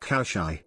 how shy.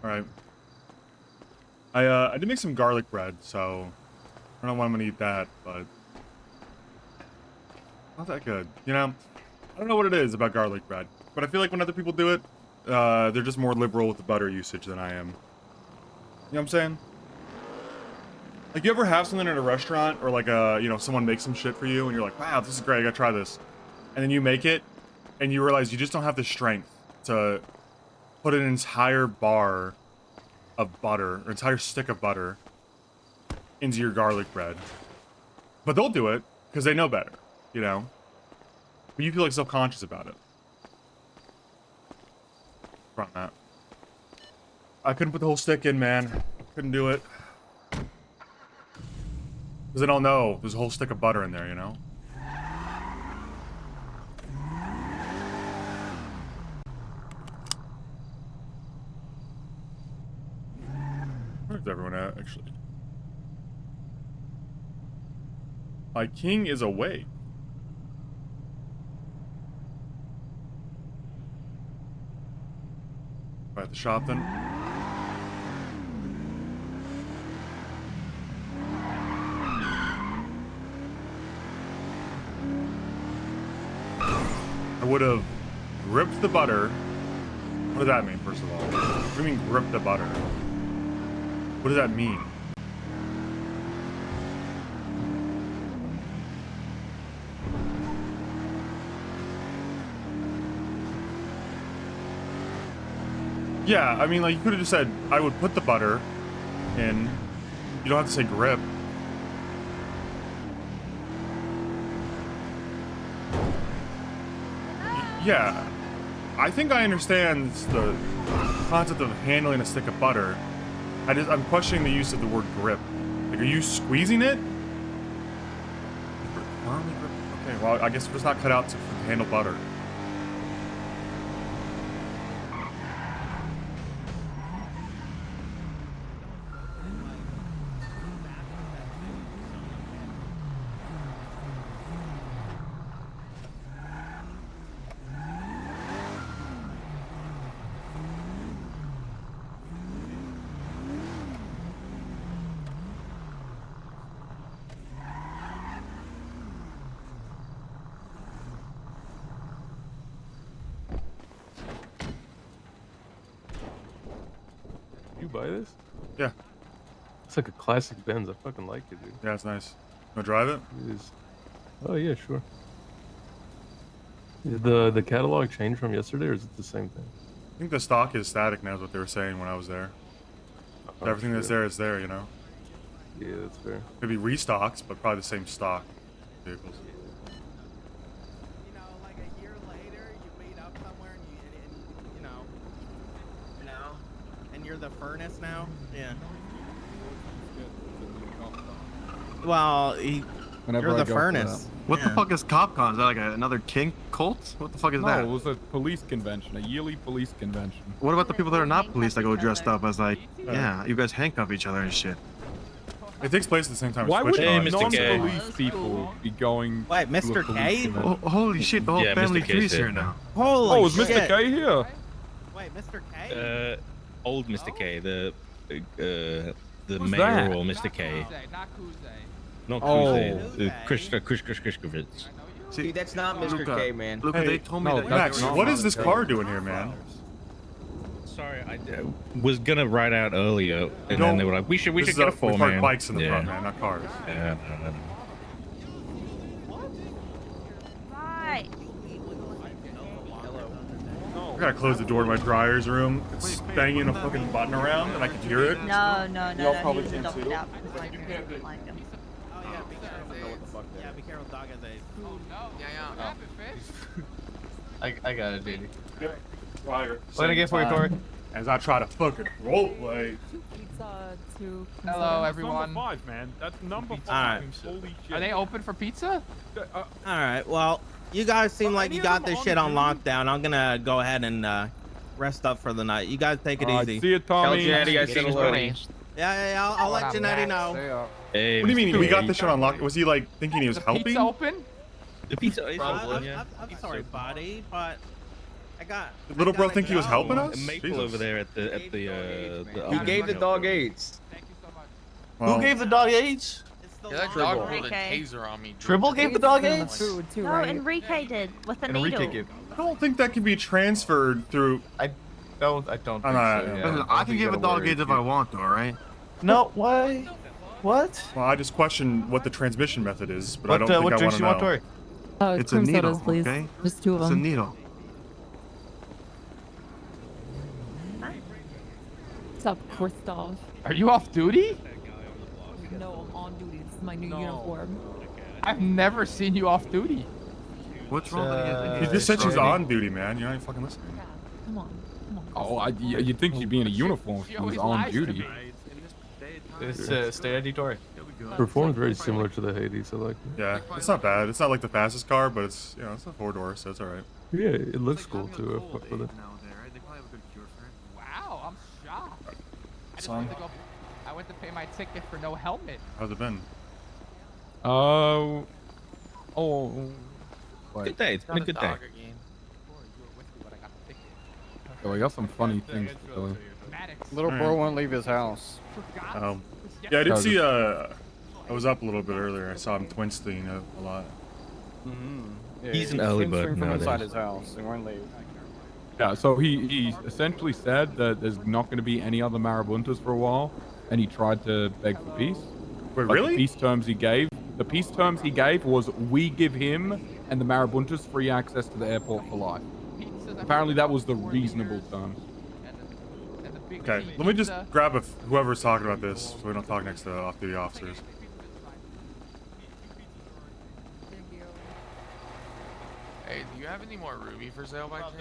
All right. I did make some garlic bread, so I don't know when I'm gonna eat that, but not that good. You know, I don't know what it is about garlic bread, but I feel like when other people do it, they're just more liberal with the butter usage than I am. You know what I'm saying? Like, you ever have something at a restaurant, or like you know, someone makes some shit for you, and you're like, wow, this is great, I gotta try this, and then you make it, and you realize you just don't have the strength to put an entire bar of butter, or entire stick of butter, into your garlic bread. But they'll do it, because they know better, you know? But you feel like self-conscious about it. From that. I couldn't put the whole stick in, man. Couldn't do it. Because they don't know there's a whole stick of butter in there, you know? Where's everyone at, actually? My king is awake. At the shop, then. I would have gripped the butter. What does that mean, first of all? What do you mean, grip the butter? What does that mean? Yeah, I mean, like, you could have just said, I would put the butter in. You don't have to say grip. Yeah. I think I understand the concept of handling a stick of butter. I'm questioning the use of the word grip. Like, are you squeezing it? Firmly grip? Okay, well, I guess it's not cut out to handle butter. You buy this? Yeah. It's like a classic Benz. I fucking like it, dude. Yeah, it's nice. Wanna drive it? It is. Oh yeah, sure. Did the catalog change from yesterday, or is it the same thing? I think the stock is static now, is what they were saying when I was there. So everything that's there is there, you know? Yeah, that's fair. Maybe restocks, but probably the same stock vehicles. You know, like a year later, you meet up somewhere and you know, and you're the furnace now. Yeah. Well, you're the furnace. What the fuck is CopCon? Is that like another kink cult? What the fuck is that? No, it was a police convention, a yearly police convention. What about the people that are not police that go dressed up as like, yeah, you guys handcuff each other and shit? It takes place at the same time. Why would TwitchCon. non-police people be going? Wait, Mr. K? Oh, holy shit, the whole family tree's here now. Holy Oh, is shit. Mr. K here? Wait, Mr. K? Old Mr. K, the Who's mayoral Mr. K. Not Kuze, Krishkovitz. See, Dude, that's not Mr. Luca, K, man. Luca, Hey, they told me no, that. Max, That's what not is this Mr. car doing here, man? Sorry, I was gonna ride out earlier, and No, then they were like, we should get a we four-man. park bikes in the front, man, not cars. Yeah, no. Right. I gotta close the door to my dryer's room. It's banging a fucking button around, and I can hear it. No, no, no, Y'all no. probably He can needs to too. lock it out because my kid doesn't like him. Oh, yeah, be careful. Yeah, be careful, dog has I got it, dude. Dryer. What did I get for you, Corey? As I try to fucking roleplay. Hello, everyone. Number 5, man. That's number 5. Alright. Holy shit. Are they open for pizza? Alright, well, you guys seem like you got this shit on lockdown. I'm gonna go ahead and rest up for the night. You guys take it easy. See you, Tommy. Tell Janetti I see you ready. Yeah, I'll let Janetti know. Hey, What do you mean? Mr. We got K. this shit on lock. Was he like thinking he was helping? Pizza open? The pizza is I'm open, yeah. sorry, buddy, but Little bro gotta think he was go. helping us? Maple Jesus. over there at the He other gave the hotel. dog AIDS. Thank you so much. Well, Who gave the dog AIDS? It's the Yeah, that long dog arm. pulled a Enrique. taser on me. dude. Tribble gave the dog AIDS? Food too, No, right? Enrique did with a Enrique needle. gave. I don't think that can be transferred through. I don't think I'm so. not- Yeah. Listen, don't I can think give you a gotta dog worry. AIDS if I want, though, right? No, why? What? Well, I just question what the transmission method is, but I What, don't think what I want drinks to you want, know. Tori? It's a needle, okay? Just 2 of It's a them. needle. What's up, Christoph? Are you off duty? No, I'm on duty. This is my new uniform. I've never seen you off duty. What's wrong with She you? just said she's Friday. on duty, man. You're not even fucking listening. Yeah, come on. Come on. Oh, you'd think she'd be in a uniform if She she was always on lies to duty. me. It's stay ID, Tori. Performs very similar to the Hades. I like it. Yeah, it's not bad. It's not like the fastest car, but it's it's a 4-door, so it's all right. Yeah, it looks cool too. I fuck with it. Wow, I'm shocked. I just Son. went to go. I went to pay my ticket for no helmet. How's it been? Oh. Good day. It's been a good day. Dog again. Before you were with me when I got the ticket. So I got some funny things to tell you. Maddox. Little bro won't leave his house. Forgot. Yeah, I did How's see. it? I was up a little bit earlier. I saw him twin stealing a lot. He's an early bird nowadays. Yeah, so he essentially said that there's not going to be any other marabuntas for a while, and he tried to beg for peace. Wait, But really? The peace terms he gave was we give him and the marabuntas free access to the airport for life. Apparently that was the reasonable term. Okay, let me just grab whoever's talking about this, so we don't talk next to off-duty officers. Hey, do you have any more Ruby for sale by chance?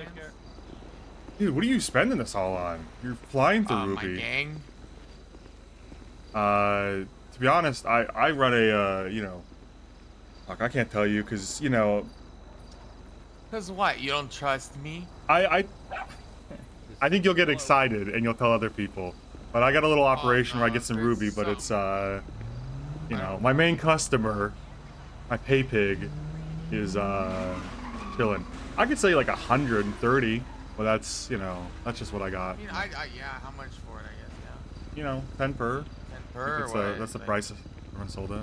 Dude, what are you spending this all on? You're flying through My Ruby. gang. To be honest, I run a fuck, I can't tell you because Cause what? You don't trust me? I think you'll get excited and you'll tell other people. But I got a little operation where I get some Ruby, but it's my main customer, my pay pig, is chilling. I could say like 130, but that's that's just what I got. I mean, yeah. How much for it? I guess. 10 per. 10 per. That's, or what? that's the Like, price everyone sold it.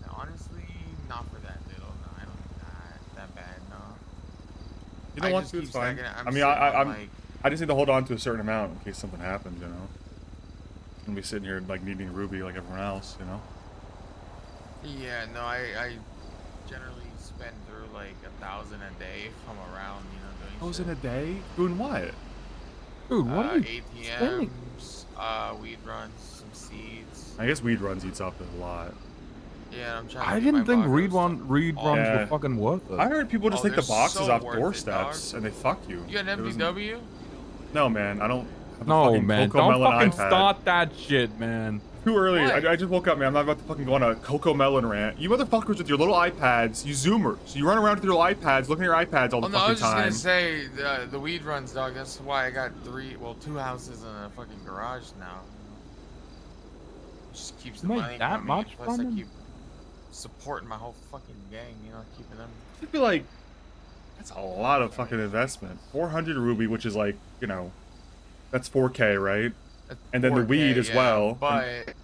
Honestly, not for that little. No, I don't. That bad. No. You don't I want just to, it's keep fine. stacking it. I'm I mean, sitting on, I'm like, I just need to hold on to a certain amount in case something happens, I'm gonna be sitting here like needing Ruby like everyone else, Yeah, no, I generally spend through like 1,000 a day if I'm around, doing 1,000 shit. a day? Doing what? Dude, what are you spending? ATMs, weed runs, some seeds. I guess weed runs eats up a lot. Yeah, I'm trying to I get didn't my think Vago read stuff. runs Yeah. were fucking worth it. I heard people just take the they're boxes so off worth it, doorsteps dog. and they fuck you. You got an It wasn't- MPW? No, man, I don't. have a No, fucking man, Coco don't Melon fucking iPad. start that shit, man. Too early. What? I just woke up, man. I'm not about to fucking go on a Coco Melon rant. You motherfuckers with your little iPads, you Zoomers. You run around with your little iPads, looking at your iPads all the Oh no, I fucking was just time. gonna say the weed runs, dog. That's why I got 2 houses and a fucking garage now. Just keeps the You make money that coming. much Plus, from I them? keep supporting my whole fucking gang. Keeping them. I'd be like, that's a lot of fucking investment. 400 Ruby, which is like, that's 4K, right? That's And then the 4K, weed as yeah, well. But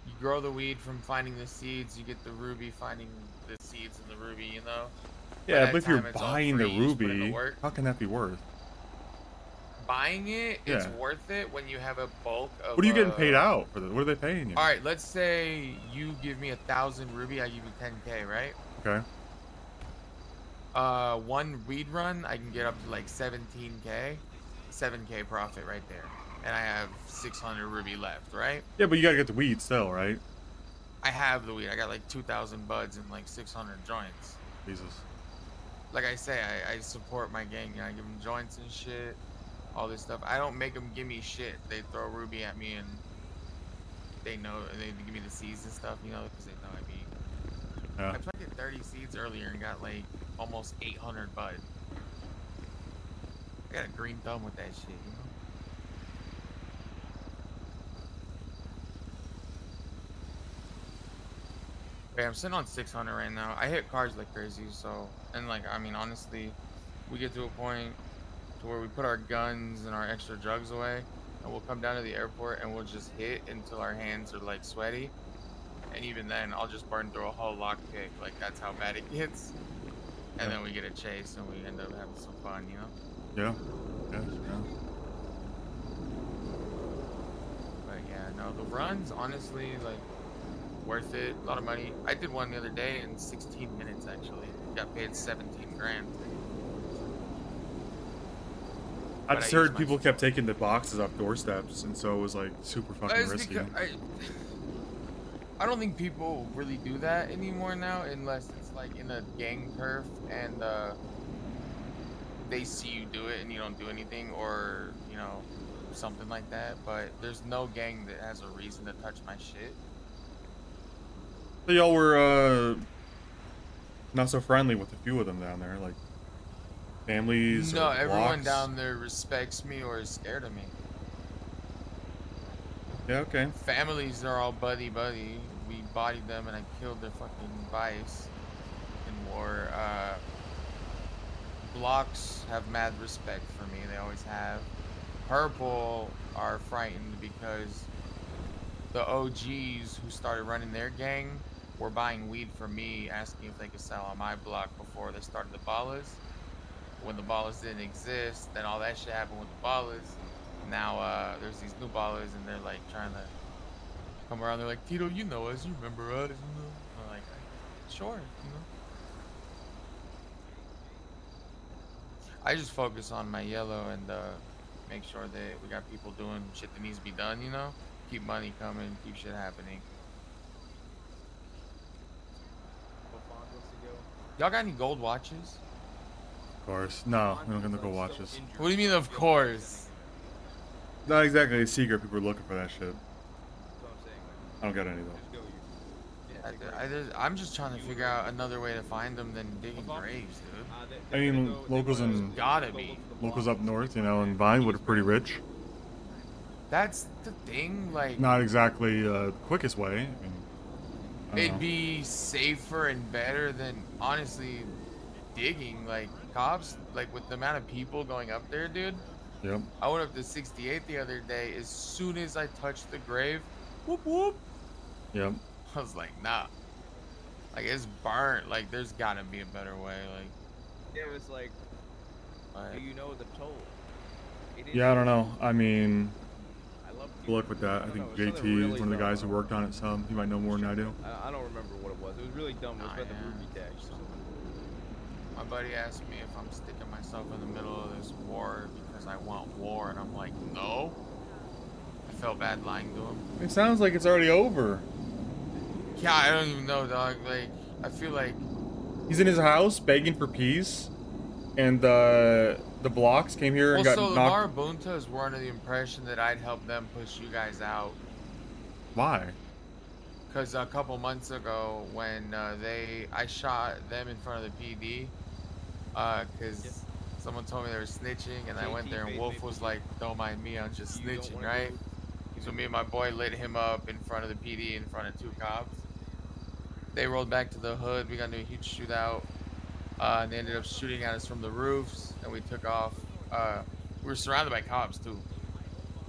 you grow the weed from finding the seeds. You get the ruby finding the seeds in the ruby. Yeah, that but if you're time it's all buying the free, you just put in the Ruby, work. how can that be worth? Buying it, it's Yeah. worth it when you have a bulk of. What are you getting paid out for this? What are they paying you? All right, let's say you give me 1,000 ruby, I give you 10K, right? Okay. One weed run, I can get up to like 17K, 7K profit right there, and I have 600 ruby left, right? Yeah, but you gotta get the weed still, right? I have the weed. I got like 2,000 buds and like 600 joints. Jesus. Like I say, I support my gang. I give them joints and shit, all this stuff. I don't make them give me shit. They throw ruby at me and they know they give me the seeds and stuff, because they know I be. Yeah. I planted 30 seeds earlier and got like almost 800 bud. I got a green thumb with that shit, Wait, I'm sitting on 600 right now. I hit cars like crazy, so, and like, I mean, honestly, we get to a point to where we put our guns and our extra drugs away, and we'll come down to the airport and we'll just hit until our hands are like sweaty. And even then, I'll just burn through a whole lockpick. Like, that's how bad it gets. And then we get a chase and we end up having some fun, you know? Yeah. Yeah. But yeah, no, the runs, honestly, like, worth it. A lot of money. I did one the other day in 16 minutes, actually. Got paid 17 grand. I But just I heard used my- people kept taking the boxes off doorsteps, and so it was like super fucking It's risky. because I don't think people really do that anymore now, unless it's like in a gang turf and they see you do it and you don't do anything, or you know, something like that. But there's no gang that has a reason to touch my shit. So y'all were not so friendly with a few of them down there, like families. No, or everyone blocks? down there respects me or is scared of me. Yeah, okay. Families are all buddy. We bodied them and I killed their fucking vice in war. Blocks have mad respect for me. They always have. Purple are frightened because the OGs who started running their gang were buying weed from me, asking if they could sell on my block before they started the ballas. When the ballas didn't exist, then all that shit happened with the ballas. Now there's these new ballers and they're like trying to come around. They're like, Tito, you know us, you remember us, you know? I'm like, sure, you know. I just focus on my yellow and make sure that we got people doing shit that needs to be done, you know? Keep money coming, keep shit happening. Y'all got any gold watches? Of course. No, we don't get the gold watches. What do you mean, of course? Not exactly a secret. People are looking for that shit. I don't got any though. I'm just trying to figure out another way to find them than digging graves, dude. I mean, locals Gotta be. locals up north, you know, in Vinewood are pretty rich. That's the thing, like, Not exactly the quickest way. I mean, I don't it'd know. be safer and better than, honestly, digging. Like, cops, like, with the amount of people going up there, dude. Yep. I went up to 68 the other day. As soon as I touched the grave, whoop whoop, Yep. I was like, nah. Like, it's burnt. Like, there's gotta be a better way. Like, it was like, do you know the toll? Yeah, I don't know. I mean, I love good luck with that. I think JT is one of the guys who worked on it some. He might know more than I do. I don't remember what it was. It was really dumb. It was about the Ruby Dec or something. my buddy asked me if I'm sticking myself in the middle of this war because I want war, and I'm like, no. I felt bad lying to him. It sounds like it's already over. Yeah, I don't even know, dog. Like, I feel like He's in his house begging for peace, and the blocks came here and well, got so the knocked. Marabuntas were under the impression that I'd help them push you guys out. Why? Because a couple months ago, when I shot them in front of the PD, because someone told me they were snitching, and I went there, and Wolf was like, "Don't mind me, I'm just snitching, right?" So me and my boy lit him up in front of the PD, in front of 2 cops. They rolled back to the hood. We got into a huge shootout. And they ended up shooting at us from the roofs, and we took off. We were surrounded by cops too,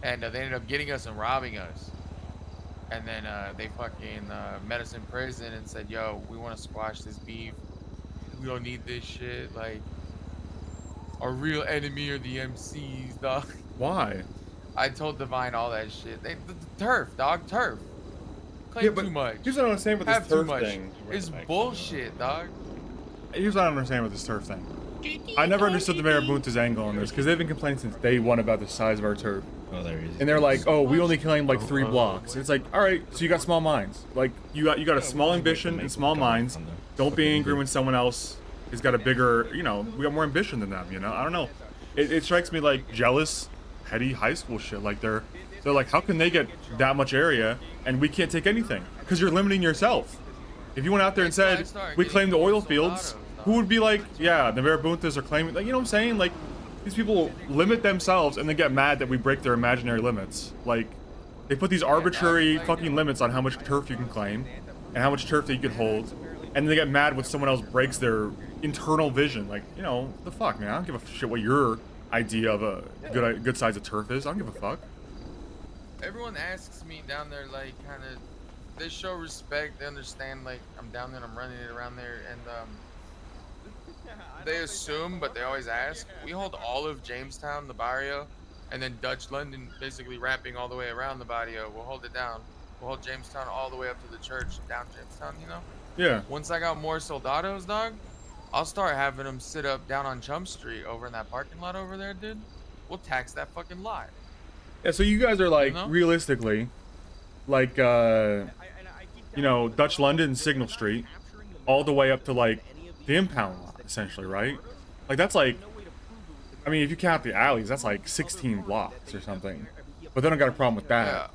and they ended up getting us and robbing us. And then they fucking met us in prison and said, "Yo, we want to squash this beef. We don't need this shit. Like, our real enemy are the MCs, dog." Why? I told Divine all that shit. The turf, dog, turf. Claim Yeah, but too much. here's what I don't understand with this Have too turf much. thing. It's bullshit, dog. Here's what I don't understand with this turf thing. I never understood the Marabunta's angle on this, because they've been complaining since day one about the size of our turf. Oh, there he is. And they're like, oh, we only claimed like 3 blocks. It's like, all right, so you got small minds. Like, you got a small ambition and small minds. Don't be angry when someone else has got a bigger, you know, we got more ambition than them, you know? I don't know. It strikes me like jealous, petty high school shit. Like, they're like, how can they get that much area and we can't take anything? Because you're limiting yourself. If you went out there and said, we claim the oil fields, who would be like, yeah, the Marabuntas are claiming, like, you know what I'm saying? Like, these people limit themselves and then get mad that we break their imaginary limits. Like, they put these arbitrary fucking limits on how much turf you can claim and how much turf that you can hold. and they get mad when someone else breaks their internal vision. Like, you know, the fuck, man. I don't give a shit what your idea of a good size of turf is. I don't give a fuck. Everyone asks me down there, like, kind of, they show respect. They understand, like, I'm down there and I'm running it around there, and they assume, but they always ask. We hold all of Jamestown, the barrio, and then Dutch London, basically wrapping all the way around the barrio. We'll hold it down. We'll hold Jamestown all the way up to the church, down Jamestown, you know? Yeah. Once I got more soldados, dog, I'll start having them sit up down on Chum Street over in that parking lot over there, dude. We'll tax that fucking lot. Yeah, so you guys are like, You know? realistically, like, you know, Dutch London, Signal Street, all the way up to, like, the impound lot, essentially, right? Like, that's like, I mean, if you count the alleys, that's like 16 blocks or something. But they don't got a problem with that. Yeah.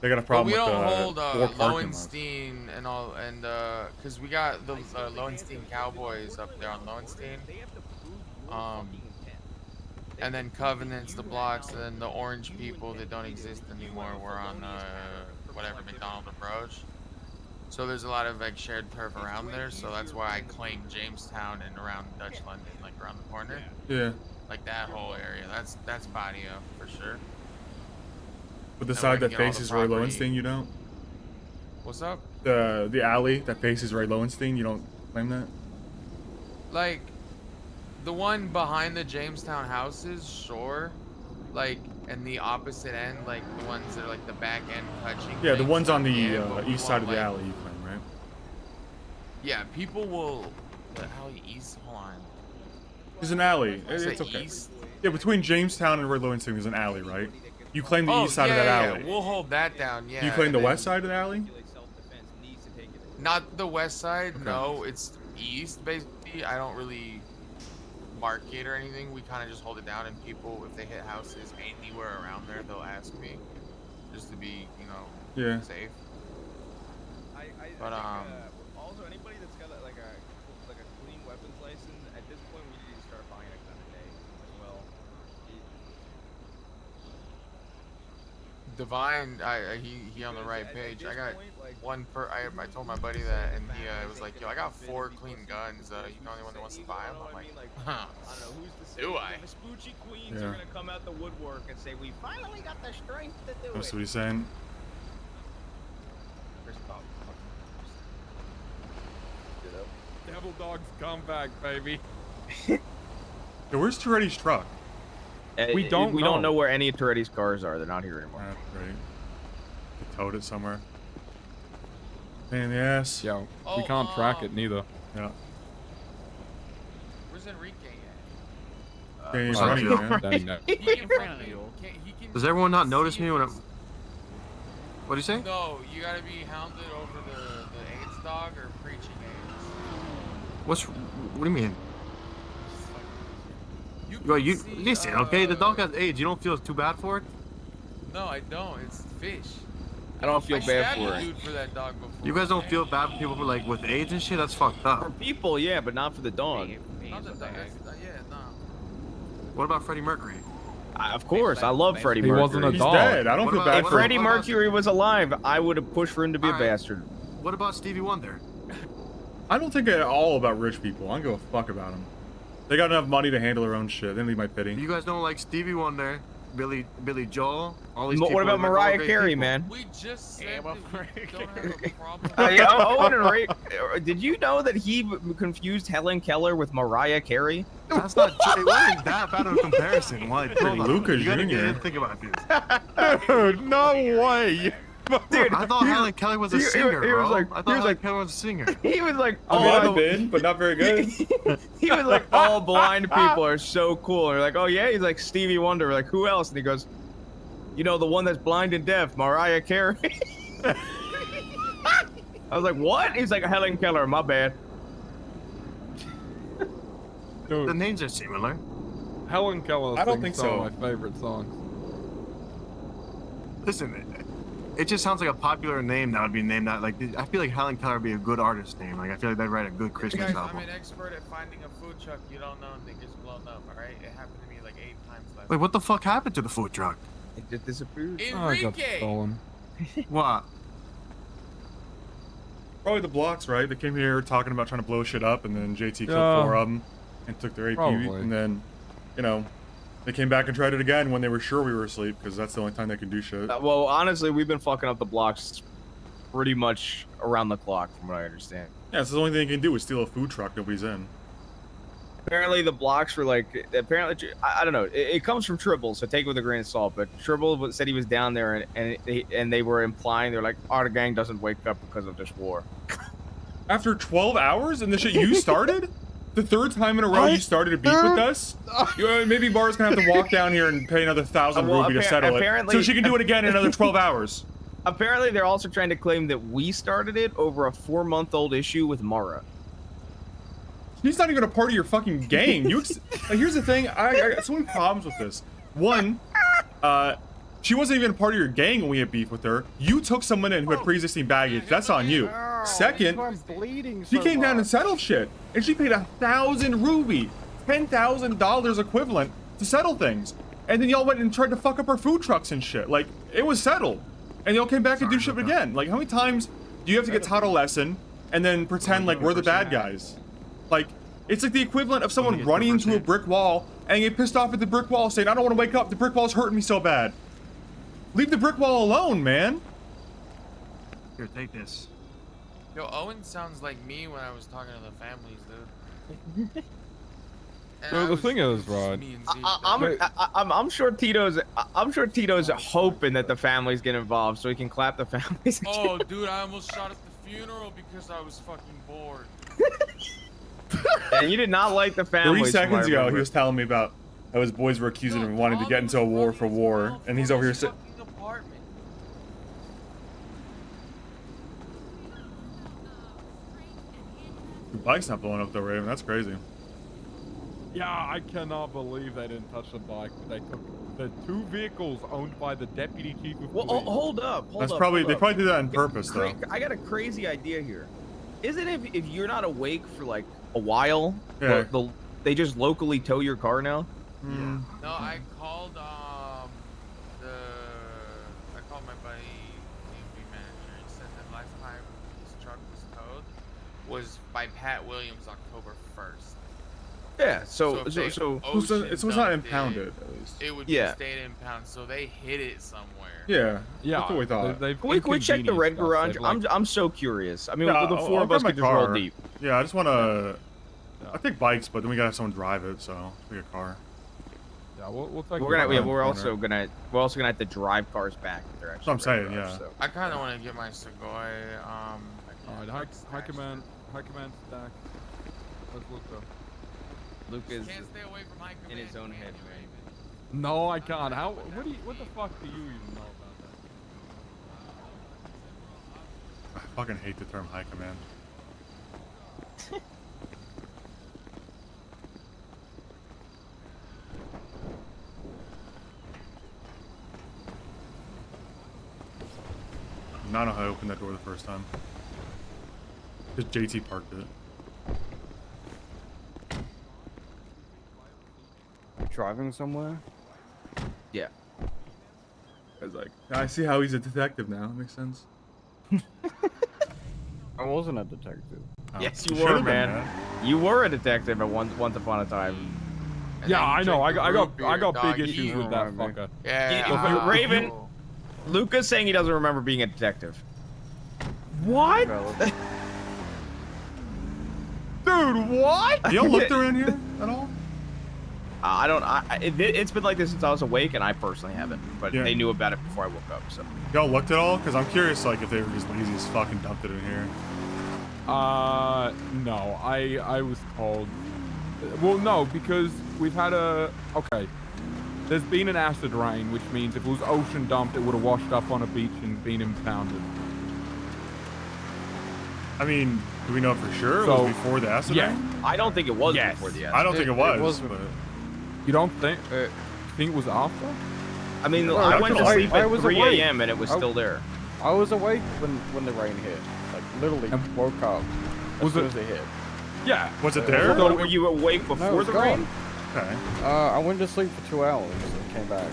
They got a problem But we with don't hold 4 parking lots. Lowenstein and all, and cause we got the Lowenstein Cowboys up there on Lowenstein. And then Covenant's the blocks, and then the Orange people that don't exist anymore. We're on whatever McDonald approach. So there's a lot of like shared turf around there. So that's why I claim Jamestown and around Dutch London, like around the corner. Yeah. Like that whole area. That's patio for sure. But the That way I side can that get all the faces Roy property. Lowenstein, you don't? What's up? The alley that faces Roy Lowenstein, you don't claim that? Like, the one behind the Jamestown houses, sure. Like, and the opposite end, like the ones that are like the back end touching. Yeah, the ones on the Jamestown, yeah, but we east side of want, the like- alley, you claim, right? Yeah, people will. The alley east. Hold on. There's an alley. Is it It's okay. east? Yeah, between Jamestown and Roy Lowenstein, there's an alley, right? You claim the Oh, east side yeah, of that yeah, alley. yeah. We'll hold that down. Yeah. Do you claim the and then- west side of the alley? Not the west side. Okay. No, it's east basically. I don't really mark it or anything. We kind of just hold it down, and people, if they hit houses anywhere around there, they'll ask me, just to be, you know, Yeah. safe. But But also anybody that's got like a clean weapons license at this point, we need to start buying a gun a day as well. Divine, he on the right page. I got one per. I told my buddy that, and he was like, "Yo, I got 4 clean guns. You the only one that wants to buy them?" I'm like, "Huh? I don't know who's to say. Do I?" The Spoochie Queens Yeah. are gonna come out the woodwork and say, "We finally got the strength to do That's it." what he's saying. Devil dogs come back, baby. Yo, where's Toretti's truck? We don't know. where any of Toretti's cars are. They're not here anymore. That's great. They towed it somewhere. Pain in the ass. Yeah, we Oh, can't track it neither. Yeah. Where's Enrique at? Yeah, he's Oh, running, yeah. man. Dang no. He can fucking- he can Does everyone not notice see me if when I'm... it's- What do you say? No, you gotta be hounded over the AIDS dog or preaching AIDS. What do you mean? You Bro, can you see, listen, okay? The dog has AIDS. You don't feel too bad for it? No, I don't. It's fish. I don't feel I bad stabbed for a it. dude for that dog before. You guys don't feel bad for people like with AIDS and shit? That's fucked For up. people, yeah, but not for the dog. Not the dog. Yeah, nah. What about Freddie Mercury? Of course, I love Freddie He Mercury. wasn't a He's dog. dead. I don't What feel about- bad If what for Freddie him. Mercury was alive, I would have pushed for him to be a Alright. bastard. What about Stevie Wonder? I don't think at all about rich people. I don't give a fuck about them. They got enough money to handle their own shit. They don't need my pity. You guys don't like Stevie Wonder, Billy Joel, all these people. What about like, all Mariah great Carey, people. man? We just said that we don't have a problem. Yeah, Owen and Ray, did you know that he confused Helen Keller with Mariah Carey? That's not true. It wasn't that bad of a comparison. Like, hold on. Luca You gotta Jr. get in, think about this. Dude, no way. Dude, I thought Helen Keller was a he- singer, he bro. was like- I he thought was Helen like- Keller was a singer. He was like, I mean, all I've the- been, but not very good. he was like, all blind people are so cool. And we're like, oh yeah, he's like Stevie Wonder. We're like, who else? And he goes, you know, the one that's blind and deaf, Mariah Carey. I was like, what? He's like, Helen Keller, my bad. The Dude, names are similar. Helen Keller I don't sings think some so. of my favorite songs. Listen, it just sounds like a popular name that would be named that. Like, I feel like Helen Keller would be a good artist name. Like, I feel like they'd write a good Christmas Guys, I'm album. an expert at finding a food truck you don't know and it gets blown up, alright? It happened to me like 8 times last Wait, what the fuck happened to the food truck? It just disappeared. Oh, I got Enrique! stolen. What? Probably the blocks, right? They came here talking about trying to blow shit up, and then JT killed Yeah. 4 of them and took their AP, Probably. and then, you know, they came back and tried it again when they were sure we were asleep, because that's the only time they can do shit. Well, honestly, we've been fucking up the blocks pretty much around the clock, from what I understand. Yeah, it's the only thing they can do is steal a food truck nobody's in. Apparently, the blocks were like. Apparently, I don't know. It comes from Tribble, so take it with a grain of salt. But Tribble said he was down there, and they were implying they're like, our gang doesn't wake up because of this war. After 12 hours and the shit you started? The 3rd time in a row you started a beef with us? Maybe Bar's gonna have to walk down here and pay another 1,000 Well, ruby to settle it, so she can do it again in another 12 hours. Apparently, they're also trying to claim that we started it over a 4-month-old issue with Mara. She's not even a part of your fucking gang. Like, here's the thing. I got so many problems with this. One, she wasn't even a part of your gang when we had beef with her. You took someone in who had pre-existing baggage. That's on you. Second, she came down and settled shit, and she paid 1,000 ruby, $10,000 equivalent to settle things. And then y'all went and tried to fuck up our food trucks and shit. Like, it was settled, and y'all came back and do shit again. Like, how many times do you have to get taught a lesson and then pretend like we're the bad guys? Like, it's like the equivalent of someone running into a brick wall and get pissed off at the brick wall saying, I don't want to wake up, the brick wall's hurting me so bad. Leave the brick wall alone, man. Here, take this. Yo, Owen sounds like me when I was talking to the families, dude. Well, the thing is, Rod. I'm sure Tito's. I'm sure Tito's hoping that the families get involved so he can clap the families. Oh, dude, I almost shot at the funeral because I was fucking bored. And you did not like the families. 3 seconds ago, he was telling me about how his boys were accusing him of wanting to get into a war for war, and he's over here sitting. Your bike's not blowing up though, Raven. That's crazy. Yeah, I cannot believe they didn't touch the bike, but they took the 2 vehicles owned by the deputy chief of police. Well, hold up. They probably did that on purpose though. I got a crazy idea here. Isn't it if you're not awake for like a while, Yeah. they just locally tow your car now? Mm. No, I called I called my buddy, DMV manager. He said the last time his truck was towed was by Pat Williams, October 1st. Yeah. So if they It's not dumped impounded at least. It would Yeah. be stayed impound, so they hid it somewhere. Yeah. Yeah, That's what we thought. Can we check the red garage? I'm so curious. I mean, Yeah, the 4 I'll of us grab could my just roll car. deep. Yeah, I just want to. I think bikes, but then we gotta have someone drive it, so we get a car. Yeah, we'll take. We're also gonna have to drive cars back if they're actually. That's what I'm red saying, garage, yeah. so. I kind of want to get my Segoy. All right, high command stack. Let's look though. Luke is Can't stay away from high in command, his own head, man. No, I can't. How? What the fuck do you even know about that? I fucking hate the term high command. I don't know how I opened that door the first time. Because JT parked it. Driving somewhere? Yeah. I was like, I see how he's a detective now. That makes sense. I wasn't a detective. Oh, Yes, you should've were, been, man. You were a detective at once upon a time. Yeah, I know. I got dog. big issues with that Remind me. fucker. Yeah. Raven, Luca's saying he doesn't remember being a detective. What? Dude, what? You don't looked around here at all? I don't. It's been like this since I was awake, and I personally haven't. But Yeah. they knew about it before I woke up. So. Y'all looked at all? Because I'm curious, like, if they were just lazy as fuck and dumped it in here. No. I was told. Well, no, because we've had a. Okay. There's been an acid rain, which means if it was ocean dumped, it would have washed up on a beach and been impounded. I mean, do we know for sure it So, was before the acid yeah. rain? I don't think it was Yes. before the acid. I don't think it was. wasn't. But You don't think? Think it was after? I mean, Well, I went to sleep I at was 3 awake. a.m. and it was still there. I was awake when the rain hit. Like literally woke up as Was soon it- as it hit. Yeah. was it there? So were you awake No, before it's the gone. rain? Okay. I went to sleep for 2 hours and came back.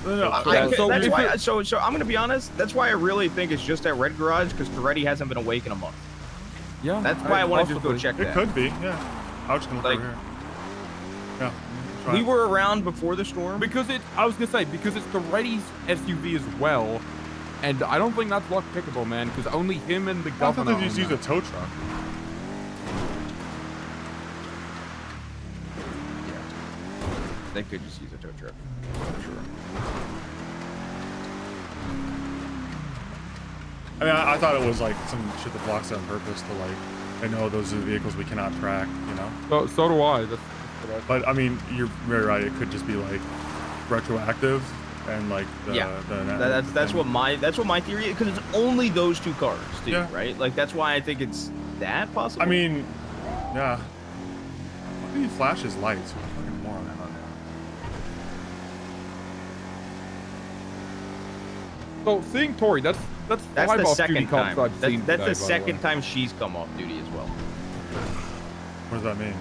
No, That's why. So I'm gonna be honest. That's why I really think it's just that red garage because Toretti hasn't been awake in a month. Yeah. That's why I want to just go possibly. check It that. could be, yeah. I was just gonna look Like- over here. Yeah. try We it. were around before the storm. Because I was gonna say, because it's the Reddy's SUV as well, and I don't think that's lock pickable, man. Because only him and the I thought governor. they just own use a that. tow truck. They could just use a tow truck. For sure. I mean, I thought it was like some shit that blocks it on purpose to like, I know those are the vehicles we cannot track, you know? So do I. That's what I But I mean, you're very right. It could just be like retroactive and like the, Yeah. the That's what my theory is, because it's only those two cars, too, Yeah. right? Like that's why I think it's that possible. I mean, yeah. Why do you flash his lights? What a fucking moron. So seeing Tori, that's that's 5 the off-duty second cops time. I've seen That's today, the by second way. time she's come off duty as well. What does that mean?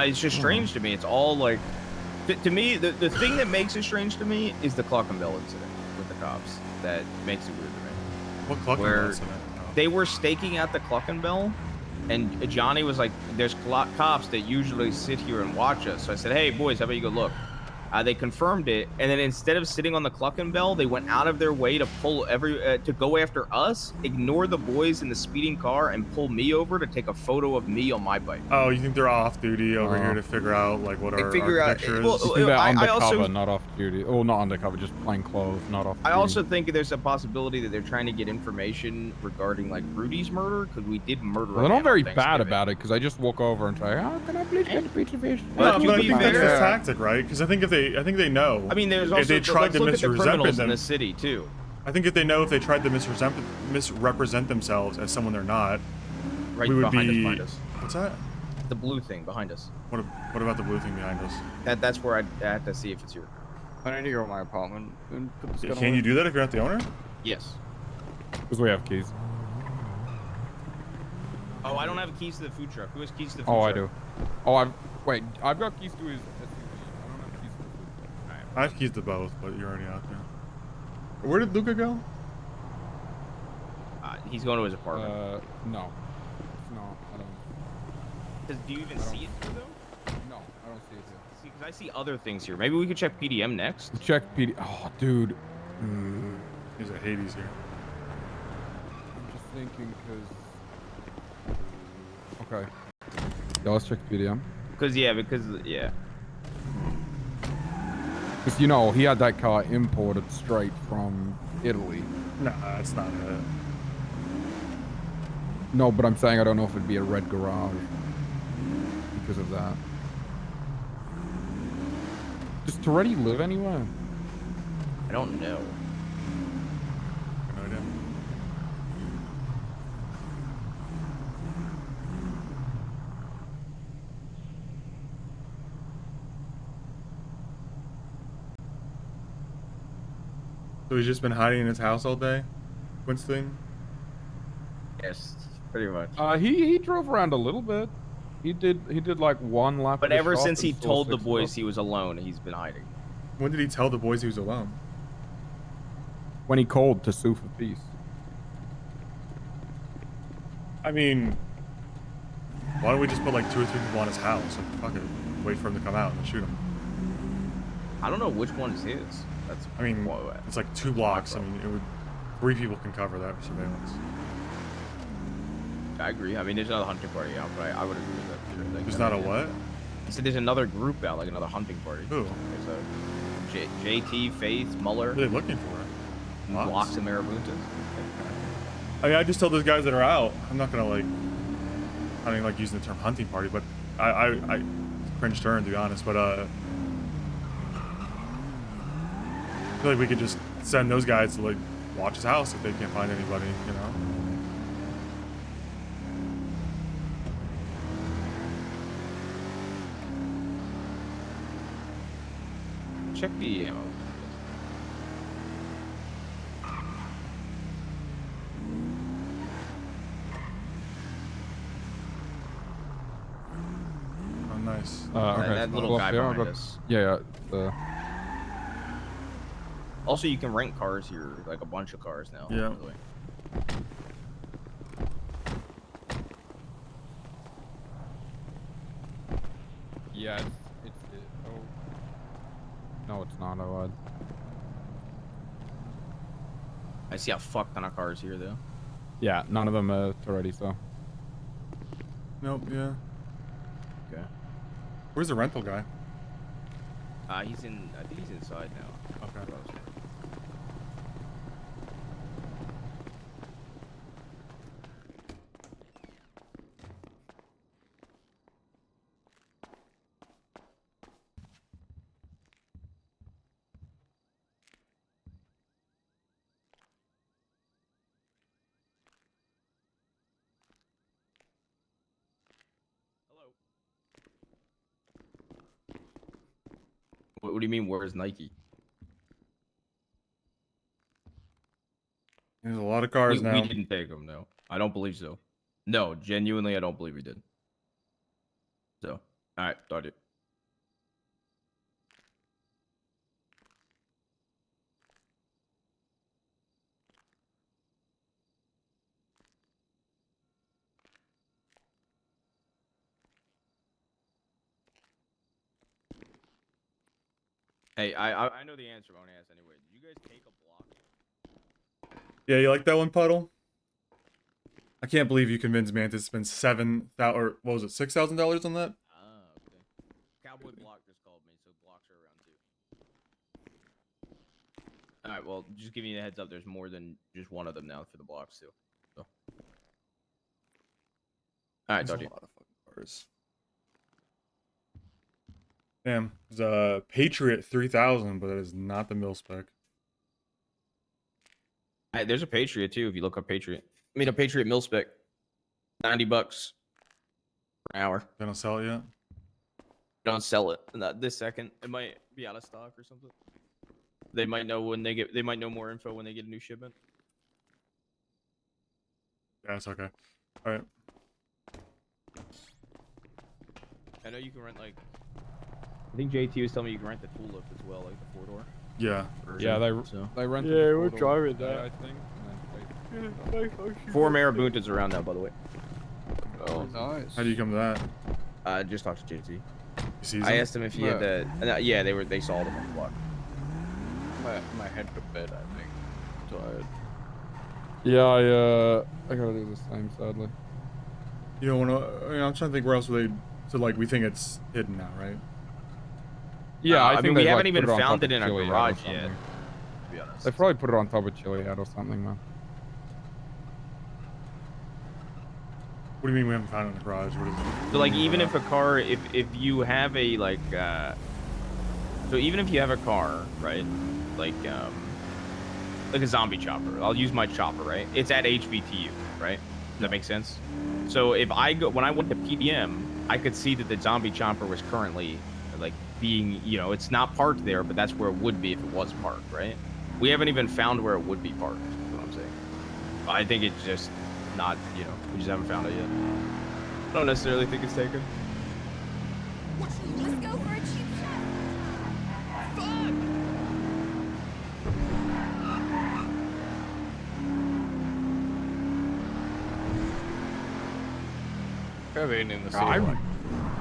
It's just strange to me. It's all like, to me, the thing that makes it strange to me is the clock and bell incident with the cops. That makes it weird to me. What clock and Where bell incident? Oh. They were staking out the clock and bell, and Johnny was like, "There's cops that usually sit here and watch us." So I said, "Hey boys, how about you go look?" They confirmed it, and then instead of sitting on the clock and bell, they went out of their way to pull to go after us, ignore the boys in the speeding car, and pull me over to take a photo of me on my bike. Oh, you think they're off duty over here to figure out like what our architecture is? well, I think they're I undercover, also- not off duty. Oh, not undercover, just plain clothes, not off. I duty. also think there's a possibility that they're trying to get information regarding like Rudy's murder, because we did murder. Well, they're not very bad about it because I just walk over and say, "Oh, can I please get a piece of fish?" No, to but I be think that's fair- the tactic, right? Because I think if they know. I mean, there's if also they tried to let's look at the criminals misrepresent in them. the city too. I think if they tried to misrepresent themselves as someone they're not, Right we would behind be. us, behind us. What's that? The blue thing behind us. What about the blue thing behind us? That's where I have to see if it's here. I need to go to my apartment and put this gun Can away. you do that if you're not the owner? Yes. Because we have keys. Oh, I don't have keys to the food truck. Who has keys to the food Oh, truck? I do. Oh, I've got keys to his SUV. I don't have keys to the food truck. I have keys to both, but you're already out there. Where did Luca go? He's going to his apartment. No. It's not. I don't. Do you even see it here, though? No, I don't see it here. See, because I see other things here. Maybe we could check PDM next. Check PD. Oh, dude. He's at Hades here. I'm just thinking because. Okay. Yeah, let's check PDM. Because yeah. Because you know he had that car imported straight from Italy. No, that's not it. No, but I'm saying I don't know if it'd be a red garage because of that. Does Toretti live anywhere? I don't know. No idea. So he's just been hiding in his house all day? Winston? Yes, pretty much. He drove around a little bit. He did like one lap. But of the ever shop since he and saw told the 6 boys bucks. he was alone, he's been hiding. When did he tell the boys he was alone? When he called to sue for peace. I mean, why don't we just put like 2 or 3 people on his house and fuck it, wait for him to come out and shoot him? I don't know which one is his. That's. I mean, it's like 2 blocks. I mean, 3 people can cover that for surveillance. I agree. I mean, there's another hunting party out, but I would agree with that. Too. Like, There's not a what? He said there's another group out, like another hunting party. Who? There's a JT, Faith, Muller. What are they looking for? Blocks of Marabunta. I mean, I just tell those guys that are out. I'm not gonna like. I don't even like using the term hunting party, but I cringe term to be honest. But I feel like we could just send those guys to like watch his house if they can't find anybody, you know. Check the ammo. Oh, nice. Okay. That little guy yeah, I behind got- us. Yeah. Also, you can rent cars here, like a bunch of cars now. Yeah. by the way. Yeah, oh. No, it's not. I lied. I see a fuck ton of cars here though. Yeah, none of them are already so. Nope. Yeah. Okay. Where's the rental guy? He's in. I think he's inside now. Okay. What do you mean? Where's Nike? There's a lot of cars now. We didn't take them. No, I don't believe so. No, genuinely, I don't believe we did. So, all right, start it. Hey, I know the answer, but I want to ask anyway. Did you guys take a block? Yeah, you like that one, Puddle? I can't believe you convinced me to spend $7,000 or what was it, $6,000 on that? Ah, okay. Cowboy Block just called me, so blocks are around too. All right, well, just giving you a heads up. There's more than just one of them now for the blocks too. So. All right, There's talk to a you. lot of fucking cars. Damn, there's a Patriot 3000, but it is not the mil spec. Hey, there's a Patriot too. If you look up Patriot, I mean a Patriot mil spec, $90 per hour. They don't sell it yet. Don't sell it. Not this second. It might be out of stock or something. They might know when they get. They might know more info when they get a new shipment. Yeah, it's okay. All right. I know you can rent like. I think JT was telling me you can rent the Tulip as well, like the 4-door. Yeah. Yeah, they rent. Yeah, we're driving that. I think. 4 Marabuntas around now, by the way. Oh, nice. How do you come to that? Just talked to JT. You see I asked him if he had the. Yeah, they saw them on the block. My head to bed, I think. Tired. Yeah, I gotta do the same, sadly. You don't want to. I mean, I'm trying to think where else would they. So like, we think it's hidden now, right? Yeah, I mean, we haven't even put found on it in a top of Chiliad or garage yet. something. To be honest. They probably put it on top of Chiliad or something, man. What do you mean we haven't found it in the garage? What is it? So like, even if a car, if you have a like, so even if you have a car, right, like a zombie chopper. I'll use my chopper, right? It's at HVTU, right? Does that make sense? So if I go, when I went to PDM, I could see that the zombie chopper was currently like being, you know, it's not parked there, but that's where it would be if it was parked, right? We haven't even found where it would be parked, is what I'm saying. I think it's just not, you know, we just haven't found it yet. I don't necessarily think it's taken. Let's go for a cheap shot. Fuck! I've been in the city. I like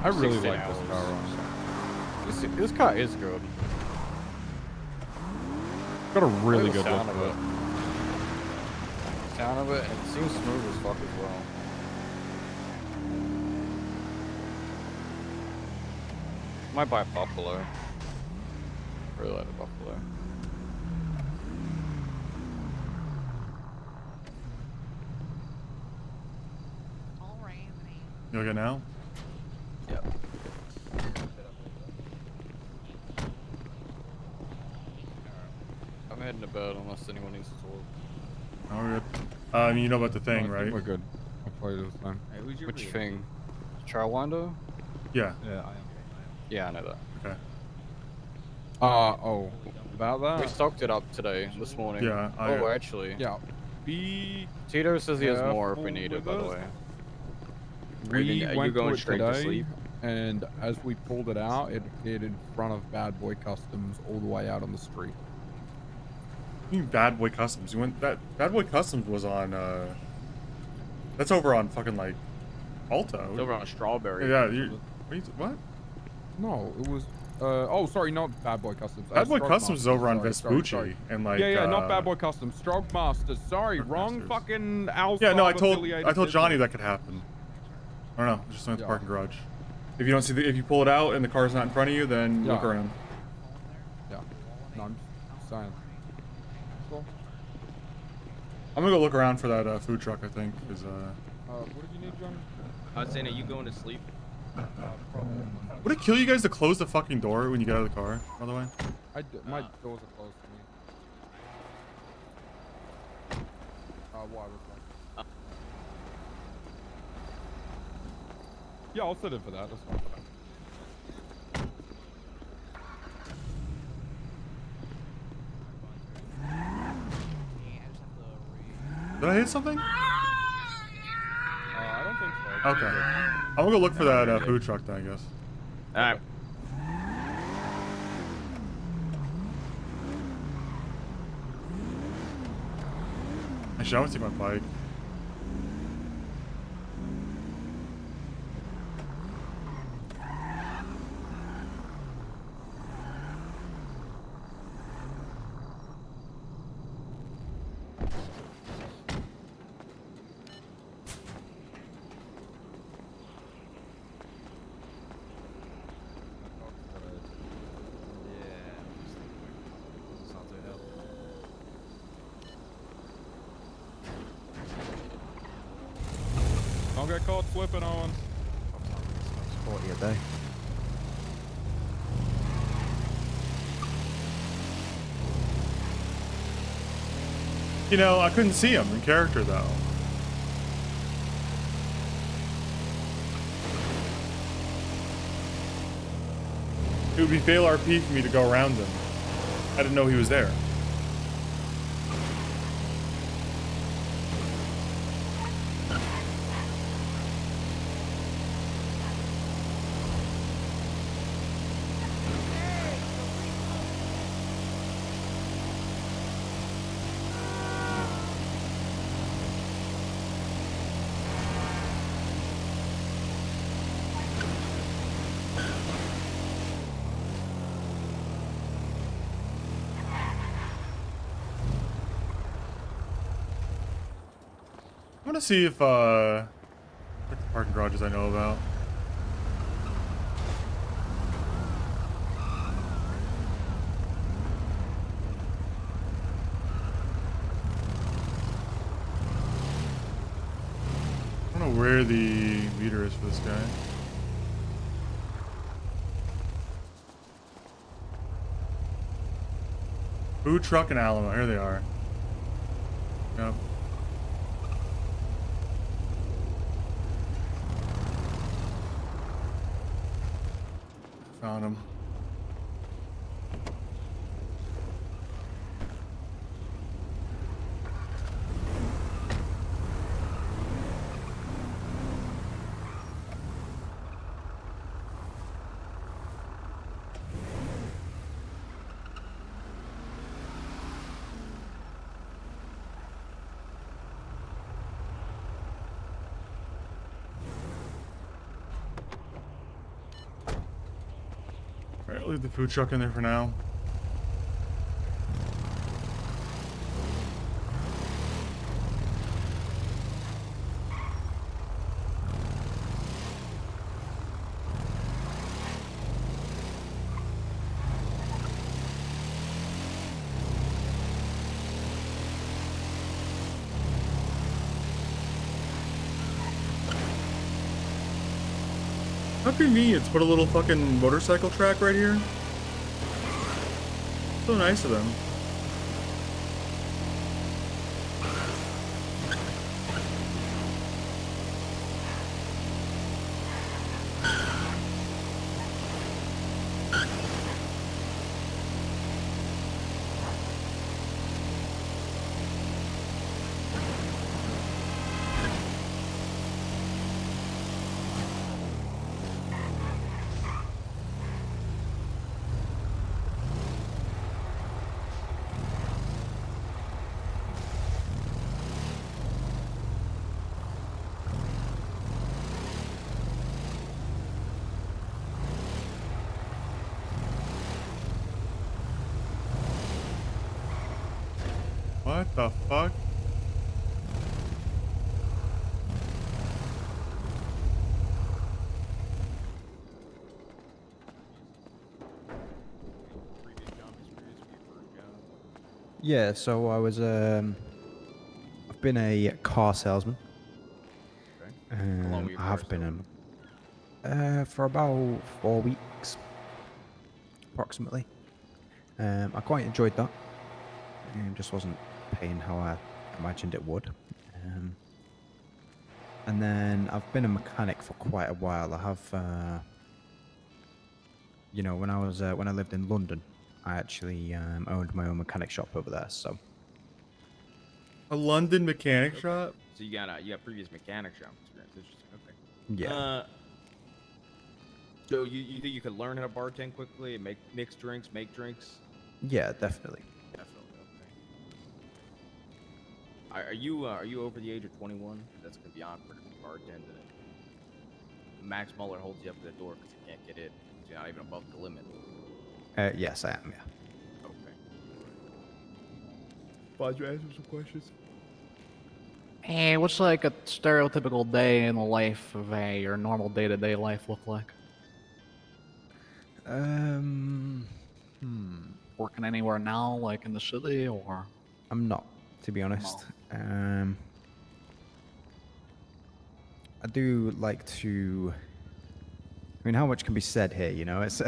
really 16 like this hours. car. Honestly. This car is good. Got a really Like the good look sound of to it. it. Sound of it, and it seems smooth as fuck as well. Might buy a Buffalo. Really like the Buffalo. All right, You okay now? Yep. I'm heading to bed unless anyone needs to talk. Oh, we're good. You know about the thing, I think right? we're good. I'll play this time. Hey, who's your Which real thing? Childwinder? Yeah. Yeah, I am. Yeah, I know that. Okay. Oh, about that? We stocked it up today, this morning. Yeah, Oh, actually. Yeah. Be Tito says he has more if we careful need it, with by the it. way. We You're went going to it straight to today, sleep? and as we pulled it out, it appeared in front of Bad Boy Customs all the way out on the street. You mean Bad Boy Customs? You went that Bad Boy Customs was on. That's over on fucking like Alto. It's over on Strawberry. Yeah. What? No, it was. Oh, sorry, not Bad Boy Customs. Bad Boy Strog Customs is Masters, over on sorry, Vespucci and like. Yeah, not Bad Boy Customs. Strog Masters. Sorry, Strog wrong Masters. fucking Alstom Yeah, no, I told affiliated Johnny business. that could happen. I don't know. It's just in the Yeah. parking garage. If you don't see if you pull it out and the car's not in front of you, then look Yeah. around. Yeah. No, I'm just saying. Cool. I'm gonna go look around for that food truck. I think is What did you need, Johnny? Saying, are you going to sleep? Would it kill you guys to close the fucking door when you get out of the car? By the way. My doors are closed to me. Why was that? Yeah, I'll sit in for that. That's fine. Did I hit something? I don't think so. Okay. I'm gonna go look for that food truck then, I guess. Alright. Actually, I want to see my bike. Don't get caught slipping, Owen. Quality a day. You know, I couldn't see him in character though. It would be fail RP for me to go around him. I didn't know he was there. I'm gonna see if like the parking garages I know about. I don't know where the meter is for this guy. Food truck and Alamo. Here they are. Yep. Found him. Alright, leave the food truck in there for now. How convenient to put a little fucking motorcycle track right here. So nice of them. What the fuck? Yeah, so I was I've been a car salesman. How long were you I have been for about 4 weeks, approximately. I quite enjoyed that. Just wasn't paying how I imagined it would. And then I've been a mechanic for quite a while. I have, you know, when I lived in London, I actually owned my own mechanic shop over there. So a London mechanic shop. So you got previous mechanic shop experience. Interesting. Okay. Yeah. So you think you could learn how to bartend quickly and mix drinks, make drinks? Yeah, definitely. Definitely. Okay. Are you over the age of 21? That's gonna be awkward if you bartend and Max Muller holds you up at the door because you can't get in. So you're not even above the limit. Yes, I am. Yeah. Okay. Bud, you answer some questions. Hey, what's like a stereotypical day in the life of your normal day-to-day life look like? Working anywhere now, like in the city, or? I'm not, to be honest. I do like to. I mean, how much can be said here? You know, it's.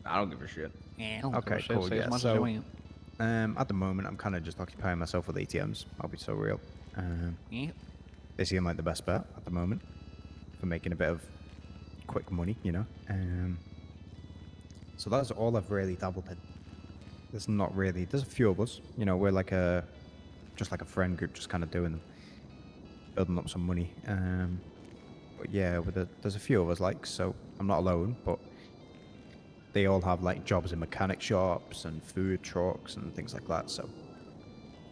I don't give a shit. Yeah, I don't give a Okay, shit. cool. Say as Yeah. much as you So, want. at the moment, I'm kind of just occupying myself with ATMs. I'll be so real. Yeah. They seem like the best bet at the moment for making a bit of quick money. You know. So that's all I've really dabbled in. There's not really. There's a few of us. You know, we're like just like a friend group, just kind of doing them, building up some money. But yeah, there's a few of us, like, so I'm not alone, but they all have like jobs in mechanic shops and food trucks and things like that. So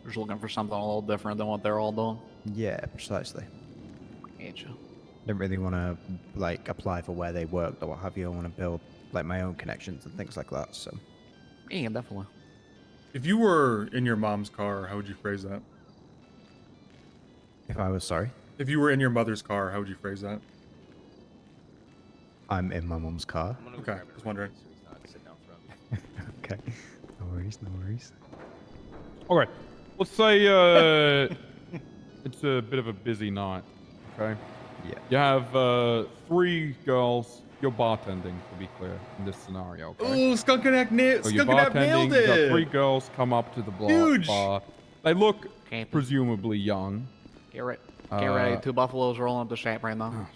Just looking for something a little different than what they're all doing. yeah, precisely. Gotcha. Don't really want to like apply for where they work or what have you. I want to build like my own connections and things like that. So Yeah, definitely. If you were in your mom's car, how would you phrase that? if I was sorry, If you were in your mother's car, how would you phrase that? I'm in my mom's car. Okay, just wondering. Okay, no worries, no worries. Okay, let's say it's a bit of a busy night. Okay. Yeah. You have 3 girls. You're bartending, to be clear, in this scenario. Okay? Oh, Skunkanak nailed So you're bartending. You got 3 girls come up to the bar. They look presumably young. Get ready. 2 buffaloes rolling up the shape right now.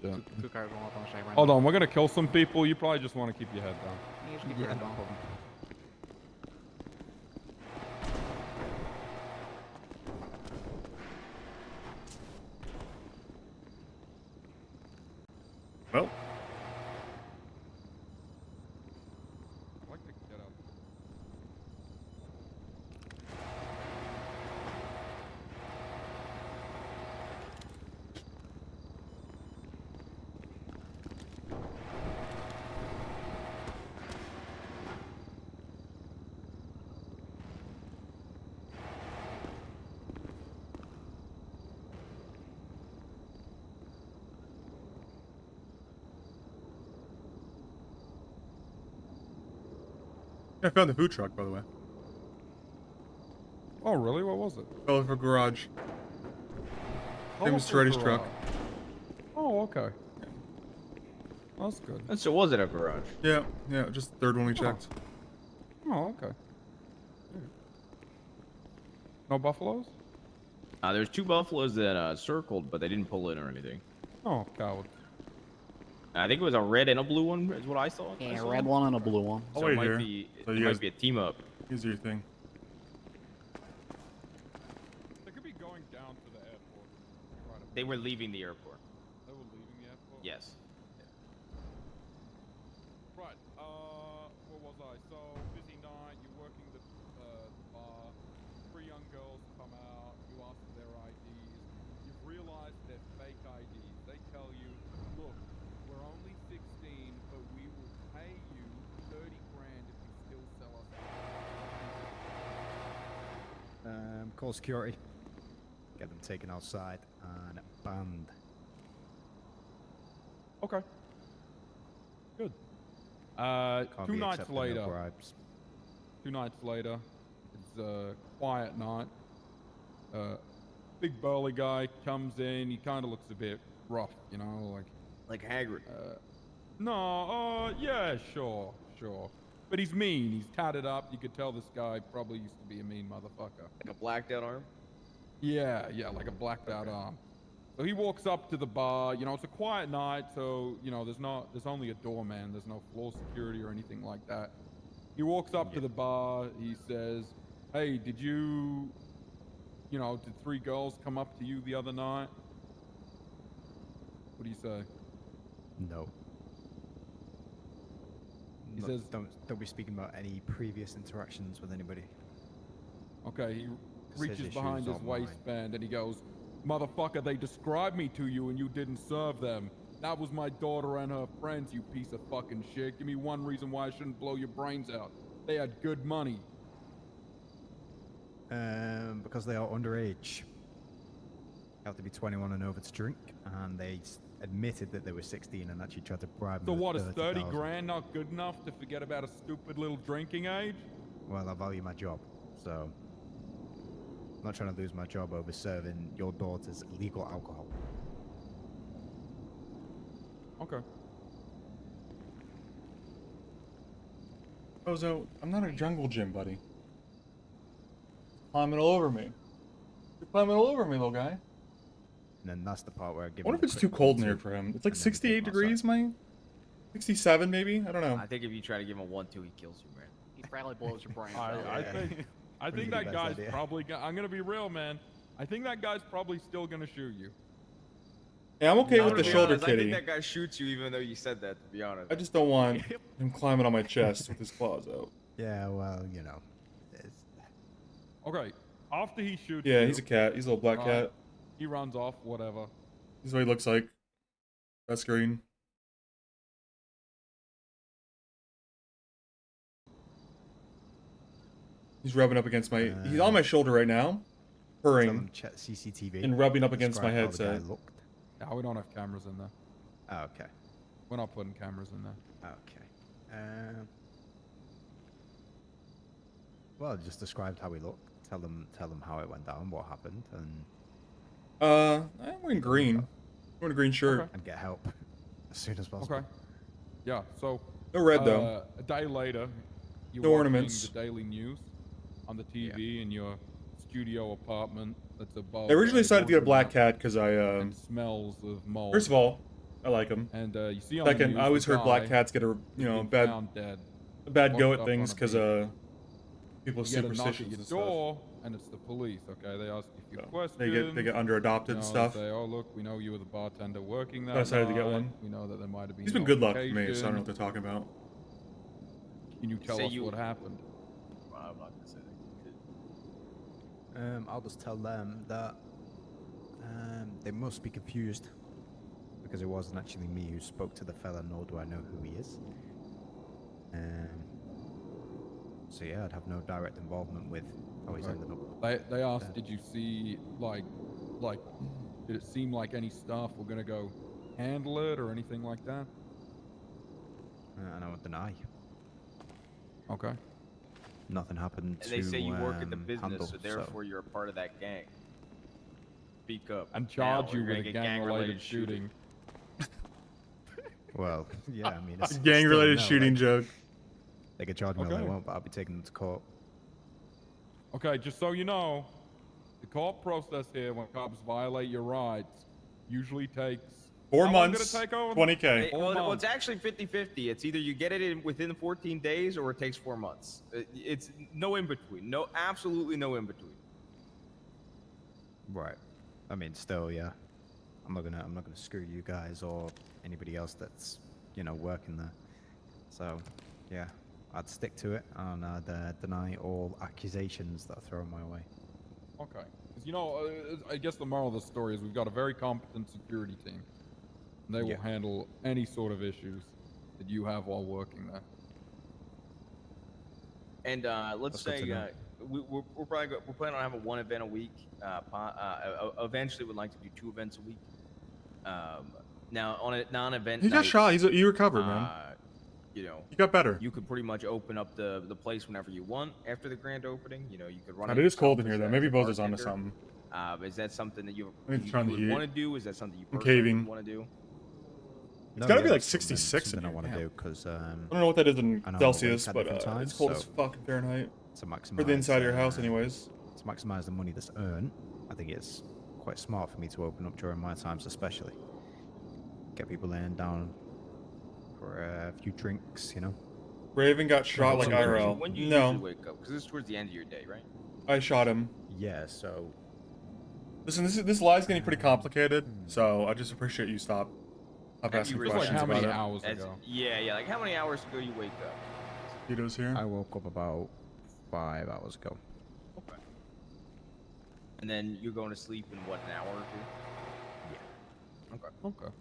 Two cars rolling up on the shape right Hold now. on, we're gonna kill some people. You probably just want to keep your head down. You just keep your head down. Well. I'd like to get up. I found the food truck, by the way. Oh, really? What was it? Colorful garage. It was Toretti's truck. Oh, okay. That's good. And so was it a garage? Yeah, just the 3rd one we checked. Oh, okay. No buffaloes? There's 2 buffaloes that circled, but they didn't pull in or anything. Oh, coward. I think it was a red and a blue one, is what I saw. Yeah, a red one and a blue one. So I'll it wait might here. be, So it you might guys- be a team up. Here's your thing. They could be going down to the airport. Right. They were leaving the airport. They were leaving the airport? Yes. Right, what was I? So, busy night, you're working the bar, 3 young girls come out, you ask for their IDs, you've realized they're fake IDs. They tell you, look, we're only 16, but we will pay you 30 grand if you still sell us out. call security. Get them taken outside and banned. Okay. Good. Can't Two be nights accepting no later. bribes. 2 nights later, it's a quiet night. Big burly guy comes in. He kind of looks a bit rough, you know, Like Hagrid. No, yeah, sure. But he's mean. He's tatted up. You could tell this guy probably used to be a mean motherfucker. Like a blacked out arm? Yeah, like a blacked out arm. So he walks up to the bar. You know, it's a quiet night, so you know, there's only a doorman. There's no floor security or anything like that. He walks up to the bar. He says, "Hey, did 3 girls come up to you the other night?" What do you say? No. He No, says, don't be speaking about any previous interactions with anybody. Okay, he reaches issues behind his aren't mine. waistband and he goes, "Motherfucker, they described me to you and you didn't serve them. That was my daughter and her friends, you piece of fucking shit. Give me one reason why I shouldn't blow your brains out. They had good money." Because they are underage. You have to be 21 and over to drink, and they admitted that they were 16 and actually tried to bribe So me. what, with is 30 $30,000. grand not good enough to forget about a stupid little drinking age? Well, I value my job, so I'm not trying to lose my job over serving your daughter's illegal alcohol. Okay. Bozo, I'm not a jungle gym, buddy. Climbing all over me. You're climbing all over me, little guy. And then that's the part where I give I wonder him if a it's quick too cold in one-two, here for him. It's like and then we take 68 him outside. degrees, Mike? 67 maybe? I don't know. I think if you try to give him a 1-2, he kills you, man. He probably blows your brains I out. think Pretty that best guy's idea. probably I'm gonna be real, man. I think that guy's probably still gonna shoot you. Yeah, I'm okay I'm with the gonna be shoulder honest, I kitty. think that guy shoots you even though you said that, to be honest. I just don't want him climbing on my chest with his claws out. Yeah, well, you know. Okay, after he shoots Yeah, you, he's a cat. He's a little black right, cat. he runs off, whatever. This is what he looks like. That screen. He's rubbing up against my... he's on my shoulder right now. Tell Purring. him check CCTV. And rubbing up against my Describe how the guy headset. looked. No, we don't have cameras in there. Oh, okay. We're not putting cameras in there. Okay. Well, just described how he looked. Tell them how it went down, what happened, and I'm wearing green. I'm wearing a green shirt. Okay. and get help as soon as possible. Okay. Yeah, so... No red, though. A day later, you're No watching ornaments. the daily news on the TV in your studio apartment that's above... I originally decided to get a black laundromat cat because I, and smells of mold. First of all, I like him. And you see on the Second, news, I always the heard black guy cats get a, has been bad found dead. go washed at up things on a because, beach. people's You get a knock at superstitions your and stuff. door, and it's the police. Okay, they ask you a few So, questions. they get under-adopted and stuff. They say, "Oh, look, we know you were the bartender working that I decided to get night. one. We know that there might have been He's been an good luck for me, so I don't know altercation. what they're talking about. Can you tell Say us you- what happened?" Well, I'm not gonna say that. I'll just tell them that they must be confused because it wasn't actually me who spoke to the fella, nor do I know who he is. So yeah, I'd have no direct involvement with how he's Right. ended up. They asked, "Did you see like, did it seem like any staff were gonna go handle it or anything like that?" And I would deny. Okay. Nothing happened And they say you work at the handle, business, so therefore you're a part of that gang. Speak up. And Now, charge or you you're with gonna a get gang-related shooting. Well, yeah, I mean, it's Gang-related still, shooting like, joke. They could charge me all Okay. they want, but I'll be taking them to court. Okay, just so you know, the court process here, when cops violate your rights, usually takes 4 How long did months, it take over? 20K. Well, it's actually 50-50. It's either you get it in within 14 days or it takes 4 months. It's no in between. No, absolutely no in between. Right. I mean, still, yeah. I'm not gonna screw you guys or anybody else that's, working there. So, yeah, I'd stick to it and I'd deny all accusations that are thrown my way. Okay. 'Cause, I guess the moral of the story is we've got a very competent security team. And they will handle any sort of issues that you have while working there. And let's That's good say to know. we're probably we're planning on having one event a week. Eventually, would like to do 2 events a week. Now on a non-event He got night, shot. He recovered, man. You know, He got better. you could pretty much open up the place whenever you want after the grand opening. You know, you could run. God, it it is cold yourself in here as though. a Maybe Bozer's onto bartender. something. Is that something that you I need to turn the would heat. want to do? Is that something you I'm personally caving. want to do? It's gotta be like that's something- 66 in something I here. want to Damn. do because I don't know what that is in I know Celsius, it's at but different it's times, cold as so fuck in Fahrenheit. to maximize For the inside of your house, anyways. To maximize the money that's earned, I think it's quite smart for me to open up during my times, especially. Get people laying down for a few drinks, you know. Raven got shot like IRL. When do you No, usually wake up? Because this is towards the end of your day, right? I shot him. Yeah, so Listen, this lie's getting pretty complicated, so I just appreciate you stop asking questions how about many it. hours That's- ago? Yeah. Like how many hours ago you wake up? Tito's here. I woke up about 5 hours ago. Okay. And then you're going to sleep in what, an hour or 2? Yeah. Okay. Okay.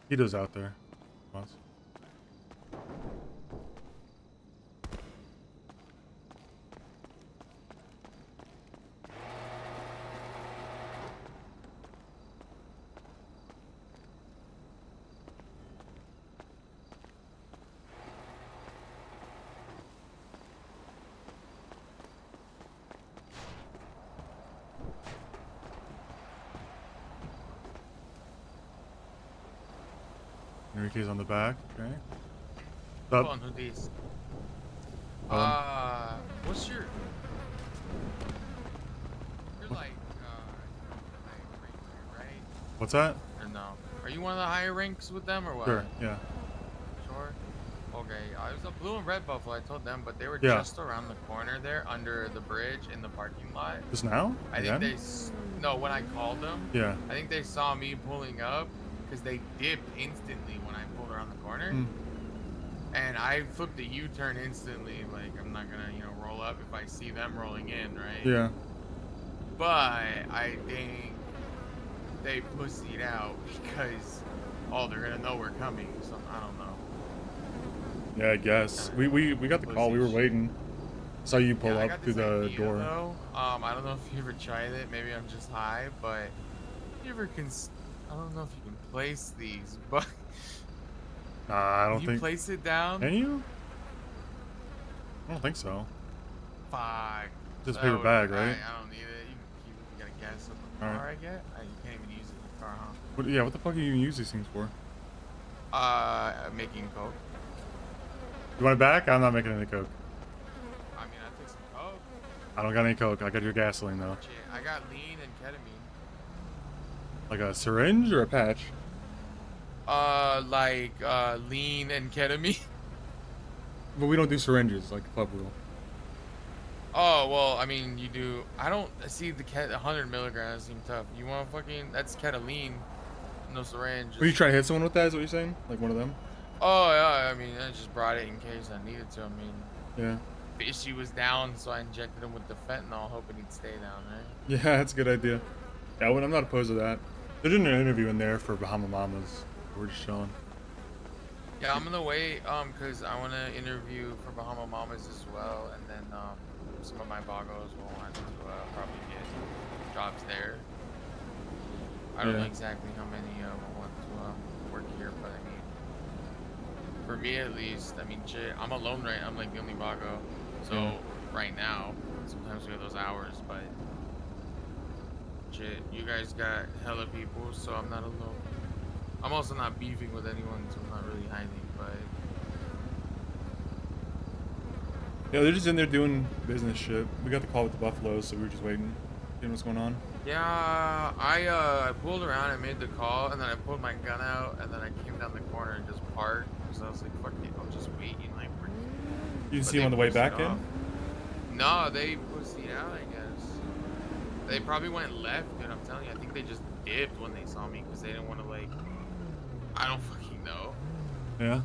Tito's out there. Boss. Enrique's on the back. Okay. Hold on, who these? What's your? You're like, right? What's that? Or no? Are you one of the higher ranks with them or what? Sure. Yeah. Sure. Okay. I was a blue and red buffalo. I told them, but they were Yeah. just around the corner there, under the bridge in the parking lot. Just now? I think they. No, when I called them. Yeah. I think they saw me pulling up because they dipped instantly when I pulled around the corner. Mm. And I flipped a U-turn instantly. Like, I'm not gonna, roll up if I see them rolling in, right? Yeah. But I think they pussied out because, they're gonna know we're coming. So I don't know. Yeah, I guess. We got the call. We were waiting. Saw you pull I up got through this the idea, door. Though. I don't know if you ever tried it. Maybe I'm just high, but you ever I don't know if you can place these, but Nah, I don't can you think. place it down? Can you? I don't think so. Fuck. Just a paper bag, right? I don't need it. You can keep it. You gotta guess what the Alright. car I get. You can't even use it in the car, huh? What, yeah, what the fuck do you even use these things for? Making coke. You want it back? I'm not making any coke. I mean, I took some coke. I don't got any coke. I got your gasoline though. Shit, I got lean and ketamine. Like a syringe or a patch? Lean and ketamine. But we don't do syringes like club rule. Oh, well, I mean, you do. I don't see the 100 milligrams seem tough. You want fucking, that's ketamine, no syringe. Were you trying to hit someone with that? Is what you're saying? Like one of them? Oh, yeah, I mean, I just brought it in case I needed to. I mean, Yeah. Fishy was down, so I injected him with the fentanyl, hoping he'd stay down, right? Yeah, that's a good idea. Yeah, I'm not opposed to that. They're doing an interview in there for Bahama Mamas. We're just chilling. Yeah, I'm gonna wait, cause I wanna interview for Bahama Mamas as well, and then, some of my boggos will want to, probably get jobs there. I don't know Yeah. exactly how many, will want to, work here, but I mean, for me at least, I mean, shit, I'm alone, right? I'm like the only boggo, so, Yeah. right now, sometimes we have those hours, but, shit, you guys got hella people, so I'm not alone. I'm also not beefing with anyone, so I'm not really hiding, but Yeah, they're just in there doing business shit. We got the call with the Buffaloes, so we were just waiting. Seeing what's going on. yeah, I pulled around, I made the call, and then I pulled my gun out, and then I came down the corner and just parked, because I was like, fuck it, I'm just waiting, like, we're... You didn't see him on the way back in? No, they pussied out, I guess. They probably went left, dude, I'm telling you, I think they just dipped when they saw me, because they didn't want to, like, I don't fucking know. Yeah.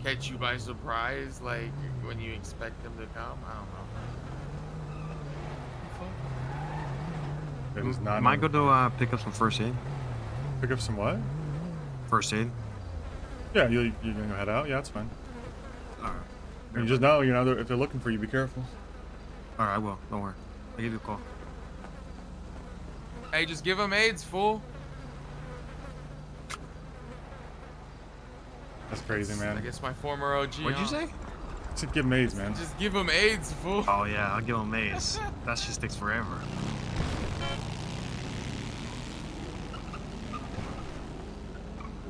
Catch you by surprise, like, when you expect them to come, I don't know. It is not. Am I good to pick up some first aid? Pick up some what? First aid? Yeah, you're gonna go head out? Yeah, that's fine. Alright. You just know, if they're looking for you, be careful. All right, I will. Don't worry. I'll give you a call. Hey, just give him AIDS, fool. That's crazy, man. I guess my former OG. What'd you huh? say? Should give him AIDS, man. Just give him AIDS, fool. Oh yeah, I'll give him maize. That shit takes forever.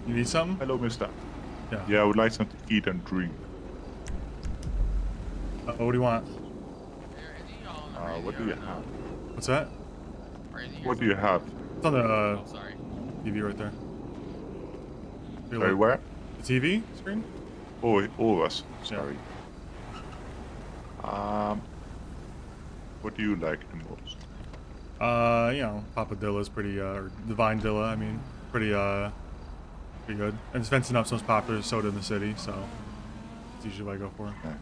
You need something? Hello, mister. Yeah. Yeah, I would like something to eat and drink. What do you want? What do you have? What's that? What do you have? It's on the sorry. TV right there. Here, Sorry, look. where? The TV screen? Oh, us. Sorry. What do you like the most? You know, Papadilla's pretty, or Divine Dilla, I mean, pretty good. And it's fencing up most popular soda in the city, so it's usually what I go for. Nice.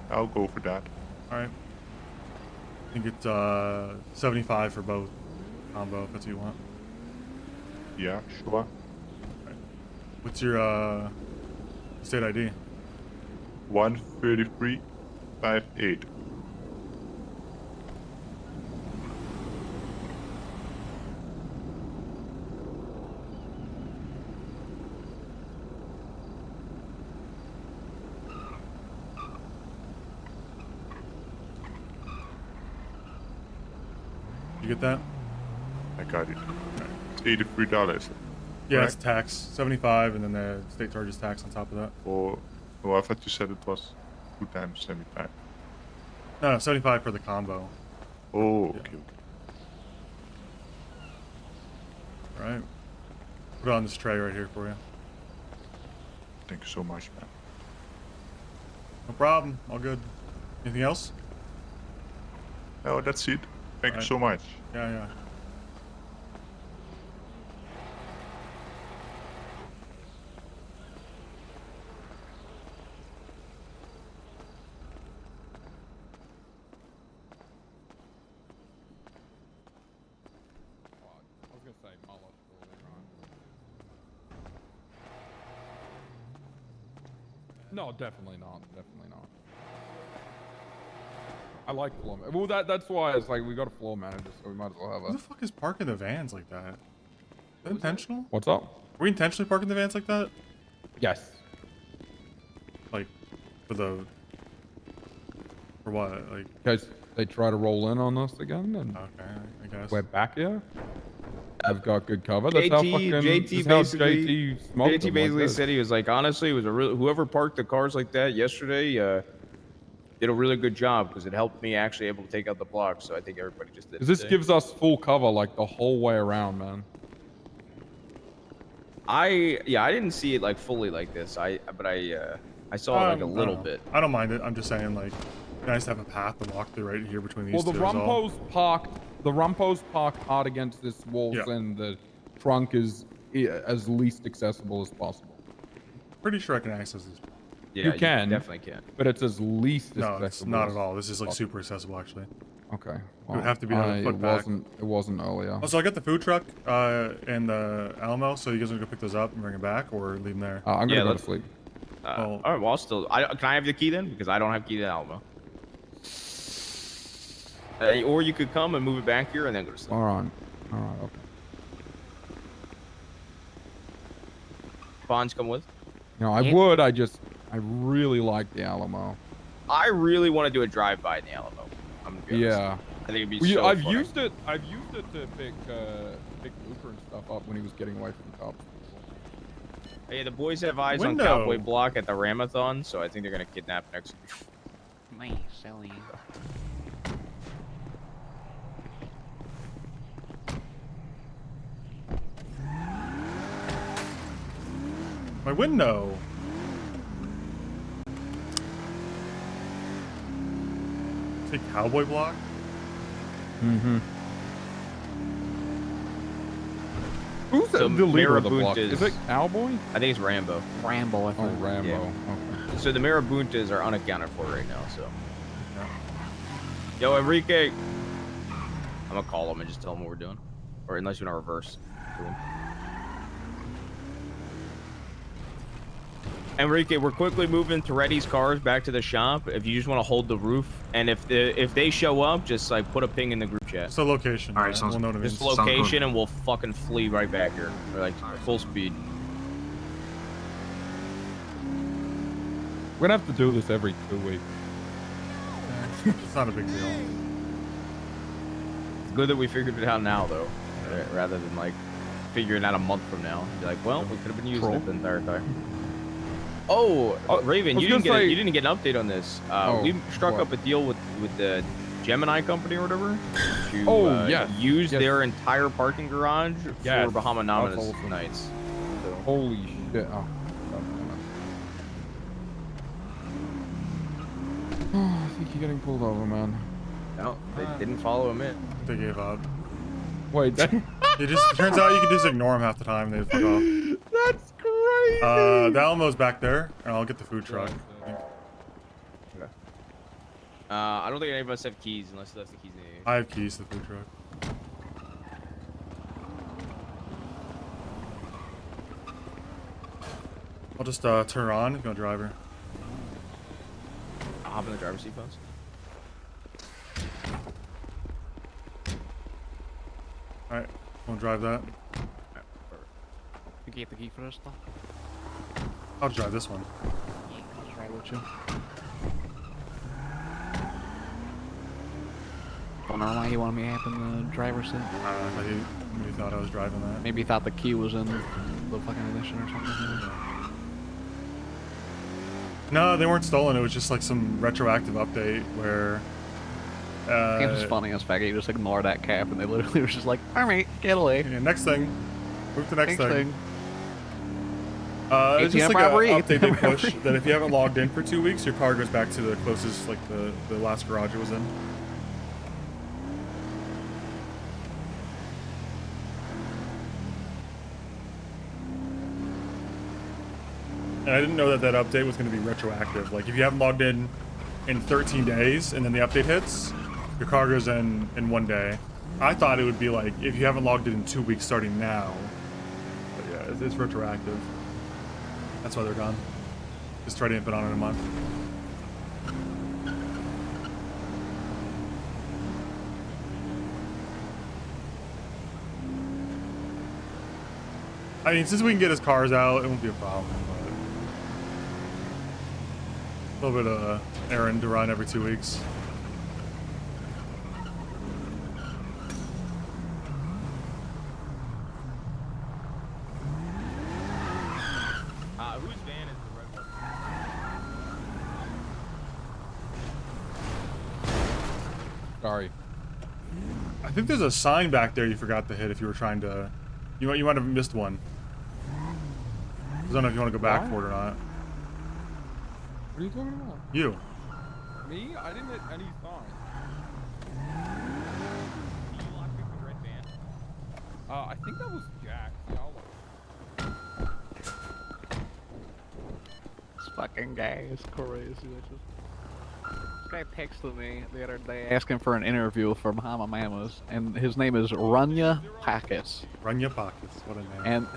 I'll go for that. Alright. I think it's 75 for both combo, if that's what you want. Yeah, sure. What's your state ID? 13358. You get that? I got it. It's $83. Yeah, it's correct? tax. 75, and then the state charges tax on top of that. Oh, I thought you said it was 2 times 75. No, 75 for the combo. Oh, okay. Alright. Put it on this tray right here for you. Thank you so much, man. No problem. All good. Anything else? Oh, that's it. Thank you Alright. so much. Yeah. I was gonna say mullet earlier on. No, definitely not. Definitely not. I like floor. Well, that's why it's like we got a floor manager, so we might as well have Who a. the fuck is parking the vans like that? Is that intentional? What's up? Were we intentionally parking the vans like that? Yes. Like, for what? Like, Guys, they try to roll in on us again, and okay, I guess. we're back here. I've got good cover. That's how fucking. JT that's how basically, JT smoked JT them basically like this. said he was like, honestly, it was a real whoever parked the cars like that yesterday did a really good job because it helped me actually able to take out the block. So I think everybody just did. 'Cause this today. gives us full cover like the whole way around, man. I didn't see it like fully like this. I saw it like a little bit. I don't mind it. I'm just saying, like, nice to have a path to walk through right here between these Well, the two. is all. Rumpos parked hard against this walls, Yeah. and the trunk is as least accessible as possible. Pretty sure I can access this. Yeah, you can definitely can. but it's as least No, accessible. it's not as at all. This is like possible. super accessible, actually. Okay. It would have to be it another foot back. wasn't earlier. Also, I got the food truck and the Alamo, so you guys want to go pick those up and bring them back, or leave them there? I'm gonna Yeah, go to let's- sleep. Well- all right, well, can I have the key then? Because I don't have key to Alamo. Or you could come and move it back here and then go to sleep. All right. Okay. Bonds come with. You know, I would. I really like the Alamo. I really want to do a drive-by in the Alamo. I'm gonna be honest. Yeah. I think it'd be Well, so I've fun. used it to pick Luker and stuff up when he was getting away from the cops. Hey, the boys have eyes Window. on Cowboy Block at the Ramathon, so I think they're gonna kidnap next. Me, silly. My window. Say cowboy block. Mm-hmm. Who's So the leader of the block? Marabuntas- Is it Cowboy? I think it's Rambo. Rambo, I Oh, think. Rambo. Yeah. Okay. So the Marabuntas are unaccounted for right now. So. Yo, Enrique. I'm gonna call him and just tell him what we're doing, or unless you want to reverse. to him. Enrique, we're quickly moving Toretti's cars back to the shop. If you just want to hold the roof, and if they show up, just like put a ping in the group chat. Just a location. All right, yeah, sounds we'll know what it Just means. location, and we'll fucking flee right back here, or like full speed. We're gonna have to do this every 2 weeks. It's not a big deal. It's good that we figured it out now, though, rather than like figuring out a month from now. Be like, well, we could have been using it the entire time. Oh, Raven, you didn't get an update on this. We struck up a deal with the Gemini company or whatever to use their entire parking garage for Bahama Nominous nights. Holy shit! Oh, I think you're getting pulled over, man. No, they didn't follow him in. They gave up. Wait, it just turns out you can just ignore them half the time. They just fuck off. That's crazy. The Alamo's back there, and I'll get the food truck. I don't think any of us have keys unless that's the keys. I have keys to the food truck. I'll just turn her on if you want to drive her. I'll hop in the driver's seat, folks. Alright, want to drive that? You get the key for this stuff? I'll drive this one. I'll try with you. Don't know why he wanted me to hop in the driver's seat. Maybe thought I was driving that. Maybe he thought the key was in the fucking ignition or something. No, they weren't stolen. It was just like some retroactive update where. It was funny as fact. You just ignore that cap, and they literally was just like, "All right, get away." Yeah, next thing. Move to next thing. ATM It's just like robbery, an update they ATM push robbery. that if you haven't logged in for 2 weeks, your car goes back to the closest, like the last garage it was in. And I didn't know that that update was going to be retroactive. Like, if you haven't logged in 13 days and then the update hits, your car goes in 1 day. I thought it would be like, if you haven't logged in 2 weeks starting now. But yeah, it's retroactive. That's why they're gone. Just try to imp it on in a month. I mean, since we can get his cars out, it won't be a problem. But a little bit of errand to run every 2 weeks. Whose van is the red one? Sorry. I think there's a sign back there you forgot to hit if you were trying to... You might have missed one. I don't know if you want to go back for it or not. What are you talking about? You. Me? I didn't hit any sign. I think that was Jack. Yeah, I'll look. This fucking guy is crazy. This guy texted me the other day asking for an interview for Bahama Mamas, and his name is Runya Pakis. Runya Pakis, what a name. And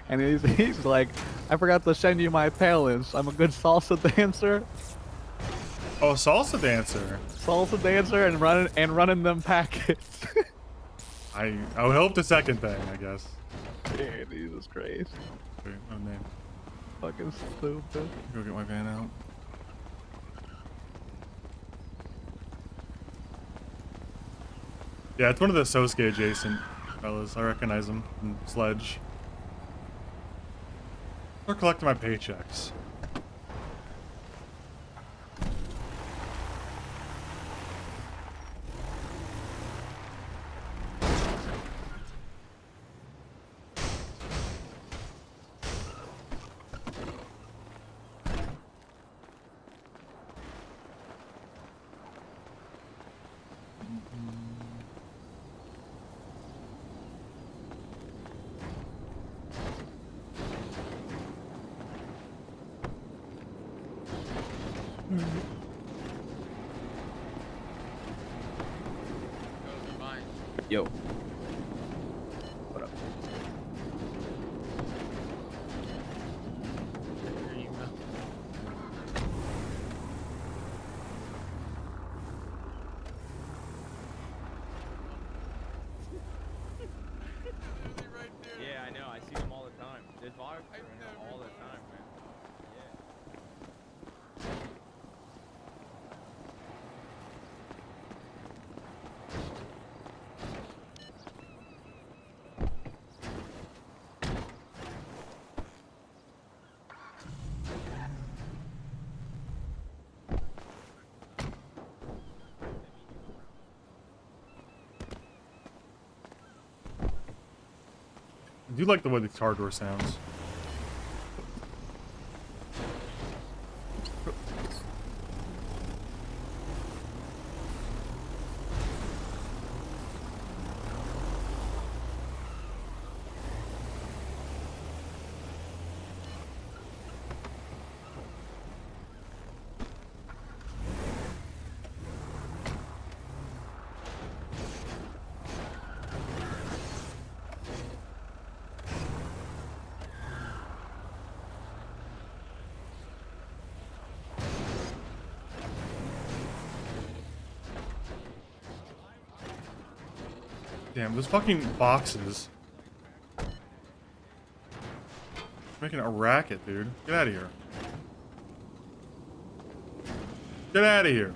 and he's like, I forgot to send you my talents. I'm a good salsa dancer. Oh, salsa dancer. Salsa dancer and running them packets. I would hope the second thing, I guess. Yeah, Jesus Christ. Okay, no name. Fucking stupid. Go get my van out. Yeah, it's one of the Sosuke adjacent fellas. I recognize him from Sledge. They're collecting my paychecks. Yo. What up? trucks are in there all the time, man. I do like the way the car door sounds. Damn, those fucking boxes. Making a racket, dude. Get out of here. Get out of here.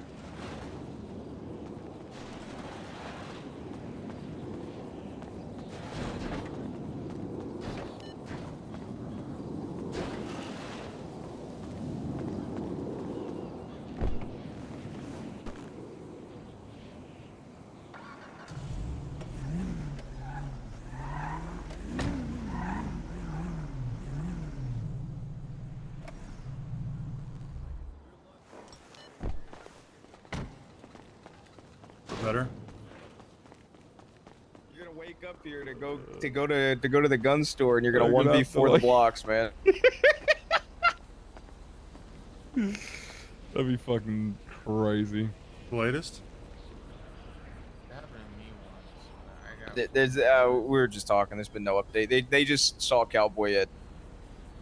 Better. You're gonna wake up here to go to the gun store, and you're gonna You're gonna have to, 1v4 the like- blocks, man. That'd be fucking crazy. The latest? That happened to me once. I got There's we were just talking. There's been no update. They just saw Cowboy at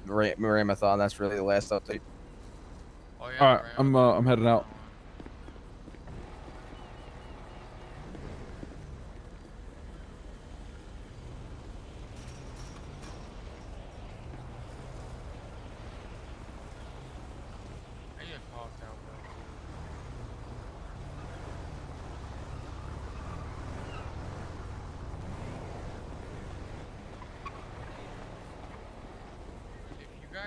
Ramathon. That's really the last update. Oh, yeah, All right, I'm heading out. I get talked out,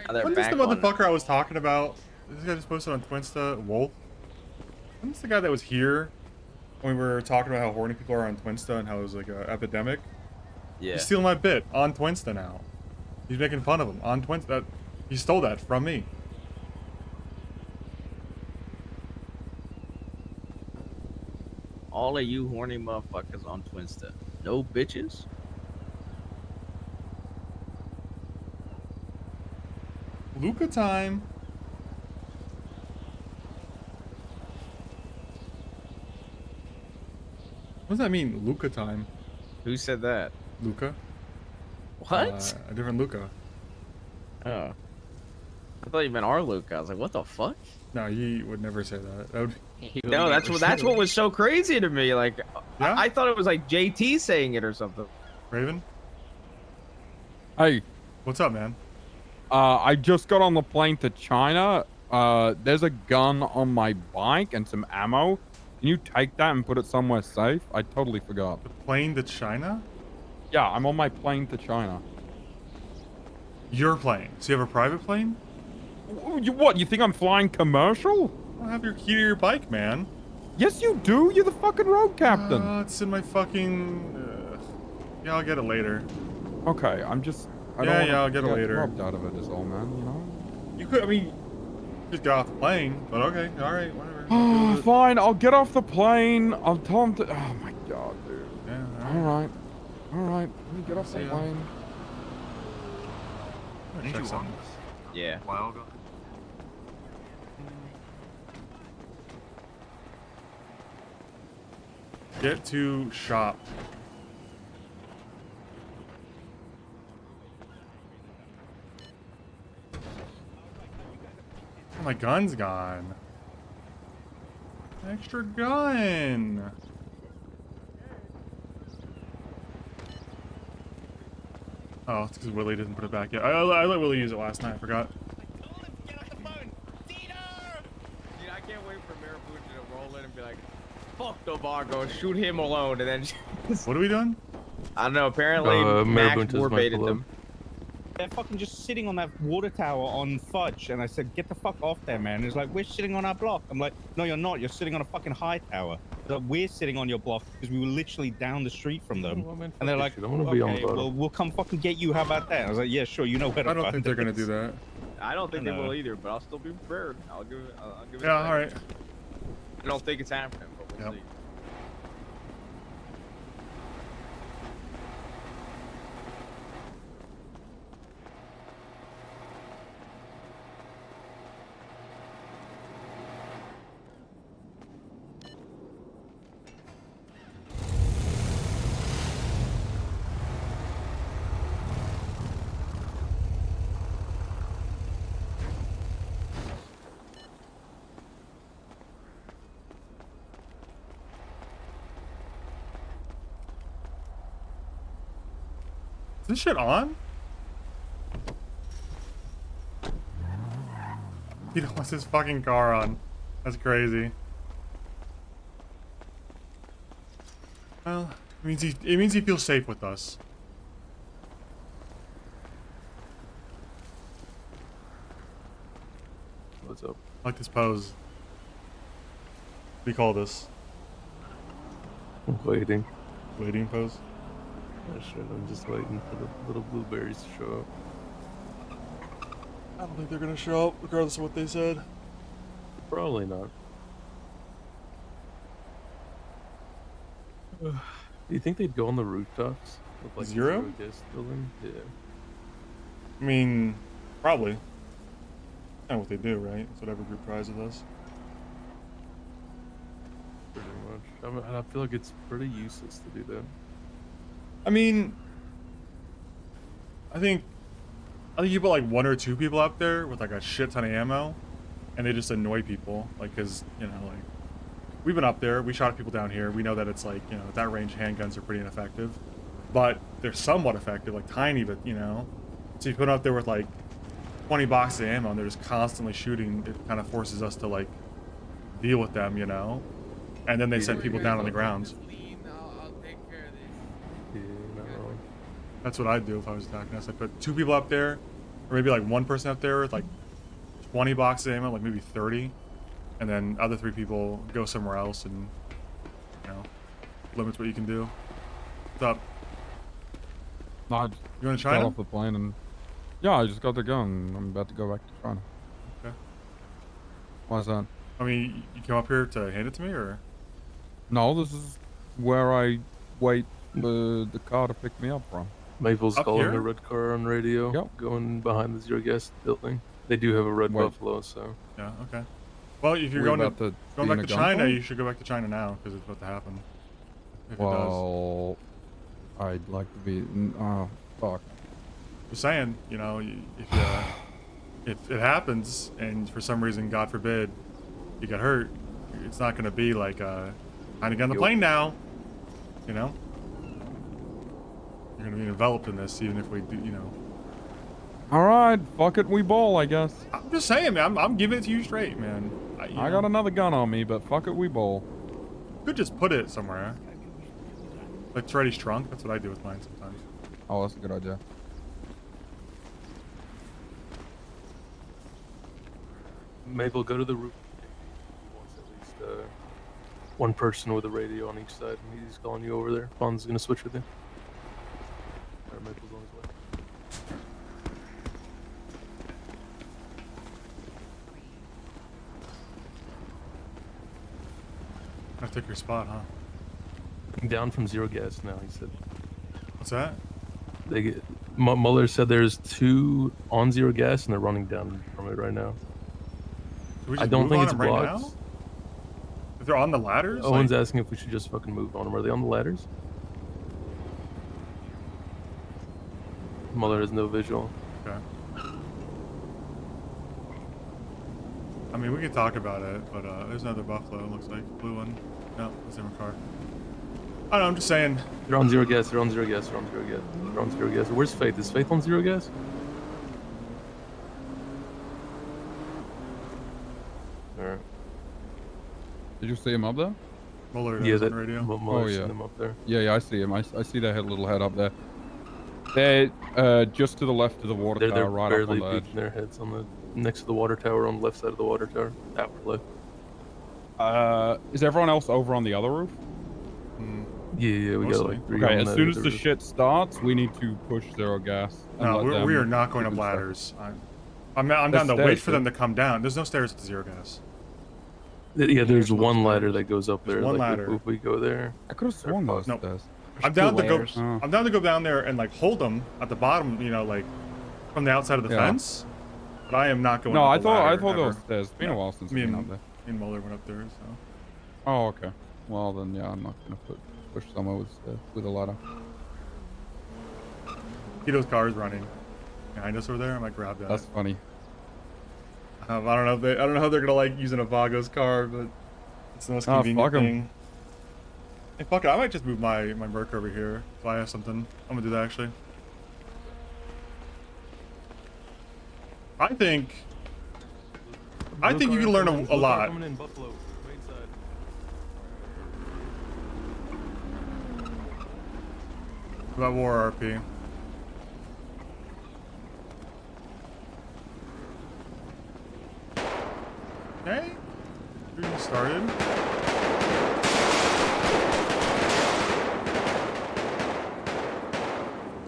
bro. Wasn't this the motherfucker I was talking about? This guy just posted on Twinsta, Wolf. Wasn't this the guy that was here when we were talking about how horny people are on Twinsta and how it was like an epidemic? Yeah. He's stealing my bit on Twinsta now. He's making fun of him on Twinsta. He stole that from me. All of you horny motherfuckers on Twinsta. No bitches? Luca time. What does that mean, Luca time? Who said that? Luca. What? A different Luca. Oh. I thought you meant our Luca. I was like, what the fuck? No, he would never say that. That would... No, that's what was so crazy to me. Like, Yeah? I thought it was like JT saying it or something. Raven? Hey. What's up, man? I just got on the plane to China. There's a gun on my bike and some ammo. Can you take that and put it somewhere safe? I totally forgot. The plane to China? Yeah, I'm on my plane to China. Your plane? So you have a private plane? What, you think I'm flying commercial? I don't have your key to your bike, man. Yes, you do. You're the fucking road captain. It's in my fucking... Yeah, I'll get it later. Okay, I'm just... Yeah, I'll get it later. Robbed out of it is all, man, you know? You could, I mean, just get off the plane, but okay, alright, whatever. Fine, I'll get off the plane. I'll tell him to... Oh my god, dude. Yeah, Alright. Alright, let me get off the See ya. plane. Didn't you want this? Yeah. A while ago? Get to shop. Oh, my gun's gone. Extra gun. Oh, it's because Willie didn't put it back yet. I let Willie use it last night. I forgot. Get off the phone! Cedar! Dude, I can't wait for Marabuja to roll in and be like, fuck Dovago, shoot him alone, and then What are we doing? I don't know, apparently Max Marabunta's war right baited below. them. They're fucking just sitting on that water tower on Fudge, and I said, "Get the fuck off there, man." He's like, "We're sitting on our block." I'm like, "No, you're not. You're sitting on a fucking high tower. Like, we're sitting on your block because we were literally down the street from them." And they're like, I want to be on the "Okay, bottom. well, we'll come fucking get you. How about that?" I was like, "Yeah, sure. You know where to I don't find think they're us." gonna do that. I don't think No. they will either, but I'll still be prepared. I'll give it a Yeah, second. all right. I don't think it's happening, but we'll Yep. see. Is this shit on? He wants his fucking car on. That's crazy. Well, it means he feels safe with us. What's up? I like this pose. What do you call this? Waiting. Waiting pose? Yeah, sure. I'm just waiting for the little blueberries to show up. I don't think they're gonna show up, regardless of what they said. Probably not. Do you think they'd go on the rooftops? With, like, Zero? guest building? Yeah. I mean, probably. Kind of what they do, right? It's what every group tries with us. Pretty much. I mean, I feel like it's pretty useless to do that. I mean, I think you put like 1 or 2 people out there with like a shit ton of ammo, and they just annoy people. Like, cause you know, like we've been up there, we shot people down here. We know that it's like, you know, at that range handguns are pretty ineffective, but they're somewhat effective, like tiny, but you know. So you put them out there with like 20 boxes of ammo, and they're just constantly shooting. It kind of forces us to like deal with them, you know. And then they send people down on the ground. That's what I'd do if I was attacking us. I'd put 2 people up there, or maybe like 1 person up there with like 20 boxes of ammo, like maybe 30, and then other 3 people go somewhere else, and you know, limits what you can do. What's up? No, I You going to got China? off the plane and yeah, I just got the gun. I'm about to go back to China. Okay. Why's that? I mean, you came up here to hand it to me, or? No, this is where I wait for the car to pick me up from. Maple's Up calling here? a red car on radio. Yep. Going behind the zero gas building. They do have a red Wait. Buffalo, so. Yeah. Okay. Well, if you're We going about to going be in back to a China, gunfight? you should go back to China now, because it's about to happen. If it does. Well, I'd like to be. Oh, fuck. Just saying, you know, if it happens and for some reason, God forbid, you get hurt, it's not going to be like, time to get on the plane now, you know? You're going to be enveloped in this, even if we do, you know. All right, fuck it, we ball, I guess. I'm just saying, man, I'm giving it to you straight, man. I got another gun on me, but fuck it, we ball. Could just put it somewhere. Like Freddy's trunk, that's what I do with mine sometimes. Oh, that's a good idea. Maple, go to the roof. He wants at least one person with a radio on each side, and he's calling you over there. Bond's gonna switch with you. Alright, Maple's on his way. I took your spot, huh? I'm down from zero gas now, he said. What's that? They get, Mueller said there's 2 on zero gas, and they're running down from it right now. Should we I just don't move think on it's them right blocked. now? If they're on the ladders? Owen's like, asking if we should just fucking move on them. Are they on the ladders? Mueller has no visual. Okay. I mean, we can talk about it, but there's another Buffalo, it looks like. Blue one. No, the same car. I don't know, I'm just saying. They're on 0 gas. They're on 0 gas. They're on 0 gas. They're on 0 gas. Where's Faith? Is Faith on 0 gas? Alright. Did you see him up there? Muller Yeah, on that the radio. Muller's seen them up there. Yeah, I see him. I see their little head up there. They're just to the left of the water They're tower, right up barely on the edge. peeking their heads on the next to the water tower on the left side of the water tower. Outflow. Is everyone else over on the other roof? Yeah, we got like 3 Okay, on as that soon as other the roof. shit starts, we need to push 0 gas. and No, let we them are not going do up their stuff. ladders. I'm down to There's wait stairs, for them to come down. There's no stairs to 0 gas. Yeah, there's one ladder that goes up there. There's one like, ladder. If we go there. I could have sworn those No. stairs. I'm down to go. layers. Oh. I'm down to go down there and like hold them at the bottom, you know, like from the outside of the Yeah. fence. But I am not going. No, up I the thought ladder, there ever. was stairs. It's been a while since me we've and been up there. me and Muller went up there. So. Oh, okay. Well then, yeah, I'm not gonna push someone with a ladder. Tito's car is running behind us over there. I might grab that. That's funny. I don't know if I don't know how they're gonna like using a Vago's car, but it's the most convenient fuck 'em. thing. Hey, fuck it. I might just move my Merc over here if I have something. I'm gonna do that actually. I think you can learn a lot. Coming in, Buffalo. Wait inside. About war RP. Okay. Shooting started.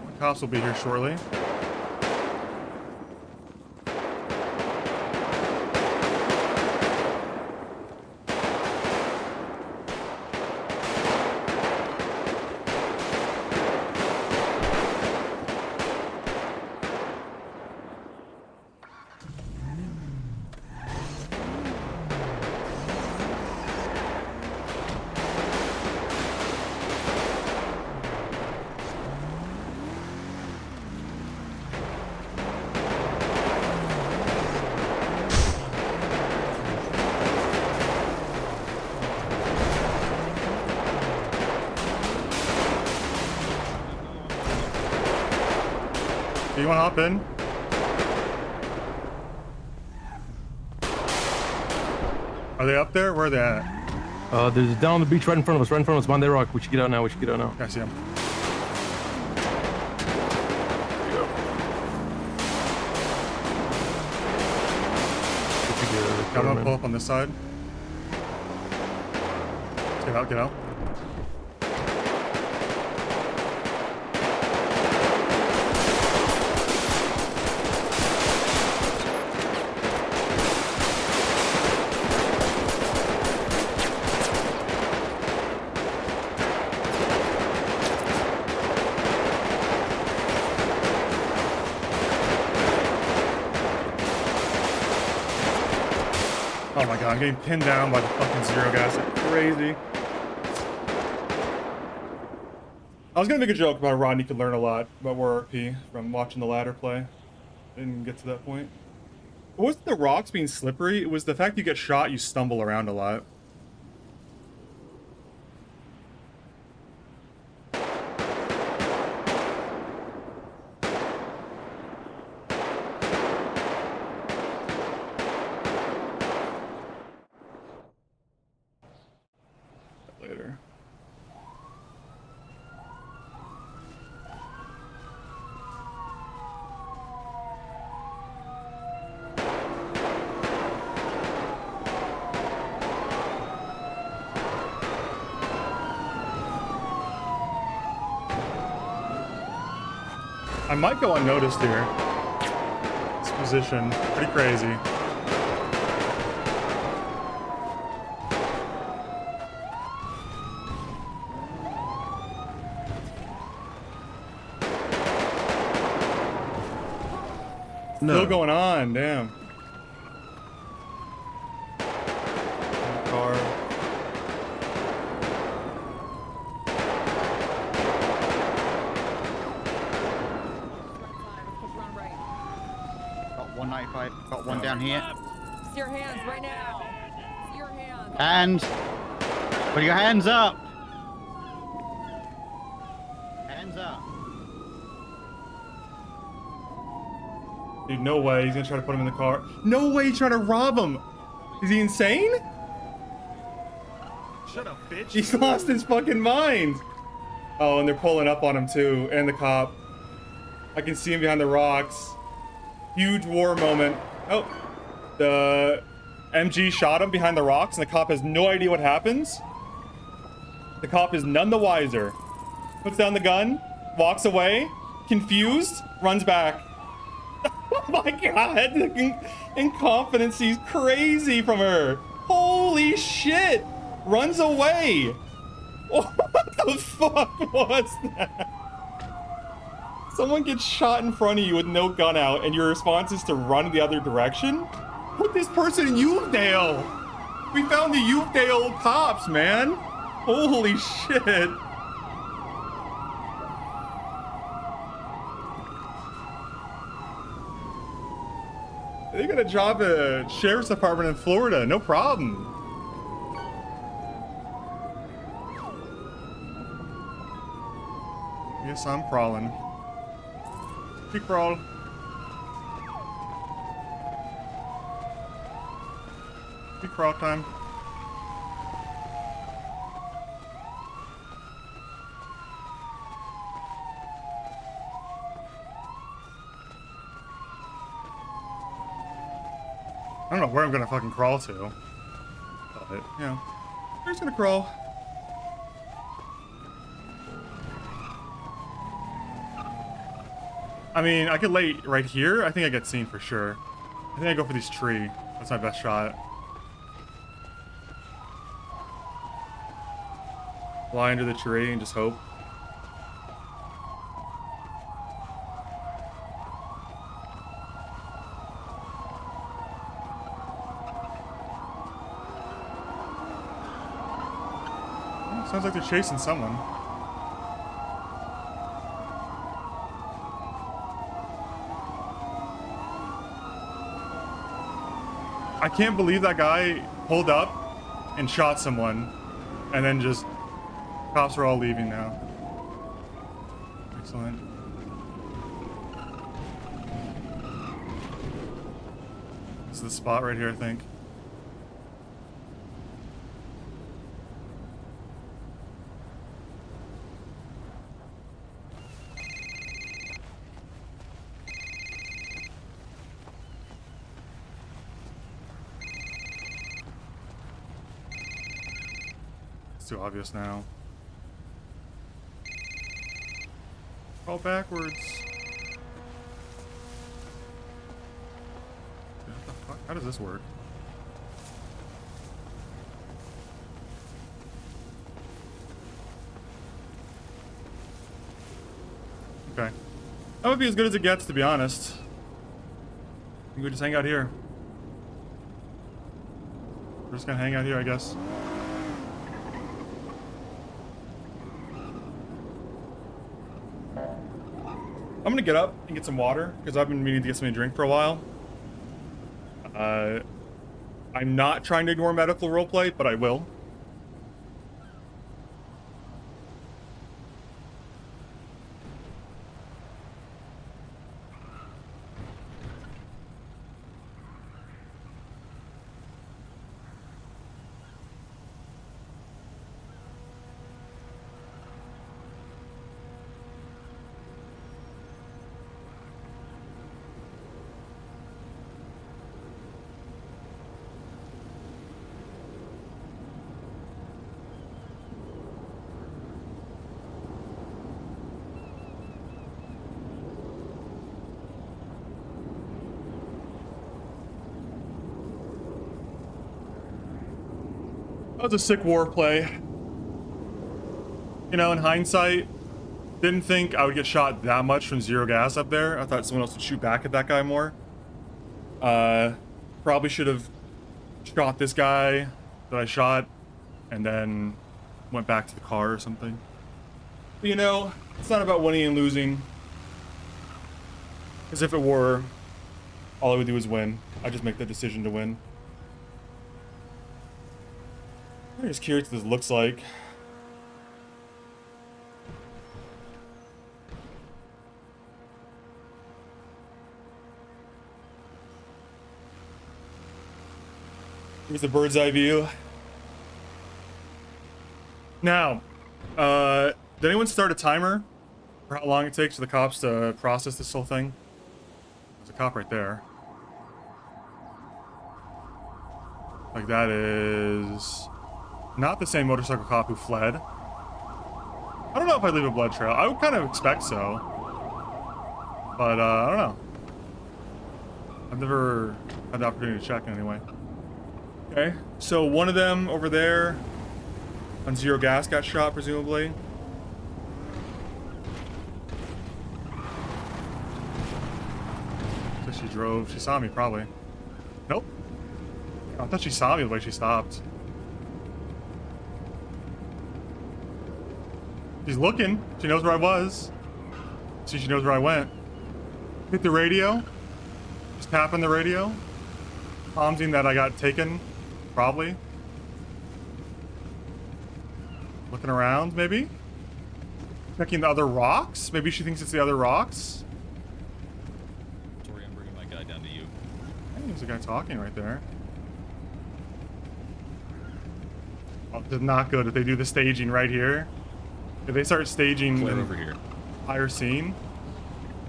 The cops will be here shortly. Do you want to hop in? Are they up there? Where are they at? There's down on the beach right in front of us. Right in front of us. Behind that rock. We should get out now. We should get out now. I see them. I'm gonna pull up on this side. Get out, get out. Oh my god, I'm getting pinned down by the fucking 0 gas. It's crazy. I was gonna make a joke about Rodney could learn a lot about War RP from watching the ladder play. Didn't get to that point. It wasn't the rocks being slippery, it was the fact you get shot, you stumble around a lot. Later. I might go unnoticed here. This position, pretty crazy. Still going on, damn. Car. Got 195. Got one down here. It's your hands right now. It's your hands. Hands. Put your hands up. Hands up. Dude, no way. He's gonna try to put him in the car. No way he's trying to rob him. Is he insane? Shut up, bitch. He's lost his fucking mind. Oh, and they're pulling up on him too, and the cop. I can see him behind the rocks. Huge war moment. Oh, the MG shot him behind the rocks, and the cop has no idea what happens. The cop is none the wiser. Puts down the gun, walks away, confused, runs back. Oh my god, the incompetency is crazy from her. Holy shit. Runs away. What the fuck was that? Someone gets shot in front of you with no gun out, and your response is to run the other direction? Put this person in Youthdale. We found the Youthdale cops, man. Holy shit. They got a job at sheriff's department in Florida, no problem. Yes, I'm crawling. Keep crawl. Keep crawl time. I don't know where I'm gonna fucking crawl to. But, you know, I'm just gonna crawl. I mean, I could lay right here. I think I get seen for sure. I think I go for this tree. That's my best shot. Fly under the tree and just hope. Sounds like they're chasing someone. I can't believe that guy pulled up and shot someone, and then just cops are all leaving now. Excellent. This is the spot right here, I think. Too obvious now. Crawl backwards. Dude, what the fuck? How does this work? Okay. That would be as good as it gets, to be honest. We could just hang out here. We're just gonna hang out here, I guess. I'm gonna get up and get some water because I've been meaning to get something to drink for a while. I'm not trying to ignore medical roleplay, but I will. That was a sick war play. You know, in hindsight, didn't think I would get shot that much from zero gas up there. I thought someone else would shoot back at that guy more. Probably should have shot this guy that I shot and then went back to the car or something. But you know, it's not about winning and losing. Because if it were, all I would do is win. I just make the decision to win. I'm just curious what this looks like. Here's the bird's eye view. Now, did anyone start a timer for how long it takes for the cops to process this whole thing? There's a cop right there. Like, that is not the same motorcycle cop who fled. I don't know if I'd leave a blood trail. I would kind of expect so. But, I don't know. I've never had the opportunity to check anyway. Okay, so one of them over there on zero gas got shot, presumably. So she drove. She saw me, probably. Nope. I thought she saw me the way she stopped. She's looking. She knows where I was. See, she knows where I went. Hit the radio. Just tapping the radio. Palmsing that I got taken. Probably. Looking around, maybe? Checking the other rocks? Maybe she thinks it's the other rocks? Sorry, I'm bringing my guy down to you. Hey, there's a guy talking right there. Oh, this is not good if they do the staging right here. If they start staging Clear over here. Higher scene.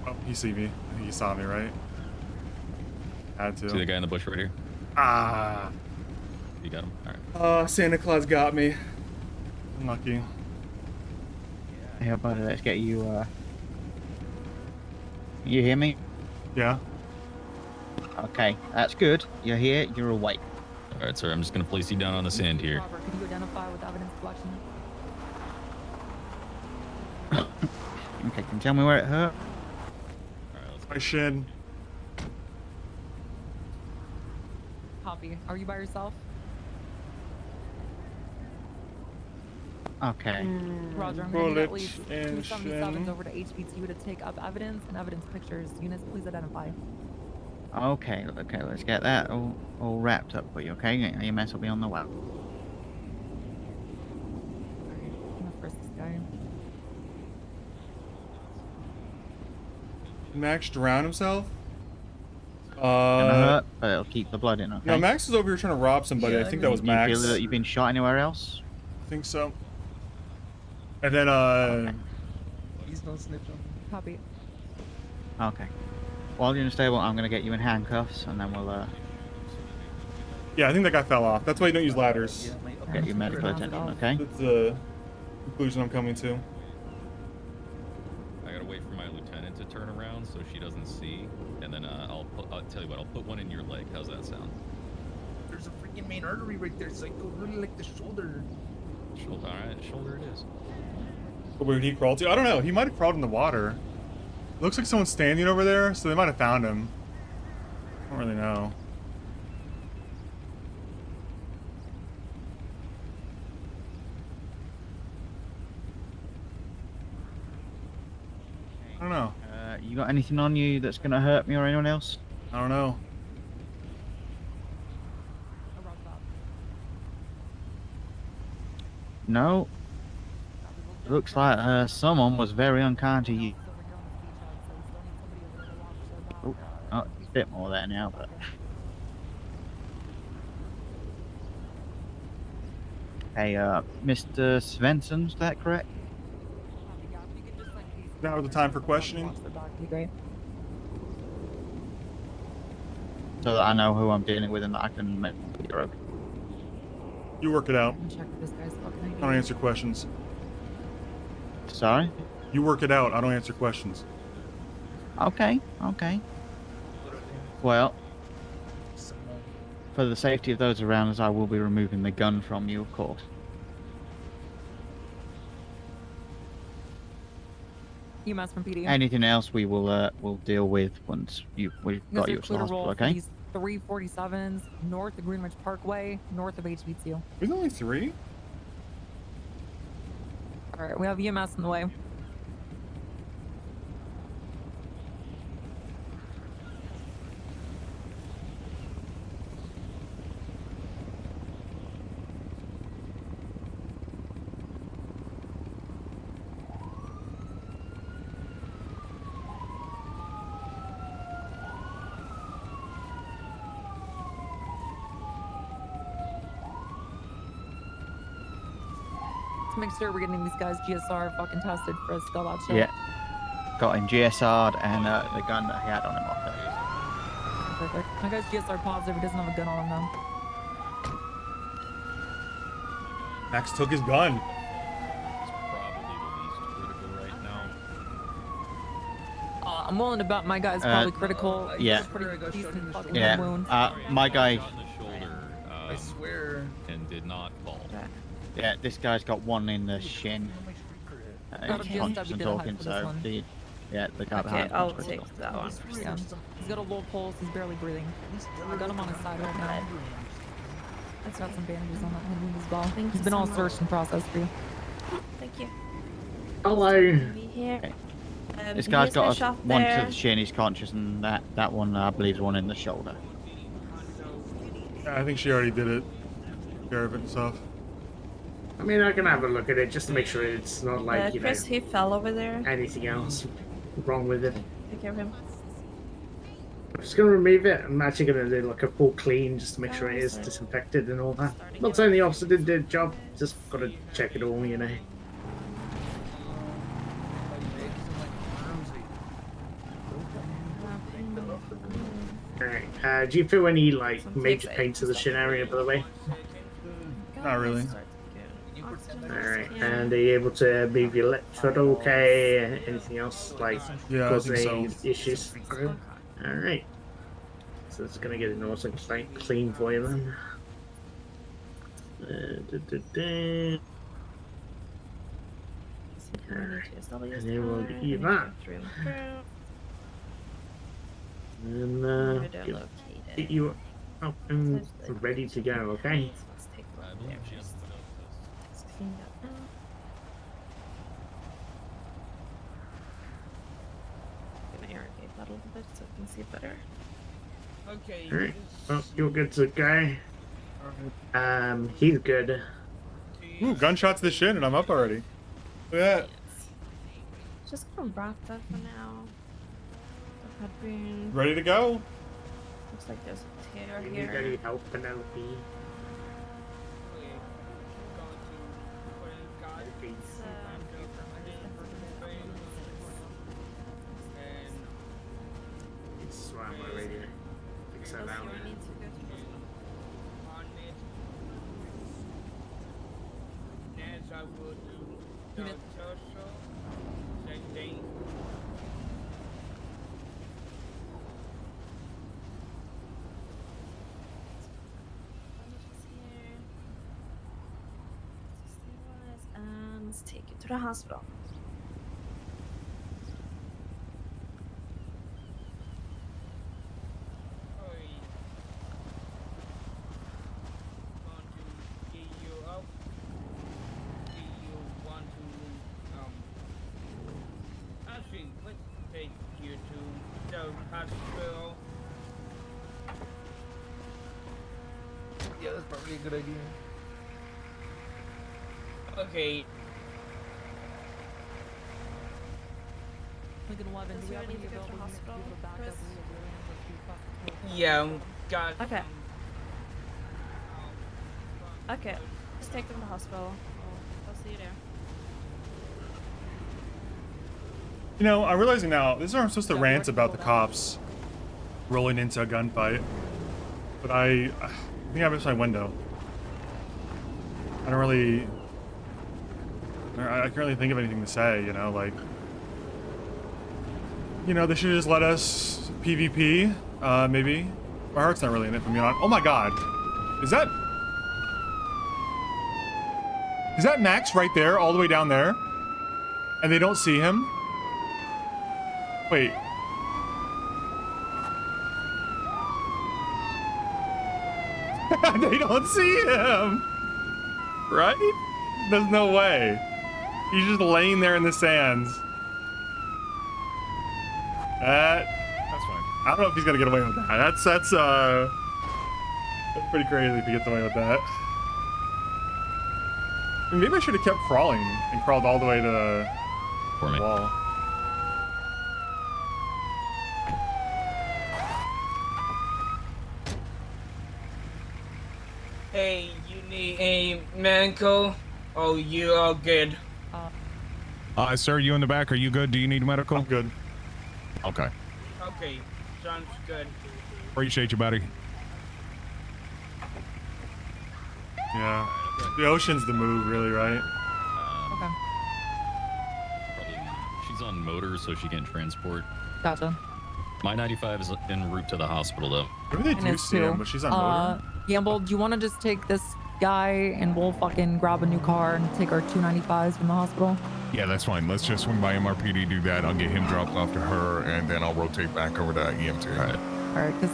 Oh, he see me. I think he saw me, right? Had to. See the guy in the bush right here? Ah. You got him? Alright. Santa Claus got me. Unlucky. Hey, buddy, let's get you, You hear me? Yeah. Okay, that's good. You're here, you're awake. Alright, sir, I'm just gonna place you down on the sand here. Robert, could you identify with evidence collection? Okay, can you tell me where it hurt? My shin. Copy. Are you by yourself? Okay. Roger, I'm gonna need at least 277s over to HBTU to take up evidence and evidence pictures. Units, please identify. Okay, let's get that all wrapped up for you, okay? EMS will be on the way. I'm gonna frisk this guy. Max drowned himself? Gonna hurt, but it'll keep the blood in, okay? No, Max is over here trying to rob somebody. I think that was Max. Do you feel that you've been shot anywhere else? I think so. And then, Please don't snitch on me. Copy. Okay. While you're in the stable, I'm gonna get you in handcuffs, and then we'll, yeah, I think that guy fell off. That's why you don't use ladders. get you medical attention, okay? That's the conclusion I'm coming to. I gotta wait for my lieutenant to turn around so she doesn't see, and then I'll tell you what, I'll put one in your leg. How's that sound? There's a freaking main artery right there, Psycho. Really like the shoulder. Shoulder, alright, shoulder it is. Where did he crawl to? I don't know. He might have crawled in the water. Looks like someone's standing over there, so they might have found him. I don't really know. I don't know. You got anything on you that's gonna hurt me or anyone else? I don't know. No. Looks like someone was very unkind to you. Oh, it's a bit more there now, but. Hey, Mr. Svensson, is that correct? Now the time for questioning. So that I know who I'm dealing with and that I can make you're okay. You work it out. Check this guy's fucking ID. I don't answer questions. Sorry? You work it out. I don't answer questions. Okay, okay. Well, for the safety of those around us, I will be removing the gun from you, of course. EMS from PD. Anything else we will we'll deal with once we've got you to the hospital, okay? These 347s north of Greenwich Parkway, north of HBTU. There's only 3? All right, we have EMS in the way. make sure we're getting these guys GSR fucking tested for us, all that shit. Yeah. Got him GSR'd and the gun that he had on him off there. Perfect. My guy's GSR positive. He doesn't have a gun on him though. Max took his gun. I'm willing to bet my guy's probably critical. He's yeah. got a pretty decent fucking Yeah. wound. My guy. I swear. And did not fall. Yeah, this guy's got one in the shin. Got a He's feeling conscious that we and did a hype talking, for this so one. the guy Okay, behind I'll him's take critical. that one first. Yeah. He's got a low pulse. He's barely breathing. I got him on his side right now. I've got some bandages on that wound as well. Thank He's you been so all much. searched and processed for you. Thank you. Hello. Be here. This guy's here's my got shot one there. to the shin, he's conscious, and that one, I believe, is one in the shoulder. I think she already did it. Care of it and stuff. I mean, I can have a look at it just to make sure it's not like, you know, Chris, he fell over there. anything else wrong with it. Take care of him. I'm just gonna remove it. I'm actually gonna do like a full clean just to make sure it is disinfected and all that. Not saying the officer did the job, just gotta check it all, you know. Alright, do you feel any like major pain to the shin area, by the way? Not really. Alright, and are you able to move your left foot okay? Anything else like Yeah, I causing think any so. issues? Okay. Alright. So it's gonna get it nice and clean for you then. Alright, and then we'll get you that. And get you up and ready to go, okay? Gonna irrigate that a little bit so I can see better. Okay. Alright, well, you're good to go. He's good. Ooh, gunshots to the shin and I'm up already. Look at that. Just gonna wrap that for now. The head wound. Ready to go? Looks like there's a tear Do you here. need any help, Penelope? It's right on my radio. Fix that out. And let's take you to the hospital. Yeah, that's probably a good idea. Okay. Lincoln 11, do we have any available units to give a backup? Yeah, got. Okay. Okay. Just take them to the hospital. I'll see you there. You know, I'm realizing now, this is where I'm supposed to rant about the cops rolling into a gunfight. But I think I missed my window. I don't really... I can't really think of anything to say, you know, like... You know, they should just let us PvP, maybe. My heart's not really in it, from being honest. Oh my god. Is that Max right there, all the way down there? And they don't see him? Wait. They don't see him! Right? There's no way. He's just laying there in the sands. That's fine. I don't know if he's gonna get away with that. That's pretty crazy if he gets away with that. Maybe I should have kept crawling and crawled all the way to the wall. Hey, you need a medical Oh, you all good? Sir, you in the back? Are you good? Do you need medical? I'm good. Okay. Okay, sounds good. Appreciate you, buddy. Yeah. The ocean's the move, really, right? Okay. Probably. She's on motor, so she can't transport. Gotcha. My 95 is en route to the hospital, though. Maybe they And do it's see him, two. but she's on motor. Gamble, do you want to just take this guy and we'll fucking grab a new car and take our 295s from the hospital? Yeah, that's fine. Let's just swing by MRPD, do that. I'll get him dropped off to her, and then I'll rotate back over to EMT. All right. All right, because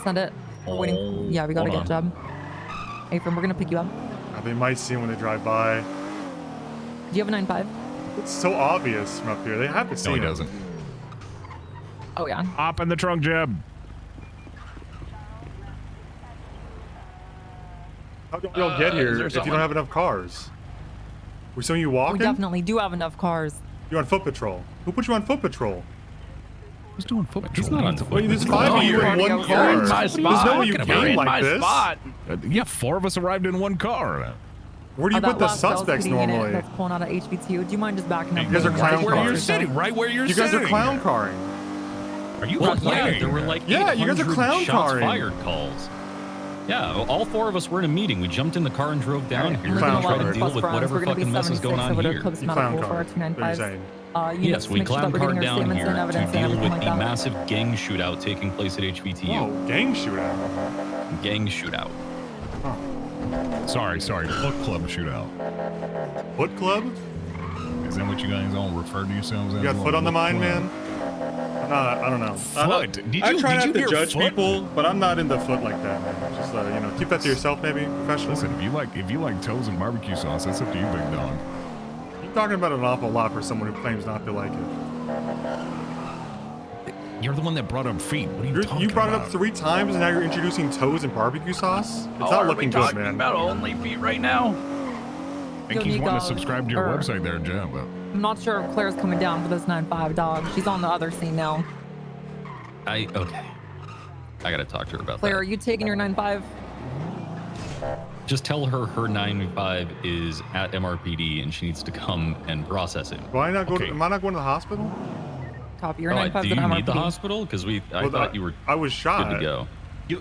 send it. We're waiting. Yeah, we got to get Jeb. Afram, we're going to pick you up. They might see him when they drive by. Do you have a 95? It's so obvious from up here. They have to see No, he him. doesn't. Oh, yeah. Hop in the trunk, Jeb. How don't we all get here if you don't have enough cars? Were some of you walking? We definitely do have enough cars. You're on foot patrol. Who put you on foot patrol? Who's doing foot patrol? He's not on foot Wait, there's patrol. 5 of you in one You're car. in my There's spot. no way you You're came in like my this. spot. Yeah, 4 of us arrived in one car. Where do you That put the last suspects LSPD unit normally? that's pulling out of HBTU. Do you mind just backing up? You guys are clown Where you're carring. sitting, right where you're You sitting. guys are clown carring. Are you Well, playing? yeah, there were like Yeah, you guys are 800 clown shots carring. fired calls. Yeah, all 4 of us were in a meeting. We jumped in the car and drove down here Clown and tried to carring. deal with whatever We're gonna be fucking mess is 76 going on over to here. Cook's You Medical clown for our carred. What are you 295s. saying? Yes, we make sure that clown we're getting carred our down statements here and to evidence and deal everything with like the that. massive gang shootout taking place at HBTU. Whoa, gang shootout. Gang shootout. Sorry. Foot club shootout. Foot club? Is that what you guys all refer to yourselves as? You got foot on the mind, man? I don't know. Foot? I try not to hear judge foot? people, but I'm not into foot like that, man. Just keep that to yourself, maybe, professionally. Listen, if you like toes and barbecue sauce, that's up to you, big dog. You're talking about it an awful lot for someone who claims not to like it. You're the one that brought up feet. What are you talking You brought it about? up 3 times, and now you're introducing toes and barbecue sauce? It's not looking good, man. About only feet right now? I think he's wanting to subscribe to your website there, Jeb. I'm not sure if Claire's coming down for this 95 dog. She's on the other scene now. Okay. I gotta talk to her about Claire, that. are you taking your 95? Just tell her her 95 is at MRPD and she needs to come and process it. Am I not going to the hospital? Copy. Your Oh, 95's do at you MRPD. need the hospital? Because I thought you were. I was shot. Good to go.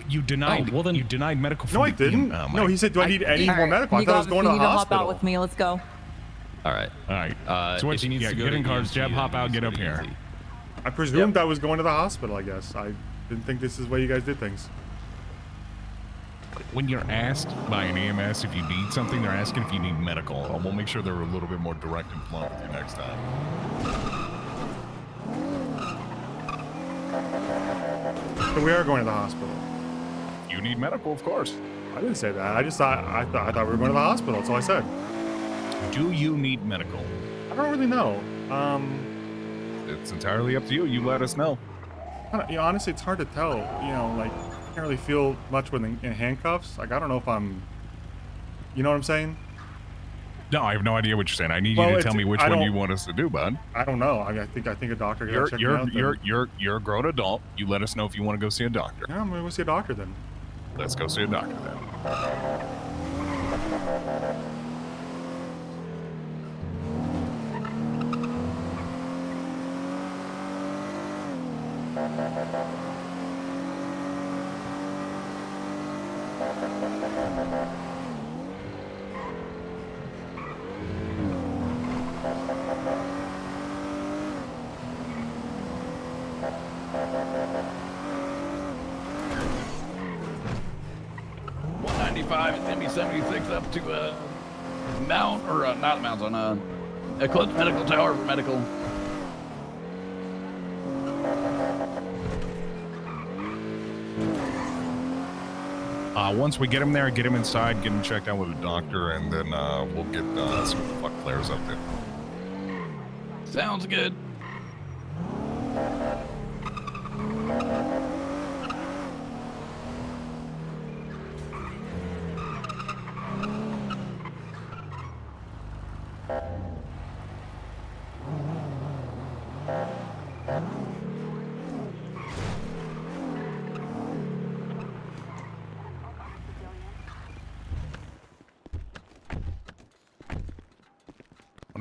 You denied. Oh, well then, you denied medical. No, I didn't. No, he said, "Do I need any more medical?" I thought I was going to the You need to hop hospital. out with me. Let's go. All right. So if what's, he needs to go get to in cars, EMT, Jeb, then hop he out, needs get to up go to here. EMT. I presumed I was going to the hospital, I guess. I didn't think this is the way you guys did things. When you're asked by an EMS if you need something, they're asking if you need medical. And we'll make sure they're a little bit more direct and blunt with you next time. So we are going to the hospital. You need medical, of course. I didn't say that. I just thought I thought we were going to the hospital. That's all I said. Do you need medical? I don't really know. It's entirely up to you. You let us know. Honestly, it's hard to tell. I can't really feel much when in handcuffs. Like, I don't know if I'm. You know what I'm saying? No, I have no idea what you're saying. I need you to tell me which one you want us to do, bud. I don't know. I think a doctor can check me out. You're a grown adult. You let us know if you want to go see a doctor. Yeah, I'm gonna go see a doctor then. Let's go see a doctor then. And MB-76 up to Mount, or not Mount, on Eclipse Medical Tower for medical. Once we get him there, get him inside, get him checked out with a doctor, and then we'll get see what the fuck Claire's up to. Sounds good.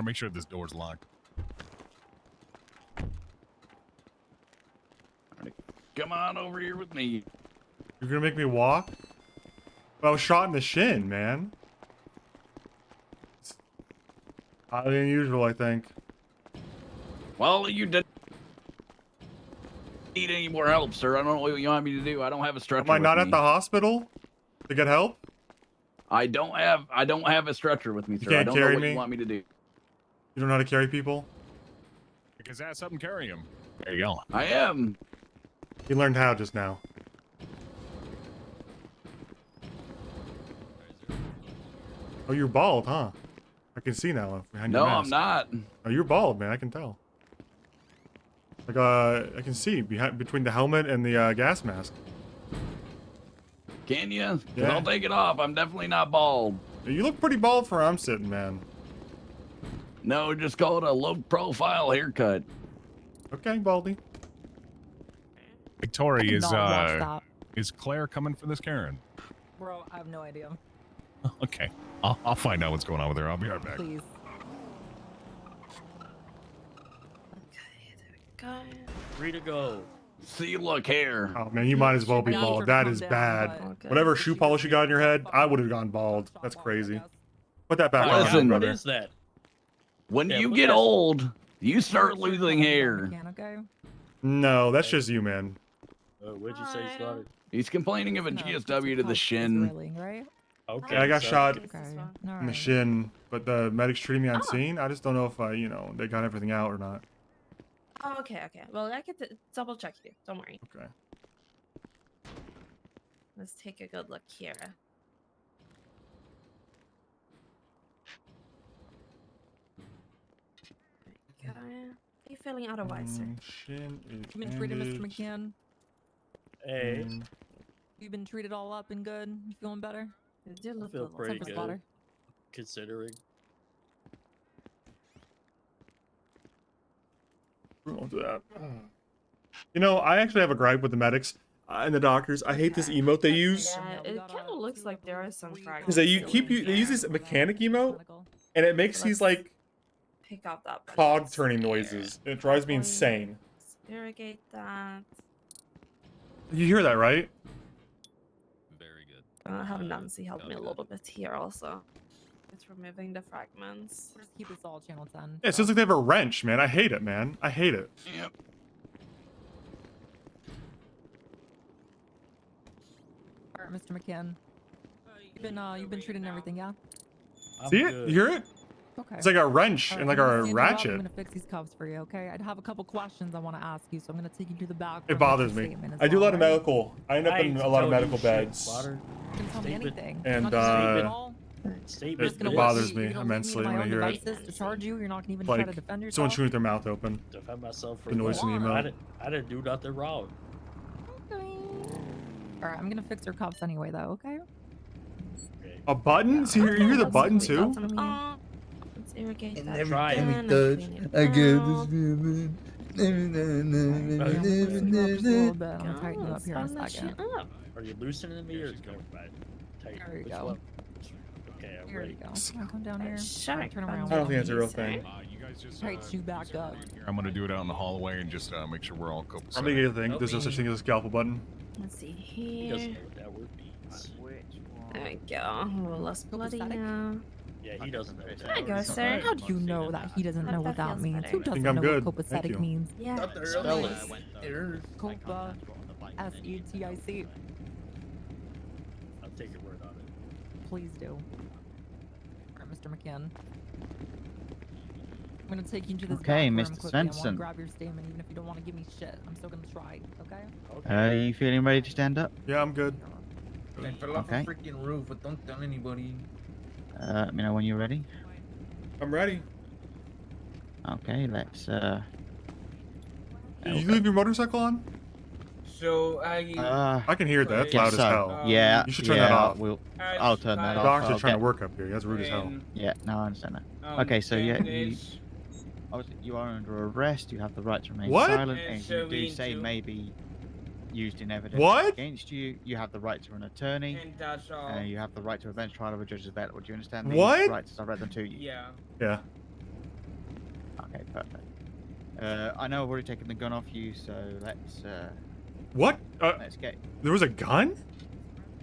make sure this door's locked. Come on over here with me. You're gonna make me walk? I was shot in the shin, man. It's highly unusual, I think. Well, you didn't need any more help, sir. I don't know what you want me to do. I don't have a stretcher. Am I not with at me. the hospital to get help? I don't have a stretcher with me, sir. You can't I don't carry know what me? you want me to do. You don't know how to carry people? Because that's something carry him. There you go. I am. You learned how just now. Oh, you're bald, huh? I can see now behind your No, mask. I'm not. Oh, you're bald, man. I can tell. Like, I can see between the helmet and the gas mask. Can you? 'Cause Yeah. I'll take it off. I'm definitely not bald. You look pretty bald for where I'm sitting, man. No, just call it a low-profile haircut. Okay, Baldy. Victoria, I cannot watch that. is Claire coming for this Karen? Bro, I have no idea. Okay, I'll find out what's going on with her. I'll be right back. Please. Free to go. See, look here. Oh man, you might as well be Yeah, bald. sure, That calm is down, bad. but- Whatever shoe polish you got in your head, I would have gone bald. That's crazy. Put that back on, Listen, brother. What is that? When Yeah, you put get that- old, you start losing hair. Okay. No, that's just you, man. Where'd you say you started? He's complaining of a GSW to the shin. Right? Okay. Yeah, I got so- shot Okay. in the shin, but the medics treated me on scene. I just don't know if they got everything out or not. Oh, okay, okay. Well, I could double check you. Don't worry. Okay. Let's take a good look here. Okay. Are you feeling otherwise, sir? Shin is You've been treated, Mr. bandaged. McCann. Hey, You've been treated all up and good. You feeling better? You do I look feel a little pretty Time for good. spotter. Considering. We won't do that. You know, I actually have a gripe with the medics and the doctors. I hate this emote they use. Yeah, it kind of looks like there are some fragments. Because they use this mechanic emote, and it makes these like Pick up that. cog turning noises. And it drives me insane. Irrigate that. You hear that, right? Very good. I'll have Nancy help me a little bit here also. It's removing the fragments. Just keep this all channel 10. Yeah, it sounds like they have a wrench, man. I hate it, man. I hate it. Yep. All right, Mr. McCann. You've been treated and everything, yeah? See it? You hear it? Okay. It's like a wrench All and right, like I'm a gonna stand you up. I'm ratchet. gonna fix these cuffs for you, okay? I'd have a couple questions I want to ask you, so I'm gonna take you to the back. It bothers me. I do a lot of medical. I end up in a lot of medical beds. You can tell me anything. And it bothers me immensely when I hear it. To charge you, you're not gonna even Like try to defend yourself. someone chewing with their mouth open. Defend myself The noise in the email. I didn't do nothing wrong. All right, I'm gonna fix your cuffs anyway, though. Okay. A button? See, you hear the button too? Let's irrigate that. Try it. again and clean it I get out. I'm gonna tighten you up here in a Spun that second. shit up. Are you loosening me or is it tight? There you Which go. one? Okay, I'm Here ready. you go. Come on, come down here. Shark Turn bun around. I don't think that's a real piece, thing. You guys just Tight you back up. I'm gonna do it out in the hallway and just make sure we're all copacetic. I'll make you think. There's no such thing as a scalpel button. Let's see He doesn't here. know what that word means. There we go. A little less bloody now. Yeah, he doesn't know what that There you go, word sir. How do you know that he doesn't know what that feels means? better. Who doesn't I'm know good. what Thank you. copacetic means? Yeah. Spell it. Copa, S-E-T-I-C. I'll take your word on it. Please do. All right, Mr. McCann. I'm gonna take you to this Okay, back room Mr. quickly. I Svensson. want to grab your statement, even if you don't want to give me shit. I'm still gonna try, okay? Are you feeling ready to stand up? Yeah, I'm good. I fell off Okay. a freaking roof, but don't tell anybody. Let me know when you're ready. I'm ready. Okay, let's You leave your motorcycle on? So I can hear that. It's loud as so. hell. Yeah. You should turn yeah, that off. I'll turn that The off. doctor's I'll trying to get- work up here. That's rude as hell. Yeah, no, I understand that. Okay, so yeah, obviously you are under arrest. You have the right to remain What? silent, And and so if you we do say do- may be used in evidence What? against you. You have the right to an attorney. And that's all. You have the right to a bench trial of a judge's available. Do you understand these What? rights as I read them to you? Yeah. Yeah. Okay, perfect. I know I've already taken the gun off you, so let's What? let's get. There was a gun?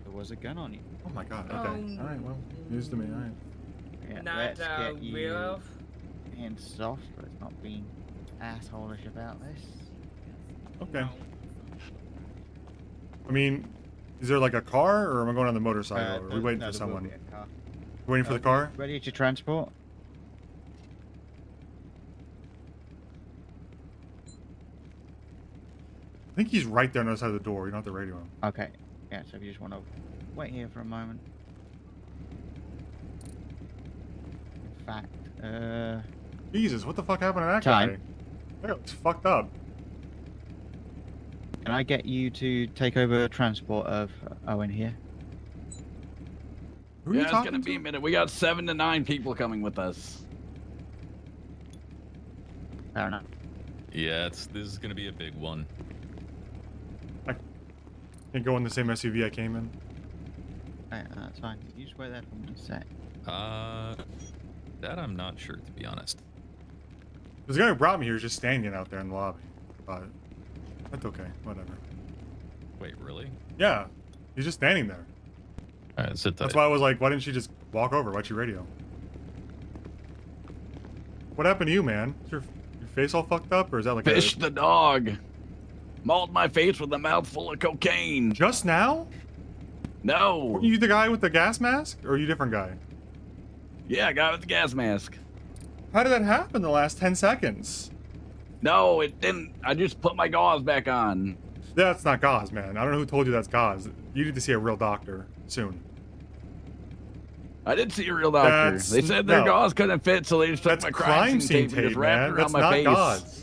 There was a gun on you. Oh my god. Okay. All right. Well, news to me. All right. Yeah, Not, let's get real you off? hands soft. Let's not be assholeish about this. Okay. I mean, is there like a car, or am I going on the motorcycle? Or are we waiting no, for there will someone? be a car. Waiting for the car? Ready to transport? I think he's right there on the other side of the door. You don't have to radio him. Okay. Yeah, so if you just want to wait here for a moment. In fact, Jesus, what the fuck happened to that Time. guy? That looks fucked up. can I get you to take over transport of Owen here? Who are Yeah, you it's talking gonna be a minute. We got 7 to 9 people coming with us. Fair enough. Yeah, this is gonna be a big one. Can't go in the same SUV I came in. That's fine. You just wait there for me a sec. That I'm not sure, to be honest. The guy who brought me here is just standing out there in the lobby. But that's okay. Whatever. Wait, really? Yeah. He's just standing there. Alright, sit tight. That's why I was like, why didn't she just walk over? Why'd you radio? What happened to you, man? Is your face all fucked up, or is that like Fish the dog. Mauled my face with a mouthful of cocaine. Just now? No. Were you the guy with the gas mask, or are you a different guy? Yeah, guy with the gas mask. How did that happen in the last 10 seconds? No, it didn't. I just put my gauze back on. That's not gauze, man. I don't know who told you that's gauze. You need to see a real doctor soon. I did see a real doctor. They said their gauze couldn't fit, so they just took That's my crime scene tape and just tape, wrapped man. it around That's my not face. gauze.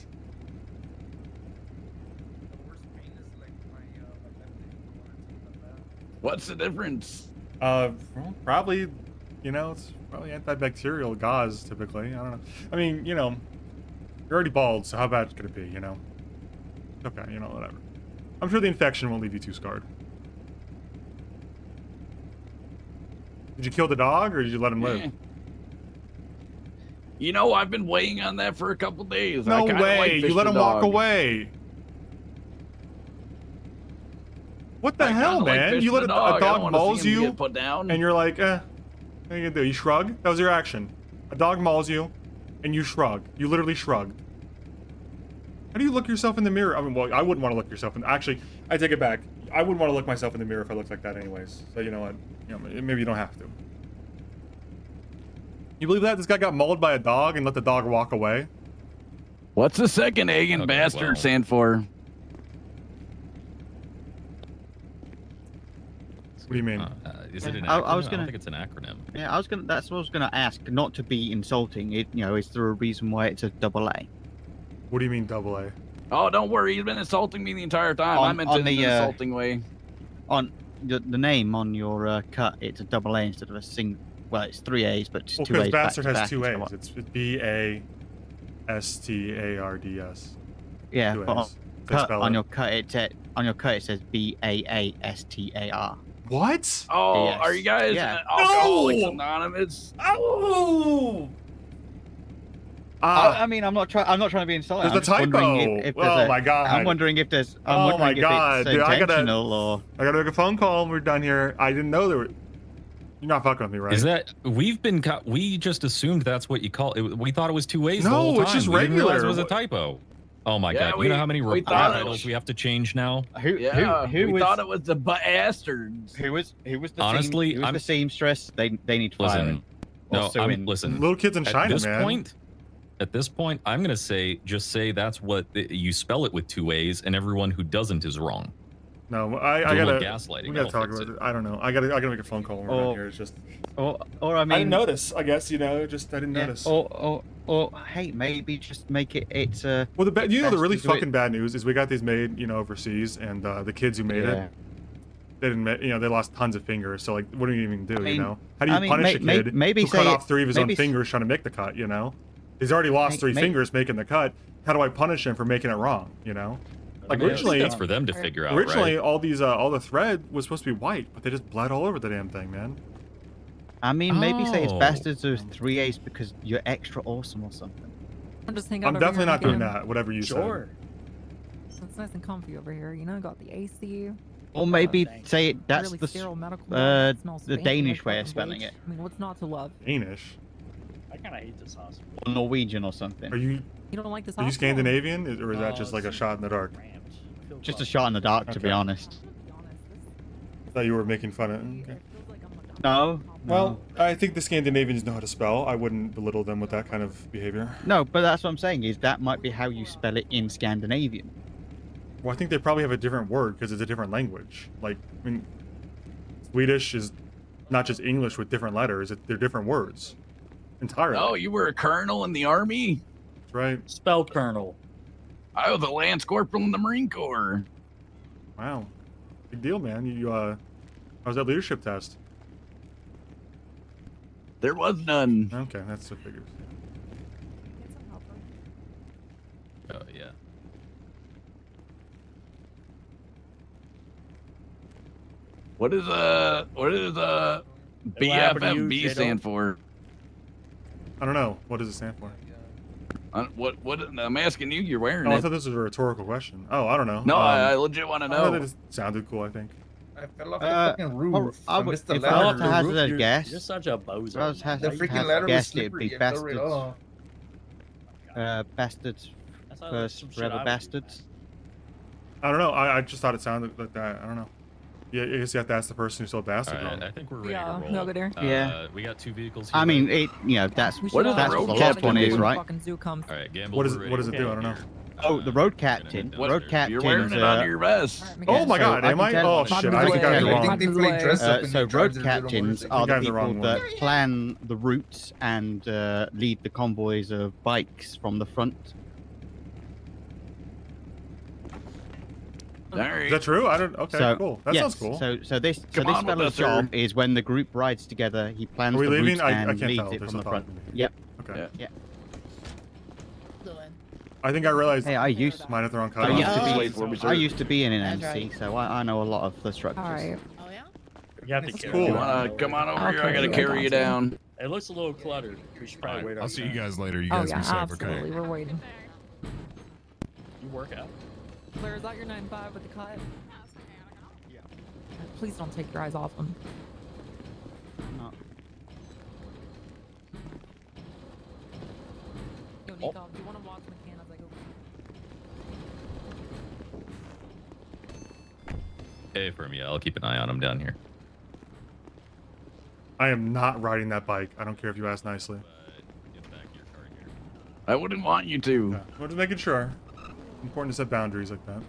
What's the difference? Well, probably, it's probably antibacterial gauze, typically. I don't know. I mean, you're already bald, so how bad could it be, Okay, whatever. I'm sure the infection won't leave you too scarred. Did you kill the dog, or did you let him live? I've been waiting on that for a couple days. No I kinda way! like You Fish let the him walk dog. away! What the I hell, kinda like man? Fish You the let a dog. I don't dog wanna see mauls him you, get put down. and you're like, what are you gonna do? You shrug? That was your action. A dog mauls you, and you shrug. You literally shrugged. How do you look yourself in the mirror? I mean, well, I wouldn't want to look yourself in. Actually, I take it back. I wouldn't want to look myself in the mirror if I looked like that, anyways. So you know what? Maybe you don't have to. You believe that this guy got mauled by a dog and let the dog walk away? What's the second Hagen bastard stand for? What do you mean? Is it an acronym? I was I gonna. don't think it's an acronym. Yeah, that's what I was gonna ask. Not to be insulting. Is there a reason why it's a double A? What do you mean double A? Oh, don't worry. He's been insulting me the entire time. I meant it in an insulting way. On the name on your cut, it's a double A instead of a single. Well, it's 3 A's, but it's Well, 2 A's. because Bastard back to has back 2 and so A's. on. It's B-A-S-T-A-R-D-S. Yeah, 2 but A's. They spell on it. your cut, it says B-A-A-S-T-A-R. What? Oh, Yes. are you guys Yeah. Alcoholics Anonymous? Oh! I mean, I'm not trying to be insulting. There's I'm a just wondering typo. if there's Oh my god. I'm wondering if there's. I'm Oh wondering my if god, it's dude! intentional or. I gotta make a phone call. We're done here. I didn't know there were. You're not fucking with me, right? Is that we just assumed that's what you call it? We thought it was 2 ways. No, the whole time. it's just We didn't realize regular. it was a typo. Oh my Yeah, god! we- You know how many we thought it titles was- we have to change now? Who we was, thought it was the bastards. Who was the Honestly, who was I'm- the seamstress? They need to fire Listen, him. Or no, sue him. listen. Little kids in China, at this man. At this point, I'm gonna say that's what you spell it with 2 A's, and everyone who doesn't is wrong. No, It's I a little gotta. gaslighting. We gotta That'll talk fix about it. I don't know. I gotta make a phone call when we're done here. It's just. Or I mean. I didn't notice. I guess I didn't notice. Or hey, maybe just make it. It's Well, the really best to do it- fucking bad news is we got these made, overseas, and the kids who made Yeah. it, they didn't, they lost tons of fingers. So like, what do you even do? mean- How do you I mean, punish a kid maybe who cut say off 3 of his own maybe s- fingers trying to make the cut? He's already lost 3 May- fingers making the cut. How do I punish him for making it wrong? Like I think originally, that's for them to figure out. originally right? all the thread was supposed to be white, but they just bled all over the damn thing, man. I mean, maybe say it's Oh. bastards with 3 A's because you're extra awesome or something. I'm just hanging I'm out over definitely here not doing again. that. Whatever you Sure. It's nice and comfy over here. You know, got the AC. Or maybe say that's really the sterile medical that smells the spanky Danish like way of fucking spelling bleach. it, I mean, what's not to love? Danish. I kind of hate this hospital. or Norwegian or something. Are you? You don't like this Are you hospital? Scandinavian, or is that No, just like a it's shot in the dark? Just a shot in the dark, to be Okay. honest. I thought you were making fun of. Okay. No. Well, I think the Scandinavians know how to spell. I wouldn't belittle them with that kind of behavior. No, but that's what I'm saying. Is that might be how you spell it in Scandinavian. Well, I think they probably have a different word because it's a different language. Like, I mean, Swedish is not just English with different letters. They're different words entirely. Oh, you were a colonel in the army? That's right. Spell colonel. I was a lance corporal in the Marine Corps. Wow. Big deal, man. How was that leadership test? There was none. Okay, that's the figures. Oh yeah. What does BFFB stand for? I don't know. What does it stand for? What I'm asking you, you're wearing Oh, I it. thought this was a rhetorical question. Oh, I don't know. No, I legit want to I thought know. it just sounded cool, I think. I fell off the fucking roof. I would, missed the if I was to ladder. hazard a You're guess, such a bozo. if I was man. The to freaking hazard ladder a was guess, it'd slippery. be I fell right bastards. off. Bastards That's how first, some shit forever I would do, bastards. I don't know. I just thought it sounded like that. I don't know. Yeah, I guess you have to ask the person who sold bastard. All right, wrong. I think we're ready Yeah, to roll. no good there. Yeah. We got 2 vehicles here. I mean, that's We what should, that's road what the captain last one is, do? right? Fucking zoo comes. All right, Gamble. What we're does ready it do? to I don't know. here. Oh, the road We're gonna captain. head The road downstairs. captain. You're wearing it on your vest. Oh my God, am I? Oh shit, I think I got it tell you. wrong. I think they play dress up and So they drive road their little captains motorcycle. are I the have the wrong people one. that plan the routes and lead the convoys of bikes from the front. All right. Is that true? I don't. Okay, So, cool. That yes, sounds cool. So this Come on with fella's us, job sir. is when the group rides together, he plans Are we the leaving? routes I and can't leads tell. it There's from no the front. talking to me. Yep. Okay. Yeah. Yeah. I think I realized. Hey, I used Might have the wrong I color. used to Wait for me, be sir. I used to be in an That's MC, right. so I know a lot of the structures. All right. Oh yeah. You have to That's carry cool. it You around. wanna come on over I'll here? I gotta carry it, carry you gotcha. down. It looks a little cluttered. We should probably wait. I'll see you outside. guys later. You Oh guys yeah, be safe, absolutely. okay? We're waiting. You work out. Claire, is that your 9-5 with the cut? Yeah. Please don't take your eyes off him. No. Yo, Nico, do you want to watch McCann as I go? Hey, from yeah, I'll keep an eye on him down here. I am not riding that bike. I don't care if you ask nicely. Get back to your car here. I wouldn't want you to. Yeah. We're just making sure. Important to set boundaries like that.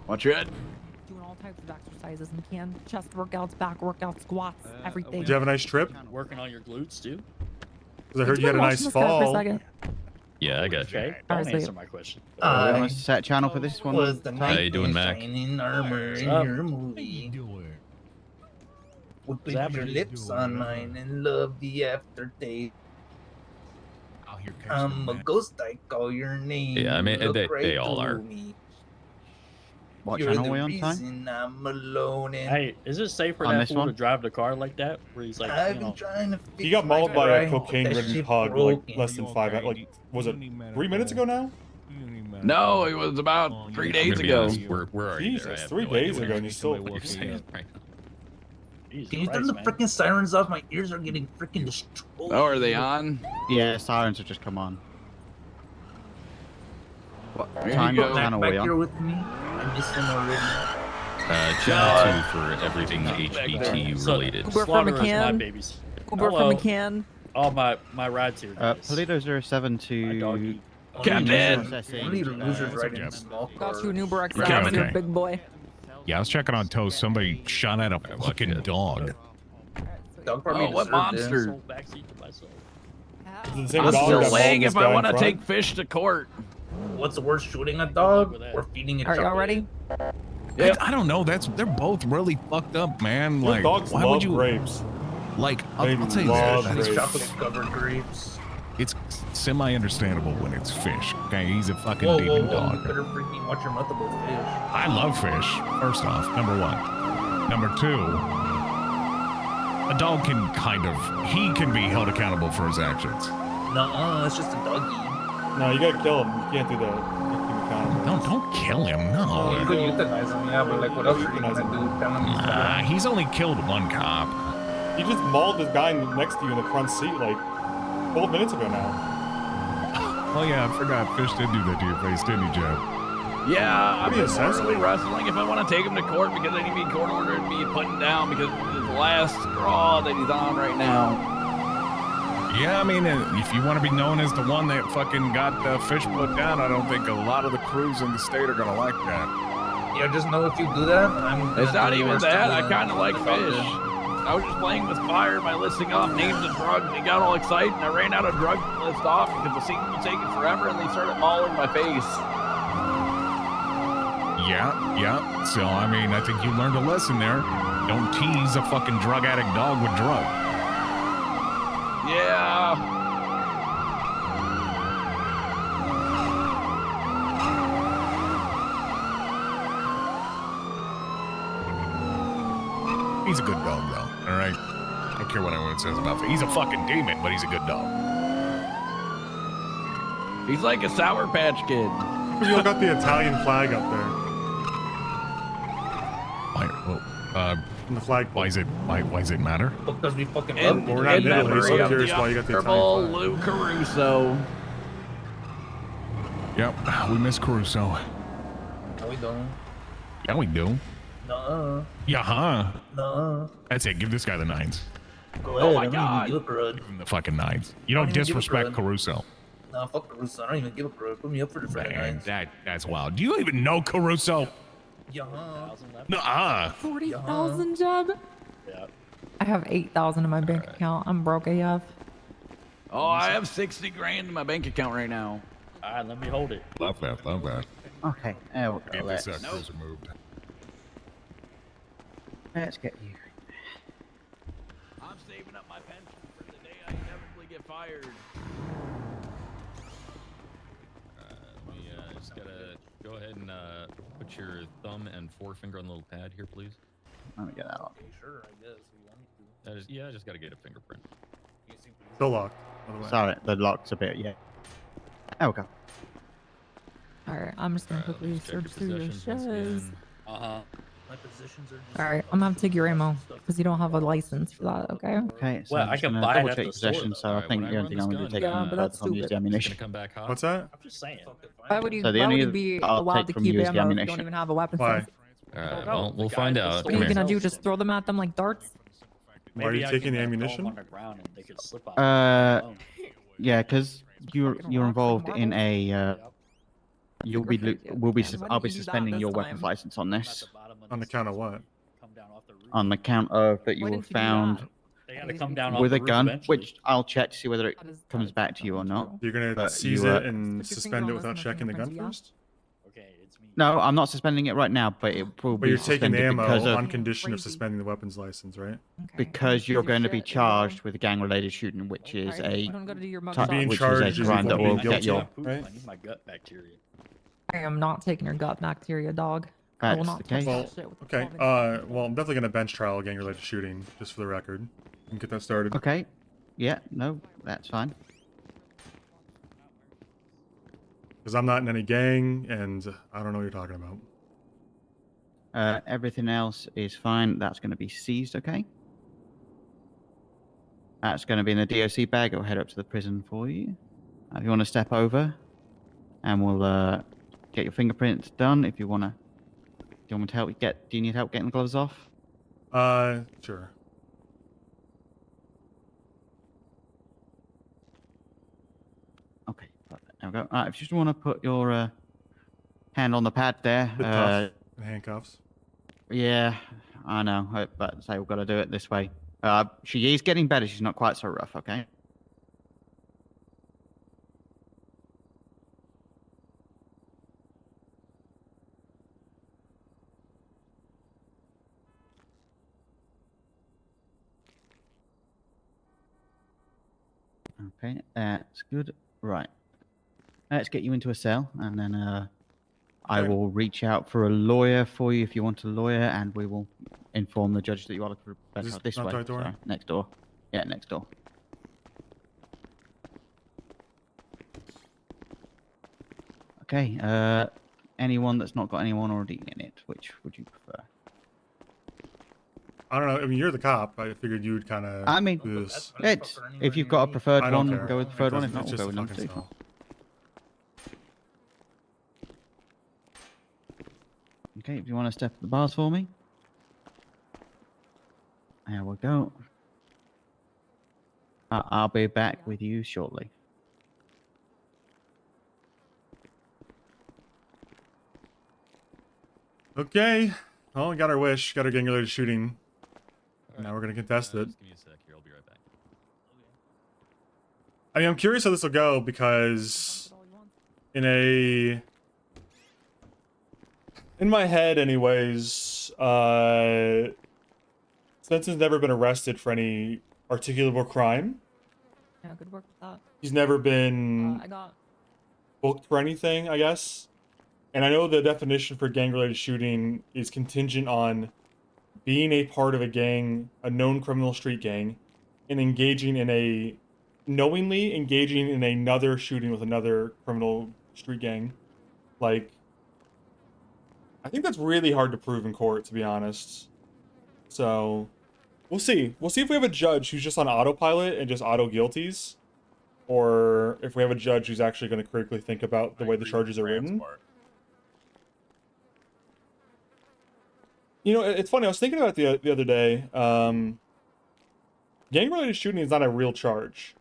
Watch your head. Doing all types of exercises, McCann. Chest workouts, back workouts, squats, everything. Did you have a nice trip? Working on your glutes too. Because I heard you had a nice fall. Yeah, I got you. Okay. Alright, Don't sweet. answer my question. We want to set channel for this one. Was the How you doing, Mac? shining armor in What's up? your movie? Whipping What's your happening? lips on mine and love the aftertaste. I'm a ghost, I call your name. Yeah, I mean, Look they right all through are. me. What You're channel the are we on time? reason I'm alone and Hey, is it safe for On that this fool one? to drive the car like that? Where he's like, I've you been know, trying to fix He got my mauled by a ride, but cocaine-ridden that shit pug like broken. less than 5. Like, was it 3 minutes ago now? No, it was about 3 I'm days gonna be ago. honest, we're already there. I Jesus, have 3 no idea days what ago, and you still. you're saying right now. Jesus Can you turn Christ, the man. freaking sirens off? My ears are getting freaking destroyed. Oh, are they on? Yeah, sirens have just come on. What There you time go. channel are Back we here on? with me. I miss him already. Channel 2 for everything HBT So, related. Uber for Slaughter is my McCann. babies. Uber Hello. for McCann. Oh, my ride's here. guys. Polito 07 My to doggy. Captain! processing, Only losers uh, riding in small cars. Got you an Uber XL, Okay, you're a okay. big boy. Yeah, I was checking on Toast. Somebody shot at a fucking dog. Dog probably Oh, what deserved monster? Sold backseat to myself. Is it the same I'm dog still that weighing mauled if this I guy want in to front? take fish to court. it. What's worse, shooting a dog with that. or feeding it Are y'all chocolate? ready? Yep. I don't know. They're both really fucked up, man. Your Like, dogs why love would you? grapes. Like, They I'll tell you love this. These grapes. chocolate-covered grapes. It's semi-understandable when it's fish. Okay, he's a fucking Whoa, whoa, demon whoa! You dog. better freaking watch your mouth about fish. I love fish. First off, number one. Number two, a dog can he can be held accountable for his actions. Nuh-uh, it's just a doggy. No, you gotta kill him. You can't do that. You keep him accountable. Don't kill him. No. You could euthanize him, yeah, but like, what else are you gonna do? Tell him he's fat? He's only killed one cop. You just mauled this guy next to you in the front seat like 12 minutes ago now. Oh yeah, I forgot. Fish did do that to your face, didn't he, Jeff? Yeah, I've Pretty been morally insensitive. wrestling if I want to take him to court because I need to be court ordered me putting down because it's his last straw that he's on right now. Yeah, I mean, if you want to be known as the one that fucking got Fish put down, I don't think a lot of the crews in the state are gonna like that. Yeah, just know if you do that, I'm. It's not even worse that. to I do kind of like Fuck Fish. him. I was just playing with fire by listing off names of drugs, and he got all excited, and I ran out of drugs to list off because the scene was taking forever, and they started mauling my face. Yeah. So, I mean, I think you learned a lesson there. Don't tease a fucking drug addict dog with drug. Yeah. He's a good dog, though. All right. I don't care what anyone says about him. He's a fucking demon, but he's a good dog. He's like a Sour Patch Kid. You all got the Italian flag up there. The flag. Why does it matter? Because we fucking In, love you. We're not in in Italy, memory so I'm of curious the why you got the Honorable Italian flag. Lou Caruso. Yep, we miss Caruso. No, we don't. Yeah, we do. Nuh-uh. Yeah, huh? Nuh-uh. That's it. Give this guy the nines. Go ahead. my I don't God. even give a crud. Give him the fucking nines. You don't I don't even give a disrespect crud. Caruso. Nah, fuck Caruso. I don't even give a crud. Put me up for the Friday Man, nights. that's wild. Do you even know Caruso? Yeah. Nuh-uh. 40,000, Jeb. Yeah. I have 8,000 in my bank account. I'm broke AF. Oh, I have 60 grand in my bank account right now. All right, let me hold it. Love that. Love that. Okay, there we go. Get this Let's, cruiser moved. let's get you. I'm saving up my pension for the day I inevitably get fired. We just gotta go ahead and put your thumb and forefinger on the little pad here, please. Let me get that up. Okay, sure, I guess. We want me to. Yeah, I just gotta get a fingerprint. Still locked, by the way. Sorry, the lock's a bit, yeah. There we go. Alright, I'm just gonna quickly search through your shiz. Uh-huh. My positions are just. Alright, I'm gonna have to take your ammo because you don't have a license for that, okay? Okay, so Well, I'm I just can gonna buy it double at check the possession, store, so I think the only thing I'm gonna take Yeah, from but that that's from you is the stupid. ammunition. Gonna come back hot. What's that? I'm just saying. Why would you, So the why would only you be I'll allowed take to from keep you is the ammo if you ammunition. don't even have a weapon Why? sense? All right, know. well, we'll The find guy at the out. store What are you Come gonna here. do? Just throw them at them like darts? Why are you Maybe I taking can, the throw 'em ammunition? on the ground and they could slip out. Yeah, because you're Fucking you're rocks and involved in marbles. a you'll be Perfect, yeah. we'll be Yeah, why I'll didn't be you do that suspending this your weapons time? license on this On account of what? Come down off the roof. on account of that you Why were didn't you do found that? They gotta come down off with the a roof gun, eventually. which I'll check to see whether it That is- comes that back is to you or definitely not. You're gonna But seize you, it and Stick your suspend finger it on without this checking the gun fingerprints, yeah? first? Okay, it's me. No, I'm not suspending it right now, but it will But be you're taking the suspended ammo because of on condition of Crazy. suspending the weapons license, right? Okay. because Use you're your going to be shit as well. charged with a gang-related shooting, which is Alright, a you don't gotta do your ti- mugshot. Being which charged is is a crime equal that to being will get guilty. your. Poop, right? I need my gut bacteria. I am not taking your gut bacteria, dog. I will That's not the touch case. that Well, shit with okay. 12 Well, I'm definitely gonna bench trial a gang-related shooting, just for the record, and get that started. Okay. Yeah. No, that's fine. Because I'm not in any gang, and I don't know what you're talking about. Everything else is fine. That's going to be seized. Okay. That's going to be in the DOC bag. I'll head up to the prison for you. If you want to step over, and we'll get your fingerprints done. If you want to, do you want me to help you get? Do you need help getting the gloves off? Sure. Okay. Perfect. There we go. If you just want to put your hand on the pad there. Bit tough. And handcuffs. Yeah, I know, but say we've got to do it this way. She is getting better. She's not quite so rough. Okay. Okay, that's good. Right. Let's get you into a cell, and then I Okay. will reach out for a lawyer for you if you want a lawyer, and we will inform the judge that you are looking for a better Is this this way. outside door? Sorry, next door. Yeah, next door. Okay. Anyone that's not got anyone already in it, which would you prefer? I don't know. I mean, you're the cop. I figured you'd kind of. I mean, it's if you've got a preferred I don't one, care. go with the preferred one. If It's not, we'll just go a with number fucking 2. smell. Okay, if you want to step at the bars for me. There we go. I'll be back with you shortly. Okay. Well, we got our wish. Got our gang-related shooting. Now we're gonna contest it. Just give me a sec here. I'll be right back. I mean, I'm curious how this will go because in my head anyways, Spencer's never been arrested for any articulable crime. Yeah, good work with that. He's never been I got. booked for anything, I guess. And I know the definition for gang-related shooting is contingent on being a part of a gang, a known criminal street gang, and knowingly engaging in another shooting with another criminal street gang. Like, I think that's really hard to prove in court, to be honest. So, we'll see. We'll see if we have a judge who's just on autopilot and just auto guilties, or if we have a judge who's actually going to critically think about the way the charges are written. You know, it's funny. I was thinking about it the other day. Gang-related shooting is not a real charge,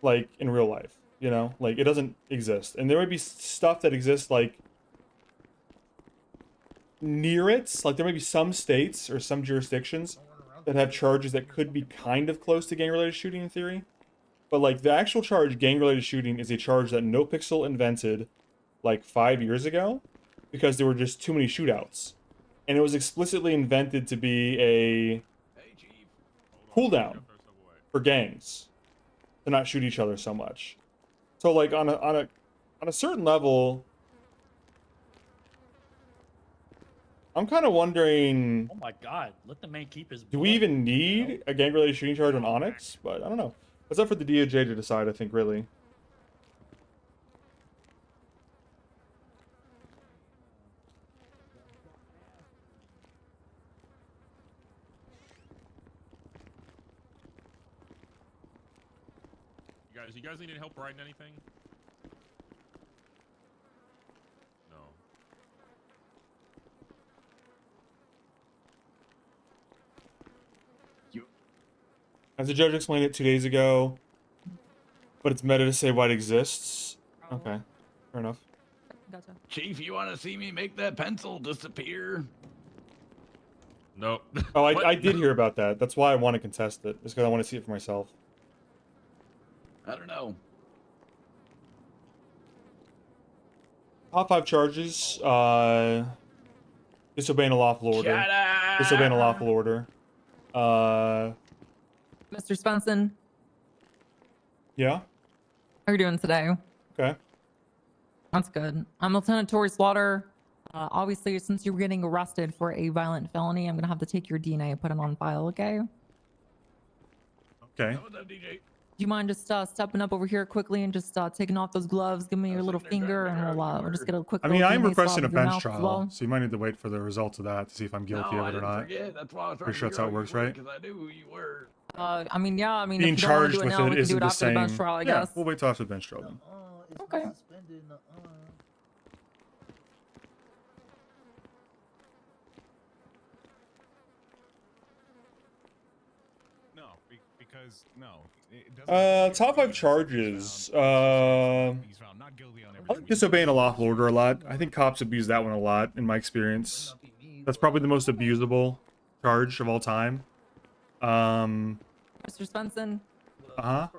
like in real life. You know, like it doesn't exist, and there might be stuff that exists like near it. Like there might be some states or some jurisdictions that have charges that could be kind of close to gang-related shooting in theory, but like the actual charge, gang-related shooting, is a charge that NoPixel invented like 5 years ago because there were just too many shootouts. And it was explicitly invented to be a cooldown for gangs to not shoot each other so much. So like on a certain level, I'm kind of wondering, Oh my god, let the man keep his. do we even need a gang-related shooting charge on ONX? But I don't know. That's up for the DOJ to decide, I think, really. You guys need any help writing anything? No. As the judge explained it 2 days ago, but it's meta to say why it exists. Okay, fair enough. Gotcha. Chief, you want to see me make that pencil disappear? No. Oh, I did hear about that. That's why I want to contest it. Just because I want to see it for myself. I don't know. Top 5 charges. Disobeying a lawful order. Shut up! Disobeying a lawful order. Mr. Svensson, Yeah? how are you doing today? Okay. That's good. I'm Lieutenant Tori Slaughter. Obviously, since you were getting arrested for a violent felony, I'm going to have to take your DNA and put it on file, okay? Okay. What's up, DJ? Do you mind just stepping up over here quickly and just taking off those gloves? Give me your little finger, and we'll just get a quick. I mean, little I'm DNA requesting a swab of your bench mouth as trial, well. so you might need to wait for the results of that to see if I'm guilty No, of I it or didn't not. forget. That's why I was trying Pretty sure to that's how it works, right? Because I knew who you were. I mean, yeah. I mean, Being if you don't want to charged do it with now, we it can do isn't it the after the bench same. trial, I Yeah, guess. we'll wait till after the bench trial then. Okay. No, because no. It doesn't Top 5 charges. I like disobeying a lawful order a lot. I think cops abuse that one a lot, in my experience. That's probably the most abusable charge of all time. Mr. Svensson, Uh-huh. I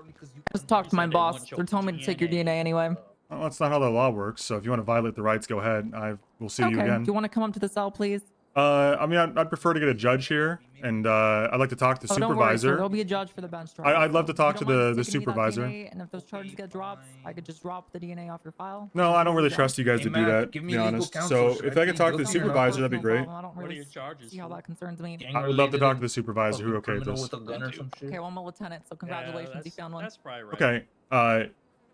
just talked to my boss. They're telling me to take your DNA anyway. Well, that's not how the law works, so if you want to violate the rights, go ahead. I will see you Okay. again. Do you want to come up to the cell, please? I mean, I'd prefer to get a judge here, and I'd like to talk to the Oh, don't worry, sir. supervisor. There'll be a judge for the bench trial. I'd love to If talk you to don't mind the just taking me that supervisor. DNA, and if those charges get dropped, I could just drop the DNA off your file. No, I don't really trust you guys Hey, to do Matt, that, to give be me legal honest. counsel. So Should if I could talk to the guilty or not? supervisor, that'd be great. I don't What are really your charges? see how that concerns me. I would love to talk to the supervisor who okayed criminal this. with a gun or some shit. Okay, well, I'm a lieutenant, so congratulations, you found one. That's probably right. Okay,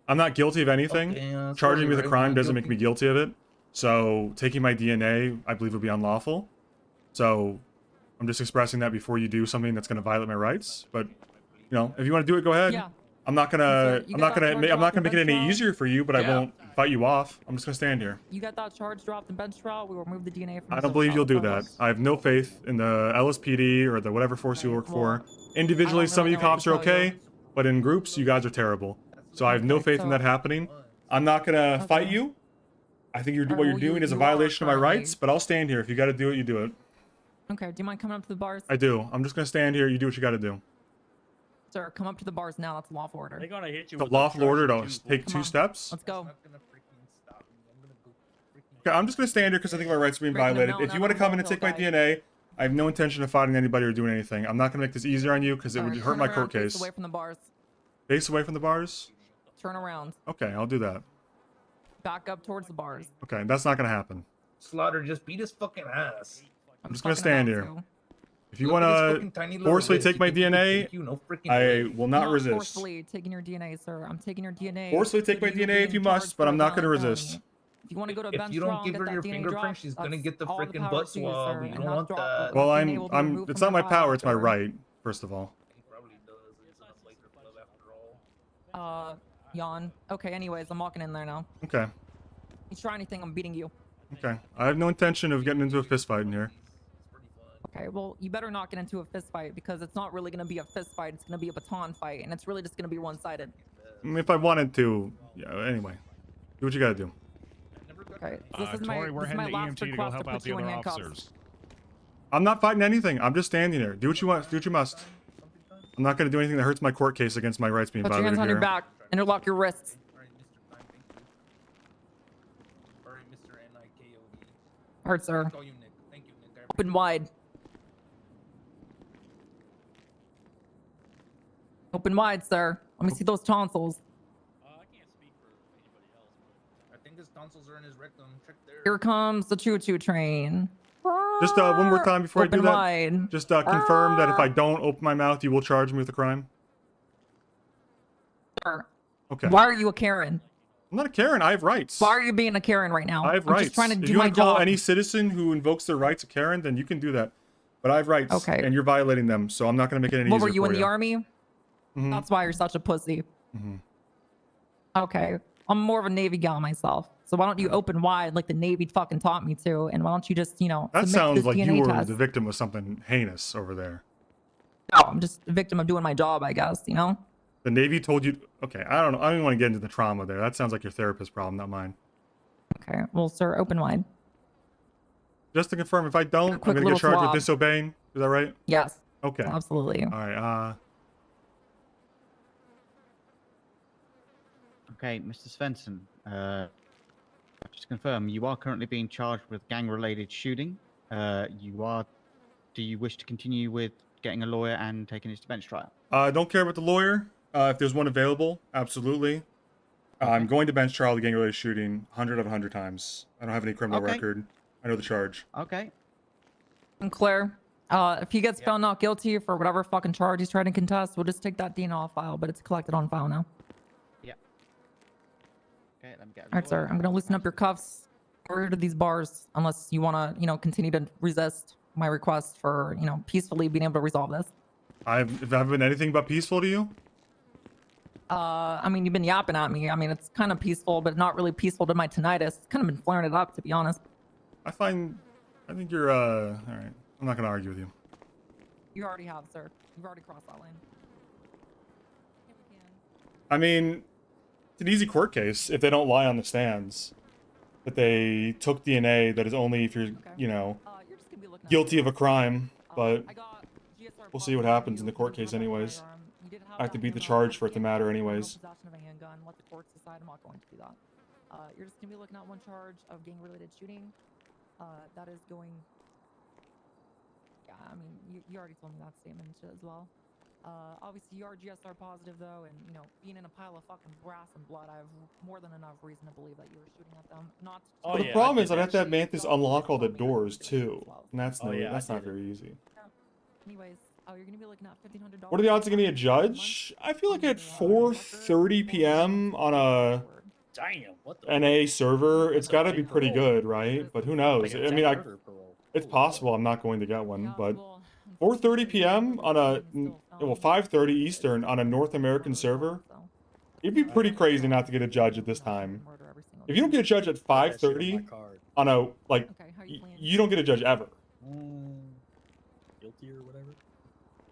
I'm not guilty of anything. Okay, that's Charging me with a right, crime not doesn't make guilty. me guilty of it. So taking my DNA, I believe, would be unlawful. So I'm just expressing that before you do something that's going to violate my rights. But you know, if you want to do it, go ahead. Yeah. I'm not gonna you I'm got not that gonna charge I'm not dropped gonna in make it bench any trial? easier for you, but I Yeah. won't fight you off. I'm just gonna stand here. You got that charge dropped in bench trial. We will remove the DNA from. I the don't believe trial. you'll do That that. works. I have no faith in the LSPD or the whatever force you work for. Individually, some of you really know what cops to are tell you. okay, but in groups, you guys are terrible. So I have no Okay, faith in so- that happening. I'm not gonna fight Okay. you. I think what well, you're doing is a you are violation of my currently- rights, but I'll stand here. If you got to do it, you do it. Okay. Do you mind coming up to the bars? I do. I'm just gonna stand here. You do what you got to do. Sir, come up to the bars now. That's a lawful order. They're gonna hit you The with lawful order to charge, too, take fool. 2 steps. Let's go. Okay, I'm just gonna stand here because I think my rights are being Breaking violated. them If you down, want to come in and they'll take my die. DNA, I have no intention of fighting anybody or doing anything. I'm not gonna make this easier on you because it Sir, would hurt turn my around, court face case. away from the bars. Face away from the bars. Turn around. Okay, I'll do that. Back up towards the bars. Okay, that's not gonna happen. Slaughter, just beat his fucking ass. I'm just gonna stand here. If you Look at his want fucking tiny to little forcefully wrist. take my He can DNA, take you, no freaking I way. will not resist. Forcefully taking your DNA, sir. I'm taking your DNA. Forcefully take my due to you DNA if being you must, charged but for I'm a not gonna violent resist. felony. If you want to go to a If bench you trial don't and give get her your that DNA fingerprint, dropped, she's gonna that's get the all freaking power butt to you, swab. sir, You and don't that's want that. Well, that DNA will be I'm. removed It's from not my your file power. It's my after. right. First of all. He probably does. It's not like the club after all. Yawn. Okay, anyways, I'm walking in there now. Okay. You try anything, I'm beating you. Okay. I have no intention of getting into a fist fight in here. Okay, well, you better not get into a fist fight because it's not really going to be a fist fight. It's going to be a baton fight, and it's really just going to be one-sided. If I wanted to, yeah. Anyway, do what you gotta do. Okay, so this is my, Tori, we're this is my heading to last EMT to go request to help out put the you in other handcuffs. officers. I'm not fighting anything. I'm just standing there. Do what you want. Do what you must. I'm not gonna do anything that hurts my court case against my rights being Put your hands violated on here. your back. Interlock your wrists. Alright, Mr. N-I-K-O-V. Hard, sir. Call you Nick. Thank you, Nick. Open wide. Open wide, sir. Let me see those tonsils. I think his tonsils are in his rectum. Check there. Here comes the choo-choo train. Just one more time before Open I do that. wide. Just confirm that if I don't open my mouth, you will charge me with a crime. Sir, Okay. why are you a Karen? I'm not a Karen. I have rights. Why are you being a Karen right now? I have I'm rights. just trying to if do you my want to call job. any citizen who invokes their rights a Karen, then you can do that. But I have rights. Okay. And you're violating them, so I'm not going to make it any What easier were you for in the army? Mhm. That's why you're such a pussy. Mhm. Okay. I'm more of a Navy gal myself. So why don't you open wide like the Navy fucking taught me to? And why don't you just, That submit to sounds this like DNA you were test? the victim of something heinous over there. No, I'm just a victim of doing my job, I guess, The Navy told you. Okay, I don't know. I don't even want to get into the trauma there. That sounds like your therapist's problem, not mine. Okay. Well, sir, open wide. Just to confirm, if I don't, I'm quick going to little get charged swab. with disobeying. Is that right? Yes. Okay. Absolutely. All right. Okay, Mr. Svensson, just to confirm, you are currently being charged with gang-related shooting. Do you wish to continue with getting a lawyer and taking this to bench trial? I don't care about the lawyer. If there's one available, absolutely. I'm going to bench trial the gang-related shooting 100 of 100 times. I don't have any criminal Okay. record. I know the charge. Okay. And Claire, if he gets found not guilty for whatever fucking charge he's trying to contest, we'll just take that DNA off file, but it's collected on file now. Yeah. Okay, let me get. All right, sir. I'm gonna loosen up your cuffs. Get rid of these bars, unless you wanna, continue to resist my request for, peacefully being able to resolve this. If I've been anything but peaceful to you? I mean, you've been yapping at me. I mean, it's kind of peaceful, but not really peaceful to my tinnitus. It's kind of been flaring it up, to be honest. I think you're, all right. I'm not going to argue with you. You already have, sir. You've already crossed that lane. I mean, it's an easy court case if they don't lie on the stands. That they took DNA that is only if you're, guilty of a crime. But we'll see what happens in the court case anyways. I have to beat the charge for it to matter anyways. Possession of a handgun. Let the courts decide. I'm not going to do that. You're just gonna be looking at one charge of gang-related shooting. That is going. Yeah, I mean, you already told me that statement and shit as well. Obviously, you are GSR positive though, and being in a pile of fucking brass and blood, I have more than enough reason to believe that you were shooting at them. Not. Well, the problem is I'd have to have Mantis unlock all the doors too, and that's not very easy. Anyways, Oh, you're gonna be looking at $1,500. What are the odds of getting a judge? I feel like at 4:30 p.m. on a Damn, what the NA server, it's That's a got to big be pretty parole. good, right? But who knows? Like a I mean, Jack Murder parole. it's possible I'm not going to get one, but 4:30 p.m. on a well 5:30 Eastern on a North American server, it'd be pretty crazy not to get a judge at this time. If you don't get a judge at 5:30 on a like, you don't get a judge ever. Guilty or whatever.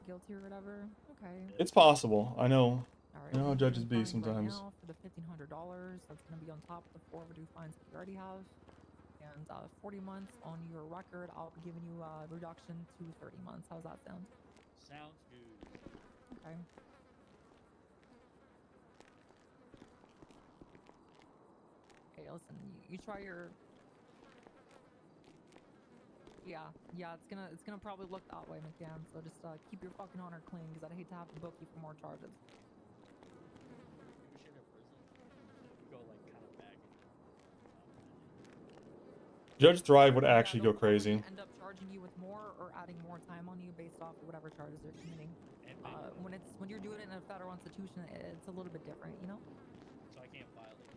Guilty or whatever. Okay. It's possible. I know. Alright, I know how we're judges doing be fines right sometimes. now for the $1,500. That's gonna be on top of the 4 overdue fines that you already have. And 40 months on your record. I'll be giving you a reduction to 30 months. How's that sound? Sounds good. Okay. Hey, listen. You try your. Yeah, it's gonna probably look that way, McCann. So just keep your fucking honor clean, because I'd hate to have to book you for more charges. We should have prison. Go like kind of back. Judge Thrive would actually go crazy. End up charging you with more or adding more time on you based off of whatever charges they're committing. When you're doing it in a federal institution, it's a little bit different, you know. So I can't file it.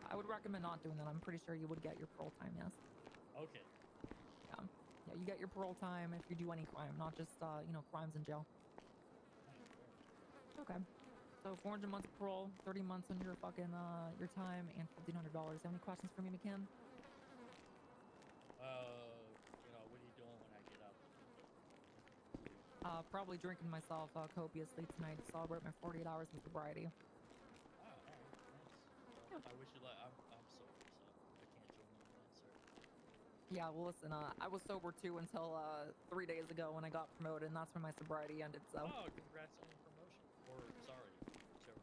I would recommend not doing that. I'm pretty sure you would get your parole time. Yes. Okay. Yeah, you get your parole time if you do any crime, not just crimes in jail. Okay. So 400 months of parole, 30 months on your fucking your time, and $1,500. Have any questions for me, McCann? What are you doing when I get up? Probably drinking myself copiously tonight to celebrate my 48 hours of sobriety. Oh, alright, nice. I wish you luck. I'm sober, so I can't join you in that, sir. Yeah, well, listen, I was sober too until 3 days ago when I got promoted, and that's when my sobriety ended. So. Oh, congrats on your promotion. Or sorry, whichever.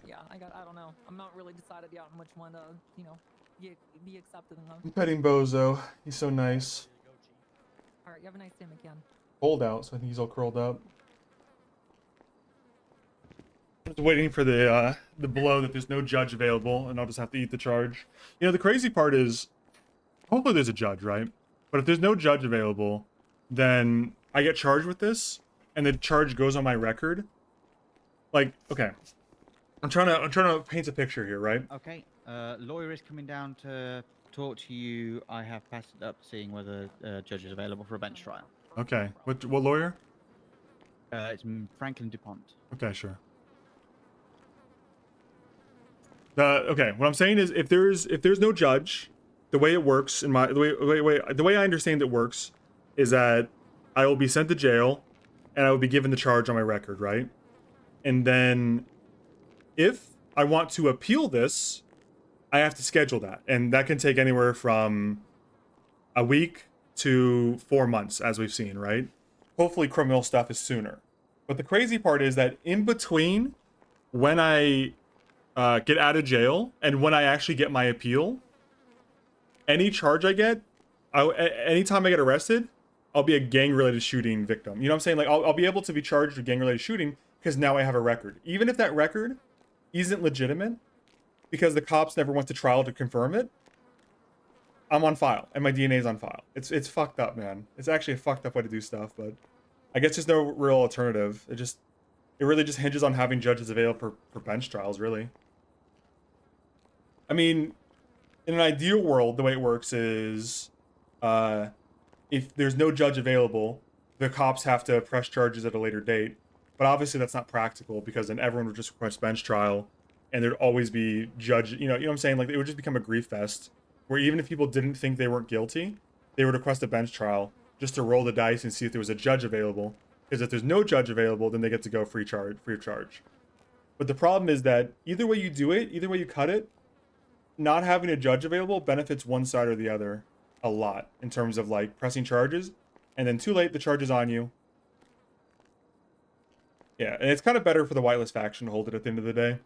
Yeah, I don't know. I'm not really decided yet on which one to, be accepted in. I'm petting Bozo. He's so nice. All right, you have a nice day, McCann. Cold out, so I think he's all curled up. Just waiting for the blow that there's no judge available, and I'll just have to eat the charge. You know, the crazy part is, hopefully there's a judge, right? But if there's no judge available, then I get charged with this, and the charge goes on my record. Like, okay, I'm trying to paint a picture here, right? Okay, lawyer is coming down to talk to you. I have passed it up, seeing whether judge is available for a bench trial. Okay, what lawyer? It's Franklin DuPont. Okay, sure. Okay, what I'm saying is, if there's no judge, the way it works the way I understand it works is that I will be sent to jail, and I will be given the charge on my record, right? And then, if I want to appeal this, I have to schedule that, and that can take anywhere from a week to 4 months, as we've seen, right? Hopefully, criminal stuff is sooner. But the crazy part is that in between, when I get out of jail and when I actually get my appeal, any charge I get, anytime I get arrested, I'll be a gang-related shooting victim. You know what I'm saying? Like, I'll be able to be charged with gang-related shooting because now I have a record. Even if that record isn't legitimate because the cops never went to trial to confirm it, I'm on file and my DNA is on file. It's fucked up, man. It's actually a fucked up way to do stuff, but I guess there's no real alternative. It really just hinges on having judges available for bench trials, really. I mean, in an ideal world, the way it works is, if there's no judge available, the cops have to press charges at a later date. But obviously that's not practical, because then everyone would just request bench trial, and there'd always be judge. You know what I'm saying? Like, it would just become a grief fest, where even if people didn't think they weren't guilty, they would request a bench trial just to roll the dice and see if there was a judge available. Because if there's no judge available, then they get to go free of charge. But the problem is that either way you do it, either way you cut it, not having a judge available benefits one side or the other a lot in terms of, like, pressing charges, and then too late, the charge is on you. Yeah, and it's kind of better for the whitelist faction to hold it at the end of the day.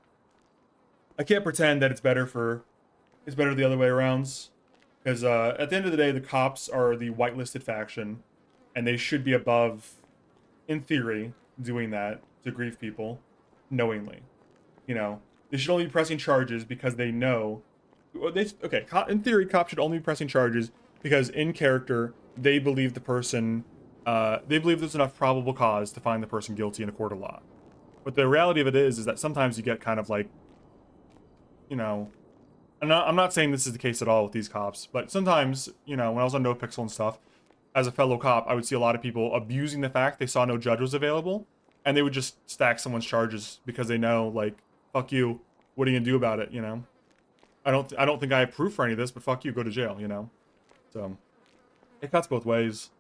I can't pretend that it's better the other way around, because at the end of the day, the cops are the whitelisted faction, and they should be above, in theory, doing that to grieve people knowingly. You know, they should only be pressing charges because they know. In theory, cops should only be pressing charges because in character they believe the person, they believe there's enough probable cause to find the person guilty in a court of law. But the reality of it is that sometimes you get kind of like, you know, I'm not saying this is the case at all with these cops, but sometimes, you know, when I was on NoPixel and stuff, as a fellow cop, I would see a lot of people abusing the fact they saw no judge was available, and they would just stack someone's charges because they know, like, fuck you, what are you gonna do about it, you know? I don't think I have proof for any of this, but fuck you, go to jail, you know? So, it cuts both ways.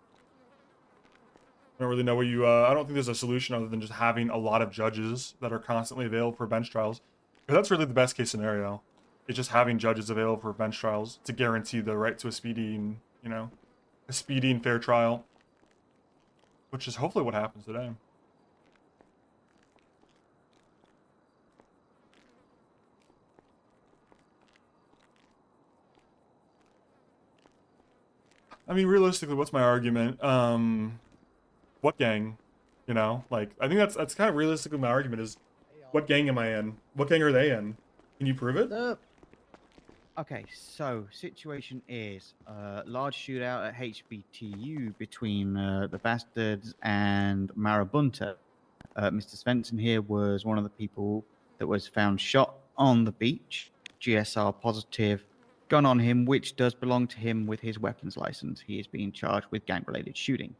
I don't really know where you, I don't think there's a solution other than just having a lot of judges that are constantly available for bench trials. Because that's really the best case scenario. It's just having judges available for bench trials to guarantee the right to a speedy and, you know, a speedy and fair trial. Which is hopefully what happens today. I mean, realistically, what's my argument? What gang? You know, like, I think that's kind of realistically my argument is, what gang am I in? What gang are they in? Can you prove it? Okay, so situation is large shootout at HBTU between the Bastards and Marabunta. Mr. Svensson here was one of the people that was found shot on the beach. GSR positive, gun on him, which does belong to him with his weapons license. He is being charged with gang-related shooting.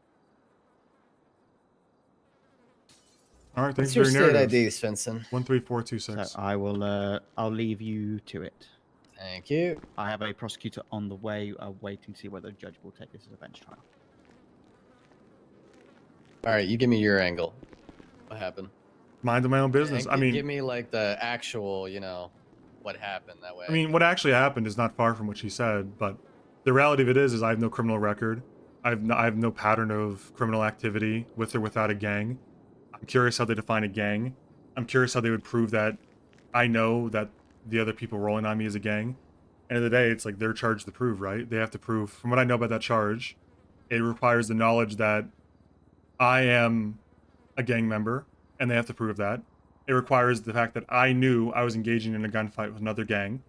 All right, thanks What's for your your state narrative. ID, Svensson? 13426. So I will, I'll leave you to it. Thank you. I have a prosecutor on the way, waiting to see whether the judge will take this as a bench trial. All right, you give me your angle. What happened? Minding my own business. And I mean, give me like the actual, you know, what happened that way. I mean, what actually happened is not far from what she said, but the reality of it is I have no criminal record. I have no pattern of criminal activity with or without a gang. I'm curious how they define a gang. I'm curious how they would prove that I know that the other people rolling on me is a gang. End of the day, it's like their charge to prove, right? They have to prove, from what I know about that charge, it requires the knowledge that I am a gang member, and they have to prove that. It requires the fact that I knew I was engaging in a gunfight with another gang,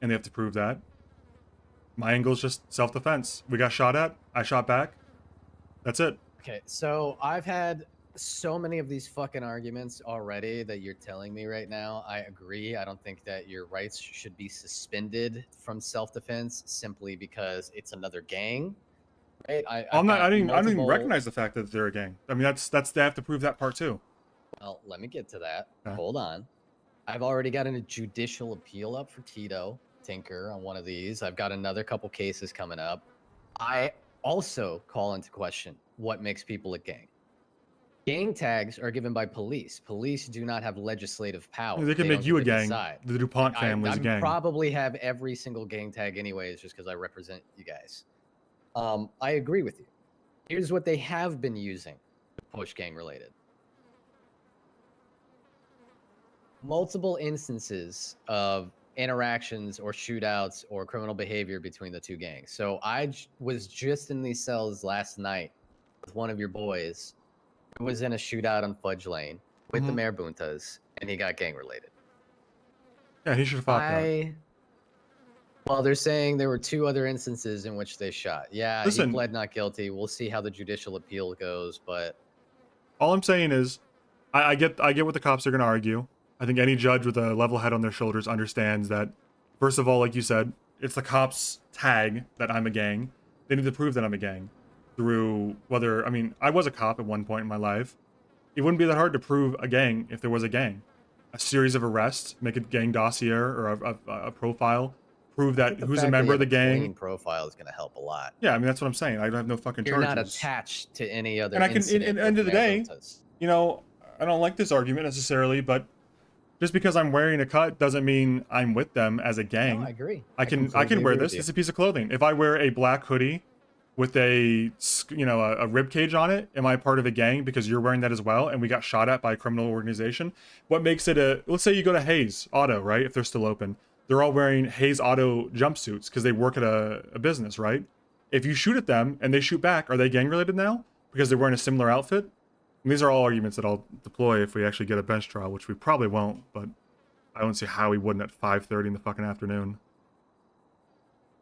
and they have to prove that. My angle is just self-defense. We got shot at, I shot back. That's it. Okay, so I've had so many of these fucking arguments already that you're telling me right now. I agree. I don't think that your rights should be suspended from self-defense simply because it's another gang. Right? I didn't even recognize the fact that they're a gang. I mean, that's they have to prove that part too. Well, let me get to that. Okay. Hold on. I've already gotten a judicial appeal up for Tito Tinker on one of these. I've got another couple cases coming up. I also call into question what makes people a gang. Gang tags are given by police. Police do not have legislative power. They can make don't you a get to gang. decide. The DuPont family is a gang. Probably have every single gang tag anyways, just because I represent you guys. I agree with you. Here's what they have been using to push gang related. Multiple instances of interactions or shootouts or criminal behavior between the two gangs. So I was just in these cells last night with one of your boys who was in a shootout on Fudge Lane with the Marabuntas, and he got gang related. Yeah, he should have fought that. Well, they're saying there were two other instances in which they shot. Yeah, Listen, he pled not guilty. We'll see how the judicial appeal goes, but all I'm saying is, I get what the cops are going to argue. I think any judge with a level head on their shoulders understands that, first of all, like you said, it's the cops' tag that I'm a gang. They need to prove that I'm a gang through whether, I mean, I was a cop at one point in my life. It wouldn't be that hard to prove a gang if there was a gang. A series of arrests, make a gang dossier or a profile, prove that who's a member of the gang. Clean profile is going to help a lot. Yeah, I mean, that's what I'm saying. I don't have no fucking You're charges. not attached to any other. And I can, in the end of the day, Marabuntas. you know, I don't like this argument necessarily, but just because I'm wearing a cut doesn't mean I'm with them as a gang. No, I agree. I can completely wear agree this. with you. It's a piece of clothing. If I wear a black hoodie with a rib cage on it, am I part of a gang because you're wearing that as well? And we got shot at by a criminal organization. What makes it a? Let's say you go to Hayes Auto, right? If they're still open, they're all wearing Hayes Auto jumpsuits because they work at a business, right? If you shoot at them and they shoot back, are they gang related now because they're wearing a similar outfit? And these are all arguments that I'll deploy if we actually get a bench trial, which we probably won't, but I don't see how we wouldn't at 5:30 in the fucking afternoon.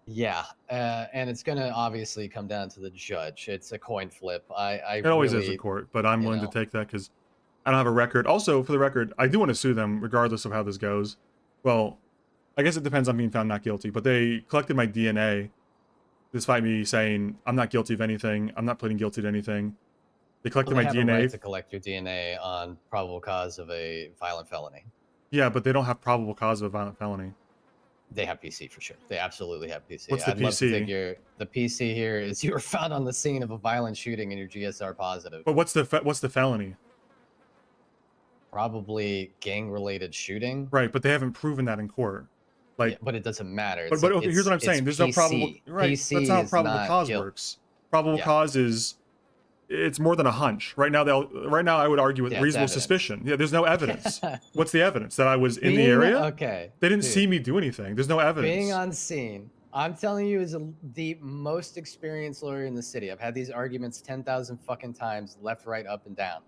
Yeah, and it's gonna obviously come down to the judge. It's a coin flip. I It always is really, in court, but I'm you willing know, to take that because I don't have a record. Also, for the record, I do want to sue them regardless of how this goes. Well, I guess it depends on being found not guilty, but they collected my DNA despite me saying I'm not guilty of anything. I'm not pleading guilty to anything. They collected they my have a right DNA. to collect your DNA on probable cause of a violent felony. Yeah, but they don't have probable cause of a violent felony. They have PC for sure. They absolutely have PC. What's the I'd love to think PC? the PC here is you were found on the scene of a violent shooting and your GSR positive. But what's the felony? Probably gang-related shooting. Right, but they haven't proven that in court. Like, Yeah, but it doesn't matter. But okay, here's what I'm saying. There's no probable. Right, PC that's not how is probable not cause guilt. works. Probable Yeah. cause is, it's more than a hunch. Right now, I would argue with Yeah, it's reasonable evidence. suspicion. Yeah, there's no evidence. What's the evidence? That I was in the Being- area? okay, They didn't dude. see me do anything. There's no evidence. Being on scene, I'm telling you, is the most experienced lawyer in the city. I've had these arguments 10,000 fucking times, left, right, up, and down.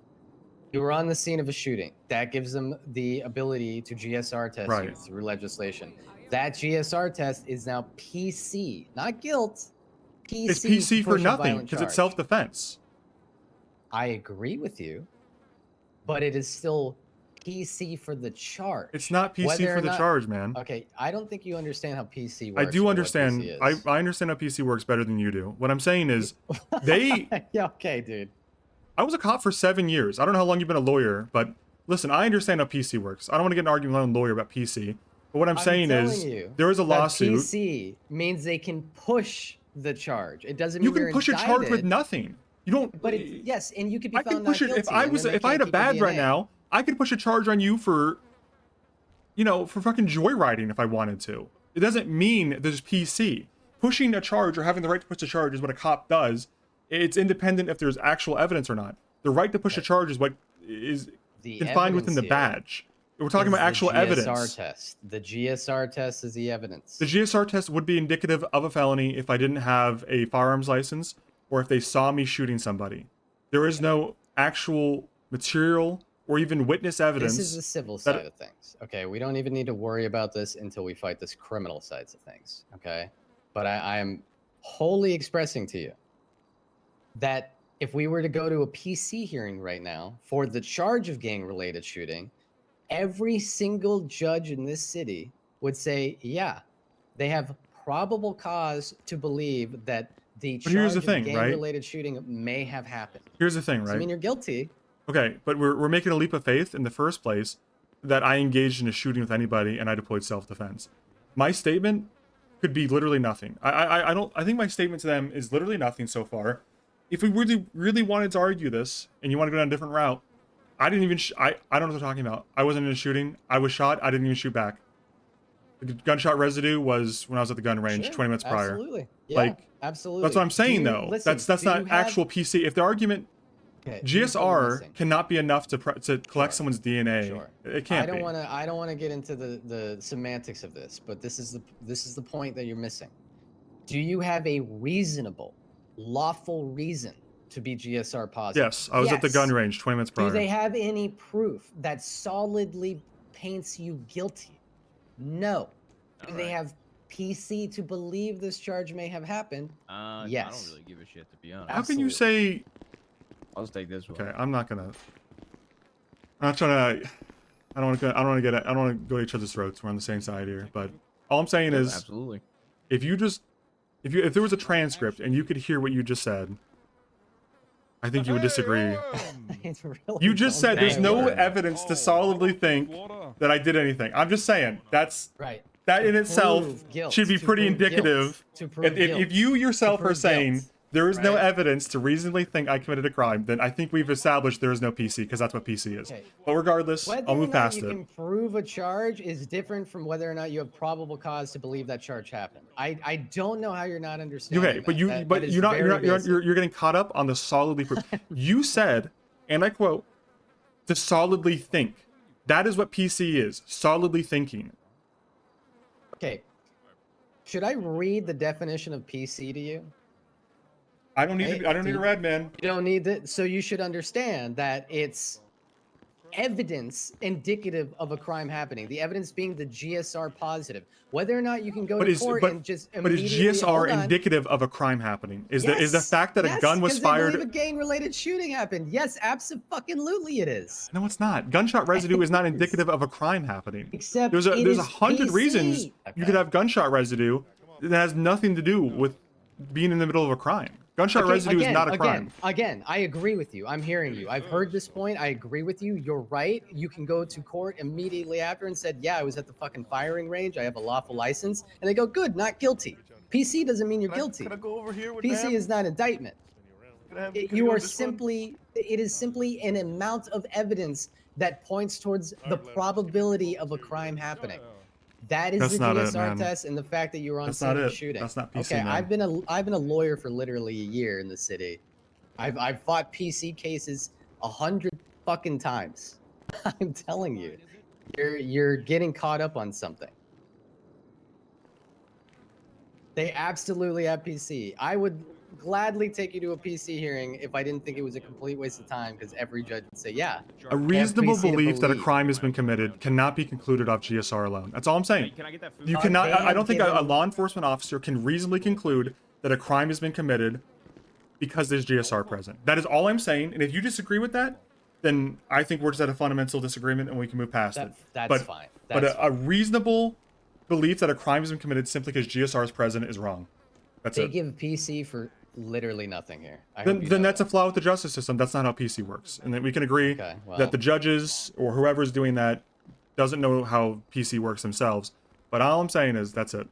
You were on the scene of a shooting. That gives them the ability to GSR test you Right. through legislation. That GSR test is now PC, not guilt. PC. It's PC to for push a nothing violent because it's charge. self-defense. I agree with you, but it is still PC for the charge. It's not PC Whether for or the not- charge, man. Okay, I don't think you understand how PC works. I or do what understand. PC is. I understand how PC works better than you do. What I'm saying is, they. Yeah, okay, dude. I was a cop for 7 years. I don't know how long you've been a lawyer, but listen, I understand how PC works. I don't want to get in an argument with my own lawyer about PC. But what I'm saying is, telling you there is a that lawsuit. PC means they can push the charge. It doesn't mean You can you're push a charge with indicted, nothing. You don't. But yes, and you could be I found could push not it if guilty, I and was then they if I had can't a keep your badge right DNA. now. I could push a charge on you for, for fucking joyriding if I wanted to. It doesn't mean there's PC. Pushing a charge or having the right to push a charge is what a cop does. It's independent if there's actual evidence or not. The right to push a charge is what is The confined within the evidence here badge. We're talking is about the actual GSR evidence. test. The GSR test is the evidence. The GSR test would be indicative of a felony if I didn't have a firearms license or if they saw me shooting somebody. There is no actual material or even witness evidence. This is the civil that- side of things. Okay, we don't even need to worry about this until we fight this criminal sides of things. Okay, but I am wholly expressing to you that if we were to go to a PC hearing right now for the charge of gang-related shooting, every single judge in this city would say, yeah, they have probable cause to believe that the But here's charge the thing, of right? gang-related shooting may have happened. Here's the thing, Doesn't right? mean you're guilty. Okay, but we're making a leap of faith in the first place that I engaged in a shooting with anybody and I deployed self-defense. My statement could be literally nothing. I think my statement to them is literally nothing so far. If we really wanted to argue this and you want to go down a different route, I didn't even I don't know what they're talking about. I wasn't in a shooting. I was shot. I didn't even shoot back. The gunshot residue was when I was at the gun range Sure, 20 minutes prior. absolutely. Yeah, Like, absolutely. that's what I'm saying Do you- though. listen, that's do you not have- actual PC. If the argument Okay, here's what we're GSR missing. cannot be enough to collect someone's DNA. Sure. It can't I don't be. want to. I don't want to get into the semantics of this, but this is the point that you're missing. Do you have a reasonable, lawful reason to be GSR positive? Yes, I was at the gun range 20 minutes prior. Do they have any proof that solidly paints you guilty? No. Do they have PC to believe this charge may have happened? Yes. I don't really give a shit, to be honest. How can you say? I'll just take this one. Okay, I'm not trying to. I don't want to go each other's throats. We're on the same side here. But all I'm saying is, Absolutely. if there was a transcript and you could hear what you just said, I think you would disagree. It's really You just don't said there's get no it. evidence to solidly think that I did anything. I'm just saying that's Right. that in To itself prove guilt, should be to pretty prove guilt, indicative. to prove If guilt, you yourself to are prove saying guilt, there is no right? evidence to reasonably think I committed a crime, then I think we've established there is no PC because that's what PC is. Okay. But regardless, Whether I'll or move not past you it. can prove a charge is different from whether or not you have probable cause to believe that charge happened. I don't know how you're not understanding. Okay, but that is very basic. you're getting caught up on the solidly. You said, and I quote, to solidly think. That is what PC is. Solidly thinking. Okay. Should I read the definition of PC to you? I don't need to. I don't need to read, man. You don't need that. So you should understand that it's evidence indicative of a crime happening. The evidence being the GSR positive. Whether or not you can go to court and just but is immediately hold GSR on. indicative of a crime happening? Is the Yes, fact that a gun was 'cause they believe fired? a gang-related shooting happened. Yes, absolutely it is. No, it's not. Gunshot residue is not indicative of a crime happening. Except there's it a is 100 reasons PC. you could have gunshot residue that has nothing to do with being in the middle of a crime. Gunshot residue is not a crime. Again, I agree with you. I'm hearing you. I've heard this point. I agree with you. You're right. You can go to court immediately after and said, yeah, I was at the fucking firing range. I have a lawful license. And they go, good, not guilty. PC doesn't mean you're guilty. Can I go over here with PC them? is not indictment. You are simply, it is simply an amount of evidence that points towards the probability of a crime happening. That is That's the not it, GSR man. test and the fact that you were on That's scene not of it. the shooting. That's not PC, Okay, man. I've been a lawyer for literally a year in the city. I've fought PC cases 100 fucking times. I'm telling you, you're getting caught up on something. They absolutely have PC. I would gladly take you to a PC hearing if I didn't think it was a complete waste of time, because every judge would say, yeah. A they have reasonable PC to belief that a believe. crime has been committed cannot be concluded off GSR alone. That's all I'm saying. Can I get that food? You cannot. they I don't have think a given- law enforcement officer can reasonably conclude that a crime has been committed because there's GSR present. That is all I'm saying. And if you disagree with that, then I think we're just at a fundamental disagreement and we can move past it. That's fine. But That's a reasonable belief that a crime has been committed simply because GSR is present is wrong. That's They it. give PC for literally nothing here. I hope Then, you then know that's a flaw with the justice system. That's not how PC works. And then we can agree well- that the judges or whoever is doing that doesn't know how PC works themselves. But all I'm saying is that's it.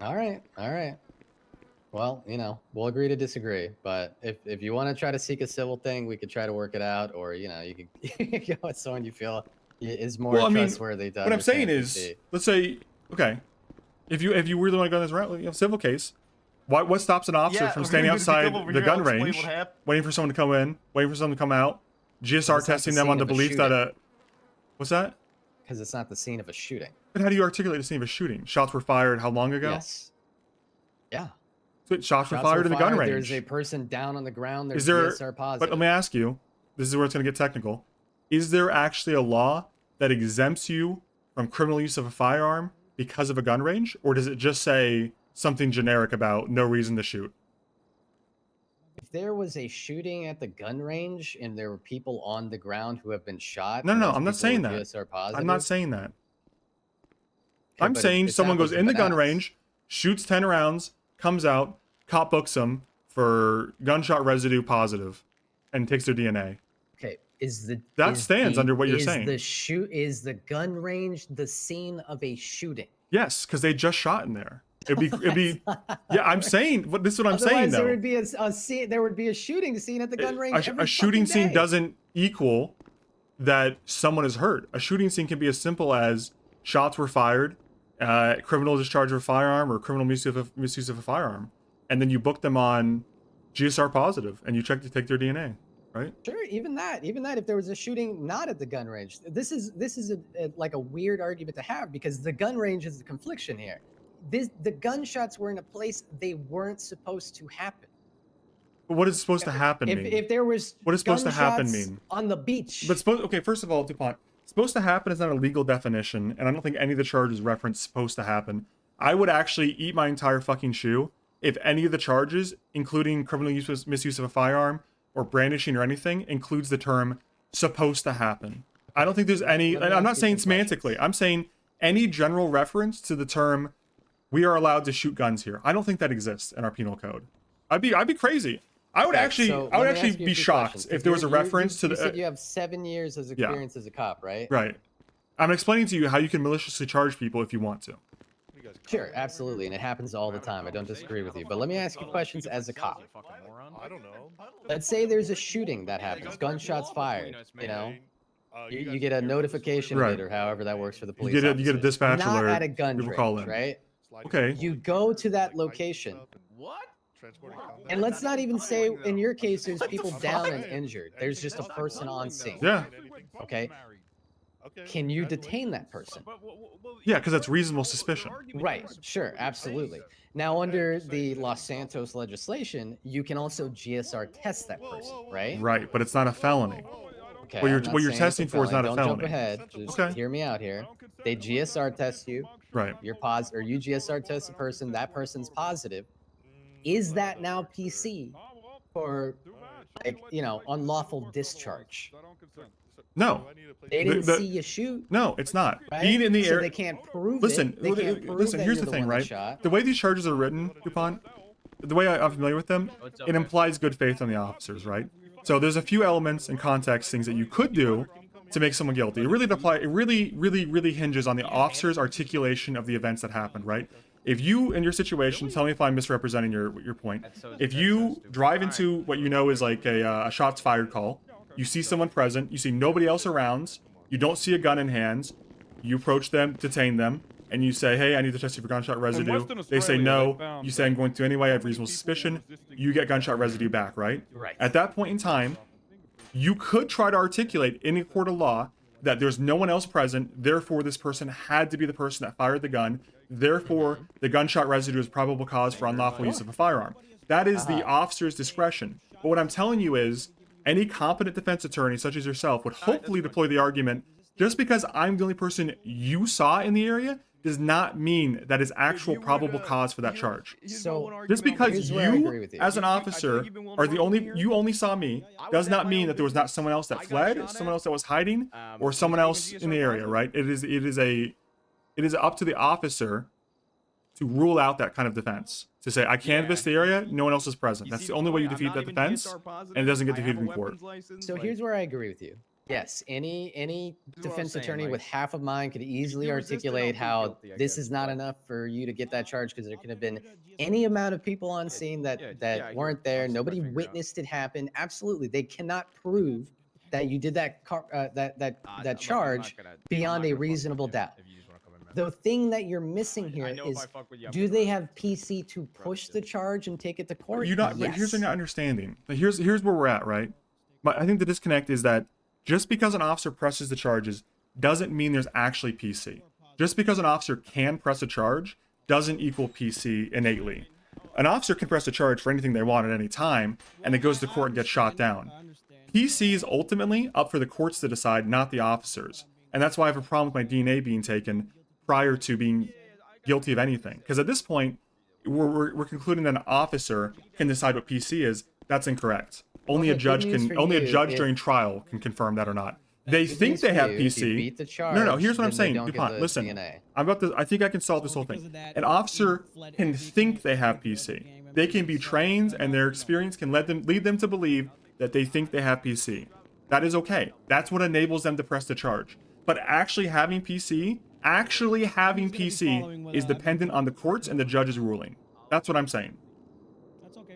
All right, all right. Well, you know, we'll agree to disagree. But if you want to try to seek a civil thing, we could try to work it out, or you know, you could go with someone you feel is more trustworthy. To what I'm saying understand is, PC. let's say, okay, if you really want to go this route, you know, civil case. What stops an officer Yeah, from if standing you're gonna come outside over the here, I'll gun explain range, what happened. waiting for someone to come in, waiting for someone to come out, GSR It's not the testing them on scene the of a belief that shooting. what's that? Because it's not the scene of a shooting. But how do you articulate the scene of a shooting? Shots were fired how long ago? Yes. Yeah. So shots were fired in the gun range. There's a person down on the ground. There's Is there? GSR But positive. let me ask you. This is where it's going to get technical. Is there actually a law that exempts you from criminal use of a firearm because of a gun range, or does it just say something generic about no reason to shoot? If there was a shooting at the gun range and there were people on the ground who have been shot, No, and no, those I'm not people saying were that. GSR positive, I'm not saying that. Okay, I'm but saying it's someone goes apples in the and gun bananas. range, shoots 10 rounds, comes out, cop books them for gunshot residue positive, and takes their DNA. Okay, That stands under what you're saying. Is the gun range the scene of a shooting? Yes, because they just shot in there. It'd be yeah. I'm saying this is what I'm Otherwise, saying there though. would be a scene. There would be a shooting scene at the gun range. every A shooting fucking scene day. doesn't equal that someone is hurt. A shooting scene can be as simple as shots were fired, criminal discharge of a firearm, or criminal misuse of a firearm, and then you book them on GSR positive, and you check to take their DNA, right? Sure, even that. If there was a shooting not at the gun range, this is like a weird argument to have, because the gun range is the confliction here. The gunshots were in a place they weren't supposed to happen. But what is supposed to happen mean? If there was What is supposed to happen gunshots mean? on the beach? But okay, first of all, DuPont, supposed to happen is not a legal definition, and I don't think any of the charges reference supposed to happen. I would actually eat my entire fucking shoe if any of the charges, including criminal misuse of a firearm or brandishing or anything, includes the term supposed to happen. I don't think there's any, and I'm not saying semantically, I'm saying any general reference to the term we are allowed to shoot guns here. I don't think that exists in our penal code. I'd be crazy. I would Okay, actually so I would let me actually ask you be a few shocked questions, if 'cause there was a you reference to you the said you have 7 years as experience as a cop, right? Right. I'm explaining to you how you can maliciously charge people if you want to. Sure, absolutely, and it happens all the time. I don't disagree with you, but let me ask you questions as a cop. I don't know. Let's say there's a shooting that happens, gunshots fired. You know, you get a notification of Right. it, or however that works for the police. You get a officers. dispatch Not alert. at a gun People range, call in. right? Okay. You go to that location. And let's not even say in your case there's people down and injured. There's just a person on scene. Yeah. Okay. Can you detain that person? Yeah, because that's reasonable suspicion. Right. Sure. Absolutely. Now, under the Los Santos legislation, you can also GSR test that person, right? Right, but it's not a felony. Okay, what I'm not you're saying it's testing for is not Don't a jump felony. ahead. Just Okay. hear me out here. They GSR test you. Right. You're positive, or you GSR test a person. That person's positive. Is that now PC for, like, unlawful discharge? No. They didn't see you shoot. No, it's not. Right? Being in the So air. they can't prove Listen, it. They can't prove listen. that Here's you're the the thing, one that right? shot. The way these charges are written, DuPont, the way I'm familiar with them, it implies good faith on the officers, right? So there's a few elements and context things that you could do to make someone guilty. It really hinges on the officer's articulation of the events that happened, right? If you, in your situation, tell me if I'm misrepresenting your point. If you drive into what you know is like a shots fired call, you see someone present, you see nobody else around, you don't see a gun in hands, you approach them, detain them, and you say, hey, I need to test you for gunshot residue. Western They say Australia, no. they found You say, I'm going to anyway, I have reasonable suspicion. You get gunshot residue back, right? Right. At that point in time, you could try to articulate in a court of law that there's no one else present, therefore this person had to be the person that fired the gun, therefore the gunshot residue is probable cause for unlawful use of a firearm. That is the officer's discretion. But what I'm telling you is, any competent defense attorney, such as yourself, would hopefully deploy the argument, just because I'm the only person you saw in the area, does not mean that is actual probable cause for that charge. So Just because here's where I agree you, with you. as an officer, are the only, you only saw me, does not mean that there was not someone else that fled, someone else that was hiding, or someone else in the area, right? It is up to the officer to rule out that kind of defense. To say, I canvassed the area, no one else is present. That's the only way you defeat that defense, and it doesn't get defeated in court. So here's where I agree with you. Yes, any defense attorney with half a mind could easily articulate how this is not enough for you to get that charge, because there could have been any amount of people on scene that weren't there. Nobody witnessed it happen. Absolutely, they cannot prove that you did that charge beyond a reasonable doubt. The thing that you're missing here is, do they have PC to push the charge and take it to court? You're not. But here's what you're not understanding. Here's where we're at, right? But I think the disconnect is that just because an officer presses the charges doesn't mean there's actually PC. Just because an officer can press a charge doesn't equal PC innately. An officer can press a charge for anything they want at any time, and it goes to court and gets shot down. PC is ultimately up for the courts to decide, not the officers. And that's why I have a problem with my DNA being taken prior to being guilty of anything. Because at this point, we're concluding that an officer can decide what PC is. That's incorrect. Only a judge during trial can confirm that or not. They think they have PC. No, here's what I'm saying, DuPont. Listen, I think I can solve this whole thing. An officer can think they have PC. They can be trained, and their experience can lead them to believe that they think they have PC. That is okay. That's what enables them to press the charge. But actually having PC is dependent on the courts and the judge's ruling. That's what I'm saying. That's okay.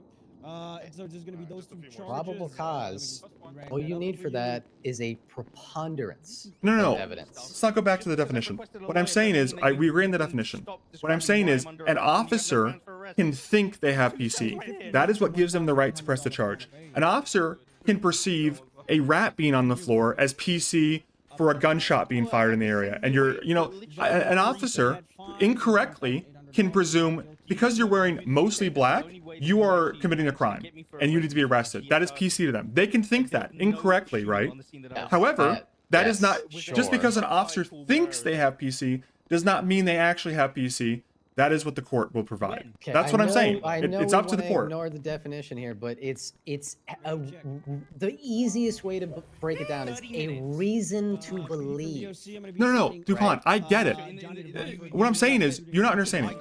So there's going to be those two charges. Probable cause. All you need for that is a preponderance No. of evidence. Let's not go back to the definition. What I'm saying is, we agree on the definition. What I'm saying is, an officer can think they have PC. That is what gives them the right to press the charge. An officer can perceive a rat being on the floor as PC for a gunshot being fired in the area. And an officer incorrectly can presume, because you're wearing mostly black, you are committing a crime and you need to be arrested. That is PC to them. They can think that incorrectly, right? However, that is not, just because an officer thinks they have PC does not mean they actually have PC. That is what the court will provide. Okay, That's what I'm saying. I know It's we up to the wanna court. Ignore the definition here, but the easiest way to break it down is a reason to believe. No, DuPont, I get it. What I'm saying is, you're not understanding.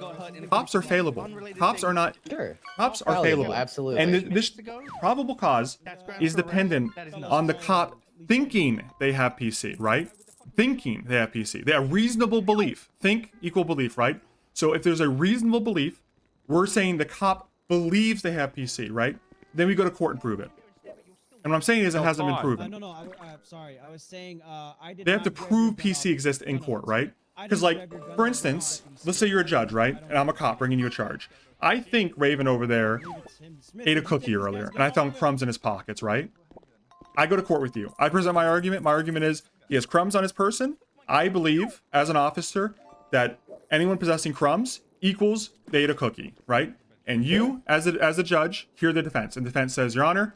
Cops are failable. Cops are not. Sure. Cops are Fallible, failable. absolutely. And this probable cause is dependent on the cop thinking they have PC, right? Thinking they have PC. They have reasonable belief. Think equal belief, right? So if there's a reasonable belief, we're saying the cop believes they have PC, right? Then we go to court and prove it. And what I'm saying is, it hasn't been proven. Sorry. I was saying They have to prove PC exists in court, right? Because, like, for instance, let's say you're a judge, right? And I'm a cop bringing you a charge. I think Raven over there ate a cookie earlier, and I found crumbs in his pockets, right? I go to court with you. I present my argument. My argument is, he has crumbs on his person. I believe, as an officer, that anyone possessing crumbs equals they ate a cookie, right? And you, as a judge, hear the defense. And the defense says, Your Honor,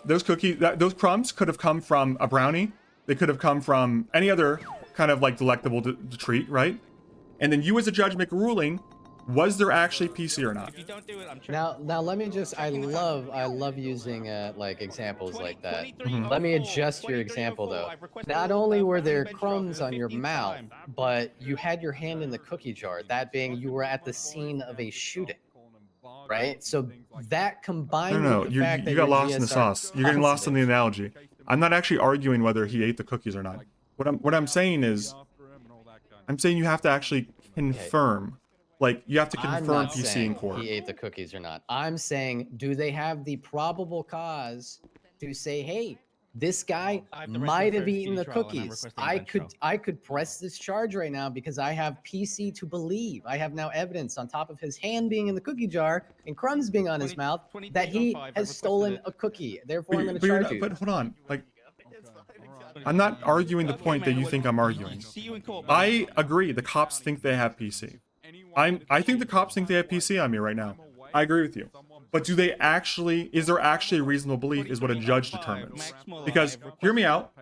Those those crumbs could have come from a brownie. They could have come from any other kind of like delectable treat, right? And then you as a judge make a ruling, was there actually PC or not? Now let me just, I love using like examples like that. Mhm. Let me adjust your example though. Not only were there crumbs on your mouth, but you had your hand in the cookie jar, that being you were at the scene of a shooting, right? So that combined No, with the fact that you got your lost in the GSR sauce. You're getting lost in the analogy. I'm not actually arguing whether he ate the cookies or not. What I'm saying is, I'm saying you have to actually confirm. Like, you have to I'm confirm not PC in saying court. he ate the cookies or not. I'm saying, do they have the probable cause to say, hey, this guy might have eaten the cookies. I could press this charge right now because I have PC to believe. I have now evidence on top of his hand being in the cookie jar and crumbs being on his mouth that he has stolen a cookie. Therefore, I'm going to charge you. But hold on, like, I'm not arguing the point that you think I'm arguing. I agree. The cops think they have PC. I think the cops think they have PC on me right now. I agree with you. But do they actually, is there actually a reasonable belief is what a judge determines. Because, hear me out,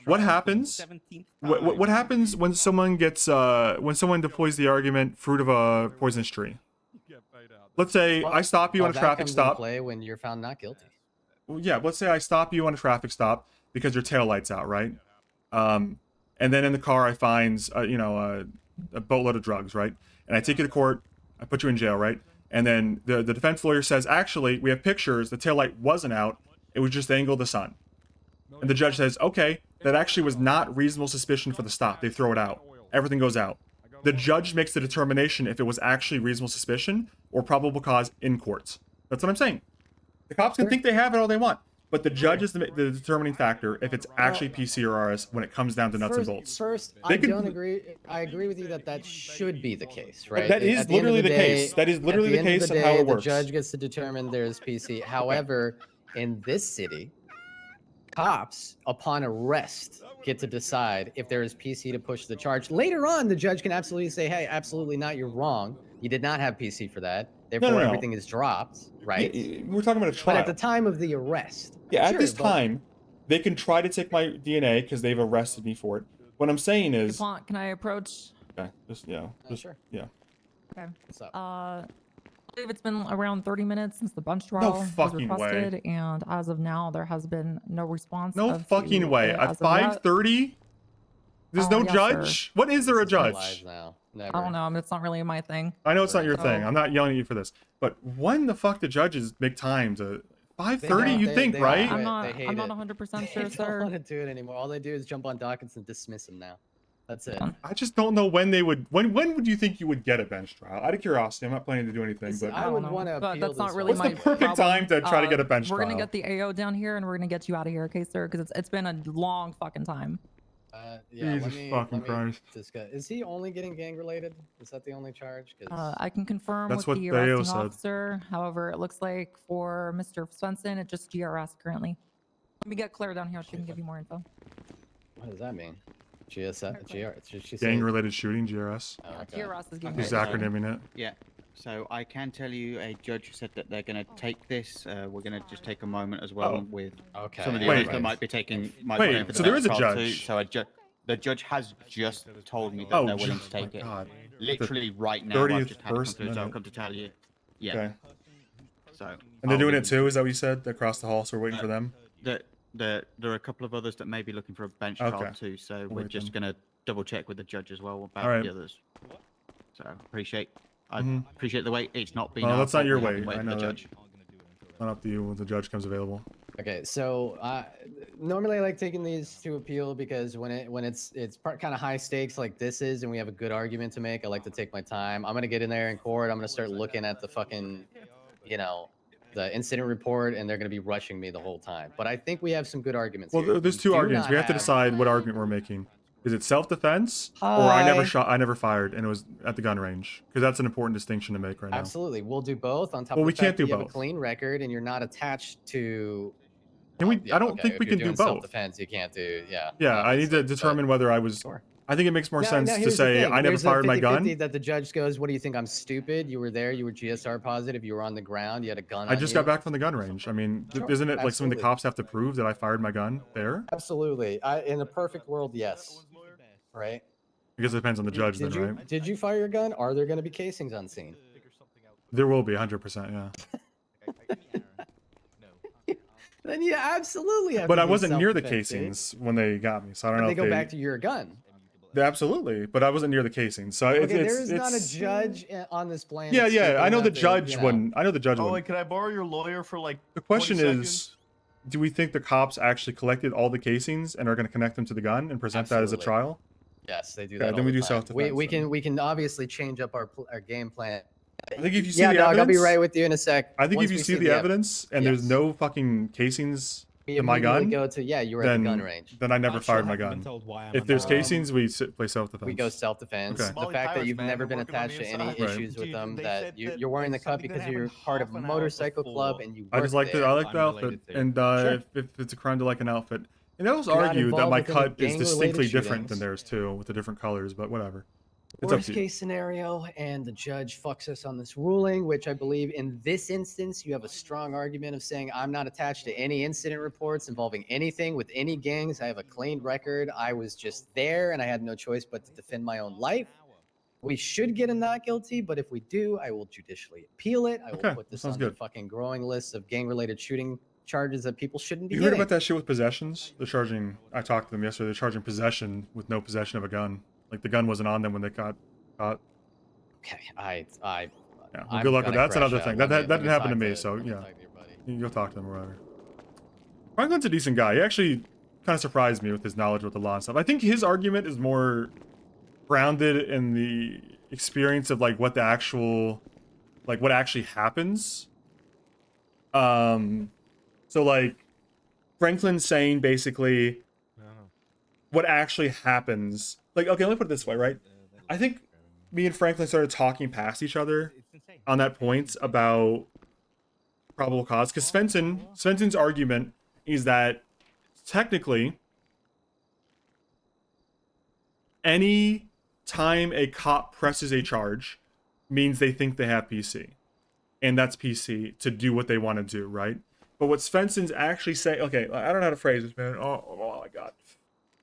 what happens, what happens when someone gets, when someone deploys the argument, fruit of a poisonous tree? Let's say I stop you on a traffic stop. Play when you're found not guilty. Well, yeah, let's say I stop you on a traffic stop because your tail light's out, right? And then in the car I find, a boatload of drugs, right? And I take you to court, I put you in jail, right? And then the defense lawyer says, actually, we have pictures, the taillight wasn't out, it was just the angle of the sun. And the judge says, okay, that actually was not reasonable suspicion for the stop. They throw it out. Everything goes out. The judge makes the determination if it was actually reasonable suspicion or probable cause in courts. That's what I'm saying. The cops can think they have it all they want, but the judge is the determining factor if it's actually PC or RS when it comes down to nuts and bolts. First, I don't agree. I agree with you that should be the case, right? That is literally the case. That is literally the case of how it works. The judge gets to determine there's PC. However, in this city, cops, upon arrest, get to decide if there is PC to push the charge. Later on, the judge can absolutely say, hey, absolutely not, you're wrong. You did not have PC for that. Therefore, everything is dropped, right? We're talking about a trial. But at the time of the arrest. Yeah, at this time, they can try to take my DNA because they've arrested me for it. What I'm saying is... Can I approach? Okay, sure. Yeah. Okay. What's up? I believe it's been around 30 minutes since the bench trial was requested, and as of now, there has been no response. No fucking way. At 5:30? There's no judge? Sir. What is there a judge? I don't know. I mean, it's not really my thing. I know it's not your thing. I'm not yelling at you for this. But when the fuck do judges make time to... 5:30, you think, right? I'm not 100% sure, They sir. don't want to do it anymore. All they do is jump on dockets and dismiss them now. That's it. I just don't know when they would... When would you think you would get a bench trial? Out of curiosity, I'm not planning to do anything, but... I would want to appeal. But that's not really What's my the perfect time to try to get a bench trial? We're gonna get the AO down here, and we're gonna get you out of here, okay, sir? Because it's been a long fucking time. Yeah, Jesus fucking Christ. Discuss. Is he only getting gang related? Is that the only charge? I can confirm That's with what the the AO arresting said. officer. However, it looks like for Mr. Swenson, it's just GRS currently. Let me get Claire down here. She can give you more info. What does that mean? GR. Gang-related shooting, GRS. GRS is getting Just acronyming it. Yeah. So I can tell you a judge said that they're going to take this. We're going to just take a moment as well with some of the others that might be taking. Wait, so there is a judge? So the judge has just told me that they're willing to take it. God. Literally right now. I've just had it come through, so I've come to tell you. Yeah. Okay. So. And they're doing it too, is that what you said? Across the hall, so we're waiting for them? There are a couple of others that may be looking for a bench trial too, so we're just going to double check with the judge as well about the others. So I appreciate the wait. It's not been. No, that's not your way. I know that. Not up to you when the judge comes available. Okay, so normally I like taking these to appeal because when it's kind of high stakes like this is, and we have a good argument to make, I like to take my time. I'm gonna get in there in court. I'm gonna start looking at the fucking, the incident report, and they're gonna be rushing me the whole time. But I think we have some good arguments. Well, there's two arguments. We have to decide what argument we're making. Is it self-defense or I never fired and it was at the gun range? Because that's an important distinction to make right now. Absolutely, we'll do both. On top Well, of we the fact can't do that you have both. a clean record and you're not attached to. I don't think we can do both. Self-defense, you can't do. Yeah. Yeah, I need to determine whether I was I think it makes more Now- sense now to here's the say thing. I never There's a fired my 50-50 gun. that the judge goes, "What do you think? I'm stupid? You were there. You were GSR positive. You were on the ground. You had a gun I on just you." got back from the gun range. I mean, Sure, isn't it like something the absolutely. cops have to prove that I fired my gun there? Absolutely. In a perfect world, yes. Right? I guess it depends on the judge then, right? Did you fire your gun? Are there going to be casings on scene? There will be 100%, yeah. Then you absolutely have But to I use wasn't near the self-defense, dude. casings when they got me, so I don't And know they if go back to your gun. Absolutely, but I wasn't near the casings, so Okay, it's there is not a it's judge on this planet. yeah, yeah. I stupid know the enough to, judge you know. wouldn't. I know the judge Oh, wouldn't. wait, can I borrow your lawyer for like The question 20 is, seconds? do we think the cops actually collected all the casings and are going to connect them to the gun and present that as a Absolutely. trial? Yes, they do Okay, that. then all we the do time. self-defense, We then. can obviously change up our game plan. I think if you see yeah, the dog, evidence, I'll be right with you in a sec. I think Once if you we see the ev- evidence and there's no fucking casings we to my immediately gun, go to you were at the then gun range. then I never Not sure, fired my haven't been gun. told why I'm If on there's the- casings, we play self-defense. We go self-defense. Okay. The fact that you've never been attached to any issues with them, that you're wearing the cup because you're part of a motorcycle club and you work I just like there. I like the outfit, and Sure. if it's a crime to like an outfit, and I also You're not argue that involved my with any cut is gang-related distinctly different than shootings. theirs too, with the different colors. But whatever, it's up Worst to you. case scenario, and the judge fucks us on this ruling, which I believe in this instance, you have a strong argument of saying I'm not attached to any incident reports involving anything with any gangs. I have a clean record. I was just there and I had no choice but to defend my own life. We should get a not guilty, but if we do, I will judicially appeal it. I will Okay, put that this sounds on the good. fucking growing list of gang-related shooting charges that people shouldn't be You heard getting. about that shit with possessions? They're charging. I talked to them yesterday. They're charging possession with no possession of a gun. Like the gun wasn't on them when they got caught. Okay, Yeah. Well, I'm good luck with gonna that. That's crash another out. thing. Let That me didn't happen to talk me. So let me yeah, talk to your buddy. you can go talk to them or whatever. Franklin's a decent guy. He actually kind of surprised me with his knowledge with the law and stuff. I think his argument is more grounded in the experience of like what the actual, like what actually happens. So like Franklin's saying basically what actually happens. Like, okay, let me put it this way, right? I think me and Franklin started talking past each other on that point about probable cause, because Svensson's argument is that technically any time a cop presses a charge means they think they have PC, and that's PC to do what they want to do, right? But what Svensson's actually saying, okay, I don't know how to phrase this, man. Oh my god,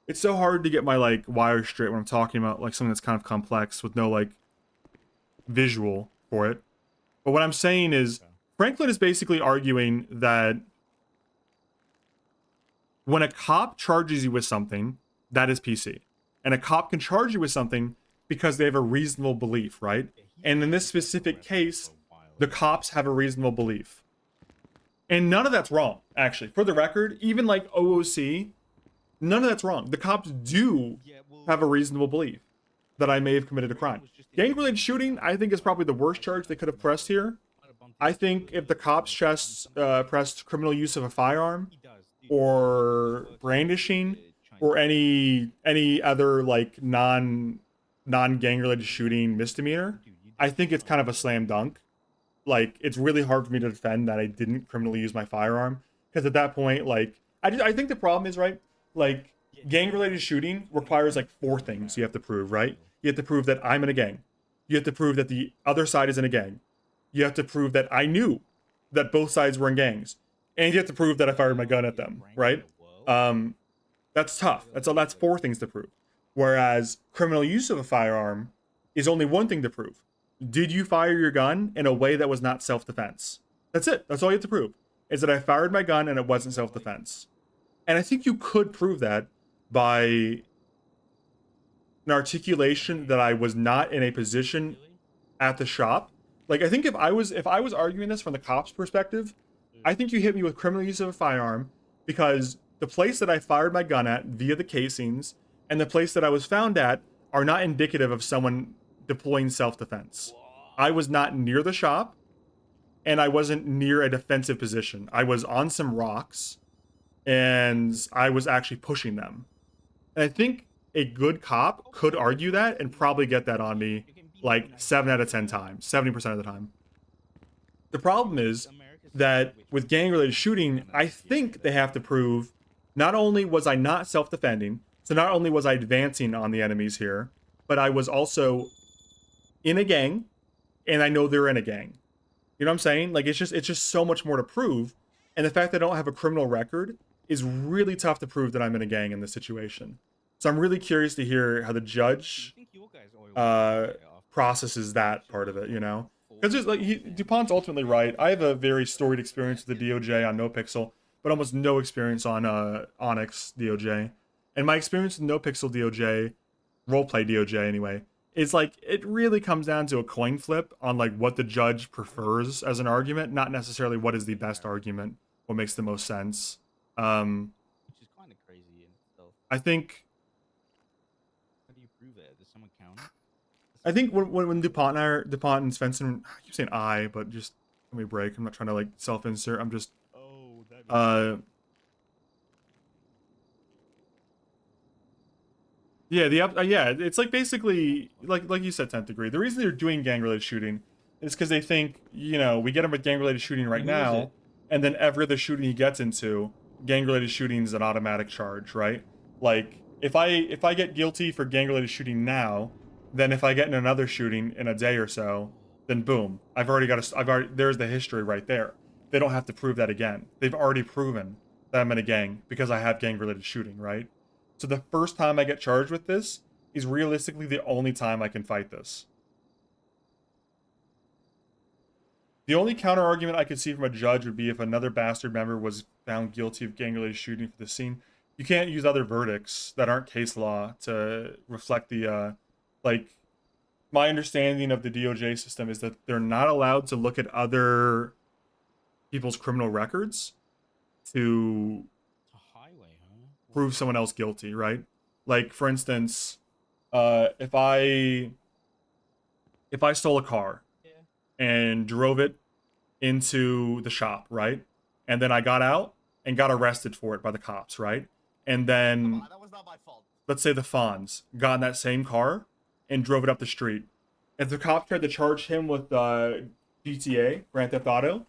it's so hard to get my like wires straight when I'm talking about like something that's kind of complex with no like visual for it. But what I'm saying is Franklin is basically arguing that when a cop charges you with something, that is PC. And a cop can charge you with something because they have a reasonable belief, right? And in this specific case, the cops have a reasonable belief. And none of that's wrong, actually. For the record, even like OOC, none of that's wrong. The cops do have a reasonable belief that I may have committed a crime. Gang-related shooting, I think, is probably the worst charge they could have pressed here. I think if the cops pressed criminal use of a firearm or brandishing or any other like non-gang-related shooting misdemeanor, I think it's kind of a slam dunk. Like, it's really hard for me to defend that I didn't criminally use my firearm, because at that point, like, I think the problem is, right, like, gang-related shooting requires like 4 things you have to prove, right? You have to prove that I'm in a gang. You have to prove that the other side is in a gang. You have to prove that I knew that both sides were in gangs, and you have to prove that I fired my gun at them, right? That's tough. That's 4 things to prove. Whereas criminal use of a firearm is only 1 thing to prove. Did you fire your gun in a way that was not self-defense? That's it. That's all you have to prove, is that I fired my gun and it wasn't self-defense. And I think you could prove that by an articulation that I was not in a position at the shop. Like, I think if I was arguing this from the cop's perspective, I think you hit me with criminal use of a firearm because the place that I fired my gun at via the casings and the place that I was found at are not indicative of someone deploying self-defense. I was not near the shop, and I wasn't near a defensive position. I was on some rocks, and I was actually pushing them. And I think a good cop could argue that and probably get that on me like 7 out of 10 times, 70% of the time. The problem is that with gang-related shooting, I think they have to prove not only was I not self-defending, So not only was I advancing on the enemies here, but I was also in a gang, and I know they're in a gang. You know what I'm saying? Like, it's just so much more to prove. And the fact that I don't have a criminal record is really tough to prove that I'm in a gang in this situation. So I'm really curious to hear how the judge processes that part of it, you know? Because just like DuPont's ultimately right. I have a very storied experience with the DOJ on NoPixel, but almost no experience on ONX DOJ. And my experience with NoPixel DOJ, roleplay DOJ anyway, is like it really comes down to a coin flip on like what the judge prefers as an argument, not necessarily what is the best argument, what makes the most sense. Which is kind of crazy in itself. I think. How do you prove it? Does someone count it? I think when DuPont and Svensson, I keep saying I, but just let me break. I'm not trying to like self-insert. I'm just. Yeah, it's like basically like you said, 10th degree. The reason they're doing gang-related shooting is because they think, you know, we get him with gang-related shooting right now, and then every other shooting he gets into, gang-related shooting is an automatic charge, right? Like if I get guilty for gang-related shooting now, then if I get in another shooting in a day or so, then boom, there's the history right there. They don't have to prove that again. They've already proven that I'm in a gang because I have gang-related shooting, right? So the first time I get charged with this is realistically the only time I can fight this. The only counter argument I could see from a judge would be if another bastard member was found guilty of gang-related shooting for the scene. You can't use other verdicts that aren't case law to reflect the, like, my understanding of the DOJ system is that they're not allowed to look at other people's criminal records to prove someone else guilty, right? Like, for instance, if I stole a car and drove it into the shop, right? And then I got out and got arrested for it by the cops, right? And then, let's say the Fonz got in that same car and drove it up the street. If the cops tried to charge him with GTA, Grand Theft Auto,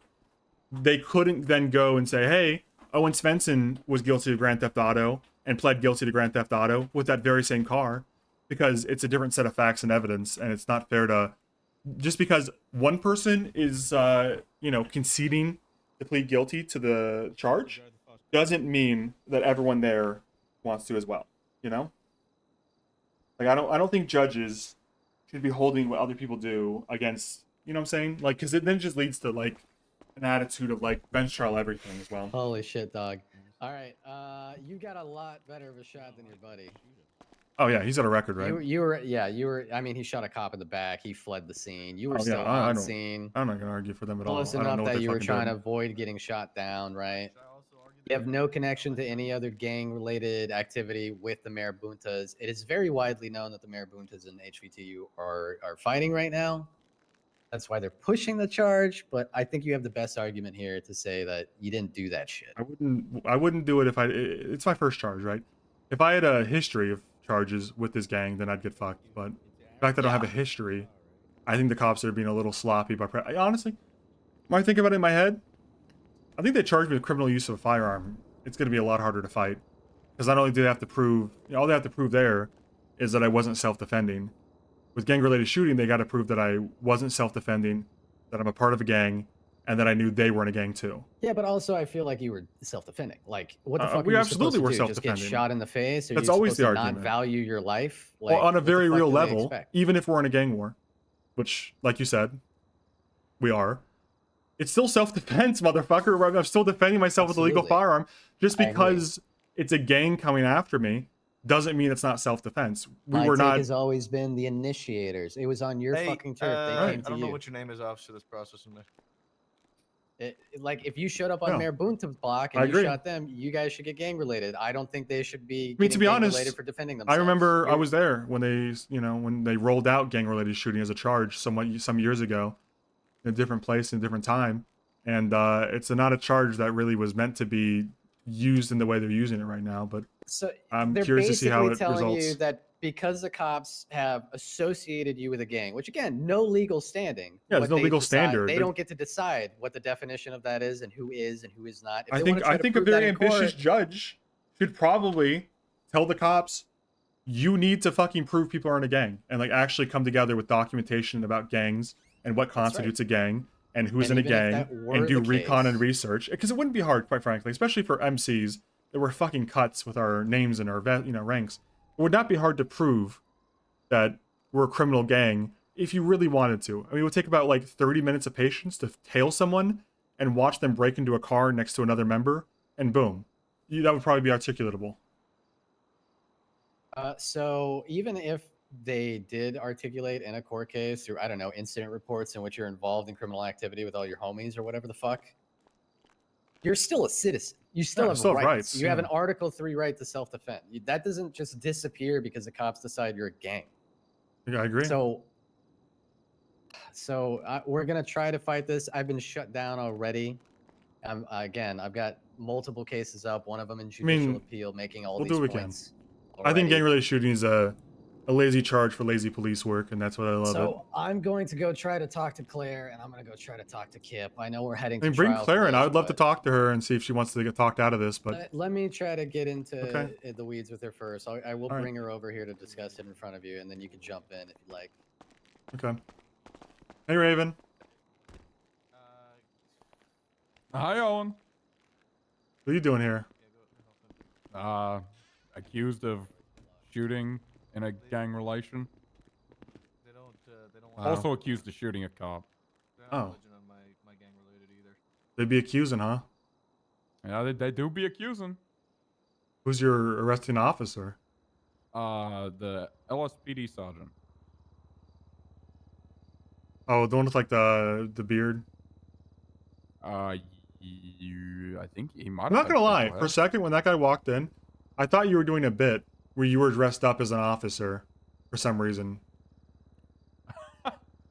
they couldn't then go and say, hey, Owen Svensson was guilty of Grand Theft Auto and pled guilty to Grand Theft Auto with that very same car, because it's a different set of facts and evidence, and it's not fair to just because one person is conceding to plead guilty to the charge doesn't mean that everyone there wants to as well, you know? Like I don't think judges should be holding what other people do against, you know what I'm saying? Like, because it then just leads to like an attitude of like bench trial everything as well. Holy shit, dog. All right, you got a lot better of a shot than your buddy. Oh yeah, he's got a record, right? You were. I mean, he shot a cop in the back. He fled the scene. You were still on scene. I'm not gonna argue for them at all. Close enough that you were trying to avoid getting shot down, right? You have no connection to any other gang-related activity with the Marabuntas. It is very widely known that the Marabuntas and HVTU are fighting right now. That's why they're pushing the charge. But I think you have the best argument here to say that you didn't do that shit. I wouldn't do it if it's my first charge, right? If I had a history of charges with this gang, then I'd get fucked. But the fact that I don't have a history, I think the cops are being a little sloppy. Honestly, when I think about it in my head, I think they charged me with criminal use of a firearm. It's going to be a lot harder to fight. Because not only do they have to prove, all they have to prove there is that I wasn't self-defending. With gang-related shooting, they got to prove that I wasn't self-defending, that I'm a part of a gang, and that I knew they were in a gang too. Yeah, but also I feel like you were self-defending. Like, what the fuck we are you absolutely supposed were to do? Just get self-defending. shot in the face? Or That's you always the supposed to argument. not value your life? Like, Well, on a what the very fuck real do they level, expect? even if we're in a gang war, which, like you said, we are, it's still self-defense, motherfucker. I'm still defending myself with a legal firearm. Just because it's a gang coming after me doesn't mean it's not self-defense. My take has always been the initiators. It was on your Hey, fucking turf. They I came to don't you. know what your name is, officer, that's processing me. Like, if you showed up on No. Mayor Bunta's block I and you agree. shot them, you guys should get gang-related. I don't think they should be I mean, to be honest, gang-related for defending I themselves. remember I was there when they rolled out gang-related shooting as a charge some years ago, in a different place, in a different time, and it's not a charge that really was meant to be used in the way they're using it right now. But So I'm they're curious to see how basically it telling results. you that because the cops have associated you with a gang, which again, no legal standing. Yeah, there's what no they legal decide- standard. They don't get to decide what the definition of that is and who is not. If I they wanna think try I to think a prove that very in court- ambitious judge should probably tell the cops, you need to fucking prove people are in a gang and like actually come together with documentation about gangs and what constitutes a gang and who's And in a even if gang that were and do the recon and case- research because it wouldn't be hard, quite frankly, especially for MCs that were fucking cuts with our names and our ranks. It would not be hard to prove that we're a criminal gang if you really wanted to. I mean, it would take about like 30 minutes of patience to tail someone and watch them break into a car next to another member, and boom, that would probably be articulatable. So even if they did articulate in a court case through, I don't know, incident reports in which you're involved in criminal activity with all your homies or whatever the fuck, you're still a citizen. You still Yeah, have still have rights. rights, You have yeah. an Article 3 right to self-defend. That doesn't just disappear because the cops decide you're a gang. Yeah, I agree. So we're gonna try to fight this. I've been shut down already. Again, I've got multiple cases up. One of them in judicial appeal, making all we'll these do what we points. can. I think already. gang-related shooting is a lazy charge for lazy police work, and that's what I love it. So I'm going to go try to talk to Claire, and I'm going to go try to talk to Kip. I know we're heading I mean, to bring trial Claire for in. I this, would love to but talk to her and see if she wants to get talked out of this, but let me try to get into Okay. the weeds with her first. I will All right. bring her over here to discuss it in front of you, and then you can jump in if you like. okay. Hey, Raven. Hi, Owen. What are you doing here? Accused of shooting in a gang relation. They don't Also accused of shooting a cop. Oh. on my gang related either. They'd be accusing, huh? Yeah, they do be accusing. Who's your arresting officer? The LSPD sergeant. Oh, the one with like the beard. I think he might. I'm not gonna lie. Go For a second, when that guy walked in, I thought you were doing a bit where you were dressed up as an officer for some reason.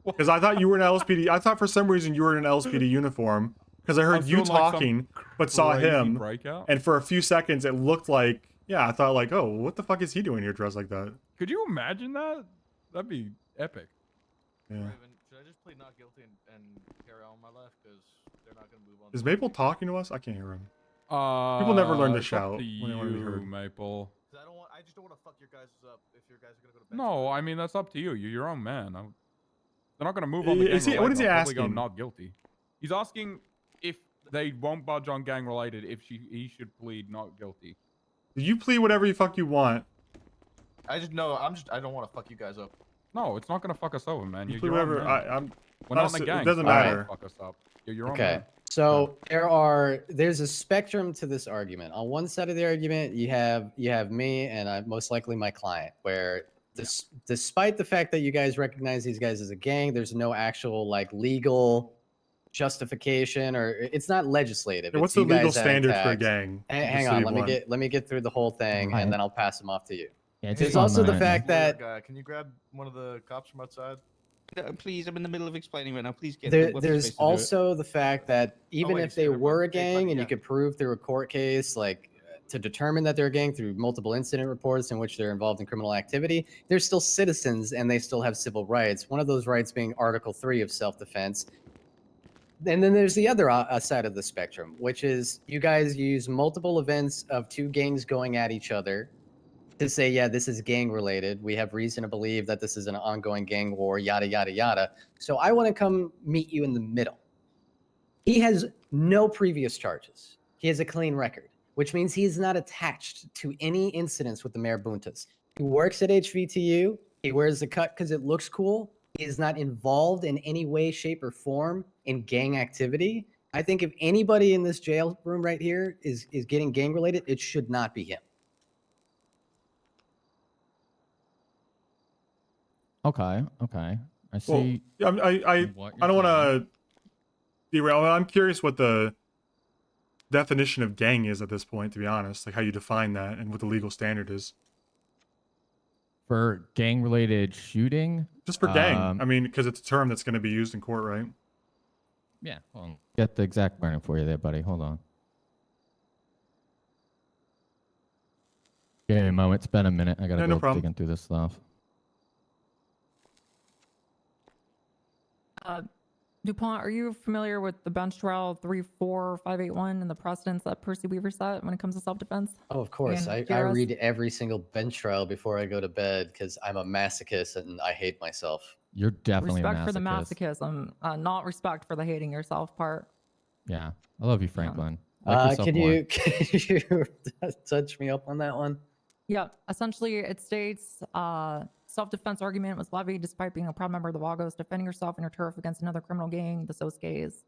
Because I thought you were an LSPD. I thought for some reason you were in an LSPD uniform. Because I heard was you doing, like, some talking, but saw crazy him. breakout. And for a few seconds, it looked like, yeah, I thought like, oh, what the fuck is he doing here dressed like that? Could you imagine that? That'd be epic. Yeah. Raven, should I just plead not guilty and carry on my life? Because they're not going to move on. Is Maple talking to us? I can't hear him. People never learn to it's shout up to when they want to be you, heard. Maple. I just don't want to fuck your guys up if your guys are going to go to bed. No, I mean that's up to you. You're your own man. They're not gonna move on the gang Is he- what is he related. I'll probably go asking? not guilty. He's asking if they won't budge on gang related. If he should plead not guilty. You plead whatever you fuck you want. I don't want to fuck you guys up. No, it's not gonna fuck us over, man. You You're plead your own whether man. I'm. We're not in honestly, a gang. It doesn't so don't matter. Fuck us up. You're your own Okay. man. So there's a spectrum to this argument. On one side of the argument, you have me and most likely my client, where despite the fact that you guys recognize these guys as a gang, there's no actual like legal justification, or it's not legislative. Yeah, what's It's the you legal guys that standard for a attacked. gang? Hang on, let me get through the whole thing, Right. and then I'll pass them off to you. Yeah, There's also the fact that Can you grab one of the cops from outside? Please, I'm in the middle of explaining right now. Please get there's also the fact that even if they were a gang and you could prove through a court case, like to determine that they're a gang through multiple incident reports in which they're involved in criminal activity, they're still citizens and they still have civil rights. One of those rights being Article 3 of self-defense. And then there's the other side of the spectrum, which is you guys use multiple events of two gangs going at each other to say, yeah, this is gang related. We have reason to believe that this is an ongoing gang war, yada, yada, yada. So I want to come meet you in the middle. He has no previous charges. He has a clean record, which means he is not attached to any incidents with the Marabuntas. He works at HVTU. He wears the cut because it looks cool. He is not involved in any way, shape, or form in gang activity. I think if anybody in this jail room right here is getting gang related, it should not be him. Okay. I see. Well, I don't want to derail. I'm curious what the definition of gang is at this point, to be honest. Like how you define that and what the legal standard is. For gang-related shooting? Just for gang. I mean, because it's a term that's going to be used in court, right? Yeah. Hold on. Get the exact wording for you there, buddy. Hold on. Give me a moment. It's been a minute. I gotta no go problem. digging through this stuff. DuPont, are you familiar with the bench trial 34581 and the precedents that Percy Weaver set when it comes to self-defense? Oh, of course. And I JRS? read every single bench trial before I go to bed because I'm a masochist and I hate myself. You're definitely Respect a for the masochist. masochism, not respect for the hating yourself part. Yeah, I love you, Franklin. Like yourself Can more. you can you touch me up on that one? Yeah, essentially it states self-defense argument was levied despite being a proud member of the Wagos, defending yourself and your turf against another criminal gang, the Soskays.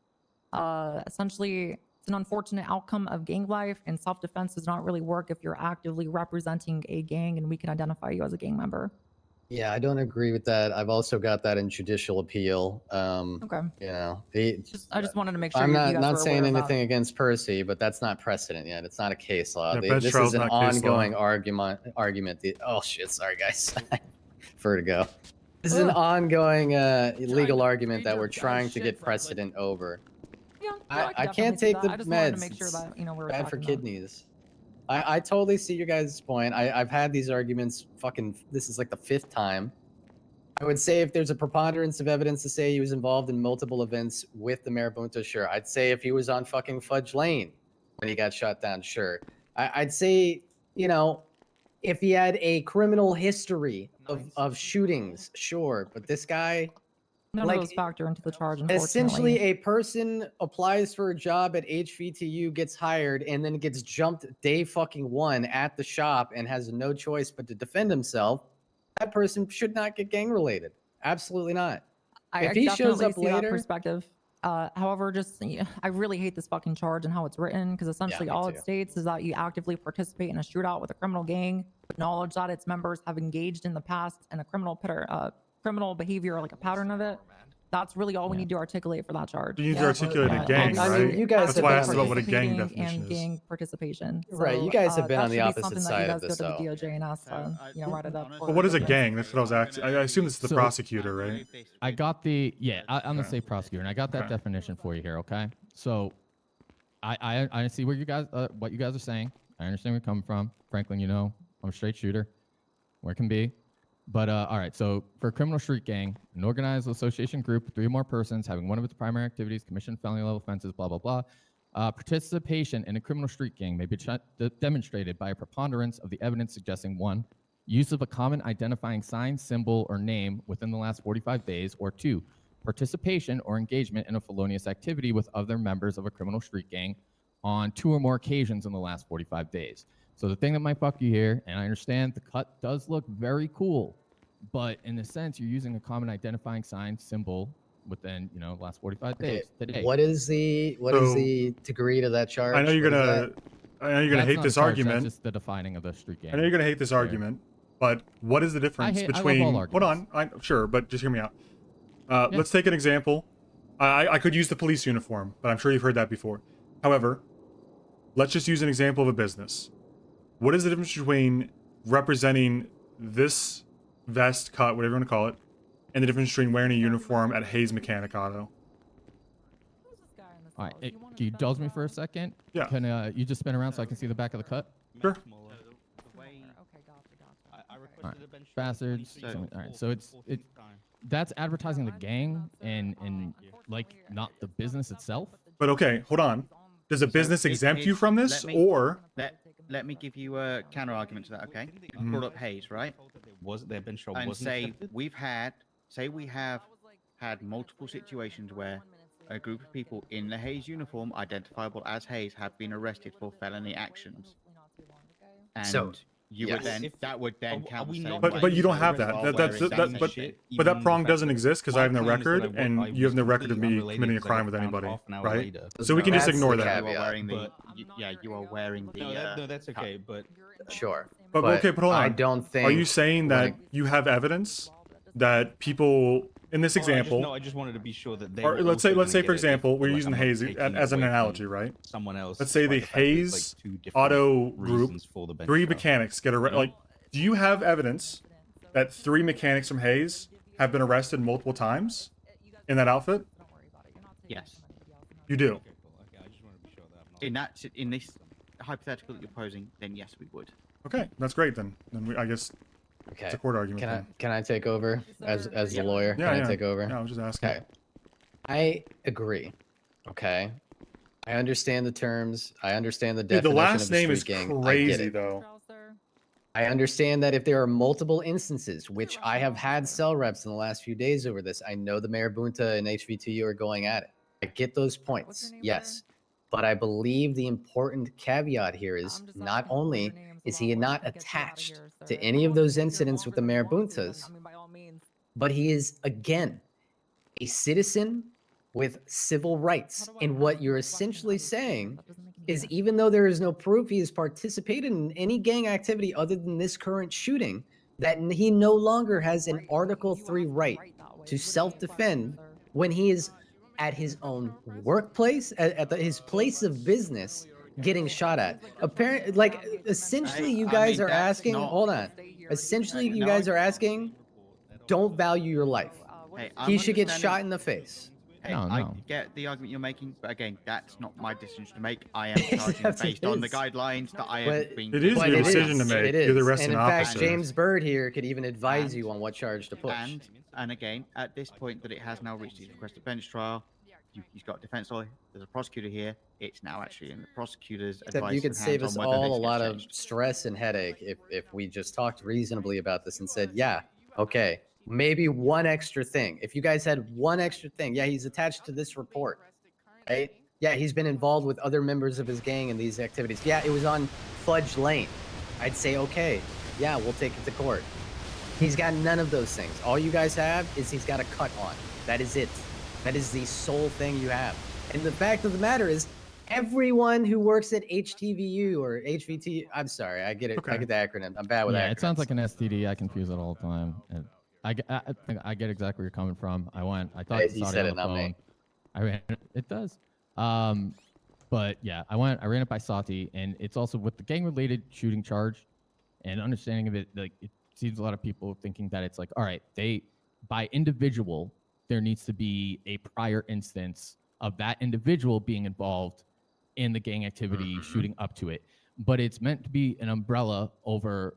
Essentially, it's an unfortunate outcome of gang life, and self-defense does not really work if you're actively representing a gang and we can identify you as a gang member. Yeah, I don't agree with that. I've also got that in judicial appeal. Okay. You know, I just wanted to make sure I'm you not guys not were saying aware of anything that. against Percy, but that's not precedent yet. It's not a case law. Yeah, bench This trial's is an not case law. ongoing argument. Oh shit! Sorry, guys. Vertigo. This is an ongoing legal argument that we're trying to get precedent over. Yeah, I can't take the I just wanted to meds. make sure It's that we were bad for tracking that. kidneys. I totally see your guys' point. I've had these arguments. This is like the 5th time. I would say if there's a preponderance of evidence to say he was involved in multiple events with the Marabunta, sure. I'd say if he was on fucking Fudge Lane when he got shot down, sure. I'd say, you know, if he had a criminal history of shootings, sure. But this guy, None like, of those factor into the charge, unfortunately. essentially a person applies for a job at HVTU, gets hired, and then gets jumped day fucking 1 at the shop and has no choice but to defend himself. That person should not get gang related. Absolutely not. If he shows up see that later, perspective. However, I really hate this fucking charge and how it's written because essentially me all too. it states is that you actively participate in a shootout with a criminal gang, acknowledge that its members have engaged in the past in a criminal behavior or like a pattern of it. That's really all we need to articulate for that charge. You need to articulate a gang, Obviously, right? you guys That's have why I been asked on about the- what a gang participating definition and is. gang participation. Right, So, you guys have been that on the should be opposite something side that of you this, guys go to though. the DOJ and ask, write it up. But what is a gang? That's what I was asking. I assume this is the So- prosecutor, right? I got I'm the state prosecutor, and I got that definition for you here. Okay, so I see where you guys what you guys are saying. I understand where you're coming from, Franklin. You know, I'm a straight shooter, where it can be. But all right, so for a criminal street gang, an organized association group with 3 or more persons having one of its primary activities commission felony level offenses, blah blah blah. Participation in a criminal street gang may be demonstrated by a preponderance of the evidence suggesting 1, use of a common identifying sign, symbol, or name within the last 45 days, or 2, participation or engagement in a felonious activity with other members of a criminal street gang on 2 or more occasions in the last 45 days. So the thing that might fuck you here, and I understand the cut does look very cool, but in a sense, you're using a common identifying sign, symbol within, the last 45 days today. What is the degree to that charge? I know you're What is gonna that? hate not this a charge, argument. That's just the defining of the street gang. I know you're gonna hate this argument, but what is the difference I love all between? arguments. Hold on, sure, but just hear me out. Let's take an example. I could use the police uniform, but I'm sure you've heard that before. However, let's just use an example of a business. What is the difference between representing this vest, cut, whatever you want to call it, and the difference between wearing a uniform at Hayes Mechanic Auto? All right, can you indulge me for a second? Yeah. Can you just spin around so I can see the back of the cut? Sure. All right. Bastards. All right, so that's advertising the gang and like not the business itself. But okay, hold on. Does a business exempt you from this, or? Let me give you a counter argument to that, okay? You brought up Hayes, right? Was there been show? And say we have had multiple situations where a group of people in the Hayes uniform, identifiable as Hayes, have been arrested for felony actions. And So, that would then count the same But way. you don't have that. While But that prong doesn't exist because I have no record, and you have no record of me committing a crime with anybody, right? So we can just ignore that. You are wearing the. No, that's okay, but Sure. But okay, but hold on. I don't think. Are you saying that you have evidence that people in this example? I just wanted to be sure that they. Or let's say for example, we're using Hayes as an analogy, right? Someone else. Let's say the Hayes Auto Group, 3 mechanics get arrested. Like, do you have evidence that 3 mechanics from Hayes have been arrested multiple times in that outfit? Yes. You do. In this hypothetical that you're posing, then yes, we would. Okay, that's great then. I guess Okay. it's a court argument. Can I take over as the lawyer? Yeah, Can yeah. I take over? Yeah, I was just asking. Okay. I agree. Okay. I understand the terms. I understand the Dude, the definition last of a name street is gang. I get crazy it. though. I understand that if there are multiple instances, which I have had cell reps in the last few days over this, I know the Marabunta and HVTU are going at it. I get those points. Yes. But I believe the important caveat here is not only is he not attached to any of those incidents with the Marabuntas, but he is, again, a citizen with civil rights. And what you're essentially saying is even though there is no proof he has participated in any gang activity other than this current shooting, that he no longer has an Article 3 right to self-defend when he is at his own workplace, at his place of business, getting shot at. Apparently, like, essentially, you guys are asking, hold on. Essentially, you guys are asking, don't value your life. Hey, He I'm should get understanding- shot in the face. Hey, No, I no. get the argument you're making, but again, that's not my decision to make. I am charging Yes, it based on the is. guidelines that I have been. It is But your it decision to is, make. it You're the is. arresting And in fact, officer. James Bird here could even advise you on what charge to push. And again, at this point that it has now reached its requested bench trial, he's got a defense lawyer. There's a prosecutor here. It's now actually in the prosecutor's Except advice you could and save hands us on whether all this a gets lot changed. of stress and headache if we just talked reasonably about this and said, yeah, okay, maybe one extra thing. If you guys had one extra thing, yeah, he's attached to this report, right? Yeah, he's been involved with other members of his gang in these activities. Yeah, it was on Fudge Lane. I'd say, okay, yeah, we'll take it to court. He's got none of those things. All you guys have is he's got a cut on. That is it. That is the sole thing you have. And the fact of the matter is, everyone who works at HTVU or HVT, I'm sorry, I get it. I get the acronym. I'm bad with Yeah, acronyms. it sounds like an STD. I confuse it all the time. And I get exactly where you're coming from. I talked Hey, to he Saudi said on it, the not phone. me. I ran it does. But yeah, I ran it by Sati, and it's also with the gang-related shooting charge and understanding of it. Like, it seems a lot of people thinking that it's like, all right, by individual, there needs to be a prior instance of that individual being involved in the gang activity shooting up to it. But it's meant to be an umbrella over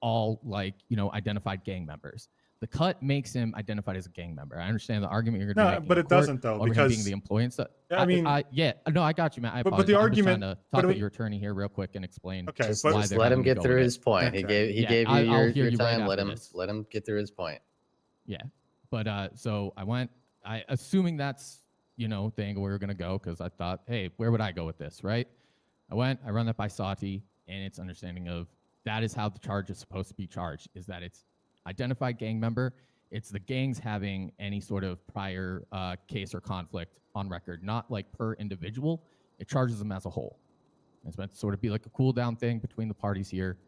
all, like, identified gang members. The cut makes him identified as a gang member. I understand the argument you're going to be No, making. but in it court doesn't, though, over him because- being the employee and stuff. Yeah, I mean- no, I got you, man. I But apologize. the I'm argument- just trying to but talk I with mean- your attorney here real quick and explain. Okay, Just but- let him get through his point. He gave you I'll hear your you right time. Let after him this. let him get through his point. Yeah, but so I assuming that's the angle we were gonna go, because I thought, hey, where would I go with this, right? I run that by Sati, and it's understanding of that is how the charge is supposed to be charged, is that it's identified gang member. It's the gangs having any sort of prior case or conflict on record, not like per individual. It charges them as a whole. It's meant to sort of be like a cool down thing between the parties here.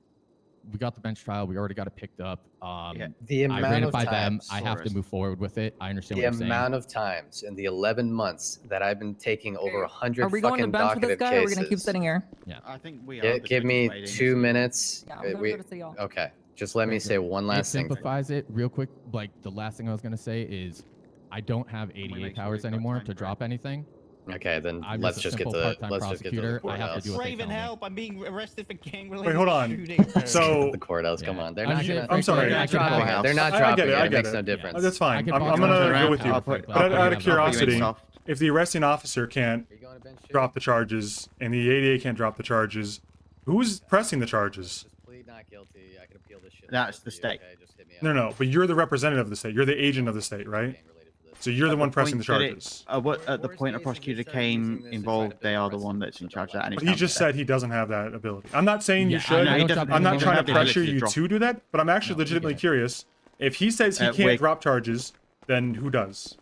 We got the bench trial. We already got it picked up. The I amount ran it of by them. times- I have to move forward with it. I understand The what you're saying. amount of times in the 11 months that I've been taking over 100 Are we going to fucking bench with this docketed guy, or are we cases. gonna keep sitting here? Yeah, I think we Yeah, are. give me 2 minutes. Yeah, I'm gonna go to City Hall. Okay, just let me say one last it thing. simplifies it real quick. Like, the last thing I was going to say is I don't have 88 powers anymore to drop anything. Okay, then I'm let's a just get simple to part-time let's just get to the prosecutor. I have to courthouse. do what they Raven, tell me. help! I'm being arrested for gang-related Wait, hold on. shooting. So the courthouse. Come on, they're not. I'm sorry. They're not dropping it. They're not dropping it. It makes no difference. That's fine. I'm gonna go with you. But out of curiosity, if the arresting officer can't drop the charges and the ADA can't drop the charges, who's pressing the charges? Plead not guilty. I can appeal this shit. That's the state. No, but you're the representative of the state. You're the agent of the state, right? So you're the one pressing the charges. At the point a prosecutor came involved, they are the one that's in charge of that. And But it's he just said he doesn't have that ability. I'm not saying you Yeah, should. I know he doesn't- I'm he not doesn't trying have to the ability pressure to you drop. to do that, but I'm actually legitimately curious. If he says he can't wait. drop charges, then who does?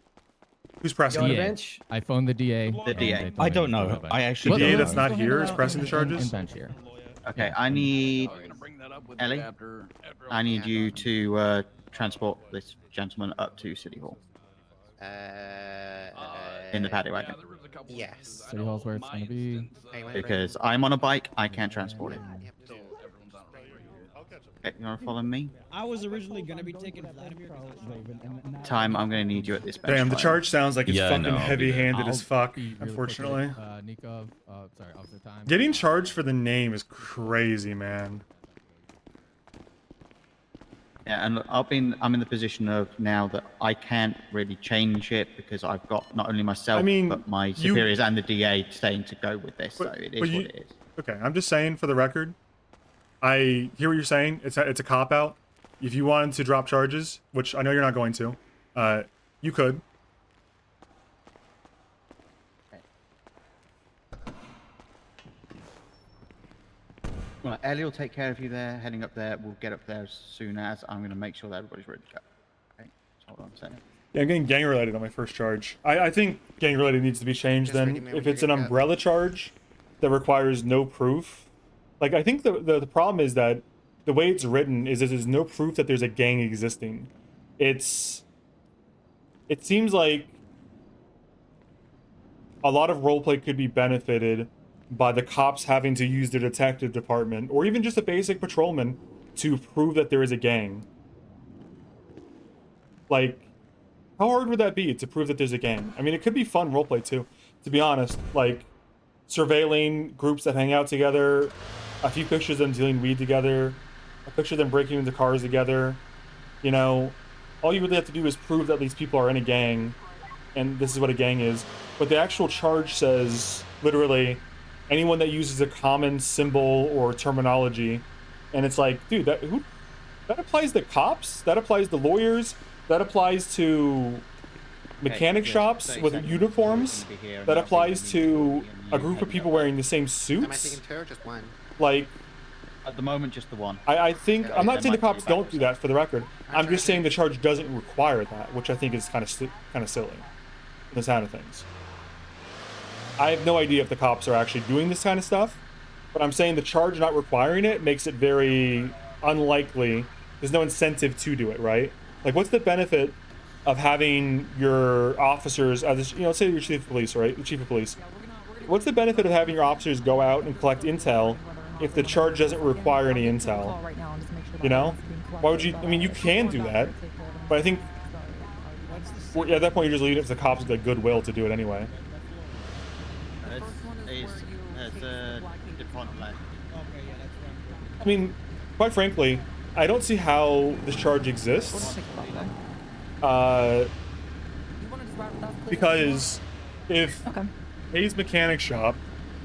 Who's pressing? Going to it? bench? I phoned the DA. The DA. I don't know. I actually The DA don't that's know. not here is pressing the charges. In bench here. Okay, I need Ellie. I need you to transport this gentleman up to City Hall in the paddy wagon. Yes. City Hall's where it's going to be. Because I'm on a bike, I can't transport it. Okay, you want to follow me? I was originally gonna be taking Vladimir. Time, I'm going to need you at this bench. Damn, the trial. charge sounds like it's Yeah, fucking no, I'll be heavy-handed there. as fuck. Be really quick with Unfortunately, it. Nico, sorry, Officer Time. getting charged for the name is crazy, man. Yeah, and look, I'm in the position of now that I can't really change it because I've got not only myself but my superiors and the DA saying to go with this. So it is what it is. Okay, I'm just saying for the record, I hear what you're saying. It's a cop out. If you wanted to drop charges, which I know you're not going to, you could. Well, Ellie will take care of you there. Heading up there, we'll get up there as soon as I'm going to make sure that everybody's ready to go. Okay, so hold on a second. Yeah, I'm getting gang related on my first charge. I think gang related needs to be changed then. If it's an umbrella charge that requires no proof, like I think the problem is that the way it's written is that there's no proof that there's a gang existing. It seems like a lot of roleplay could be benefited by the cops having to use their detective department or even just a basic patrolman to prove that there is a gang. Like, how hard would that be to prove that there's a gang? I mean, it could be fun roleplay too, to be honest. Like, surveilling groups that hang out together, a few pictures of them dealing weed together, a picture of them breaking into cars together. You know, all you really have to do is prove that these people are in a gang, and this is what a gang is. But the actual charge says, literally, anyone that uses a common symbol or terminology, and it's like, dude, that applies to cops, that applies to lawyers, that applies to mechanic shops with uniforms, that applies to a group of people wearing the same suits. Am I taking two or just one? Like, at the moment, just the one. I think I'm not saying the cops don't do that for the record. I'm just saying the charge doesn't require that, which I think is kind of silly, in the sound of things. I have no idea if the cops are actually doing this kind of stuff, but I'm saying the charge not requiring it makes it very unlikely. There's no incentive to do it, right? Like, what's the benefit of having your officers, say your chief of police, right? The chief of police. What's the benefit of having your officers go out and collect intel if the charge doesn't require any intel? You know? Why would you? I mean, you can do that, but I think at that point you're just leaving it to the cops with the goodwill to do it anyway. I mean, quite frankly, I don't see how this charge exists. Because if Hayes Mechanic Shop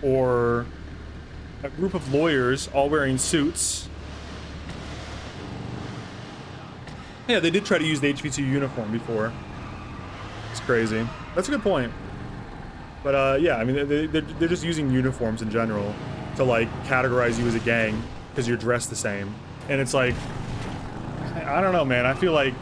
or a group of lawyers all wearing suits, yeah, they did try to use the HV2 uniform before. It's crazy. That's a good point. But yeah, I mean, they're just using uniforms in general to like categorize you as a gang because you're dressed the same. And it's like, I don't know, man. I feel like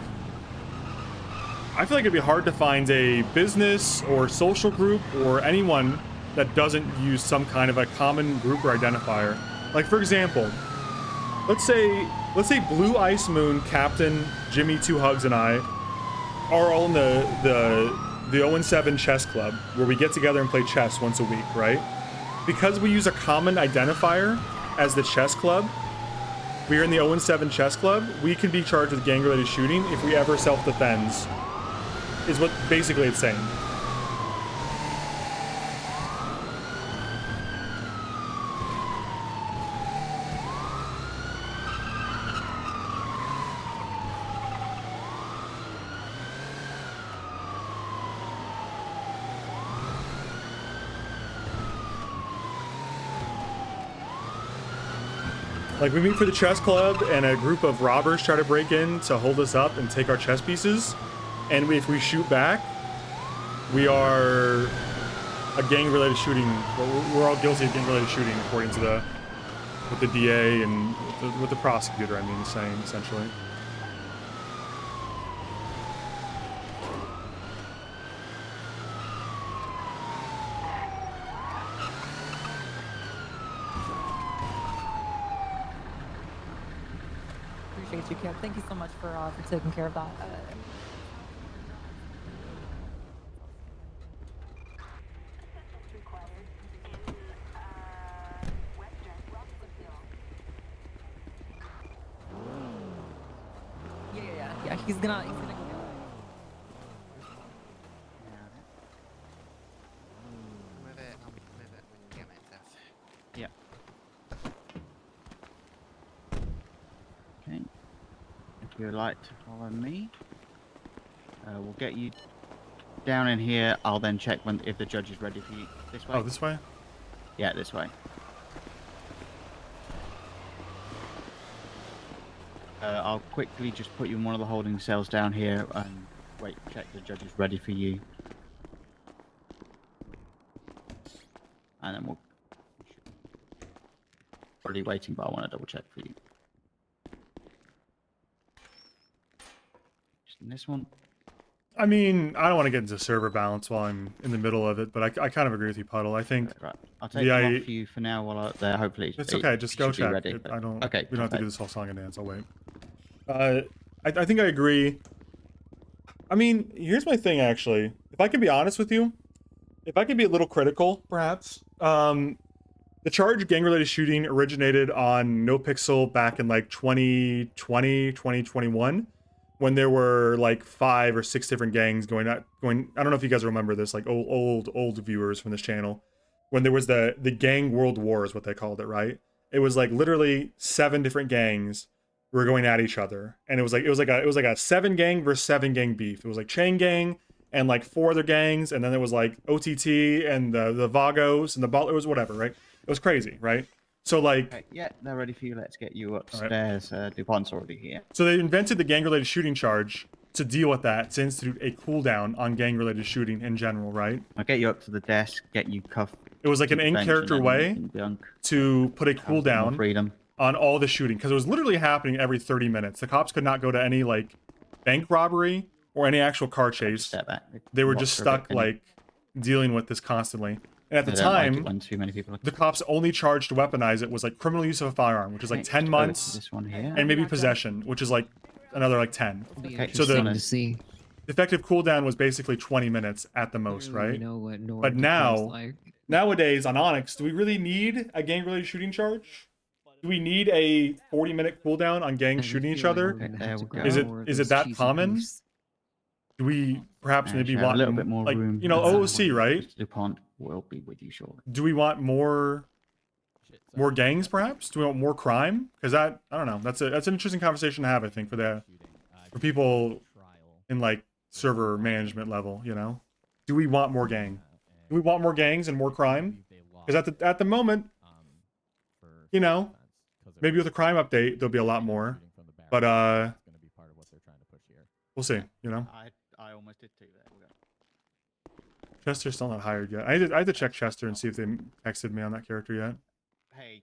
it'd be hard to find a business or social group or anyone that doesn't use some kind of a common group or identifier. Like, for example, let's say Blue Ice Moon, Captain, Jimmy Two Hugs, and I are all in the 0-7 chess club where we get together and play chess once a week, right? Because we use a common identifier as the chess club, we are in the 0-7 chess club, we can be charged with gang-related shooting if we ever self-defends, is what basically it's saying. Like, we meet for the chess club, and a group of robbers try to break in to hold us up and take our chess pieces. And if we shoot back, we are a gang-related shooting. We're all guilty of gang-related shooting, according to what the DA and what the prosecutor, is saying, essentially. Appreciate you, Kev. Thank you so much for taking care of that. Yeah, he's gonna go get it. Move it. I'll move it when you get my stuff. Yeah. Okay. you'd like to follow me, we'll get you down in here. I'll then check if the judge is ready for you. This way? Oh, this way? Yeah, this way. I'll quickly just put you in one of the holding cells down here and check the judge is ready for you. And then we'll... Already waiting, but I want to double check for you. Just in this one. I mean, I don't want to get into server balance while I'm in the middle of it, but I kind of agree with you, Puddle. I think... Right. I'll take them off for you for now while I'm there. Hopefully it's okay. Just go check. Ready, I don't... Okay. We don't have to do this whole song and dance. I'll wait. I think I agree. I mean, here's my thing, actually. If I can be honest with you, if I can be a little critical, perhaps, the charge gang-related shooting originated on NoPixel back in, like, 2020, 2021, when there were, like, 5 or 6 different gangs going... I don't know if you guys remember this, like, old viewers from this channel. When there was the gang world war is what they called it, right? It was, like, literally 7 different gangs were going at each other, and it was like a 7 gang versus 7 gang beef. It was like Chain Gang and like 4 other gangs, and then there was like OTT and the Vagos and the Ball. It was whatever, right? It was crazy, right? So like, okay, yeah, they're ready for you. Let's get you upstairs. Right. DuPont's already here. So they invented the gang-related shooting charge to deal with that, to institute a cooldown on gang-related shooting in general, right? I'll get you up to the desk, get you cuffed. It was like an in-character way to put a cooldown on all the shooting, because it was literally happening every 30 minutes. The cops could not go to any like bank robbery or any actual car chase. They were just stuck like dealing with this constantly. And at the time, when too many people the cops only charged to weaponize it was like criminal use of a firearm, which is like 10 months, this one here. and maybe possession, which is like another like 10. Okay, so the effective cooldown was basically 20 minutes at the most, right? But nowadays on ONX, do we really need a gang-related shooting charge? Do we need a 40-minute cooldown on gangs shooting each other? Is it that common? Do we perhaps maybe want a little bit more like room? you know, OOC, right? DuPont will be with you shortly. Do we want more gangs perhaps? Do we want more crime? Because I don't know. That's an interesting conversation to have, I think, for people in like server management level, you know? Do we want more gang? Do we want more gangs and more crime? Because at the moment, you know, maybe with a crime update there'll be a lot more, but we'll see. You know. I almost did too. There we go. Chester's still not hired yet. I had to check Chester and see if they texted me on that character yet. Hey,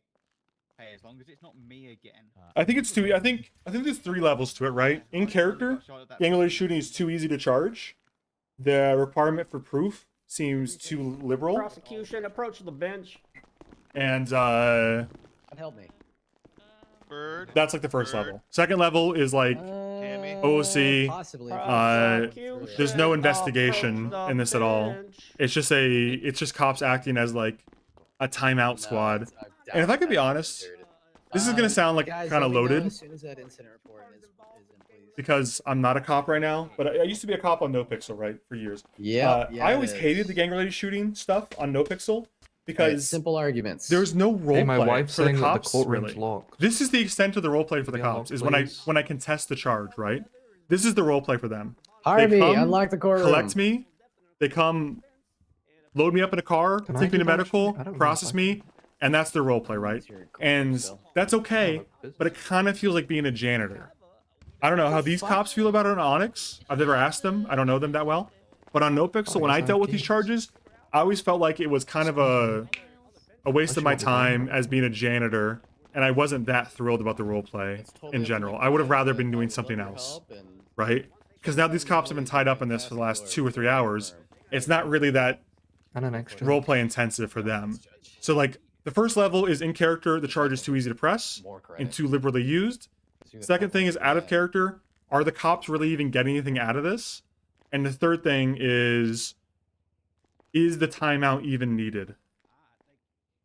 as long as it's not me again. I think it's too. I think there's 3 levels to it, right? In character, gang-related shooting is too easy to charge. The requirement for proof seems too liberal. Prosecution, approach the bench. And help me. That's like the first level. Second level is like OOC. Possibly. There's no investigation in this at all. It's just cops acting as like a timeout squad. And if I could be honest, this is gonna sound like kind of loaded. As soon as that incident report is in place. Because I'm not a cop right now, but I used to be a cop on NoPixel, right, for years. Yeah. I always hated the gang-related shooting stuff on NoPixel because simple arguments. There's no role my play wife's for the saying that the cops. courtroom's Really, locked. this is the extent of the role play for the cops. Is when I contest the charge, right? This is the role play for them. Harvey, they come, unlock the courtroom. Collect me. They come, load me up in a car, take me to medical, process me, and that's their role play, right? And that's okay, but it kind of feels like being a janitor. I don't know how these cops feel about it on ONX. I've never asked them. I don't know them that well. But on NoPixel, when I dealt with these charges, I always felt like it was kind of a waste of my time as being a janitor, and I wasn't that thrilled about the roleplay in general. I would have rather been doing something else, right? Because now these cops have been tied up in this for the last 2 or 3 hours. It's not really that roleplay intensive for them. So like, the first level is in character, the charge is too easy to press and too liberally used. Second thing is out of character. Are the cops really even getting anything out of this? And the third thing is the timeout even needed?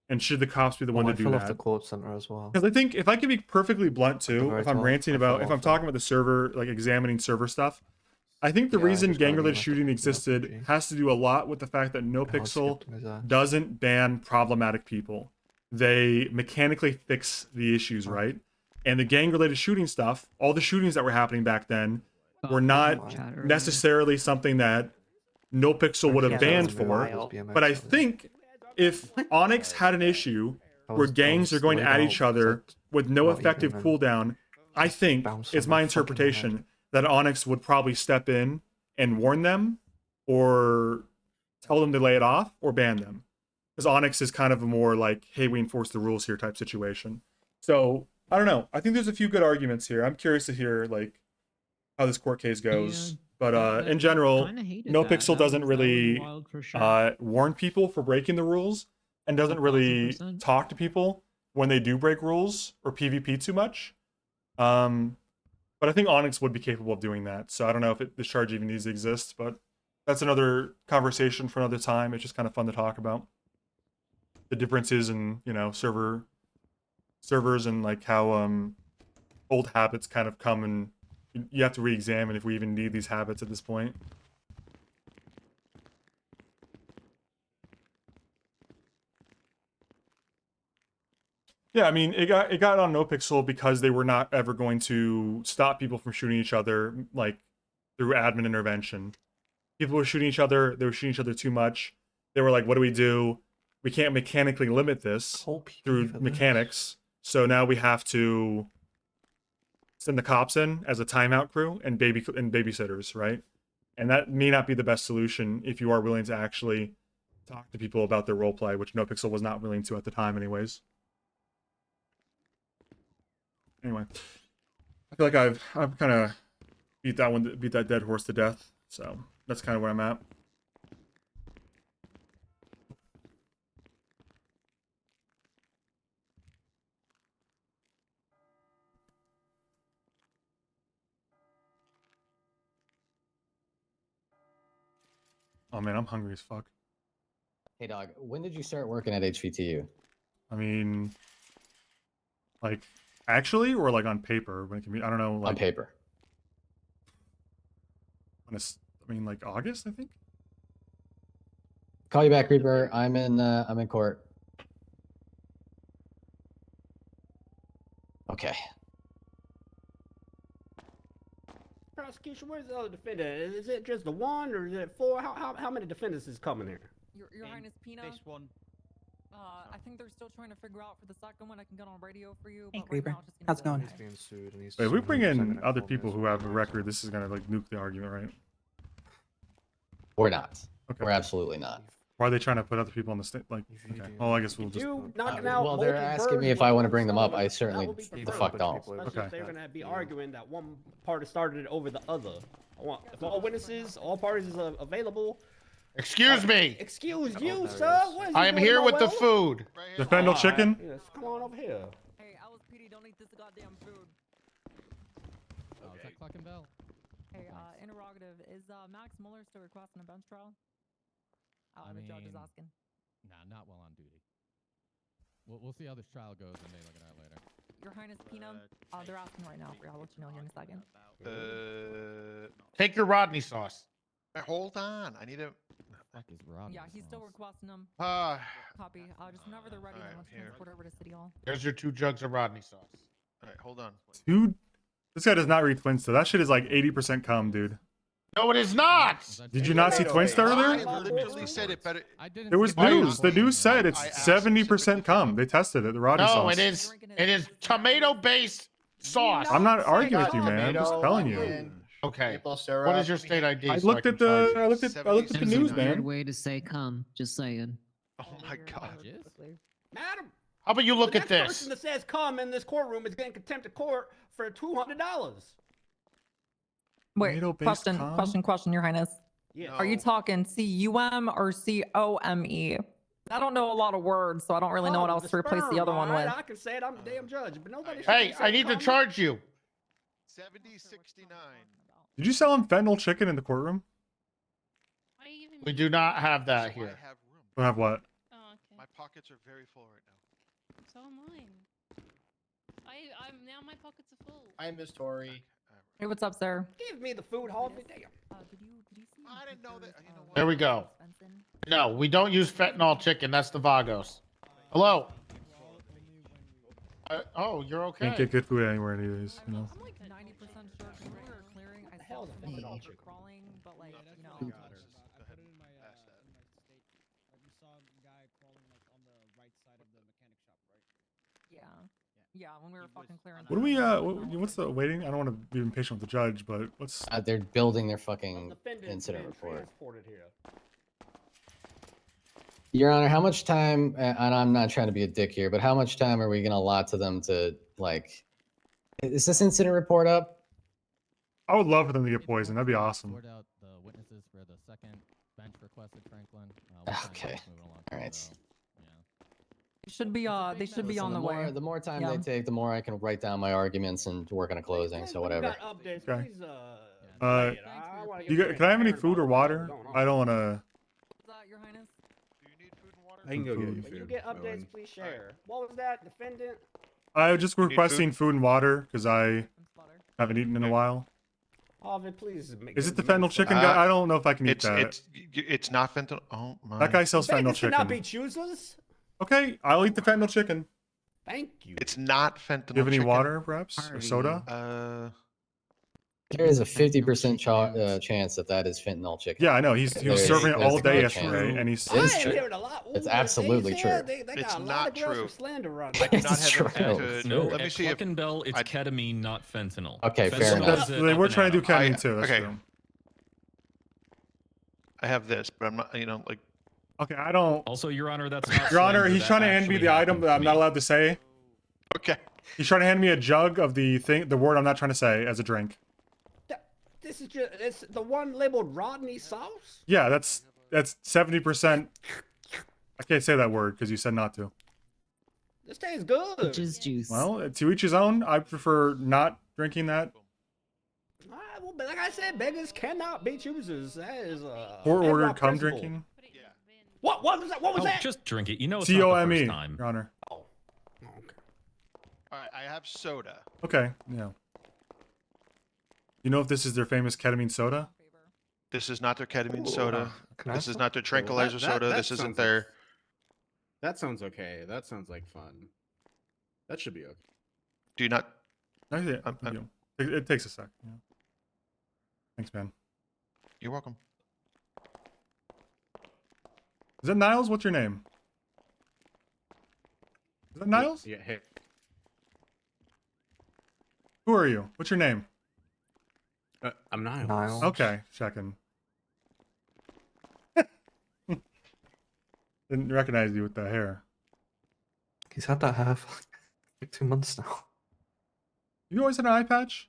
And should the cops be the one to do I that? fell off the court center as well. Because I think if I can be perfectly blunt too, if I'm ranting about, if I'm talking about the server, like examining server stuff, I think the reason gang-related shooting existed has to do a lot with the fact that NoPixel doesn't ban problematic people. They mechanically fix the issues, right? And the gang-related shooting stuff, all the shootings that were happening back then, were not necessarily something that NoPixel would have banned for. But I think if ONX had an issue where gangs are going at each other with no effective cooldown, I think, it's my interpretation, that ONX would probably step in and warn them or tell them to lay it off or ban them. Because ONX is kind of a more like, hey, we enforce the rules here type situation. So, I don't know. I think there's a few good arguments here. I'm curious to hear like how this court case goes. But in general, NoPixel doesn't really warn people for breaking the rules and doesn't really talk to people when they do break rules or PvP too much. But I think ONX would be capable of doing that. So I don't know if this charge even needs to exist, but that's another conversation for another time. It's just kind of fun to talk about the differences in, you know, servers and like how old habits kind of come, and you have to re-examine if we even need these habits at this point. Yeah, I mean, it got on NoPixel because they were not ever going to stop people from shooting each other, like, through admin intervention. People were shooting each other, they were shooting each other too much. They were like, what do we do? We can't mechanically limit this through mechanics, so now we have to send the cops in as a timeout crew and babysitters, right? And that may not be the best solution if you are willing to actually talk to people about their roleplay, which NoPixel was not willing to at the time anyways. Anyway, I feel like I've kind of beat that dead horse to death, so that's kind of where I'm at. Oh man, I'm hungry as fuck. Hey dog, when did you start working at HVTU? I mean, like, actually, or like on paper? When it can be, I don't know. Like, on paper. I mean, like August, I think. Call you back, Reaper. I'm in court. Okay. Prosecution, where's the other defendant? Is it just the one, or is it 4? How many defendants is coming here? Your Highness Pina. This one. I think they're still trying to figure out for the second one. I can get on radio for you. Hey, But right Creeper. now, it's just How's it gonna going? be Wait, if we bring in other people who have a record, this is gonna like nuke the argument, right? We're not. Okay. We're absolutely not. Why are they trying to put other people on the state? Like, okay. Well, I guess we'll just. Well, they're asking me if I want to bring them up. I certainly the fuck don't. Especially if they're gonna be arguing that one party started it over the other. If all witnesses, all parties are available. Excuse me. Excuse you, sir. What is I am here with the food. Defendal chicken. Yes, come on over here. Hey, LSPD, don't eat this goddamn food. Oh, is that Clucking Bell? Hey, interrogative. Is Max Muller still requesting a bench trial? The judge is asking. Nah, not while on duty. We'll see how this trial goes and they look at that later. Your Highness Pina, they're asking right now. I'll let you know here in a second. Take your Rodney sauce. Hold on. I need to. Fuck is Rodney Yeah, he's still requesting them. Copy. Just whenever they're ready, then let's transport over to City Hall. There's your 2 jugs of Rodney sauce. All right, hold on. Dude, this guy does not read Twinsta. That shit is like 80% cum, dude. No, it is not. Did you not see Twinsta earlier? I literally said it better. There was news. The news said it's 70% cum. They tested it. The Rodney sauce. No, it is tomato-based sauce. I'm not arguing with you, man. I'm just telling you. Okay. What is your state ID? I looked at the news, man. Way to say come. Just saying. Oh my god. Madam. How about you look the at next this? person that says come in this courtroom is getting contempt of court for $200. Wait, question, Your Highness. Yeah. Are you talking C-U-M or C-O-M-E? I don't know a lot of words, so I don't really know what else to replace the other one with. I can say it. I'm the damn judge, but nobody. Hey, I need to charge you. 7069. Did you sell him fentanyl chicken in the courtroom? We do not have that here. Don't have what? My pockets are very full right now. So am I. I'm now my pockets are full. I'm Miss Tori. Hey, what's up, sir? Give me the food, Harvey. Damn. Did you see? I didn't know that. You know what? There we go. No, we don't use fentanyl chicken. That's the Vagos. Hello. Oh, you're okay. Can't get good food anywhere any of these, you know. I'm like 90% sure because when we were clearing, I saw some fentanyl people chicken? crawling, but like, you know. I put it in my state. Like you saw a guy crawling like on the right side of the mechanic shop, right? Yeah. Yeah, when we were fucking clearing. What do we what's the waiting? I don't want to be impatient with the judge, but what's They're building their fucking Defendant's incident being report. transported here. Your Honor, how much time, and I'm not trying to be a dick here, but how much time are we going to allot to them to, like, is this incident report up? I would love for them to get poisoned. That'd be awesome. Sort out the witnesses for the second bench requested, Franklin. Okay. All right. They should be they should be Listen, on the way. The more time Yeah. they take, the more I can write down my arguments and work on a closing, so whatever. Updates, Okay. please, Can I have any food or water? I don't want to. Your Highness? I can go get you When you food. get Owen. updates, please share. What was that, defendant? I'm just food? requesting food and water because I haven't eaten in a while. Ovid, please. Is it the fentanyl chicken guy? I don't know if I can eat that. It's not fentanyl. Oh my. That guy sells fentanyl Beggars should not be chicken. choosers. Okay, I'll eat the fentanyl chicken. Thank you. It's not fentanyl. Do you have any chicken. water, perhaps, or soda? There is a 50% chance that is fentanyl chicken. Yeah, I know. He was serving it all day yesterday, and he's. I am hearing a lot. It's absolutely true. They got It's a lot not of girls true. from slander running. I do not It's have true. anything to. No, Let me at see if Bell, it's ketamine, not fentanyl. Okay, fair Fentanyl enough. is They up were and trying to do out. ketamine too. That's okay. true. I have this, but I'm not. Like. Okay, I don't. Also, Your Honor, that's not. Your Honor, slander, he's that trying to hand me actually the item happened that to I'm not me. allowed to say. Okay. He's trying to hand me a jug of the word I'm not trying to say as a drink. This is just it's the one labeled Rodney sauce. Yeah, that's 70%. I can't say that word because you said not to. This tastes good. Jizz juice. Well, to each his own. I prefer not drinking that. All right, well, but like I said, beggars cannot be choosers. That is Court ordered bedrock cum principle. drinking. What was that? What was Oh, that? just drink it. You know it's not the COME, first time. Your Honor. Oh. Okay. All right. I have soda. Okay, yeah. You know if this is their famous ketamine soda? This is not their ketamine Ooh, soda. can I This is have not their tranquilizer Well, soda. that This isn't sounds their. That sounds okay. That sounds like fun. That should be okay. Do you not? Actually, it takes a sec. Yeah. Thanks, man. You're welcome. Is that Niles? What's your name? Is that Niles? Yeah. Hey. Who are you? What's your name? I'm Niles. Niles. Okay, checking. Didn't recognize you with the hair. He's had that hair for like 2 months now. You always had an eye patch?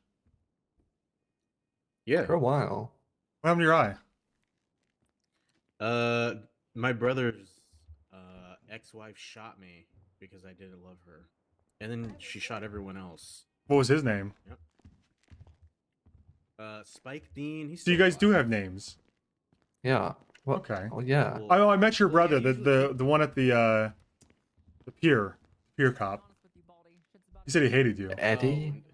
Yeah. For a while. What happened to your eye? My brother's ex-wife shot me because I didn't love her, and then she shot everyone else. What was his name? Yep. Spike Dean. He's So you guys do have names. Yeah. Well, Okay. Well, yeah. I met your brother, the one at the pier cop. He said he hated you. Eddie.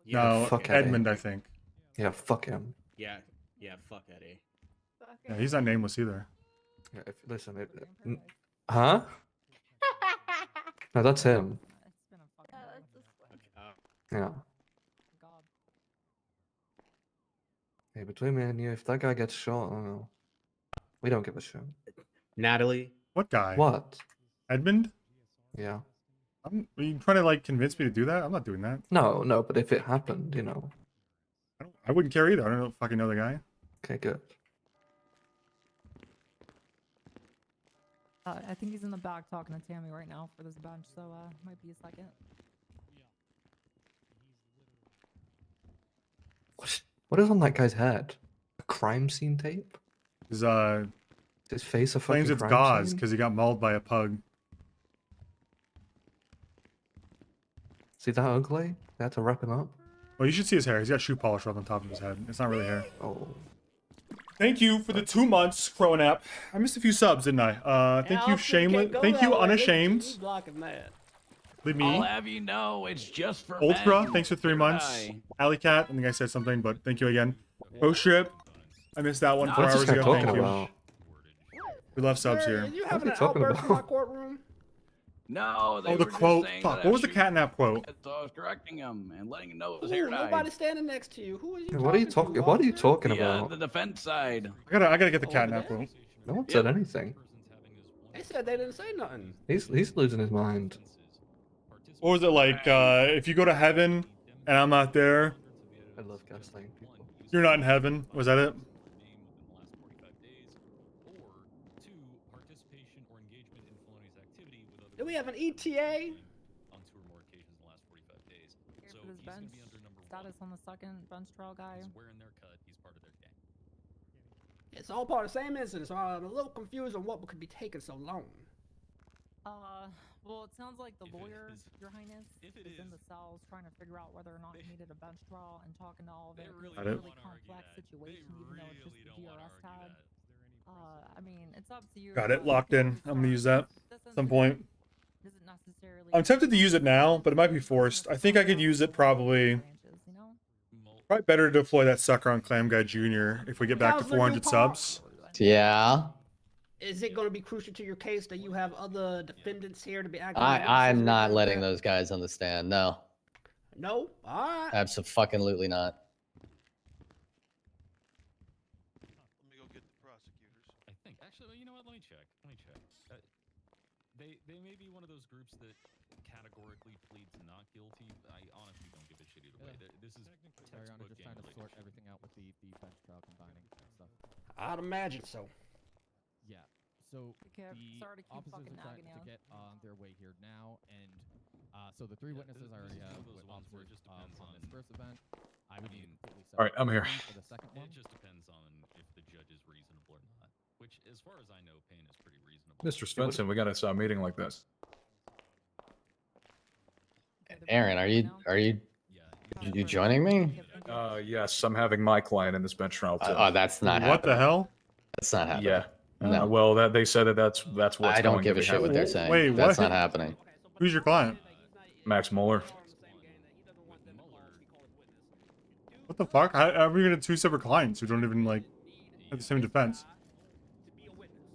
No, fuck Eddie. Edmund, I think. Yeah. Fuck him. Yeah. Fuck Eddie. Yeah, he's not nameless either. Yeah, huh? No, that's him. Yeah. Hey, between me and you, if that guy gets shot, I don't know. We don't give a shit. Natalie. What guy? What? Edmund? Yeah. Are you trying to like convince me to do that? I'm not doing that. No, but if it happened, you know. I wouldn't care either. I don't know if I can know the guy. Okay, good. I think he's in the back talking to Tammy right now for this bench, so might be a second. What is on that guy's head? A crime scene tape? His his face a fucking claims it's crime gauze scene? because he got mauled by a pug. See that ugly? They had to wrap him up. Well, you should see his hair. He's got shoe polish rubbed on top of his head. It's not really hair. Oh. Thank you for the 2 months, Cronap. I missed a few subs, didn't I? Thank you, Shameless. Thank you, Unashamed. Leave me. I'll have you know, it's just for Ultra, men. thanks for 3 months. Goodbye. Alley Cat, I think I said something, but thank you again. Post Strip, I missed that one 4 What's hours this guy ago. talking Thank you. about? We love subs here. You What having are an you talking outburst in my about? courtroom? No, they Oh, the were just quote. saying Fuck. that What was the after you- catnap quote? So I was correcting him and letting him know his Ooh, hair dyed. nobody standing next to you. Who are you What are you talking to, talking? What are you officer? talking The about? defense side. I gotta get the Oh, over catnap there? quote. No one said anything. They said they didn't say nothing. He's losing his mind. Or was it like, if you go to heaven and I'm not there, I love gaslighting people. you're not in heaven? Was that it? Do we have an ETA? Here for this bench status on the second bench trial guy. It's all part of the same incident, so I'm a little confused on what could be taking so long. Well, it sounds like the lawyer, Your Highness, is in the cells trying to figure out whether or not he needed a bench trial and talking to all of it. It's a really complex situation, even though it's just the GRS tag. I mean, it's up to you. Got it locked in. I'm gonna use that at some point. Isn't necessarily I'm tempted to use it now, but it might be forced. I think I could use it probably better to deploy that sucker on Clam Guy Jr. if we get back to 400 subs. Yeah. Is it going to be crucial to your case that you have other defendants here to be acting? I'm not letting those guys on the stand. No. No? All right. Absolutely not. Let me go get the prosecutors. I think actually, you know what? Let me check. They may be one of those groups that categorically pleads not guilty. I honestly don't give a shit either way. This is textbook just trying to sort everything out with the bench trial combining and stuff. I'd imagine so. Yeah. So Okay, the sorry to keep officers fucking are trying nagging to you. get on their way here now, and so the three witnesses I already have with officers on this first event. I would need completely All right, I'm here. for the second one. It just depends on if the judge is reasonable or not. Which, as far as I know, Payne is pretty reasonable. Mr. Svensson, we gotta stop meeting like this. Aaron, are you joining me? Yes, I'm having my client in this bench trial too. Oh, that's not happening. What the hell? That's not happening. Yeah. No. Well, they said that's what's I don't going give to a be shit what happening. they're saying. Wait, That's what? not happening. Who's your client? Max Mueller. What the fuck? How are we gonna have two separate clients who don't even like have the same defense?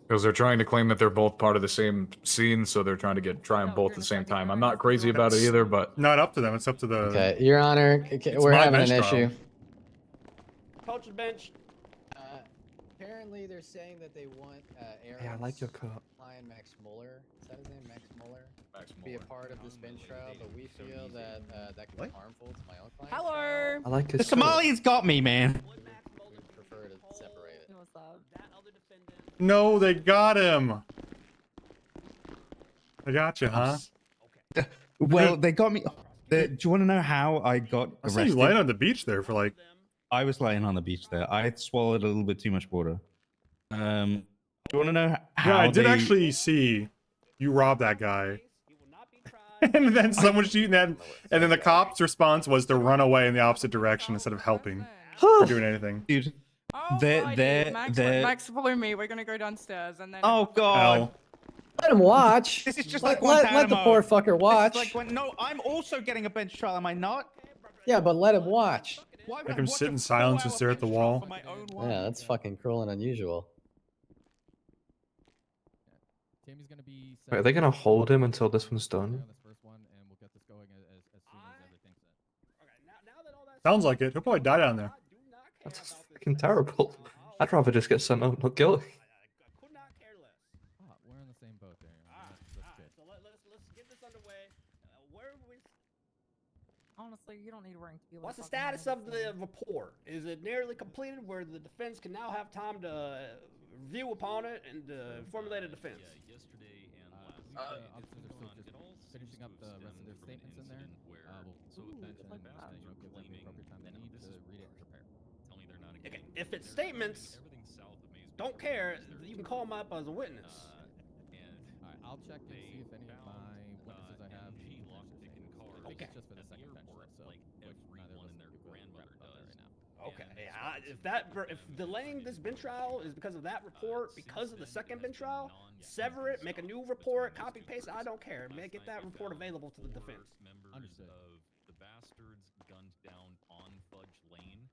Because they're trying to claim that they're both part of the same scene, so they're trying to try them both at the same time. I'm not crazy about it either, but Not up to them. It's up to the. Okay, Your Honor, It's we're my having an bench trial. issue. Coach the bench. Apparently, they're saying that they want Aaron. Hey, I like your cup. Client Max Mueller. Is that his name, Max Mueller? Max Be a part of this bench trial, but we feel that that could be harmful to my own client. Hello. I like The his Somalians got me, man. We'd prefer to separate it. What's up? No, they got him. I got you, huh? Well, they got me. Do you want to know how I got I saw arrested? you laying on the beach there for like. I was laying on the beach there. I swallowed a little bit too much water. Do you want to know how? Yeah, I did they- actually see you rob that guy. And then someone shooting that, and then the cop's response was to run away in the opposite direction instead of helping or doing anything. Dude, Max, follow me. We're gonna go downstairs and then. Oh God! Hell. Let him watch. This is just let, like let the poor fucker watch. Like no, I'm also getting a bench trial. Am I not? Yeah, but let him watch. Why would Make I him watch sit a in silence and 4-hour stare at the bench trial wall. for my own one? Yeah, that's fucking cruel and unusual. Tammy's gonna be. Wait, are they gonna hold him until this one's done? On this first one, and we'll get this going as soon as everything's set. Sounds like it. He'll probably die down there. That's fucking terrible. I'd rather just get sent out not guilty. Ah, we're in the same boat there. That's good. So let's get this underway. Where we? Honestly, you don't need rank to be able What's to the fucking status handle of this the thing. report? Is it nearly completed where the defense can now have time to review upon it and formulate a defense? Yesterday and Officers are still just finishing up the rest of their statements in there. We'll bench and give them the appropriate time they need to read it and prepare. Tell me they're not a Okay, if it's statements, don't care. You can call them up as a witness. All right, I'll check and see if any of my witnesses I have. Okay. It's just for the second bench trial, so everyone and their grandmother does. Okay, if delaying this bench trial is because of that report, because of the second bench trial, sever it, make a new report, copy paste. I don't care. Get that report available to the defense. Understood. Of the bastards gunned down on Fudge Lane.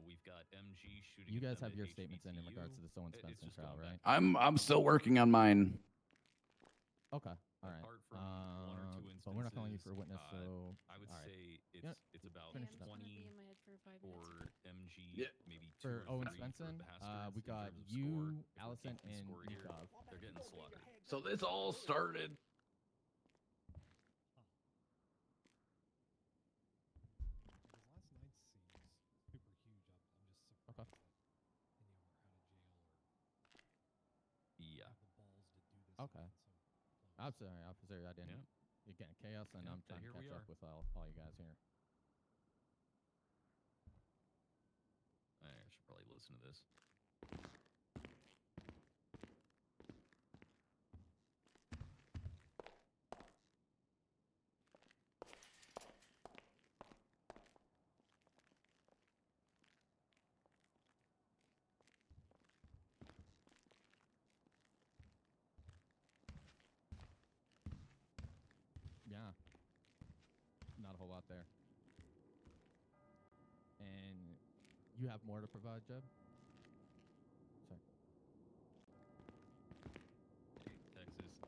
We've got MG shooting. You at guys them have at your statements in regards to the Owen It's Spencer just trial, going right? back. I'm still working on mine. Okay. All right. Apart from one or two instances, So we're not calling you for a witness. So I would all right. say it's about finish it up. 20 for MG, Yeah. maybe 2 For or Owen 3 Svensson, for bastards we in got terms of you, score. If we're Allison, keeping and score here, Nikov. they're getting slaughtered. So this all started. Because last night's scene was super huge. I'm just surprised that any of them were out of jail or Yeah. have the balls to do this. Okay. I'm sorry, officer. I didn't. Yeah. You're getting chaos, and Yeah, I'm trying to here we catch up are. with all you guys here. I should probably listen to this. Yeah. Not a whole lot there. And you have more to provide, Jeb? Sorry. Hey, Texas.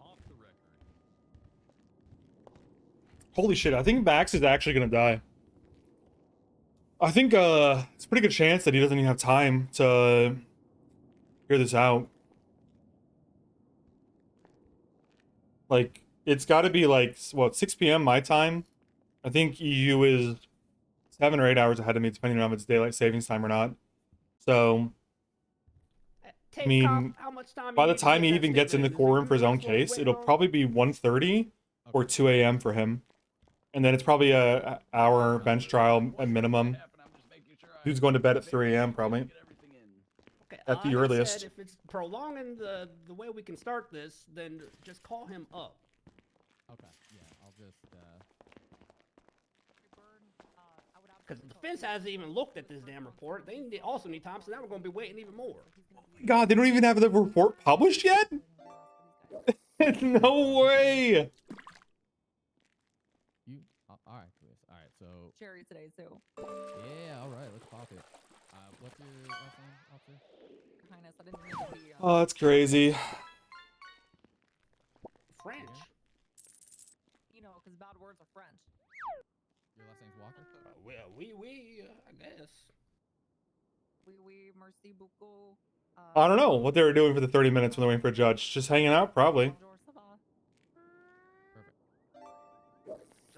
Off the record. Holy shit, I think Max is actually gonna die. I think it's a pretty good chance that he doesn't even have time to hear this out. Like, it's gotta be like, what, 6 p.m. my time? I think EU is 7 or 8 hours ahead of me, depending on if it's daylight savings time or not. So, I mean, how much time by you the need to time get he that even gets in the statement in? Is it courtroom for his you own that's what we're case, waiting it'll on? probably be 1:30 or 2 a.m. for him. And then it's probably a hour bench trial at minimum. Who's going to bed at 3 a.m. probably. Okay, At the like I earliest. said, if it's prolonging the way we can start this, then just call him up. Okay. Yeah, I'll just. Because the defense hasn't even looked at this damn report. They also need time, so now we're going to be waiting even more. God, they don't even have the report published yet? No way! You. All right, Chris. All right, so. Cherry today too. Yeah. All right. Let's pop it. What's your last name, officer? Highness, I didn't mean to be. Oh, that's crazy. French. You know, because bad words are French. Your last name's Walker? Well, I guess. Oui, merci beaucoup. I don't know what they were doing for the 30 minutes when they're waiting for a judge. Just hanging out, probably.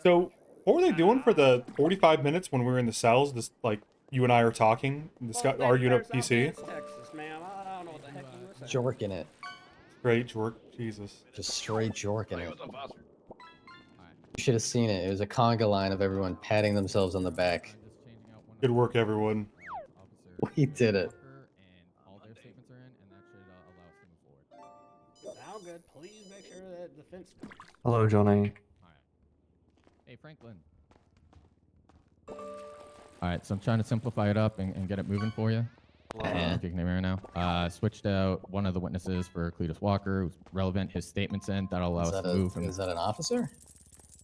So, what were they doing for the 45 minutes when we were in the cells? This, like, you and I are talking, arguing up PC? Texas, man. I don't know what the heck you were saying. Jorking it. Straight jork, Jesus. Just straight jorking it. You should have seen it. It was a conga line of everyone patting themselves on the back. Good work, everyone. We did it. All their statements are in, and that should allow us to move forward. Sound good. Please make sure that the fence. Hello, Johnny. All right. Hey, Franklin. All right, so I'm trying to simplify it up and get it moving for you. If you can hear me right now. Switched out one of the witnesses for Cletus Walker, who's relevant. His statements in. That'll allow us to move him. Is that an officer?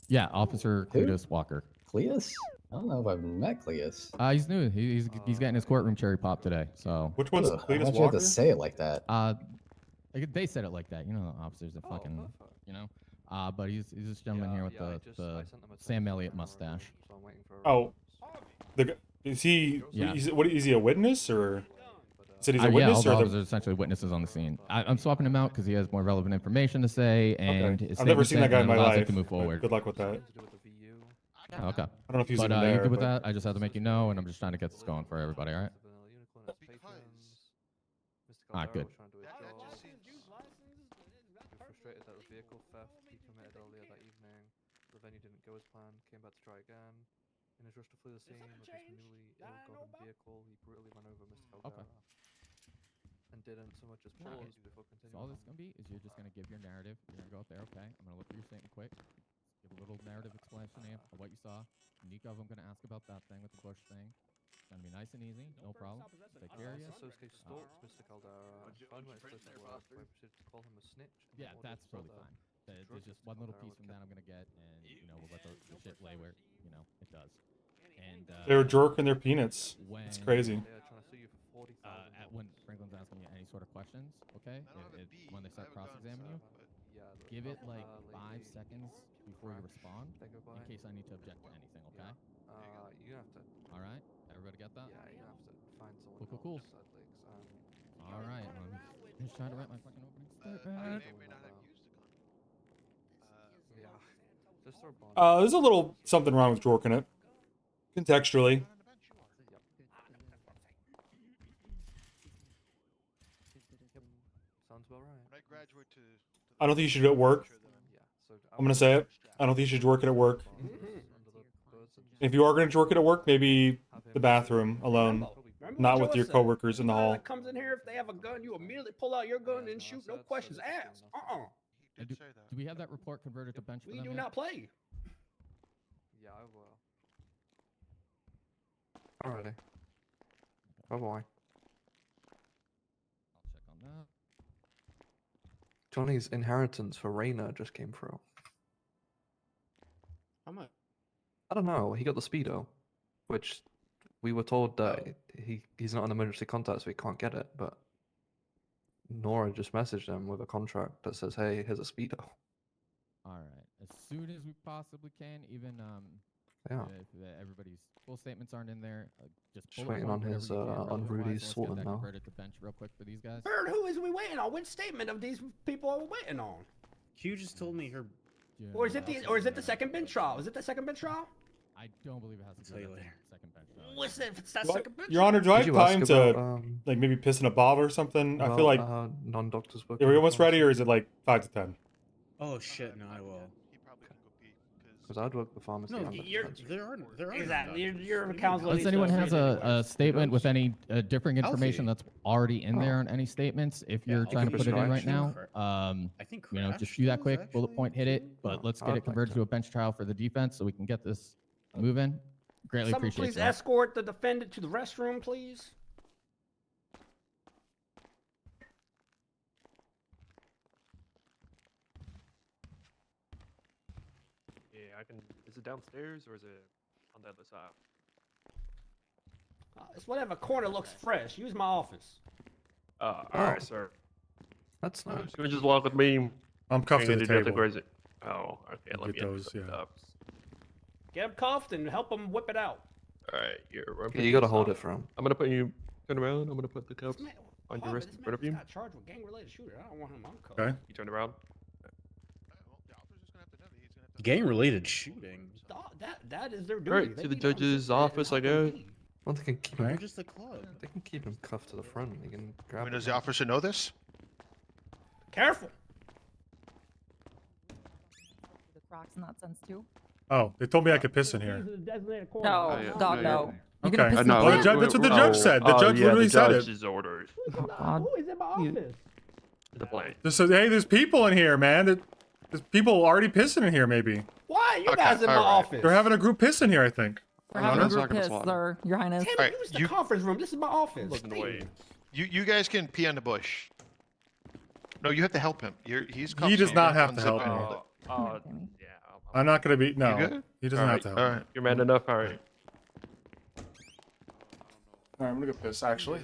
Yeah, Officer Cletus Walker. Cletus? I don't know if I've met Cletus. He's new. He's getting his courtroom cherry pop today. So which one's Ugh, Cletus why'd you have Walker? to say it like that? They said it like that. You know, the officers that fucking, you know. But he's this gentleman here with the Sam Elliott mustache. Oh, is he? Yeah. Is he a witness or? Said he's a Yeah, all witness the or officers are essentially witnesses on the scene. I'm swapping him out because he has more relevant information to say, and his I've never statement seen that guy in my allows it life. to move but forward. Good luck with that. Oh, okay. I don't know if he's but even there. you're good with but- that? I just have to make you know, and I'm just trying to get this going for everybody. All right. All right. Good. Frustrated that the vehicle theft he committed earlier that evening, the venue didn't go as planned, came back to try again. In his rush to flee the scene with his newly ill-gotten vehicle, he brutally ran over Mr. Caldera. And didn't so much as pause before continuing. So all this is gonna be is you're just gonna give your narrative. You're gonna go up there, okay? I'm gonna look through your statement quick. Give a little narrative explanation of what you saw. Nikov, I'm gonna ask about that thing with the bush thing. It's gonna be nice and easy, no problem. Take care of you. Sosuke stalked Mr. Caldera, found my explicit words, where I proceeded to call him a snitch. And Yeah, ordered that's his totally brother fine. to drug There's just Mr. one little Caldera piece from with that I'm gonna get, and you know we'll let the shit lay where you know it does. And They were jerking their peanuts. It's crazy. When Franklin's asking you any sort sort of questions, okay? When they start cross-examining you, give it like 5 seconds before you respond in case I need to object to anything, okay? You have to. All right, everybody get that? Yeah, you have to find someone Cool. else, sadly, 'cause, All right, I'm just trying to write my fucking opening I statement. may not have used the condom. Yeah, just throw bond. There's a little something wrong with jorking it. Contextually. Sounds about right. When I graduate to I don't think you should do it at work. Yeah, so I'm gonna say it. I don't think you should work it at work. under the hoods and If you are gonna work it at work, maybe the bathroom alone, Remember not what with Joe your said. coworkers in the Anybody hall. that comes in here, if they have a gun, you immediately pull out your gun and shoot, no questions asked. Do we have that report converted to bench for We them do yet? not play. Yeah, I will. Alrighty. Oh boy. I'll check on that. Johnny's inheritance for Rayna just came through. How much? I don't know. He got the speedo, which we were told that he's not an emergency contact, so he can't get it. But Nora just messaged him with a contract that says, "Hey, here's a speedo." All right, as soon as we possibly can, even Yeah. if everybody's full statements aren't in there, just Just bullet waiting point on whatever his, you can, on relevant-wise, Rudy's and let's get sworn that now. converted to bench real quick for these guys. Bird, who is we waiting on? Which statement of these people are we waiting on? Q just told me her. Or is it the second bench trial? Is it the second bench trial? I don't believe it has to Tell be you the later. second bench. trial. What's that? If it's that What? second bench Your Honor, do I Did have you ask time to about, like maybe piss in a bottle or something? I feel like non-doctors book. are we almost ready, or is it like 5 to 10? Oh shit! No, I will. He probably can go pee Because I'd work the pharmacy. No, and the dispensary. there are Exactly. non-doctors. Your What do you mean? counselor. Unless needs to anyone read has it a anyway. statement with any differing information Alfie. that's already in there Oh. on any statements, if Yeah, you're I'll trying to give put you it in Crash right now, I think you know, Crash just do that does, quick, bullet actually, point, hit it, too. but Oh, let's I'd get it like converted to to. a bench trial for the defense so we can get this moving. Greatly Someone appreciate please that. escort the defendant to the restroom, please. Yeah, I can. Is it downstairs or is it on the other side? It's whatever corner looks fresh. Use my office. All Oh. right, sir. That's nice. You can just walk with me. I'm cuffed to the Did you have to table. raise it? Oh, okay. Let me Get those, get yeah. up. Get him cuffed and help him whip it out. All right, you're. Yeah, you gotta hold it for him. I'm gonna put you. Turn around. I'm gonna put the cuffs Man, on your Harvey, wrist this in front of man you. got charged with gang-related shooter. I don't want him uncuffed. Okay. You turn around. Gang-related shooting. That is their duty. All right, They to the need to judge's understand office, how I they guess. be. Well, they can keep We're him. just a club. They can keep him cuffed to the front. They can grab. I mean, him. does the officer know this? Careful. The Crocs in that sense too. Oh, they told me I could piss in here. These are the designated corner. No, yeah, God, no, no. You're Okay. gonna piss in Well, the the plant? judge, that's what the judge said. The judge yeah, literally the said it. judge's orders. Who is in my office? The plane. Just says, hey, there's people in here, man. There's people already pissing in here, maybe. Why are you Okay, guys in my all right. office? They're having a group piss in here, I think. We're No, having a that's group not gonna piss, swat him. sir. Your Highness. Damn it, Alright, use the you- conference room. This is my office. Look in the way. You guys can pee on the bush. No, you have to help him. He's. He cuffed, does so not you have to unzip help him. me. Yeah. I'm not gonna be. No, You good? he doesn't have to help. All right. You're man enough. All right. All right, I'm gonna go piss. Actually,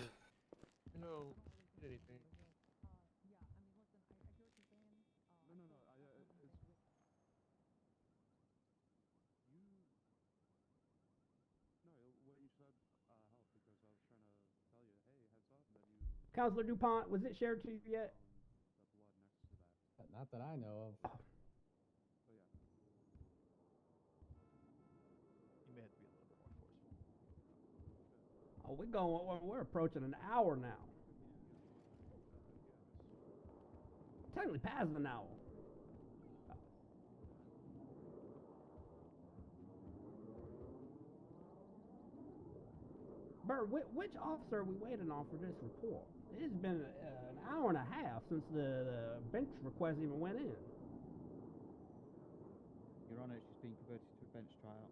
No. Anything. Counselor DuPont, was it shared to you yet? Not that I know of. You may have to be a little bit more forceful. Oh, we're approaching an hour now. Technically past an hour. Bert, which officer are we waiting on for this report? It's been an hour and a half since the bench request even went in. Your Honor, she's being converted to a bench trial.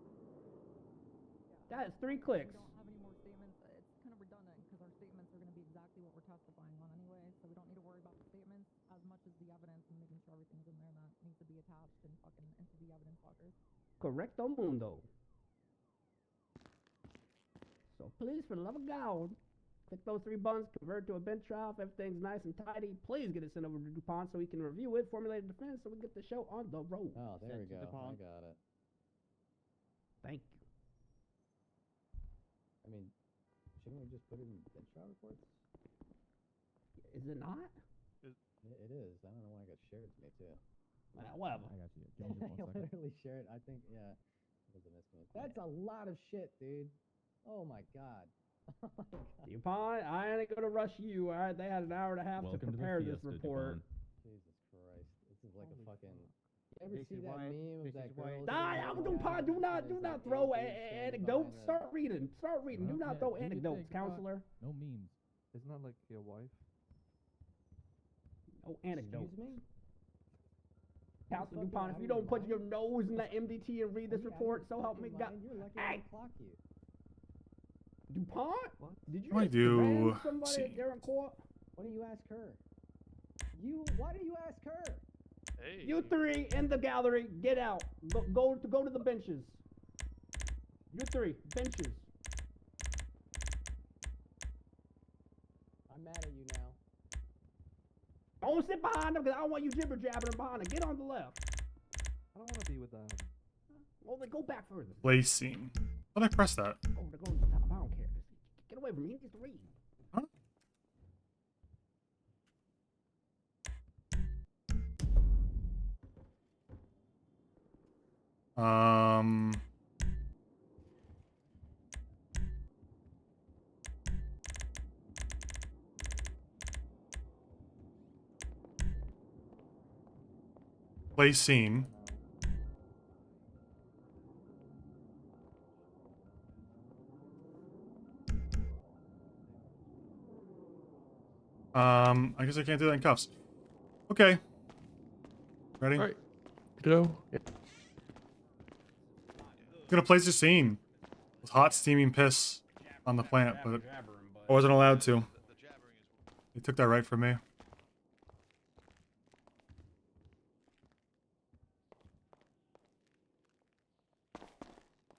That is 3 clicks. We don't have any more statements. It's kind of redundant because our statements are going to be exactly what we're testifying on anyway, so we don't need to worry about the statements as much as the evidence and making sure everything's in there that needs to be attached and fucking into the evidence lockers. Correcto mundo. So please, for the love of God, Click those 3 buttons, convert to a bench trial. If everything's nice and tidy, please get it sent over to DuPont so we can review it, formulate a defense, so we get the show on the road. Oh, there we Sent to go. I DuPont. got it. Thank you. I mean, shouldn't we just put it in bench trial reports? Is it not? It is. I don't know why it got shared to me too. Whatever. I got you. Give me just 1 I second. literally shared. I think yeah. It was a miscommunication. That's a lot of shit, dude. Oh my god. Oh my god. DuPont, I ain't gonna rush you. All right, they had an hour and a half Welcome to to the prepare this fiesta, report. Jesus Christ. This is like a fucking. You ever This see is that why- meme of this that is why- girl? DuPont, do not throw anecdotes. Start reading. Start reading. Do not throw anecdotes, counselor. No memes. Isn't that like your wife? No anecdotes. Excuse me? Counselor fucking DuPont, out if you of your don't put your mind? nose in that MDT and read this Are you out of report, your so help me fucking God. mind? You're lucky I Hey, didn't clock you. DuPont? Did you I just do command somebody see. there in court? Why don't you ask her? Why do you ask her? Hey. You 3 in the gallery, get out. Go to the benches. You 3 benches. I'm mad at you now. Don't sit behind them because I don't want you jibber jabbering behind them. Get on the left. I don't want to be with them. Well, then go back further. Place scene. How did I press that? Go to the top. I don't care. Get away from me. He needs to read. Place scene. I guess I can't do that in cuffs. Okay. Ready? All right. Go. Yeah. Gonna place the scene with hot steaming piss on the plant, but I wasn't allowed to. They took that right from me.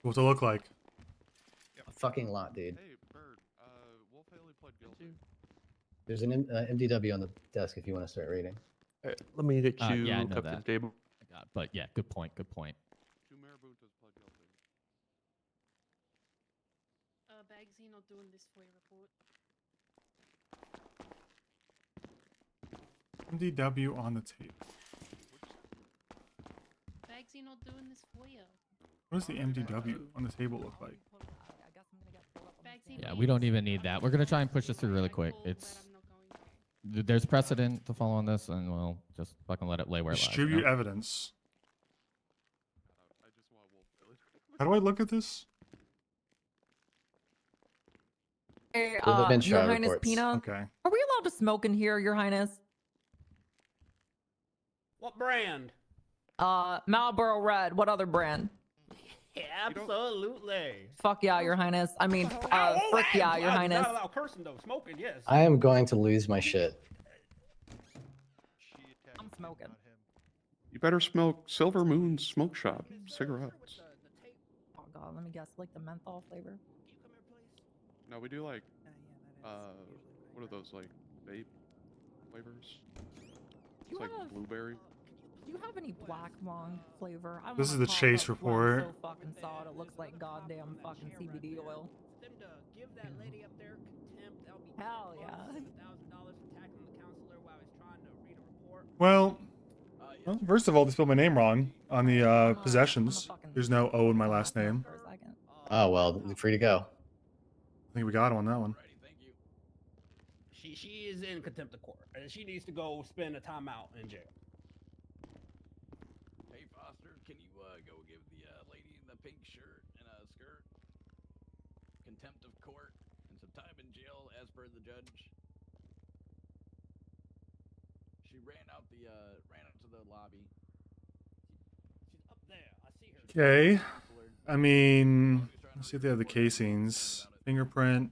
What's it look like? A fucking lot, dude. Hey, Bird. Wolf Haley pled guilty. There's an MDW on the desk if you want to start reading. Let me get you Yeah, I know up to the that. table. I got, but yeah, good point. Good point. Two Marabuntas pled guilty. Bagsy not doing this for your report. MDW on the table. Bagsy not doing this for you. What does the MDW on the table look like? Bagsy, Yeah, we don't even need that. We're gonna try and push this through really quick. It's there's precedent to follow on this, and we'll just fucking let it lay where it lies. Distribute evidence. How do I look at this? Hey, They're the bench Your trial Highness reports. Pina. Okay. Are we allowed to smoke in here, Your Highness? What brand? Marlboro Red. What other brand? Absolutely. Fuck yeah, Your Highness. I mean, frick yeah, Your Highness. Not allowed cursing though. Smoking, yes. I am going to lose my shit. I'm smoking. You better smoke Silver Moon Smoke Shop cigarettes. Oh god, let me guess. Like the menthol flavor. No, we do like, what are those, like, vape flavors? It's like blueberry. Do you have any black lung flavor? I This is wanna the pop chase up report. one so fucking solid. It looks like goddamn fucking CBD oil. Them to give that lady up there contempt. That'll be Hell yeah. $1,000 for tackling the counselor while he's trying to read a report. Well, first of all, they spelled my name wrong on the possessions. There's no O in my last name. Oh well, you're free to go. I think we got him on that one. She is in contempt of court, and she needs to go spend a time out in jail. Hey Foster, can you go give the lady in the pink shirt and a skirt contempt of court and some time in jail as per the judge? She ran out to the lobby. She's up there. I see her. Okay. I mean, let's see if they have the casings. Fingerprint.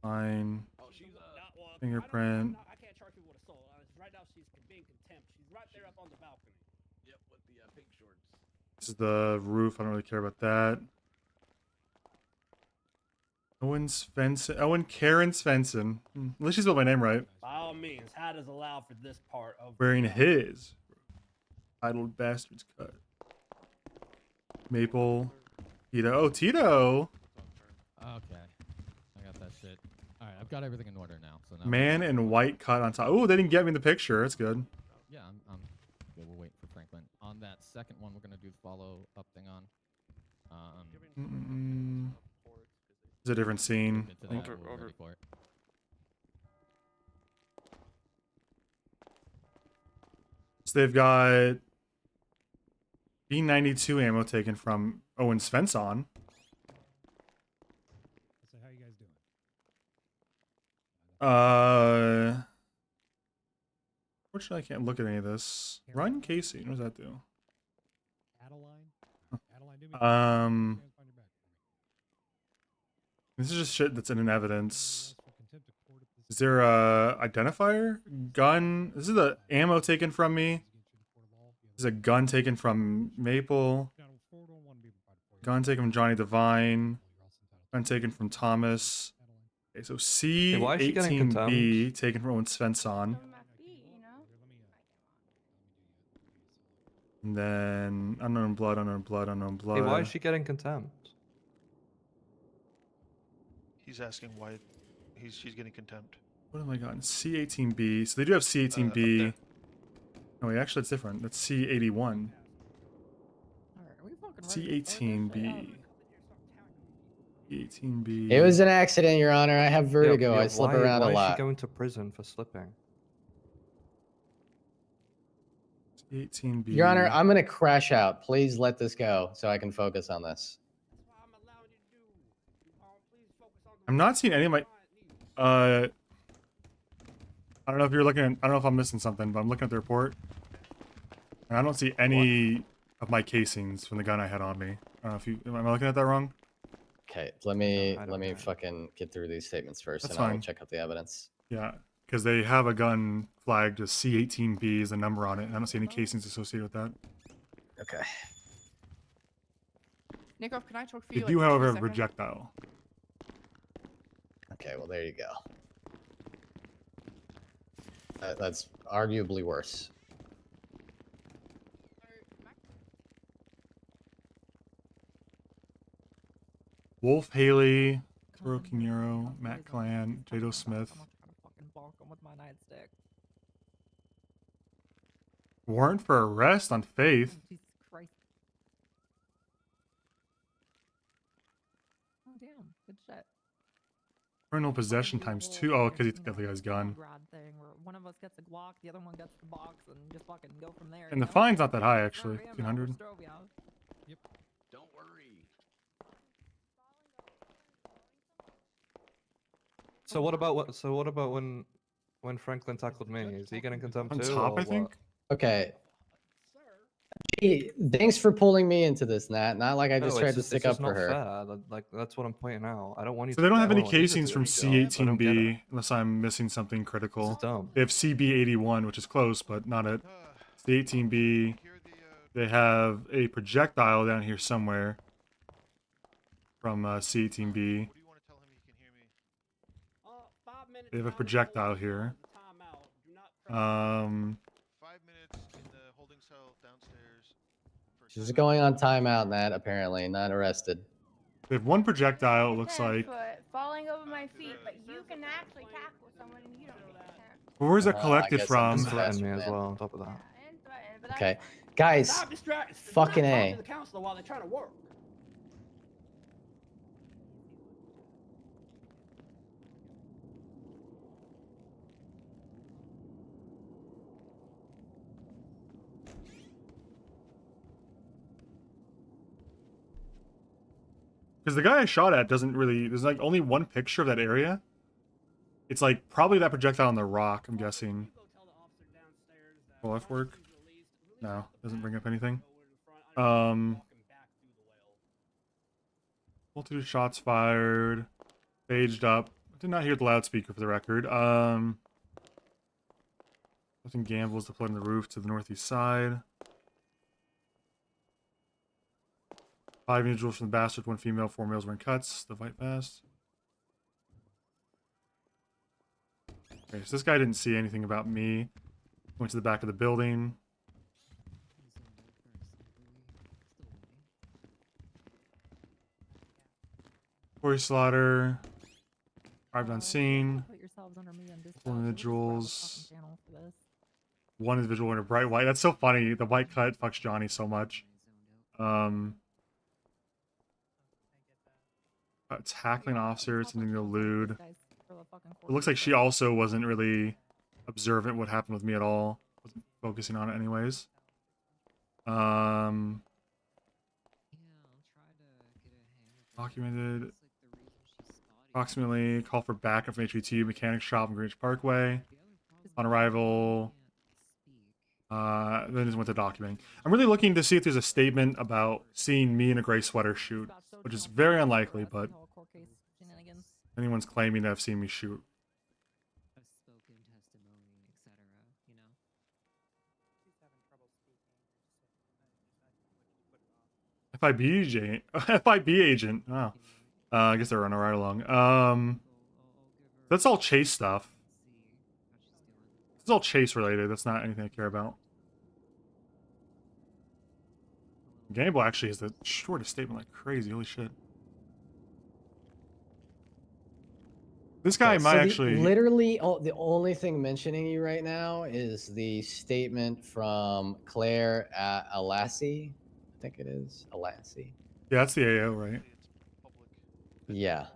Fine. Fingerprint. I can't charge people with assault. Right now she's being contempt. She's right there up on the balcony. Yep, with the pink shorts. This is the roof. I don't really care about that. Owen Svensson. Owen Karen Svensson. At least she spelled my name right. By all means, how does allow for this part of Wearing his idled bastards cut. Maple. Tito. Oh, Tito. Okay. I got that shit. All right, I've got everything in order now. So now Man in white cut on top. Oh, they didn't get me in the picture. That's good. Yeah, I'm good. We'll wait for Franklin. On that second one, we're gonna do the follow up thing on. It's a different scene. Into that, we're ready for it. So they've got B92 ammo taken from Owen Svensson. So how you guys doing? Fortunately, I can't look at any of this. Run Casey. What does that do? Adeline? Adeline, do me This is just shit that's in evidence. Is there a identifier? Gun? This is the ammo taken from me. This is a gun taken from Maple. Gun taken from Johnny Devine. Gun taken from Thomas. Okay, so C18B taken from Owen Svensson. And then unknown blood, unknown blood, unknown blood. Hey, why is she getting contempt? He's asking why she's getting contempt. What have I gotten? C18B. So they do have C18B. Oh, wait, actually, it's different. That's C81. C18B. C18B. It was an accident, Your Honor. I have vertigo. I slip around a Why is lot. she going to prison for slipping? C18B. Your Honor, I'm gonna crash out. Please let this go so I can focus on this. I'm not seeing any of my. I don't know if you're looking at. I don't know if I'm missing something, but I'm looking at the report. And I don't see any of my casings from the gun I had on me. I don't know if you. Am I looking at that wrong? Okay, let me fucking get through these statements first, That's and I'll fine. check out the evidence. Yeah, because they have a gun flagged as C18B as a number on it. And I don't see any casings associated with that. Okay. Nico, can I talk for They you? do, like, however, 2 have a seconds? projectile. Okay, well there you go. That's arguably worse. Wolf Haley, Toro Quinero, Matt Clan, Jado Smith. Fucking bonk him with my nightstick. Warrant for arrest on Faith. Jesus Christ. Oh damn, good shit. Criminal possession ×2. Oh, because he got the guy's gun. Grad thing where one of us gets a Glock, the other one gets the box, and just fucking go from there. And the fine's not that high, actually. 200. Yep. Don't worry. So what about when Franklin tackled me? Is he getting contempt On too? top, or I think. what? Okay. Gee, thanks for pulling me into this, Nat. Not like I just No, tried it's to just- stick it's up just for not her. fair. Like that's what I'm pointing out. I don't want you. So they don't have any I want you to casings do from your job, but I don't get it. C18B, unless I'm missing something critical. This is dumb. They have CB81, which is close, but not it. C18B. They have a projectile down here somewhere from C18B. They have a projectile here. 5 minutes in the holding cell downstairs. She's going on timeout, Nat, apparently. Not arrested. They have one projectile, it looks like. Falling over my feet, but you can actually tackle someone and you don't get contempt. Where's that I collected guess from? I'm just Threatened me faster as then. well. On top of that. Okay. Guys, Stop distracting. fucking Talk A. to the counselor while they're trying to work. Because the guy I shot at doesn't really... There's like only one picture of that area. It's like probably that projectile on the rock, I'm guessing. Will F work? No, doesn't bring up anything. Multitude of shots fired. Staged up. Did not hear the loudspeaker for the record. Nothing gambles deployed on the roof to the northeast side. 5 individuals from the bastard, 1 female, 4 males wearing cuts. The white vest. Okay, so this guy didn't see anything about me. Went to the back of the building. Corey Slaughter. Arrived on scene. Put yourselves under me on dispatch. Couple We'll just grab a individuals. fucking channel for this. One individual in a bright white. That's so funny. The white cut fucks Johnny so much. Tackling officers, something to elude. It looks like she also wasn't really observant what happened with me at all. Wasn't focusing on it anyways. Documented. Approximately call for backup from HVT mechanic shop in Greenwich Parkway. On arrival. Then just went to documenting. I'm really looking to see if there's a statement about seeing me in a gray sweater shoot, which is very unlikely, but anyone's claiming to have seen me shoot. FIB agent. Oh. I guess they're running right along. That's all chase stuff. It's all chase related. That's not anything I care about. Gamble actually has the shortest statement like crazy. Holy shit. This guy might actually... Literally, the only thing mentioning you right now is the statement from Claire Alassi. I think it is. Alassi. Yeah, that's the AO, right? Yeah.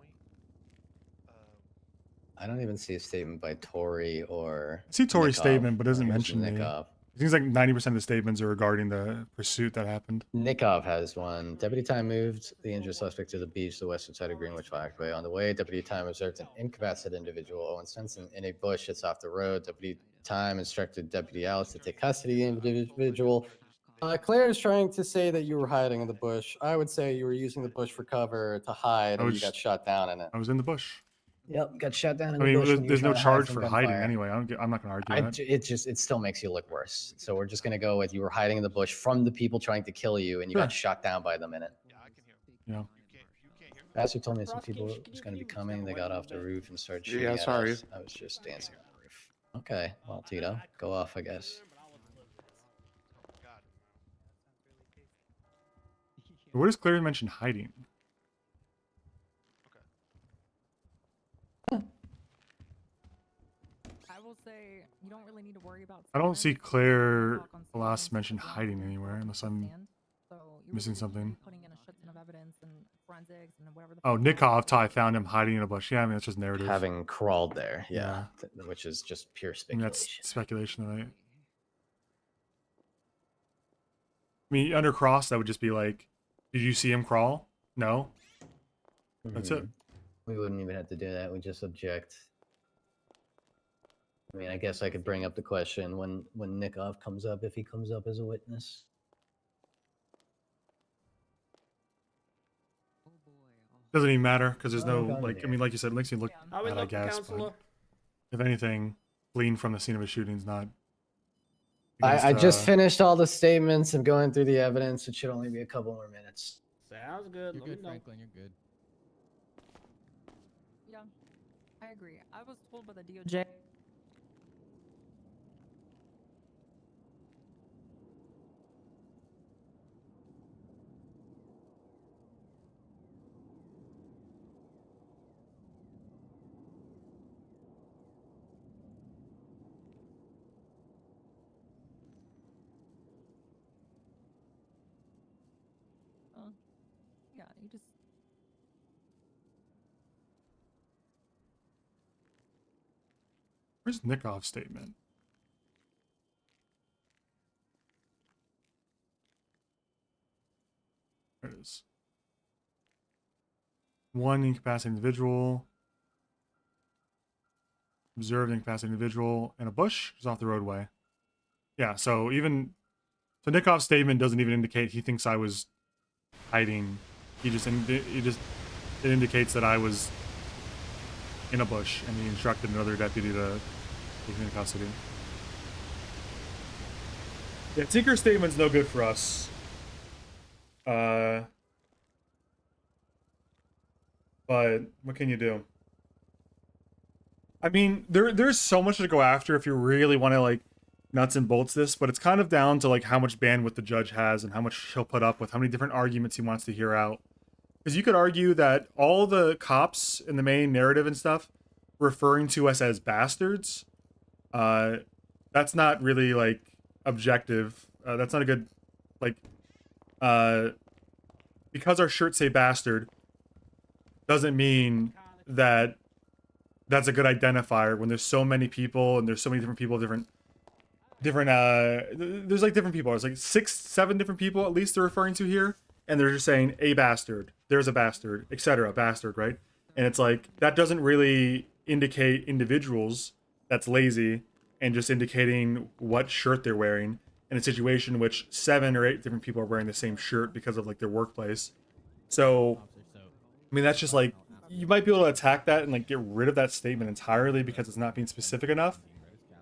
I don't even see a statement by Tori or... I see Tori's Nickov. statement, but doesn't Here's mention me. Nickov. It seems like 90% of the statements are regarding the pursuit that happened. Nickov has one. Deputy Time moved the injured suspect to the beach, the western side of Greenwich Parkway. On the way, Deputy Time observed an incapacitated individual, Owen Svensson, in a bush just off the road. Deputy Time instructed Deputy Alice to take custody of the individual. Claire is trying to say that you were hiding in the bush. I would say you were using the bush for cover to hide, and you got shot down in it. I was in the bush. Yep, got shot down in I the mean, bush. when you were there's no trying to hide charge from for hiding gunfire. anyway. I'm not going to argue that. It still makes you look worse. So we're just gonna go with you were hiding in the bush from the people trying to kill you, and you got shot down by them in it. Yeah. Pastor told me some people was gonna be coming. They got off the roof and started shooting Yeah, at sorry. us. I was just dancing on the roof. Okay, well, Tito, go off, I guess. Where does Claire mention hiding? I will say you don't really need to worry about. I don't see Claire Alas mention hiding anywhere unless I'm missing something. Putting in a shit ton of evidence and forensics and whatever. Oh, Nickov Ty found him hiding in a bush. Yeah, I mean, that's just narrative. Having crawled there, yeah, which is just pure I mean, speculation. that's speculation, right? I mean, under cross, that would just be like, did you see him crawl? No. That's it. We wouldn't even have to do that. We just object. I mean, I guess I could bring up the question when Nickov comes up, if he comes up as a witness. Doesn't even matter because there's no like. I mean, like you said, it makes me look bad, I guess. But if anything, gleaned from the scene of a shooting is not. I just finished all the statements. I'm going through the evidence. It should only be a couple more minutes. Sounds good. You're Let me good, know. Franklin. You're good. Yeah, I agree. I was told by the DOJ. Yeah, you just. Where's Nikov's statement? There it is. One incapacitated individual. Observed incapacitated individual in a bush just off the roadway. Yeah, so Nikov's statement doesn't even indicate he thinks I was hiding. It indicates that I was in a bush and he instructed another deputy to take me into custody. Yeah, Tinker's statement's no good for us. But what can you do? I mean, there's so much to go after if you really want to like nuts and bolts this, but it's kind of down to like how much bandwidth the judge has and how much he'll put up with, how many different arguments he wants to hear out. Because you could argue that all the cops in the main narrative and stuff referring to us as bastards, that's not really like objective. That's not a good like because our shirts say bastard doesn't mean that that's a good identifier when there's so many people and there's so many different people, different there's like different people. There's like 6, 7 different people at least they're referring to here, and they're just saying a bastard, there's a bastard, etc. Bastard, right? And it's like that doesn't really indicate individuals. That's lazy and just indicating what shirt they're wearing in a situation in which 7 or 8 different people are wearing the same shirt because of like their workplace. So I mean, that's just like, you might be able to attack that and like get rid of that statement entirely because it's not being specific enough.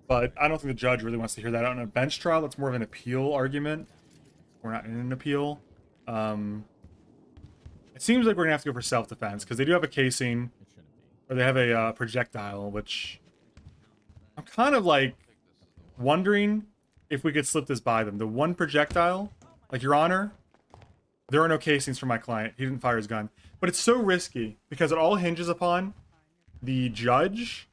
But I don't think the judge really wants to hear that out in a bench trial. It's more of an appeal argument. We're not in an appeal. It seems like we're gonna have to go for self-defense because they do have a casing, or they have a projectile, which I'm kind of like wondering if we could slip this by them. The one projectile, like, Your Honor, there are no casings for my client. He didn't fire his gun. But it's so risky because it all hinges upon the judge.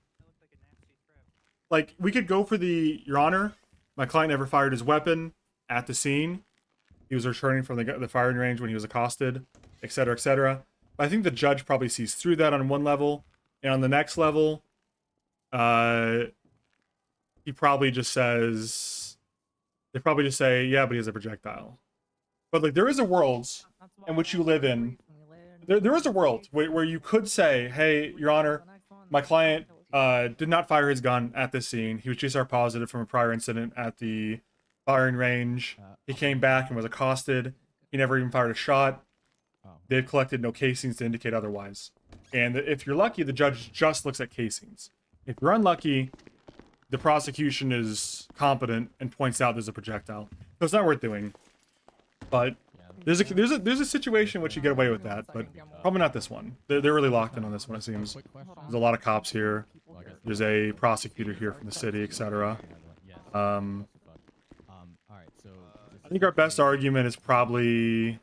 Like, we could go for the, Your Honor, my client never fired his weapon at the scene. He was returning from the firing range when he was accosted, etc., etc. But I think the judge probably sees through that on one level. And on the next level, he probably just says, they probably just say, yeah, but he has a projectile. But like, there is a world in which you live in. There is a world where you could say, hey, Your Honor, my client did not fire his gun at this scene. He was GSR positive from a prior incident at the firing range. He came back and was accosted. He never even fired a shot. They've collected no casings to indicate otherwise. And if you're lucky, the judge just looks at casings. If you're unlucky, the prosecution is competent and points out there's a projectile. So it's not worth doing. But there's a situation in which you get away with that, but probably not this one. They're really locked in on this one, it seems. There's a lot of cops here. There's a prosecutor here from the city, etc. I think our best argument is probably...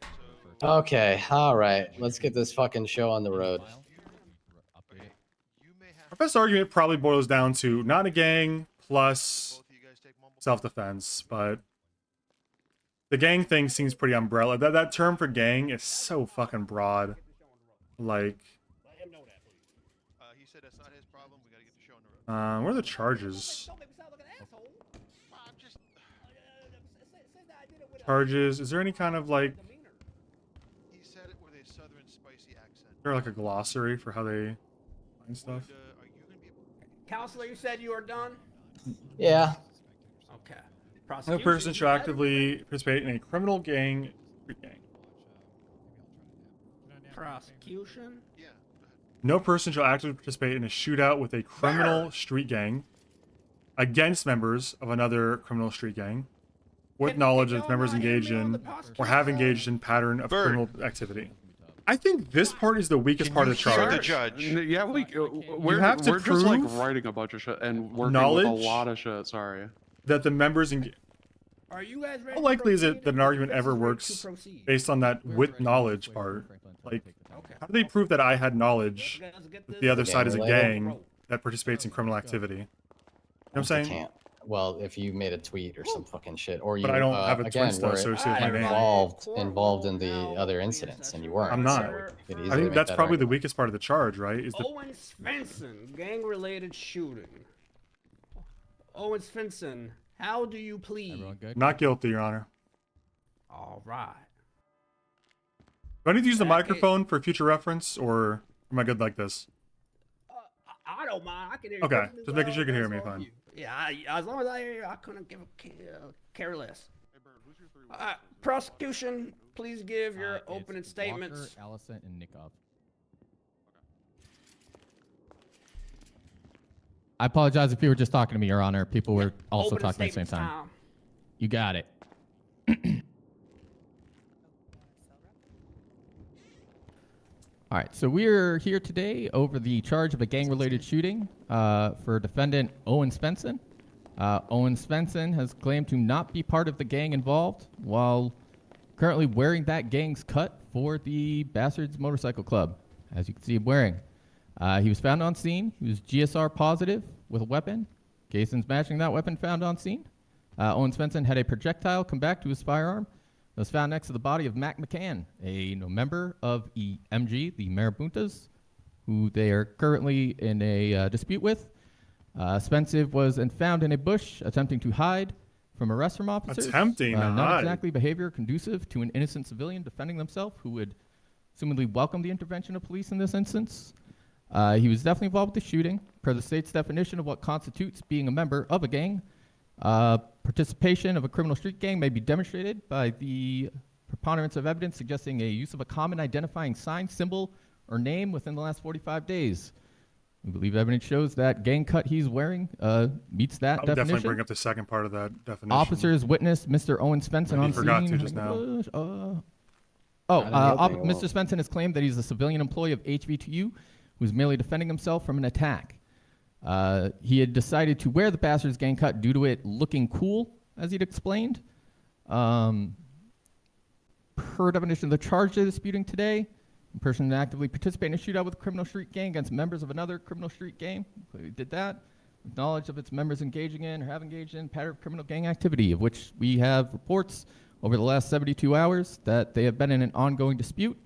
Okay, alright. Let's get this fucking show on the road. Our best argument probably boils down to not a gang plus self-defense, but the gang thing seems pretty umbrella. That term for gang is so fucking broad. Like, He said that's not his problem. We gotta get the show on the road. what are the charges? Charges? Is there any kind of like? He said it with a southern spicy accent. Is there like a glossary for how they find stuff? Counselor, you said you were done? Yeah. Okay. No person shall actively participate in a criminal gang, street gang. Prosecution? Yeah. No person shall actively participate in a shootout with a criminal street gang against members of another criminal street gang with knowledge of members engaged in or have engaged in pattern of criminal activity. I think this part is the weakest part of the charge. The judge. Yeah, we're have to we're just like prove writing a bunch of shit and working knowledge with a lot of shit. Sorry. That the members Are you guys ready How likely is it that an argument ever works based on that with knowledge part? Like, how do they prove that I had knowledge that the other side is a gang that participates in criminal activity? You know what I'm saying? Can't. Well, if you made a tweet or some fucking shit, or you But I don't have a again, Twinsta were associated with my name. involved in the other incidents, and you weren't. I'm not. so we could easily I think make that's that probably the argument. weakest part of the charge, right? Is the Owen Svensson, gang-related shooting. Owen Svensson, how do you plead? not guilty, Your Honor. All right. Do I need to use the microphone for future reference, or am I good like this? I don't mind. I can hear you. Okay, perfectly just making well. sure you can hear me That's all fine. you. Yeah, as long as I hear you, I couldn't give a care less. Prosecution, please give your opening statements. Walker, Allison, and Nikov. I apologize if you were just talking to me, Your Honor. People were also Opening talking at the same statements time. You got it. All right, so we're here today over the charge of a gang-related shooting for defendant Owen Svensson. Owen Svensson has claimed to not be part of the gang involved while currently wearing that gang's cut for the Bastards Motorcycle Club, as you can see him wearing. He was found on scene. He was GSR positive with a weapon. Casings matching that weapon found on scene. Owen Svensson had a projectile come back to his firearm. It was found next to the body of Mac McCann, a member of EMG, the Marabuntas, who they are currently in a dispute with. Svensson was found in a bush attempting to hide from arrest from officers. Attempting to not hide. exactly behavior conducive to an innocent civilian defending themselves who would assumedly welcome the intervention of police in this instance. He was definitely involved with the shooting. Per the state's definition of what constitutes being a member of a gang, participation of a criminal street gang may be demonstrated by the preponderance of evidence suggesting a use of a common identifying sign, symbol, or name within the last 45 days. We believe evidence shows that gang cut he's wearing meets that I'll definition. definitely bring up the second part of that definition. Officers witnessed Mr. Owen Svensson on forgot scene. to just now. Mr. Svensson has claimed that he's a civilian employee of HV2U who's merely defending himself from an attack. He had decided to wear the Bastards gang cut due to it looking cool, as he'd explained. Per definition of the charge they're disputing today, a person actively participating in a shootout with a criminal street gang against members of another criminal street gang. Clearly did that with knowledge of its members engaging in or have engaged in pattern of criminal gang activity, of which we have reports over the last 72 hours that they have been in an ongoing dispute.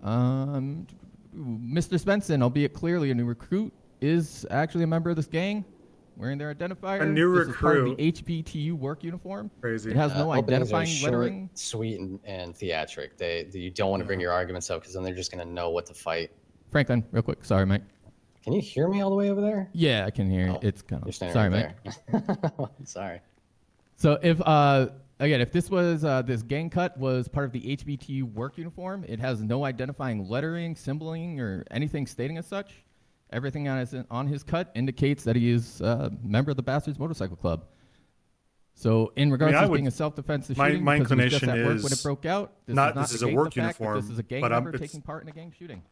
Mr. Svensson, albeit clearly a new recruit, is actually a member of this gang, wearing their identifier. A new This is part of recruit. the HBTU work uniform. Crazy. It has no Openings are identifying short, lettering. sweet, and theatric. You don't want to bring your arguments up because then they're just going to know what to fight. Franklin, real quick. Sorry, mate. Can you hear me all the way over there? Yeah, I can hear you. It's kind You're of. standing Sorry, right mate. there. Sorry. So if again, if this was this gang cut was part of the HBTU work uniform, it has no identifying lettering, symboling, or anything stating as such. Everything on his cut indicates that he is a member of the Bastards Motorcycle Club. So in regards to this being a self-defense shooting, my because he was just inclination at work when is it broke out, this is a work uniform, This is a gang but member it's taking part in a gang shooting.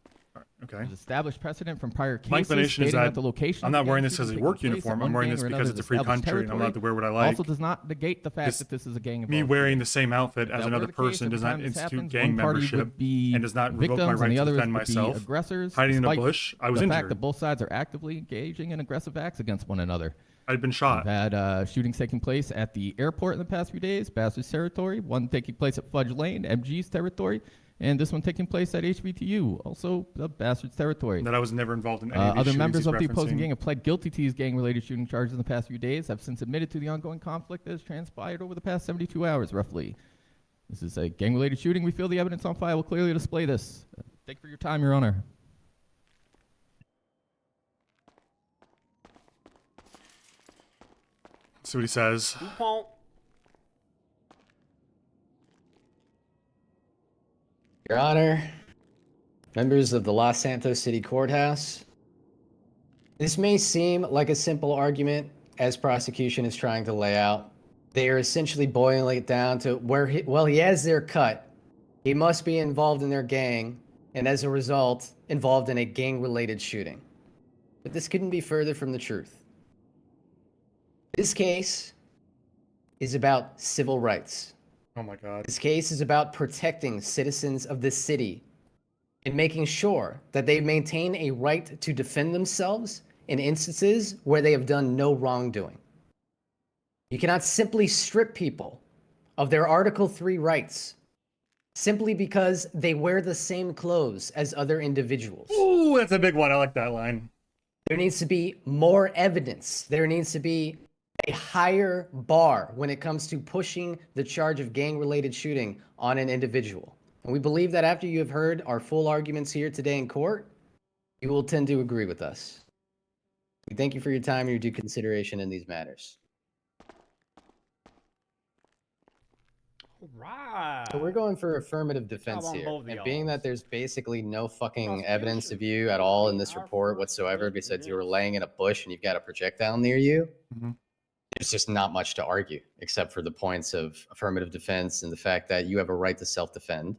Okay. There's established precedent from prior cases My inclination is stating that the location I'm of not the wearing gang this as a shooting work taking place uniform. at I'm one wearing gang this or because another it's a free established country and I'm allowed to wear what I like. Also does not negate the fact that this is a gang Me involved wearing shooting. the same outfit as That another were the case person at the does not time this institute happens, gang one party membership would be and does not revoke my victims and right the to others defend would be myself. aggressors, Hiding in a despite bush, I was the fact injured. that both sides are actively engaging in aggressive acts against one another. I'd been shot. We've had shootings taking place at the airport in the past few days, Bastards territory, one taking place at Fudge Lane, MG's territory, and this one taking place at HVTU, also the Bastards territory. That I was never involved in any of these Other shootings members he's of the opposing referencing. gang have pled guilty to these gang-related shooting charges in the past few days, have since admitted to the ongoing conflict that has transpired over the past 72 hours, roughly. This is a gang-related shooting. We feel the evidence on file will clearly display this. Thank you for your time, Your Honor. See what he says. Your Honor, members of the Los Santos City Courthouse, this may seem like a simple argument as prosecution is trying to lay out. They are essentially boiling it down to where he has their cut. He must be involved in their gang, and as a result, involved in a gang-related shooting. But this couldn't be further from the truth. This case is about civil rights. Oh my God. This case is about protecting citizens of this city and making sure that they maintain a right to defend themselves in instances where they have done no wrongdoing. You cannot simply strip people of their Article 3 rights simply because they wear the same clothes as other individuals. Ooh, that's a big one. I like that line. There needs to be more evidence. There needs to be a higher bar when it comes to pushing the charge of gang-related shooting on an individual. And we believe that after you have heard our full arguments here today in court, you will tend to agree with us. We thank you for your time and your due consideration in these matters. Right. So we're going for affirmative defense on here. both of And y'all. being that there's basically no fucking evidence of you at all in this report whatsoever, besides you were laying in a bush and you've got a projectile near you, there's just not much to argue, except for the points of affirmative defense and the fact that you have a right to self-defend.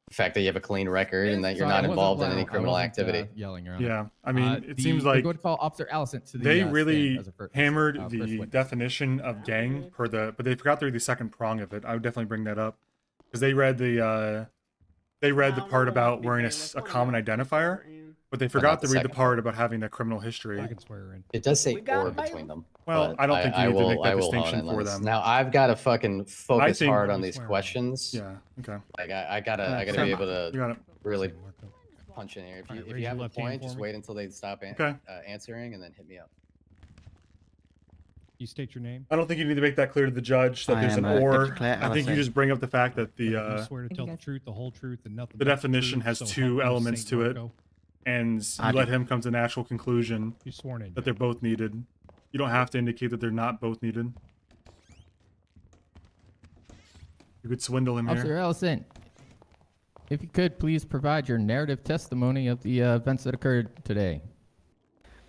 The fact that you have a clean record and that you're Sorry, I not wasn't involved in loud. any I criminal wasn't, activity. yelling, Your Honor. Yeah, I mean, it seems we're like going to call Officer Allison to the they stand really as a hammered first the witness. definition of gang per the, but they forgot to read the second prong of it. I would definitely bring that up because they read the part about wearing a common identifier, but they forgot not the to read the second part about having a criminal history. I can swear in. It does say We got or him, baby. between them. Well, but I don't think you need to make that I will hone distinction in for on this. them. Now I've got to fucking focus think- hard I on these swear in. questions. Yeah. Okay. Like I gotta Sam, be able to you got it. really Same, Marco. punch in here. If Alright, you raise your have a left hand point, for just me. wait until they stop Okay. answering and then hit me up. You state your name. I don't think you need to make that clear to the judge that I there's an am, or. Deputy Claire I think you Allison. just bring up the fact that You the swear to tell the truth, the whole truth, and nothing the but definition truth, has so help two you, elements Saint to it, Marco. and I you let do. him come to an actual conclusion You're sworn in. that they're both needed. You don't have to indicate that they're not both needed. You could swindle him Officer here. Allison, if you could please provide your narrative testimony of the events that occurred today.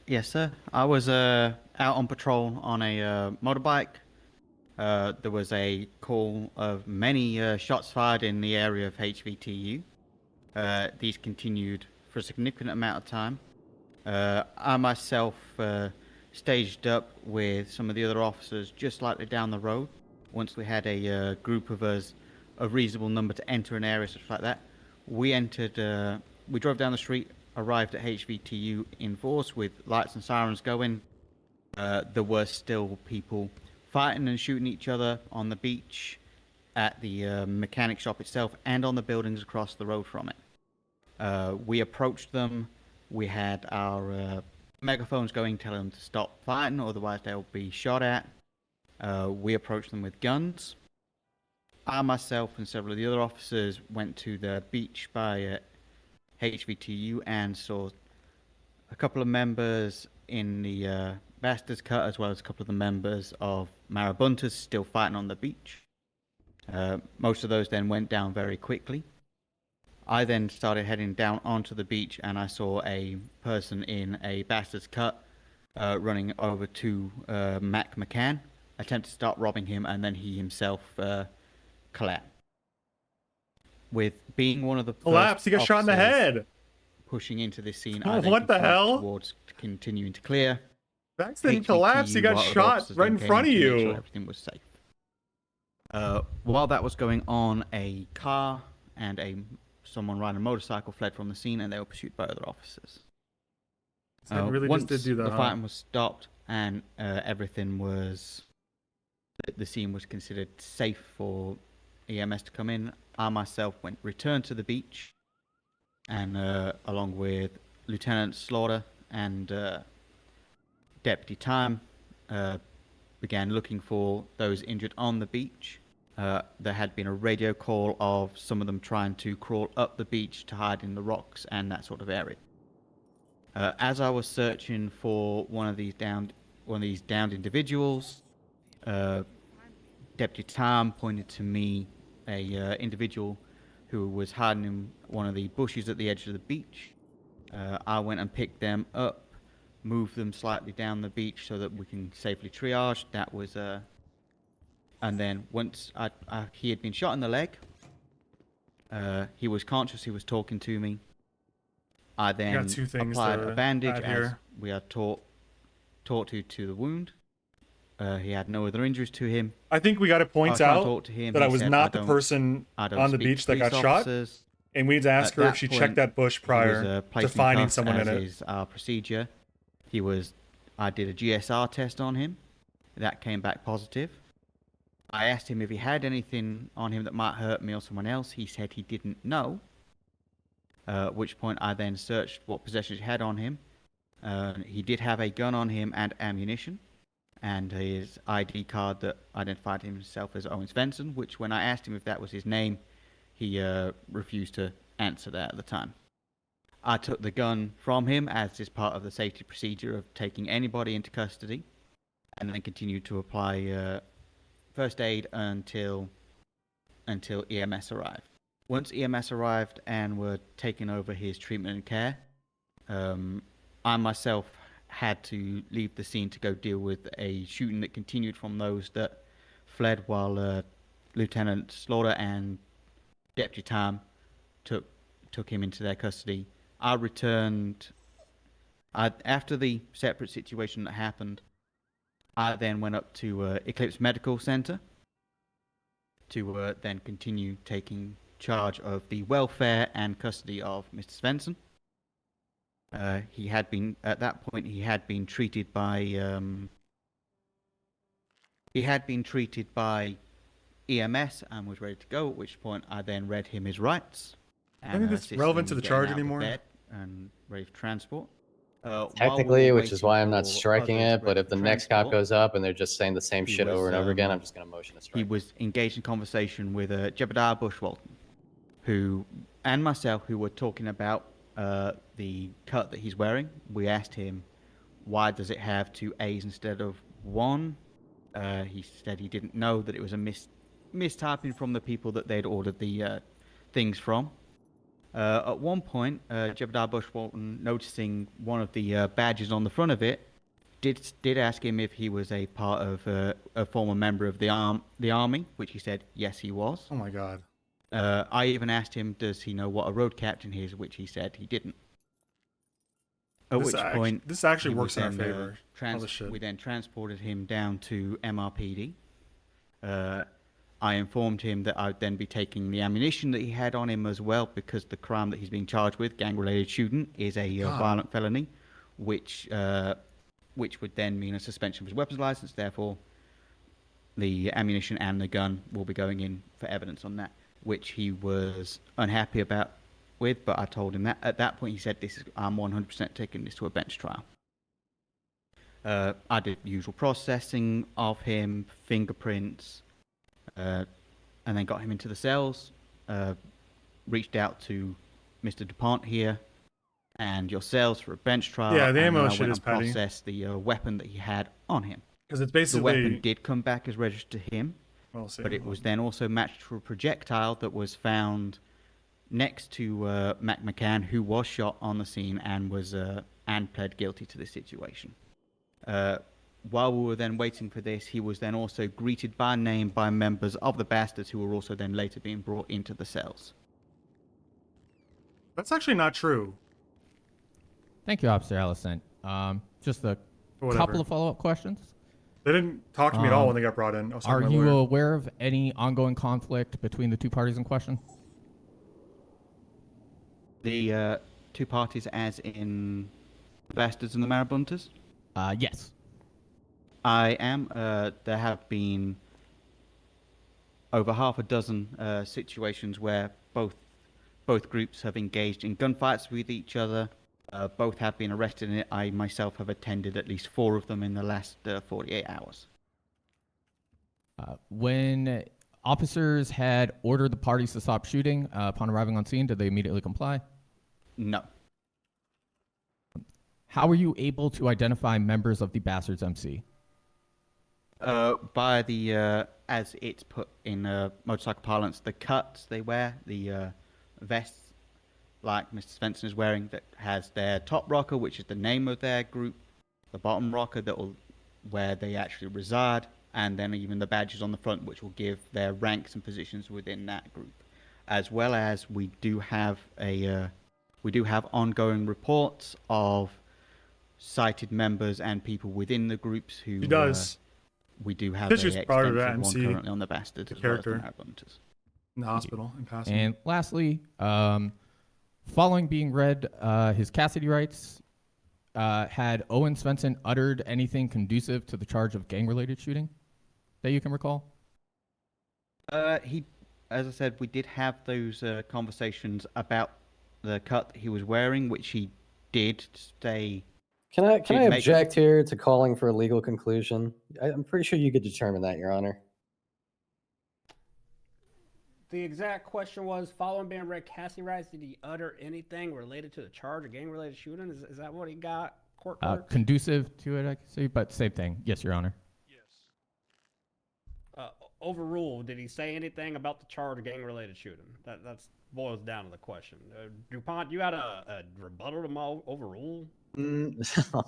Yes, sir. I was out on patrol on a motorbike. There was a call of many shots fired in the area of HVTU. These continued for a significant amount of time. I myself staged up with some of the other officers just slightly down the road. Once we had a group of us, a reasonable number to enter an area such like that, we entered. We drove down the street, arrived at HVTU in force with lights and sirens going. There were still people fighting and shooting each other on the beach, at the mechanic shop itself, and on the buildings across the road from it. We approached them. We had our megaphones going, telling them to stop fighting, otherwise they'll be shot at. We approached them with guns. I myself and several of the other officers went to the beach by HVTU and saw a couple of members in the Bastards Cut, as well as a couple of the members of Marabuntas still fighting on the beach. Most of those then went down very quickly. I then started heading down onto the beach, and I saw a person in a Bastards Cut running over to Mac McCann, attempt to start robbing him, and then he himself collapsed. With being one of the Collapse. He got shot in the head. Pushing into this scene, Oh, I then what the continued hell? towards continuing to clear. Bax didn't collapse. He got while other shot officers right then in came front of to make sure you. everything was safe. While that was going on, a car and someone riding a motorcycle fled from the scene, and they were pursued by other officers. So it really once just did do that, the huh? fighting was stopped and everything was, the scene was considered safe for EMS to come in, I myself returned to the beach, and along with Lieutenant Slaughter and Deputy Time, began looking for those injured on the beach. There had been a radio call of some of them trying to crawl up the beach to hide in the rocks and that sort of area. As I was searching for one of these downed individuals, Deputy Tom pointed to me a individual who was hiding in one of the bushes at the edge of the beach. I went and picked them up, moved them slightly down the beach so that we can safely triage. That was and then once he had been shot in the leg, he was conscious, he was talking to me. I then two things applied to a bandage add as here. we are taught to the wound. He had no other injuries to him. I think we got to I point was trying to out talk to him. that He I was said, not the don't- person I don't on the speak beach that got police shot, officers." and we need to ask At her that if she point, checked that bush he was, prior placed to in finding cuffs, someone in as it. is our procedure. I did a GSR test on him. That came back positive. I asked him if he had anything on him that might hurt me or someone else. He said he didn't know. At which point I then searched what possessions he had on him. He did have a gun on him and ammunition, and his ID card that identified himself as Owen Svensson, which when I asked him if that was his name, he refused to answer that at the time. I took the gun from him as is part of the safety procedure of taking anybody into custody, and then continued to apply first aid until EMS arrived. Once EMS arrived and were taking over his treatment and care, I myself had to leave the scene to go deal with a shooting that continued from those that fled while Lieutenant Slaughter and Deputy Tam took him into their custody. I returned. After the separate situation that happened, I then went up to Eclipse Medical Center to then continue taking charge of the welfare and custody of Mr. Svensson. He had been at that point. He had been treated by. He had been treated by EMS and was ready to go. At which point, I then read him his rights. I think that's relevant to the charge anymore. And ready for transport. Technically, which is why I'm not striking it, but if the next cop goes up and they're just saying the same shit over and over again, I'm just going to motion to strike. He was engaged in conversation with Jebediah Bushwalton, who, and myself, who were talking about the cut that he's wearing. We asked him, why does it have 2 A's instead of 1? He said he didn't know that it was a mistyping from the people that they'd ordered the things from. At one point, Jebediah Bushwalton, noticing one of the badges on the front of it, did ask him if he was a part of a former member of the army, which he said yes, he was. Oh my god. I even asked him, does he know what a road captain is, which he said he didn't. At which point, this actually he works in our was favor. then, we then transported him down to MRPD. I informed him that I'd then be taking the ammunition that he had on him as well, because the crime that he's being charged with, gang-related shooting, is a violent felony, which would then mean a suspension of his weapons license. Therefore, the ammunition and the gun will be going in for evidence on that, which he was unhappy about but I told him that at that point he said, I'm 100% taking this to a bench trial. I did the usual processing of him, fingerprints, and then got him into the cells, reached out to Mr. DuPont here and yourselves for a bench trial. Yeah, the ammo and shit is petty. processed the weapon that he had on him. Because it's basically... The weapon did come back as registered to him, but it was then also matched to a projectile that was found next to Mac McCann, who was shot on the scene and was and pled guilty to this situation. While we were then waiting for this, he was then also greeted by name by members of the Bastards, who were also then later being brought into the cells. That's actually not true. Thank you, Officer Allison. Just a couple of follow-up questions. They didn't talk to me at all when they got brought in. Are you aware of any ongoing conflict between the two parties in question? The two parties, as in the Bastards and the Marabunters? Yes. I am. There have been over half a dozen situations where both groups have engaged in gunfights with each other. Both have been arrested in it. I myself have attended at least 4 of them in the last 48 hours. When officers had ordered the parties to stop shooting upon arriving on scene, did they immediately comply? No. How were you able to identify members of the Bastards MC? By the, as it's put in motorcycle parlance, the cuts they wear, the vests like Mr. Svensson is wearing, that has their top rocker, which is the name of their group, the bottom rocker that will where they actually reside, and then even the badges on the front, which will give their ranks and positions within that group. As well as we do have ongoing reports of cited members and people within the groups who. He does. We do have This a is part of extensive that one MC, currently on the Bastards, the as well as the character Marabunters. in the hospital in passing. And lastly, following being read his Cassidy rights, had Owen Svensson uttered anything conducive to the charge of gang-related shooting that you can recall? He, as I said, we did have those conversations about the cut that he was wearing, which he did say. Can I object here to calling for a legal conclusion? I'm pretty sure you could determine that, Your Honor. The exact question was, following being read Cassie rights, did he utter anything related to the charge of gang-related shooting? Is that what he got? Court Conducive to it, I can say, but same thing. Yes, Your Honor. Overruled. Did he say anything about the charge of gang-related shooting? That's boils down to the question. DuPont, you had a rebuttal to my overrule?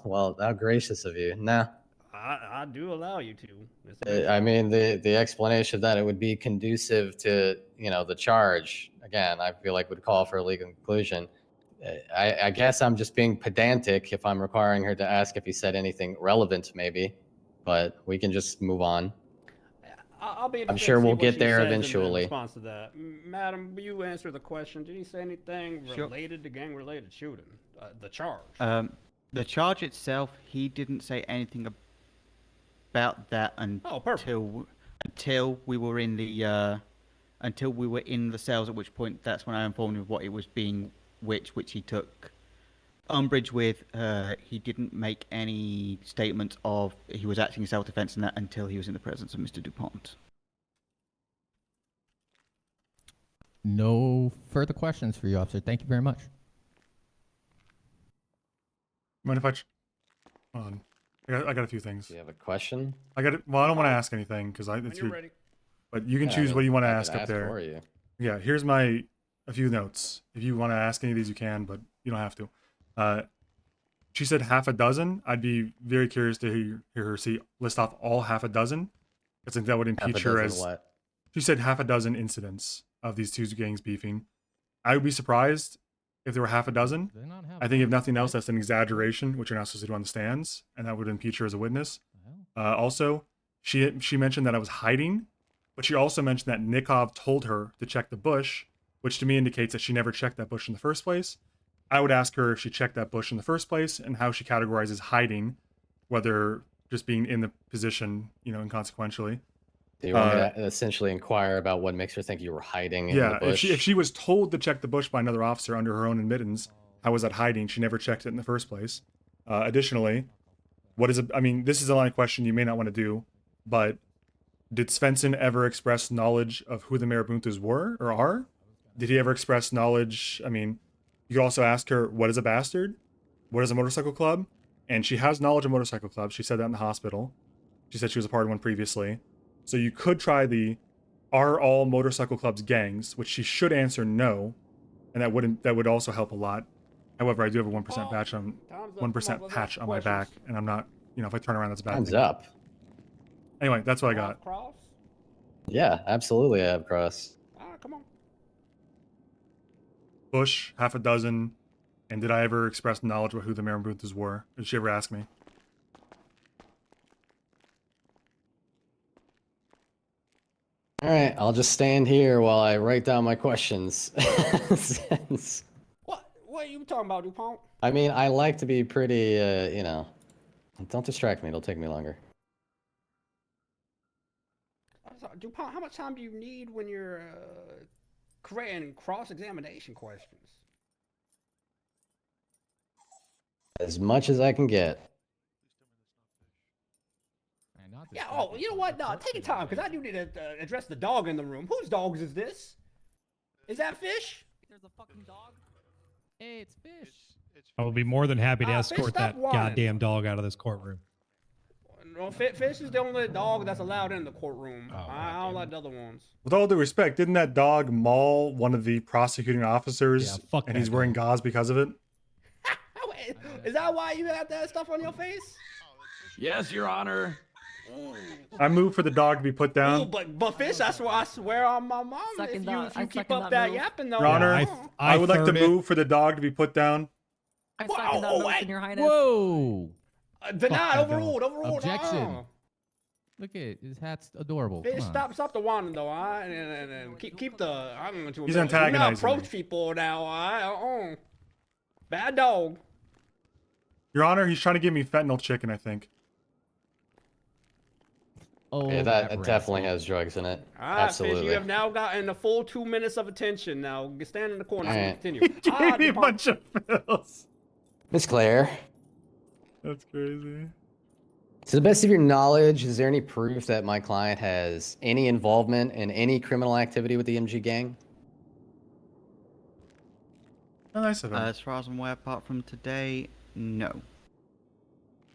Well, how gracious of you. No. I I do allow you to. I mean, the explanation that it would be conducive to, the charge, again, I feel like would call for a legal conclusion. I guess I'm just being pedantic if I'm requiring her to ask if he said anything relevant, maybe, but we can just move on. I'll be I'm interested sure to see we'll what get she there says in eventually. response to that. Madam, will you answer the question? Did he say anything Sure. related to gang-related shooting? The charge. The charge itself, he didn't say anything about that until we were in the cells. At which point, that's when I informed him of what it was being, which he took umbrage with. He didn't make any statement of he was acting in self-defense and that until he was in the presence of Mr. DuPont. No further questions for you, officer. Thank you very much. Mind if hold on? I got a few things. Do you have a question? I got it. Well, I don't want to ask anything because When you're ready. But you can Yeah, I choose mean, what you want to I ask could up there. for you. Yeah, here's a few notes. If you want to ask any of these, you can, but you don't have to. She said half a dozen. I'd be very curious to hear her list off all half a dozen. I think that would impeach her as what? She said half a dozen incidents of these two gangs beefing. I would be surprised if there were half a dozen. I think if nothing else, that's an exaggeration, which you're not supposed to do on the stands, and that would impeach her as a witness. Also, she mentioned that I was hiding, but she also mentioned that Nikov told her to check the bush, which to me indicates that she never checked that bush in the first place. I would ask her if she checked that bush in the first place and how she categorizes hiding, whether just being in the position, inconsequentially. Do you want me to essentially inquire about what makes her think you were hiding in the Yeah, bush? if she was told to check the bush by another officer under her own admittance, how was that hiding? She never checked it in the first place. Additionally, this is a line of question you may not want to do, but did Svensson ever express knowledge of who the Marabuntas were or are? Did he ever express knowledge? You could also ask her, what is a bastard? What is a motorcycle club? And she has knowledge of motorcycle clubs. She said that in the hospital. She said she was a part of one previously. So you could try are all motorcycle clubs gangs, which she should answer no, and that would also help a lot. However, I do have a 1% patch on my back, and I'm not, if I turn around, that's a bad Time's thing. up. Anyway, that's what I got. Cross? Yeah, absolutely, I have cross. Come on. Bush, half a dozen, and did I ever express knowledge about who the Marabuntas were? Did she ever ask me? All right, I'll just stand here while I write down my questions. What are you talking about, DuPont? I mean, I like to be pretty, Don't distract me, it'll take me longer. DuPont, how much time do you need when you're creating cross-examination questions? As much as I can get. Yeah, you know what? No, take your time, because I do need to address the dog in the room. Whose dogs is this? Is that Fish? There's a fucking dog. Hey, it's Fish. I will be more than happy to Fish, escort stop that whining. goddamn dog out of this courtroom. No, Fish is the only dog that's allowed in the courtroom. I don't like the other ones. With all due respect, didn't that dog maul one of the prosecuting officers? Yeah, fuck and that he's wearing gauze because of it? Wait, is that why you got that stuff on your face? Yes, Your Honor. I move for the dog to be put down. Ooh, but Fish, I swear on my mom, Second if you I keep second up that that move. yapping though. Your Honor, I would like to third it. move for the dog to be put down. I second that motion, Your Highness. Whoa! Denied, that overruled. Objection. Look at his hat's adorable. Fish, Come on. stop the whining though, alright? And keep the. I'm going to. He's Do not antagonizing approach me. people now, alright? Bad dog. Your Honor, he's trying to give me fentanyl chicken, I think. Oh, Yeah, that definitely has drugs in it. Alright, Absolutely. Fish, you have now gotten the full 2 minutes of attention. Now stand in the corner so we Alright. can continue. He gave me a bunch of pills. Miss Claire, That's crazy. to the best of your knowledge, is there any proof that my client has any involvement in any criminal activity with the MG gang? Oh, nice of him. As far as I'm aware, apart from today, no.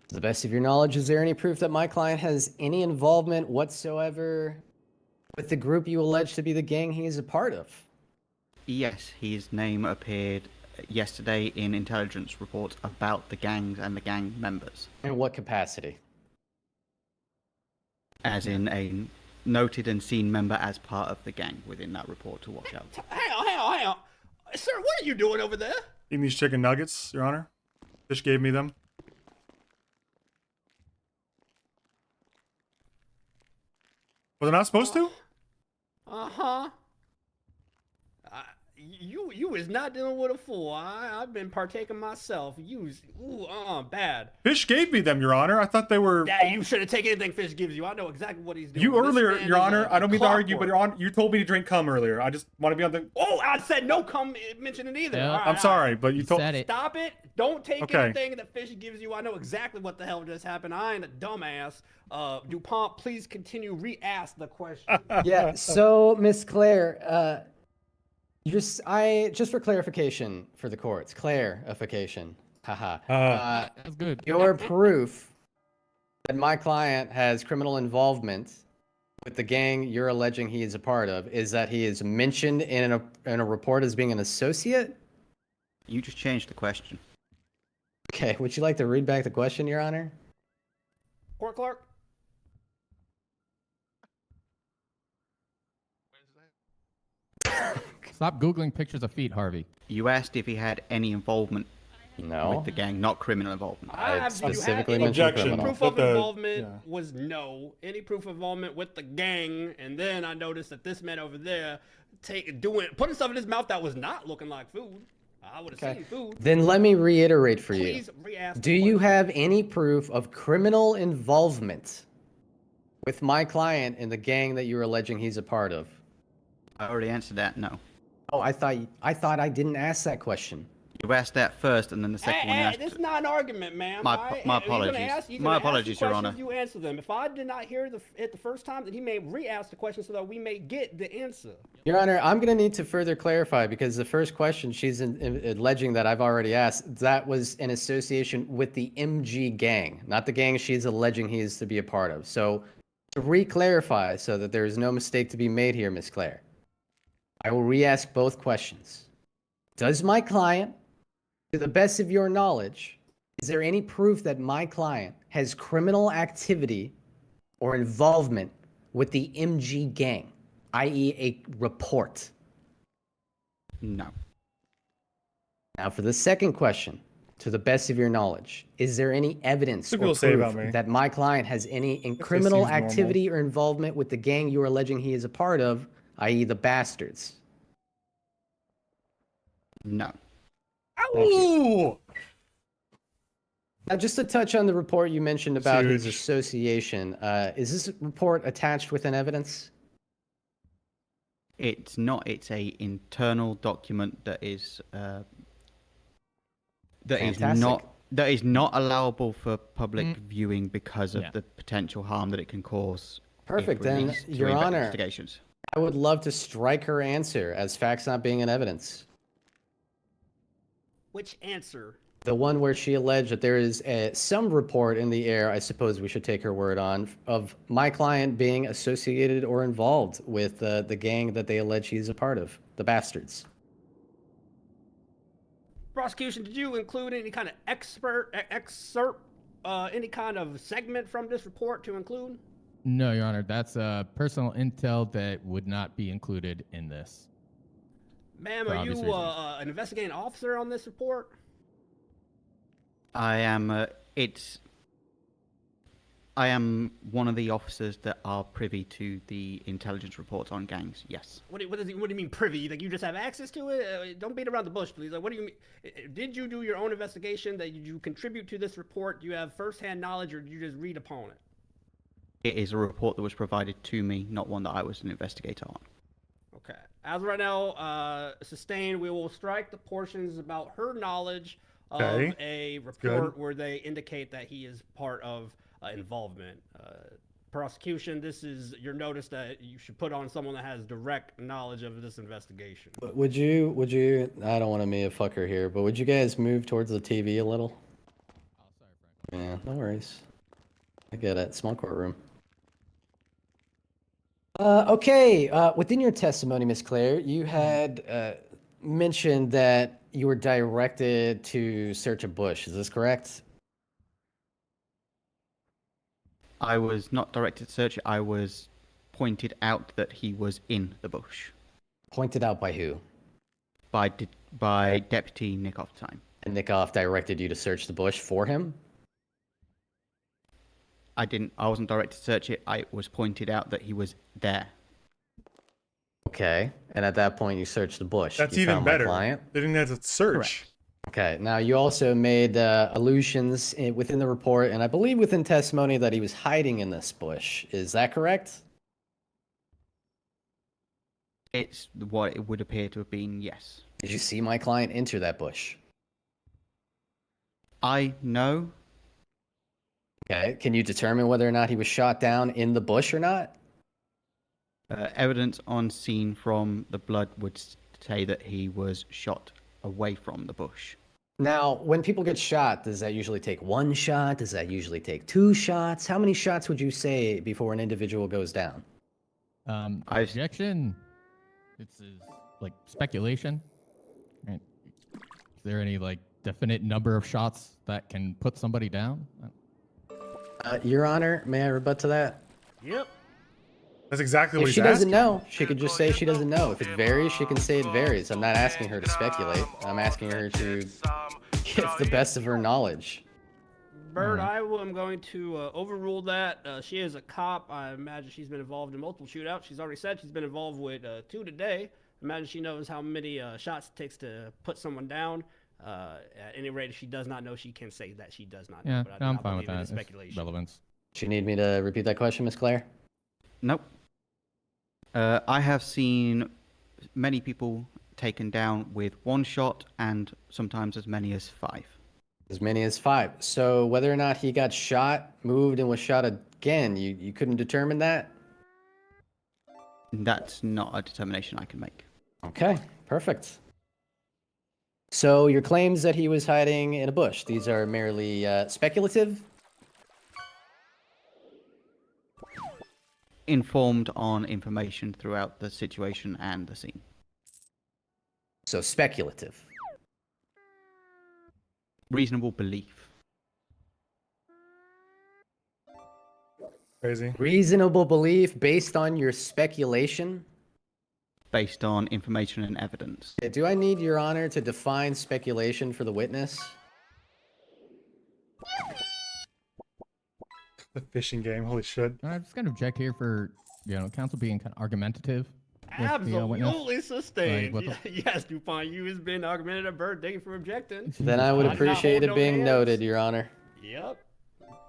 To the best of your knowledge, is there any proof that my client has any involvement whatsoever with the group you allege to be the gang he is a part of? Yes, his name appeared yesterday in intelligence reports about the gangs and the gang members. In what capacity? as in a noted and seen member as part of the gang within that report to watch out. Hang on. Sir, what are you doing over there? Eating these chicken nuggets, Your Honor. Fish gave me them. Was I not supposed to? Uh-huh. You is not dealing with a fool. I've been partaking myself. Bad. Fish gave me them, Your Honor. I thought they were... Yeah, you shouldn't take anything Fish gives you. I know exactly what he's doing. You This earlier, man Your is Honor, I don't mean to argue, but clockwork. you told me to drink cum earlier. I just want to be on the... Oh, I said no cum mention it either. Yeah. All right, I'm sorry, but you told... Stop it. Don't take Okay. anything that Fish gives you. I know exactly what the hell just happened. I ain't a dumbass. DuPont, please continue. Re-ask the question. Yeah. So, Miss Claire, just for clarification for the courts, clarification. Haha. That's good. Your proof that my client has criminal involvement with the gang you're alleging he is a part of is that he is mentioned in a report as being an associate? You just changed the question. Okay, would you like to read back the question, Your Honor? Court clerk? Stop Googling pictures of feet, Harvey. You asked if he had any involvement No. with the gang, not criminal involvement. I specifically any mentioned Objection. criminal. proof of involvement was no. Any proof of involvement with the gang, and then I noticed that this man over there putting stuff in his mouth that was not looking like food. I would have seen food. Then let me reiterate for you. Please re-ask. Do you have any proof of criminal involvement with my client in the gang that you're alleging he's a part of? I already answered that, no. Oh, I thought I didn't ask that question. You asked that first, and then the second one you asked. This is not an argument, ma'am. My all right? apologies. My apologies, Your Honor. You answer them. If I did not hear it the first time, then he may re-ask the question so that we may get the answer. Your Honor, I'm going to need to further clarify because the first question she's alleging that I've already asked, that was in association with the MG gang, not the gang she's alleging he is to be a part of. So to re-clarify so that there is no mistake to be made here, Miss Claire, I will re-ask both questions. Does my client, to the best of your knowledge, is there any proof that my client has criminal activity or involvement with the MG gang, i.e. a report? No. Now for the second question, to the best of your knowledge, is there any evidence What do or people say proof about me? that my client has any this criminal seems normal. activity or involvement with the gang you are alleging he is a part of, i.e. the Bastards? No. Thank you. Now, just to touch on the report you mentioned about his Huge. association, is this report attached with an evidence? It's not. It's a internal document that is Fantastic. not allowable for public viewing because of Yeah. the potential harm that it can cause. if Perfect. Then, released to Your Honor, investigations. I would love to strike her answer as facts not being in evidence. Which answer? The one where she alleged that there is some report in the air, I suppose we should take her word on, of my client being associated or involved with the gang that they allege he's a part of, the Bastards. Prosecution, did you include any kind of excerpt, any kind of segment from this report to include? No, Your Honor. That's personal intel that would not be included in this. Ma'am, For are obvious you reasons. an investigating officer on this report? I am. I am one of the officers that are privy to the intelligence reports on gangs. Yes. What do you mean privy? Like you just have access to it? Don't beat around the bush, please. Like, what do you mean? Did you do your own investigation? Did you contribute to this report? Do you have firsthand knowledge, or did you just read upon it? It is a report that was provided to me, not one that I was an investigator on. Okay. As of right now, sustained. We will strike the portions about her knowledge of a report where they indicate that he is part of involvement. Prosecution, this is your notice that you should put on someone that has direct knowledge of this investigation. Would you, I don't want to be a fucker here, but would you guys move towards the TV a little? Yeah, no worries. I get it. Small courtroom. Okay, within your testimony, Miss Claire, you had mentioned that you were directed to search a bush. Is this correct? I was not directed to search it. I was pointed out that he was in the bush. Pointed out by who? By Deputy Nick Time. And Nikoff directed you to search the bush for him? I wasn't directed to search it. I was pointed out that he was there. Okay. And at that point, you searched the bush. That's You even found my better. client? They didn't have to search. Correct. Okay. Now, you also made allusions within the report, and I believe within testimony, that he was hiding in this bush. Is that correct? It's what it would appear to have been, yes. Did you see my client enter that bush? I know. Okay. Can you determine whether or not he was shot down in the bush or not? Evidence on scene from the blood would say that he was shot away from the bush. Now, when people get shot, does that usually take one shot? Does that usually take two shots? How many shots would you say before an individual goes down? Objection. It's like speculation. Right. Is there any like definite number of shots that can put somebody down? Your Honor, may I rebut to that? Yep. That's exactly what If he's she doesn't asking. know, she could just say she doesn't know. If it varies, she can say it varies. I'm not asking her to speculate. I'm asking her to give the best of her knowledge. Bird, I am going to overrule that. She is a cop. I imagine she's been involved in multiple shootouts. She's already said she's been involved with 2 today. Imagine she knows how many shots it takes to put someone down. At any rate, if she does not know, she can say that she does not know. Yeah, But I do I'm not fine with believe it that. is It's speculation. relevance. Do you need me to repeat that question, Miss Claire? Nope. I have seen many people taken down with 1 shot and sometimes as many as 5. As many as 5. So whether or not he got shot, moved, and was shot again, you couldn't determine that? That's not a determination I can make. Okay, perfect. So your claims that he was hiding in a bush, these are merely speculative? Informed on information throughout the situation and the scene. So speculative. Reasonable belief. Crazy. Reasonable belief based on your speculation? Based on information and evidence. Okay, do I need your honor to define speculation for the witness? The fishing game. Holy shit. I'm just gonna object here for counsel being kind of argumentative. with the, witness. Absolutely sustained. Like, what Yes, DuPont, you has been argumentative. Bird, thank you for objecting. Then I would I'm not appreciate it holding no being hands. noted, your honor. Yep.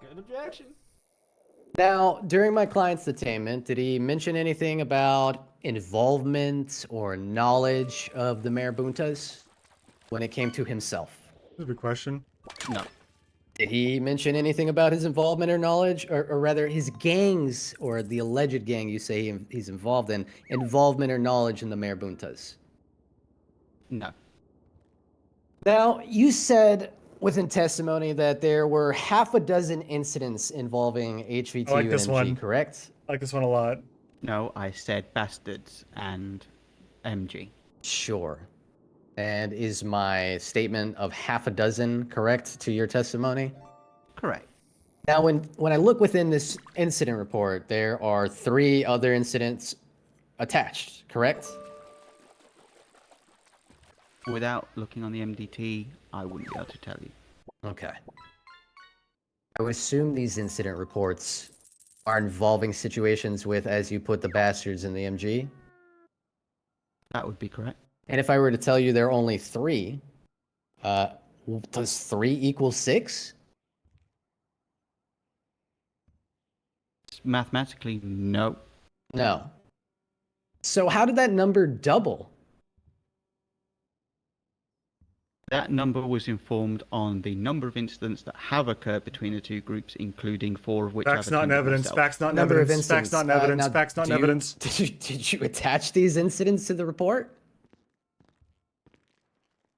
Good objection. Now, during my client's detainment, did he mention anything about involvement or knowledge of the Marabuntas when it came to himself? That's a good question. No. Did he mention anything about his involvement or knowledge, or rather his gangs, or the alleged gang you say he's involved in, involvement or knowledge in the Marabuntas? No. Now, you said within testimony that there were half a dozen incidents involving HVTU I like and this MG, one. correct? I like this one a lot. No, I said bastards and MG. Sure. And is my statement of half a dozen correct to your testimony? Correct. Now, when I look within this incident report, there are 3 other incidents attached, correct? Without looking on the MDT, I wouldn't be able to tell you. Okay. I would assume these incident reports are involving situations with, as you put, the bastards in the MG. That would be correct. And if I were to tell you there are only 3, does 3 equal 6? Mathematically, no. No. So how did that number double? That number was informed on the number of incidents that have occurred between the 2 groups, including 4 of which Facts I've not in attended evidence. myself. Facts not in Number of evidence. Facts not in incidents. evidence. Now, Facts not in do you- evidence. Did you attach these incidents to the report?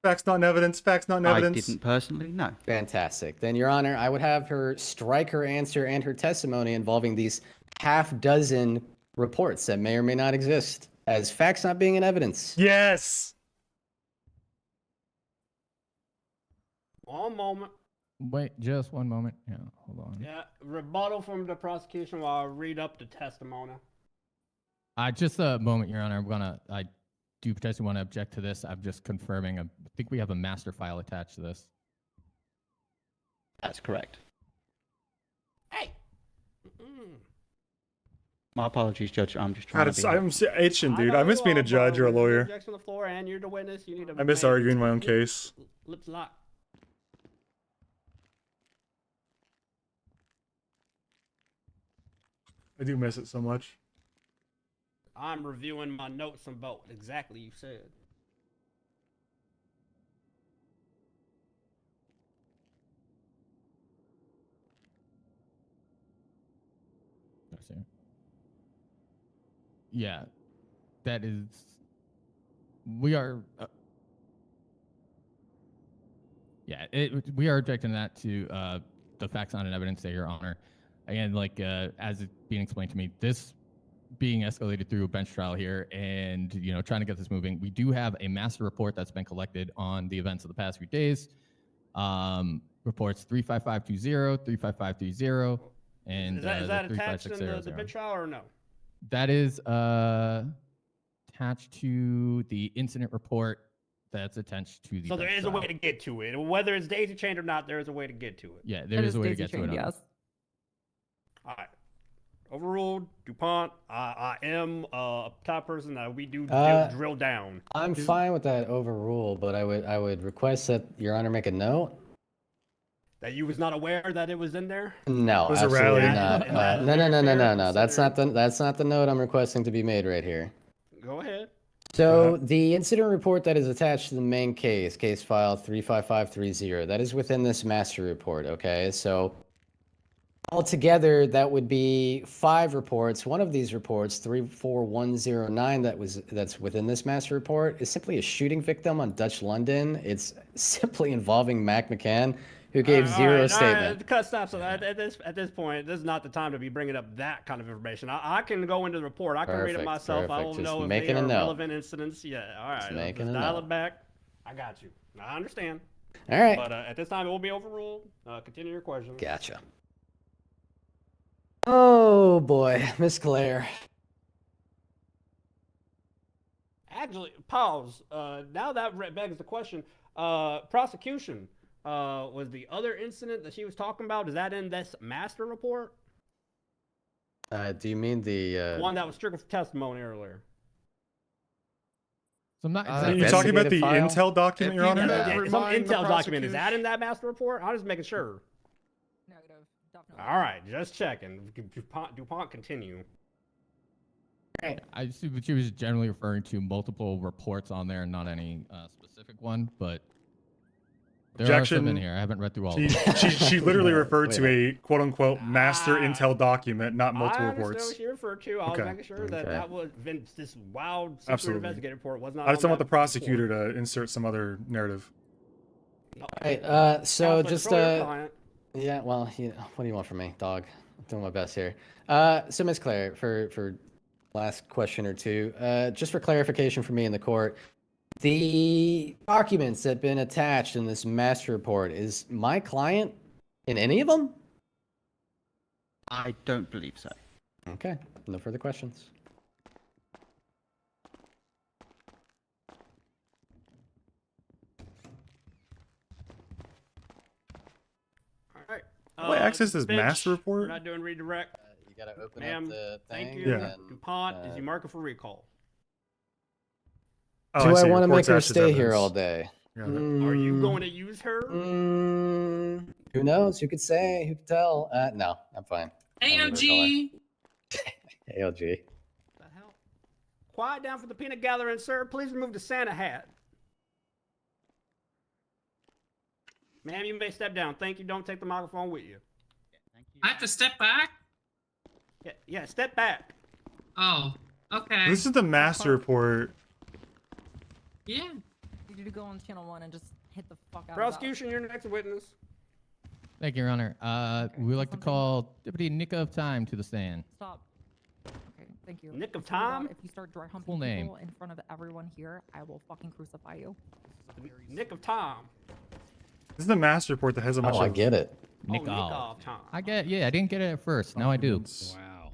Facts not in evidence. Facts not in I evidence. didn't personally, no. Fantastic. Then, Your Honor, I would have her strike her answer and her testimony involving these half dozen reports that may or may not exist as facts not being in evidence. Yes. One moment. Wait, just one moment. Yeah, hold on. Yeah, rebuttal from the prosecution while I read up the testimony. Just a moment, Your Honor. I do potentially want to object to this. I'm just confirming. I think we have a master file attached to this. That's correct. Hey. My apologies, Judge. I'm just trying to be. I'm itching, dude. I miss being a judge or a lawyer. Objection on the floor, and you're the witness. You need to. I miss arguing my own case. Lips locked. I do miss it so much. I'm reviewing my notes about exactly you said. Yeah, that is. We are. We are objecting that to the facts on and evidence there, Your Honor. Again, like as it's being explained to me, this being escalated through a bench trial here, and trying to get this moving. We do have a master report that's been collected on the events of the past few days. Reports 35520, 35530, and is that the attached in the 35600. bench trial or no? That is attached to the incident report that's attached to the. So there bench is a trial. way to get to it, whether it's daisy chained or not. There is a way to get to it. Yeah, there is a way to get to it. Yes. All right. Overruled. DuPont. I am a top person that we do drill down. I'm fine with that overrule, but I would request that Your Honor make a note. That you was not aware that it was in there? No, It was a absolutely rally. not. No. That's not the note I'm requesting to be made right here. Go ahead. So the incident report that is attached to the main case file 35530, that is within this master report. Okay, so altogether that would be 5 reports. One of these reports, 34109, that's within this master report, is simply a shooting victim on Dutch London. It's simply involving Mac McCann, who gave zero statement. Cut stop. So at this point, this is not the time to be bringing up that kind of information. I can go into the report. I can read it myself. I will know if they are relevant incidents. Yeah. All right. Let's dial it back. I got you. I understand. All right. But at this time, it will be overruled. Continue your question. Gotcha. Oh boy, Miss Claire. Actually, pause. Now that begs the question. Prosecution. Was the other incident that she was talking about, is that in this master report? Do you mean the one that was stricken for testimony earlier? So I'm not Are you talking about the intel document, Your Honor? Some intel document. Is that in that master report? I'm just making sure. Negative. Definitely. All right, just checking. DuPont continue. I see what she was generally referring to multiple reports on there, not any specific one, but there are some in here. I haven't read through all of them. She literally referred to a quote-unquote master intel document, not multiple I understand reports. what she referred to. I was making sure that that was this wild secret Absolutely. investigative report was not. I just don't on want the that prosecutor to insert some other narrative. All right, so just control your client. yeah, well, what do you want from me, dog? I'm doing my best here. So Miss Claire, for last question or two, just for clarification for me in the court, the documents that have been attached in this master report, is my client in any of them? I don't believe so. Okay, no further questions. All right. Will I access this bench, master report? We're not doing redirect. You gotta open Ma'am, up the thing. thank you. and, DuPont, is he marking for recall? Oh, Do I see. want to make Reports her actions stay here evidence. all day? Yeah. Are you going to use her? Who knows? Who could say? Who could tell? No, I'm fine. AOG. AOG. The hell? Quiet down for the peanut gathering, sir. Please remove the Santa hat. Ma'am, you may step down. Thank you. Don't take the microphone with you. I have to step back? Yeah, step back. Oh, okay. This is the master report. Yeah. You need to go on channel 1 and just hit the fuck out Prosecution, you're the next witness. Thank you, Your Honor. We'd like to call Deputy Nick of Time to the stand. Stop. Okay, thank you. Nick of I swear to God, Time? If you start dry humping Full name. people in front of everyone here, I will fucking crucify you. Nick of Time. This is the master report that has a bunch Oh, I of get it. Nick Nick off. off time. I didn't get it at first. Now I do. documents. Wow.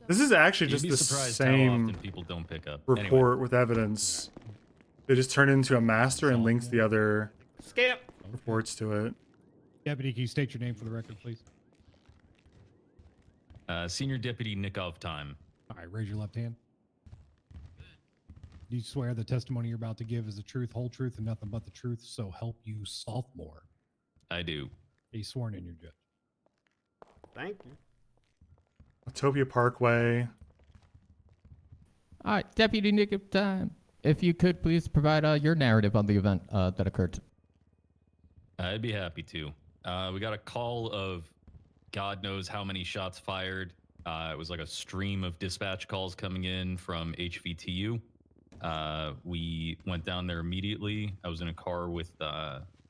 This is actually You'd just be the surprised how same often people don't pick up. report with evidence. They just turn it into a master and links the other Skip. reports to it. Deputy, can you state your name for the record, please? Senior Deputy Nick of Time. All right, raise your left hand. Do you swear the testimony you're about to give is the truth, whole truth, and nothing but the truth, so help you, sophomore? I do. Are you sworn in, your judge? Thank you. Utopia Parkway. All right, Deputy Nick of Time. If you could please provide your narrative on the event that occurred. I'd be happy to. We got a call of God knows how many shots fired. It was like a stream of dispatch calls coming in from HVTU. We went down there immediately. I was in a car with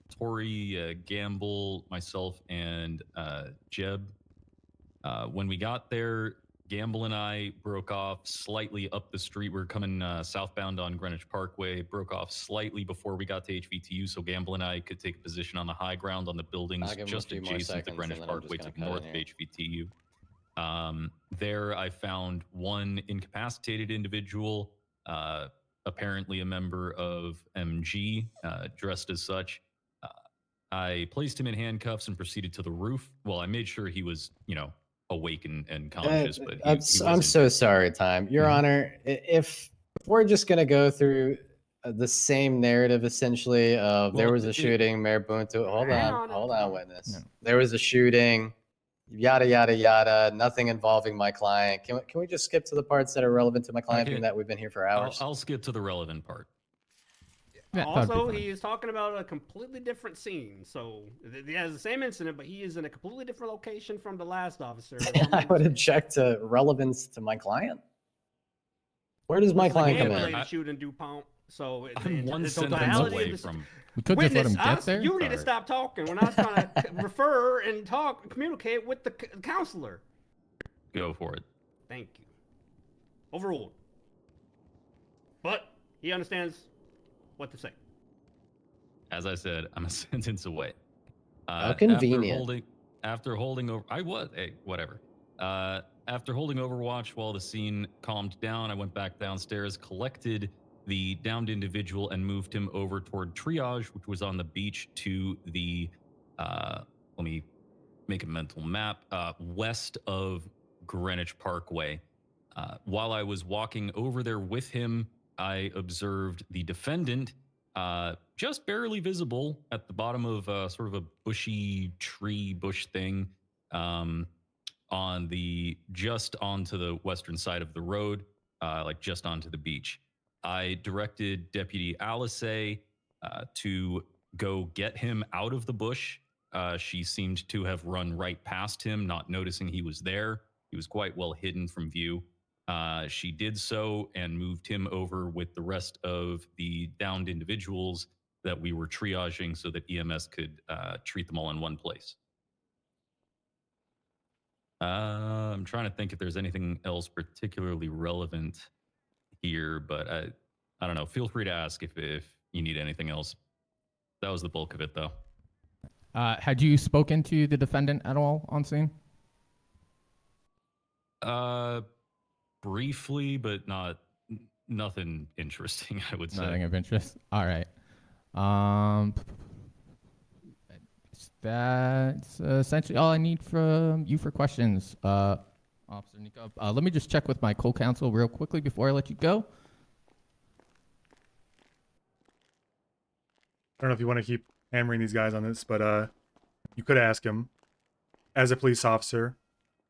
Tori, Gamble, myself, and Jeb. When we got there, Gamble and I broke off slightly up the street. We were coming southbound on Greenwich Parkway, broke off slightly before we got to HVTU, so Gamble and I could take a position on the high ground on the buildings just adjacent to Greenwich Parkway to the north of HVTU. There I found one incapacitated individual, apparently a member of MG, dressed as such. I placed him in handcuffs and proceeded to the roof. Well, I made sure he was, awake and conscious, but I'm so sorry, Time. Your Honor, if we're just going to go through the same narrative, essentially, of there was a shooting, Mayor Buntu. Hold on, witness. No. There was a shooting, yada, yada, yada, nothing involving my client. Can we just skip to the parts that are relevant to my client, being that we've been here for hours? I'll skip to the relevant part. Yeah, Also, he is talking about a completely different scene. So he has the same incident, but he is in a completely different location from the last officer. I would object to relevance to my client. Where does my client come in? Shoot in DuPont. So I'm one sentence away from. We could just let him get there. You need to stop talking when I was trying to refer and communicate with the counselor. Go for it. Thank you. Overruled. But he understands what to say. As I said, I'm a sentence away. How convenient. After holding over, whatever. After holding Overwatch while the scene calmed down, I went back downstairs, collected the downed individual, and moved him over toward triage, which was on the beach to the, let me make a mental map, west of Greenwich Parkway. While I was walking over there with him, I observed the defendant just barely visible at the bottom of sort of a bushy bush thing on the just onto the western side of the road, like just onto the beach. I directed Deputy Alice to go get him out of the bush. She seemed to have run right past him, not noticing he was there. He was quite well hidden from view. She did so and moved him over with the rest of the downed individuals that we were triaging so that EMS could treat them all in one place. I'm trying to think if there's anything else particularly relevant here, but I don't know. Feel free to ask if you need anything else. That was the bulk of it, though. Had you spoken to the defendant at all on scene? Briefly, but nothing interesting, I would say. Nothing of interest. All right. That's essentially all I need from you for questions, Officer Nico. Let me just check with my co-counsel real quickly before I let you go. I don't know if you want to keep hammering these guys on this, but you could ask him, as a police officer,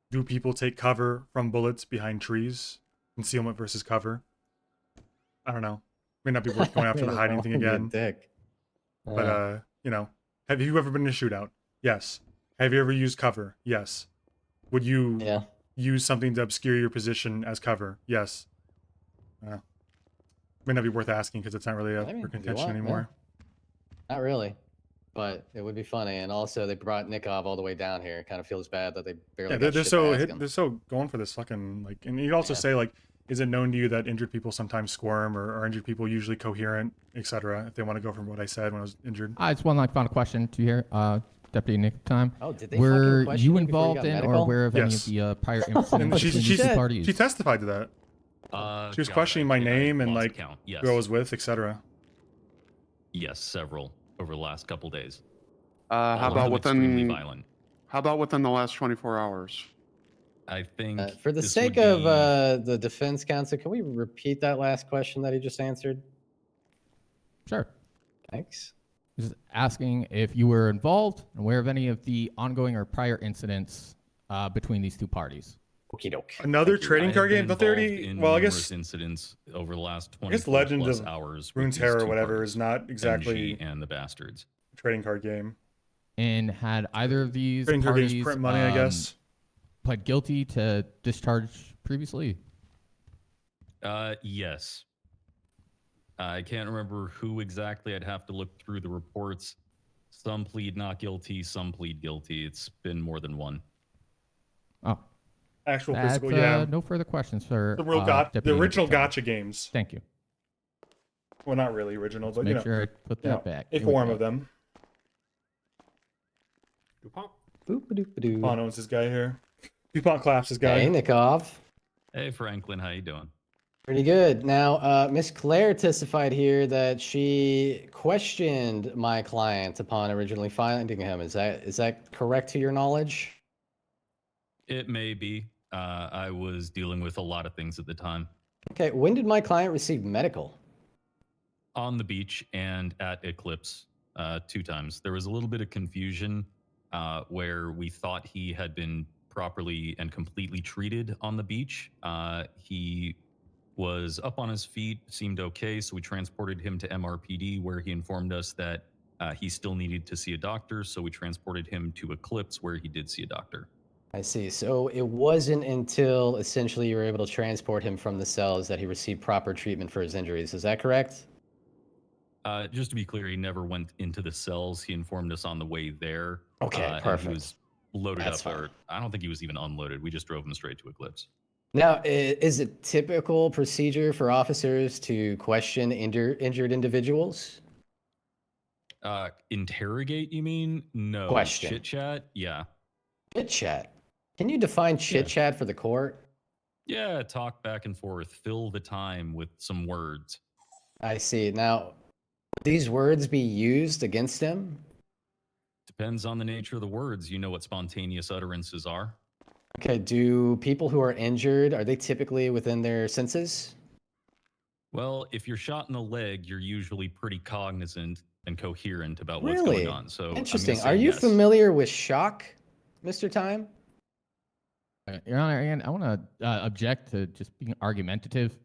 do people take cover from bullets behind trees? Concealment versus cover? I don't know. May not be worth going after the hiding thing again. But, have you ever been in a shootout? Yes. Have you ever used cover? Yes. Would you use something to obscure your position as cover? Yes. May not be worth asking because it's not really up for contention anymore. Not really. But it would be funny, and also they brought Nikov all the way down here. It kind of feels bad that they barely. Yeah, they're so going for this fucking and you'd also say is it known to you that injured people sometimes squirm, or are injured people usually coherent, etc.? If they want to go from what I said when I was injured. It's one final question to here, Deputy Nick time. Oh, did they Were fucking question you you before you involved got in or medical? aware of any of Yes. the prior And incidents she, between these two parties? she testified to that. She was God, questioning my name and lost like count. Yes. who I was with, etc. Yes, several over the last couple days. How All of about them extremely within? violent. How about within the last 24 hours? I think For the this sake would of be- the defense counsel, can we repeat that last question that he just answered? Sure. Thanks. Just asking if you were involved and aware of any of the ongoing or prior incidents between these two parties. Okie doke. Another I trading have card been game? Don't they involved already? in Well, I numerous guess incidents over the last I guess 24 Legends plus of hours with Rune's these Terror or two whatever parties, is not exactly MG and the bastards. a trading card game. And had either of these Trading card games parties print money, I guess. pled guilty to discharge previously? Yes. I can't remember who exactly. I'd have to look through the reports. Some plead not guilty, some plead guilty. It's been more than one. Oh. Actual That's, physical, yeah. No further questions, sir. The real the original gotcha games. Thank you. Well, not really original, Let's but make you know, sure I put you know, that back. a Here we form go. of them. DuPont. Boop-a-doop-a-doo. DuPont owns this guy here. DuPont claps this guy. Hey, Nikov. Hey, Franklin, how you doing? Pretty good. Now, Miss Claire testified here that she questioned my client upon originally finding him. Is that correct to your knowledge? It may be. I was dealing with a lot of things at the time. Okay. When did my client receive medical? On the beach and at Eclipse 2 times. There was a little bit of confusion where we thought he had been properly and completely treated on the beach. He was up on his feet, seemed okay, so we transported him to MRPD, where he informed us that he still needed to see a doctor, so we transported him to Eclipse, where he did see a doctor. I see. So it wasn't until essentially you were able to transport him from the cells that he received proper treatment for his injuries. Is that correct? Just to be clear, he never went into the cells. He informed us on the way there. Okay, And perfect. he was loaded That's up, or I don't think he was even unloaded. We just drove him straight to Eclipse. Now, is it typical procedure for officers to question injured individuals? Interrogate, you mean? No. Question. Chit chat? Yeah. Chit chat. Can you define chit chat for the court? Yeah, talk back and forth. Fill the time with some words. I see. Now, would these words be used against him? Depends on the nature of the words. You know what spontaneous utterances are. Okay, do people who are injured, are they typically within their senses? Well, if you're shot in the leg, you're usually pretty cognizant and coherent about what's Really? going on. So I'm gonna Interesting. say Are you yes. familiar with shock, Mr. Time? Your Honor, again, I want to object to just being argumentative.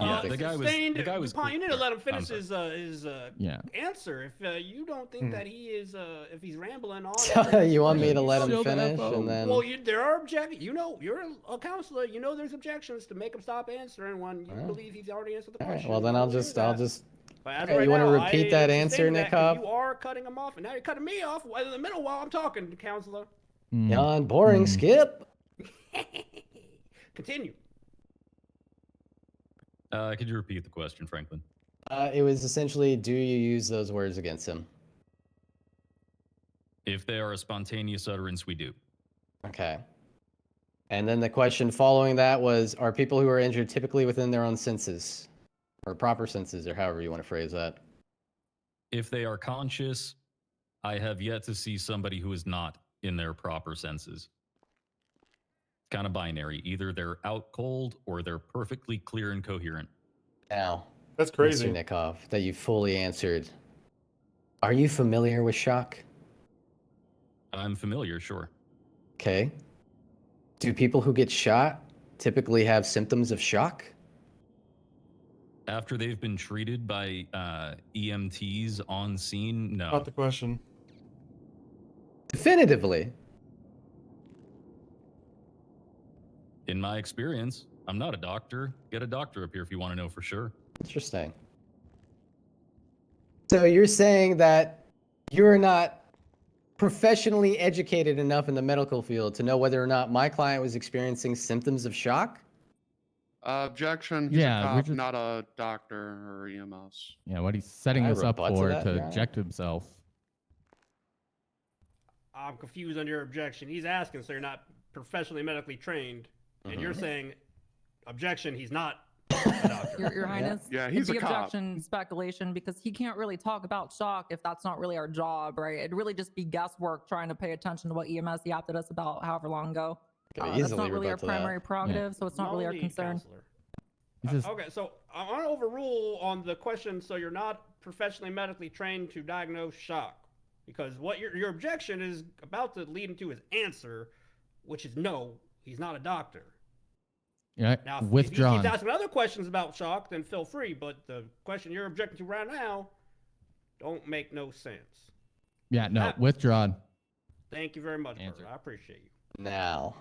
Yeah, the guy was. Sustained, The guy was. DuPont, you need to let him finish sorry. his Yeah. answer. If you don't think that he is, if he's rambling on. You want me to let him Show the finish FO. and then? Well, there are objections. You know, you're a counselor. You know, there's objections to make him stop answering when you believe he's already answered the All right. question. Well, then I'll just. But as Okay, of right you want to now, repeat I that sustain answer, that 'cause Nikov? You are cutting him off, and now you're cutting me off in the middle while I'm talking, counselor. Yawn, boring. Skip. Continue. Could you repeat the question, Franklin? It was essentially, do you use those words against him? If they are a spontaneous utterance, we do. Okay. And then the question following that was, are people who are injured typically within their own senses? Or proper senses, or however you want to phrase that? If they are conscious, I have yet to see somebody who is not in their proper senses. Kind of binary. Either they're out cold or they're perfectly clear and coherent. Now, That's crazy. Mr. Nikov, that you fully answered. Are you familiar with shock? I'm familiar, sure. Okay. Do people who get shot typically have symptoms of shock? After they've been treated by EMTs on scene, no. Not the question. Definitively. In my experience, I'm not a doctor. Get a doctor up here if you want to know for sure. Interesting. So you're saying that you're not professionally educated enough in the medical field to know whether or not my client was experiencing symptoms of shock? Objection. He's Yeah, a we're cop, just- not a doctor or EMS. Yeah, what he's setting Can I this up rebut to for that, to Your Honor? eject himself. I'm confused on your objection. He's asking, so you're not professionally medically trained, and you're saying, objection, he's not a doctor. Your Highness. Yeah, he's the a cop. objection speculation because he can't really talk about shock if that's not really our job, right? It'd really just be guesswork trying to pay attention to what EMS yapped at us about however long ago. Could That's easily not really our rebut to that. primary prerogative, so it's not No really our need, concern. counselor. He's just- Okay, so I want to overrule on the question. So you're not professionally medically trained to diagnose shock, because what your objection is about to lead into his answer, which is no, he's not a doctor. Yeah, Now, if he withdrawn. keeps asking other questions about shock, then feel free. But the question you're objecting to right now don't make no sense. Yeah, no, Ah. withdrawn. Thank you very much, Answer. Bert. I appreciate you. Now,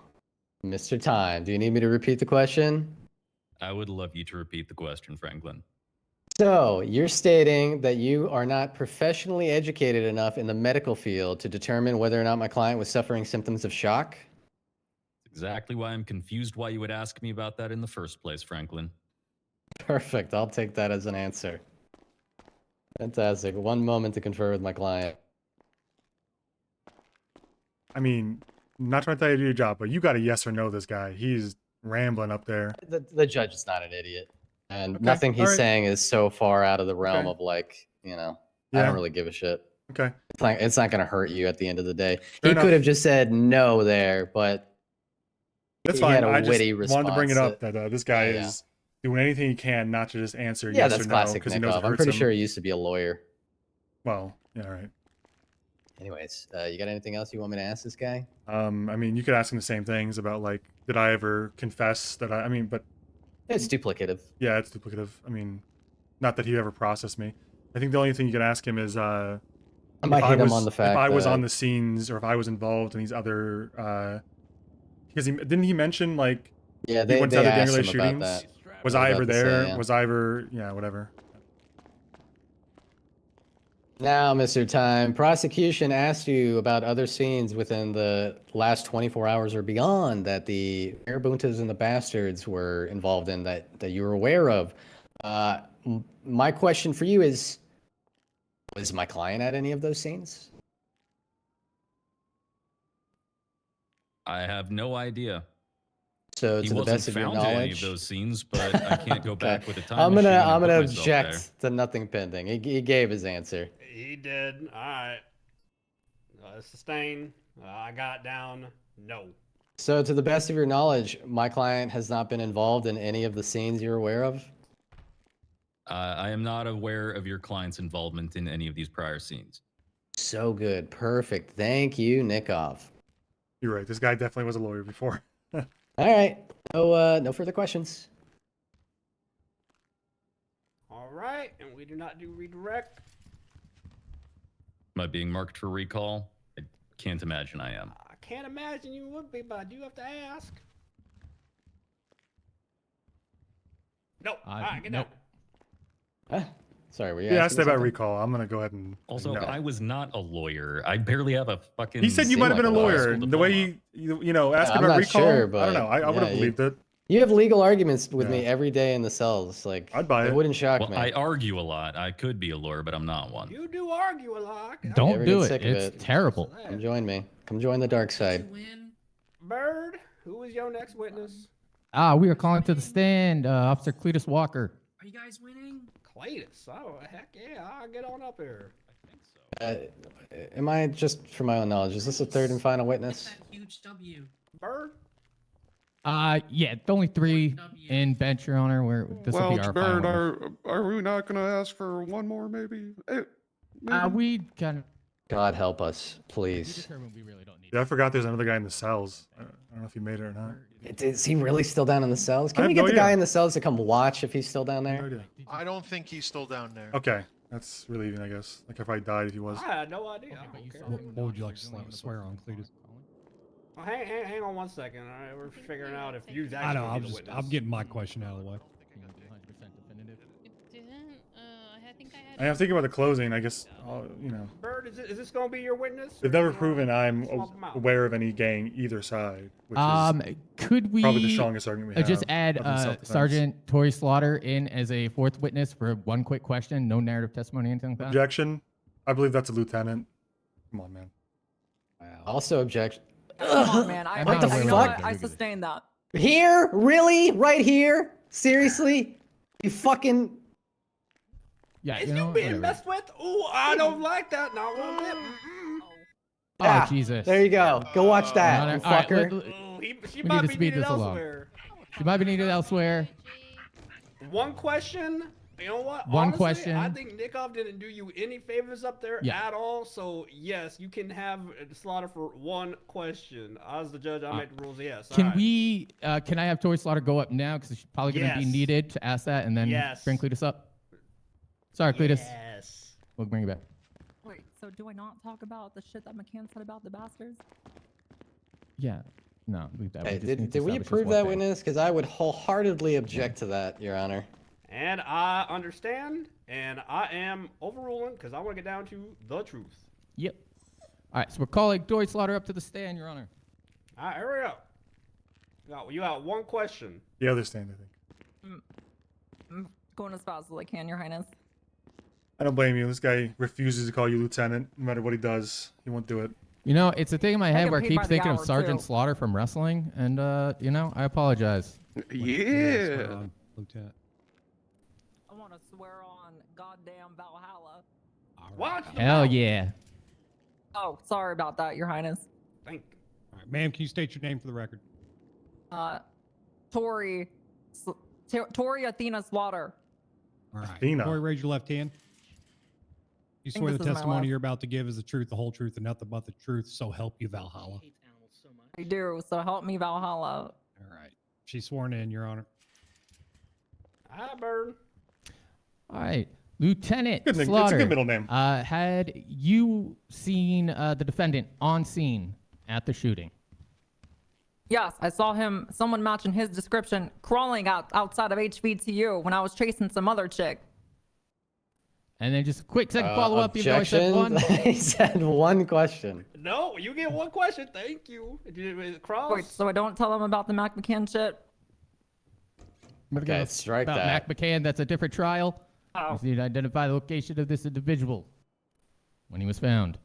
Mr. Time, do you need me to repeat the question? I would love you to repeat the question, Franklin. So, you're stating that you are not professionally educated enough in the medical field to determine whether or not my client was suffering symptoms of shock? Exactly why I'm confused why you would ask me about that in the first place, Franklin. Perfect. I'll take that as an answer. Fantastic. One moment to confer with my client. I mean, not trying to tell you to do your job, but you got a yes or no this guy. He's rambling up there. The judge is not an idiot. And Okay, nothing he's alright. saying is so far out of the realm Okay. of like, you know, I Yeah. don't really give a shit. Okay. It's not going to hurt you at the end of the day. Fair he enough. could have just said no there, but That's he fine. had a I just witty wanted to bring it response up that this guy yeah. is doing anything he can not to just answer yeah, yes that's or no classic because he knows it Nickov. I'm hurts pretty him. sure he used to be a lawyer. Well, yeah, all right. Anyways, you got anything else you want me to ask this guy? I mean, you could ask him the same things about like, did I ever confess that I mean, but It's duplicative. yeah, it's duplicative. I mean, not that he ever processed me. I think the only thing you can ask him is, I might if hit him was, on the fact if I was that- on the scenes or if I was involved in these other, because didn't he mention like, Yeah, he they went to other gang asked related him about shootings? that. Was I was I ever about to say, there? yeah. Was I ever? Yeah, whatever. Now, Mr. Time, prosecution asked you about other scenes within the last 24 hours or beyond that the Marabuntas and the Bastards were involved in that you were aware of. My question for you is, was my client at any of those scenes? I have no idea. So, He to the wasn't best of your found in any of knowledge, those scenes, but I can't go Okay. back with a time I'm machine. gonna and put myself object there. to nothing pending. He gave his answer. He did. All right. Sustain. I got down. No. So, to the best of your knowledge, my client has not been involved in any of the scenes you're aware of? I am not aware of your client's involvement in any of these prior scenes. So good. Perfect. Thank you, Nickov. You're right. This guy definitely was a lawyer before. All right. No further questions. All right. And we do not do redirect. Am I being marked for recall? I can't imagine I am. I can't imagine you would be, but I do have to ask. No. All right, get nope. down. Sorry, were you He asking asked me about something? recall. I'm gonna go ahead and Also, no. I was not a lawyer. I barely have a fucking. He said you might have been a lawyer. The way you know, asking I'm about not recall. sure, but I don't know. I would have yeah, believed it. You have legal arguments with me Yeah. every day in the cells. Like, I'd buy it it. wouldn't shock Well, me. I argue a lot. I could be a lawyer, but I'm not one. You do argue a lot. Don't Ever do get it. sick of It's terrible. Come join me. Come join the dark side. Bird, who is your next witness? We are calling to the stand, Officer Cletus Walker. Are you guys winning? Cletus. Oh, heck yeah. I'll get on up here. Am I, just for my own knowledge, is this the third and final witness? Huge W. Bird? Yeah, it's only 3 in bench, Your Honor. This will be our final Bird, witness. are we not gonna ask for one more, maybe? We kind of. God help us, please. Yeah, I forgot there's another guy in the cells. I don't know if he made it or not. Is he really still down in the cells? I Can have we get no the guy idea. in the cells to come watch if he's still down there? No idea. I don't think he's still down there. Okay, that's relieving, I guess. Like if I died, if he was. I had no idea. I don't care. What would you like to swear on, Cletus? Well, hang on one second. All right, we're figuring out if you's I actually know. gonna be the I'm witness. getting my question out of the way. Definitive. It didn't. I think I I'm thinking about the closing. I guess, you know, Bird, is this gonna be your witness? they've or never you wanna proven I'm swap 'em out? aware of any gang either side, which is Could we probably the strongest argument we have. just add of in self-defense. Sergeant Tori Slaughter in as a fourth witness for one quick question? No narrative testimony, anything like that? Objection. I believe that's a lieutenant. Come on, man. Also objection. Come on, man. I, What the you know fuck? what? I sustain that. Here? Really? Right here? Seriously? You fucking. Yeah, Is you you know, being whatever. messed with? Ooh, I don't like that. Not one bit. Oh, Jesus. There you go. Go watch that, All you right, all right, fucker. She we might need to be speed needed this along. elsewhere. She might be needed elsewhere. One question. You know what? One Honestly, question. I think Nickov didn't do you any favors up there Yeah. at all. So yes, you can have Slaughter for one question. As the judge, I make the rules. Yes. Can alright. we? Can I have Tori Slaughter go up now because she's probably going to be Yes. needed to ask that, and then Yes. bring Cletus up. Sorry, Cletus. Yes. We'll bring you back. Wait, so do I not talk about the shit that McCann said about the bastards? Yeah. No, leave that. Hey, just need did to we establish this approve one that thing. witness? Because I would wholeheartedly object to that, Your Honor. And I understand, and I am overruling because I want to get down to the truth. Yep. All right, so we're calling Tori Slaughter up to the stand, Your Honor. All right, hurry up. You got one question. The other stand, I think. I'm going as fast as I can, Your Highness. I don't blame you. This guy refuses to call you lieutenant. No matter what he does, he won't do it. You know, it's a thing in my head get where I paid keep by the thinking of hour, Sergeant too. Slaughter from wrestling, and you know, I apologize. Yeah. Lieutenant. I want to swear on goddamn Valhalla. What? Hell yeah. Oh, sorry about that, Your Highness. Thank. All right, ma'am, can you state your name for the record? Tori Athena Slaughter. All right. Athena. Corey, raise your left hand. You think swear the this is my testimony left. you're about to give is the truth, the whole truth, and nothing but the truth, so help you, Valhalla. I do, so help me, Valhalla. All right. She's sworn in, Your Honor. Hi, Bird. All right, Lieutenant Good name. Slaughter. It's a good middle name. Had you seen the defendant on scene at the shooting? Yes, I saw him, someone matching his description, crawling outside of HVTU when I was chasing some other chick. And then just a quick second follow up. Even though I said one. He said one question. No, you get one question. Thank you. Cross. Wait, so I don't tell him about the Mac McCann shit? I'm gonna Okay, go strike about that. Mac McCann. That's a different trial. Oh. You need to identify the location of this individual when he was found.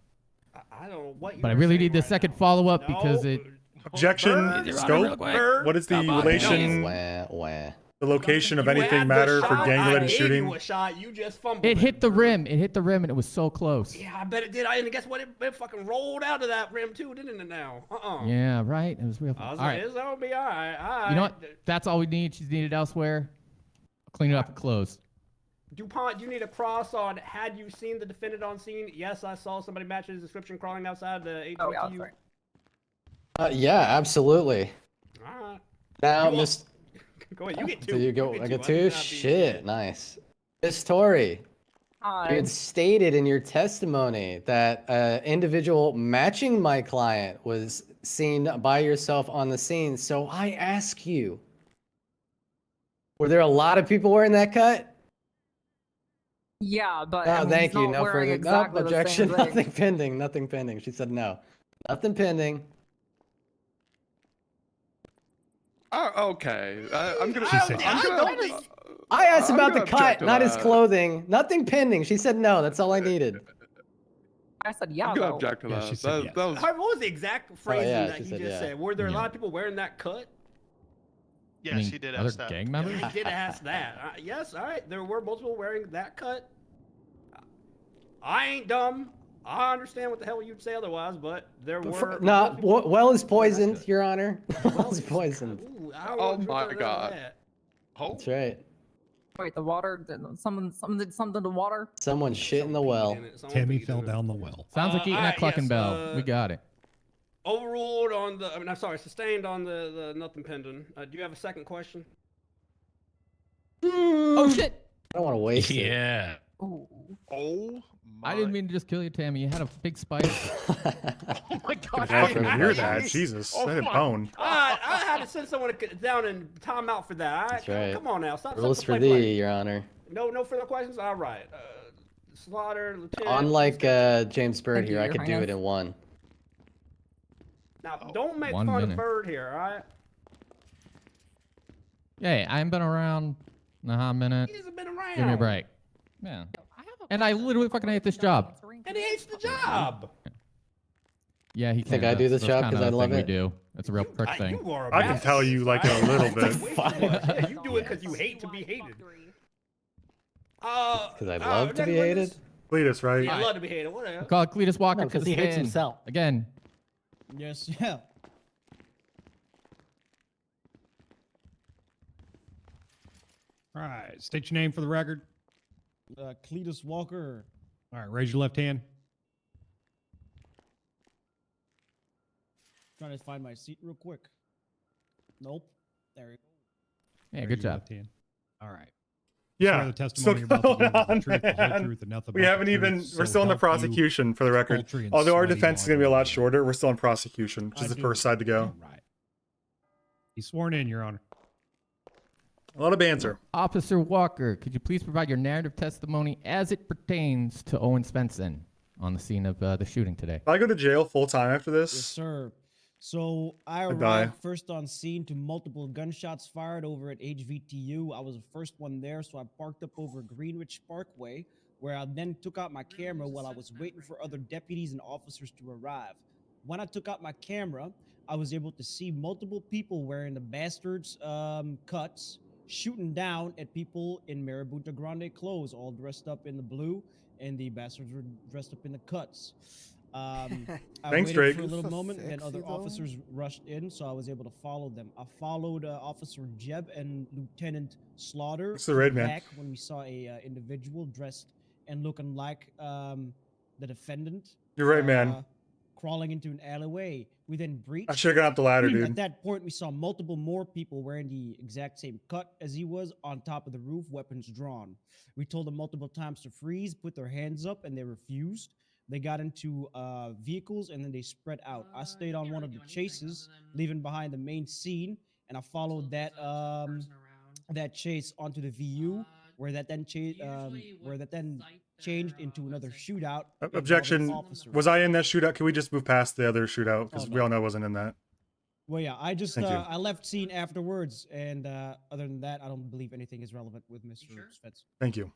I don't know what you. But I really need the second follow up because it. Objection. Bird. Scope. What is the relation? Wah. The location of You anything had the matter for shot, gang-related I gave shooting? You a shot. You just fumbled. It hit the rim. It hit the rim, and it was so close. Yeah, I bet it did. And guess what? It fucking rolled out of that rim too, didn't it? Now. Yeah, right. It was real. I was All like, right. it's gonna be all right. All right. You know what? That's all we need. She's needed elsewhere. I'll clean it up and close. DuPont, you need a cross on. Had you seen the defendant on scene? Yes, I saw somebody match his description crawling outside the Oh, yeah, HOTU. sorry. Yeah, absolutely. All right. Now, You Miss. Go ahead. You get two. Do you go? get I two. get did two. not beat Shit, nice. Miss Tori, Hi. you had stated in your testimony that individual matching my client was seen by yourself on the scene. So I ask you, were there a lot of people wearing that cut? Yeah, but Oh, I mean, thank he's you. not No wearing further. exactly Nope, the same objection. thing. Nothing pending. Nothing pending. She said no. Nothing pending. Okay. I'm gonna. I asked I'm about the gonna object cut, to not his that. clothing. Nothing pending. She said no. That's all I needed. I said yeah, I'm gonna though. object to Yeah, that. she said That, yes. that was. What was the exact phrasing yeah, that she he said just yeah. said? Were there a Yeah. lot of people wearing that cut? Yes, I mean, he did other ask that. gang members. He did ask that. Yes, all right. There were multiple wearing that cut. I ain't dumb. I understand what the hell you'd say otherwise, but there were. No, well is wearing that poisoned, cut. Your Honor. Well is poisoned. Ooh, I don't Oh want to my drink God. that. That's right. Wait, the water? Someone did something to water? Someone shit in the well. Tammy fell down the well. Sounds like eating that alright, clucking yes, bell. We got it. Overruled on the. I mean, I'm sorry, sustained on the nothing pending. Do you have a second question? Oh shit! I don't want to waste it. Yeah. Ooh. Oh my. I didn't mean to just kill you, Tammy. You had a big spike. Oh my god. I fucking hear that. Jeez. Jesus. Oh I hit my- bone. I had to send someone down and time out for that. All right, That's right. Come on now, stop. Rules for play. thee, Your Honor. No further questions. All right. Slaughter, Lieutenant. Unlike James Bird Thank you, here, I Your could do it Highness. in one. Now, don't make 1 fun minute. of Bird here, all right? Hey, I haven't been around in a hot minute. He hasn't been around. Give me a break. Yeah. And I literally fucking hate this job. And he hates the job. Yeah, he Think can. I do That's- this job that's 'cause kinda I the love thing we it? do. It's a real prick thing. You are a I can tell you like in a little bit. Yeah, you do it because you hate to be hated. Because I love to be hated. Cletus, right? Yeah, I love to be hated. Whatever. Call Cletus Walker No, to 'cause the he hates stand. himself. Again. Yes, yeah. All right, state your name for the record. Cletus Walker. All right, raise your left hand. Trying to find my seat real quick. Nope. There you go. Yeah, Raise good your job. left hand. All right. Yeah. Swear the testimony you're about to give is the truth, the whole man. truth, and nothing We but the haven't truth, even. so We're still in the help you, prosecution, for the record. poultry and Although our sweaty defense is going to be a lawn. lot shorter, we're still in prosecution, which is I the do. first side to go. Right. He's sworn in, Your Honor. A lot of banter. Officer Walker, could you please provide your narrative testimony as it pertains to Owen Svensson on the scene of the shooting today? If I go to jail full time after this, Yes, sir. So I I die. arrived first on scene to multiple gunshots fired over at HVTU. I was the first one there, so I parked up over Greenwich Parkway, where I then took out my camera while I was waiting for other deputies and officers to arrive. When I took out my camera, I was able to see multiple people wearing the bastards' cuts, shooting down at people in Marabunta Grande clothes, all dressed up in the blue, and the bastards were dressed up in the cuts. I Thanks, waited Drake. for a little So moment, then sexy, other though. officers rushed in, so I was able to follow them. I followed Officer Jeb and Lieutenant Slaughter It's the to red man. back when we saw a individual dressed and looking like the defendant. You're right, man. Crawling into an alleyway. We then breached. I should have gone up the ladder, At dude. that point, we saw multiple more people wearing the exact same cut as he was on top of the roof, weapons drawn. We told them multiple times to freeze, put their hands up, and they refused. They got into vehicles and then they spread out. I stayed on one of the chases, leaving behind the main scene, and I followed that that chase onto the VU, where that then changed into another shootout. involving Objection. officers. Was I in that shootout? Can we just move past the other shootout? Because Oh, we no. all know I wasn't in that. Well, yeah, I just Thank you. I left scene afterwards, and other than that, I don't believe anything is relevant with Mr. Svensson. Thank you.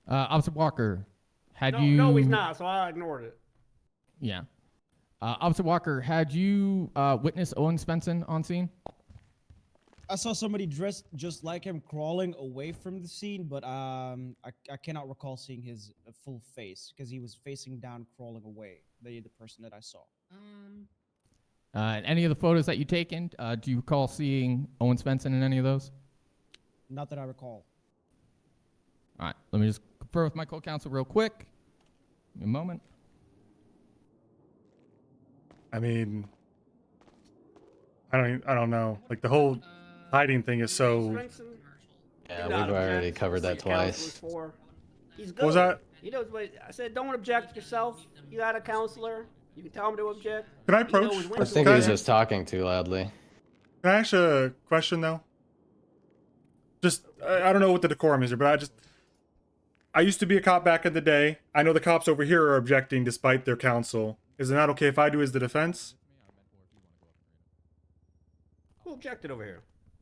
Officer Walker, had No, you... no, he's not. So I ignored it. Yeah. Officer Walker, had you witnessed Owen Svensson on scene? I saw somebody dressed just like him crawling away from the scene, but I cannot recall seeing his full face because he was facing down, crawling away. The person that I saw. In any of the photos that you taken, do you recall seeing Owen Svensson in any of those? Not that I recall. All right, let me just confer with my co-counsel real quick. Give me a moment. I mean, I don't know. Like the whole hiding thing is so. Yeah, we've already covered that twice. He's good. What was that? He knows what I said. Don't object yourself. You got a counselor. You can tell him to object. Can I You know approach? his I windows think are he was down. just talking too loudly. Can I ask a question though? Just I don't know what the decorum is here, but I used to be a cop back in the day. I know the cops over here are objecting despite their counsel. Is it not okay if I do as the defense? Who objected over here?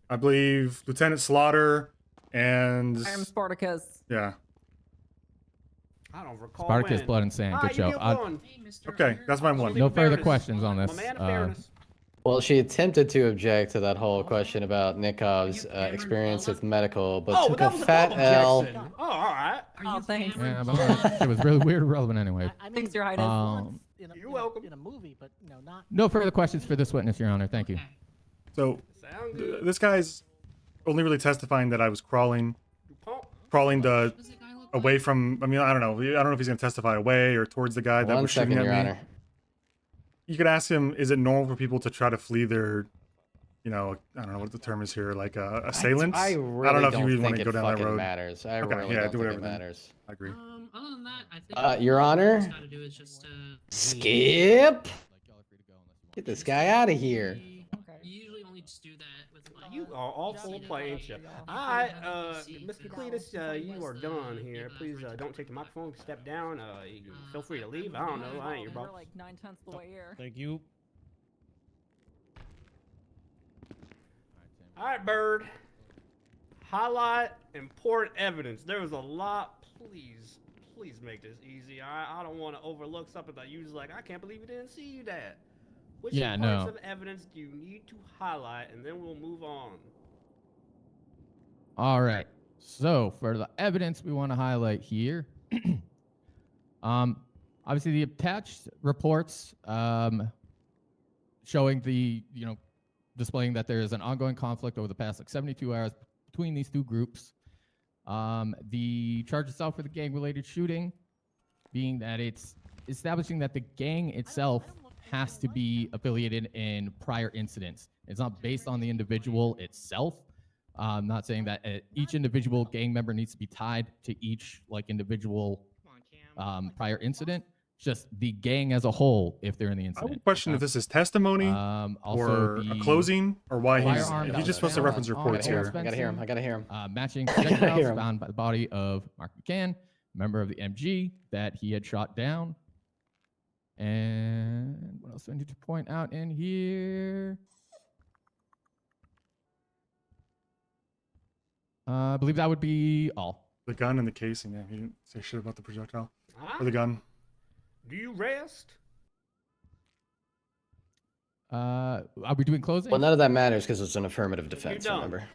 I believe Lieutenant Slaughter and I am Spartacus. yeah. I don't recall. Spartacus, when. Blood and Sand. Ah, Good you show. get one. Okay, that's my one. No further fairness. questions on this. My man of fairness. Well, she attempted to object to that whole question about Nikov's experience with medical, but Oh, took that a was a fat full L. objection. Oh, all right. Oh, thanks. Yeah, but it was really weird, irrelevant anyway. Thanks, Your Highness. You're welcome. In a movie, but not. No further questions for this witness, Your Honor. Thank you. So Sound good. this guy's only really testifying that I was crawling the away from. I mean, I don't know. I don't know if he's gonna testify away or towards the guy that One was shooting second, at Your me. Honor. You could ask him: is it normal for people to try to flee their, I don't know what the term is here, like assailants? I really don't know if you don't even want think to go it down that fucking road. matters. I Okay, really yeah, don't do think whatever it then. matters. I agree. Other than that, I think Your Honor. gotta do is just Skip. Get this guy out of here. you usually only we just do that with like. You are all full of play, ain't you? All right, Mr. Cletus, you are done here. Please don't take the microphone. Step down. You can feel free to leave. I don't know. I ain't your boss. We're like 9/10 the way here. Thank you. All right, Bird. Highlight important evidence. There was a lot. Please make this easy. I don't want to overlook something that you was like, I can't believe you didn't see that. Which parts of evidence do you need to highlight, and then we'll move on. All right. So for the evidence we want to highlight here, obviously the attached reports showing the, displaying that there is an ongoing conflict over the past 72 hours between these two groups. The charge itself for the gang-related shooting being that it's establishing that the gang itself has to be affiliated in prior incidents. It's not based on the individual itself. I'm not saying that each individual gang member needs to be tied to each individual prior incident. Just the gang as a whole, if they're in the I incident. would question if this is testimony or a closing, or why he's just supposed to reference reports here. I gotta hear him. I gotta hear him. Matching projectiles found by the body of Mark McCann, member of the MG that he had shot down. And what else do I need to point out in here? I believe that would be all. The gun and the casing, yeah. He didn't say shit about the projectile. Or the gun. Do you rest? Are we doing closing? Well, none of that matters because it's an affirmative defense, don't. remember?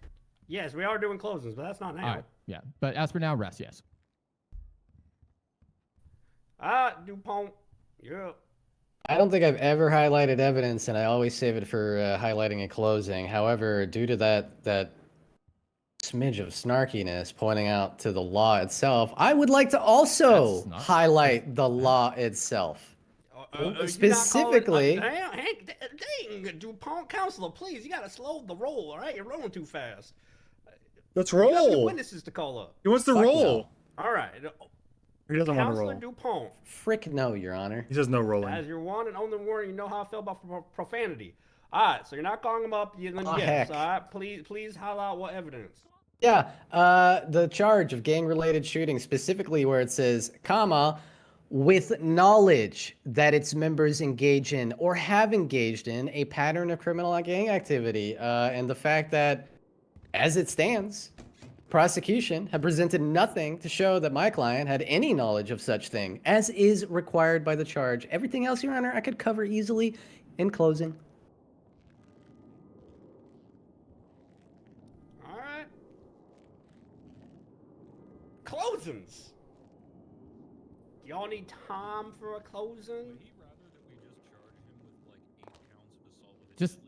Yes, we are doing closings, but that's not now. All right, yeah. But as for now, rest, yes. DuPont, you're up. I don't think I've ever highlighted evidence, and I always save it for highlighting a closing. However, due to that smidge of snarkiness pointing out to the law itself, I would like to also highlight the law itself. Specifically, dang, DuPont, counselor, please, you gotta slow the roll, all right? You're rolling too fast. Let's You got roll. witnesses to call up. He wants to roll. All right. He doesn't want to Counselor roll. DuPont. Frick no, Your Honor. He says no rolling. As your one and only warning, you know how I feel about profanity. All right, so you're not calling him up. You're gonna yes. Heck. All right, please highlight what evidence. Yeah, the charge of gang-related shooting, specifically where it says, comma, with knowledge that its members engage in or have engaged in a pattern of criminal gang activity, and the fact that, as it stands, prosecution have presented nothing to show that my client had any knowledge of such thing, as is required by the charge. Everything else, Your Honor, I could cover easily in closing. All right. Closings. Do y'all need time for a closing? Just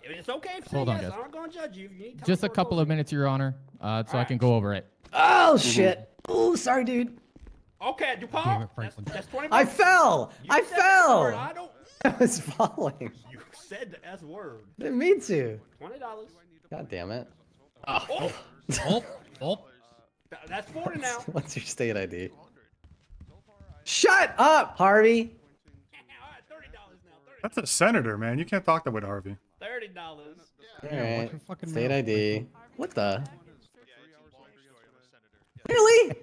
It's okay if you say hold on, yes. guys. I'm not gonna judge you. If you need time Just for a couple of minutes, Your Honor, so I can go over it. Oh, shit. Oh, sorry, dude. Okay, DuPont. That's 20 I bucks. fell. You I said the S fell. word. I don't. I was falling. You said the S word. Didn't mean to. $20. God damn it. That's 40 now. What's your state ID? Shut up, Harvey. That's a senator, man. You can't talk that way to Harvey. $30. All right. State ID. What the? Really?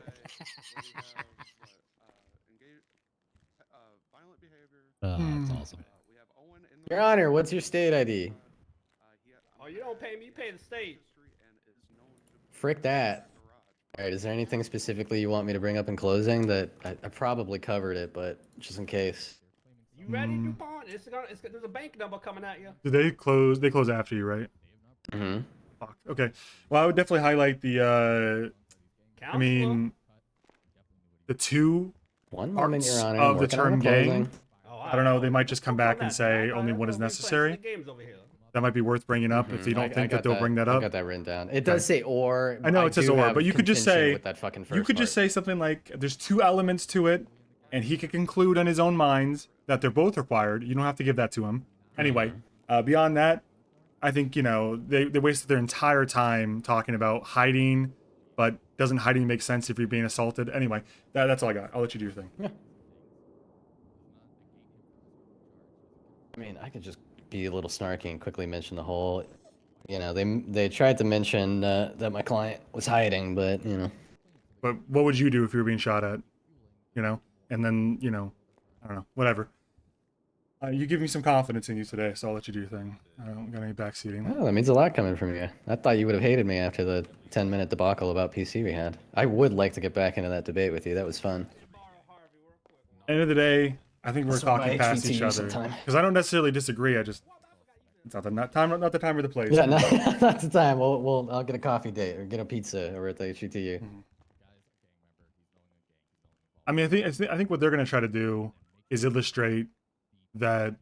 That's awesome. Your Honor, what's your state ID? Oh, you don't pay me. You pay the state. Frick that. All right, is there anything specifically you want me to bring up in closing that I probably covered it, but just in case? You ready, DuPont? There's a bank number coming at you. Do they close? They close after you, right? Mm-hmm. Fuck. Okay. Well, I would definitely highlight the. I mean, the two One moment, parts Your Honor. of the Working on term the gang. closing. I don't know. They might just come back and say only one is necessary. That might be worth bringing up if you don't think that they'll bring that up. I got that written down. It does say or. I know it says do or, have but you could just contention say with that fucking you first could just part. say something like there's two elements to it, and he could conclude on his own minds that they're both required. You don't have to give that to him. Anyway, beyond that, I think they wasted their entire time talking about hiding, but doesn't hiding make sense if you're being assaulted? Anyway, that's all I got. I'll let you do your thing. Yeah. I mean, I could just be a little snarky and quickly mention the whole You know, they tried to mention that my client was hiding, but you know. But what would you do if you were being shot at? You know, and then you know, I don't know, whatever. You give me some confidence in you today, so I'll let you do your thing. I don't got any backseating. Oh, that means a lot coming from you. I thought you would have hated me after the 10-minute debacle about PC we had. I would like to get back into that debate with you. That was fun. End of the day, I think we're That's what talking my past HVT each other sometime. because I don't necessarily disagree. I just it's not the time, not the time or the place. Yeah, not the time. I'll get a coffee date or get a pizza over at the HVTU. I mean, I think what they're gonna try to do is illustrate that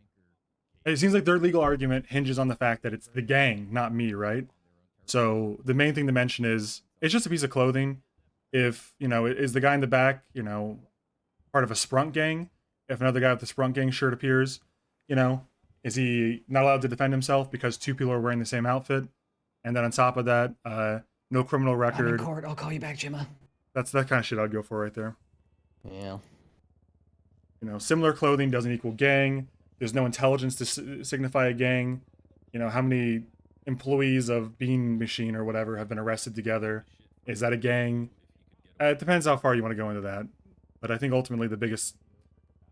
it seems like their legal argument hinges on the fact that it's the gang, not me, right? So the main thing to mention is it's just a piece of clothing. If you know, is the guy in the back, you know, part of a sprunk gang? If another guy with the sprunk gang shirt appears, you know, is he not allowed to defend himself because two people are wearing the same outfit? And then on top of that, no criminal I'm in record. court. I'll call you back, Gemma. That's that kind of shit I'd go for right there. Yeah. You know, similar clothing doesn't equal gang. There's no intelligence to signify a gang. You know, how many employees of Bean Machine or whatever have been arrested together? Is that a gang? It depends how far you want to go into that. But I think ultimately the biggest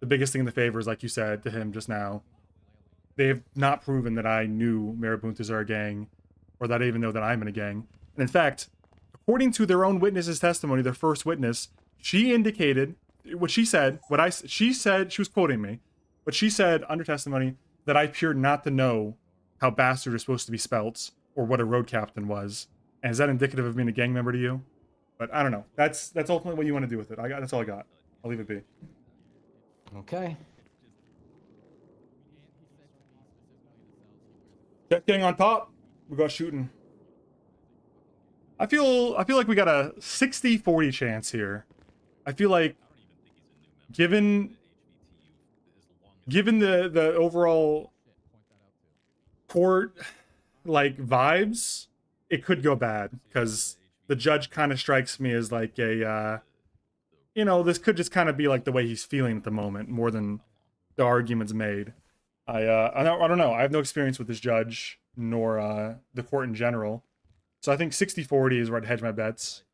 thing in the favor is, like you said to him just now, they have not proven that I knew Marabuntas are a gang, or that I even know that I'm in a gang. And in fact, according to their own witness's testimony, their first witness, she indicated what she said. She said, she was quoting me, but she said under testimony that I appeared not to know how bastard is supposed to be spelt or what a road captain was. And is that indicative of being a gang member to you? But I don't know. That's ultimately what you want to do with it. That's all I got. I'll leave it be. Okay. Jet gang on top. We got shooting. I feel like we got a 60-40 chance here. I feel like given the overall court like vibes, it could go bad because the judge kind of strikes me as like a you know, this could just kind of be like the way he's feeling at the moment more than the arguments made. I don't know. I have no experience with this judge nor the court in general. So I think 60-40 is where I'd hedge my bets.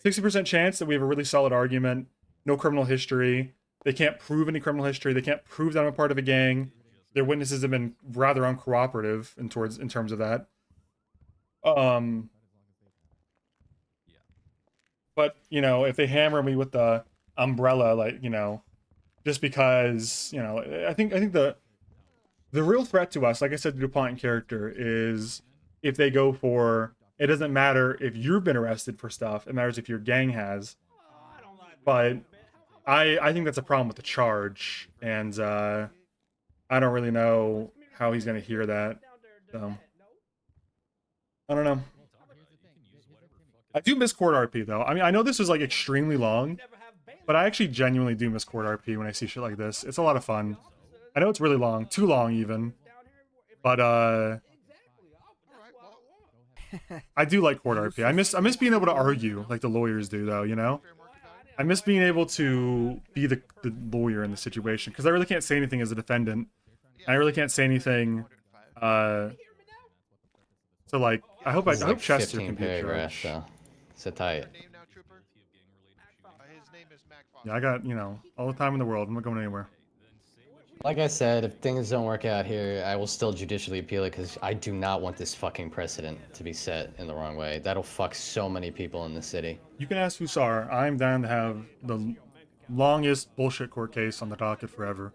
60% chance that we have a really solid argument, no criminal history. They can't prove any criminal history. They can't prove that I'm a part of a gang. Their witnesses have been rather uncooperative in terms of that. But you know, if they hammer me with the umbrella, like, you know, just because, you know, I think the real threat to us, like I said, the DuPont character, is if they go for, it doesn't matter if you've been arrested for stuff, it matters if your gang has. But I think that's a problem with the charge, and I don't really know how he's gonna hear that. So I don't know. I do miss court RP though. I mean, I know this is like extremely long, but I actually genuinely do miss court RP when I see shit like this. It's a lot of fun. I know it's really long, too long even, but I do like court RP. I miss being able to argue like the lawyers do though, you know? I miss being able to be the lawyer in the situation because I really can't say anything as a defendant. I really can't say anything so like I hope Chester can be a judge. So sit tight. Yeah, I got, you know, all the time in the world. I'm not going anywhere. Like I said, if things don't work out here, I will still judicially appeal it because I do not want this fucking precedent to be set in the wrong way. That'll fuck so many people in the city. You can ask Fusar. I'm down to have the longest bullshit court case on the docket forever.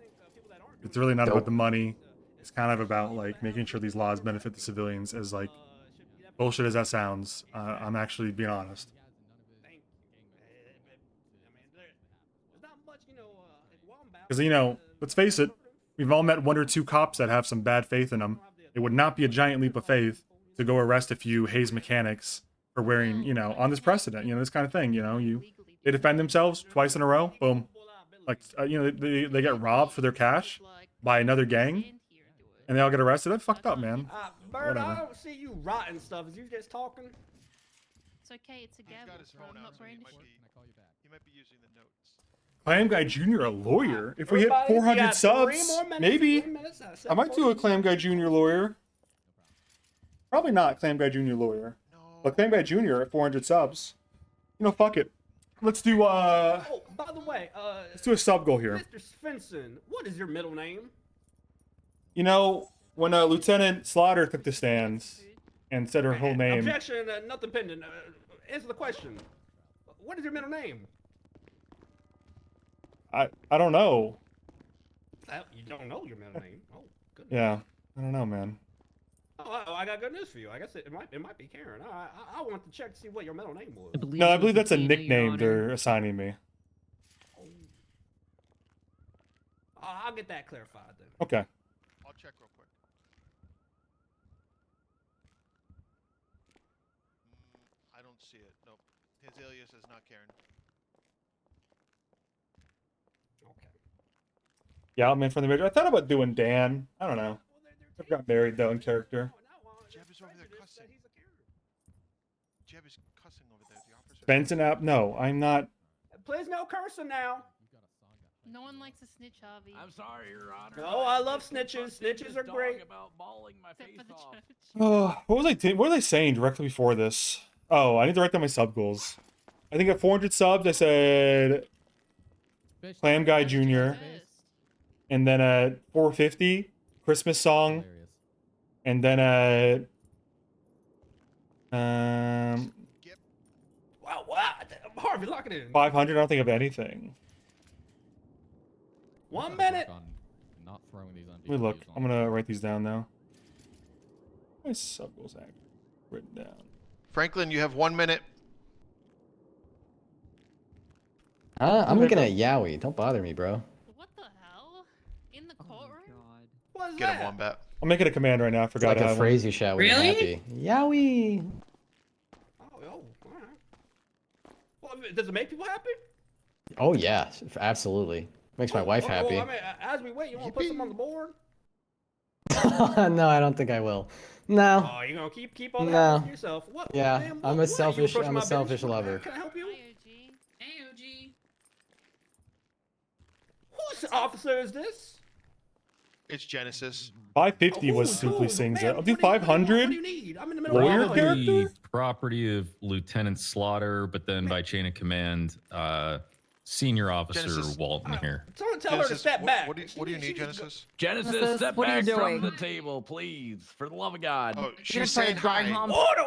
It's really not about the money. It's kind of about like making sure these laws benefit the civilians. As like bullshit as that sounds, I'm actually being honest. Because, you know, let's face it, we've all met one or two cops that have some bad faith in them. It would not be a giant leap of faith to go arrest a few Hayes mechanics for wearing, you know, on this precedent, you know, this kind of thing, you know, they defend themselves twice in a row, boom. Like, you know, they get robbed for their cash by another gang, and they all get arrested. That's fucked up, man. Bird, I don't see you rotting stuff. Is you just talking? It's okay, it's a gavel. I'm not brandishing. He might be using the notes. Clam Guy Jr. a lawyer? If we hit 400 subs, maybe. I might do a Clam Guy Jr. lawyer. Probably not Clam Guy Jr. lawyer. But Clam Guy Jr. at 400 subs. You know, fuck it. Let's do Oh, by the way, let's do a sub goal here. Mr. Svensson, what is your middle name? You know, when Lieutenant Slaughter took the stands and said her whole name. Objection, nothing pending. Answer the question. What is your middle name? I don't know. You don't know your middle name? Oh, goodness. Yeah, I don't know, man. Oh, I got good news for you. I guess it might be Karen. I want to check to see what your middle name was. No, I believe that's a nickname they're assigning me. I'll get that clarified then. Okay. I'll check real quick. I don't see it. Nope. His alias is not Karen. Okay. Yeah, I'm in for the major. I thought about doing Dan. I don't know. I got married though in character. Jeb is over there cussing. Jeb is cussing over there. The officer. Benson app? No, I'm not. Please no cursing now. No one likes a snitch, Harvey. I'm sorry, Your Honor. Oh, I love snitches. Snitches are great. About bawling my Except face for the off. judge. Oh, what was I saying directly before this? Oh, I need to write down my sub goals. I think at 400 subs, I said Clam Guy Jr. And then at 450, Christmas song. And then at Wow, Harvey, lock it in. 500, I don't think of anything. 1 minute. Not throwing these on. Let me look. I'm gonna write these down now. My sub goals act written down. Franklin, you have 1 minute. I'm looking at Yowie. Don't bother me, bro. What the hell? In the courtroom? What is Get him that? one bet. I'm making a command right now. I It's forgot like to a have phrase you shout when you're happy. Yowie. Oh, all right. Well, does it make people happy? Oh yeah, absolutely. Makes my wife happy. I mean, as we wait, you want to put some on the board? No, I don't think I will. No. Oh, you gonna keep all that No. to yourself? What? Yeah, man, I'm a what, selfish. you approaching I'm my a selfish business? lover. Can I help you? AOG. Whose officer is this? It's Genesis. 550 was simply sings it. I'll do 500. What do you need? I'm in the middle Lawyer of character? Property of Lieutenant Slaughter, but then by chain of command, Senior Officer Genesis. Walton here. Someone tell her to step back. What do you need, Genesis? Genesis, step what are you back doing? from the table, please. For the love of God. Oh, You're she's trying saying to drive hi. home. Order!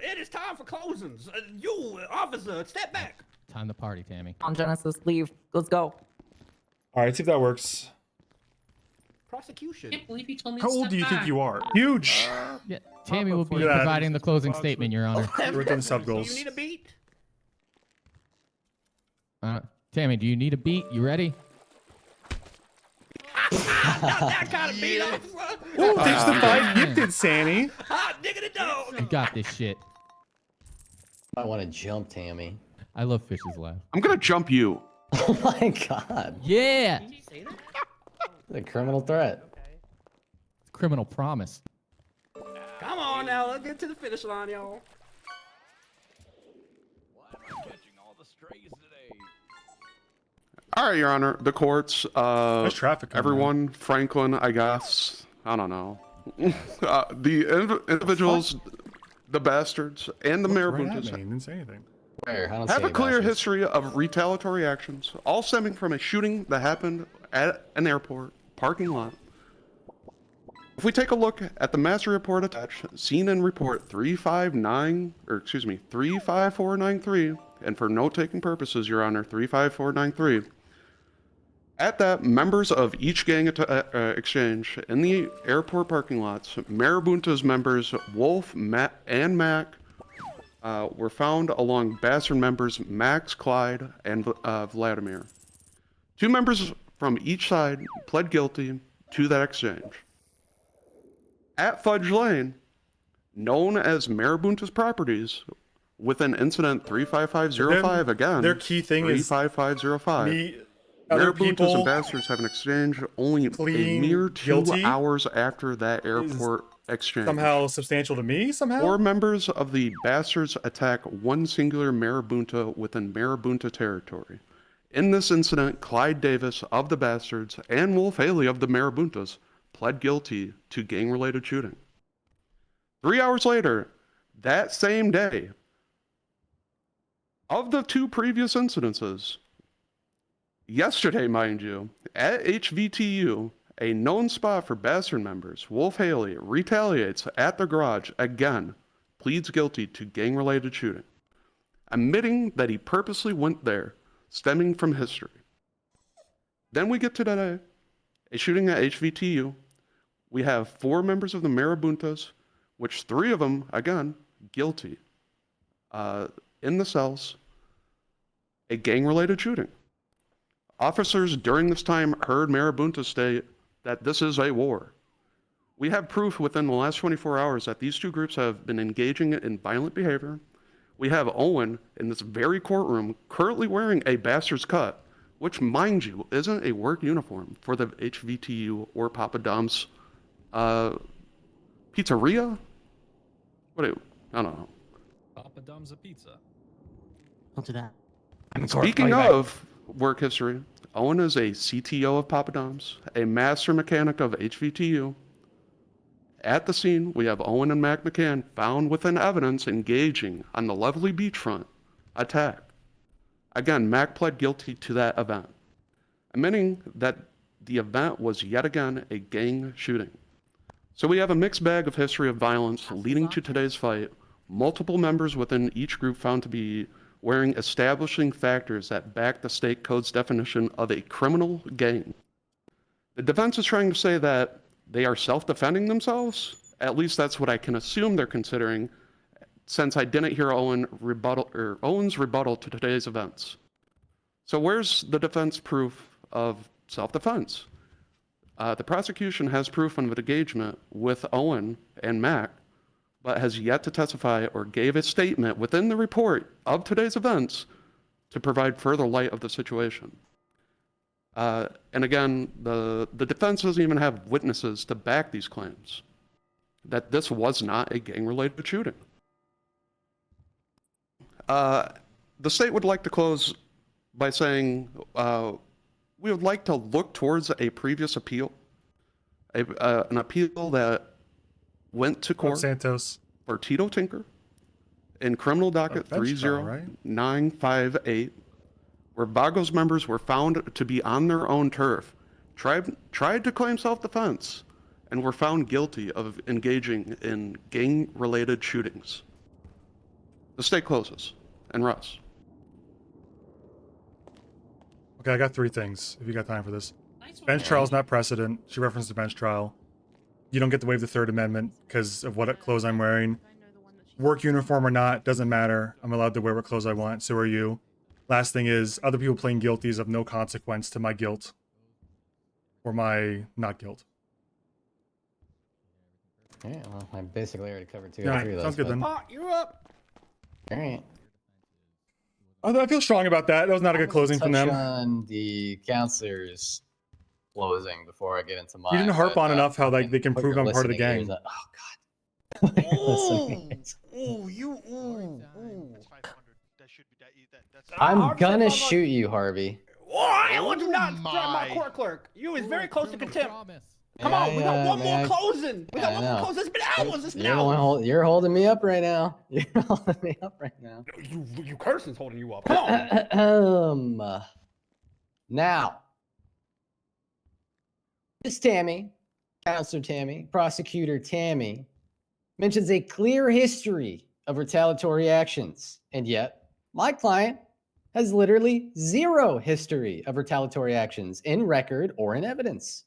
It is time for closings. You, officer, step back. Time to party, Tammy. On Genesis, leave. Let's go. All right, see if that works. Prosecution. I can't believe he told me How to old step do you think back. you are? Huge. Yeah, Tammy will be Look at that. providing the closing statement, Your Honor. Written the sub Do goals. you need a beat? Tammy, do you need a beat? You ready? Not that kind of beat, officer. Ooh, takes the 5 gifted, Sanny. Hot diggity dog. You got this shit. I want to jump Tammy. I love Fish's laugh. I'm gonna jump you. Oh my god. Yeah. The criminal threat. Criminal promise. Come on now, let's get to the finish line, y'all. Why am I catching all the strays today? All right, Your Honor. The courts. There's traffic coming Everyone. Franklin, I guess. I don't know. The individuals, the bastards, and the Right at me. marabuntas He didn't say anything. Where? I don't see have a any clear bastards. history of retaliatory actions, all stemming from a shooting that happened at an airport parking lot. If we take a look at the master report attached, seen in report 35493, and for note-taking purposes, Your Honor, 35493. At that, members of each gang exchange in the airport parking lots, Marabunta's members Wolf, Matt, and Mac were found along Bastard members Max, Clyde, and Vladimir. 2 members from each side pled guilty to that exchange. At Fudge Lane, known as Marabunta's properties, with an incident 35505 again. Their key thing is 35505. me, other Marabuntas people and Bastards have an exchange only a pleading mere 2 guilty hours after that airport exchange. somehow substantial to me somehow. 4 members of the Bastards attack one singular Marabunta within Marabunta territory. In this incident, Clyde Davis of the Bastards and Wolf Haley of the Marabuntas pled guilty to gang-related shooting. 3 hours later, that same day, of the 2 previous incidences, yesterday, mind you, at HVTU, a known spot for Bastard members, Wolf Haley retaliates at the garage again, pleads guilty to gang-related shooting, admitting that he purposely went there, stemming from history. Then we get to today, a shooting at HVTU. We have 4 members of the Marabuntas, which 3 of them, again, guilty, in the cells, a gang-related shooting. Officers during this time heard Marabunta state that this is a war. We have proof within the last 24 hours that these 2 groups have been engaging in violent behavior. We have Owen in this very courtroom currently wearing a bastard's cut, which, mind you, isn't a work uniform for the HVTU or Papa Dom's pizzeria? I don't know. Papa Dom's a pizza. Don't do that. Speaking of work history, Owen is a CTO of Papa Dom's, a master mechanic of HVTU. At the scene, we have Owen and Mac McCann found within evidence engaging on the Lovely Beachfront attack. Again, Mac pled guilty to that event, admitting that the event was yet again a gang shooting. So we have a mixed bag of history of violence leading to today's fight, multiple members within each group found to be wearing establishing factors that back the state code's definition of a criminal gang. The defense is trying to say that they are self-defending themselves. At least that's what I can assume they're considering, since I didn't hear Owen's rebuttal to today's events. So where's the defense proof of self-defense? The prosecution has proof of engagement with Owen and Mac, but has yet to testify or gave a statement within the report of today's events to provide further light of the situation. And again, the defense doesn't even have witnesses to back these claims that this was not a gang-related shooting. The state would like to close by saying we would like to look towards a previous appeal, an appeal that went to court Santos for Tito Tinker in criminal docket 30958, where Vagos members were found to be on their own turf, tried to claim self-defense, and were found guilty of engaging in gang-related shootings. The state closes. And Russ. Okay, I got 3 things, if you got time for this. Bench trial is not precedent. She referenced the bench trial. You don't get to waive the 3rd Amendment because of what clothes I'm wearing. Work uniform or not, doesn't matter. I'm allowed to wear what clothes I want, so are you. Last thing is, other people playing guilty is of no consequence to my guilt. Or my not guilt. Yeah, well, I basically already covered 2 Yeah, or 3 of those. sounds good then. You're up. All right. I feel strong about that. That was not a good closing from them. On the counselor's closing before I get into mine. You didn't harp on enough how like they can prove I'm part of the gang. Oh God. I'm gonna shoot you, Harvey. Why would you not threaten my court clerk? You is very close to contempt. Come on, we got one more closing. We got one more closing. It's been hours. It's been hours. You're holding me up right now. You're holding me up right now. You Carson's holding you up. Come on. Now, Miss Tammy, Counselor Tammy, Prosecutor Tammy, mentions a clear history of retaliatory actions, and yet my client has literally 0 history of retaliatory actions in record or in evidence.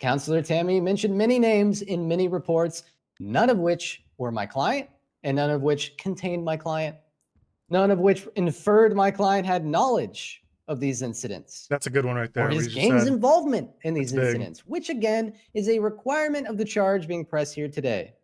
Counselor Tammy mentioned many names in many reports, none of which were my client, and none of which contained my client, none of which inferred my client had knowledge of these incidents. That's a good one right there. Or his gang's involvement in these incidents, which again is a requirement of the charge being pressed here today.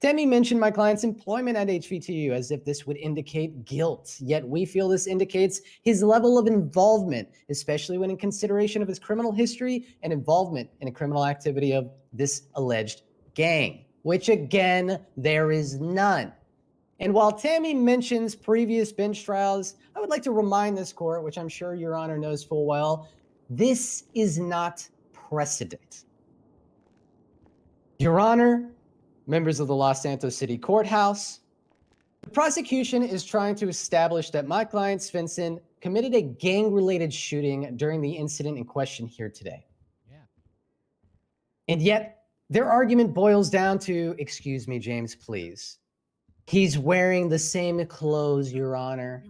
Tammy mentioned my client's employment at HVTU as if this would indicate guilt, yet we feel this indicates his level of involvement, especially when in consideration of his criminal history and involvement in a criminal activity of this alleged gang, which again, there is none. And while Tammy mentions previous bench trials, I would like to remind this court, which I'm sure Your Honor knows full well, this is not precedent. Your Honor, members of the Los Santos City Courthouse. The prosecution is trying to establish that my client Svensson committed a gang-related shooting during the incident in question here today. Yeah. And yet, their argument boils down to, excuse me, James, please. He's wearing the same clothes, Your Honor.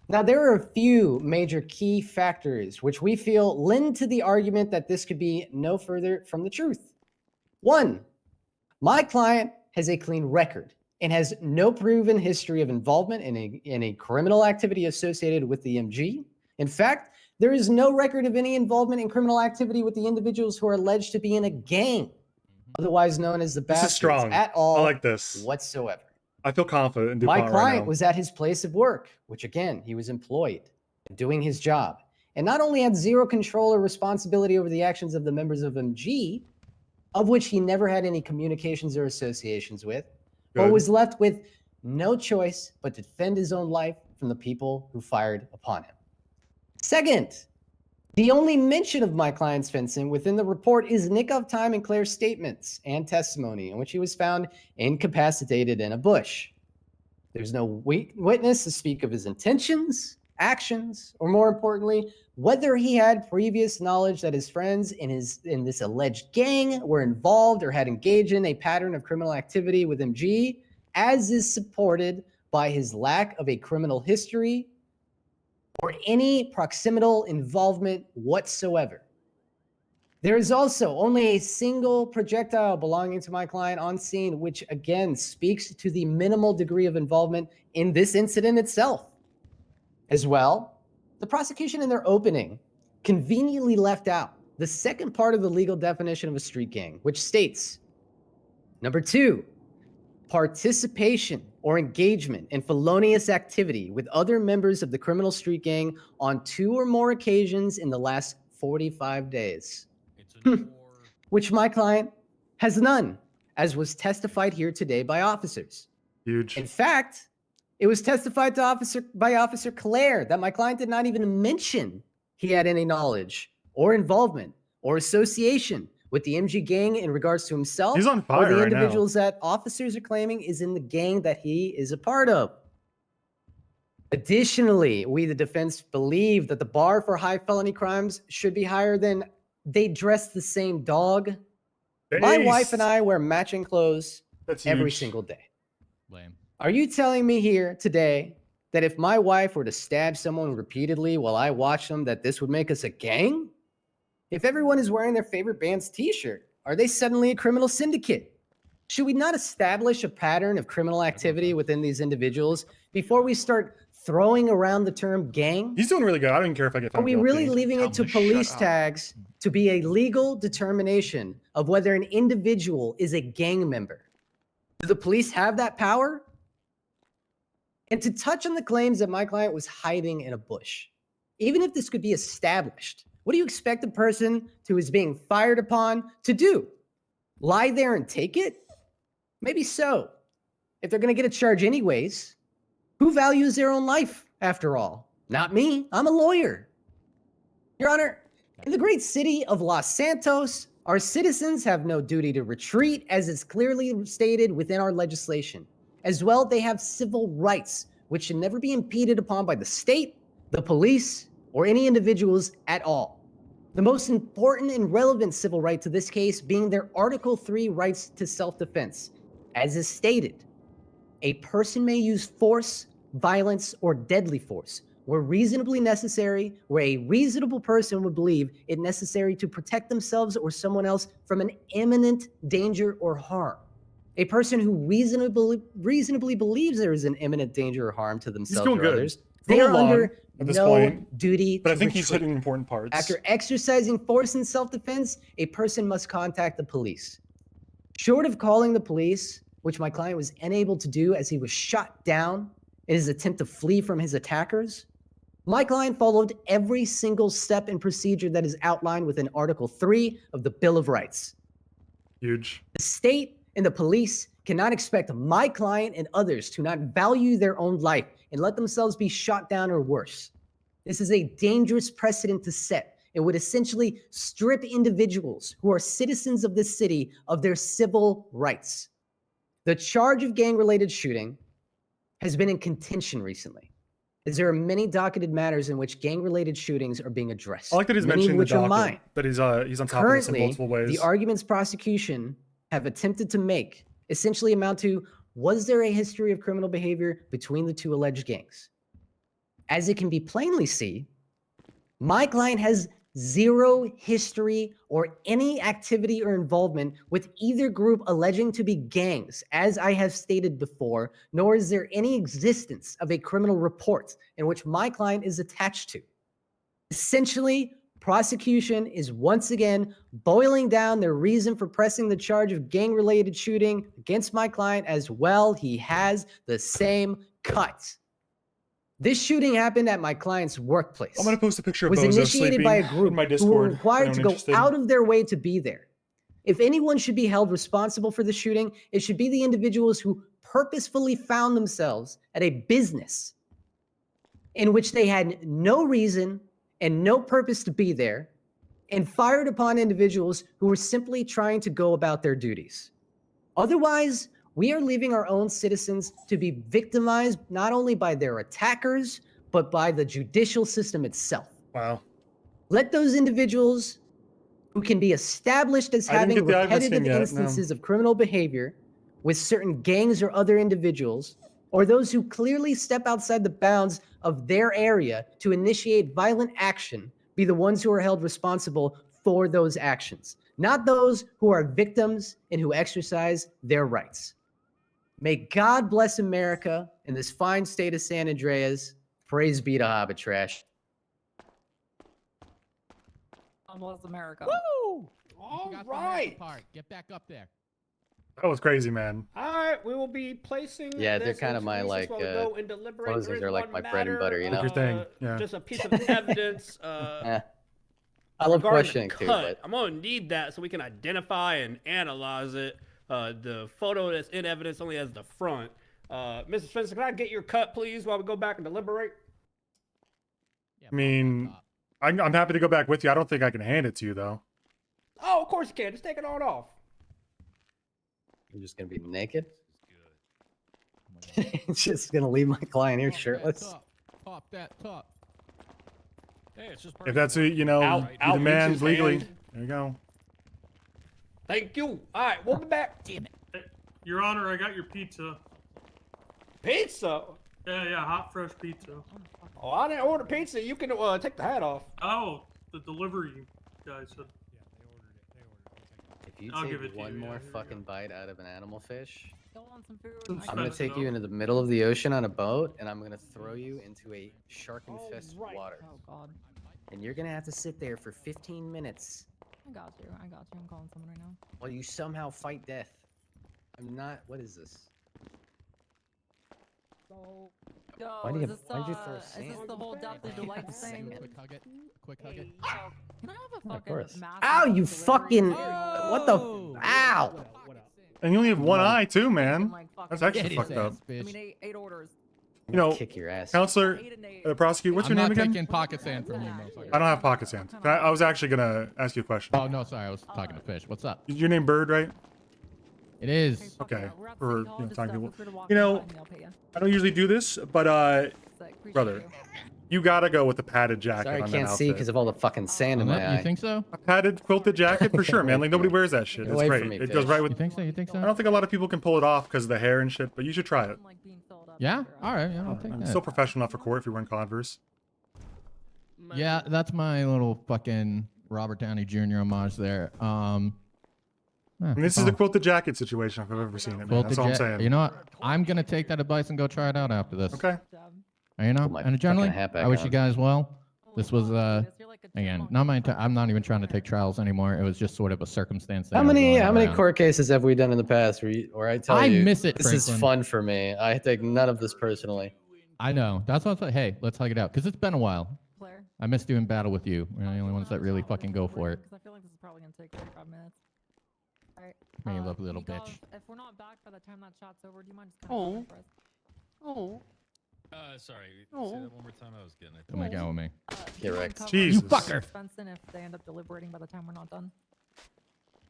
Now, there are a few major key factors which we feel lend to the argument that this could be no further from the truth. One, my client has a clean record and has no proven history of involvement in a criminal activity associated with the MG. In fact, there is no record of any involvement in criminal activity with the individuals who are alleged to be in a gang, otherwise known as the This is Bastards, strong. at all I like this. whatsoever. I feel confident in My DuPont client right now. was at his place of work, which again, he was employed, doing his job, and not only had zero control or responsibility over the actions of the members of MG, of which he never had any communications or associations with, but Good. was left with no choice but to defend his own life from the people who fired upon him. Second, the only mention of my client Svensson within the report is nick of time and Claire's statements and testimony in which he was found incapacitated in a bush. There's no witness to speak of his intentions, actions, or more importantly, whether he had previous knowledge that his friends in this alleged gang were involved or had engaged in a pattern of criminal activity with MG, as is supported by his lack of a criminal history or any proximal involvement whatsoever. There is also only a single projectile belonging to my client on scene, which again speaks to the minimal degree of involvement in this incident itself. As well, the prosecution in their opening conveniently left out the second part of the legal definition of a street gang, which states, number 2, participation or engagement in felonious activity with other members of the criminal street gang on 2 or more occasions in the last 45 days. Which my client has none, as was testified here today by officers. Huge. In fact, it was testified to by Officer Claire that my client did not even mention he had any knowledge or involvement or association with the MG gang in regards to himself He's on fire or the right now. individuals that officers are claiming is in the gang that he is a part of. Additionally, we, the defense, believe that the bar for high felony crimes should be higher than they dress the same dog. My wife and I wear matching clothes every single day. Lame. Are you telling me here today that if my wife were to stab someone repeatedly while I watch them, that this would make us a gang? If everyone is wearing their favorite band's t-shirt, are they suddenly a criminal syndicate? Should we not establish a pattern of criminal activity within these individuals before we start throwing around the term gang? He's doing really good. I don't even care if I get Are found we guilty. really leaving it to police tags to be a legal determination of whether an individual is a gang member? Do the police have that power? And to touch on the claims that my client was hiding in a bush, even if this could be established, what do you expect a person who is being fired upon to do? Lie there and take it? Maybe so. If they're going to get a charge anyways, who values their own life after all? Not me. I'm a lawyer. Your Honor, in the great city of Los Santos, our citizens have no duty to retreat, as is clearly stated within our legislation. As well, they have civil rights, which should never be impeded upon by the state, the police, or any individuals at all. The most important and relevant civil right to this case being their Article 3 rights to self-defense. As is stated, a person may use force, violence, or deadly force where reasonably necessary, where a reasonable person would believe it necessary to protect themselves or someone else from an imminent danger or harm. A person who reasonably believes there is an imminent danger or harm to themselves doing or good. others, they are under at this no point, duty but to I think he's retreat. hitting important parts. After exercising force in self-defense, a person must contact the police. Short of calling the police, which my client was unable to do as he was shot down in his attempt to flee from his attackers, my client followed every single step and procedure that is outlined within Article 3 of the Bill of Rights. Huge. The state and the police cannot expect my client and others to not value their own life and let themselves be shot down or worse. This is a dangerous precedent to set, It would essentially strip individuals who are citizens of this city of their civil rights. The charge of gang-related shooting has been in contention recently, as there are many docketed matters in which gang-related shootings are being addressed. I like that he's many of mentioning the which are mine. docket, that he's on top of this in Currently, multiple ways. the arguments prosecution have attempted to make essentially amount to, was there a history of criminal behavior between the two alleged gangs? As it can be plainly seen, my client has zero history or any activity or involvement with either group alleging to be gangs, as I have stated before, nor is there any existence of a criminal report in which my client is attached to. Essentially, prosecution is once again boiling down their reason for pressing the charge of gang-related shooting against my client as well. He has the same cut. This shooting happened at my client's workplace. I'm gonna post a picture of was Bozo initiated by a sleeping group in my who were Discord. required to Anyone go interested? out of their way to be there. If anyone should be held responsible for the shooting, it should be the individuals who purposefully found themselves at a business in which they had no reason and no purpose to be there, and fired upon individuals who were simply trying to go about their duties. Otherwise, we are leaving our own citizens to be victimized not only by their attackers, but by the judicial system itself. Wow. Let those individuals who can be established as I didn't having get the Ivan repetitive thing yet, no. instances of criminal behavior with certain gangs or other individuals, or those who clearly step outside the bounds of their area to initiate violent action, be the ones who are held responsible for those actions, not those who are victims and who exercise their rights. May God bless America and this fine state of San Andreas. Praise be to Hobbit Trash. God bless America. Woo! You All forgot the America right. part. Get back up there. That was crazy, man. All right, we will be placing. Yeah, they're this kind of into my, recess like, while we go and deliberate. There closings is are like one my bread and matter, butter, you know? Your thing, yeah. Just a piece of evidence. I love regarding the questioning too, cut. but I'm gonna need that so we can identify and analyze it. The photo that's in evidence only has the front. Mrs. Spencer, can I get your cut, please, while we go back and deliberate? I mean, I'm happy to go back with you. I don't think I can hand it to you, though. Oh, of course you can. Just take it on off. I'm just gonna be naked. Just gonna leave my client here shirtless. Pop that top. Hey, it's just If that's who, you know, Out- you out demand reaches legally. hand. There you go. Thank you. All right, we'll be back. Damn it. Your Honor, I got your pizza. Pizza? Yeah, hot fresh pizza. Oh, I didn't order pizza. You can take the hat off. Oh, the delivery guy said. If you I'll give it take to one you, yeah, more here you fucking bite out of an animal fish, Go on some food. I'm gonna take you into the middle of the ocean on a boat, and I'm gonna throw you into a shark-infested water. Oh God. And you're gonna have to sit there for 15 minutes I got you. I got you. I'm calling someone right now. while you somehow fight death. I'm not. What is this? Yo, Why do you is have- this, why'd you throw is sand? this the whole Deathly Delight thing? Quick hug it. Quick hug it. Can I have a Of fucking course. massive Ow, you delivery fucking. too? What the? Ow! And you only have one eye, too, man. Like, fucking That's actually Get fucked his up. ass, I bitch. mean, eight orders. You know, Kick your ass. counselor, prosecutor, what's I'm your name not again? taking pocket sand from you, motherfucker. I don't have pocket sand. I was actually gonna ask you a question. Oh no, sorry, I was talking to Fish. What's up? Your name Bird, right? It is. Okay. We're at For City Hall, just, talking to feel people. free to walk You know, inside and I'll pay you. I don't usually do this, but Sick, appreciate brother, you. you gotta go with the padded jacket. Sorry, I on that can't see outfit. because of all the fucking sand in my eye. You think so? A padded quilted jacket for sure, man. Like nobody wears that shit. Get It's away great. from me, It goes Fish. right with. You think so? You think so? I don't think a lot of people can pull it off because of the hair and shit, but you should try it. Yeah. All right. Yeah, I'll take I'm that. still professional enough for court if you're wearing Converse. Yeah, that's my little fucking Robert Downey Jr. homage there. And this is a quilted jacket situation if I've ever seen it, man. That's all I'm saying. You know what? I'm gonna take that advice and go try it out after this. Okay. You know, Put my and generally, fucking hat back I wish on. you guys well. This was again, not my. I'm not even trying to take trials anymore. It was just sort of a circumstance. That How I was many going around. court cases have we done in the past where I tell I you miss it, this is Franklin. fun for me? I take none of this personally. I know. That's what I was like. Hey, let's hug it out because it's been a while. Claire? I miss doing battle with you. We're the only ones that really fucking go for it. Because I feel like this is probably gonna take 35 minutes. All right. Me, you lovely little you bitch. guys, if we're not back by the time that shot's over, do you mind just kind of for us? Oh. Sorry. Oh. Say that one more time. I was getting it. Come make out with me. Correct. You fucker. Benson, if they end up deliberating by the time we're not done.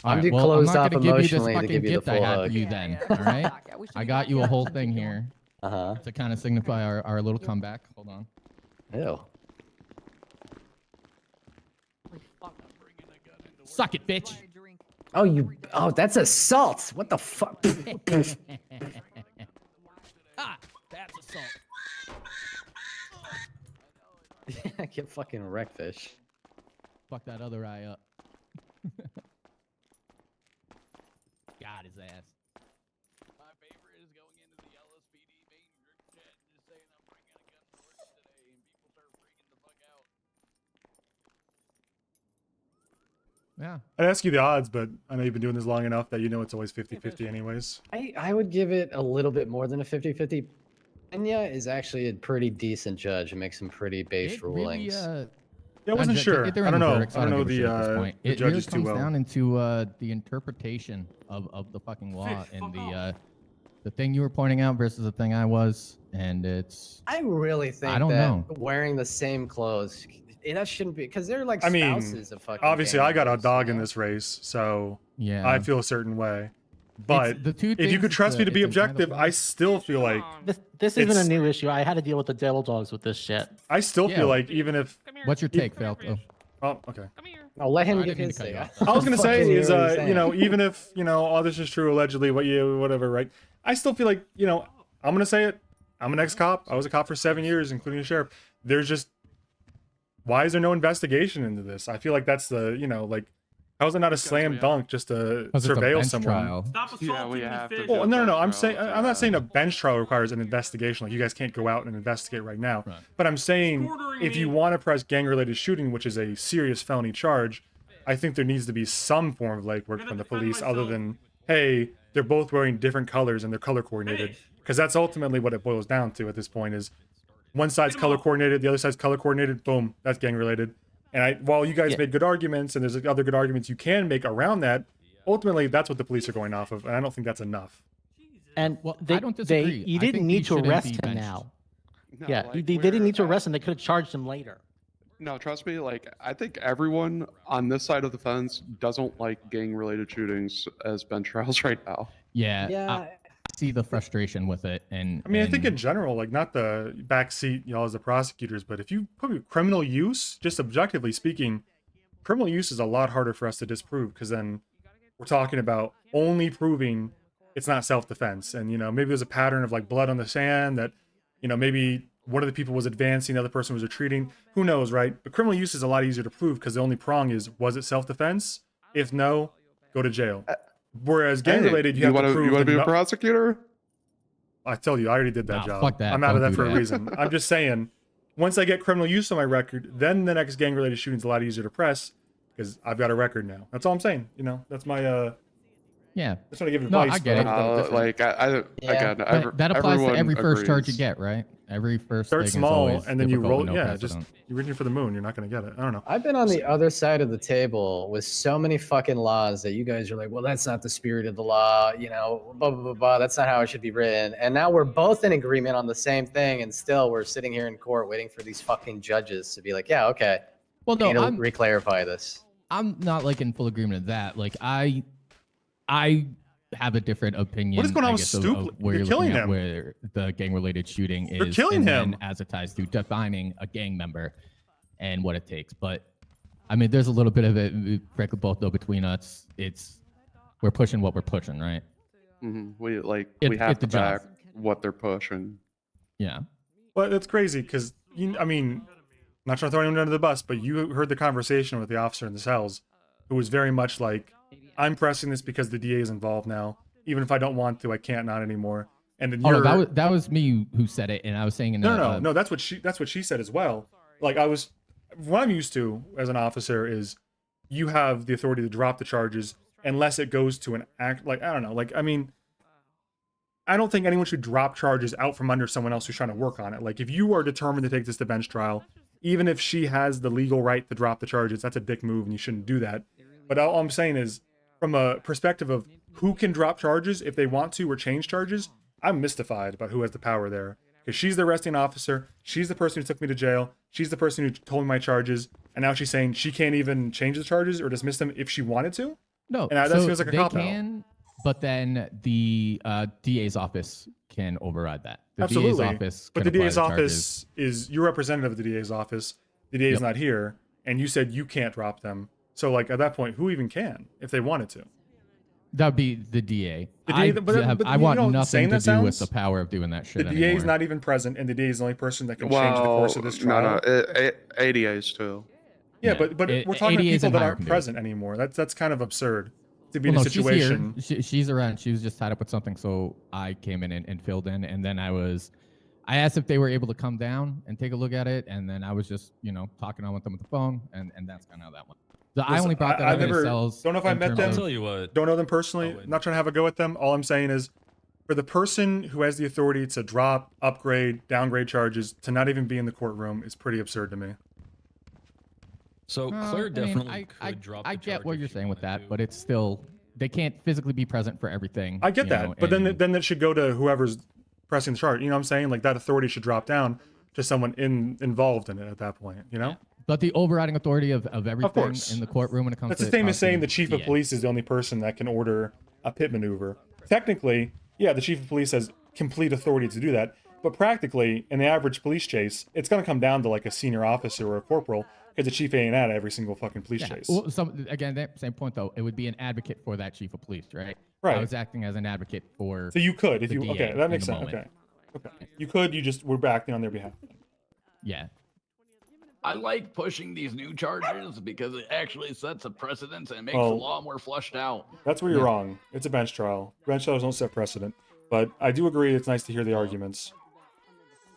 All I'm right, too well, I'm closed not off gonna give you this emotionally to fucking give you the gift I full had hug. for you then. All right. I got you a whole thing here. Uh-huh. To kind of signify our little comeback. Hold on. Ew. Suck it, bitch. Oh, that's assault. What the fuck? Ah, that's assault. I get fucking wreckfish. Fuck that other eye up. Got his ass. My favorite is going into the LSPD main group chat and just saying I'm bringing a gun to work today, and people start freaking the fuck out. Yeah. I'd ask you the odds, but I know you've been doing this long enough that you know it's always 50-50 anyways. I would give it a little bit more than a 50-50. Enya is actually a pretty decent judge and makes some pretty base rulings. Yeah, I wasn't sure. I don't know. I don't know the judges too comes well. down into the interpretation of the fucking law and the thing you were pointing out versus the thing I was, and it's. I really think I don't that know. wearing the same clothes, that shouldn't be, because they're like I mean, spouses of fucking. obviously gang I got a members, dog you in know? this race, so Yeah. I feel a certain way. But the two if you things, could trust me to be it's an either objective, I still feel like This isn't a it's- new issue. I had to deal with the devil dogs with this shit. I still Yeah. feel like even if. What's your take, Falco? Oh, okay. I'll let him Sorry, I give didn't mean his to cut say. you off. I was gonna Fucking say hear is what he's you know, saying. even if you know all this is true allegedly, whatever, right? I still feel like I'm gonna say it. I'm an ex-cop. I was a cop for 7 years, including a sheriff. There's just why is there no investigation into this? I feel like that's the like how is it not a slam dunk just to 'Cause it's a surveil bench someone? trial. Stop assaulting we the have to fish. do Well, a no. bench trial. I'm not saying a bench trial requires an investigation. Like you guys can't go out and investigate right now. Right. But I'm saying Ordering if you me. want to press gang-related shooting, which is a serious felony charge, I think there needs to be some form of legwork from the police, other than hey, they're both wearing different colors and they're color coordinated, because that's ultimately what it boils down to at this point. Is one side's color coordinated, the other side's color coordinated. Boom, that's gang-related. And while you guys made good arguments, and there's other good arguments you can make around that, ultimately that's what the police are going off of, and I don't think that's enough. And Well, they, I don't disagree. you I didn't think need he to shouldn't arrest be him benched. now. No, Yeah, like, they didn't need to we're arrest him. They could have charged him later. No, trust me. Like, I think everyone on this side of the fence doesn't like gang-related shootings as bench trials right now. Yeah. Yeah. I see the frustration with it, and I mean, I think in and- general, like not the backseat, y'all as the prosecutors, but if you put criminal use, just objectively speaking, criminal use is a lot harder for us to disprove, because then we're talking about only proving it's not self-defense, and maybe there's a pattern of like blood on the sand that maybe one of the people was advancing, the other person was retreating. Who knows, right? But criminal use is a lot easier to prove because the only prong is, was it self-defense? If no, go to jail. Whereas gang-related, you have to prove. You want to be the a prosecutor? I tell you, I already did that Nah, job. fuck that. I'm out of Don't that do for a that. reason. I'm just saying, once I get criminal use on my record, then the next gang-related shooting's a lot easier to press because I've got a record now. That's all I'm saying. That's my yeah. That's what I give No, advice. I get it. but I'm different. Like again, But that applies to everyone every first charge you agrees. get, right? Every first Start thing is small always and then you difficult roll. with no Yeah, just precedent. you're reaching for the moon. You're not gonna get it. I don't know. I've been on the other side of the table with so many fucking laws that you guys are like, well, that's not the spirit of the law, blah, blah, blah, blah. That's not how it should be written. And now we're both in agreement on the same thing. And still we're sitting here in court waiting for these fucking judges to be like, yeah, okay. Well, we no, need to re-clarify this. I'm not like in full agreement of that. Like I have a different opinion. What is going on I with guess, Stoop? of where You're you're looking killing at him. where the gang-related shooting You're is, killing and him. then as it ties to defining a gang member and what it takes. But I mean, there's a little bit of it. Frankly, both know between us, we're pushing what we're pushing, right? We have It's to the job. back what they're pushing. Yeah. But that's crazy because I mean, not trying to throw anyone under the bus, but you heard the conversation with the officer in the cells, who was very much like, "I'm pressing this because the DA is involved now. Even if I don't want to, I can't not anymore." And then Oh, you're no, that was me who said it, and I was saying in no. That's what she said as well. Like what I'm used to as an officer is, you have the authority to drop the charges unless it goes to an act. Like I don't know. Like I mean, I don't think anyone should drop charges out from under someone else who's trying to work on it. Like if you are determined to take this to bench trial, even if she has the legal right to drop the charges, that's a dick move and you shouldn't do that. But all I'm saying is, from a perspective of who can drop charges if they want to or change charges, I'm mystified about who has the power there. because she's the arresting officer. She's the person who took me to jail. She's the person who told me my charges. And now she's saying she can't even change the charges or dismiss them if she wanted to. No, And that so feels like a they cop out. can, but then the DA's office can override that. The Absolutely. DA's office But can the apply DA's the office is you're representative of the DA's office. The DA is not here, and you said you can't drop them. So like at that point, who even can if they wanted to? That would be the DA. The DA but I you want know how nothing insane to that do with sounds? the power of doing that shit The DA is anymore. not even present, and the DA is the only person that can change the course of this trial. ADAs too. Yeah, but we're talking about ADAs people and that higher aren't can do it. present anymore. That's kind of absurd to be Well, in no, a situation. she's here. She's around. She was just tied up with something, so I came in and filled in, and then I asked if they were able to come down and take a look at it, and then I was just, talking on with them with the phone, and that's kind of how that went. So I only brought that I up in never cells. don't know if I in met terms them. of- I'll tell you what. Don't know them personally. Not trying to have a go at them. All I'm saying is, for the person who has the authority to drop, upgrade, downgrade charges to not even be in the courtroom is pretty absurd to me. So Uh, Claire I mean, definitely could drop the I get charge what if you're she saying with wanted that, to. but it's still they can't physically be present for everything. I get you that, know, but and- then that should go to whoever's pressing the charge. You know what I'm saying? Like that authority should drop down to someone involved in it at that point. You know? But the overriding authority of everything course. in the courtroom when it comes That's to the same as saying the prosecuting chief of DA. police is the only person that can order a pit maneuver. Technically, yeah, the chief of police has complete authority to do that. But practically, in the average police chase, it's going to come down to like a senior officer or a corporal because the chief ain't at every single fucking police chase. Well, again, that same point though, it would be an advocate for that chief of police, right? Right. I was acting as an advocate for. So you could, if the you, DA okay, that in makes the sense. moment. Okay. You could, we're acting on their behalf. Yeah. I like pushing these new charges because it actually sets a precedence and makes Well, the law more flushed out. That's where you're wrong. It's a bench trial. Bench trials don't set precedent. But I do agree it's nice to hear the arguments.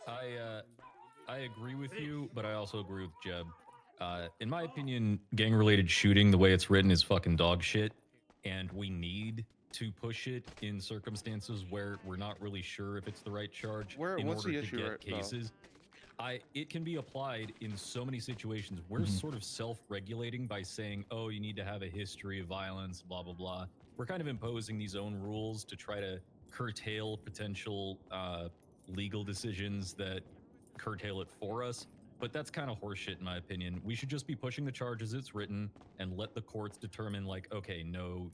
I agree with you, but I also agree with Jeb. In my opinion, gang-related shooting, the way it's written, is fucking dog shit, and we need to push it in circumstances where we're not really sure if it's the right charge in what's order the to issue get right now? cases. It can be applied in so many situations. We're sort of self-regulating by saying, oh, you need to have a history of violence, blah, blah, blah. We're kind of imposing these own rules to try to curtail potential legal decisions that curtail it for us. But that's kind of horseshit in my opinion. We should just be pushing the charge as it's written and let the courts determine like, okay, no,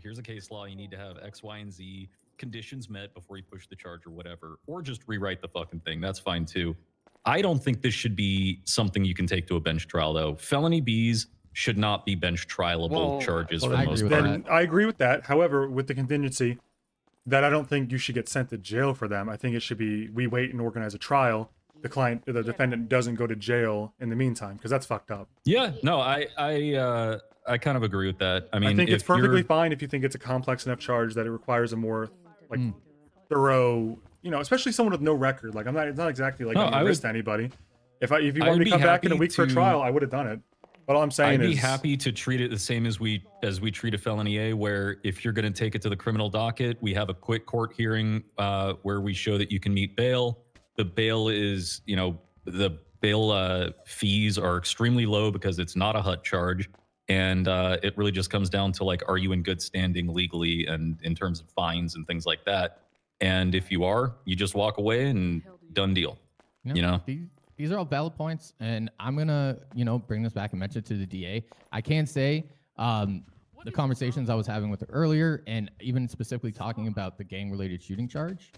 here's a case law. You need to have X, Y, and Z conditions met before you push the charge or whatever, or just rewrite the fucking thing. That's fine too. I don't think this should be something you can take to a bench trial though. Felony Bs should not be bench trialable charges for the most part. Then I agree with that. However, with the contingency that I don't think you should get sent to jail for them. I think it should be we wait and organize a trial. The defendant doesn't go to jail in the meantime because that's fucked up. Yeah, no, I kind of agree with that. I mean, I think it's if you're- perfectly fine if you think it's a complex enough charge that it requires a more like thorough, especially someone with no record. Like it's not exactly like No, I'm gonna I risk would- anybody. If you I'd wanted me be to come back in a happy week for a to- trial, I would have done it. But all I'm saying I'd is be happy to treat it the same as we treat a felony A, where if you're going to take it to the criminal docket, we have a quick court hearing where we show that you can meet bail. The bail is, the bail fees are extremely low because it's not a HUT charge, and it really just comes down to like, are you in good standing legally and in terms of fines and things like that. And if you are, you just walk away and done deal. These are all valid points, and I'm gonna, bring this back and mention it to the DA. I can say the conversations I was having with her earlier, and even specifically talking about the gang-related shooting charge,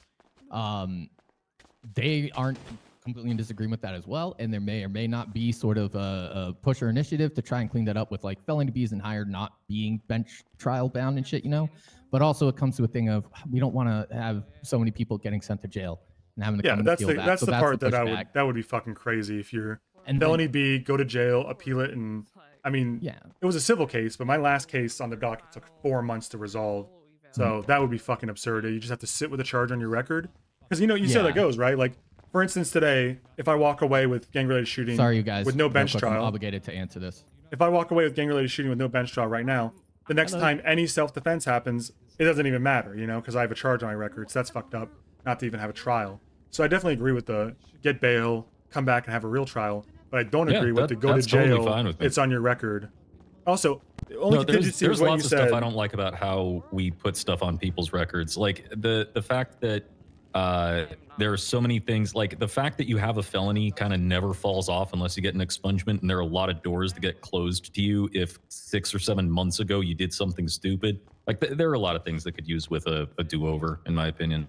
they aren't completely in disagreement with that as well, and there may or may not be sort of a push or initiative to try and clean that up with like felony Bs and higher not being bench trial bound and shit, But also it comes to a thing of we don't want to have so many people getting sent to jail and having to come and that's appeal the that. that's So the part that pushback. that would be fucking crazy if you're And felony B, go to jail, appeal it, and I mean, it was a civil case, but my last case on the docket took 4 months to resolve. So that would be fucking absurd. You just have to sit with a charge on your record because you see how that goes, right? Like for instance, today, if I walk away with gang-related shooting, Sorry, you guys, with no real bench quick, I'm trial, obligated to answer this. if I walk away with gang-related shooting with no bench trial right now, the next time any self-defense happens, it doesn't even matter, because I have a charge on my record. So that's fucked up, not to even have a trial. So I definitely agree with the get bail, come back and have a real trial. But I don't agree with the go to that's totally jail. fine with me. It's on your record. Also, the only contingency there's was what lots you of said. stuff I don't like about how we put stuff on people's records. Like the fact that there are so many things, like the fact that you have a felony kind of never falls off unless you get an expungement, and there are a lot of doors that get closed to you if 6 or 7 months ago you did something stupid. Like there are a lot of things that could use with a do-over, in my opinion.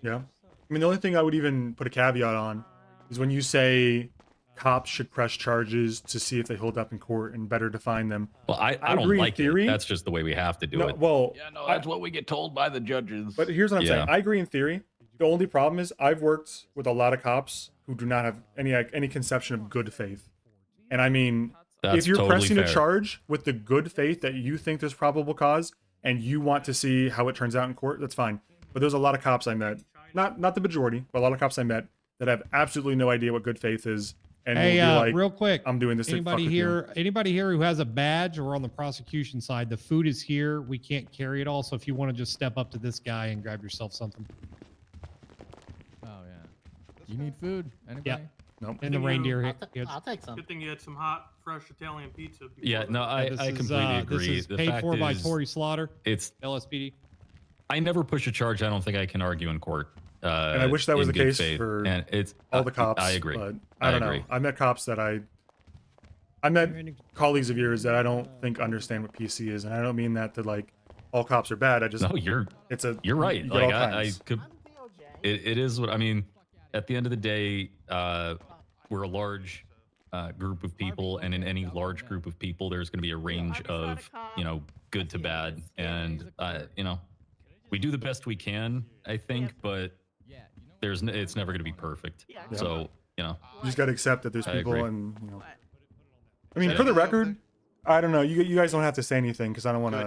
Yeah. I mean, the only thing I would even put a caveat on is when you say cops should press charges to see if they hold up in court and better define them. Well, I don't agree like in theory. it. That's just the way we have to do No, it. well, Yeah, no, that's what we get told by the judges. but here's what I'm saying. I agree in theory. The only problem is I've worked with a lot of cops who do not have any conception of good faith. And I mean, That's if you're totally pressing fair. a charge with the good faith that you think there's probable cause and you want to see how it turns out in court, that's fine. But there's a lot of cops I met, not the majority, but a lot of cops I met that have absolutely no idea what good faith is. And Hey, will be like, real quick, I'm doing this. Anybody here who has a badge or on the prosecution side, the food is here. We can't carry it all. So if you want to just step up to this guy and grab yourself something. Oh yeah. You need food? Anybody? Yeah. Nope. And the reindeer. I'll take some. Good thing you had some hot, fresh Italian pizza. Yeah, no, I completely agree. This is The paid fact for by is, Tory Slaughter. It's LSPD. I never push a charge I don't think I can argue in court. And I wish that was in the good case faith. for and it's all the cops. I agree. But I don't know. I met cops that I met colleagues of yours that I don't think understand what PC is, and I don't mean that to like all cops are bad. I just No, you're right. You get all Like I kinds. could. It is what I mean. At the end of the day, we're a large group of people, and in any large group of people, there's going to be a range of good to bad, and we do the best we can, I think, but it's never going to be perfect. Yeah. So you just got to accept that there's I people, agree. and I mean, for the record, I don't know. You guys don't have to say anything because I don't want to,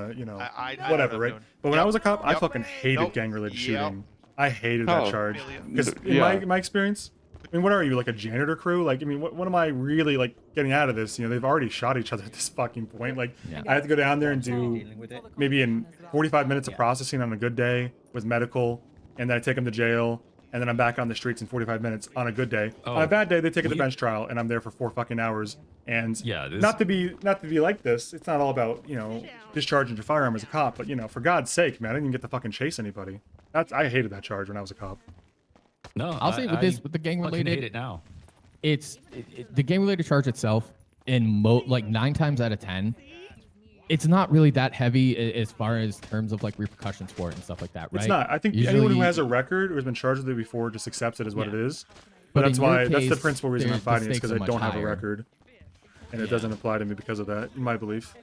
I know whatever, what I'm right? doing. But when I was a cop, I Yep. fucking hated Nope. gang-related Yep. shooting. I hated that Oh. charge because in Yeah. my experience, I mean, what are you, like a janitor crew? Like, I mean, what am I really like getting out of this? They've already shot each other at this fucking point. Like, I have to go down there and do maybe in 45 minutes of processing on a good day with medical, and then I take them to jail, and then I'm back on the streets in 45 minutes on a good day. On a bad day, they take it to bench trial, and I'm there for 4 fucking hours. And not to be like this, it's not all about discharging your firearm as a cop, but for God's sake, man, I didn't even get to fucking chase anybody. I hated that charge when I was a cop. No, I'll say with the gang fucking related. hate it now. It's the gang related charge itself. Like 9 times out of 10, it's not really that heavy as far as terms of like repercussions for it and stuff like that, right? It's not. I think anyone who has a record or has been charged with it before just accepts it as what it is. But that's in your why that's the case, principal reason I'm the fighting is stakes because are I don't much have a higher. record, and it doesn't apply to me because of that, in my belief.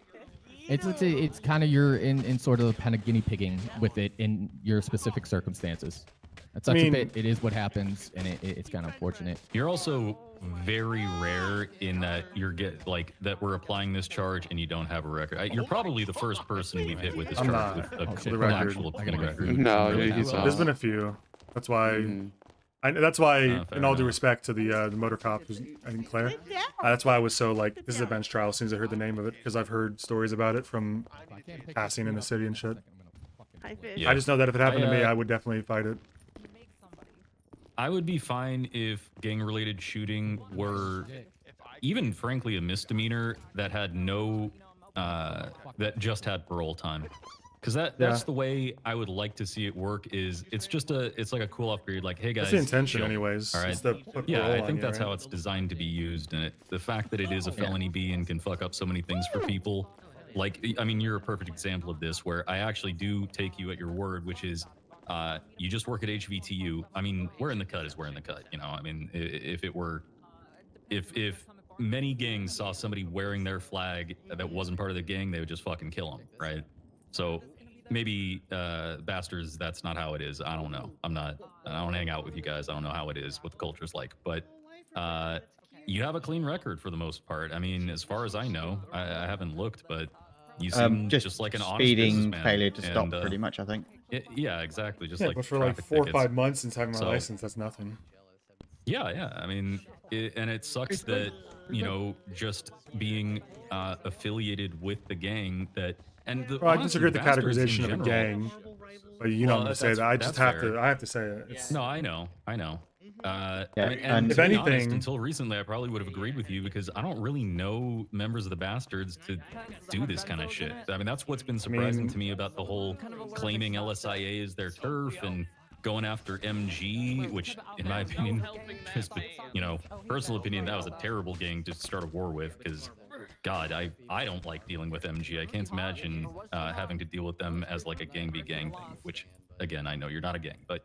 It's kind of you're in sort of kind of guinea pigging with it in your specific circumstances. That's such a bit. It is what happens, and it's kind of unfortunate. You're also very rare in that that we're applying this charge and you don't have a record. You're probably the first person we've hit with this I'm charge not. with The an record. actual clean record. No, Really he's not. There's been a few. That's why. That's why, fair in all due enough. respect to the motor cop, who's I think Claire. That's why I was so like, this is a bench trial as soon as I heard the name of it, because I've heard stories about it from passing in the city and shit. Yeah. I just know that if it happened to me, I I would definitely fight it. I would be fine if gang-related shooting were even, frankly, a misdemeanor that had no, that just had parole time. Because that's the way I would like to see it work. It's like a cool-off period. Like, hey guys, That's the intention, chill. anyways. All right. It's to put Yeah, parole I on think you, that's right? how it's designed to be used. And the fact that it is a felony B and can fuck up so many things for people. Like, I mean, you're a perfect example of this, where I actually do take you at your word, which is, you just work at HVTU. I mean, we're in the cut is we're in the cut. I mean, if many gangs saw somebody wearing their flag that wasn't part of the gang, they would just fucking kill them, right? So maybe bastards, that's not how it is. I don't know. I don't hang out with you guys. I don't know how it is, what the culture's like. But you have a clean record for the most part. I mean, as far as I know, I haven't looked, but you seem just like an honest speeding, businessman. failure to stop, and, pretty much, I think. Yeah, exactly. Just Yeah, like but for like traffic 4 or tickets. 5 months since having my So- license, that's nothing. Yeah. I mean, and it sucks that, just being affiliated with the gang that, and the, Well, I honestly, disagree with the bastards in categorization of a general- gang, but you know Well, me to say that. I just that's have fair. to. I have to say it. It's, No, I know. Yeah, I mean, and if to be honest, anything- until recently, I probably would have agreed with you because I don't really know members of the bastards to do this kind of shit. I mean, that's what's been surprising to me about the whole claiming LSIA is their turf and going after MG, which, in my opinion, just, personal opinion, that was a terrible gang to start a war with. Because, God, I don't like dealing with MG. I can't imagine having to deal with them as like a gang v gang thing. Which, again, I know you're not a gang, but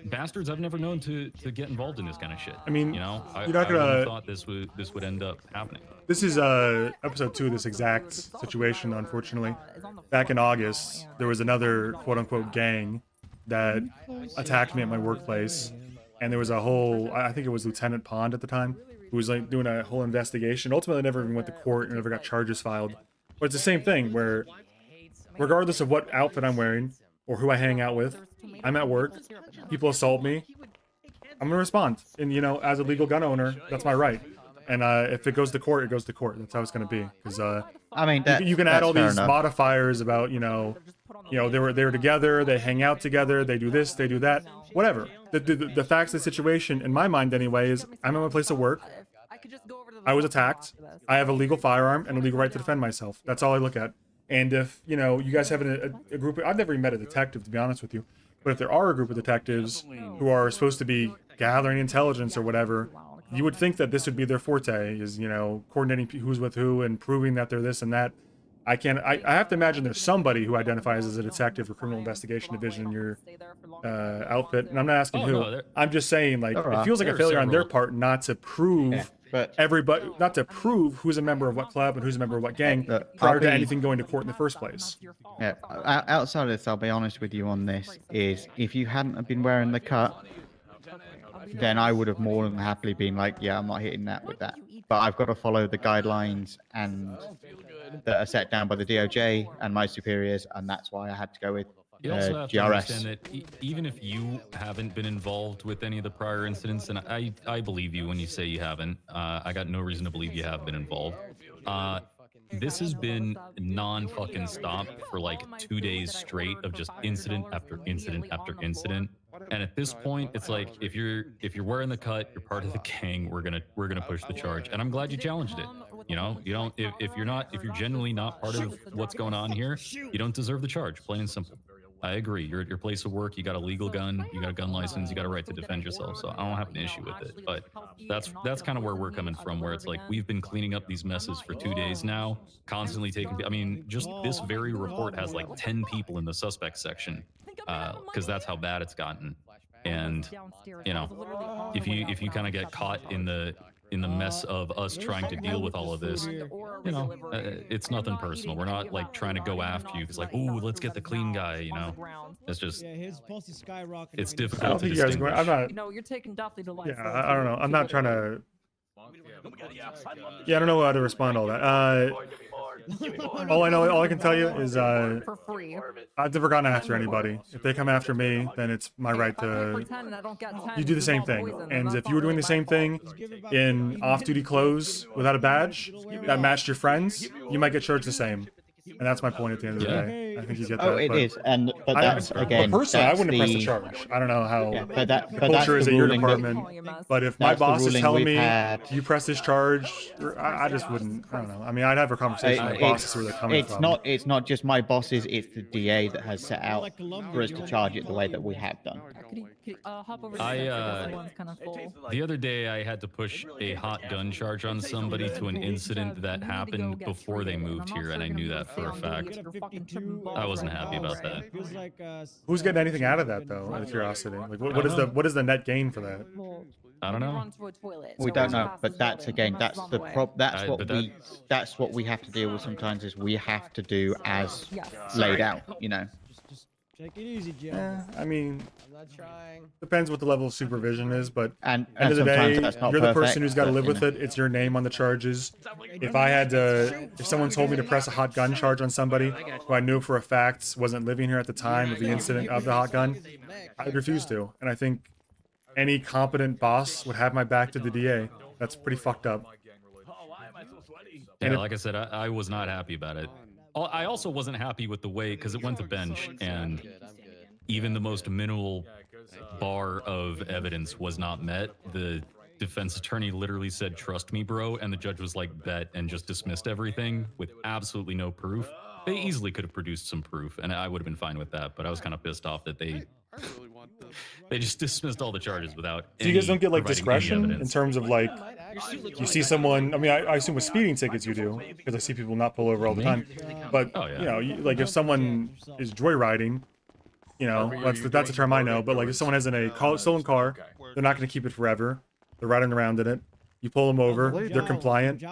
bastards I've never known to get involved in this kind of shit. I mean, you're not gonna- I wouldn't have thought this would end up happening. This is episode 2 of this exact situation, unfortunately. Back in August, there was another quote-unquote gang that attacked me at my workplace, and there was a whole, I think it was Lieutenant Pond at the time, who was like doing a whole investigation. Ultimately, never even went to court and never got charges filed. But it's the same thing, where regardless of what outfit I'm wearing or who I hang out with, I'm at work, people assault me, I'm gonna respond. And as a legal gun owner, that's my right. And if it goes to court, it goes to court. That's how it's gonna be. Because I mean, you can add all these enough. modifiers about they were together, they hang out together, they do this, they do that, whatever. The facts of the situation, in my mind anyway, is I'm in my place of work. I was attacked. I have a legal firearm and a legal right to defend myself. That's all I look at. And if you guys have a group, I've never even met a detective, to be honest with you. But if there are a group of detectives who are supposed to be gathering intelligence or whatever, you would think that this would be their forte, is coordinating who's with who and proving that they're this and that. I have to imagine there's somebody who identifies as a detective or criminal investigation division in your outfit, and I'm not asking who. I'm just saying, like, it feels like a failure on their part not to prove everybody, not to prove who's a member of what club and who's a member of what gang prior to anything going to court in the first place. Yeah, outside of this, I'll be honest with you on this, is if you hadn't have been wearing the cut, then I would have more than happily been like, yeah, I'm not hitting that with that. But I've got to follow the guidelines and that are set down by the DOJ and my superiors, and that's why I had to go with You also have to understand GRS. that even if you haven't been involved with any of the prior incidents, and I believe you when you say you haven't, I got no reason to believe you have been involved. This has been non-fucking stop for like 2 days straight of just incident after incident after incident. And at this point, it's like if you're wearing the cut, you're part of the gang. We're gonna push the charge, and I'm glad you challenged it. You don't if you're genuinely not part of what's going on here, you don't deserve the charge. Plain and simple. I agree. You're at your place of work. You got a legal gun. You got a gun license. You got a right to defend yourself. So I don't have an issue with it. But that's kind of where we're coming from. Where it's like we've been cleaning up these messes for 2 days now, constantly taking. I mean, just this very report has like 10 people in the suspect section, because that's how bad it's gotten. And if you kind of get caught in the mess of us trying to deal with all of this, it's nothing personal. We're not like trying to go after you because like, oh, let's get the clean guy. It's just his pulse is skyrocketing. I it's don't difficult to think you guys are distinguish. going. I'm not. No, you're taking Duffy to life. Yeah, I don't know. I'm not trying to. Yeah, I don't know how to respond to all that. All I can tell you is for free. I've never gone after anybody. If they come after me, then it's my right to. You do the same thing, and if you were doing the same thing in off-duty clothes without a badge that matched your friends, you might get charged the same. And that's my point at the end of the day. I think you get that. Oh, it is, but that's again. But personally, I that's wouldn't press the the- charge. I don't know how Yeah, but that's culture is the at your ruling that- department. But if my that's the boss is ruling telling we've me had. you press this charge, I just wouldn't. I don't know. I mean, I'd have a conversation with my bosses where they're coming from. It's not just my bosses. It's the DA that has set out for us to charge it the way that we have done. Hop over to the one's kind of full. The other day, I had to push a hot gun charge on somebody to an incident that happened before they moved here, and I knew that for a fact. I wasn't happy about that. Who's getting anything out of that, though? Out of curiosity, like what is the net gain for that? I don't know. We don't know, but that's again, that's the that's what we have to deal with sometimes. Is we have to do as laid out, Take it easy, Jim. I mean, I'm not trying. depends what the level of supervision is, but and end of the day, sometimes that's not you're the perfect, person who's got to but, live with it. It's your name on the charges. If someone told me to press a hot gun charge on somebody who I knew for a fact wasn't living here at the time of the incident of the hot gun, I'd refuse to. And I think any competent boss would have my back to the DA. That's pretty fucked up. Yeah, like I said, I was not happy about it. I also wasn't happy with the way, because it went to bench, and even the most minimal bar of evidence was not met. The defense attorney literally said, "Trust me, bro," and the judge was like, "Bet," and just dismissed everything with absolutely no proof. They easily could have produced some proof, and I would have been fine with that. But I was kind of pissed off that I really want this. they just dismissed all the charges without. So you guys don't get like providing any discretion in evidence. terms of like, you see someone. I mean, I assume with speeding tickets you do, because I see people not pull over all the Me? time. But Oh, yeah. you know, like if someone is joyriding, you know, that's a term I know. But like if someone has in a stolen car, they're not going to keep it forever. They're riding around in it. You pull them over, they're compliant.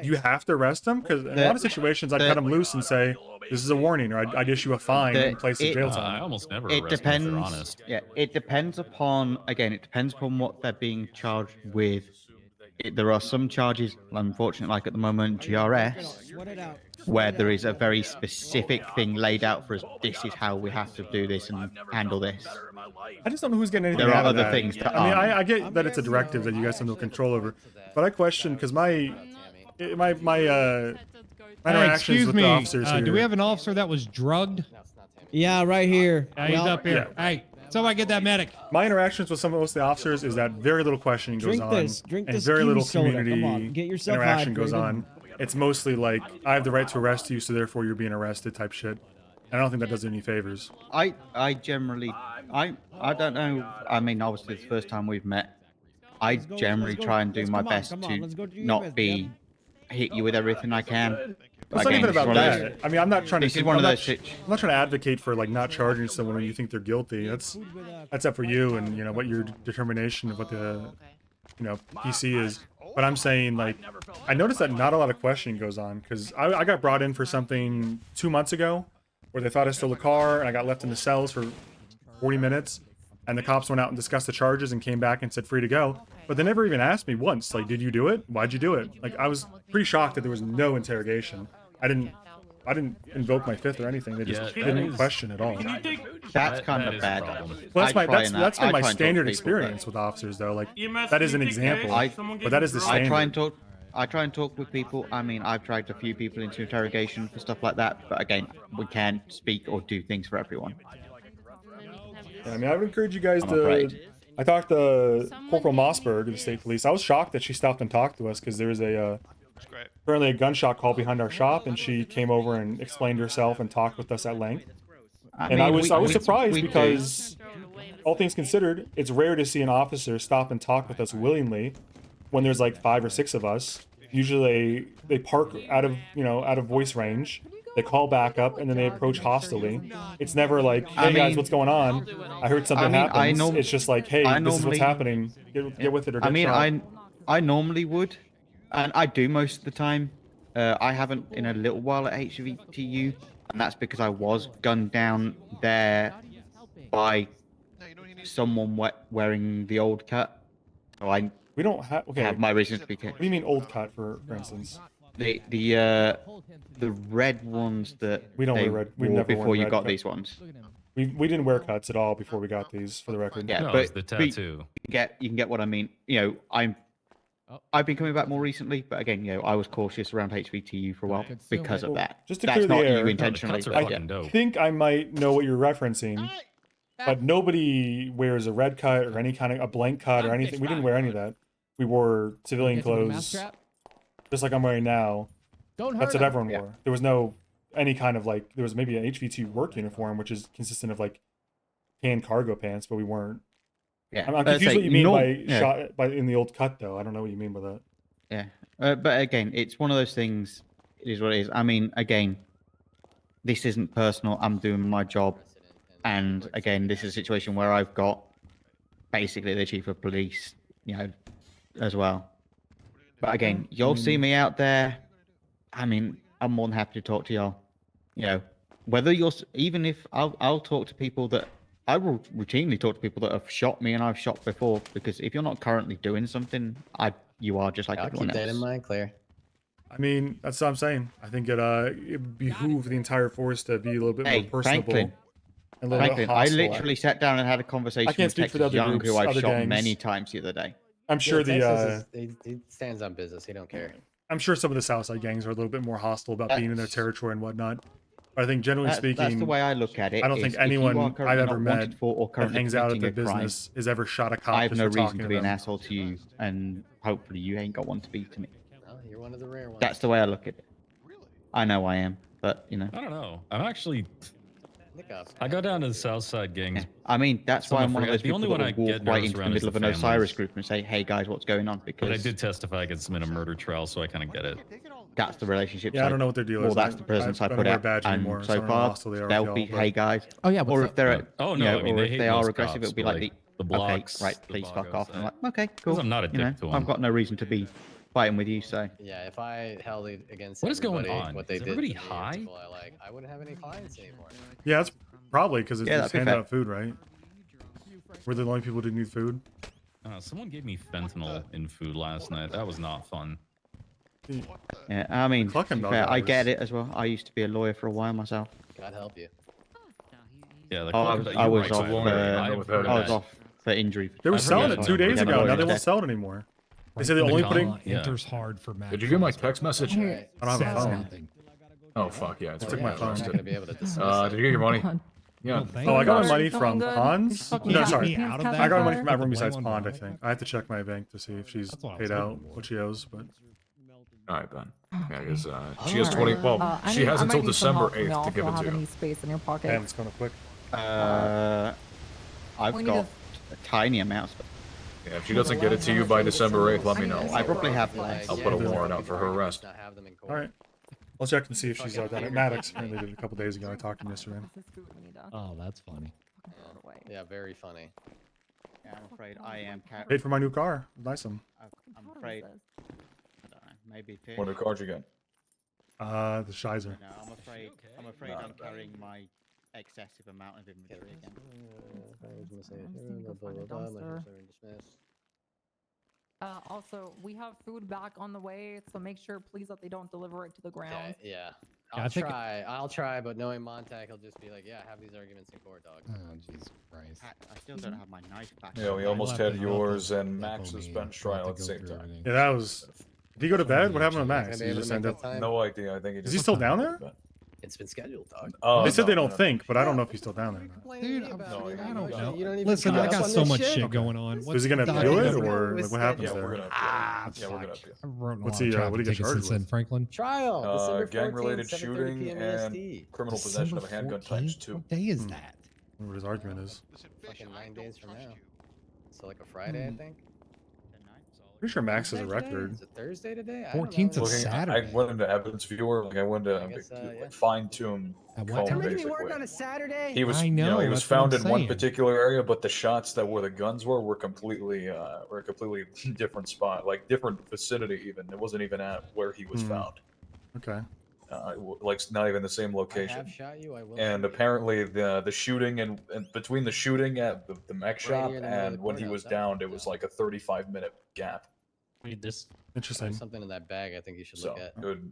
You have to arrest them, because in a lot of situations I'd cut them loose and say, "This is a warning," or I'd issue a fine and place a jail time. I almost never It arrest them if they're depends. honest. Yeah, it depends upon. Again, it depends upon what they're being charged with. There are some charges, unfortunately, like at the moment, GRS, where there is a very specific thing laid out for us. This is how we have to do this and handle this. I just don't know who's getting anything There are out of other that. things that I mean, aren't. I get that it's a directive that you guys have no control over, but I question because my Hey, interactions excuse with me. the officers here. Do we have an officer that was drugged? Yeah, right here. Yeah, he's up here. Hey, somebody get that medic. My interactions with most of the officers is that very little questioning goes Drink on, this. Drink and this very kiwi little soda. community Come on, get yourself interaction goes hydrated. on. It's mostly like, I have the right to arrest you, so therefore you're being arrested type shit. And I don't think that does any favors. I generally, I don't know. I mean, obviously, it's the first time we've met. I generally try and do my best to not be hit you with everything I can. It's not even about that. I mean, I'm not trying to. This is one of those I'm not trying to advocate for like not charging someone when you think they're guilty. That's up for you and you know what your determination of what the PC is. But I'm saying like I noticed that not a lot of questioning goes on because I got brought in for something 2 months ago where they thought I stole a car and I got left in the cells for 40 minutes and the cops went out and discussed the charges and came back and said free to go. But they never even asked me once, like, did you do it? Why'd you do it? Like, I was pretty shocked that there was no interrogation. I didn't invoke my fifth or anything. They just didn't question at all. That's kind of bad. Well, that's been my standard experience with officers, though. Like, that is an example, but that is the standard. I try and talk with people. I mean, I've dragged a few people into interrogation for stuff like that. But again, we can't speak or do things for everyone. Yeah, I mean, I would encourage you guys to. I talked to Corporal Mossberg of the state police. I was shocked that she stopped and talked to us because there was apparently a gunshot call behind our shop, and she came over and explained herself and talked with us at length. I was surprised because, all things considered, it's rare to see an officer stop and talk with us willingly when there's like 5 or 6 of us. Usually they park out of voice range. They call back up and then they approach hostilely. It's never like, hey guys, what's going on? I heard something happens. It's just like, hey, this is what's happening. Get with it or get shot. I normally would, and I do most of the time. I haven't in a little while at HVTU, and that's because I was gunned down there by someone wearing the old cut. So we don't have my reasons to be. What do you mean old cut, for instance? The red ones that we don't wear red. We never before you got cut. these ones. We didn't wear cuts at all before we got these, for the record. Yeah, No, but it's the tattoo. You can get what I mean. You know, I've been coming back more recently, but again, you know, I was cautious around HVTU for a while because of that. Just to That's clear the not air, you intentionally. I think I might know what you're referencing, but nobody wears a red cut or any kind of a blank cut or anything. We didn't wear any of that. We wore civilian clothes, just like I'm wearing now. That's what everyone wore. There was no any kind of like, there was maybe an HV2 work uniform, which is consistent of like tan cargo pants, but we weren't. Yeah, I'm confused what you mean by in the old cut, though. I don't know what you mean by that. Yeah, but again, it's one of those things. It is what it is. I mean, again, this isn't personal. I'm doing my job, and again, this is a situation where I've got basically the chief of police, you know, as well. But again, you'll see me out there. I mean, I'm more than happy to talk to y'all. You know, whether you're even if I'll talk to people that I will routinely talk to people that have shot me and I've shot before, because if you're not currently doing something, you are just like everyone else. Keep that in mind, Claire. I mean, that's what I'm saying. I think it behooved the entire force to be a little bit more personable. Franklin, and a little bit I hostile. literally sat down and had a conversation with Texas Young, who I've shot many times the other day. I'm sure he stands on business. He don't care. I'm sure some of the Southside gangs are a little bit more hostile about being in their territory and whatnot. But I think generally speaking, that's the way I look at it. I don't think anyone I've ever met that hangs out at the business has ever shot a cop. I have just no for reason talking to be an them. asshole to you, and hopefully you ain't got one to be to me. Well, you're one of the rare ones. That's the way I look at it. I know I am. But you know. I don't know. I'm actually. Nick up. I go down to the South Side gangs. I mean, that's why I'm one of those The people only that one will I walk get right nervous into the around is middle of an families. Osiris group and say, "Hey guys, what's going on?" Because But I did testify against them in a murder trial, so I kind of get it. that's the relationship. Yeah, I don't know what their deal well, is. that's the presence I I don't put wear a out. badge And anymore, so I so don't know how far, hostile they are they'll with be, y'all, "Hey but- guys." Oh yeah, what's or up? if they're, Oh you no, know, I mean or they if hate they are most aggressive, cops, it'll be but, like the okay, blocks, right, the please fuck boggos, off. I'm like, okay, cool. Because I'm not a You know, dick to I've them. got no reason to be fighting with you, so. Yeah, if I held it against What is going everybody, on? what they Is did everybody to me, high? people I wouldn't have any clients anymore. Yeah, that's probably because it's Yeah, just that'd be handing fair. out food, right? We're the only people who need food. Someone gave me fentanyl in food last night. That was not fun. Yeah, I mean, to Clucking be dog fair, I hours. get it as well. I used to be a lawyer for a while myself. God help you. Yeah, the Oh, Clucking I was Dog- off. you're right. I've heard I was that. off for injury. They were I've heard selling that it 2 number. days Yeah, ago. no, Now they it's won't dead. sell it anymore. They say they're The only con- putting. yeah. Enters hard for Mac. Did you get my text message? Alright, I don't have a Says phone. nothing. Oh fuck yeah, it's Took right my there. phone. I'm not gonna be able to dismiss it. Did you get your money? God. Yeah. thank Oh, I got my Sorry, money feeling from good? Pons. Fucking No, got sorry. me out of that? I got my money fire. from everyone Blame besides on Pond, I Rob. think. I have to check my bank to see if she's That's what I paid was out hoping for. what she owes, but All right, Ben. Yeah, because she has Alright. 20. Well, I she need- has I until might need some December help from 8th y'all to if give y'all it to have you. any space in your pocket. damn, it's going quick. I've we need got a tiny amount. Yeah, if she doesn't get it to you by December 8th, let me know. I probably have Like, I'll yeah, put a because warrant I'd out be for her arguing arrest. not have them in court. All right. I'll check and see if she's down at Maddox. Apparently did a couple days ago. I talked to him yesterday. This is food we need to Oh, that's funny. fucking throw it away. Yeah, very funny. Yeah, I'm afraid I am. Paid for my new car. Nice one. I'm afraid. I don't know. Maybe. What new card you get? The Shizer. No, I'm afraid. I'm afraid I'm carrying my excessive amount of inventory again. I'm just gonna go find a dumpster. Also, we have food back on the way, so make sure, please, that they don't deliver it to the ground. Okay, yeah. I I'll think- try. I'll try, but knowing Montag, he'll just be like, "Yeah, have these arguments in court, dog." Oh, Jesus Christ. I still don't have my knife back. Yeah, we I'll almost have had to yours help and him Max's me. bench I'll have trial to at the go same through time. everything. Yeah, that was. Did he go to bed? What happened to Gonna Max? be He able just to make ended that time? No idea. I think he Is just. he still down there? It's been scheduled, dog. They said no, they don't no. think, but I don't know if he's still down there. Or not. Dude, No, I don't know. You don't even Listen, come I up got on so this much shit? shit going on. Was he gonna What's appeal the it, document? or like, what happens Yeah, we're there? gonna appeal. Yeah, we're gonna appeal. I've written a What's lot he, of traffic what did he get tickets charged since then, with? Franklin. Trial, December 14th, Gang-related 7:30 shooting p.m. and EST. criminal possession of a handgun times 2. What day is that? I wonder what his argument is. Listen, Fucking Fish, I 9 don't days from trust now. you. So like a Friday, I think. Pretty sure Max has a Thursday today? record. Is it Thursday today? I don't know. 14th of Looking, I Saturday. went into Evidence Viewer. Like I went to I guess, yeah. fine tune At what comb time? They're making me work basically. on a Saturday. He was, I you know, know, he was that's what I'm found in one saying. particular area, but the shots that where the guns were completely, were a completely different spot, like different vicinity. Even it wasn't even at where he was found. Okay. Like not even the same I location. have shot you. I will. And shoot you. apparently the shooting and between the shooting at the mech Right shop near the middle of and the when he courthouse, was huh? downed, it was like a 35-minute gap. Read this. Interesting. There's something in that bag I think you should So look at. it would,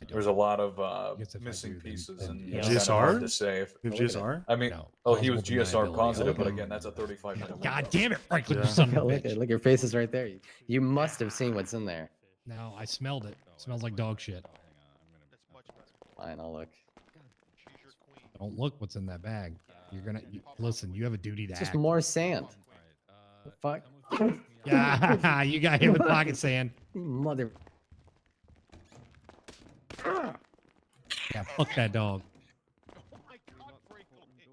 there's a lot of guess if I missing do, then- pieces then and yeah. it's kind of hard GSR? to say. If, You have GSR? I mean, No, oh, he was plausible GSR deniability. positive, but Okay. again, that's a 35-minute. God damn it, Franklin, Yeah. you son of a Look, bitch. look, your face is right there. You must have seen what's in there. No, I smelled it. Smells like dog shit. That's much better. Fine, I'll look. She's your queen. Don't look what's in that bag. You're gonna listen. You have a duty to It's just act. more sand. The fuck? Yeah, you got hit with pocket sand. Mother. Yeah, fuck that dog. Oh my God, Franklin. I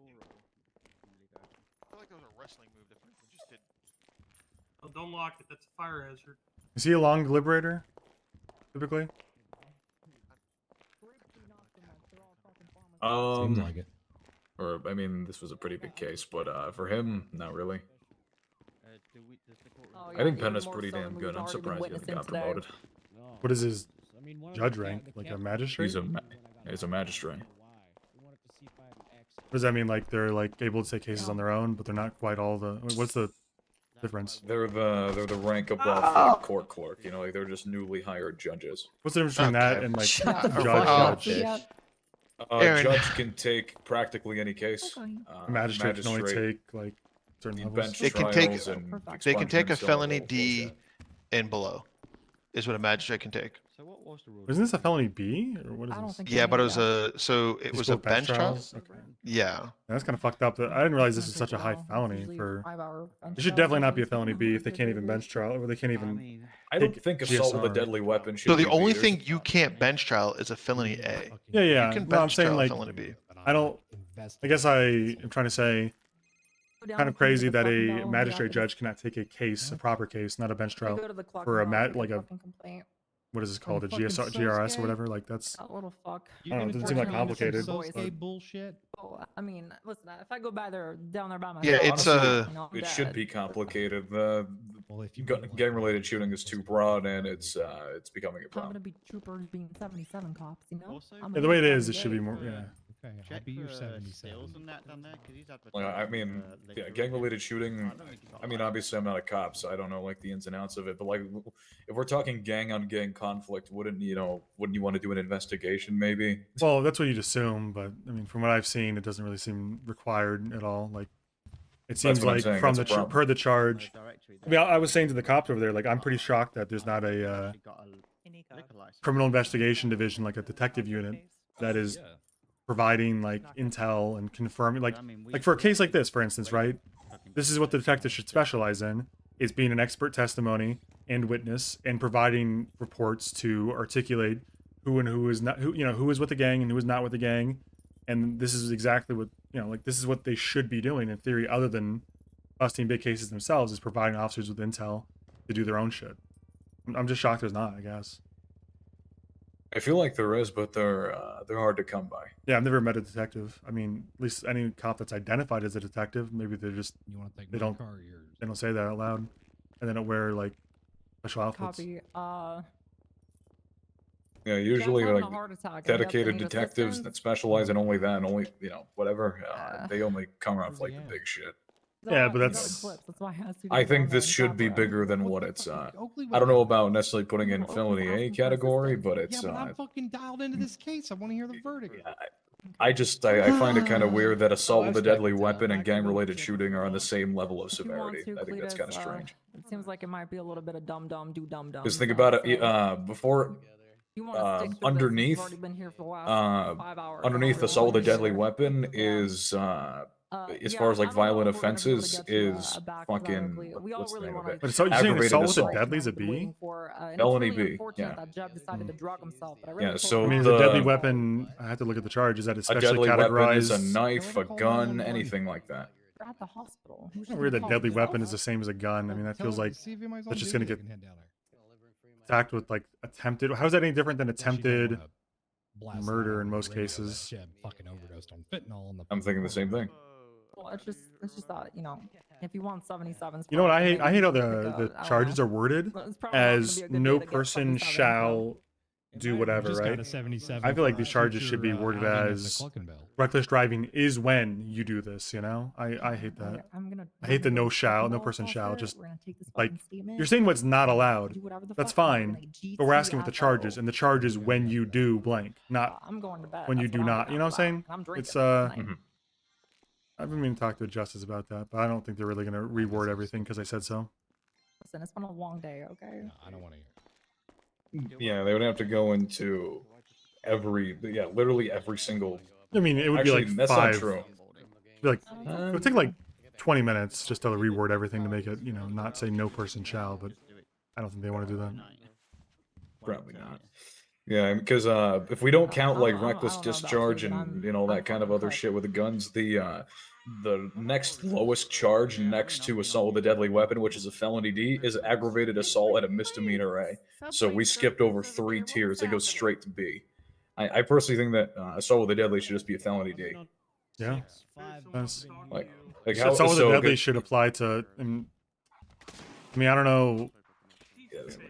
feel like that was a wrestling move that Franklin just did. Oh, don't lock it. That's a fire hazard. Is he a long deliberator? Typically? Seems like it. Or I mean, this was a pretty big case, but for him, not really. Oh, I think yeah, Penn is more pretty so damn than good. we've I'm already been surprised he hasn't witnessing got today. promoted. What is his I mean, one of judge the rank? ca- the Like a captain- magistrate? He's a he's a magistrate. We wanted to see if I have an X. What does that mean? Like they're like able to take cases on their own, but they're not quite all the. What's the difference? They're the rank above the court clerk. You know, like they're just newly hired judges. What's the difference between that and like Shut the judge? fuck up, judge? bitch. Judge can take practically any case. A magistrate can only take like certain levels. bench They can take- trials and They can take a expungements, all felony that D bullshit. and below, is what a magistrate can take. So what was the rule? Isn't this a felony B or what is I don't this? think Yeah, so, but it maybe, was yeah. it Just was go a bench trial. trials? Okay. Yeah. That's kind of fucked up. I didn't realize this Gonna was take such a a high while. It's felony usually for. 5-hour bench It should trial, definitely not be a usually felony B if they speaking. can't even bench trial or they can't even. I don't take think assault with a GSR. deadly weapon should So be the only B. thing you can't bench trial is a felony A. Yeah, yeah. You can No, I'm bench saying trial a like felony B. I don't. I guess I am trying to say. Go down Kind and of come to crazy the that fucking a bell, and magistrate after this- judge cannot take a case, a proper case, not a bench You trial, go to the clock for a and I'll take like your a fucking complaint. what is this called, a fucking GSR, Sosuke? GRS or whatever. Like that's. That little fuck. I don't know, it doesn't seem that complicated. Sosuke bullshit. Oh, I mean, listen, if I go by there down there by myself, Yeah, it's you know, I'm It should dead. be complicated. Gang-related shooting is too broad, and it's becoming a I'm problem. gonna be troopers being 77 cops, you know. I'm Yeah, gonna the way be it is, 70 it should be days. more. Yeah. Okay, I'll Check be your for 77. stills and that down there, 'cause he's Like, I advertising, mean, yeah, later gang-related shooting. I mean, obviously, I'm not a cop, so I don't know like the ins and outs of it. But like, if we're talking gang-on-gang conflict, wouldn't you want to do an investigation, maybe? Well, that's what you'd assume, but I mean, from what I've seen, it doesn't really seem required at all. Like, it seems what I'm like saying, from that's the a problem. per the charge. I mean, I was saying to the cops over there, like, I'm pretty shocked that there's not a criminal investigation division, like a detective unit, that is providing like intel and confirming, like for a case like this, for instance, right? This is what the detective should specialize in: is being an expert testimony and witness and providing reports to articulate who and who is not, who is with the gang and who is not with the gang. And this is exactly what, like this is what they should be doing in theory, other than busting big cases themselves, is providing officers with intel to do their own shit. I'm just shocked there's not, I guess. I feel like there is, but they're hard to come by. Yeah, I've never met a detective. I mean, at least any cop that's identified as a detective, maybe they're just they don't say that out loud, and they don't wear like special outfits. Copy. Yeah, usually having a like heart attack, and you dedicated have to need detectives assistance? that specialize in only that and only whatever. They only come around for like the big shit. Yeah, but that's. That's why I asked you to I go think down there this and should be cover. bigger than what it's. I don't know about necessarily putting in felony A category, but it's. Yeah, but I'm fucking dialed into this case. I want to hear the verdict. I find it kind of weird that assault with a deadly weapon and gang-related shooting are on the same level of If you want severity. to, I think that's kind of Cletus, strange. It seems like it might be a little bit of dumb, do dumb. Because think about it. Before. You wanna stick through Underneath, this, you've already been here for the last 5 hours. underneath assault with a deadly weapon is, as far as like violent offenses, is fucking. What's the name of it? But so you're saying Aggravated assault with a assault. deadly is a B? And it's Felony really B. unfortunate Yeah. that Jeb decided to drug himself, but I really Yeah. hope So I mean, the a deadly weapon. I have to look at the charge. Is that a especially deadly categorized? weapon is a knife, a gun, anything like that. You're at the hospital. Who's Weird that deadly weapon is the same as a gun. I mean, that feels like that's just gonna get attacked with like attempted. How is that any different than attempted murder in most cases? Fucking overdosed on fentanyl on the. I'm thinking the same thing. Well, it's just that, if you want 77s. You know what I hate? I hate how maybe the I don't charges know. are worded It's probably not gonna as be a good day no to get person 77, shall do whatever, just got right? a 77 I feel like for these charges future, should be worded outing of the as Cluckenbell. reckless driving is when you do this. I hate that. I hate the no shall, no person shall. Just like you're saying what's not allowed. That's fine, but we're asking what the charge is, and the charge is when you do blank, not I'm going to bed. when you That's do what I'm not. doing You know what I'm saying? I'm drinking It's tonight. I've been meaning to talk to a justice about that, but I don't think they're really gonna reword everything because I said so. Listen, it's been a long day, okay? I don't want to hear. Yeah, they would have to go into literally every single. I mean, it would Actually, be like that's 5. not true. It'd be like it would take like 20 minutes just to reword everything to make it, not say no person shall, but I don't think they want to do that. Probably not. Yeah, because if we don't count like reckless discharge and all that kind of other shit with the guns, the next lowest charge next to assault with a deadly weapon, which is a felony D, is aggravated assault at a misdemeanor A. So we skipped over 3 tiers. It goes straight to B. I personally think that assault with a deadly should just be a felony D. Yeah. That's, like how assault with a deadly should apply to. I mean, I don't know.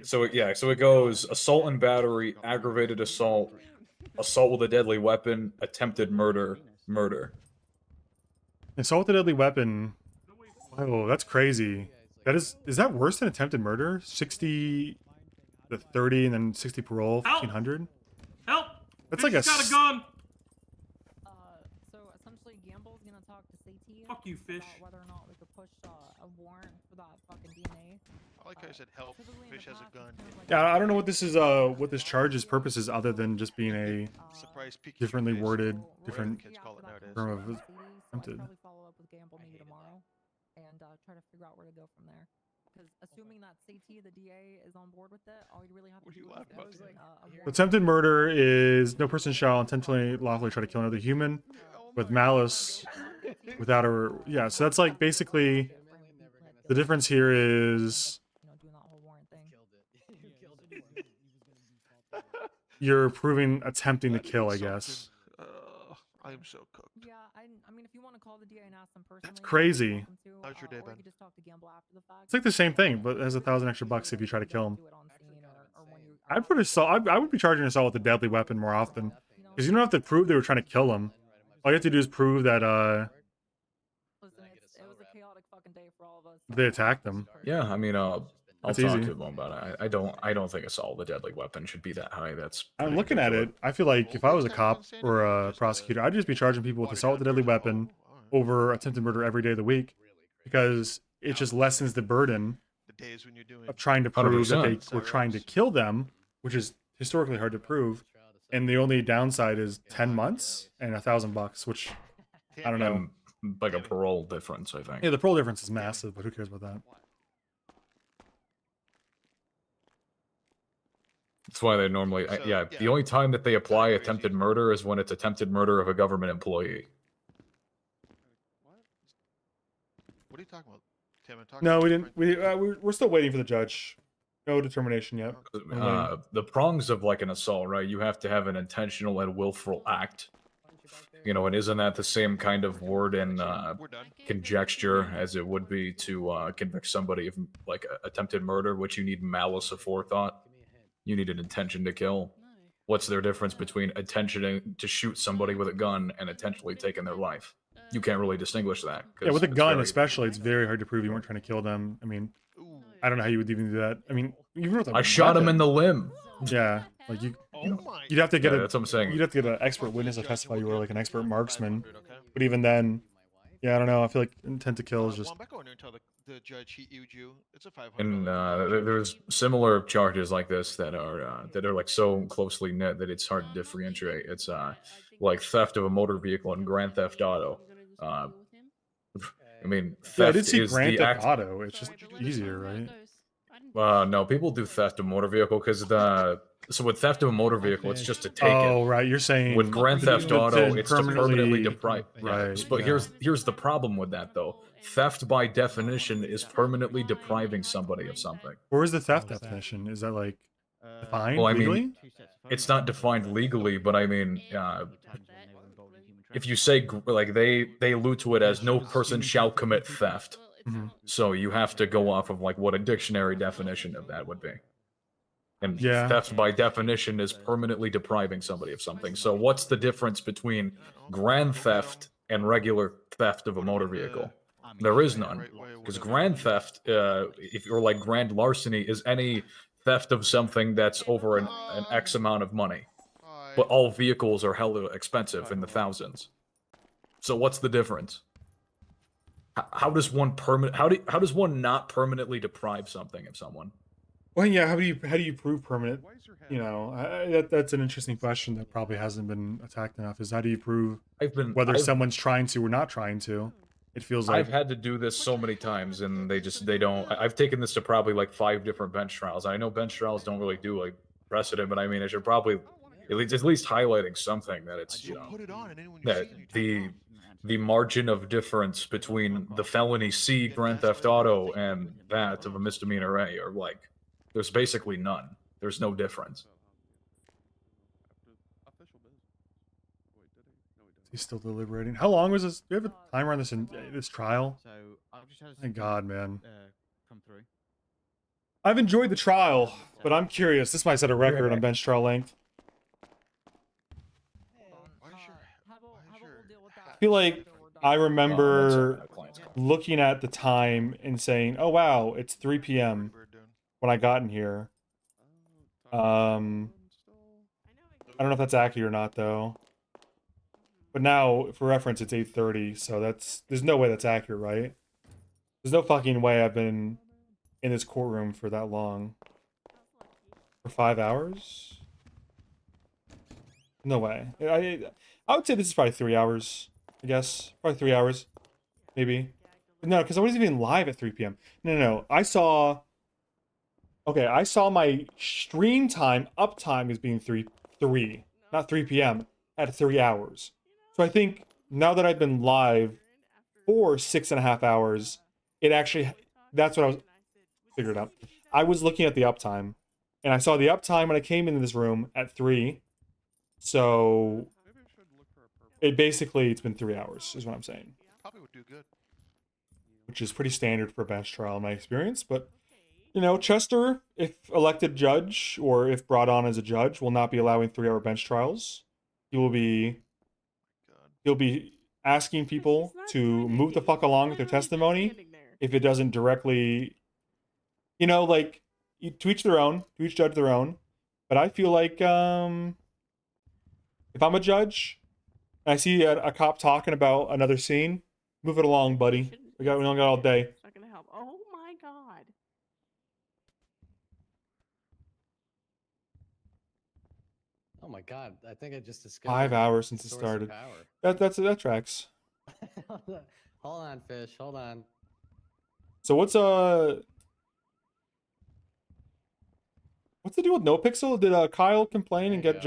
So it goes assault and battery, aggravated assault, assault with a deadly weapon, attempted murder, murder. Assault with a deadly weapon. Oh, that's crazy. Is that worse than attempted murder? 60 to 30 and then 60 parole, 1500? Help! That's like a got a gun! So essentially, Gamble's gonna talk to Sati Fuck you, Fish. about whether or not we could push a warrant for that fucking DNA. I like how you said help. Fish has a gun. Yeah, I don't know what this is. What this charge's purpose is, other than just being a Surprise PQ differently face. worded, Whatever different kids call it nowadays. term of So attempted. I'd probably follow up with Gamble maybe tomorrow and try to figure out where to go from there. Because assuming that CT, the DA, is on board with it, all you really have to do is post a warrant. Attempted murder is no person shall intentionally, lawfully try to kill another human with malice without a yeah. So that's like basically the difference here is you're proving attempting to kill, I guess. I'm so cooked. Yeah, I mean, if you want to call the DA and ask them personally, That's crazy. How's your day, or Ben? you could just talk to Gamble after the fact. It's like the same thing, but it has 1,000 extra bucks if you try to kill him. I'd put assault. I would be charging assault with a deadly weapon more often, because you don't have to prove they were trying to kill him. All you have to do is prove that Listen, it was a chaotic fucking day for all of us. they attacked them. Yeah, I mean, I'll That's talk easy. to them about it. I don't think assault with a deadly weapon should be that high. That's I'm looking at it. I feel like if I was a cop or a prosecutor, I'd just be charging people with assault with a deadly weapon over attempted murder every day of the week, because it just lessens the burden of trying to prove that they 100%. were trying to kill them, which is historically hard to prove. And the only downside is 10 months and 1,000 bucks, which I don't know. Like a parole difference, I think. Yeah, the parole difference is massive, but who cares about that? That's why they normally, yeah, the only time that they apply attempted murder is when it's attempted murder of a government employee. What are you talking about, Tim? I'm talking No, about we didn't. We're still waiting for the judge. No determination yet. The prongs of like an assault, right? You have to have an intentional and willful act. You know, and isn't that the same kind of word and conjecture as it would be to convict somebody of like attempted murder, which you need malice aforethought? You need an intention to kill. What's their difference between intentioning to shoot somebody with a gun and intentionally taking their life? You can't really distinguish that. Yeah, with a it's gun very- especially, it's very hard to prove you weren't trying to kill them. I mean, I don't know how you would even do that. I mean, even with a I shot him in the limb. Yeah, like you'd have to get Yeah, that's what I'm saying. You'd have to get an expert witness to testify you were like an expert marksman. But even then, yeah, I don't know. I feel like intent to kill is just. Well, I'm not going there until the judge he you. It's a $500. And there's similar charges like this that are like so closely knit that it's hard to differentiate. It's like theft of a motor vehicle and grand theft auto. I mean, theft Yeah, I did see is Grand the Theft act. Auto. It's just easier, right? No, people do theft of motor vehicle because so with theft of a motor vehicle, it's just to take it. Oh, right. You're saying With Grand Theft Auto, it's to permanently deprive. Right. But yeah. here's the problem with that though. Theft by definition is permanently depriving somebody of something. Where is the theft definition? Is that like defined Well, I legally? mean, it's not defined legally, but I mean, if you say like they allude to it as no person shall commit theft, so you have to go off of like what a dictionary definition of that would be. And Yeah. theft by definition is permanently depriving somebody of something. So what's the difference between grand theft and regular theft of a motor vehicle? There is none, because grand theft, if you're like grand larceny, is any theft of something that's over an X amount of money. But all vehicles are hella expensive in the thousands. So what's the difference? How does one how does one not permanently deprive something of someone? Well, yeah. How do you prove permanent? You know, that's an interesting question that probably hasn't been attacked enough. Is how do you prove whether someone's trying to or not trying to? It feels like I've had to do this so many times, and they don't. I've taken this to probably like 5 different bench trials. I know bench trials don't really do like precedent, but I mean, I should probably at least highlighting something that it's that the margin of difference between the felony C Grand Theft Auto and that of a misdemeanor A are like there's basically none. There's no difference. he's still deliberating. How long was this? Do you have a timer on this trial? So I've just had Thank God, man. come through. I've enjoyed the trial, but I'm curious. This might set a record on bench trial length. I feel like I remember looking at the time and saying, "Oh wow, it's 3 p.m." when I got in here. I don't know if that's accurate or not though. But now, for reference, it's 8:30, so there's no way that's accurate, right? There's no fucking way I've been in this courtroom for that long. For 5 hours? No way. I would say this is probably 3 hours. I guess probably 3 hours, maybe. No, because I wasn't even live at 3 p.m. No. I saw. Okay, I saw my stream time uptime as being 3, not 3 p.m. at 3 hours. So I think now that I've been live for 6.5 hours, it actually, that's what I was, figured out. I was looking at the uptime, and I saw the uptime when I came into this room at 3. So it's been 3 hours, is what I'm saying. Probably would do good. Which is pretty standard for a bench trial in my experience, but you know, Chester, if elected judge or if brought on as a judge, will not be allowing 3-hour bench trials. He'll be asking people to move the fuck along with their testimony if it doesn't directly, you know, like to each their own, to each judge their own. But I feel like if I'm a judge and I see a cop talking about another scene, move it along, buddy. We only got all day. It's not gonna help. Oh my god. Oh my god, I think I just discovered 5 hours since it source of started. power. That tracks. Hold on, fish. Hold on. So what's the deal with No Pixel? Did Kyle complain and get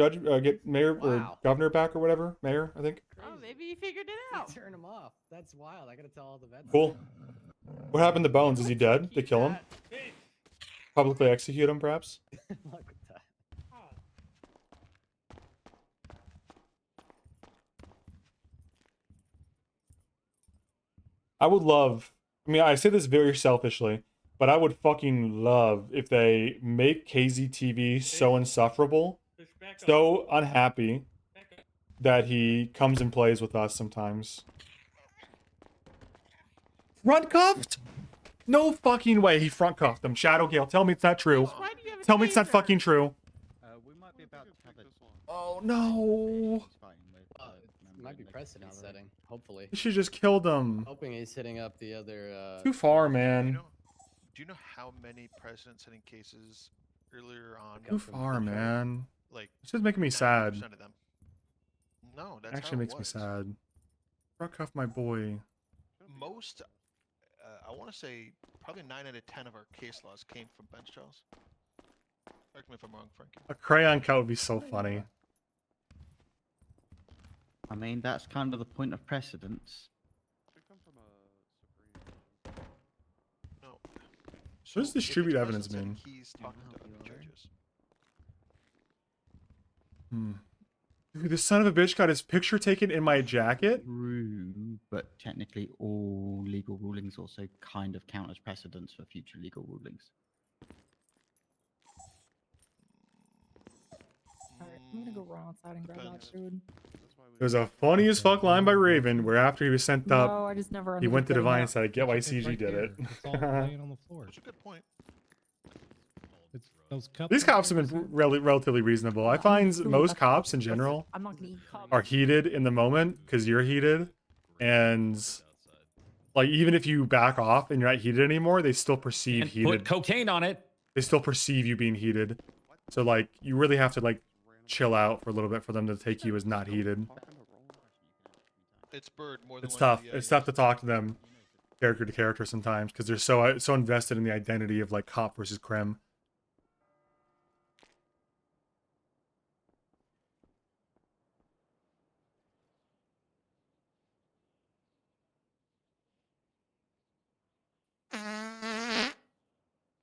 mayor or governor back or whatever? Mayor, I think. Oh, maybe you figured it out. Turn him off. That's wild. I gotta tell all the vets. Cool. What happened to Bones? Is he dead? They kill him? Publicly execute him, perhaps? Look at that. I would love, I mean, I say this very selfishly, but I would fucking love if they make KZTV so insufferable, so unhappy, that he comes and plays with us sometimes. Front cuffed? No fucking way he front cuffed them. Shadow Gale, tell me it's not true. Tell me it's not fucking true. We might be about to have a... Oh no. It might be precedent setting, hopefully. You should just killed him. Hoping he's hitting up the other Too far, man. Do you know how many precedent-setting cases earlier on? Too far, man. Like it's just making me sad. 90% of them. No, that's Actually how it makes me was. sad. Front cuff my boy. Most, I want to say, probably 9 out of 10 of our case laws came from bench trials. Correct me if I'm wrong, Frankie. A crayon cut would be so funny. I mean, that's kind of the point of precedence. No. What does distribute evidence mean? He's talking to other judges. Dude, this son of a bitch got his picture taken in my jacket? True, but technically all legal rulings also kind of count as precedents for future legal rulings. Alright, I'm gonna go run outside and grab that food. There's a funny as fuck line by Raven where after he was sent up, No, I just never he ended went up to getting Divine that. and said, I get why It's CG right did there. it. It's all laying on the floor. That's a good point. It's those cups These right cops have there, been relatively reasonable. I find most cops in general I'm not gonna eat cops. are heated in the moment because you're heated. And like even if you back off and you're not heated anymore, they still perceive And heated. put cocaine on it. They still perceive you being heated. So like you really have to like chill out for a little bit for them to take you as not heated. It's Bird more than It's one of tough. the, It's tough to talk to them character to character sometimes because they're so invested in the identity of like cop versus creme.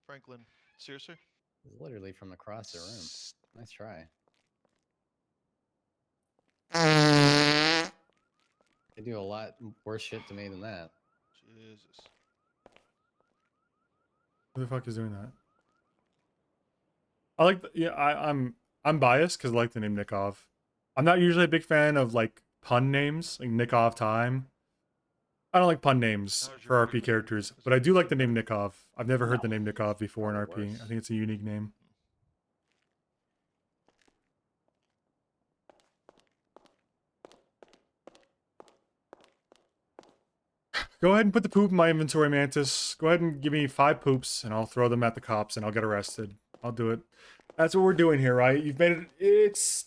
Franklin, seriously? It's literally from across the room. Nice try. They do a lot worse shit to me than that. Jesus. Who the fuck is doing that? I like I'm biased because I like the name Nikov. I'm not usually a big fan of like pun names, like Nikov Time. I don't like pun names for RP characters, but I do like the name Nikov. I've never heard the name Nikov before in RP. I think it's a unique name. Go ahead and put the poop in my inventory, Mantis. Go ahead and give me 5 poops, and I'll throw them at the cops, and I'll get arrested. I'll do it. That's what we're doing here, right? You've made it... It's...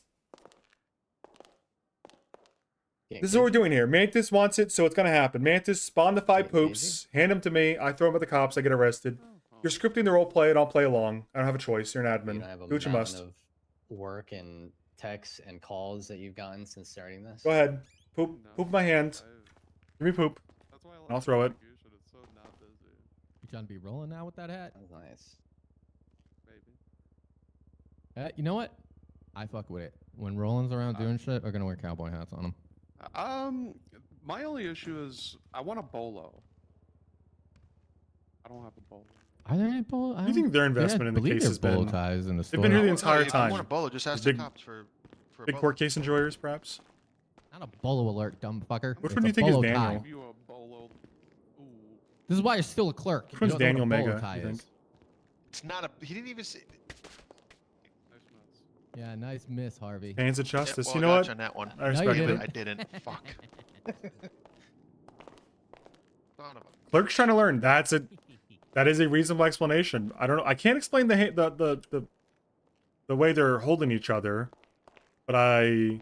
This is what we're doing here. Mantis wants it, so it's gonna happen. Mantis, spawn the 5 poops, hand them to me, I throw them at the cops, I get arrested. You're scripting the role play, and I'll play along. I don't have a choice. You're an admin. You don't have a Do what you mountain must. of work and texts and calls that you've gotten since starting this. Go ahead. Poop. Poop my hand. Give me poop. And I'll throw it. You trying to be rolling now with that hat? That's nice. You know what? I fuck with it. When Roland's around doing shit, we're gonna wear cowboy hats on him. My only issue is I want a bolo. I don't have a bolo. Are there any bolo? What do you think their investment in the case has bolo been? ties in the They've store. been here the entire If you time. want a bolo, just ask Big- the cops for a Big bolo. court case enjoyers, perhaps? Not a bolo alert, dumb fucker. Which It's one do a you think is bolo Daniel? tie. You a bolo. This is why you're still a clerk. Which You one's don't know Daniel what a bolo Mega, tie you think? is. It's not a. He didn't even say. Yeah, nice miss, Harvey. Hands of justice. well, you know I what? got you on that one. I respect it. I didn't. Fuck. Son of a. Clerk's trying to learn. That is a reasonable explanation. I don't know. I can't explain the way they're holding each other, but I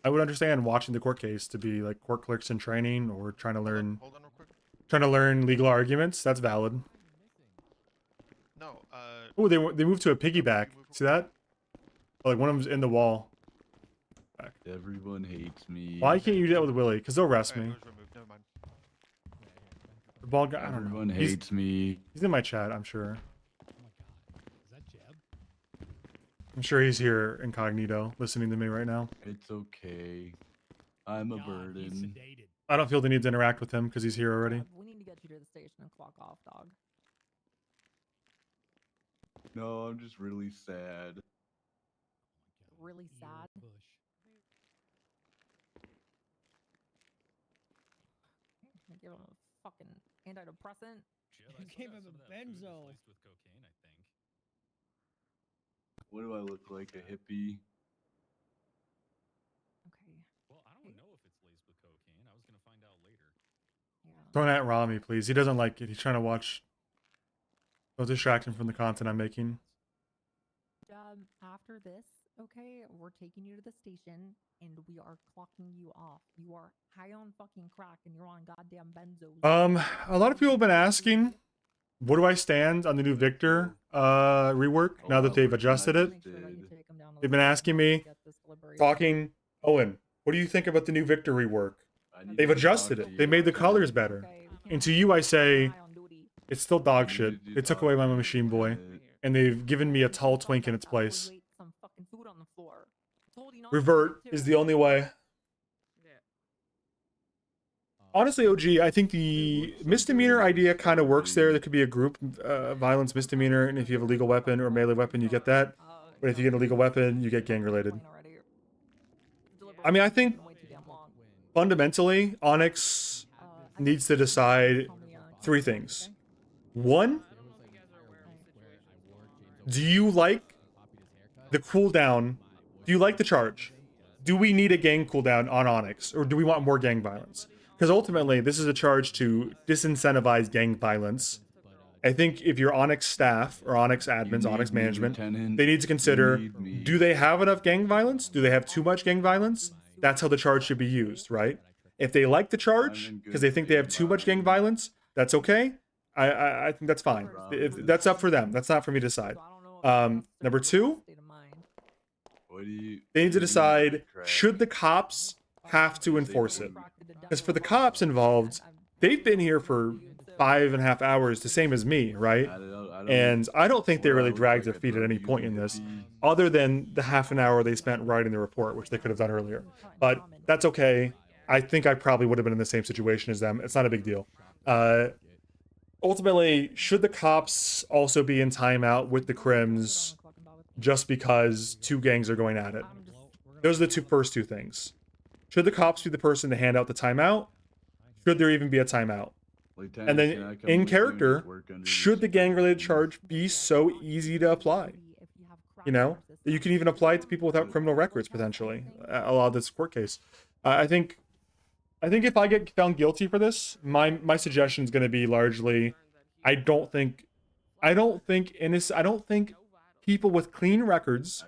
would understand watching the court case to be like court clerks in training or trying to learn Hold on real quick. legal arguments. That's valid. No. Oh, they moved to a piggyback. See that? Oh, like one of them's in the wall. Back. Everyone hates me. Why can't you do that with Willie? Because they'll arrest me. It was removed. Never mind. The ball guy. I don't know. Everyone hates me. He's in my chat. I'm sure. Oh my god. Is that Jeb? I'm sure he's here incognito, listening to me right now. It's okay. I'm a God, burden. he's sedated. I don't feel the need to interact with him because he's here already. We need to get you to the station and clock off, dog. No, I'm just really sad. Really sad. Bush. Give him a fucking antidepressant. You gave him a benzo. What do I look like, a hippie? Okay. Well, I don't know if it's laced with cocaine. I was gonna find out later. Yeah. Don't at Rami, please. He doesn't like it. He's trying to watch. Don't distract him from the content I'm making. After this, okay, we're taking you to the station and we are clocking you off. You are high on fucking crack and you're on goddamn benzos. A lot of people have been asking, what do I stand on the new Victor rework now that they've adjusted it? They've been asking me, talking, Owen, what do you think about the new Victor rework? They've adjusted it. They made the colors better. And to you, I say, it's still dog shit. They took away my machine boy, and they've given me a tall twink in its place. Revert is the only way. Honestly, OG, I think the misdemeanor idea kind of works there. There could be a group violence misdemeanor, and if you have a legal weapon or melee weapon, you get that. But if you get a legal weapon, you get gang related. I mean, I think fundamentally, ONX needs to decide 3 things. 1, do you like the cooldown? Do you like the charge? Do we need a gang cooldown on ONX, or do we want more gang violence? Because ultimately, this is a charge to disincentivize gang violence. I think if you're ONX staff or ONX admins, ONX management, they need to consider, do they have enough gang violence? Do they have too much gang violence? That's how the charge should be used, right? If they like the charge because they think they have too much gang violence, that's okay. I think that's fine. If that's up for them. That's not for me to decide. Number 2, they need to decide, should the cops have to enforce it? Because for the cops involved, they've been here for 5.5 hours, the same as me, right? And I don't think they really dragged their feet at any point in this, other than the half an hour they spent writing the report, which they could have done earlier. But that's okay. I think I probably would have been in the same situation as them. It's not a big deal. Ultimately, should the cops also be in timeout with the crims just because 2 gangs are going at it? Those are the first two things. Should the cops be the person to hand out the timeout? Should there even be a timeout? And then, in character, should the gang-related charge be so easy to apply? You know? You can even apply it to people without criminal records, potentially. A lot of this court case. I think I think if I get found guilty for this, my suggestion is going to be largely, I don't think people with clean records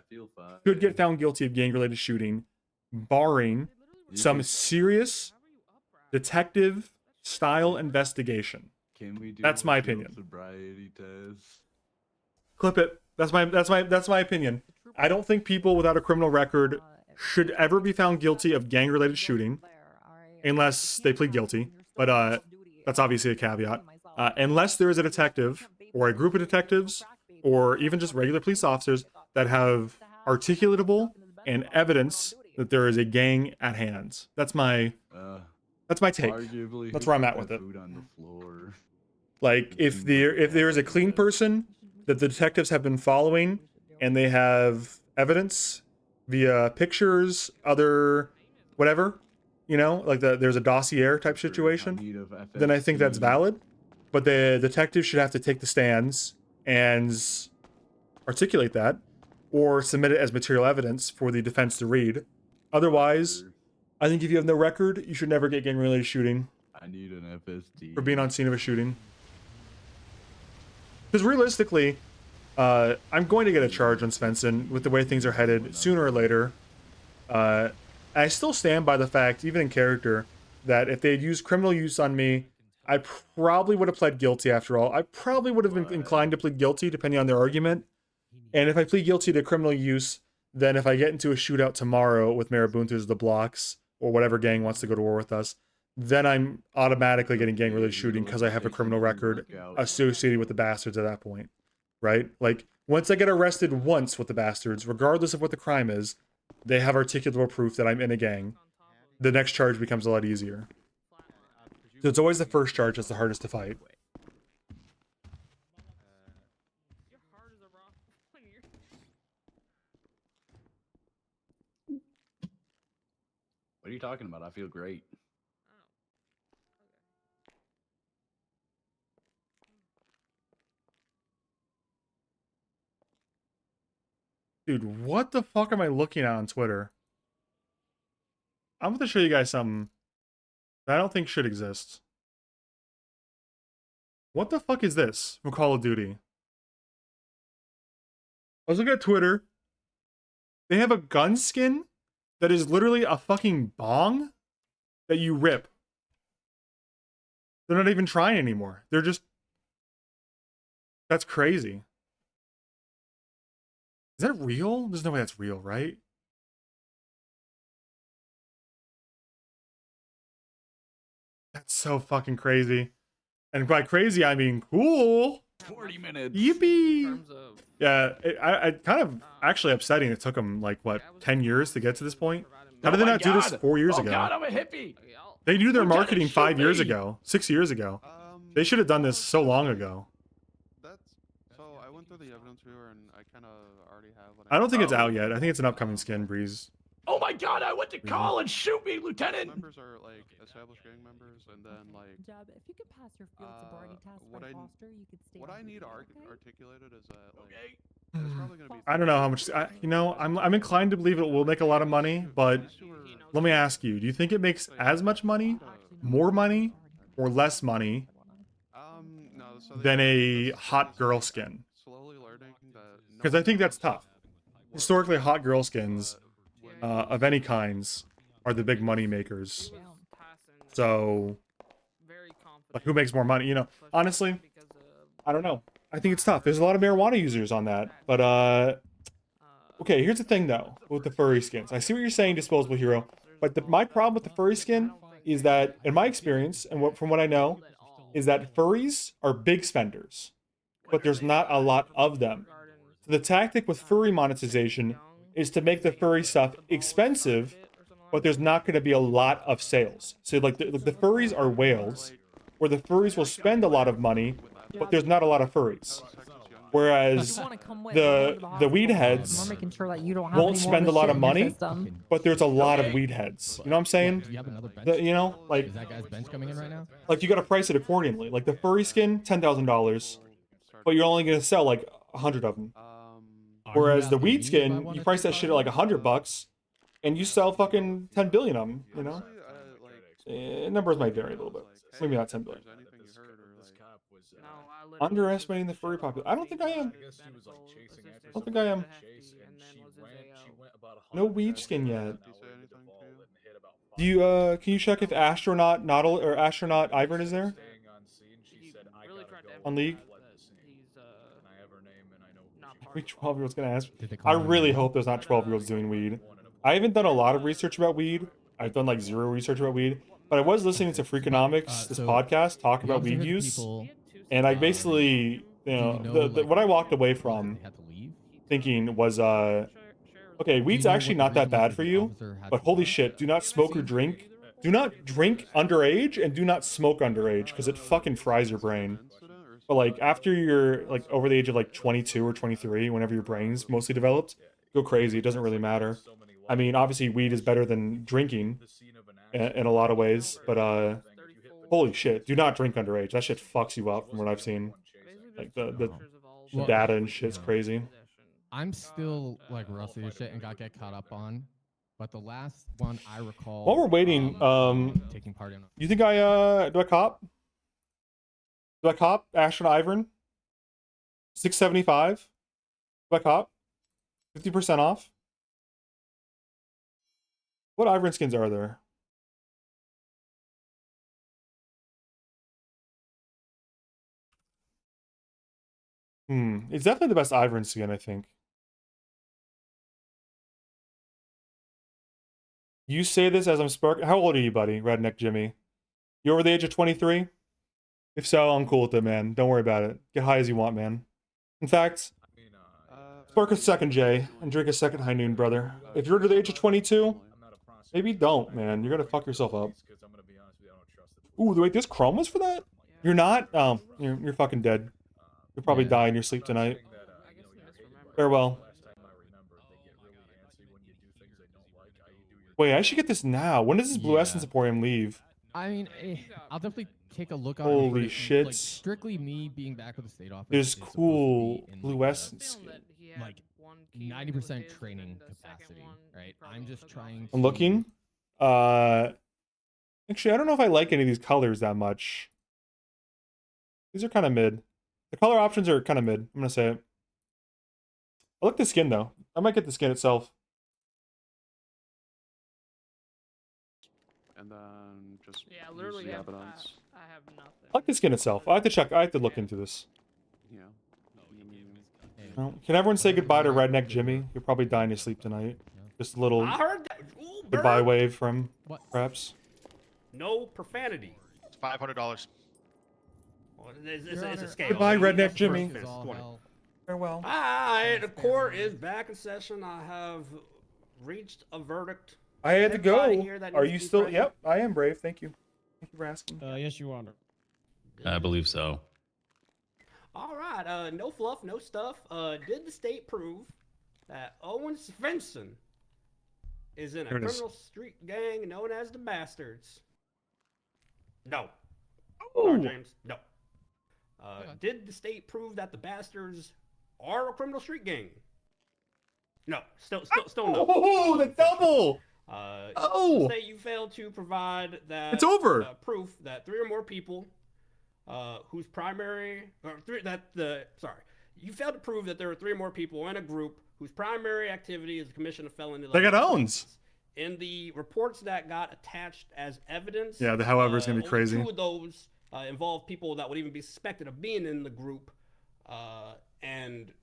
could get found guilty of gang-related shooting, barring some serious detective style investigation. Can we do That's my opinion. sobriety test? Clip it. That's my opinion. I don't think people without a criminal record should ever be found guilty of gang-related shooting unless they plead guilty. But that's obviously a caveat. Unless there is a detective or a group of detectives or even just regular police officers that have articulatable and evidence that there is a gang at hand. That's my take. That's where I'm at with it. Like if there is a clean person that the detectives have been following and they have evidence via pictures, other whatever, you know, like there's a dossier type situation, then I think that's valid. But the detective should have to take the stands and articulate that or submit it as material evidence for the defense to read. Otherwise, I think if you have no record, you should never get gang-related shooting. I need an FSD. Or being on scene of a shooting. Because realistically, I'm going to get a charge on Svensson with the way things are headed sooner or later. I still stand by the fact, even in character, that if they had used criminal use on me, I probably would have pled guilty after all. I probably would have been inclined to plead guilty depending on their argument. And if I plead guilty to criminal use, then if I get into a shootout tomorrow with Marabuntas, the Blocks, or whatever gang wants to go to war with us, then I'm automatically getting gang-related shooting because I have a criminal record associated with the bastards at that point, right? Like, once I get arrested once with the bastards, regardless of what the crime is, they have articulable proof that I'm in a gang. The next charge becomes a lot easier. So it's always the first charge that's the hardest to fight. What are you talking about? I feel great. Dude, what the fuck am I looking at on Twitter? I'm going to show you guys something that I don't think should exist. What the fuck is this from Call of Duty? I was looking at Twitter. They have a gun skin that is literally a fucking bong that you rip. They're not even trying anymore. They're just... That's crazy. Is that real? There's no way that's real, right? That's so fucking crazy. And by crazy, I mean cool. 40 minutes. Yippee! Yeah, I kind of actually upsetting. It took them like what 10 years to get to this point. How did they not do this 4 years ago? God, I'm a hippie. They knew their Lieutenant, marketing shoot 5 years me. ago, 6 years ago. They should have done this so long ago. So I went through the evidence viewer and I kind of already have. I don't think it's out yet. I think it's an upcoming skin, Breeze. Oh my God, I went to college. Shoot me, Lieutenant. Members are like established gang members, and then like. Jeb, if you could pass your field sobriety test what by I Foster, you could stay. what on I need duty, articulated is that like. It's probably gonna be. I don't know how much. You know, I'm inclined to believe it will make a lot of money, but let me ask you: do you think it makes as much money, more money, or less money No, so than a hot girl skin? slowly learning that. Because I think that's tough. Historically, hot girl skins of any kinds are the big money makers. So, like, who makes more money? You know, honestly, I don't know. I think it's tough. There's a lot of marijuana users on that. But, okay, here's the thing, though, with the furry skins. I see what you're saying, Disposable Hero. But my problem with the furry skin is that, in my experience, and from what I know, is that furries are big spenders. But there's not a lot of them. So the tactic with furry monetization is to make the furry stuff expensive, but there's not going to be a lot of sales. So, like, the furries are whales, where the furries will spend a lot of money, but there's not a lot of furries. Whereas the weed heads won't spend a lot of money, but there's a lot of weed heads. You know what I'm saying? Do you have another bench? You know, like, Is that guy's bench coming in right now? like you got to price it accordingly. Like the furry skin, $10,000, but you're only going to sell like 100 of them. Whereas the weed skin, you price that shit at like $100, and you sell fucking 10 billion of them. You know? Numbers might vary a little bit. Maybe not 10 billion. Underestimating the furry population. I don't think I am. I don't think I am. No weed skin yet. Do you can you check if astronaut Nodal or astronaut Ivern is there on League? Every 12-year-old's gonna ask. I really hope there's not 12-year-olds doing weed. I haven't done a lot of research about weed. I've done like 0 research about weed, but I was listening to Freakonomics, this podcast, talk about weed use, and I basically, you know, what I walked away from thinking was, okay, weed's actually not that bad for you, but holy shit, do not smoke or drink. Do not drink underage and do not smoke underage because it fucking fries your brain. But like after you're like over the age of like 22 or 23, whenever your brain's mostly developed, go crazy. It doesn't really matter. I mean, obviously weed is better than drinking in a lot of ways, but holy shit, do not drink underage. That shit fucks you up from what I've seen. Like the data and shit's crazy. I'm still like rusty as shit and got get caught up on, but the last one I recall. While we're waiting, taking part in. you think do I cop? Do I cop Ashton Ivern? 675. Do I cop? 50% off. What Ivern skins are there? It's definitely the best Ivern skin, I think. You say this as I'm sparking. How old are you, buddy? Redneck Jimmy. You over the age of 23? If so, I'm cool with it, man. Don't worry about it. Get high as you want, man. In fact, spark a second J and drink a second High Noon, brother. If you're under the age of 22, maybe don't, man. You're gonna fuck yourself up. Ooh, wait, this Chrome was for that? You're not? Oh, you're fucking dead. You'll probably die in your sleep tonight. Farewell. Wait, I should get this now. When does this Blue Essence Emporium leave? I mean, I'll definitely take a look on. Holy like, shit! Strictly me being back with the state office. There's cool Blue Essence. Like 90% training capacity, right? I'm just trying to. I'm looking. Actually, I don't know if I like any of these colors that much. These are kind of mid. The color options are kind of mid. I'm gonna say it. I like the skin though. I might get the skin itself. And then just literally use the have, evidence. I have nothing. I like the skin itself. I have to check. I have to look into this. Yeah. Well, can everyone say goodbye to Redneck Jimmy? You'll probably die in your sleep tonight. Just a little I heard that. Ooh, goodbye bird. wave from perhaps. No profanity. It's $500. Well, it's a scale. Goodbye, That's Redneck the Jimmy. first fist, 20. Farewell. Alright, the court is back in session. I have reached a verdict. I had to go. Everybody here that Are needs you to be still? present? Yep, I am brave. Thank you. Thank you for asking. Yes, Your Honor. I believe so. All right, no fluff, no stuff. Did the state prove that Owen Svensson is in a Here it is. criminal street gang known as the Bastards? No. Oh. Sorry, James. No. Did the state prove that the Bastards are a criminal street gang? No. Still no. Oh, the double. The state you failed to provide that. It's over. Proof that 3 or more people whose primary you failed to prove that there were 3 or more people in a group whose primary activity is the commission of felony. They got owns. In the reports that got attached as evidence, Yeah, the however is gonna be only crazy. 2 of those involved people that would even be suspected of being in the group, and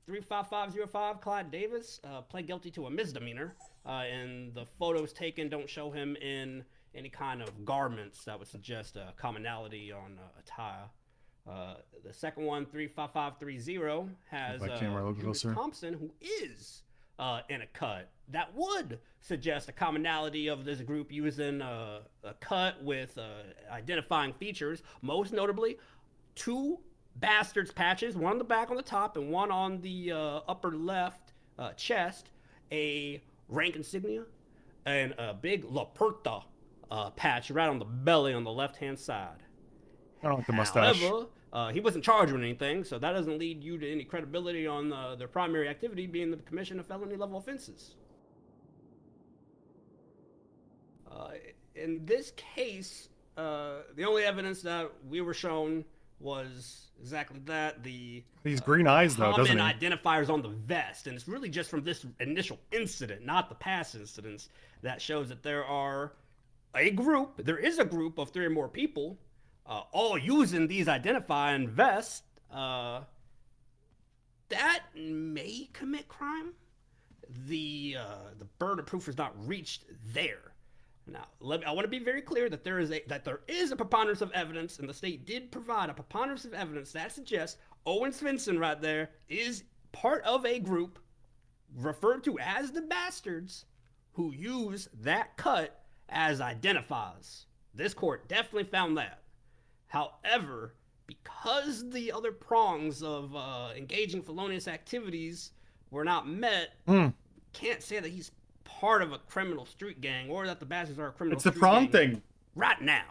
35505 Clyde Davis pled guilty to a misdemeanor, and the photos taken don't show him in any kind of garments that would suggest a commonality on attire. The second one, 35530, has If I camera a little Judas closer. Thompson, who is in a cut that would suggest a commonality of this group using a cut with identifying features, most notably 2 Bastards patches, one on the back on the top and one on the upper left chest, a rank insignia, and a big La Puerta patch right on the belly on the left-hand side. I don't like the mustache. However, he wasn't charged with anything, so that doesn't lead you to any credibility on their primary activity being the commission of felony level offenses. In this case, the only evidence that we were shown was exactly that. These green eyes, though, doesn't common he? identifiers on the vest, and it's really just from this initial incident, not the past incidents, that shows that there is a group of 3 or more people, all using these identifying vests, that may commit crime. The burden of proof is not reached there. Now, I want to be very clear that there is a preponderance of evidence, and the state did provide a preponderance of evidence that suggests Owen Svensson right there is part of a group referred to as the Bastards who use that cut as identifiers. This court definitely found that. However, because the other prongs of engaging felonious activities were not met, can't say that he's part of a criminal street gang or that the Bastards are a criminal street gang. It's the prong thing. Right now.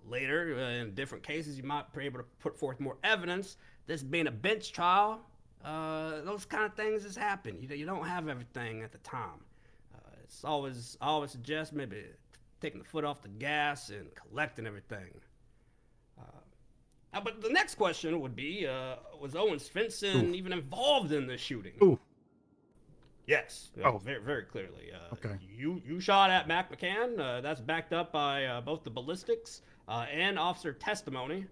Later, in different cases, you might be able to put forth more evidence. This being a bench trial, those kind of things has happened. You don't have everything at the time. I always suggest maybe taking the foot off the gas and collecting everything. But the next question would be, was Owen Svensson even involved in this shooting? Ooh. Yes. Very, very clearly. Okay. You shot at Mac McCann. That's backed up by both the ballistics and officer testimony.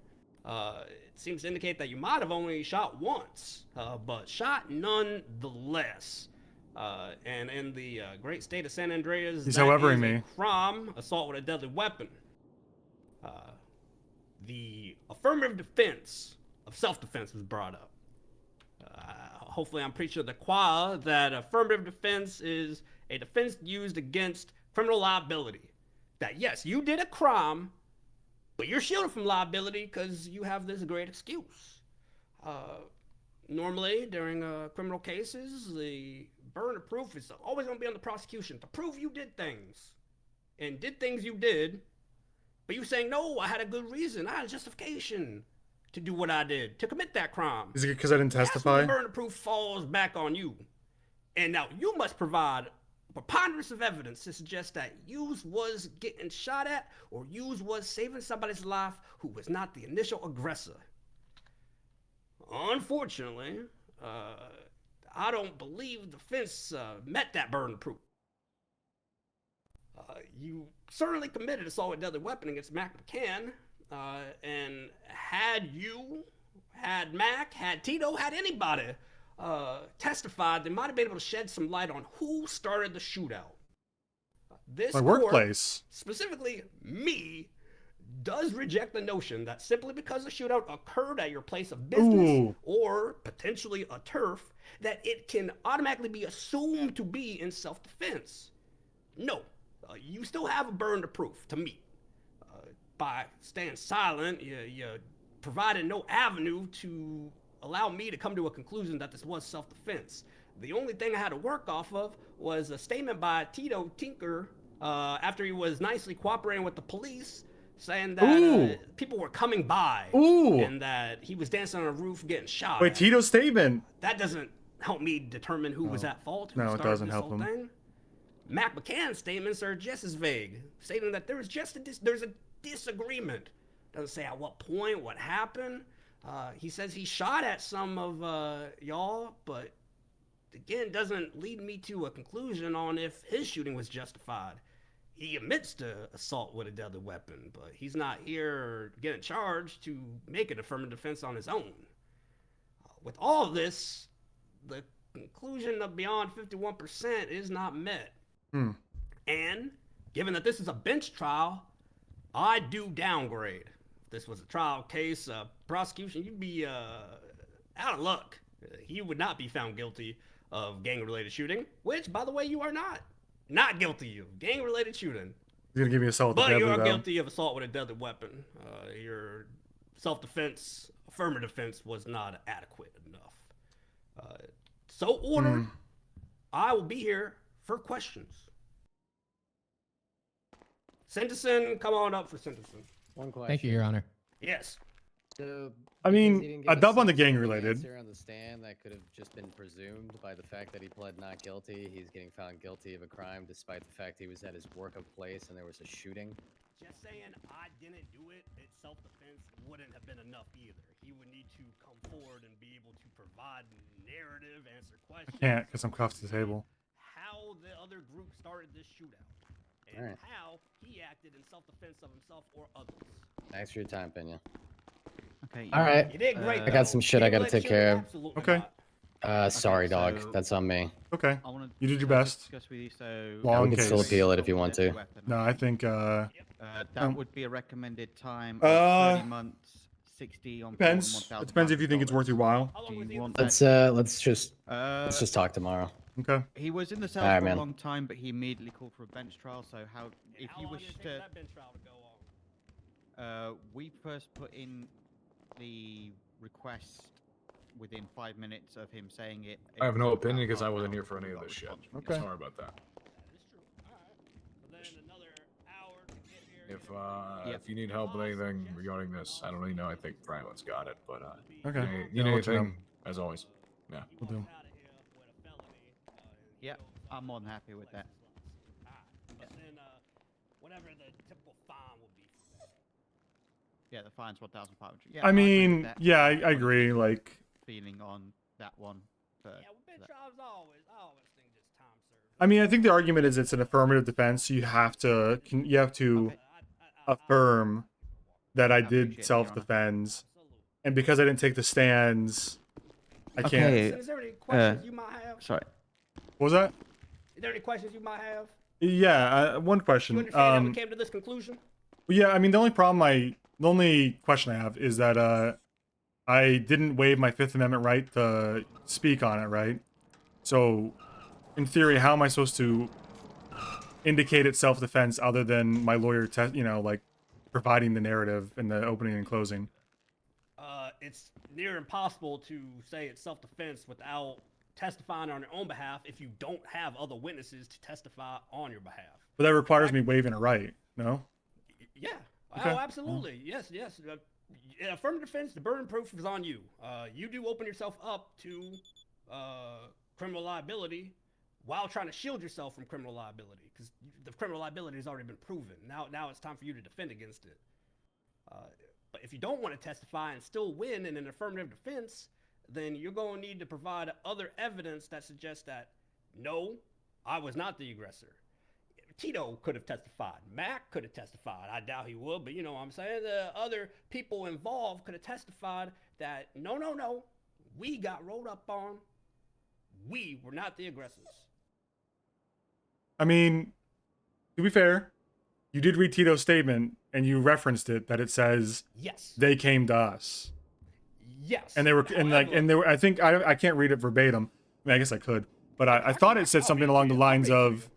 It seems to indicate that you might have only shot once, but shot nonetheless. And in the great state of San Andreas, He's that however-ing is me. a crime, assault with a deadly weapon. The affirmative defense of self-defense was brought up. Hopefully I'm preaching to the choir that affirmative defense is a defense used against criminal liability. That yes, you did a crime, but you're shielded from liability because you have this great excuse. Normally, during criminal cases, the burden of proof is always going to be on the prosecution to prove you did things. And did things you did, but you saying, no, I had a good reason, I had a justification to do what I did, to commit that crime. Is it because I didn't testify? That's when the burden of proof falls back on you. And now you must provide a preponderance of evidence to suggest that you was getting shot at or you was saving somebody's life who was not the initial aggressor. Unfortunately, I don't believe the defense met that burden of proof. You certainly committed assault with a deadly weapon against Mac McCann, and had you, had Mac, had Tito, had anybody testified, they might have been able to shed some light on who started the shootout. This My court, workplace. specifically me, does reject the notion that simply because a shootout occurred at your place of business or potentially a turf, that it can automatically be assumed to be in self-defense. No, you still have a burden of proof to meet. By staying silent, you provided no avenue to allow me to come to a conclusion that this was self-defense. The only thing I had to work off of was a statement by Tito Tinker after he was nicely cooperating with the police, saying that people were coming by and that he was dancing on a roof getting shot. Wait, Tito's statement. That doesn't help me determine who was at fault. Who No, it started doesn't this help whole him. thing. Mac McCann's statements are just as vague, stating that there was just there's a disagreement. Doesn't say at what point, what happened. He says he shot at some of y'all, but again, doesn't lead me to a conclusion on if his shooting was justified. He admits to assault with a deadly weapon, but he's not here getting charged to make an affirmative defense on his own. With all of this, the conclusion of beyond 51% is not met. And given that this is a bench trial, I do downgrade. If this was a trial case, prosecution, you'd be out of luck. He would not be found guilty of gang-related shooting, which, by the way, you are not guilty of gang-related shooting. He's gonna give me assault with a But deadly you are though. guilty of assault with a deadly weapon. Your self-defense, affirmative defense was not adequate enough. So ordered, I will be here for questions. Sentencing, come on up for sentencing. One question. Thank you, Your Honor. Yes. So, I because mean, he didn't a give dub on the sensible gang-related. answer on the stand that could have just been presumed by the fact that he pled not guilty. He's getting found guilty of a crime despite the fact he was at his work of place and there was a shooting. Just saying I didn't do it, it's self-defense, wouldn't have been enough either. He would need to come forward and be able to provide narrative, answer I questions. can't because I'm cuffed to the table. How the other group started this shootout, and Alright. how he acted in self-defense of himself or others. Thanks for your time, Pena. Okay. All right. You did great. I got some shit I gotta take care of. Absolutely Okay. not. Sorry, so- dog. That's on me. Okay. I want to. You did your best. Discuss with you. So. Long we can still case. appeal it if you want to. No, I think That would be a recommended time of 30 months, 60 on. depends. It depends if you think it's worth your while. Do you want Let's that? let's just talk tomorrow. Okay. He was in the cell All right, for man. a long time, but he immediately called for a bench trial. So how, if you wish to, That bench trial to go on. we first put in the request within 5 minutes of him saying it. I have It no was about opinion because I half wasn't an here hour for any before of we this got shit. response. Okay. Sorry about that. That is true. All right. So then another hour to get here. If you need help with anything regarding this, I don't really know. I think Franklin's got it, but Okay. you Yeah, need I'll let you know. anything, as always. Yeah. We'll do. Yeah, I'm more than happy with that. But then, whatever the typical fine will be for that. Yeah, the fine's 1,500. Yeah, I agree with mean, that. yeah, I What is agree. your Like, feeling on that one. For Yeah, well, bench trials I always think just time served. I mean, I think the argument is it's an affirmative defense. So you have to Okay. affirm that I appreciate did it, self-defense, and because I didn't take the stands, I can't. Okay. Is there any questions you might have? Sorry. What was that? Is there any questions you might have? Yeah, one You question. understand how we came to this conclusion? Yeah, I mean, the only question I have is that I didn't waive my Fifth Amendment right to speak on it, right? So, in theory, how am I supposed to indicate it's self-defense other than my lawyer, like providing the narrative in the opening and closing? It's near impossible to say it's self-defense without testifying on your own behalf if you don't have other witnesses to testify on your behalf. But that requires me waiving a right, no? Yeah. Okay. Oh, absolutely. Yes, yes. In affirmative defense, the burden of proof is on you. You do open yourself up to criminal liability while trying to shield yourself from criminal liability, because the criminal liability has already been proven. Now it's time for you to defend against it. But if you don't want to testify and still win in an affirmative defense, then you're going to need to provide other evidence that suggests that, no, I was not the aggressor. Tito could have testified. Mac could have testified. I doubt he would, but you know what I'm saying? The other people involved could have testified that, no, we got rolled up on. We were not the aggressors. I mean, to be fair, you did read Tito's statement and you referenced it that it says Yes. they came to us. Yes. And they were I think I can't read it verbatim. I mean, I guess I could, but I thought it said something along the lines of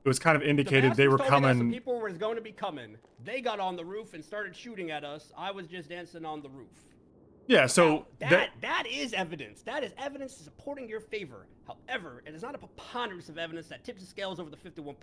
it was kind of indicated they were Some coming. people were going to be coming. They got on the roof and started shooting at us. I was just dancing on the roof. Yeah, so That is evidence. That is evidence supporting your favor. However, it is not a preponderance of evidence that tips the scales over the 51%.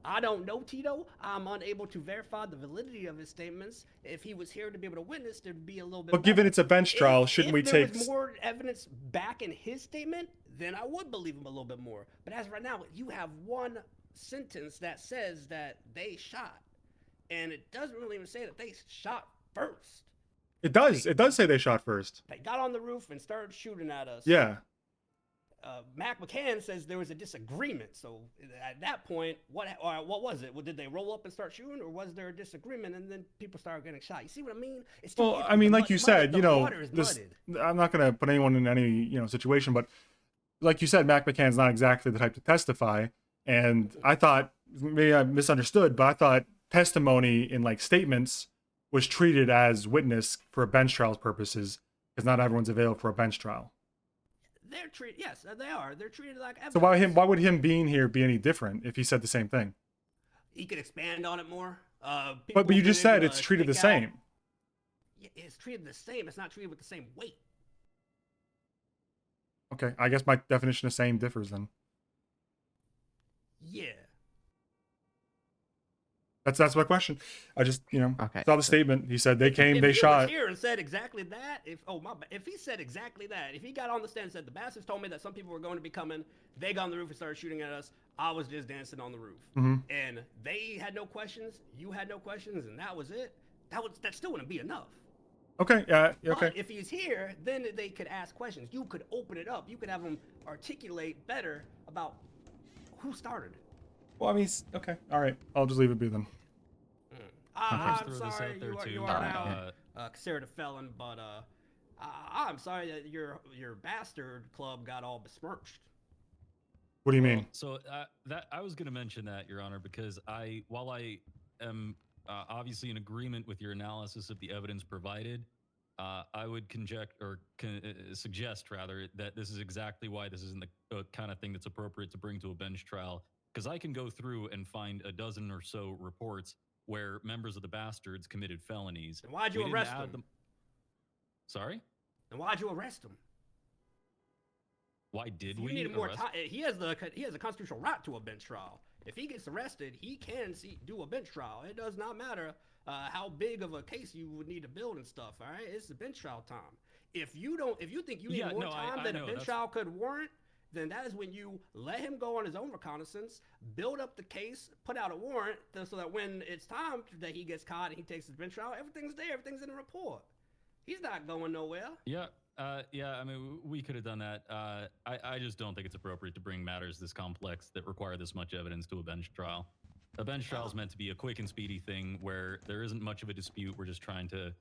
I don't know Tito. I'm unable to verify the validity of his statements. If he was here to be able to witness, there'd be a little bit. But given it's a bench trial, shouldn't we take? If there was more evidence back in his statement, then I would believe him a little bit more. But as of right now, you have one sentence that says that they shot, and it doesn't really even say that they shot first. It does. It does say they shot first. They got on the roof and started shooting at us. Yeah. Mac McCann says there was a disagreement. So at that point, what was it? Well, did they roll up and start shooting, or was there a disagreement and then people started getting shot? You see what I mean? It's too Well, iffy. I mean, The like you mud- said, the you know, water is this. mudded. I'm not gonna put anyone in any situation, but like you said, Mac McCann's not exactly the type to testify. And I thought maybe I misunderstood, but I thought testimony in like statements was treated as witness for bench trials purposes, because not everyone's available for a bench trial. They're treated. Yes, they are. They're treated like evidence. So why would him being here be any different if he said the same thing? He could expand on it more. But you just said people it's treated the stick out. same. Yeah, it's treated the same. It's not treated with the same weight. Okay, I guess my definition of same differs then. Yeah. That's my question. I just, Okay, saw the statement. He said they came, If they he shot. was here and said exactly that, if he said exactly that, if he got on the stand and said the bastards told me that some people were going to be coming, they got on the roof and started shooting at us, I was just dancing on the roof, and they had no questions, you had no questions, and that was it. That still wouldn't be enough. Okay, yeah, okay. But if he's here, then they could ask questions. You could open it up. You could have them articulate better about who started. Well, I mean, okay, all right. I'll just leave it be then. I'm sorry you are now considered a felon, but I'm sorry that your bastard club got all besmirched. What do you mean? So that I was going to mention that, Your Honor, because while I am obviously in agreement with your analysis of the evidence provided, I would suggest rather that this is exactly why this isn't the kind of thing that's appropriate to bring to a bench trial. Because I can go through and find a dozen or so reports where members of the bastards committed felonies. And why'd you arrest them? Sorry? And why'd you arrest them? Why did you we needed more arrest? time? He has a constitutional right to a bench trial. If he gets arrested, he can do a bench trial. It does not matter how big of a case you would need to build and stuff. All right, it's the bench trial time. If you think you need more time than a bench trial could warrant, then that is when you let him go on his own reconnaissance, build up the case, put out a warrant, so that when it's time that he gets caught and he takes his bench trial, everything's there, everything's in the report. He's not going nowhere. Yeah, I mean, we could have done that. I just don't think it's appropriate to bring matters this complex that require this much evidence to a bench trial. A bench trial is meant to be a quick and speedy thing where there isn't much of a dispute. We're just trying to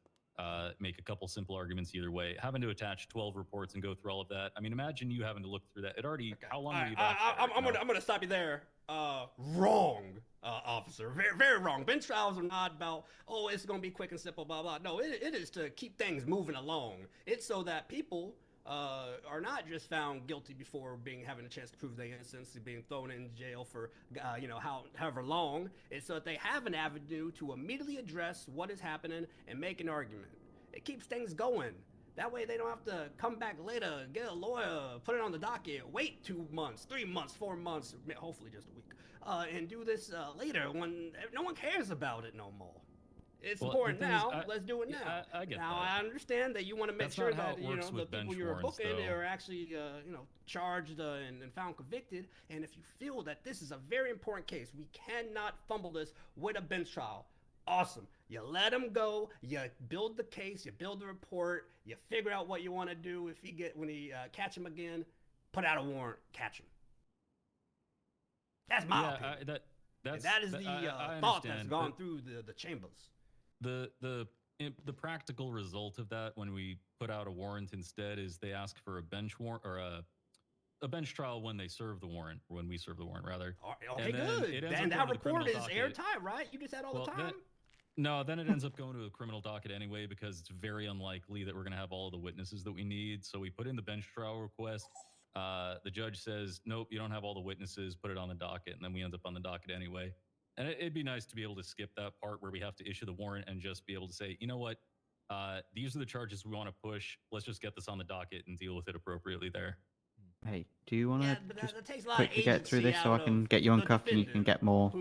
make a couple simple arguments either way. Having to attach 12 reports and go through all of that. I mean, imagine you having to look through that. It already, how long were you back there? I'm gonna stop you there. Wrong, officer. Very, very wrong. Bench trials are not about, oh, it's gonna be quick and simple, blah, blah. No, it is to keep things moving along. It's so that people are not just found guilty before having a chance to prove their innocence, being thrown in jail for, however long. It's so that they have an avenue to immediately address what is happening and make an argument. It keeps things going. That way they don't have to come back later, get a lawyer, put it on the docket, wait 2 months, 3 months, 4 months, hopefully just a week, and do this later when no one cares about it no more. It's important now. Let's do it now. I get now, that. I understand that you want to make sure that the people you're booking though. are actually charged and found convicted. And if you feel that this is a very important case, we cannot fumble this with a bench trial. Awesome. You let him go. You build the case. You build the report. You figure out what you want to do. When he catch him again, put out a warrant. Catch him. That's my opinion. That is the thought that's gone through the chambers. The practical result of that when we put out a warrant instead is they ask for a bench warrant or a bench trial when they serve the warrant, or when we serve the warrant rather. Okay, good. Then that report is airtight, right? You just had all the time. Then it ends up going to a criminal docket anyway because it's very unlikely that we're going to have all the witnesses that we need. So we put in the bench trial request. The judge says, nope, you don't have all the witnesses, put it on the docket, and then we end up on the docket anyway. And it'd be nice to be able to skip that part where we have to issue the warrant and just be able to say, you know what, these are the charges we want to push. Let's just get this on the docket and deal with it appropriately there. Hey, do you want to just that takes a lot quickly of get through this so I agency can get you uncuffed and you can get more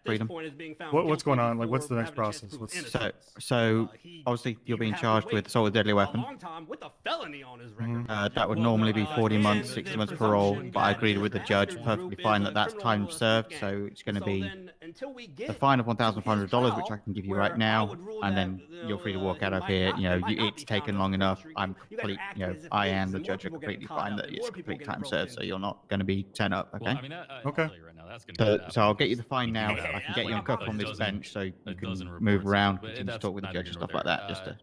freedom? What's going on? Like, what's the next process? So obviously you're being charged with assault with a deadly weapon. A long time with a felony on his record. That would normally be 40 months, 60 months parole, but I agreed with the judge, perfectly fine that that's time served, so it's going to be the fine of $1,500, which I can give you right now, and then you're free to walk out of here. It's taken long enough. I and the judge are completely fine that it's complete time served, so you're not going to be sent up, okay? Well, I mean, okay. Right now, that's gonna So I'll get you the fine now. I can get you uncuffed on this bench so you can move around, continue to talk with the judge and stuff like that.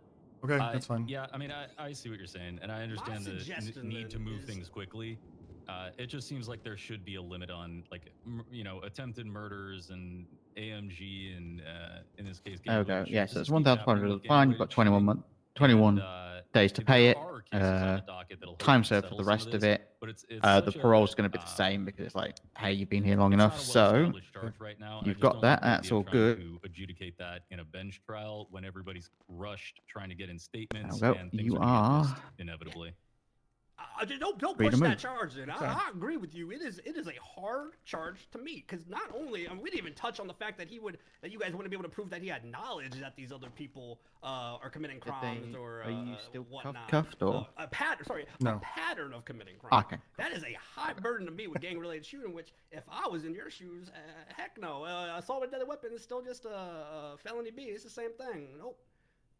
Okay, that's fine. Yeah, I mean, I see what you're saying, and I understand the need to move things quickly. It just seems like there should be a limit on, attempted murders and AMG and, in this case... Okay, yeah, so it's $1,500 fine. You've got 21 days to pay it. Time served for the rest of it. The parole's going to be the same because it's like, hey, you've been here long enough, so you've got that. That's all good. To adjudicate that in a bench trial when everybody's rushed trying to get in statements Well, and things you are gonna get are missed inevitably. Don't Free push to that move. charge in. Okay. I agree with you. It is a hard charge to meet because not only we didn't even touch on the fact that you guys wouldn't be able to prove that he had knowledge that these other people are committing crimes or Are you still whatnot. cuffed or? A pattern of committing crimes. Okay. That is a high burden to meet with gang-related shooting. Which, if I was in your shoes, heck no. Assault with a deadly weapon is still just a felony B. It's the same thing. Nope.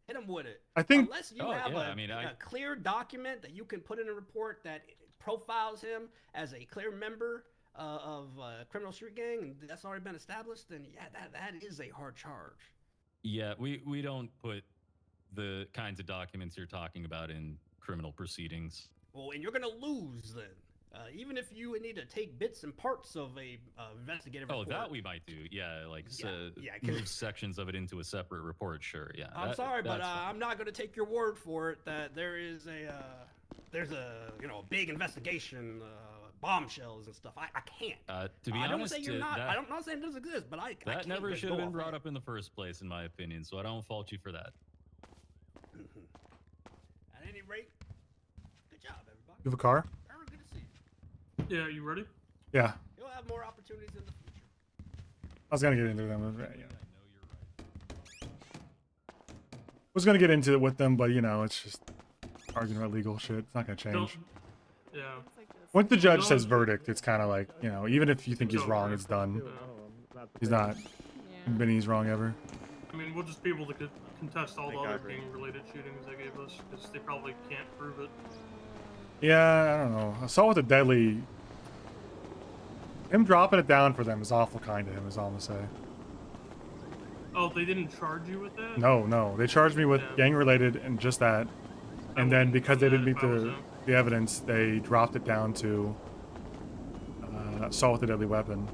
Hit him with it. I think. Unless you have a clear document that you can put in a report that profiles him as a clear member of a criminal street gang, and that's already been established, then yeah, that is a hard charge. Yeah, we don't put the kinds of documents you're talking about in criminal proceedings. Well, and you're gonna lose then. Even if you need to take bits and parts of a investigative report. Oh, that we might do. Yeah, like move sections of it into a separate report. Sure. Yeah. I'm sorry, but I'm not going to take your word for it that there is there's a big investigation, bombshells and stuff. I can't. To be honest, I don't say you're not. I'm not saying it doesn't exist, but I that can't never just should have go been off brought that. up in the first place, in my opinion. So I don't fault you for that. At any rate, good job, everybody. You have a car? Very good to see you. Yeah, you ready? Yeah. You'll have more opportunities in the future. I was gonna get into them. Yeah. Was gonna get into it with them, but it's just arguing about legal shit. It's not gonna change. Yeah. Once the judge says verdict, it's kind of like even if you think he's wrong, it's done. He's not been he's wrong ever. I mean, we'll just be able to contest all the other gang-related shootings they gave us because they probably can't prove it. Yeah, I don't know. Assault with a deadly. Him dropping it down for them is awful kind of him. Is all I'm gonna say. Oh, they didn't charge you with that? No, they charged me with gang-related and just that, and then because they didn't meet the evidence, they dropped it down to assault with a deadly weapon.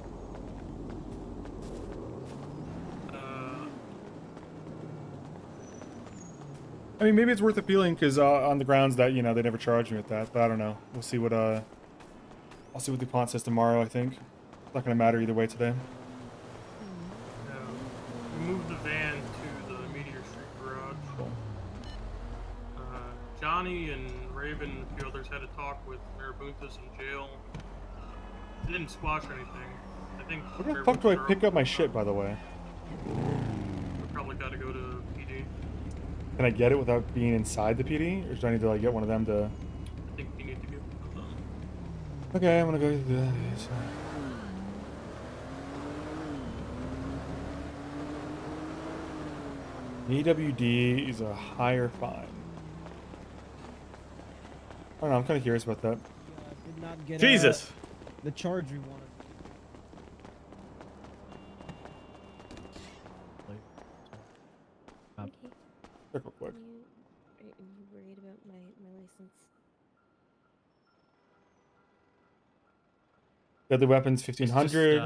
I mean, maybe it's worth appealing because on the grounds that they never charged me with that, but I don't know. We'll see what I'll see what DuPont says tomorrow. I think it's not gonna matter either way today. We moved the van to the Meteor Street garage. Cool. Johnny and Raven and a few others had a talk with Mayor Buntas in jail. They didn't squash anything. I think. Where the fuck do I pick up my shit, by the way? We probably got to go to PD. Can I get it without being inside the PD, or do I need to get one of them to? I think you need to get. Okay, I'm gonna go. EWD is a higher fine. I don't know. I'm kind of curious about that. Did not get Jesus. The charge we wanted. Check real quick. Are you worried about my license? Deadly weapons 1500.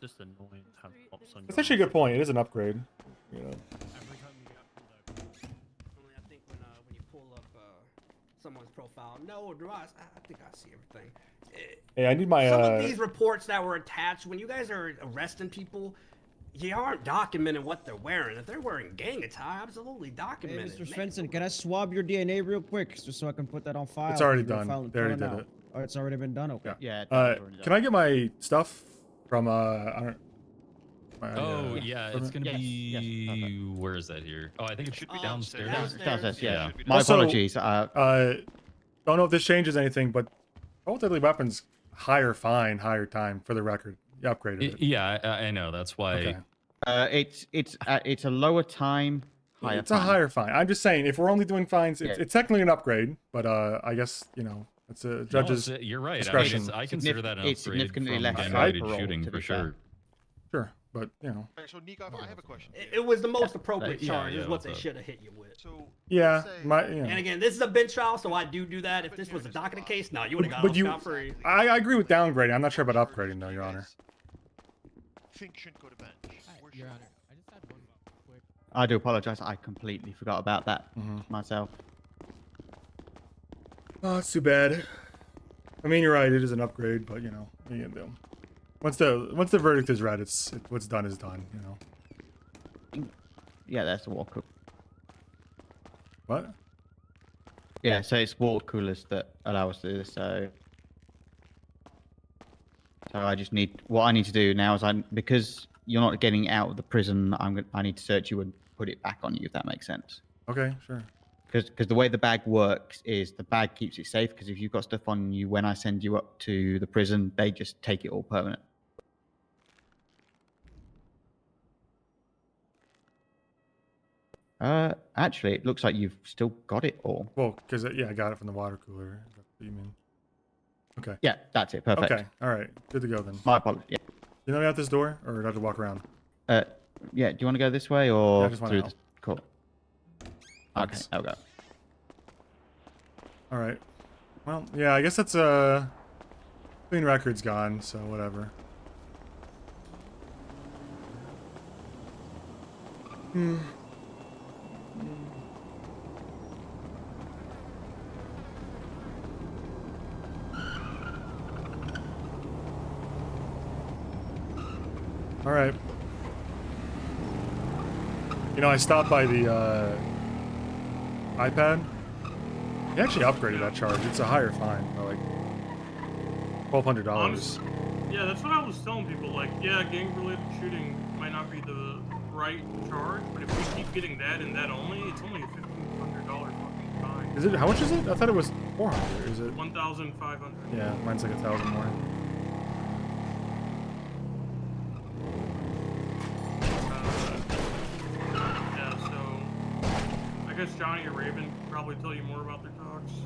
Just annoying to have pops on That's actually a good point. It is an upgrade. Only I think when you pull up someone's profile. No, do I think I see everything. Hey, I need my. Some of these reports that were attached when you guys are arresting people, you aren't documenting what they're wearing. If they're wearing gang attire, absolutely Hey, document Mr. it. Svensson, can I swab your DNA real quick, just so I can put that on file? It's already We'll done. file- They already file did now. it. Oh, it's already been done. Okay. Yeah. Can I get my stuff from I don't. Oh yeah, it's gonna be. Where is that here? Oh, I think it should be downstairs. Downstairs, yeah. Should be My downstairs. apologies. Don't know if this changes anything, but all deadly weapons higher fine, higher time for the record. You upgraded it. Yeah, I know. That's why. Okay. It's a lower time, higher. It's a higher fine. I'm just saying, if we're only doing fines, Yeah. it's technically an upgrade, but I guess it's a judge's you're right. discretion. I consider that an It's upgrade significantly from less gang-related overall, shooting to for be fair. sure. Sure, but Alright, so Nikov, I have a question. It was the most appropriate Yeah, charge, yeah, is what what's they up? should have hit you with. So yeah, And again, this is a bench trial, so I do that. If this was a docketed case, no, you would have got off scot-free. I agree with downgrading. I'm not sure about upgrading though, Your Honor. think shouldn't go to bench. Where Your should Honor, I just had one quick. I do apologize. I completely forgot about that myself. Oh, it's too bad. I mean, you're right. It is an upgrade, but what are you gonna do? Once the verdict is read, what's done is done. Yeah, that's the walk-up. What? Yeah, so it's water coolers that allow us to do this. So I just need what I need to do now is because you're not getting out of the prison. I need to search you and put it back on you, if that makes sense. Okay, sure. Because the way the bag works is the bag keeps it safe. Because if you've got stuff on you, when I send you up to the prison, they just take it all permanent. Actually, it looks like you've still got it all. Well, because yeah, I got it from the water cooler. Is that what you mean? Okay. Yeah, that's it. Perfect. Okay. All right. Good to go then. My apologies. Yeah. You know me out this door, or do I have to walk around? Yeah. Do you want to go this way or Yeah, I just want through out. the court? Okay, I'll go. All right. Well, yeah, I guess that's clean record's gone, so whatever. Hmm. All right. You know, I stopped by the iPad. He actually upgraded that charge. It's a higher fine, by like $1,200. Yeah, that's what I was telling people. Like, yeah, gang-related shooting might not be the right charge, but if we keep getting that and that only, it's only a $1,500 fucking fine. Is it? How much is it? I thought it was 400. Is it? 1,500. Yeah, mine's like 1,000 more. Yeah, so I guess Johnny or Raven could probably tell you more about their talks with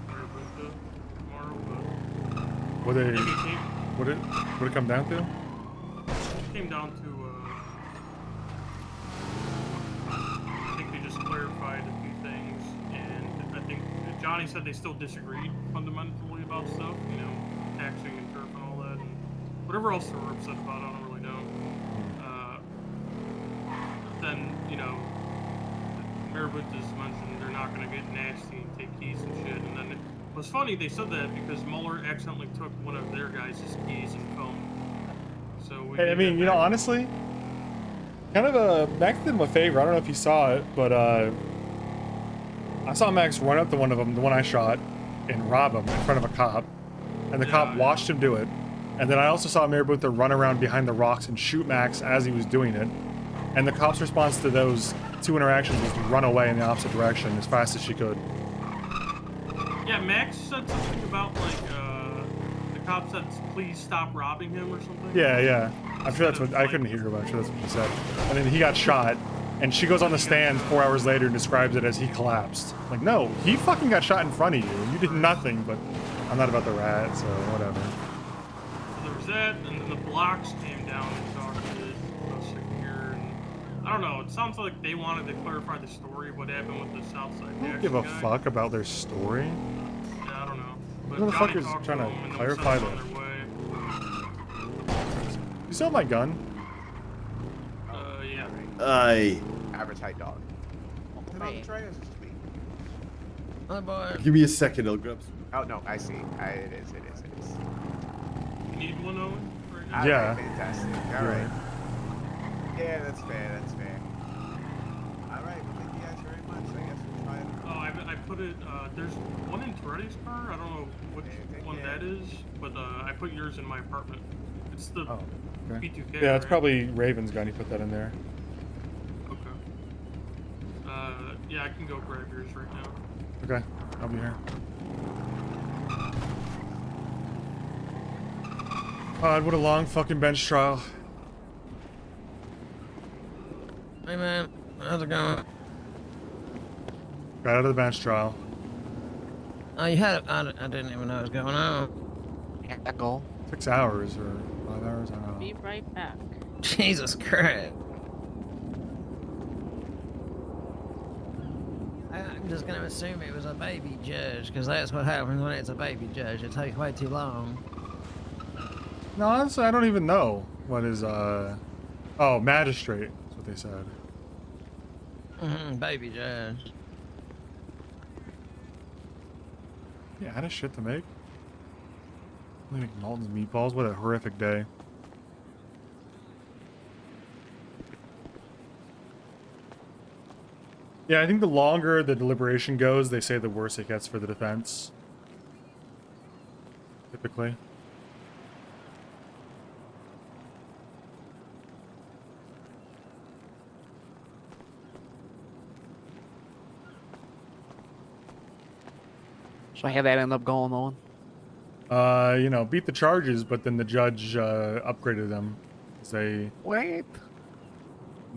Mayor Bunta tomorrow, but What it come down to? it came down to I think they just clarified a few things, and I think Johnny said they still disagreed fundamentally about stuff, you know, taxing and turf and all that, and whatever else they were upset about, I don't really know. Then, you know, Mayor Bunta's mentioned they're not going to get nasty and take keys and shit, and then it was funny they said that because Mueller accidentally took one of their guys' keys and phone. So we Hey, I mean, you know, honestly, kind of Max did him a favor. I don't know if you saw it, but I saw Max run up to one of them, the one I shot, and rob him in front of a cop, and the cop watched him do it. And then I also saw Mayor Bunta run around behind the rocks and shoot Max as he was doing it. And the cop's response to those two interactions was to run away in the opposite direction as fast as she could. Yeah, Max said something about, like, the cop said, please stop robbing him or something. Yeah, yeah. I'm sure that's what, I couldn't hear, but I'm sure that's what she said. And then he got shot, and she goes on the stand 4 hours later and describes it as he collapsed. Like, no, he fucking got shot in front of you. You did nothing, but I'm not about the rat, so whatever. So there was that, and then the blocks came down and talked to us here, and I don't know, it sounds like they wanted to clarify the story of what happened with the Southside I don't Jackson give a guy. fuck about their story. Yeah, I don't know. But Who the Johnny fuck is talked trying them, to and then clarify we sent that? them on their way. You still have my gun? Yeah. Average height dog. Oh boy. Give me a second, I'll grab some. Oh no, I see. It is. You need one, Owen? Right now? All Yeah. right, fantastic. All right. Yeah, that's fair. All right, well, thank you guys very much. I guess we'll try it. Oh, I put it, there's one in Toretti's car. I don't know which one that is, but I put yours in my apartment. It's the Okay. P2K. Yeah, that's right? probably Raven's gun. He put that in there. Okay. Yeah, I can go grab yours right now. Okay, I'll be here. God, what a long fucking bench trial. Hey man, how's it going? Got out of the bench trial. Oh, you had it. I didn't even know what was going on. Yeah, goal. 6 hours or 5 hours, I don't know. Be right back. Jesus Christ. I'm just gonna assume it was a baby judge, because that's what happens when it's a baby judge. It takes way too long. No, honestly, I don't even know what is, oh, magistrate. That's what they said. Baby judge. Yeah, out of shit to make. Let me make Malton's meatballs. What a horrific day. Yeah, I think the longer the deliberation goes, they say the worse it gets for the defense. Typically. So how that end up going on? You know, beat the charges, but then the judge upgraded them. Say What?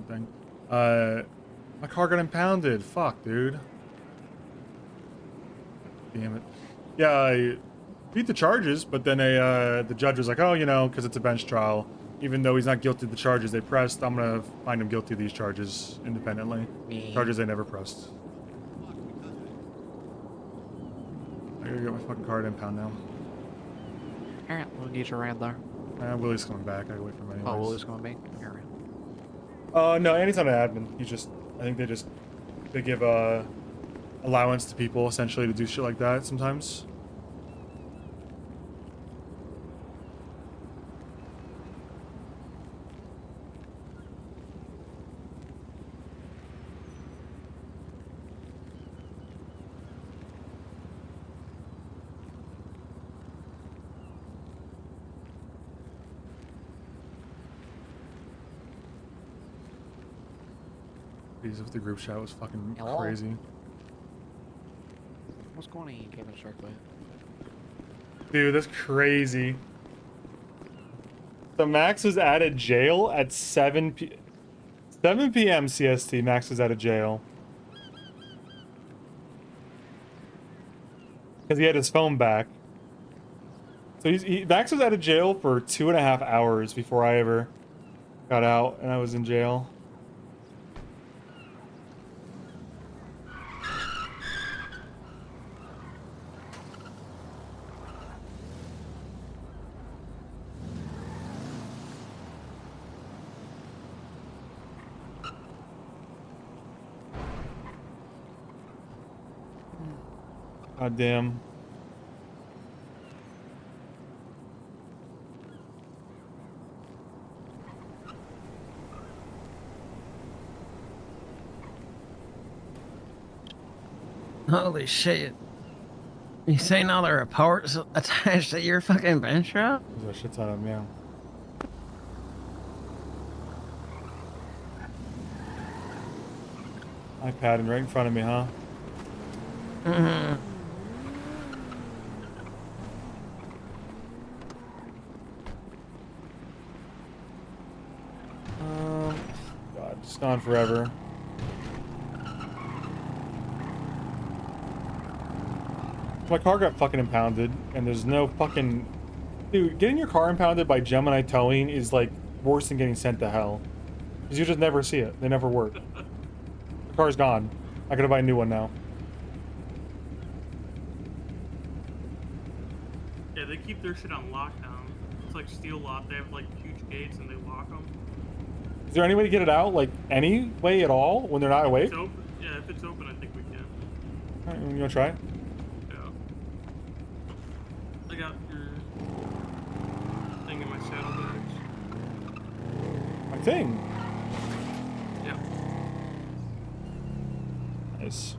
Something. My car got impounded. Fuck, dude. Damn it. Yeah, I beat the charges, but then the judge was like, oh, you know, because it's a bench trial. Even though he's not guilty of the charges they pressed, I'm gonna find him guilty of these charges independently. Charges they never pressed. I gotta get my fucking car to impound now. Alright, we'll get you around there. Willie's coming back. I gotta wait for him anyways. Oh, Willie's coming back? Alright. No, Andy's not an admin. He's just, I think they give allowance to people essentially to do shit like that sometimes. With the group chat was fucking Hello? crazy. What's going on, Kevin Sharklet? Dude, that's crazy. So Max was out of jail at 7 p.m. CST. Max was out of jail. Because he had his phone back. So Max was out of jail for 2.5 hours before I ever got out and I was in jail. God damn. Holy shit. You saying all the reports attached to your fucking bench trial? There's a shit ton of them, yeah. iPad right in front of me, huh? Mm-hmm. God, it's gone forever. My car got fucking impounded, and there's no fucking... Dude, getting your car impounded by Gemini Towing is, like, worse than getting sent to hell. Because you just never see it. They never work. The car's gone. I gotta buy a new one now. Yeah, they keep their shit on lockdown. It's like Steel Lot. They have, like, huge gates and they lock them. Is there any way to get it out, like, any way at all when they're not awake? It's open. Yeah, if it's open, I think we can. Alright, you wanna try? Yeah. I got your thing in my saddlebags. My thing? Yeah. Nice.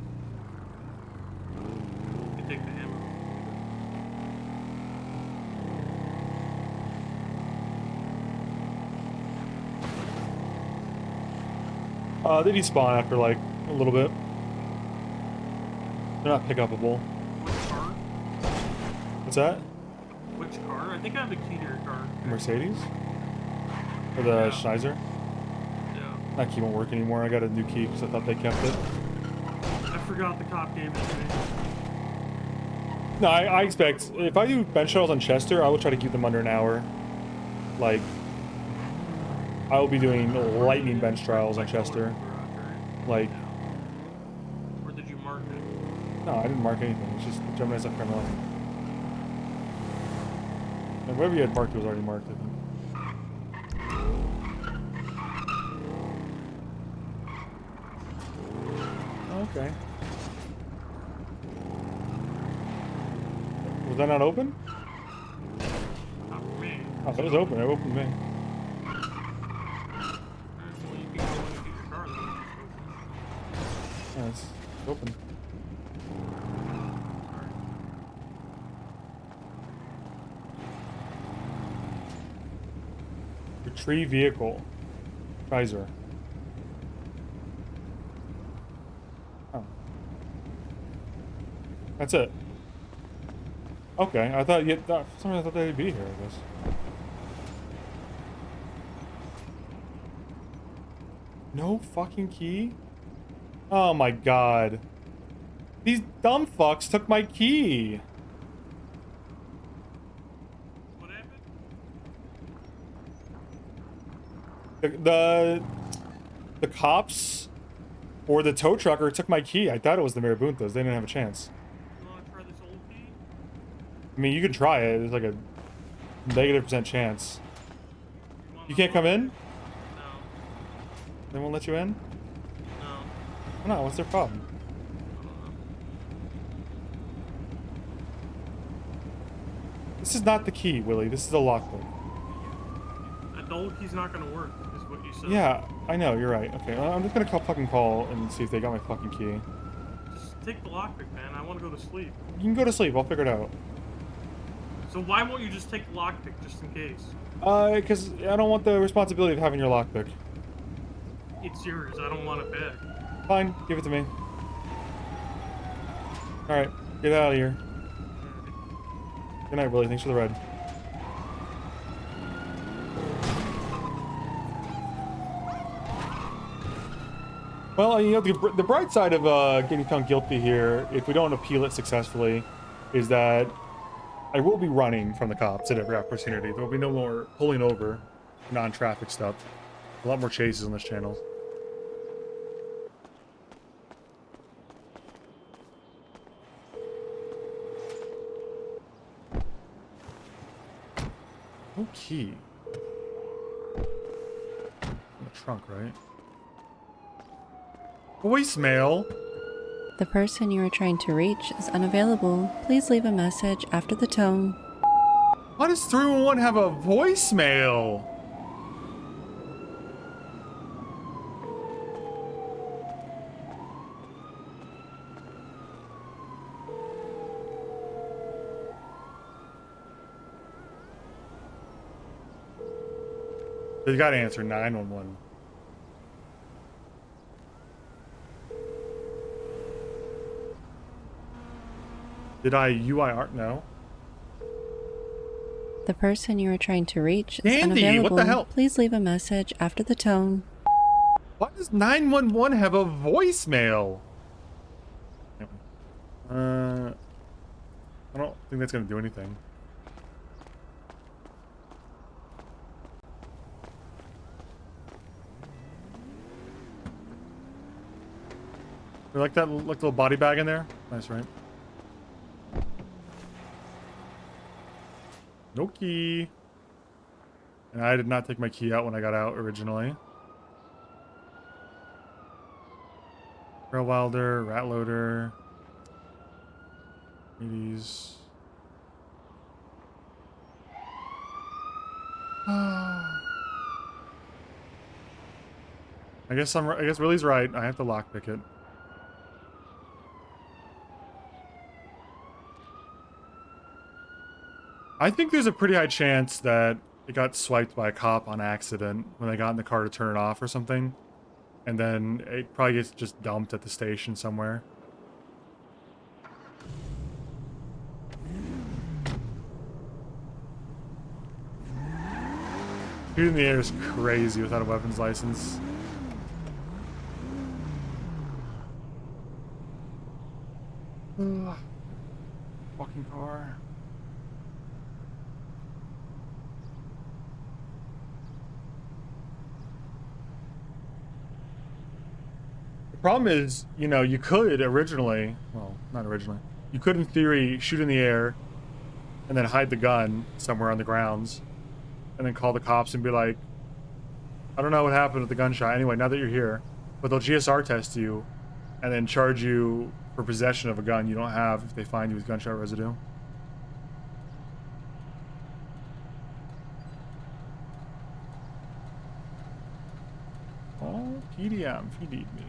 You can take the hammer. They despawn after, like, a little bit. They're not pick-upable. Which car? What's that? Which car? I think I have a key to your car. Mercedes? Or the Yeah. Schneider? Yeah. That key won't work anymore. I got a new key because I thought they kept it. I forgot the cop gave it to me. No, I expect... If I do bench shuttles on Chester, I will try to keep them under an hour. Like... I will be doing lightning bench trials on Chester. Like... Or did you mark it? No, I didn't mark anything. It's just Gemini's up criminal. And whatever you had marked was already marked, I think. Okay. Was that not open? Not for me. Oh, it was open. It opened me. Well, you can go in and get your car then. Oh, Yeah, it's open. Retrieve vehicle. Kaiser. Oh. That's it. Okay, I thought for some reason I thought they'd be here, I guess. No fucking key? Oh my god. These dumb fucks took my key. What happened? The cops or the tow trucker took my key. I thought it was the Marabuntas. They didn't have a chance. You want to try this old key? I mean, you can try it. There's like a -% chance. You can't come in? No. They won't let you in? No. Why not? What's their problem? This is not the key, Willie. This is the lockpick. The old key's not gonna work, is what you said. Yeah, I know. You're right. Okay, well, I'm just gonna fucking call and see if they got my fucking key. Just take the lockpick, man. I want to go to sleep. You can go to sleep. I'll figure it out. So why won't you just take the lockpick, just in case? Because I don't want the responsibility of having your lockpick. It's yours. I don't want it back. Fine, give it to me. Alright, get out of here. Good night, Willie. Thanks for the ride. Well, you know, the bright side of getting found guilty here, if we don't appeal it successfully, is that I will be running from the cops at every opportunity. There will be no more pulling over, non-traffic stuff. A lot more chases on this channel. No key. In the trunk, right? Voicemail. The person you are trying to reach is unavailable. Please leave a message after the tone. Why does 311 have a voicemail? They gotta answer 911. Did I UIR? No. The person you are trying to reach is Andy, unavailable. what the hell? Please leave a message after the tone. Why does 911 have a voicemail? I don't think that's gonna do anything. You like that little body bag in there? Nice, right? No key. And I did not take my key out when I got out originally. Rail welder, rat loader. These. I guess Willie's right. I have to lockpick it. I think there's a pretty high chance that it got swiped by a cop on accident when they got in the car to turn it off or something. And then it probably gets just dumped at the station somewhere. Shooting in the air is crazy without a weapons license. Ugh. Fucking car. The problem is, you know, you could originally, well, not originally, you could in theory shoot in the air and then hide the gun somewhere on the grounds and then call the cops and be like, I don't know what happened with the gunshot. Anyway, now that you're here, but they'll GSR test you and then charge you for possession of a gun you don't have if they find you with gunshot residue. Oh, PDM, if you need me.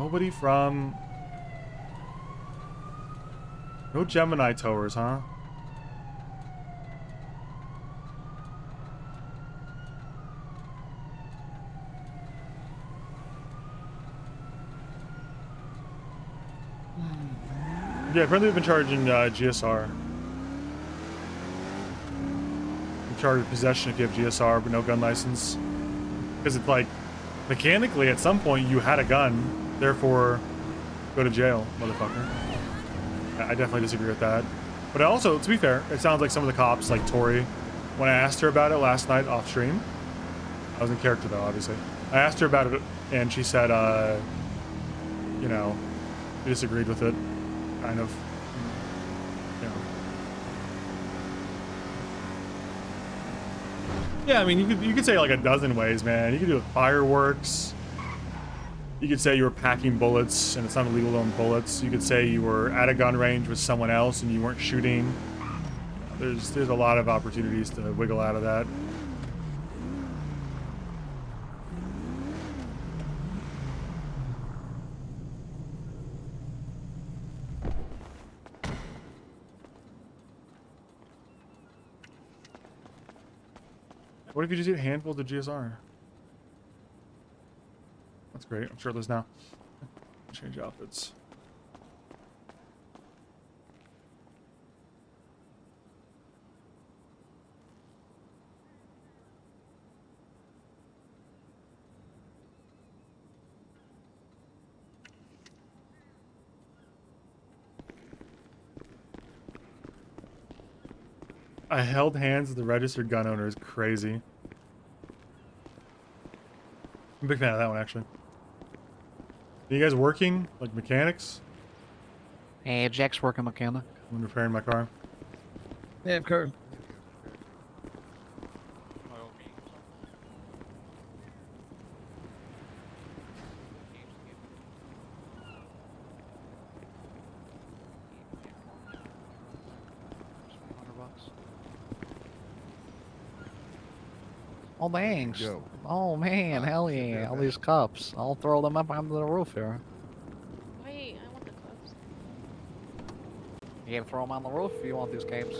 Nobody from... No Gemini towers, huh? Yeah, apparently we've been charging GSR. We charge possession if you have GSR but no gun license. Because it's like, mechanically at some point you had a gun, therefore go to jail, motherfucker. I definitely disagree with that. But also, to be fair, it sounds like some of the cops, like Tori, when I asked her about it last night off stream, I was in character though, obviously. I asked her about it and she said, you know, she disagreed with it. Kind of, you know. Yeah, I mean, you could say like a dozen ways, man. You could do it with fireworks. You could say you were packing bullets and it's not illegal to own bullets. You could say you were at a gun range with someone else and you weren't shooting. There's a lot of opportunities to wiggle out of that. What if you just eat handfuls of GSR? That's great. I'm shirtless now. Change outfits. I held hands with the registered gun owner is crazy. I'm a big fan of that one, actually. Are you guys working? Like mechanics? Hey, Jack's working mechanic. I'm repairing my car. Yeah, of course. Oh, thanks. Oh, man, hell yeah. All these cups. I'll throw them up onto the roof here. Wait, I want the cups. You gotta throw them on the roof if you want these capes.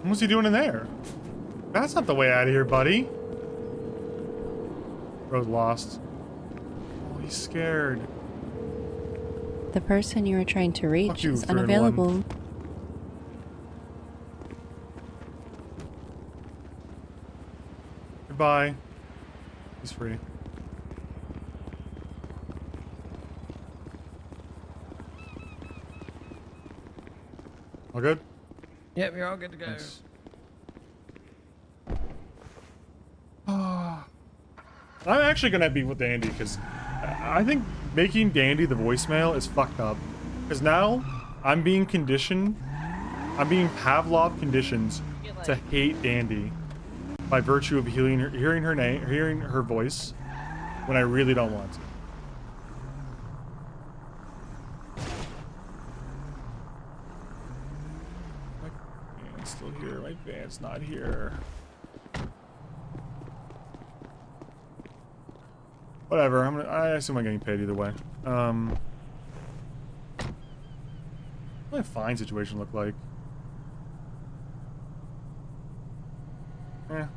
What's he doing in there? That's not the way out of here, buddy. Bro's lost. Oh, he's scared. The person you are trying to reach you, is 3 and 1. unavailable. Goodbye. He's free. All good? Yep, you're all good to go. Thanks. I'm actually gonna be with Dandy because I think making Dandy the voicemail is fucked up. Because now I'm being conditioned, I'm being Pavlov conditioned to hate Dandy by virtue of hearing her name, hearing her voice when I really don't want to. My van's still here. My van's not here. Whatever, I assume I'm getting paid either way. What does my fine situation look like? Not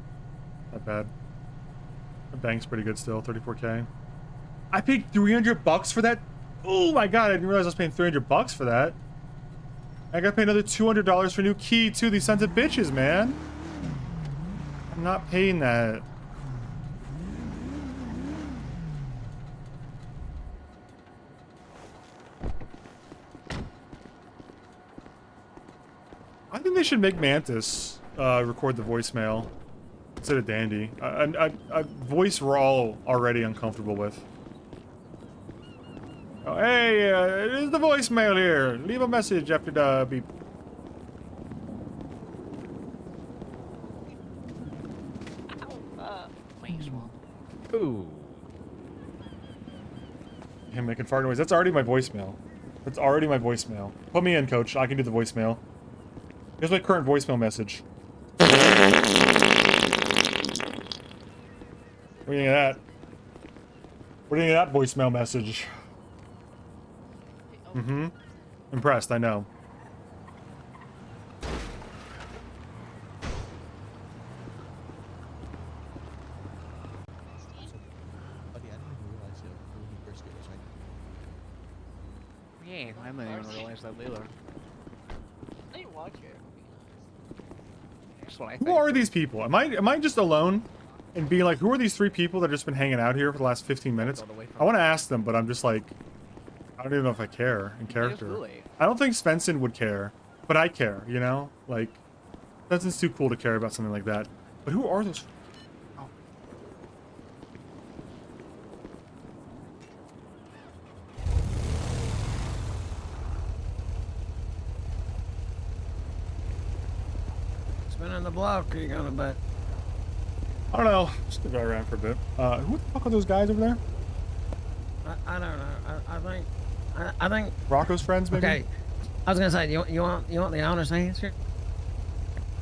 bad. The bank's pretty good still, 34K. I paid $300 for that? Oh my god, I didn't realize I was paying $300 for that. I gotta pay another $200 for a new key too, these sons of bitches, man. I'm not paying that. I think they should make Mantis record the voicemail instead of Dandy. A voice we're all already uncomfortable with. Oh, hey, it is the voicemail here. Leave a message after the beep. Ooh. Him making fart noise. That's already my voicemail. It's already my voicemail. Put me in, coach. I can do the voicemail. Here's my current voicemail message. What do you think of that? What do you think of that voicemail message? Mm-hmm. Impressed, I know. Yeah, I didn't even realize that either. I didn't watch it. That's what I Who think. are these people? Am I just alone and being like, who are these 3 people that have just been hanging out here for the last 15 minutes? I want to ask them, but I'm just like, I don't even know if I care in character. I don't think Svensson would care, but I care, you know? Like, Svensson's too cool to care about something like that. But who are those? Oh. Spinning the block, or you gonna bet? I don't know. Just to drive around for a bit. Who the fuck are those guys over there? I don't know. I think Rocco's friends, maybe? Okay. I was gonna say, you want the honest answer?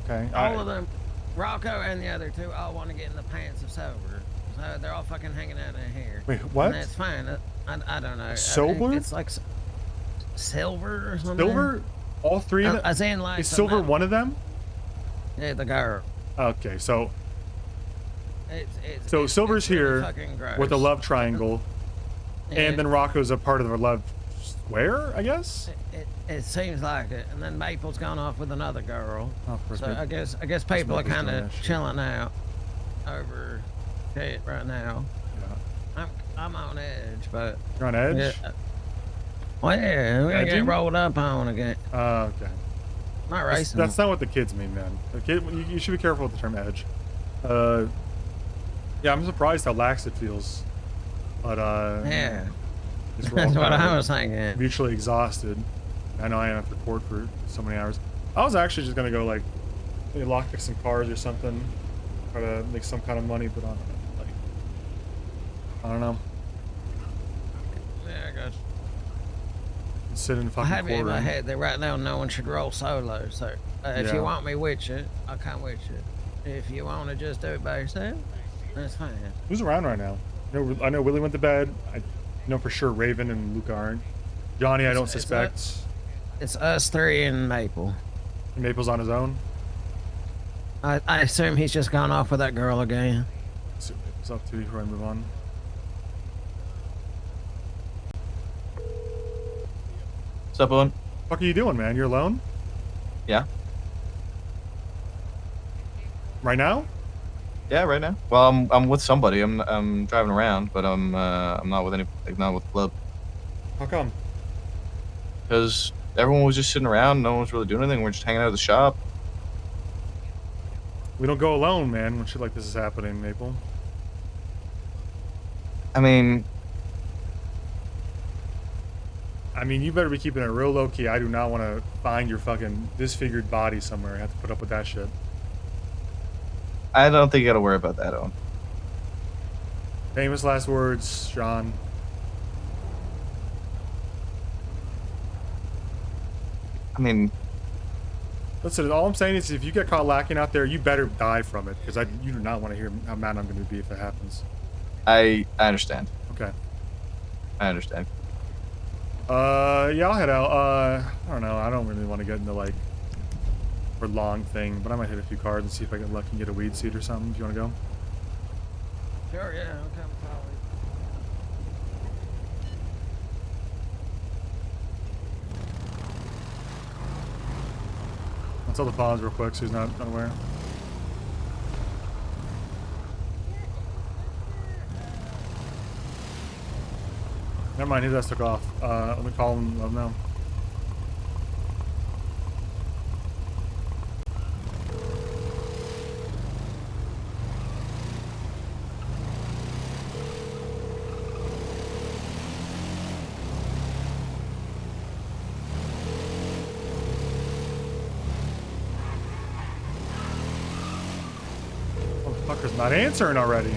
Okay. All of them, Rocco and the other 2, all want to get in the pants of Sober. So they're all fucking hanging out in here. Wait, what? And that's fine. I don't know. Sober? It's like Silver or something. Silver? All 3 of them? I saying like Is Silver one of them? Yeah, the girl. Okay, so It's Silver's really here fucking gross. with a love triangle, and then Rocco's a part of the love square, I guess. It seems like it, and then Maple's gone off with another girl. Oh, of course, so Maple- I guess people are Maple's kind doing of that shit. chilling out over it right now. Yeah. I'm on edge, but You're on edge? Yeah. Well, yeah, we're gonna get Edging? rolled up on again. Okay. Not racing. That's not what the kids mean, man. The kid, you should be careful with the term edge. Yeah, I'm surprised how lax it feels. But Yeah. just we're all That's what kinda I was thinking. mutually exhausted. I know I am after court for so many hours. I was actually just gonna go like maybe lockpick some cars or something, try to make some kind of money, but I don't know. Yeah, I got you. Sit in the I fucking have it in my courtroom. head that right now no one should roll solo. So if Yeah. you want me with you, I'll come with you. If you want to just do it by yourself, that's fine. Who's around right now? I know Willie went to bed. I know for sure Raven and Luca aren't. Johnny, I don't suspect. It's us 3 and Maple. And Maple's on his own. I assume he's just gone off with that girl again. So it's up to you before I move on. What's up, Owen? What are you doing, man? You're alone? Yeah. Right now? Yeah, right now. Well, I'm with somebody. I'm driving around, but I'm not with not with the club. How come? Because everyone was just sitting around. No one was really doing anything. We're just hanging out at the shop. We don't go alone, man, when shit like this is happening, Maple. I mean, you better be keeping it real low key. I do not want to find your fucking disfigured body somewhere. I have to put up with that shit. I don't think you got to worry about that, Owen. Famous last words, John. I mean, listen, all I'm saying is if you get caught lacking out there, you better die from it, because you do not want to hear how mad I'm going to be if it happens. I understand. Okay. I understand. Yeah, I'll head out. I don't know. I don't really want to get into like a long thing, but I might hit a few cards and see if I get lucky and get a weed seat or something. If you want to go. Sure, yeah, I'll come follow you. I'll tell the pause real quick so he's not unaware. Never mind, his ass took off. Let me call him, let him know. Motherfucker's not answering already.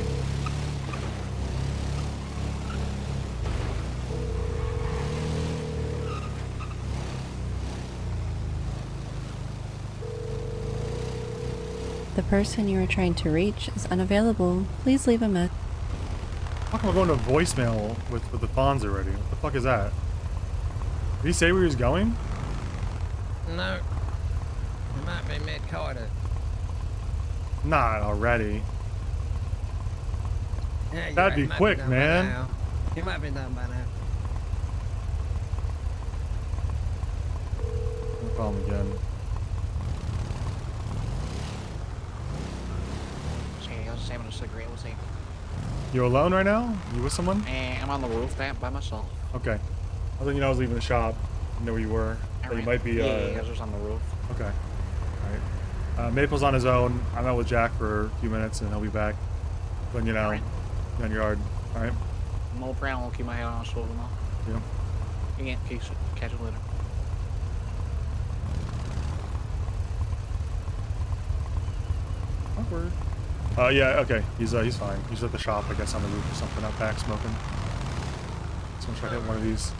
The person you are trying to reach is unavailable. Please leave a message. How come I'm going to voicemail with the Fonz already? What the fuck is that? Did he say where he was going? No. It might be mid-quarter. Not already. Yeah, That'd be quick, man. He might be done by now. I'll call him again. Hey, I was just having a cigarette. What's up? You alone right now? You with someone? I'm on the roof by myself. Okay. I thought you know I was leaving the shop. I know where you were. That you might be. Yeah, I was just on the roof. Okay. All right. Maple's on his own. I'm out with Jack for a few minutes, and he'll be back. When you know, on your yard. All right. No problem. I'll keep my head on a swivel now. Yeah. You can't catch it later. Awkward. Yeah, okay. He's fine. He's at the shop, I guess, on the roof or something, out back smoking. Just gonna try to hit one of these.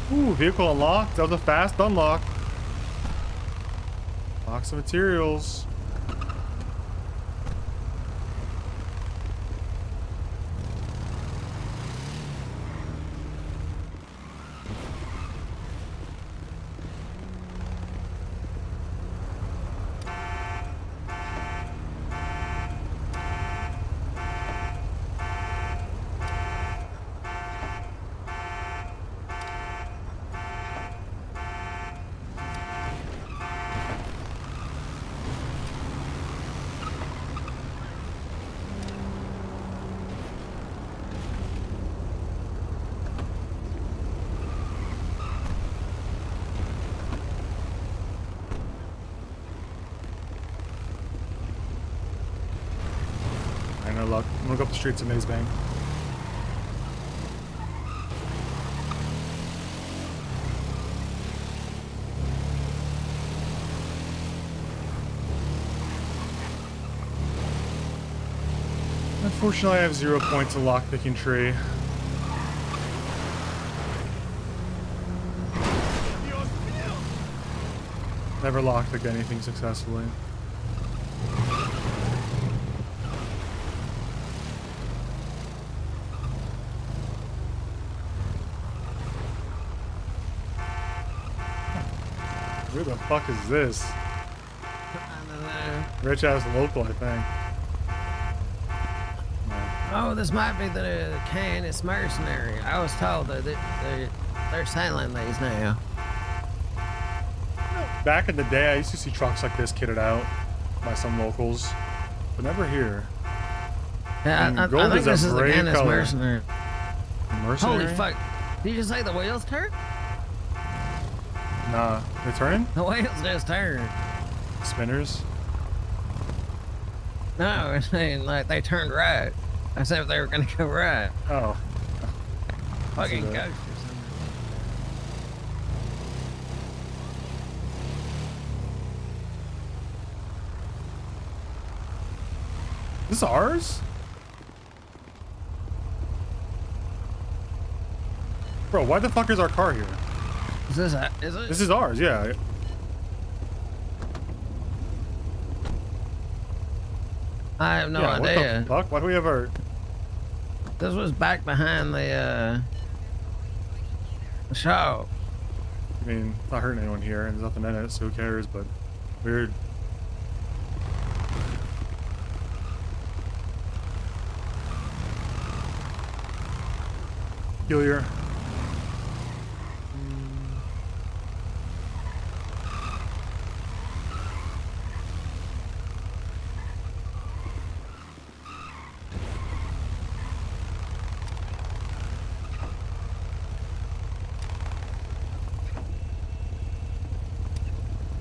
Ooh, vehicle unlocked. That was a fast unlock. Box of materials. No luck. I'm gonna go up the streets of Maze Bank. Unfortunately, I have 0 points in lockpicking tree. Never lockpick anything successfully. Who the fuck is this? I don't know. Rich ass local, I think. Oh, this might be the Canis mercenary. I was told that they're selling these now. Back in the day, I used to see trucks like this kitted out by some locals, but never here. Yeah, And I gold think is this a is the great Canis color. mercenary. Mercenary? Holy fuck! Did you just say the wheels turned? Nah, they turning? The wheels just turned. Spinners? No, I'm saying like they turned right. I said if they were gonna go right. Oh. Fucking So ghost that- or something. This is ours? Bro, why the fuck is our car here? Is it? This is ours, yeah. I have no Yeah, idea. What the fuck? Why do we have our... This was back behind the shop. I mean, it's not hurting anyone here, and there's nothing in it, so who cares, but... Weird. Peculiar.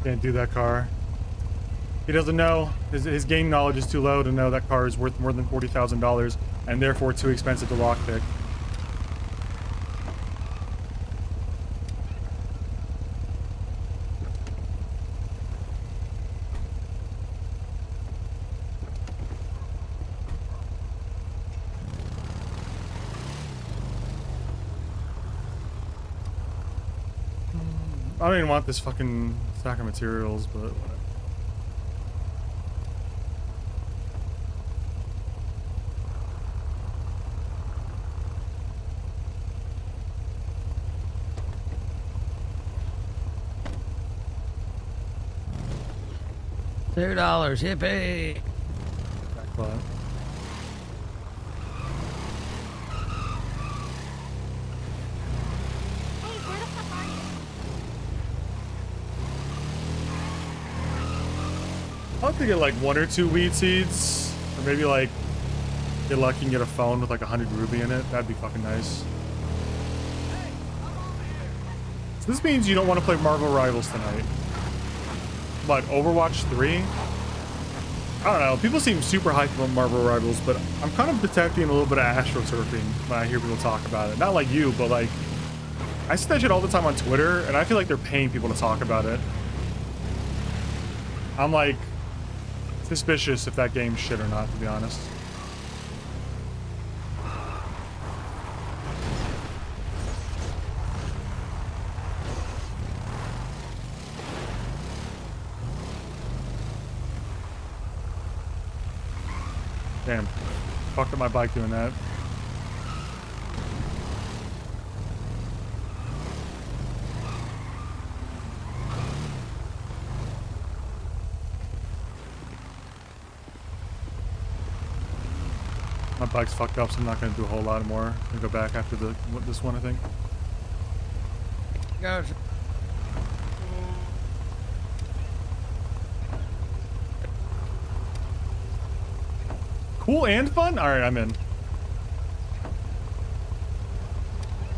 Can't do that car. He doesn't know. His game knowledge is too low to know that car is worth more than $40,000 and therefore too expensive to lockpick. I don't even want this fucking stack of materials, but whatever. $2, yippee! Jackpot. I'd like to get like 1 or 2 weed seeds, or maybe like get lucky and get a phone with like 100 ruby in it. That'd be fucking nice. So this means you don't want to play Marvel Rivals tonight. But Overwatch 3? I don't know. People seem super hyped about Marvel Rivals, but I'm kind of detecting a little bit of astroturfing when I hear people talk about it. Not like you, but like I see that shit all the time on Twitter, and I feel like they're paying people to talk about it. I'm like suspicious if that game's shit or not, to be honest. Damn. Fucked up my bike doing that. My bike's fucked up, so I'm not gonna do a whole lot more. I'm gonna go back after this one, I think. Gotcha. Cool and fun? Alright, I'm in. To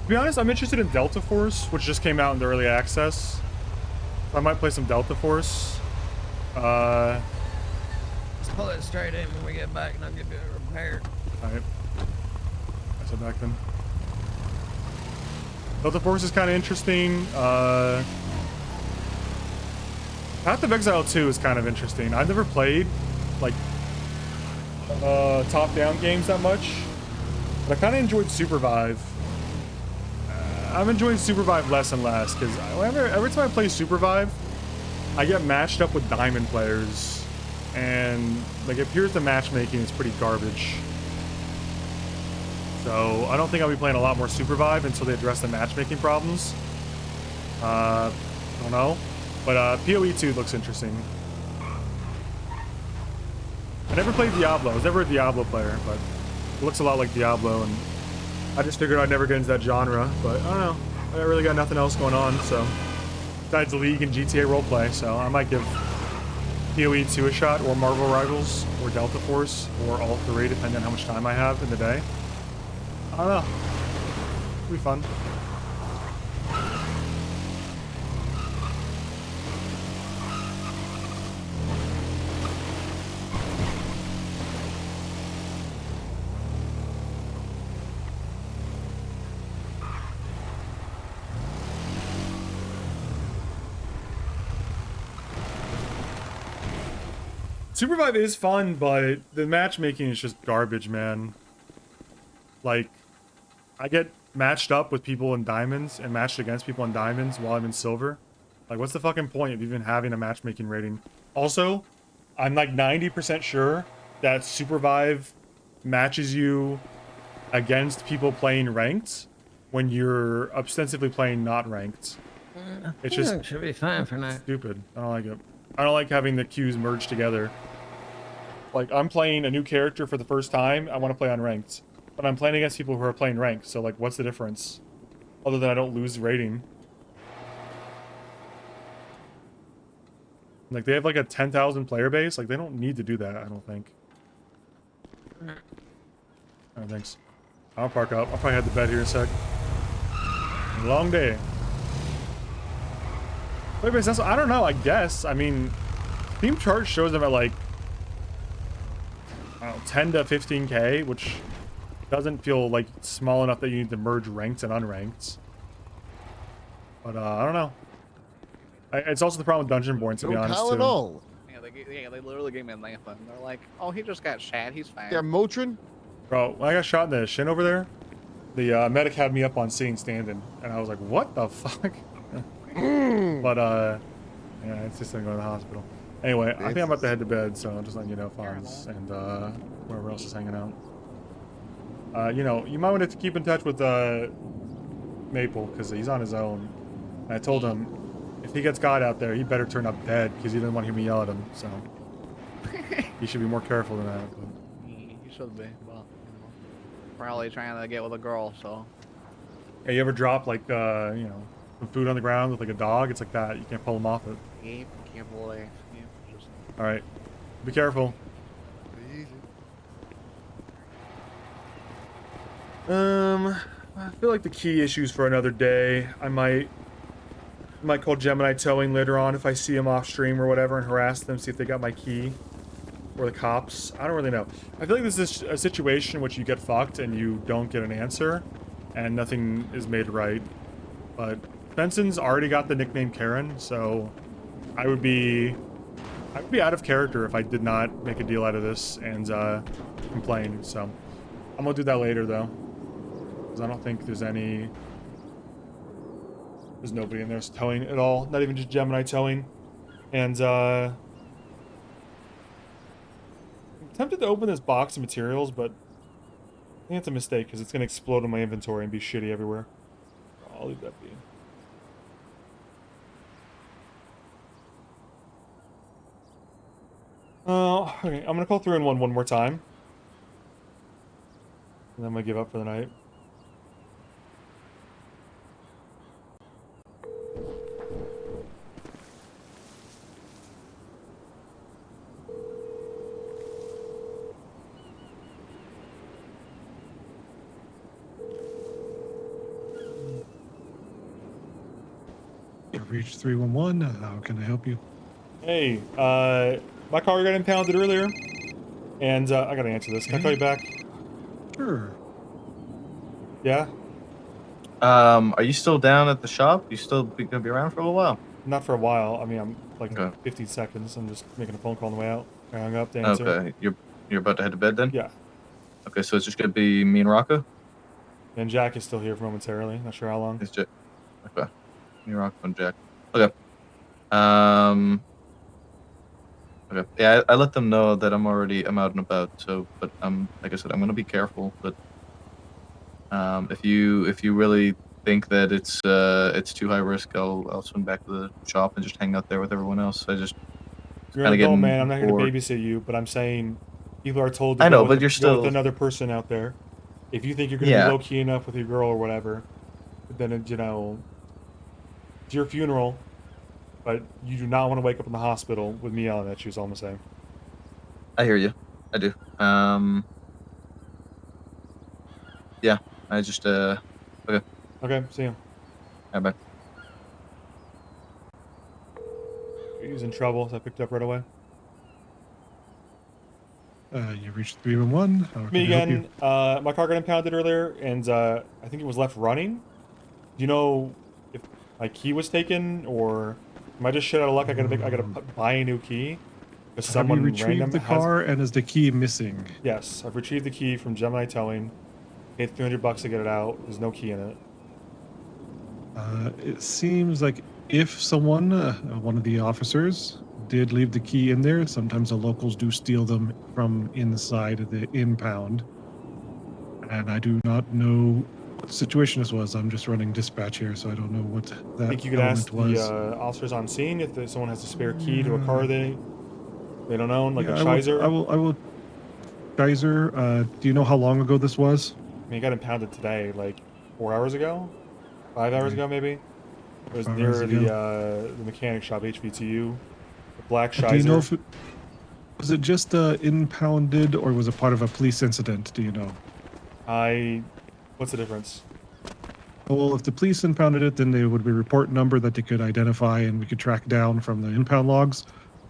be honest, I'm interested in Delta Force, which just came out in the early access. I might play some Delta Force. Let's pull it straight in when we get back and I'll give you a repair. Alright. I said back then. Delta Force is kind of interesting. Path of Exile 2 is kind of interesting. I've never played, like, top-down games that much, but I kind of enjoyed Supervive. I'm enjoying Supervive less and less, because every time I play Supervive, I get matched up with Diamond players, and like it appears the matchmaking is pretty garbage. So I don't think I'll be playing a lot more Supervive until they address the matchmaking problems. I don't know, but PoE 2 looks interesting. I never played Diablo. I was never a Diablo player, but it looks a lot like Diablo, and I just figured I'd never get into that genre, but I don't know. I really got nothing else going on, so besides League and GTA roleplay, so I might give PoE 2 a shot, or Marvel Rivals, or Delta Force, or all 3, depending on how much time I have in the day. I don't know. It'll be fun. Supervive is fun, but the matchmaking is just garbage, man. Like, I get matched up with people in diamonds and matched against people in diamonds while I'm in silver. Like, what's the fucking point of even having a matchmaking rating? Also, I'm like 90% sure that Supervive matches you against people playing ranked when you're ostensibly playing not ranked. It's just should be fine for now. Stupid. I don't like it. I don't like having the queues merged together. Like, I'm playing a new character for the first time, I want to play on ranked. But I'm playing against people who are playing ranked, so like, what's the difference? Other than I don't lose rating. Like, they have like a 10,000 player base, like, they don't need to do that, I don't think. Alright, thanks. I'll park up. I'll probably head to bed here in a sec. Long day. Wait, I don't know, I guess. I mean, Team charge shows them at like, I don't know, 10 to 15k, which doesn't feel like small enough that you need to merge ranked and unranked. But I don't know. It's also the problem with Dungeon Born, to be honest, too. Tylenol. Yeah, they literally gave me an anthem. They're like, oh, he just got shot. He's fine. Yeah, Motrin. Bro, when I got shot in the shin over there, the medic had me up on scene standing, and I was like, what the fuck? But, yeah, it's just gonna go to the hospital. Anyway, I think I'm about to head to bed, so I'm just letting you know, Fonz, and whoever else is hanging out. You know, you might want to keep in touch with Maple, because he's on his own. And I told him, if he gets God out there, he better turn up dead, because he didn't want to hear me yell at him, so. He should be more careful than that. But. He should be, but probably trying to get with a girl, so. Yeah, you ever drop, like, you know, some food on the ground with, like, a dog? It's like that. You can't pull him off it. Can't believe. Alright. Be careful. I feel like the key issue's for another day. I might call Gemini Towing later on if I see them off stream or whatever and harass them, see if they got my key. Or the cops. I don't really know. I feel like this is a situation in which you get fucked and you don't get an answer and nothing is made right. But Benson's already got the nickname Karen, so I would be out of character if I did not make a deal out of this and complain. So I'm gonna do that later though, because I don't think there's nobody in there towing at all. Not even just Gemini Towing, and I'm tempted to open this box of materials, but I think it's a mistake because it's gonna explode in my inventory and be shitty everywhere. I'll leave that be. Okay, I'm gonna call 311 one more time. And then I'm gonna give up for the night. You reached 311. How can I help you? Hey, my car got impounded earlier, and I gotta answer this. Can I call you back? Sure. Yeah? Are you still down at the shop? You still gonna be around for a little while? Not for a while. I mean, I'm like 15 seconds. I'm just making a phone call on the way out. I hung up to answer. Okay, you're about to head to bed then? Yeah. Okay, so it's just gonna be me and Rocco? And Jack is still here momentarily. Not sure how long. It's Jack. Okay. Me, Rocco, and Jack. Okay. Okay. Yeah, I let them know that I'm out and about. So, but like I said, I'm gonna be careful. But if you really think that it's too high risk, I'll swing back to the shop and just hang out there with everyone else. I just You're an adult, man. I'm not here to babysit you, but I'm saying people are told to I know, go but with, you're go still with another person out there. If you think you're gonna be low key enough with your girl or whatever, then it's your funeral. But you do not want to wake up in the hospital with me yelling at you, is all I'm saying. I hear you. I do. Yeah. I just okay. Okay, see you. Bye bye. He's in trouble, so I picked up right away. You reached 311. How can Me I help you? again. My car got impounded earlier, and I think it was left running. Do you know if my key was taken, or am I just shit out of luck? I gotta buy a new key because Have someone you retrieved random the car, and is the key missing? Yes, I've retrieved the key from Gemini Towing. Paid $300 to get it out. There's no key in it. It seems like if someone, one of the officers, did leave the key in there, sometimes the locals do steal them from inside of the impound. And I do not know what situation this was. I'm just running dispatch here, so I don't know what that I think you could element ask was. the officers on scene if someone has a spare key to a car they don't own, like Yeah, a Shizer. I will. Shizer, do you know how long ago this was? I mean, it got impounded today, like 4 hours ago, 5 hours ago maybe. It was 5 near hours ago. the mechanic shop, HVTU. The black Shizer. Do you know if was it just impounded or was it part of a police incident? Do you know? What's the difference? Well, if the police impounded it, then there would be a report number that they could identify and we could track down from the impound logs.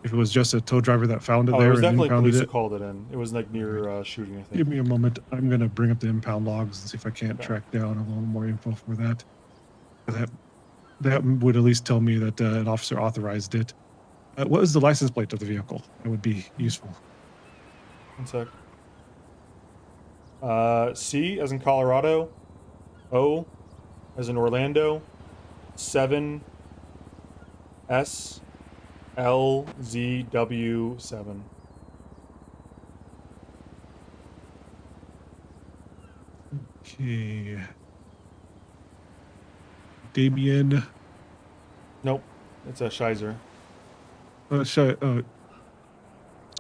if it was just a tow driver that found it Oh, there it was and definitely impounded police it. who called it in. It was like near shooting, I think. Give me a moment. I'm gonna bring up the impound logs and see if I can't track down a little more info for that. That would at least tell me that an officer authorized it. What is the license plate of the vehicle? That would be useful. 1 sec. C as in Colorado, O as in Orlando, 7 S L Z W 7. Okay. Damien. Nope, it's a Shizer.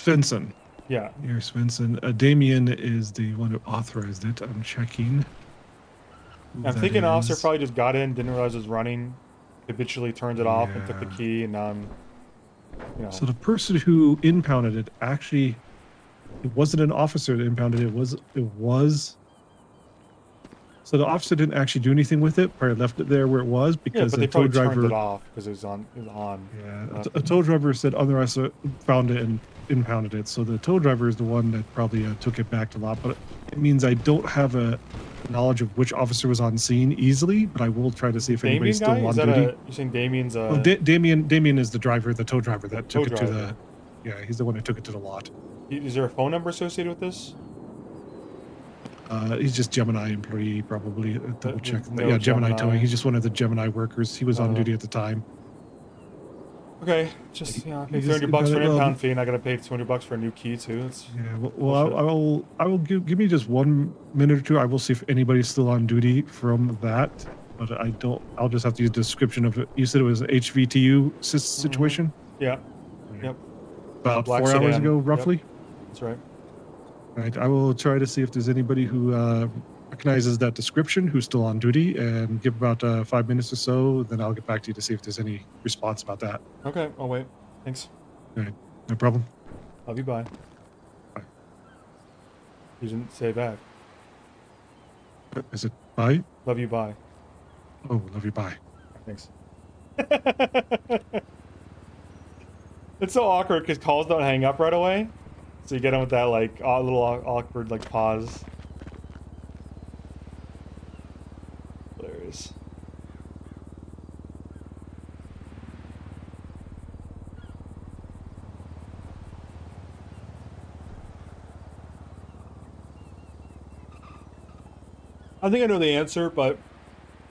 Svensson. Yeah. Here, Svensson. Damien is the one who authorized it. I'm checking. I'm thinking officer probably just got in, didn't realize it was running, habitually turned it off and took the Yeah. key, and now I'm, you know. So the person who impounded it actually, it wasn't an officer that impounded it. It was. So the officer didn't actually do anything with it. Probably left it there where it was Yeah, because but the they tow probably driver turned it off because it was on. It was on. Yeah, a tow driver said otherwise found it and impounded it. So the tow driver is the one that probably took it back to lot. But it means I don't have a knowledge of which officer was on scene easily. But I will try to see if Damien anybody's guy? still on Is that duty. you're saying Damien's a... Well, Damien is the driver, the tow driver that took Tow it to the. driver. Yeah, he's the one who took it to the lot. Is there a phone number associated with this? He's just Gemini employee, probably. Double check. no Yeah, Gemini Gemini. towing. He's just one of the Gemini workers. He was on duty at the time. Okay, just I paid just $300 for an impounded- well, impound fee, and I gotta pay $200 for a new key too. It's Yeah, well, I will give me just 1 minute or two. I will see if anybody's still on duty from that, but I don't. I'll just have to use a description of it. You said it was an HVTU situation. Yeah. Yep. About Black 4 hours sedan. ago, Yep. roughly. That's right. Right. I will try to see if there's anybody who recognizes that description who's still on duty, and give about 5 minutes or so. Then I'll get back to you to see if there's any response about that. Okay, I'll wait. Thanks. All right. No problem. Love you. Bye. Bye. You didn't say back. Is it bye? Love you. Bye. Oh, love you. Bye. Thanks. It's so awkward because calls don't hang up right away. So you get in with that like little awkward like pause. Hilarious. I think I know the answer, but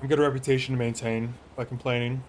I've got a reputation to maintain by complaining.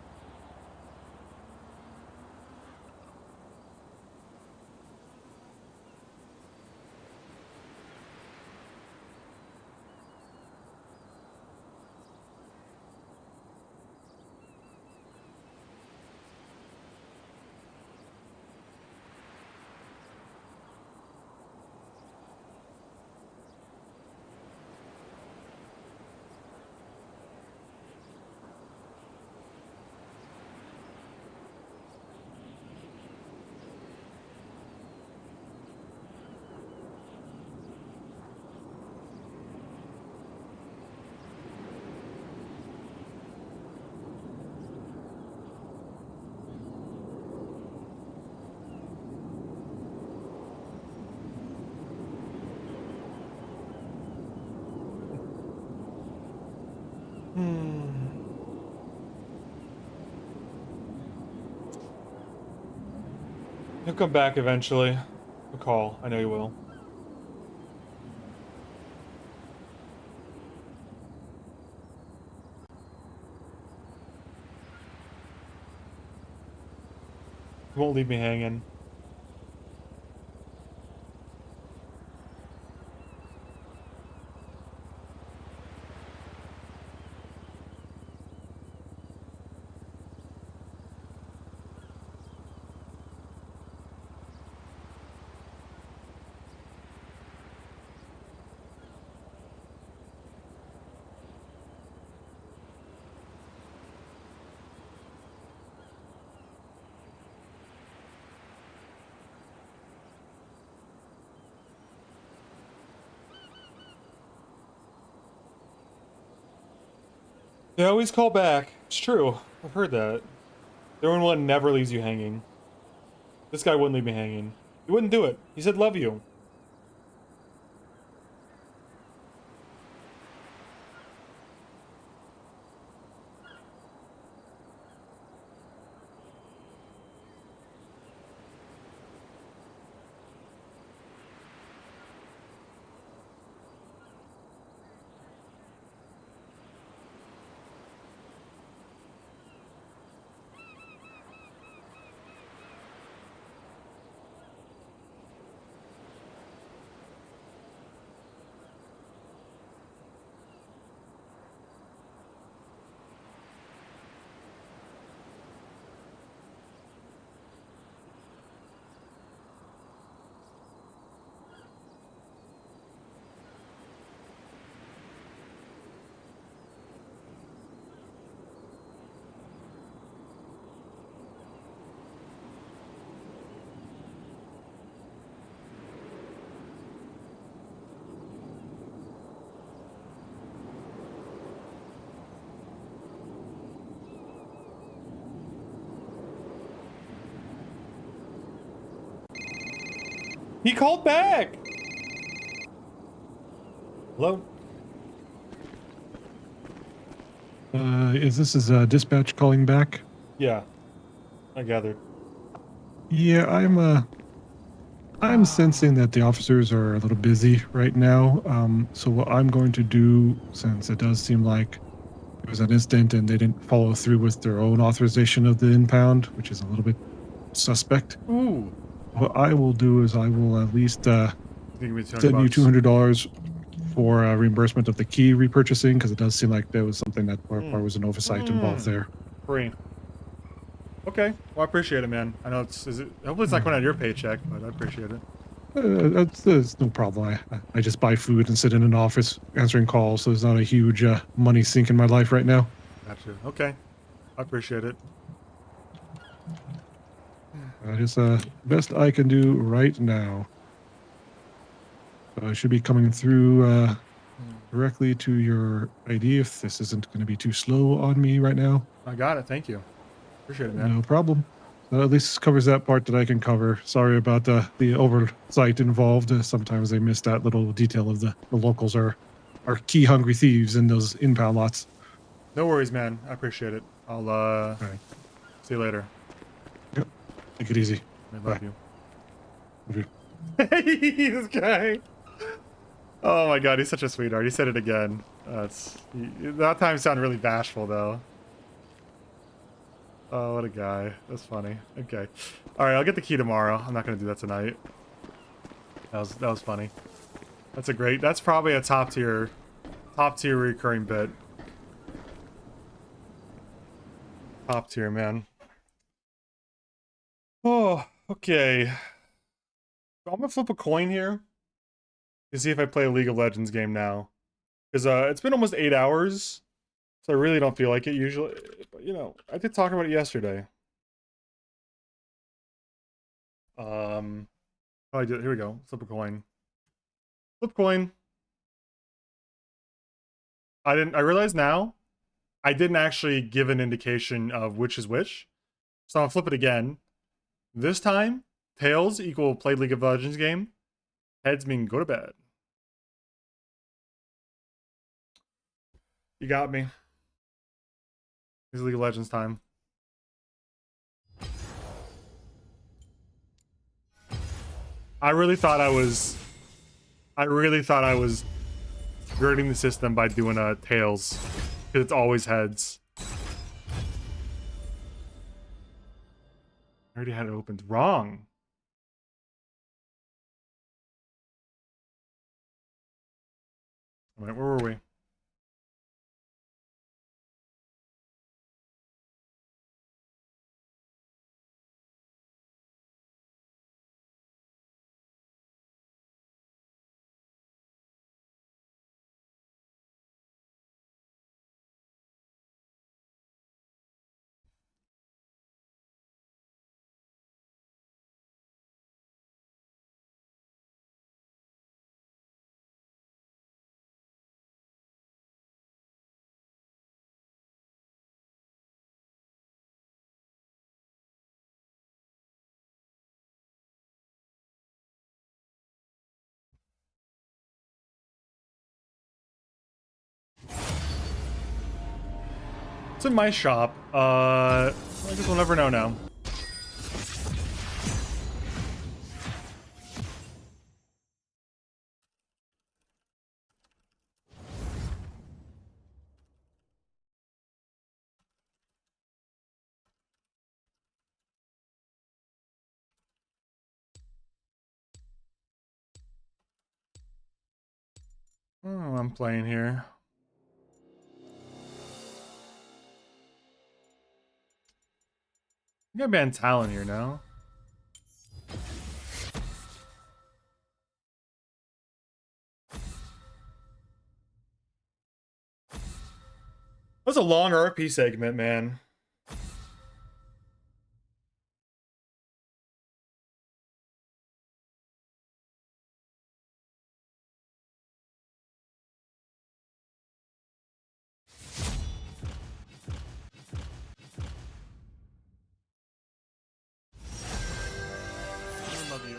He'll come back eventually. He'll call. I know he will. He won't leave me hanging. They always call back. It's true. I've heard that. The one never leaves you hanging. This guy wouldn't leave me hanging. He wouldn't do it. He said, love you. He called back. Hello? Is this dispatch calling back? Yeah, I gathered. Yeah, I'm sensing that the officers are a little busy right now. So what I'm going to do, since it does seem like it was an incident and they didn't follow through with their own authorization of the impound, which is a little bit suspect. Ooh. What I will do is I will at least Give me send you $200 for reimbursement of the key repurchasing, because it does seem like there was something that there was an oversight involved there. Free. Okay. Well, I appreciate it, man. I know hopefully it's not coming out of your paycheck, but I appreciate it. That's no problem. I just buy food and sit in an office answering calls, so there's not a huge money sink in my life right now. Gotcha. Okay. I appreciate it. That is best I can do right now. So I should be coming through directly to your ID if this isn't going to be too slow on me right now. I got it. Thank you. Appreciate it, man. No problem. So at least covers that part that I can cover. Sorry about the oversight involved. Sometimes they miss that little detail of the locals are key hungry thieves in those impound lots. No worries, man. I appreciate it. I'll see you later. Yep. Take it easy. I love you. Okay. Hey, this guy. Oh my god, he's such a sweetheart. He said it again. That time sounded really bashful though. Oh, what a guy. That's funny. Okay. Alright, I'll get the key tomorrow. I'm not gonna do that tonight. That was funny. That's probably a top tier recurring bit. Top tier, man. Oh, okay. I'm gonna flip a coin here to see if I play a League of Legends game now. Because it's been almost 8 hours, so I really don't feel like it usually. But, you know, I did talk about it yesterday. Oh, I did. Here we go. Flip a coin. Flip coin. I realize now, I didn't actually give an indication of which is which. So I'll flip it again. This time, tails equal played League of Legends game. Heads mean go to bed. You got me. It's League of Legends time. I really thought I was skirting the system by doing tails, because it's always heads. I already had it opened. Wrong. All right, where were we? It's in my shop. I guess we'll never know now. Oh, I'm playing here. I got ban Talon here now. That was a long RP segment, man. Mormon love you.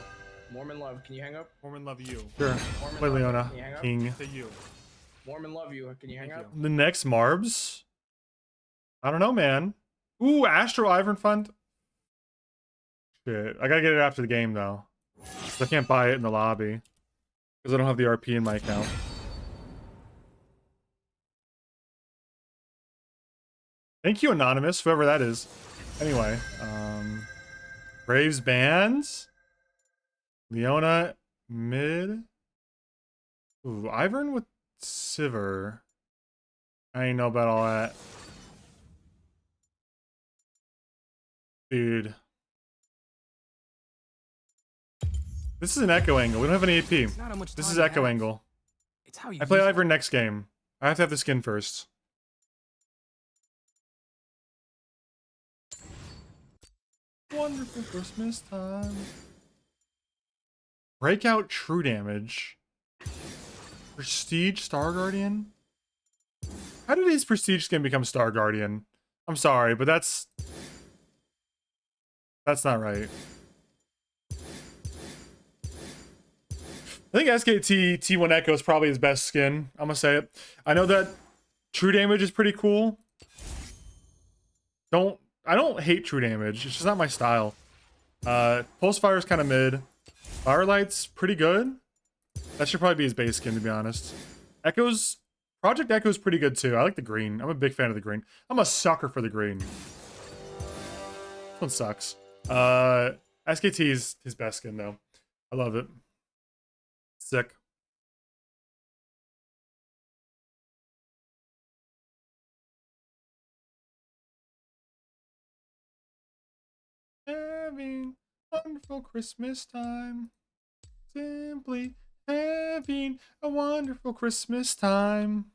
Mormon love, can you hang up? Mormon love you. Sure. Mormon Play love, Leona. can you hang up? King. To you. Mormon love you, can you hang up? The next Marbs? I don't know, man. Ooh, Astro Iron Fund. Shit. I gotta get it after the game, though. I can't buy it in the lobby. Because I don't have the RP in my account. Thank you, Anonymous, whoever that is. Anyway, Braves bands. Leona mid. Ooh, Ivern with Sivir. I ain't know about all that. Dude. This is an echo angle. We don't have any AP. This is echo angle. It's how you I play use it. Ivern next game. I have to have the skin first. Wonderful Christmas time. Breakout true damage. Prestige Star Guardian? How did his prestige skin become Star Guardian? I'm sorry, but that's not right. I think SKT T1 Echo is probably his best skin. I'm gonna say it. I know that true damage is pretty cool. I don't hate true damage. It's just not my style. Pulse Fire is kind of mid. Firelight's pretty good. That should probably be his base skin, to be honest. Project Echo's pretty good too. I like the green. I'm a big fan of the green. I'm a sucker for the green. This one sucks. SKT is his best skin though. I love it. Sick. Having wonderful Christmas time. Simply having a wonderful Christmas time.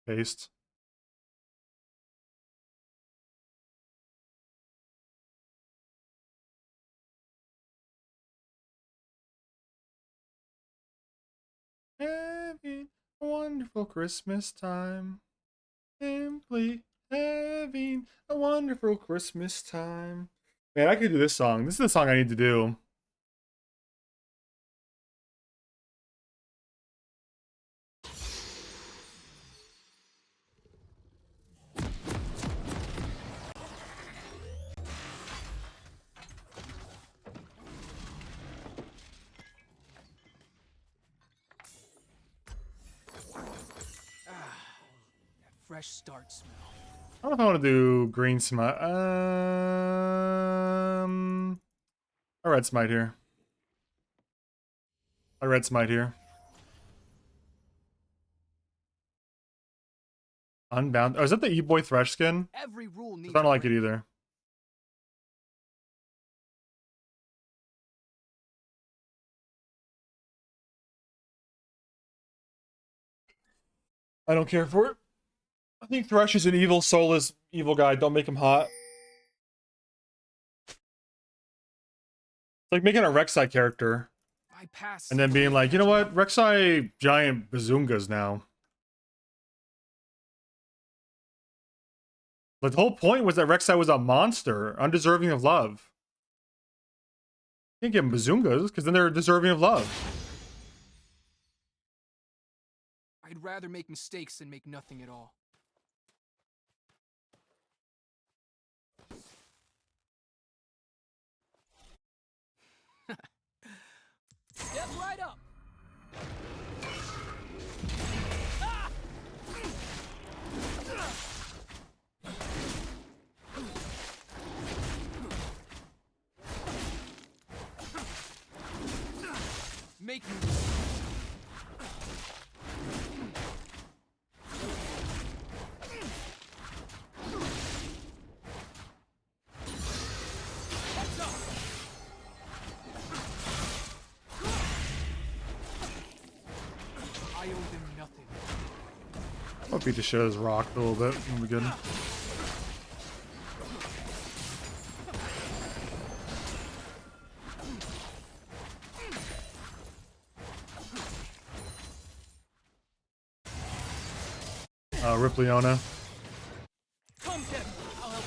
Paste. Having a wonderful Christmas time. Simply having a wonderful Christmas time. Man, I could do this song. This is the song I need to do. Fresh start smell. I don't know if I want to do green smite. A red smite here. A red smite here. Unbound. Oh, is that the E-Boy Thresh skin? Every rule needs I don't like it either. I don't care for it. I think Thresh is an evil, soulless, evil guy. Don't make him hot. It's like making a Rek'Sai character. And then being like, you know what? Rek'Sai giant bazungas now. But the whole point was that Rek'Sai was a monster, undeserving of love. You can't give him bazungas, because then they're deserving of love. I'd rather make mistakes than make nothing at all. Step right up. Make me. I owe them nothing. I'll beat the shit out of this rock a little bit. It'll be good. Rip Leona. Come, Kevin. I'll help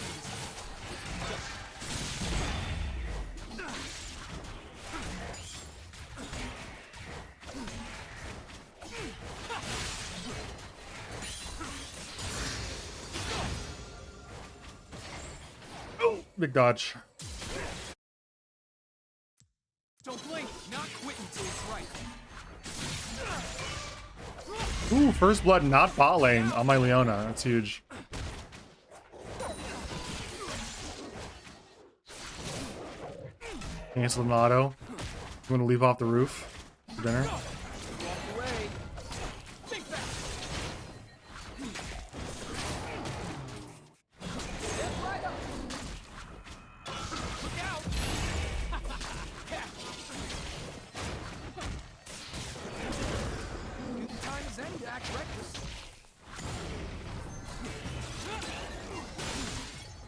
Oh, big dodge. Don't blink. Not quitting till it's right. Ooh, first blood, not bot lane on my Leona. That's huge. Cancel an auto. I'm gonna leave off the roof for dinner.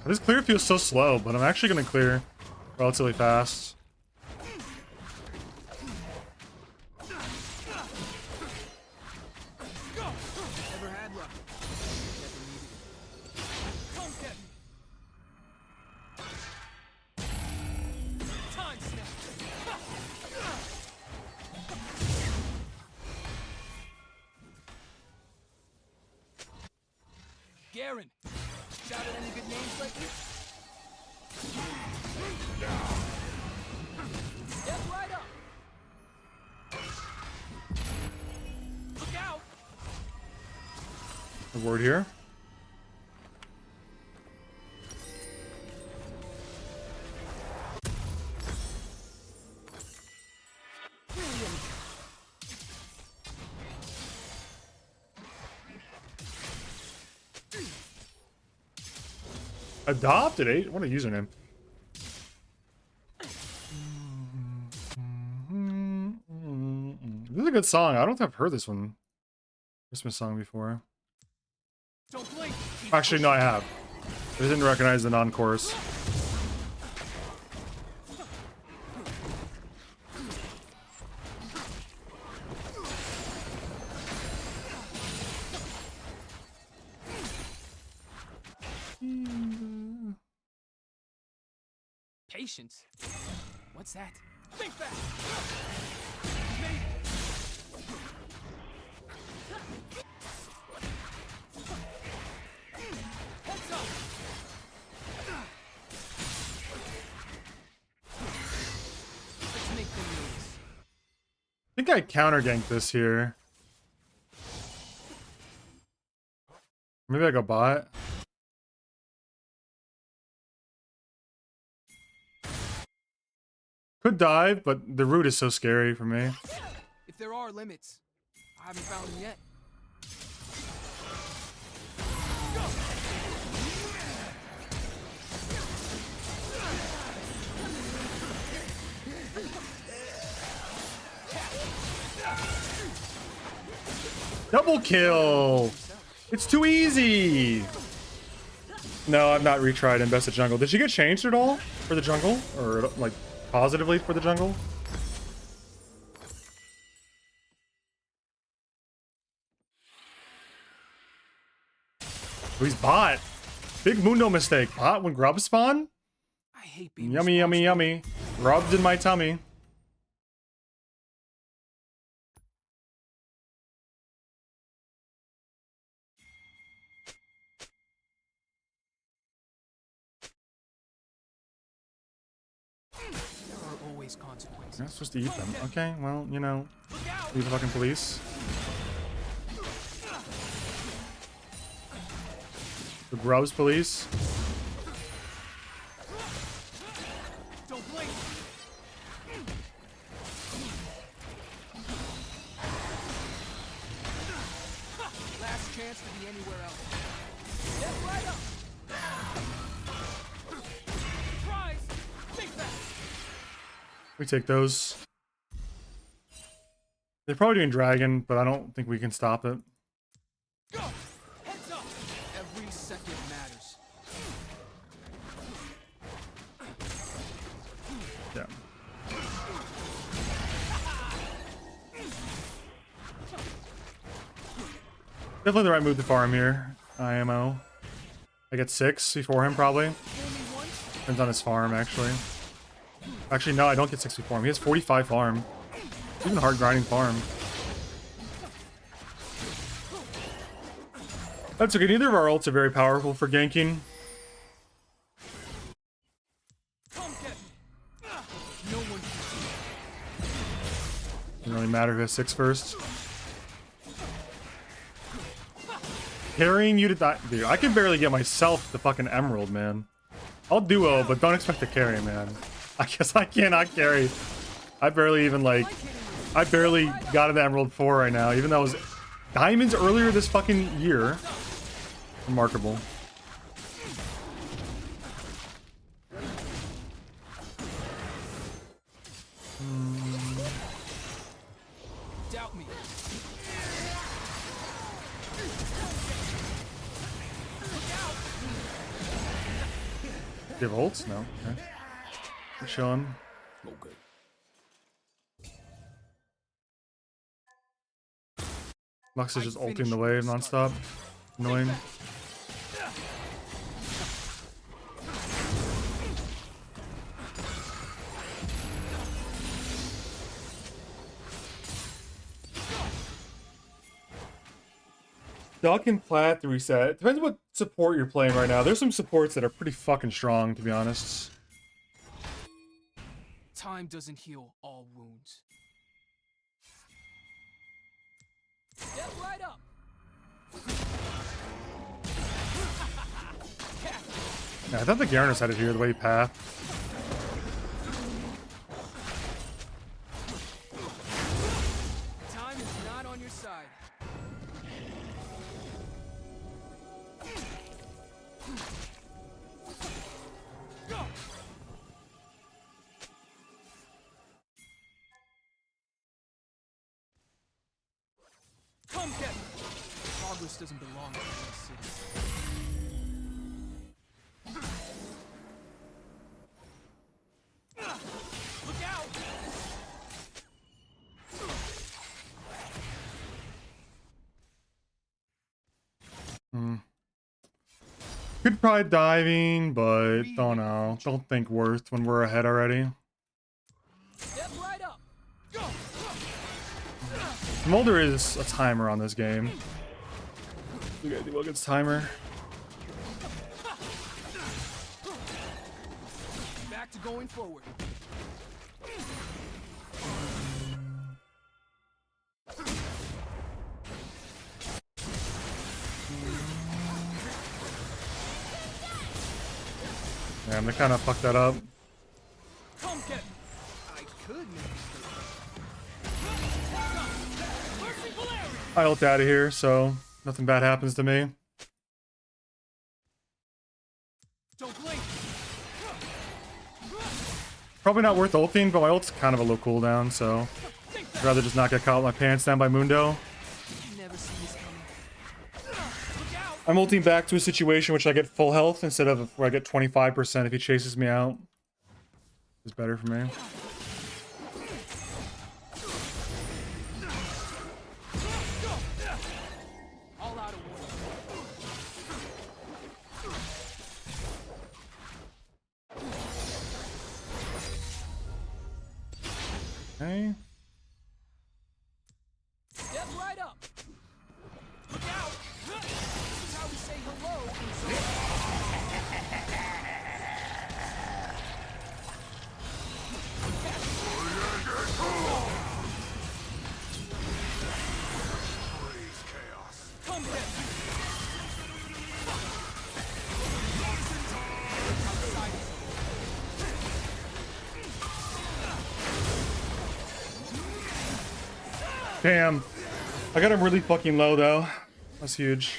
This clear feels so slow, but I'm actually gonna clear relatively fast. Never had luck. Never needed it. Come, Kevin. Time snap. Garen, shouted any good names lately? Step right up. Look out. A word here. Adopted 8? What a username. This is a good song. I don't think I've heard this one. Christmas song before. Don't blink. Actually, no, I have. I didn't recognize the non-chorus. Patience? What's that? Think fast! Heads up! Let's make them notice. I think I counter ganked this here. Maybe I go bot. Could dive, but the route is so scary for me. If there are limits, I haven't found them yet. Double kill! It's too easy! No, I've not retried Invested Jungle. Did she get changed at all for the jungle? Or, like, positively for the jungle? Oh, he's bot. Big Mundo mistake. Bot when grubs spawn? I hate being Yummy, yummy, yummy. Grubs in my tummy. face consequences. You're not supposed to eat them. Okay, well, you know, leave the fucking police. The grubs police. Don't blink. Last chance to be anywhere else. Get right up. Surprise! Think back. We take those. They're probably doing dragon, but I don't think we can stop it. Go. Heads up. Every second matters. Yeah. Definitely the right move to farm here. IMO. I get 6 before him, probably. Depends on his farm, actually. Actually, no, I don't get 6 before him. He has 45 farm. Even hard grinding farm. That's okay. Neither of our ults are very powerful for ganking. Doesn't really matter who has 6 first. Carrying you to die. Dude, I can barely get myself the fucking emerald, man. I'll duo, but don't expect to carry, man. I guess I cannot carry. I barely even, like... I barely got to the emerald 4 right now, even though I was diamonds earlier this fucking year. Remarkable. Doubt me. Do you have ults? No. Okay. We're chilling. Okay. Lux is just ulting the wave nonstop. Annoying. Doc and Plat to reset. It depends what support you're playing right now. There's some supports that are pretty fucking strong, to be honest. Time doesn't heal all wounds. Step right up. Yeah, I thought the Garanos had it here the way he pathed. Time is not on your side. Go. Come get me. Progress doesn't belong to this city. Look out! Could try diving, but don't know. Don't think worth when we're ahead already. Step right up. Go. Mulder is a timer on this game. We gotta do well against timer. Back to going forward. Damn, they kind of fucked that up. Come get me. I could make I ult out of here, so nothing bad happens to me. Don't blink. Probably not worth ulting, but my ult's kind of a low cooldown, so I'd rather just not get caught with my pants down by Mundo. Never see this coming. I'm ulting back to a situation which I get full health instead of where I get 25% if he chases me out. It's better for me. All out of order. Okay. Step right up. Look out. This is how we say hello in Zoe. Damn. I got him really fucking low though. That's huge.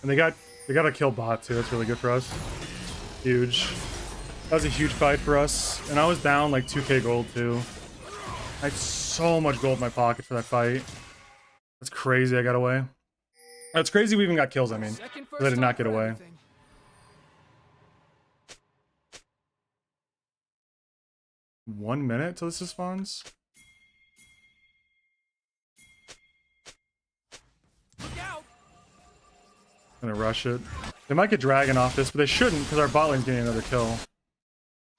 And they got to kill bot too. That's really good for us. Huge. That was a huge fight for us. And I was down like 2k gold too. I had so much gold in my pocket for that fight. That's crazy I got away. That's crazy we even got kills, I mean. 'Cause I did not get away. 1 minute till this spawns? Gonna rush it. They might get Dragon off this, but they shouldn't because our bot lane's getting another kill.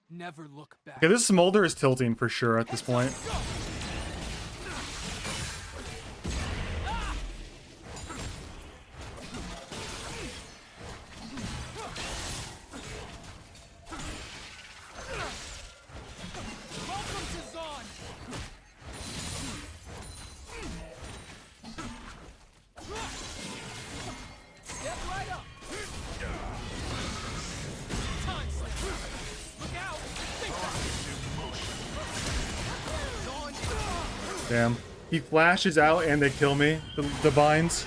Never look back. Okay, this Smolder is tilting for sure at this point. Damn. He flashes out and they kill me. The binds.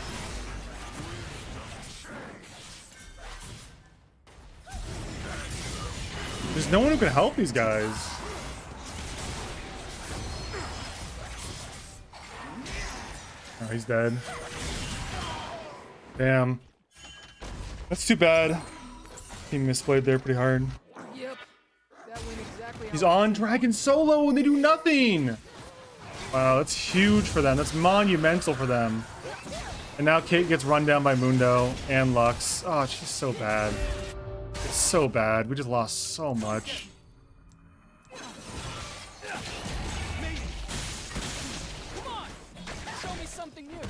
There's no one who can help these guys. Oh, he's dead. Damn. That's too bad. He misplayed there pretty hard. Yep. That went exactly He's on Dragon solo and they do nothing. Wow, that's huge for them. That's monumental for them. And now Kate gets run down by Mundo and Lux. Oh, it's just so bad. It's so bad. We just lost so much. Come on. Show me something new.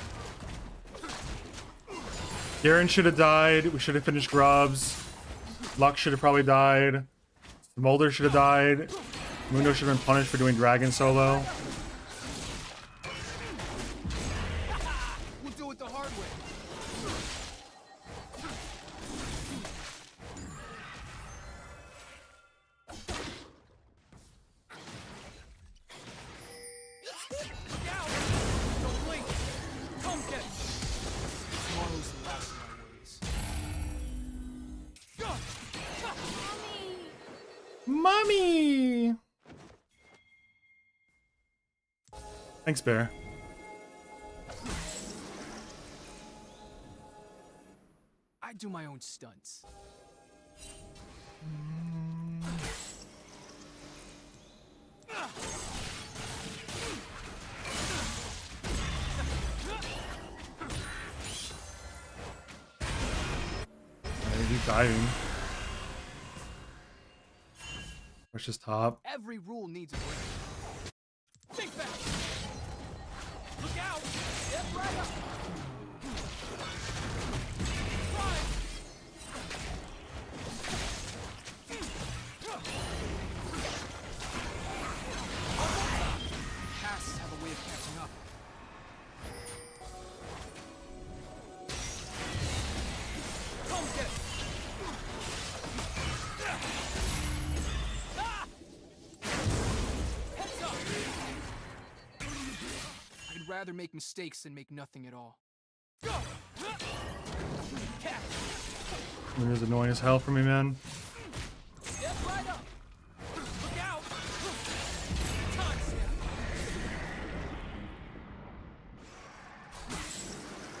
Garen should have died. We should have finished Grubs. Lux should have probably died. Smolder should have died. Mundo should have been punished for doing Dragon solo. We'll do it the hard way. Look out! Don't blink. Come get it. Tomorrow's the last of my worries. Go! Mommy! Thanks, Bear. I do my own stunts. He's diving. Push his top. Every rule needs a break. Think back. Look out! Step right up. Casts have a way of catching up. Come get it. Ah! Heads up. I'd rather make mistakes than make nothing at all. Go! Catch! It is annoying as hell for me, man. Step right up. Look out! Time step.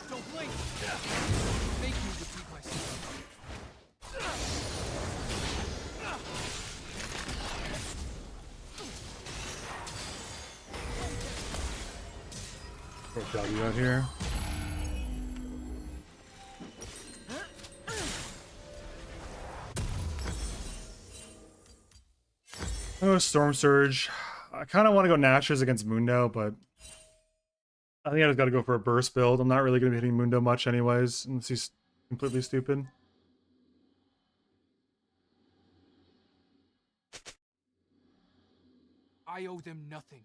Don't blink. Make me repeat myself. What W out here? I'm gonna go Storm Surge. I kind of want to go Nashers against Mundo, but I think I just got to go for a burst build. I'm not really gonna be hitting Mundo much anyways, unless he's completely stupid. I owe them nothing.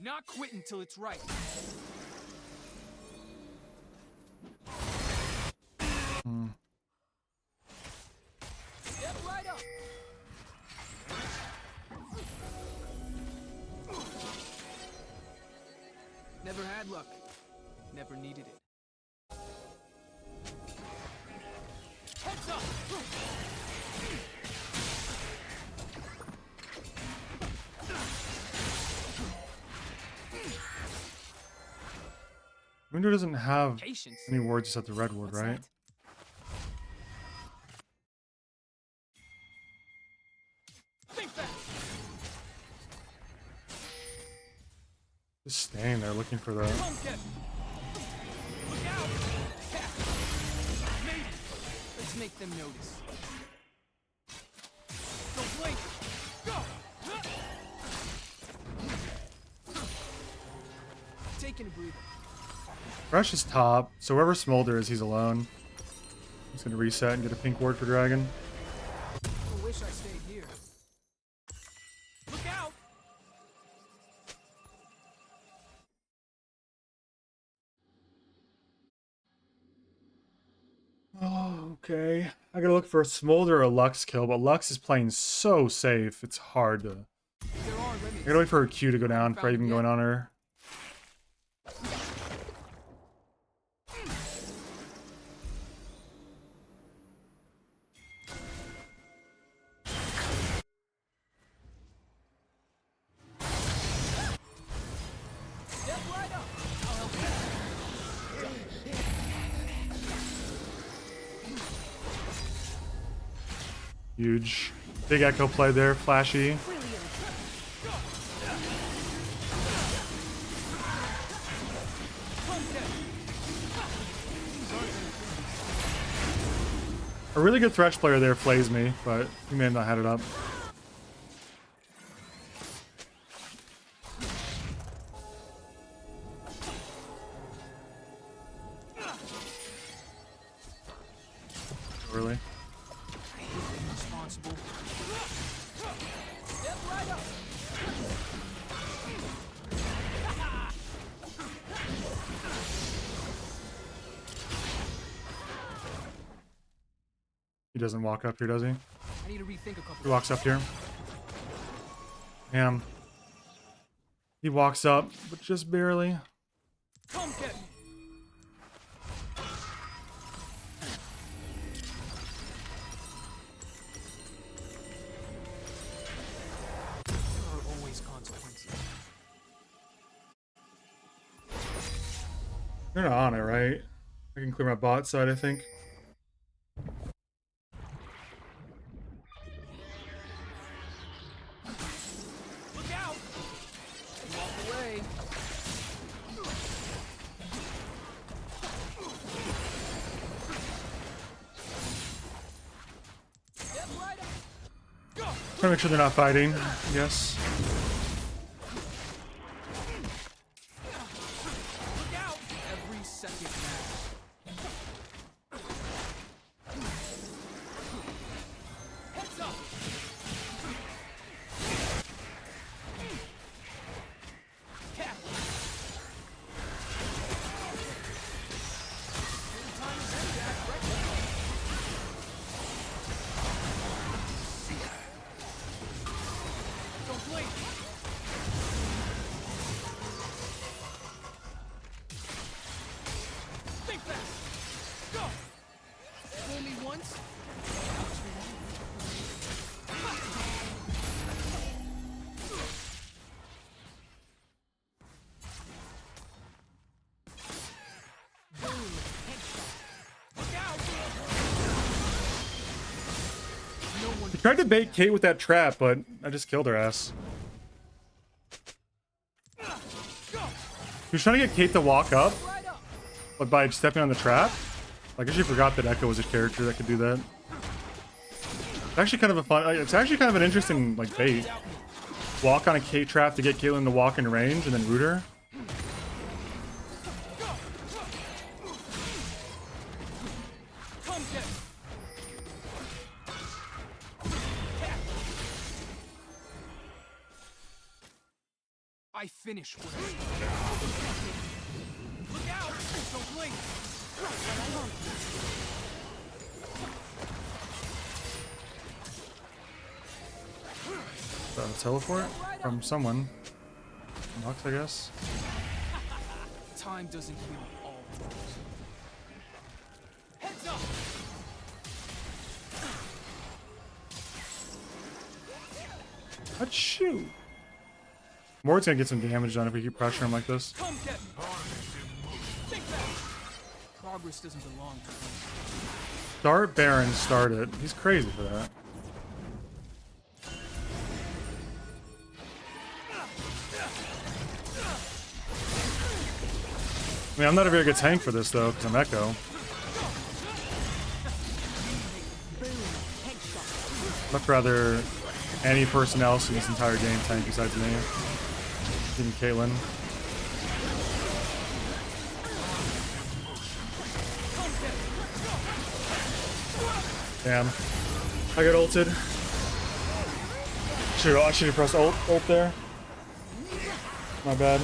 Not quitting till it's right. Hmm. Step right up. Never had luck. Never needed it. Heads up. Window doesn't have Patience. any wards except the red ward, What's right? that? Think fast. Just staying there looking for the. Come get me. Look out. Cap. Maybe. Let's make them notice. Don't blink. Go. Taking a breather. Rush is top, so wherever Smolder is, he's alone. He's gonna reset and get a pink ward for Dragon. I wish I stayed here. Look out. Oh, okay. I gotta look for a Smolder or a Lux kill, but Lux is playing so safe, it's hard to. There are limits. I gotta wait for her Q to go down before even going on her. Step right up. I'll help you. Huge. Big echo play there, flashy. A really good Thresh player there flays me, but he may have not had it up. Really? Responsible. Step right up. He doesn't walk up here, does he? I need to rethink a couple. He walks up here. Damn. He walks up, but just barely. Come get me. There are always consequences. They're not on it, right? I can clear my bot side, I think. Look out. Walk away. Step right up. Go. Trying to make sure they're not fighting. Yes. Look out. Every second matters. Heads up. Cap. Time is in, Jack. Right now. Don't blink. Think fast. Go. Fool me once. Boom. Headshot. Look out. No one. He tried to bait Kate with that trap, but I just killed her ass. Go. He was trying to get Kate to walk up, but by stepping on the trap, I guess you forgot that Echo was a character that could do that. It's actually kind of a fun. It's actually kind of an interesting like bait. Walk on a Kate trap to get Caitlyn to walk in range, and then root her. Come get me. I finish what Look out! Don't blink! Teleport from someone. Lux, I guess. Time doesn't heal all wounds. Heads up! Let's shoot. Mord's gonna get some damage done if we keep pressuring him like this. Come get me. Think back. Progress doesn't belong to me. Start Baron, start it. He's crazy for that. I mean, I'm not a very good tank for this though, because I'm Echo. Much rather any person else in this entire game tank besides me. Even Caitlyn. Damn. I got ulted. I should have pressed ult there. My bad.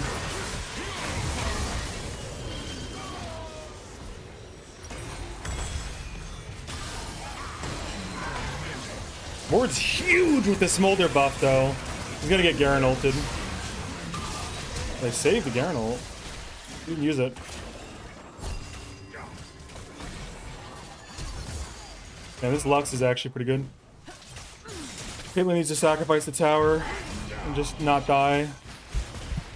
Ward's huge with the smolder buff though. He's gonna get Garen ulted. They saved the Garen ult. You can use it. Yeah, this Lux is actually pretty good. Caitlyn needs to sacrifice the tower and just not die.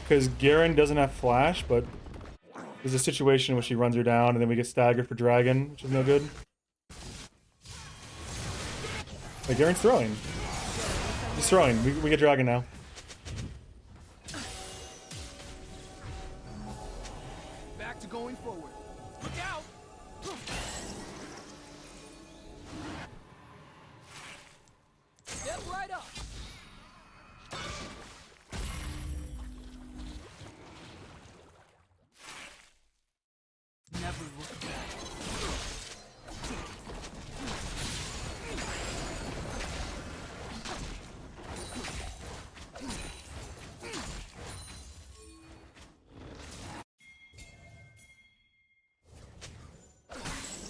Because Garen doesn't have flash, but there's a situation in which he runs her down and then we get staggered for dragon, which is no good. Wait, Garen's throwing. He's throwing. We get dragon now. Back to going forward. Look out! Step right up. Never look back.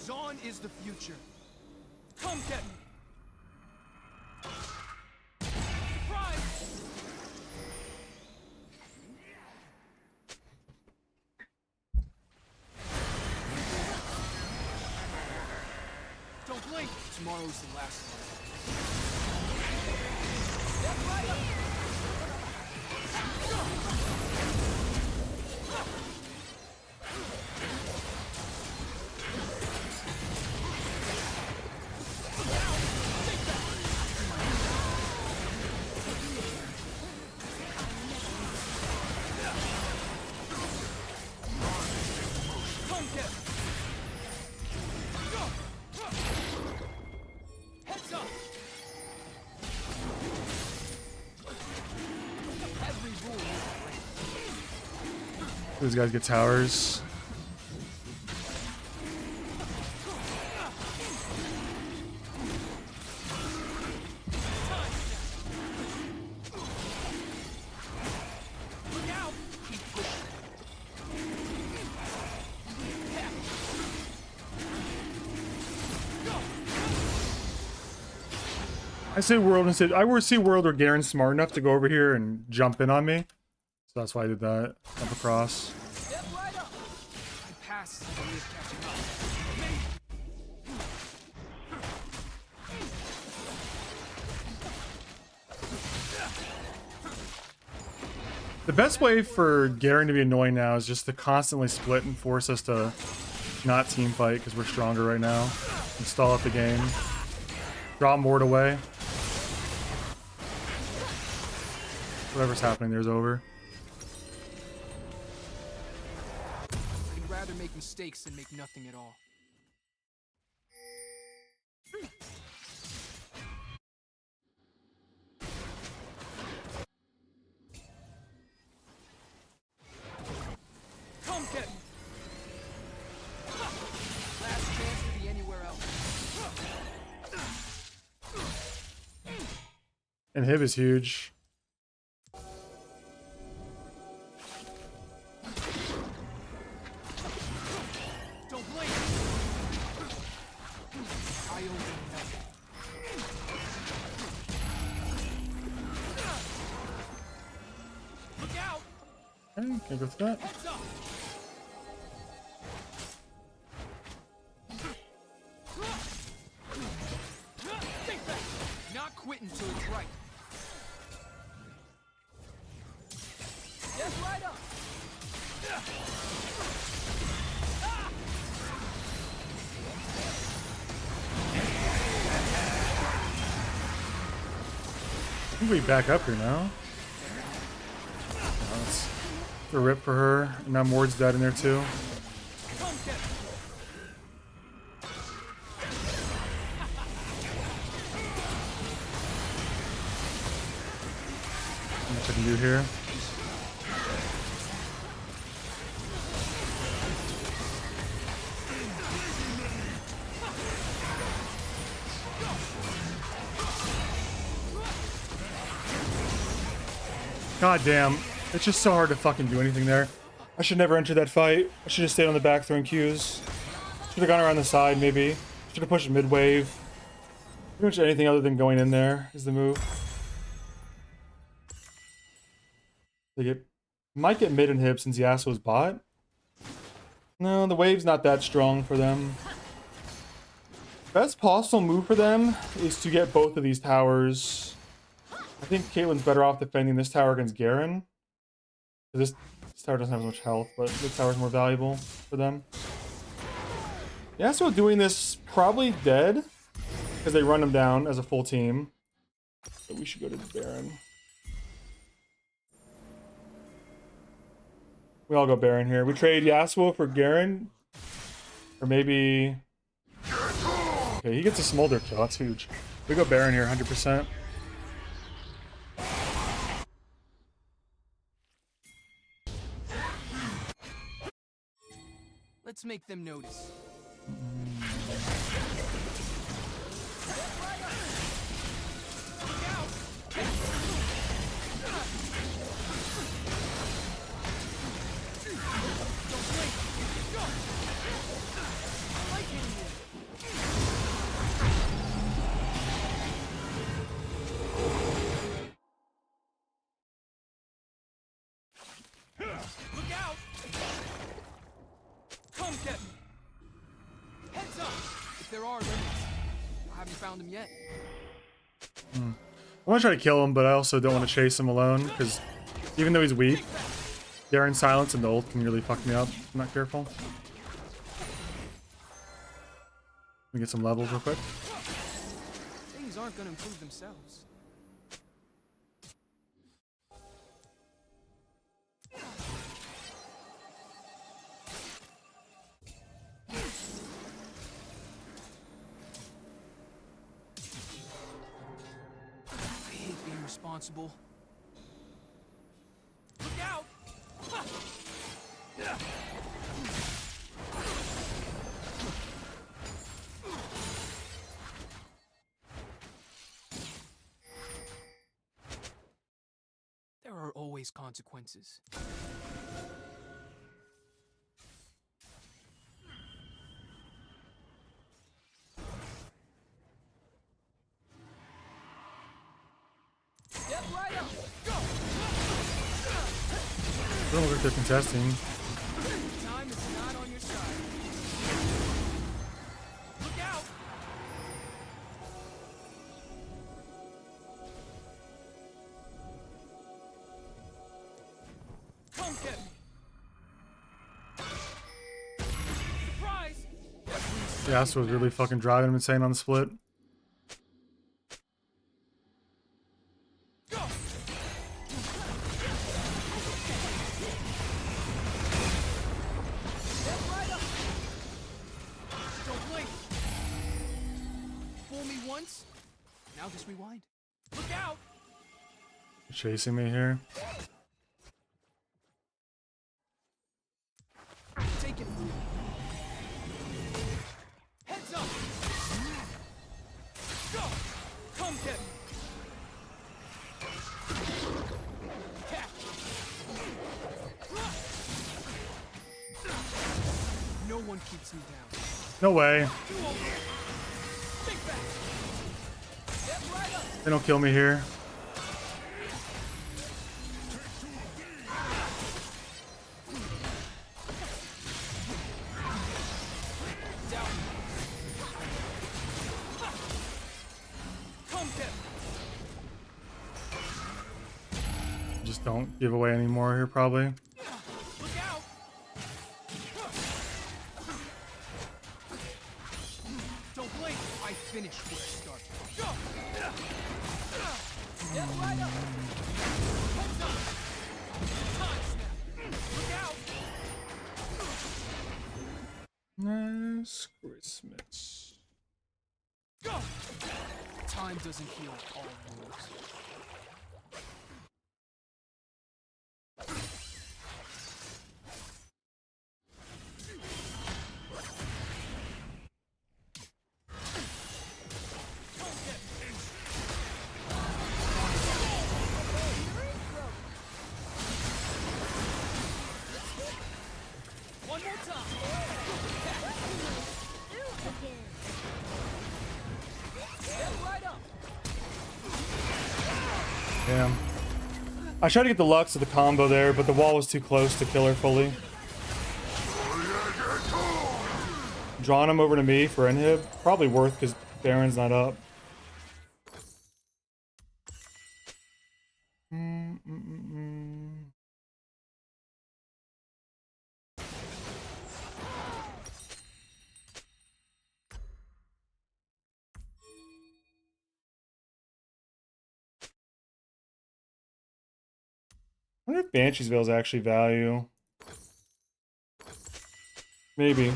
Zaun is the future. Come get me. Surprise! Don't blink. Tomorrow's the last one. Step right up. Come get me. Heads up. Every rule is These guys get towers. Look out. Keep pushing. I say world instead. I would see world where Garen's smart enough to go over here and jump in on me. So that's why I did that. Jump across. Step right up. I passed the way of catching up. The best way for Garen to be annoying now is just to constantly split and force us to not team fight because we're stronger right now. Install out the game. Drop Mord away. Whatever's happening there's over. I'd rather make mistakes than make nothing at all. Come get me. Last chance to be anywhere else. And Hib is huge. Can't go through that. Not quitting till it's right. Get right up. I think we back up here now. That's a rip for her. And now Mord's dead in there too. What I can do here. God damn. It's just so hard to fucking do anything there. I should never enter that fight. I should have stayed on the back throwing Qs. Should have gone around the side maybe. Should have pushed mid-wave. Pretty much anything other than going in there is the move. They might get mid inhib since Yasuo's bot. No, the wave's not that strong for them. Best possible move for them is to get both of these towers. I think Caitlyn's better off defending this tower against Garen. This tower doesn't have as much health, but this tower's more valuable for them. Yasuo doing this probably dead because they run him down as a full team. But we should go to the Baron. We all go Baron here. We trade Yasuo for Garen. Or maybe... Okay, he gets a Smolder kill. That's huge. We go Baron here, 100%. Let's make them notice. Look out! Come get me! Heads up! If there are limits, I haven't found them yet. I want to try to kill him, but I also don't want to chase him alone, because even though he's weak, Garen's silence and the ult can really fuck me up if I'm not careful. Let me get some levels real quick. Things aren't gonna improve themselves. I hate being responsible. Look out! There are always consequences. Step right up. Go. Doesn't look like they're contesting. Time is not on your side. Look out. Come get me. Surprise. Yasuo's really fucking driving him insane on the split. Step right up. Don't blink. Fool me once. Now just rewind. Look out. Chasing me here. Take it. Heads up. Go. Come get me. Catch. No one keeps me down. No way. Think back. Step right up. They don't kill me here. don't give away any more here, probably. Look out! Don't blink. I finished where I started. Go! Step right up. Heads up. Time snap. Look out! Nice Christmas. Go! Time doesn't heal all wounds. One more time. Step right up. Damn. I tried to get the Lux of the combo there, but the wall was too close to kill her fully. Drawing him over to me for inhib. Probably worth because Baron's not up. I wonder if Banshee's Veil's actually value. Maybe.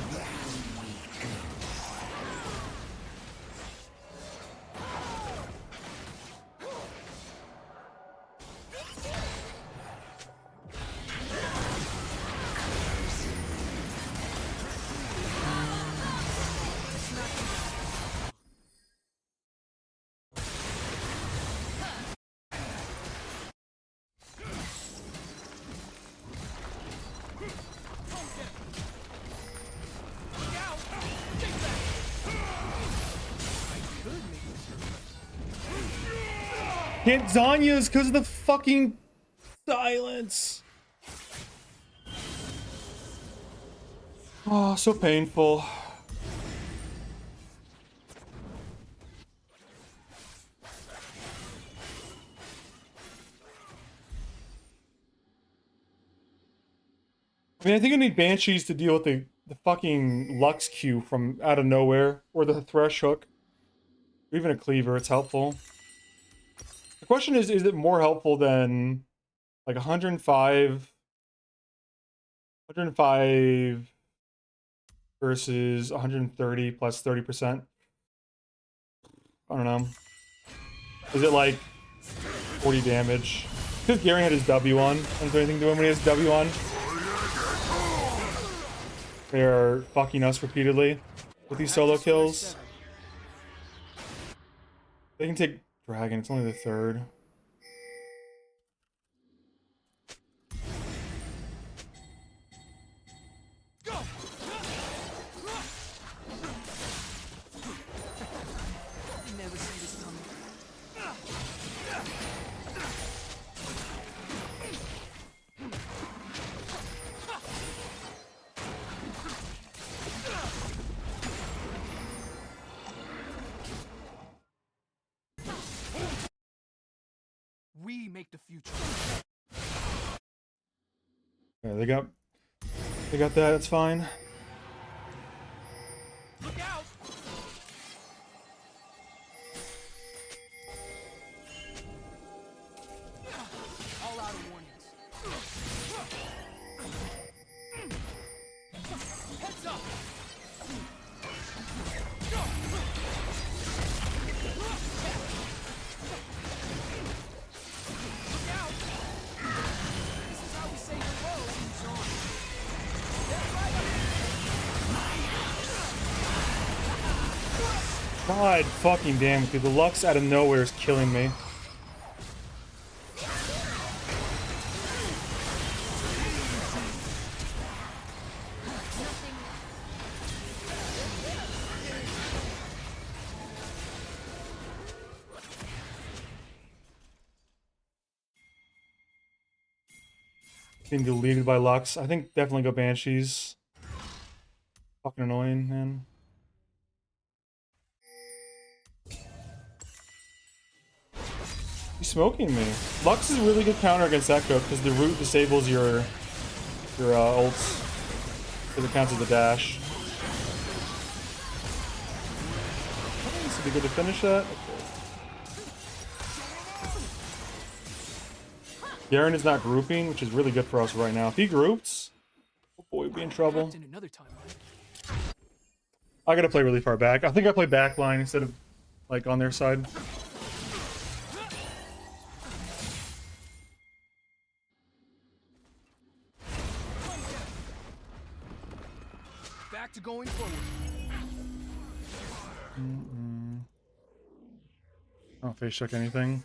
Can't Zanya's because of the fucking silence. Oh, so painful. I mean, I think I need Banshees to deal with the fucking Lux Q from out of nowhere, or the Thresh Hook. Or even a Cleaver, it's helpful. The question is it more helpful than like 105 versus 130 plus 30%? I don't know. Is it like 40 damage? Because Gary had his W on. Is there anything to him when he has W on? They are fucking us repeatedly with these solo kills. They can take Dragon, it's only the third. Never see this coming. We make the future. Yeah, they got that, it's fine. Look out! All out of warnings. Heads up! Look out! This is how we save the world. Step right up. God fucking damn it, dude. The Lux out of nowhere is killing me. Being deleted by Lux. I think definitely go Banshees. Fucking annoying, man. He's smoking me. Lux is a really good counter against that cook because the root disables your ults because it counts as a dash. This would be good to finish that. Okay. Garen is not grouping, which is really good for us right now. If he groups, oh boy, we'd be in trouble. I gotta play really far back. I think I play backline instead of like on their side. Back to going forward. I don't face check anything.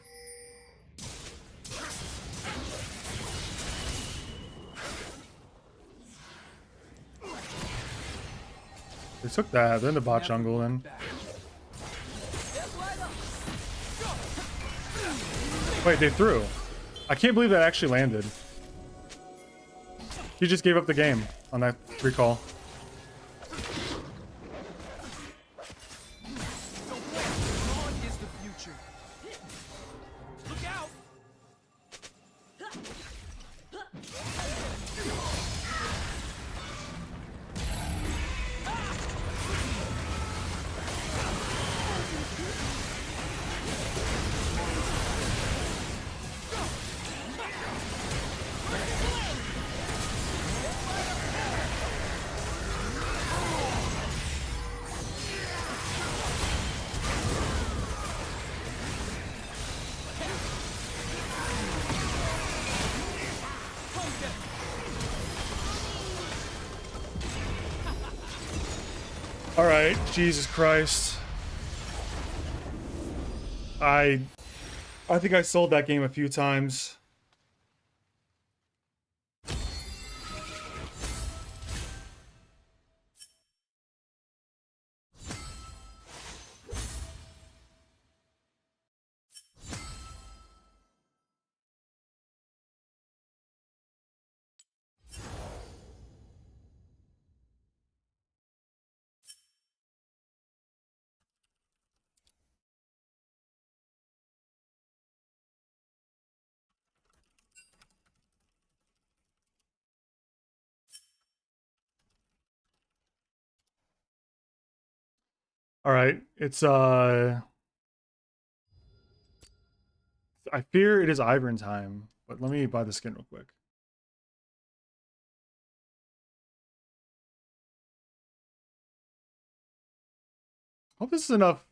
They took that. They're in the bot jungle then. Wait, they threw. I can't believe that actually landed. He just gave up the game on that recall. All right, Jesus Christ. I think I sold that game a few times. All right, it's I fear it is Ivern time, but let me buy the skin real quick. Hope this is enough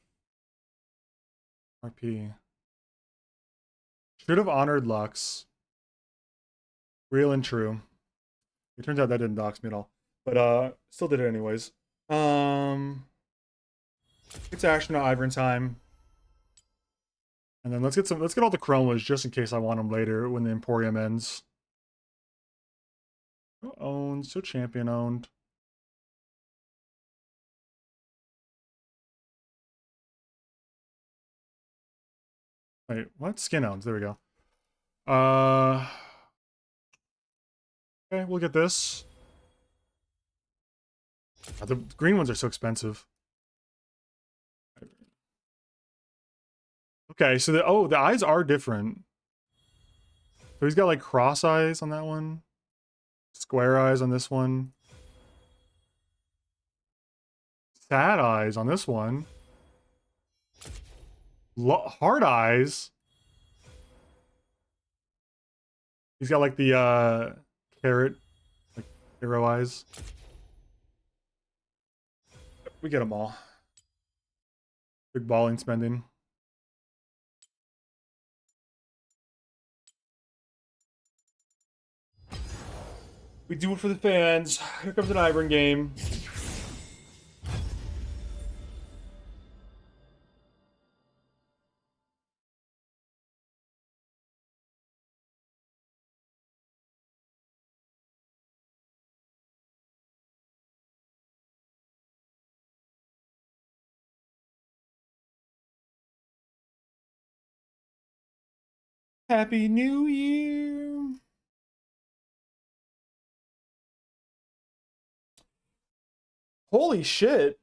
RP. Should have honored Lux. Real and true. It turns out that didn't dox me at all, but still did it anyways. It's Ashen to Ivern time. And then let's get all the chromas just in case I want them later when the Emporium ends. Still owned, still champion owned. Wait, what? Skin owns, there we go. Okay, we'll get this. The green ones are so expensive. Okay, so the eyes are different. So he's got like cross eyes on that one. Square eyes on this one. Sad eyes on this one. Hard eyes. He's got like the carrot, like arrow eyes. We get them all. Big balling spending. We do it for the fans. Here comes an Ivern game. Happy New Year. Holy shit.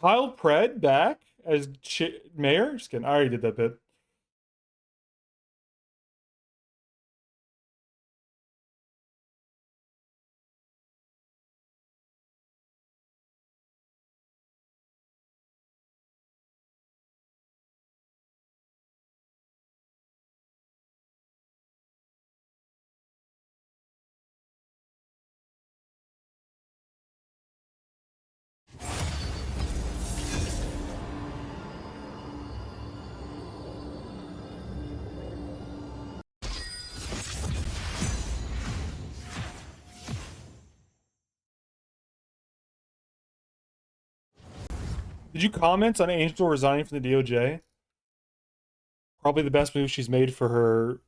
Kyle Pred back as mayor? Just kidding. I already did that bit. Did you comment on Angel resigning from the DOJ? Probably the best move she's made for her.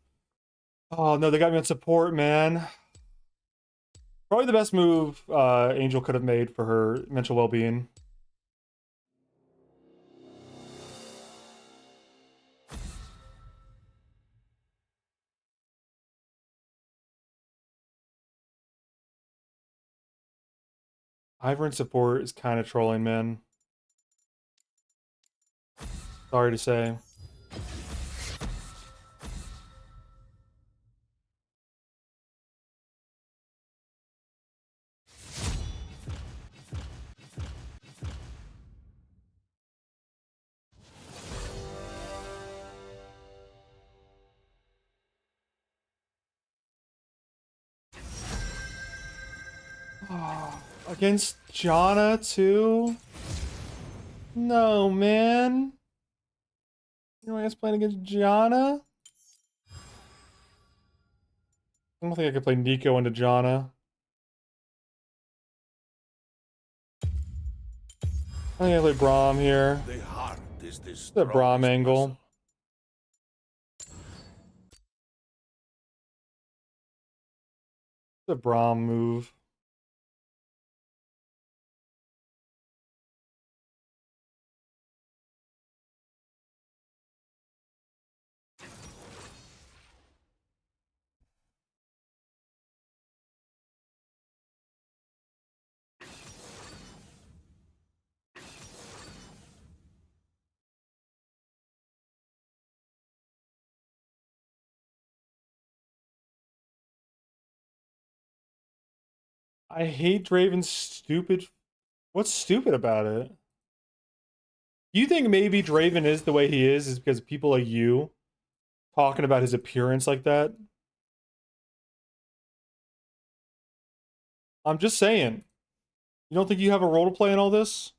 Oh no, they got me on support, man. Probably the best move Angel could have made for her mental well-being. Ivor in support is kind of trolling, man. Sorry to say. Oh, against Jana too? No, man. You know, I guess playing against Jana? I don't think I could play Nico into Jana. I think I play Braum here. The heart is the The Braum angle. The Braum move. I hate Draven's stupid. What's stupid about it? You think maybe Draven is the way he is because people like you talking about his appearance like that? I'm just saying. You don't think you have a role to play in all this?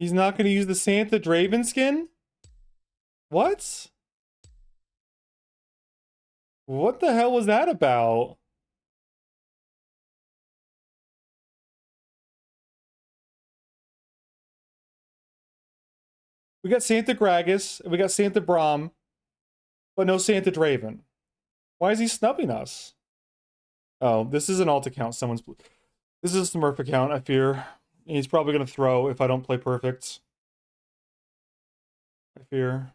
He's not going to use the Santa Draven skin? What? What the hell was that about? We got Santa Gragas, and we got Santa Braum, but no Santa Draven. Why is he snubbing us? Oh, this is an alt account. This is a Smurf account, I fear. He's probably going to throw if I don't play perfect. I fear.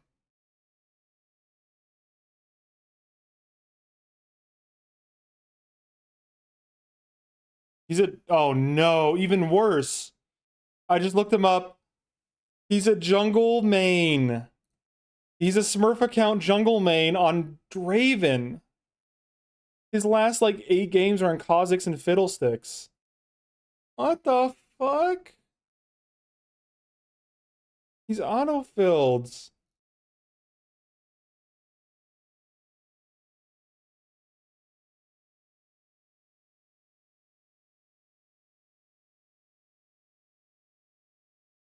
Oh no, even worse. I just looked him up. He's a jungle main. He's a Smurf account jungle main on Draven. His last like 8 games are on Kha'Zix and Fiddlesticks. What the fuck? He's auto-filled.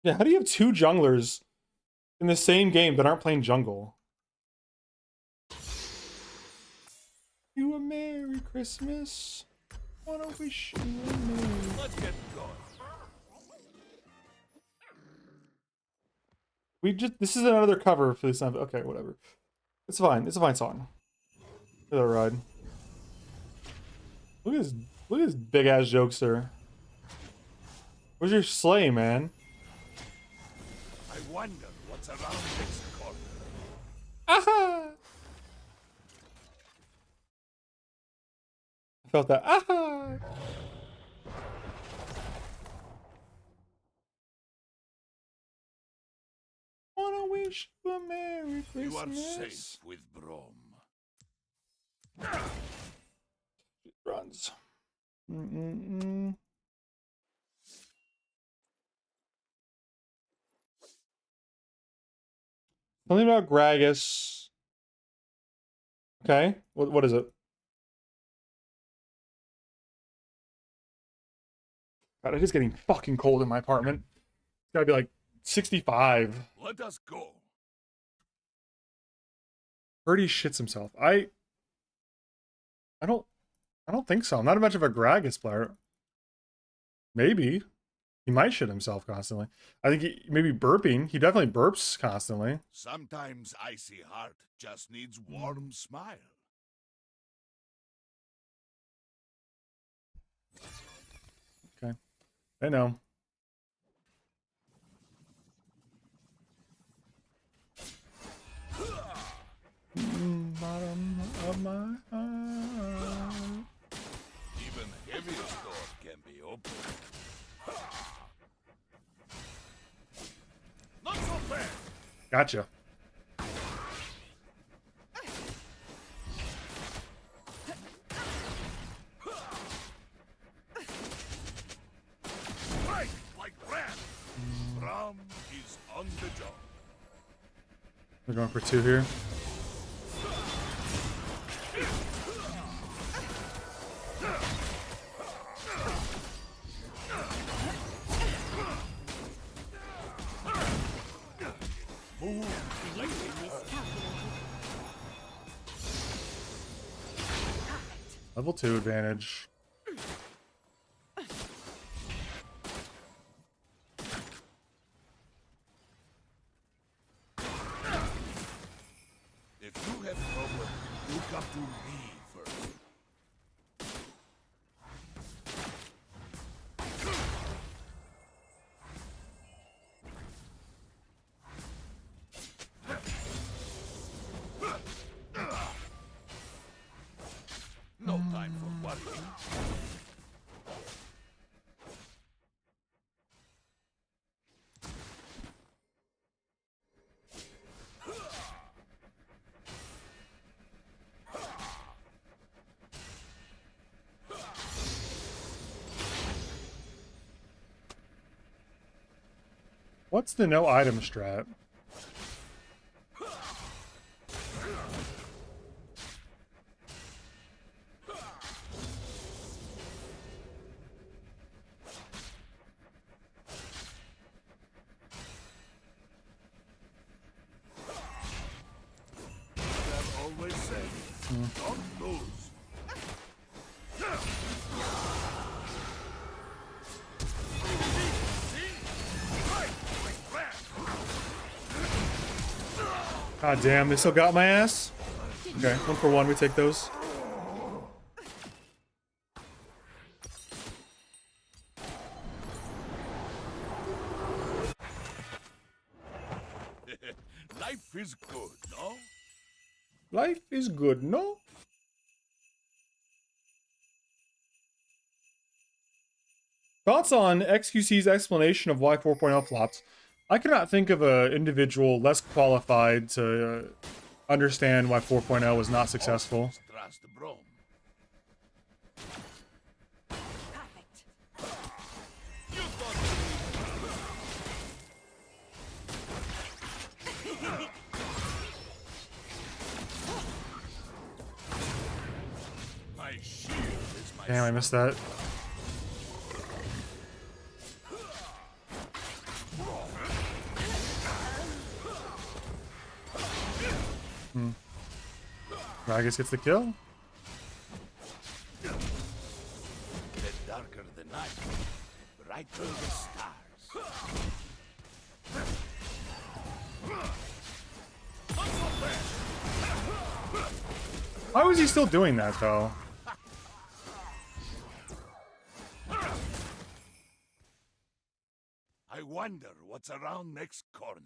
Yeah, how do you have two junglers in the same game that aren't playing jungle? You a Merry Christmas. Wanna wish you a Merry. Let's get going. This is another cover for this time. Okay, whatever. It's fine. It's a fine song. For the ride. Look at this big ass jokester. Where's your sleigh, man? I wonder what's around this corner. Aha! I felt that. Aha! Wanna wish you a Merry Christmas. You are safe with Brom. It runs. Mm-mm-mm. Something about Gragas. Okay, what is it? God, it is getting fucking cold in my apartment. It's gotta be like 65. Let us go. Heard he shits himself. I don't think so. I'm not much of a Gragas player. Maybe. He might shit himself constantly. I think he maybe burping. He definitely burps constantly. Sometimes icy heart just needs warm smile. Okay. I know. Bottom of my heart. Even heaviest door can be opened. Not so bad. Gotcha. Right, like rat. Brom is on the job. We're going for 2 here. Level 2 advantage. If you have problem, you come to me first. No time for worrying. What's the no item strat? I've always said, don't lose. God damn, they still got my ass? Okay, 1 for 1, we take those. Life is good, no? Life is good, no? Thoughts on XQC's explanation of why 4.0 flopped? I cannot think of an individual less qualified to understand why 4.0 was not successful. Trust Brom. Damn, I missed that. Ragus gets the kill. The darker the night, brighter the stars. Why was he still doing that though? I wonder what's around next corner.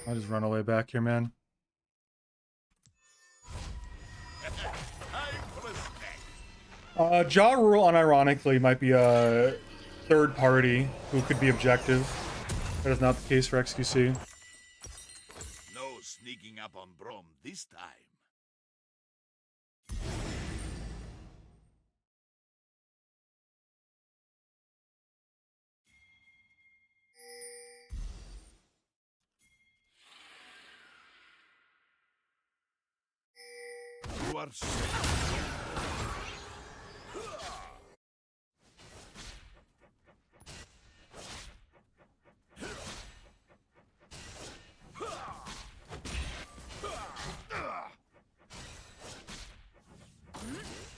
I'll just run away back here, man. Ja Rule unironically might be a third party who could be objective. That is not the case for XQC. No sneaking up on Brom this time. You are safe.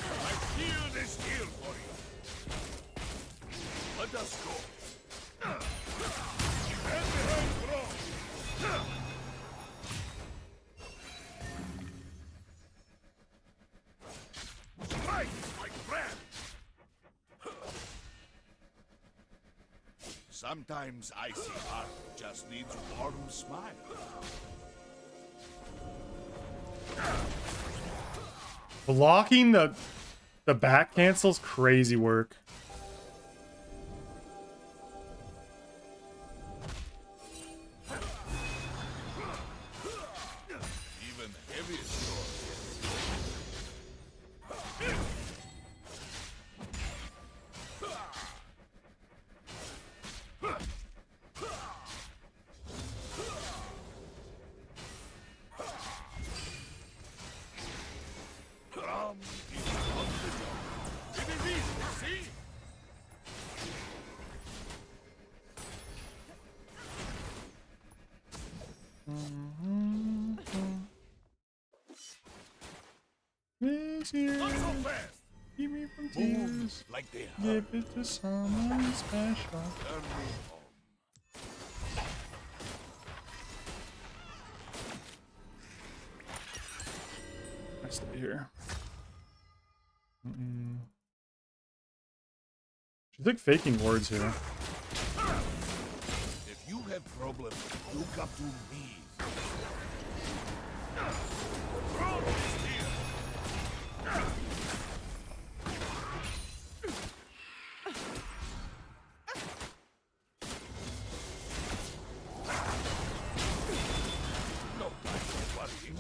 My shield is here for you. Let us go. Stand behind Brom. Strike, my friend! Sometimes icy heart just needs warm smile. Blocking the back cancel's crazy work. Even the heaviest sword. Brom is on the job. It is easy, see? This here. Not so fast. Keep me from Move tears. like they are. Give it to someone special. Turn me home. I stay here. She's like faking words here. If you have problems, look up to me. Brom is here. No time for worrying.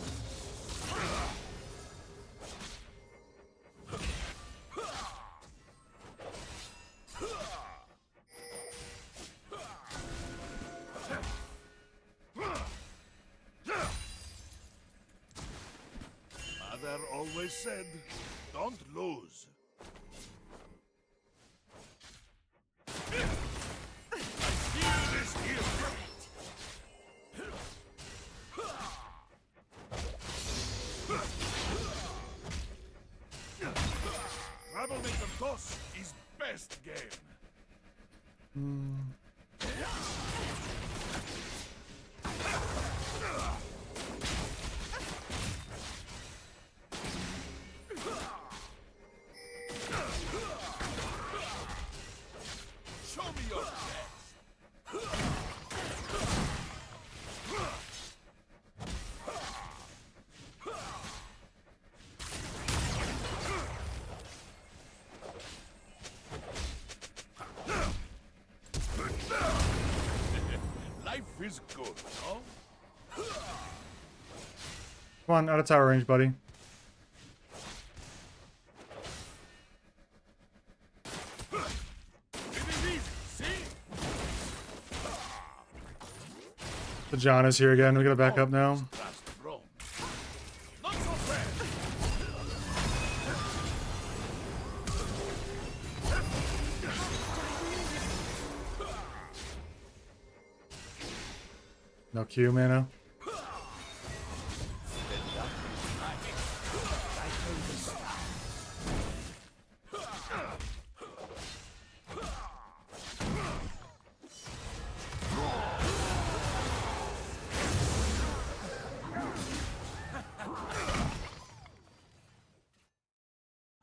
Mother always said, don't lose. My shield is here. Troublemaker toss is best game. Show me your best. Life is good, no? Come on, out of tower range, buddy. The John is here again. We gotta back up now. Not so fast. No Q mana.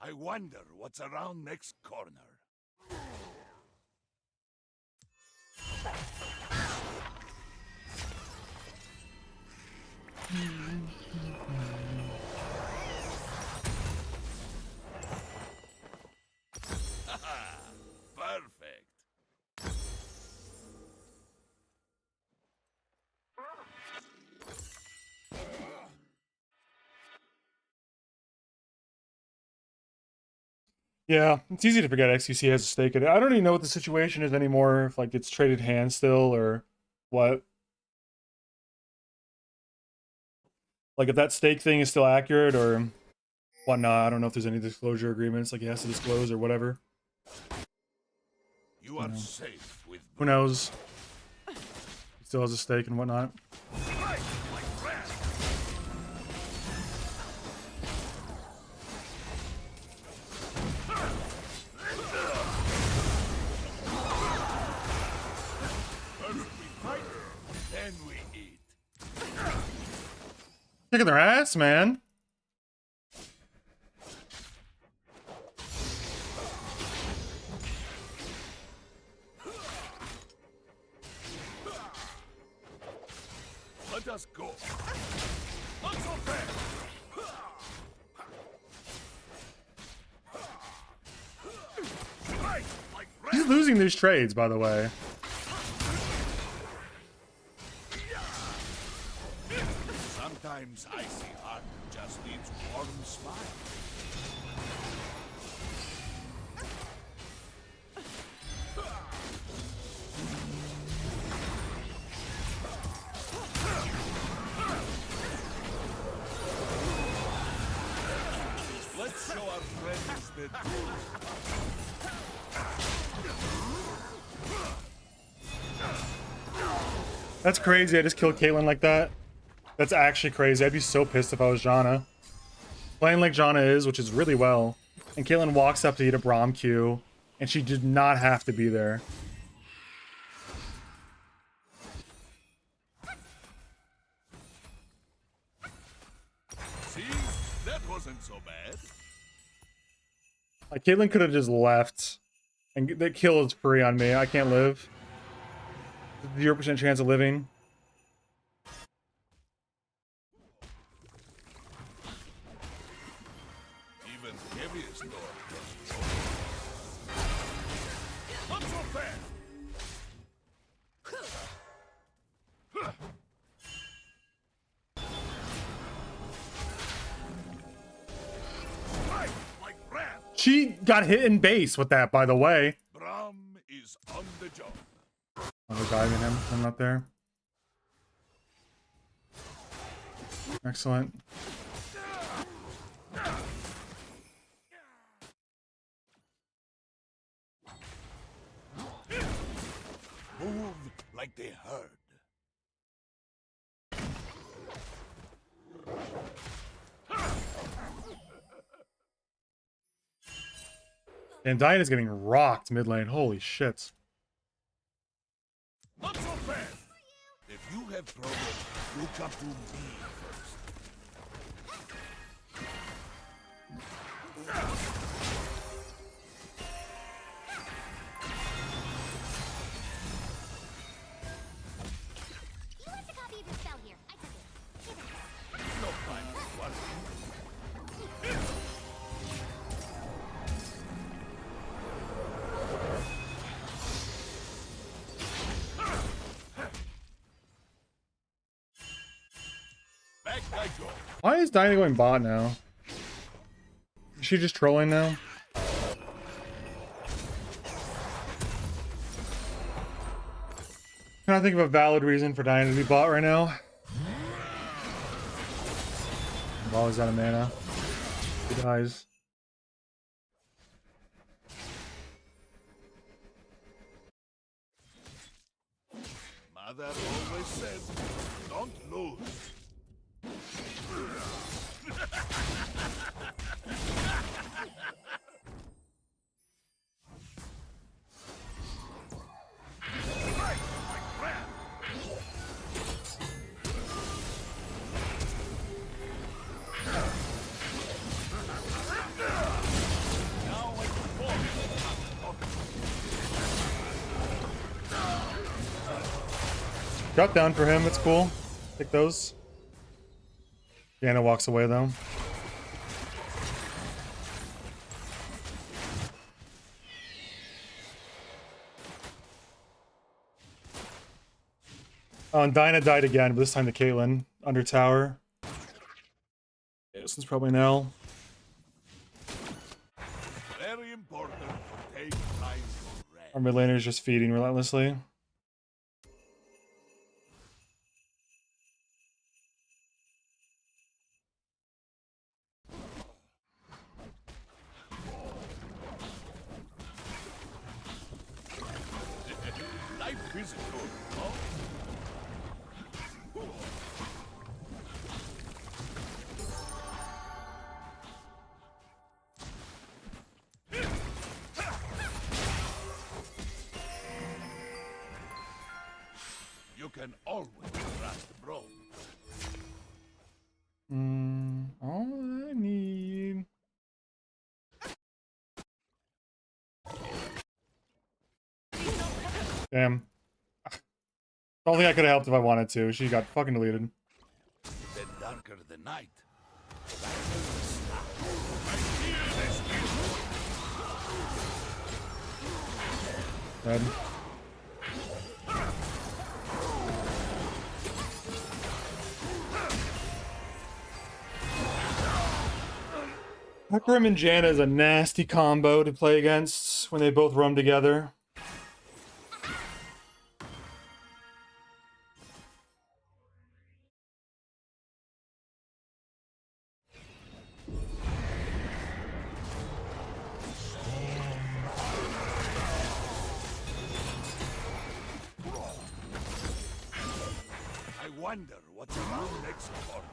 I wonder what's around next corner. Perfect. Yeah, it's easy to forget XQC has a stake in it. I don't even know what the situation is anymore, if like it's traded hands still or what. Like if that stake thing is still accurate or whatnot. I don't know if there's any disclosure agreements like he has to disclose or whatever. You are safe with Who knows? He still has a stake and whatnot. Then we eat. Kicking their ass, man. Let us go. Not so fast. Right, like He's losing these trades, by the way. Sometimes icy heart just needs warm smile. Let's show our friends the That's crazy. I just killed Caitlyn like that. That's actually crazy. I'd be so pissed if I was Janna. Playing like Janna is, which is really well. And Caitlyn walks up to eat a Braum Q, and she did not have to be there. See? That wasn't so bad. Like, Caitlyn could have just left. And the kill is free on me. I can't live. 0% chance of living. Even heaviest door. Not so fast. Right, like rat. She got hit in base with that, by the way. Braum is on the job. Oh, they're diving him. I'm not there. Excellent. Move like they heard. And Diana's getting rocked mid lane. Holy shit. Not so fast. If you have trouble, you come to me first. You left a copy of your spell here. I took it. Give it. No time for one. Back I go. Why is Diana going bot now? Is she just trolling now? Can I think of a valid reason for Diana to be bot right now? I'm always out of mana. He dies. Mother always I said, don't lose. Drop down for him, that's cool. Take those. Diana walks away though. Oh, and Dinah died again, but this time to Caitlyn. Under tower. Yeah, this one's probably an L. Very important to take time for rest. Our mid laner is just feeding relentlessly. Life is good, huh? You can always trust bro. All I need. Damn. Don't think I could have helped if I wanted to. She got fucking deleted. The darker the night. Dead. Hecarim and Janna is a nasty combo to play against when they both roam together. I wonder what's around next corner.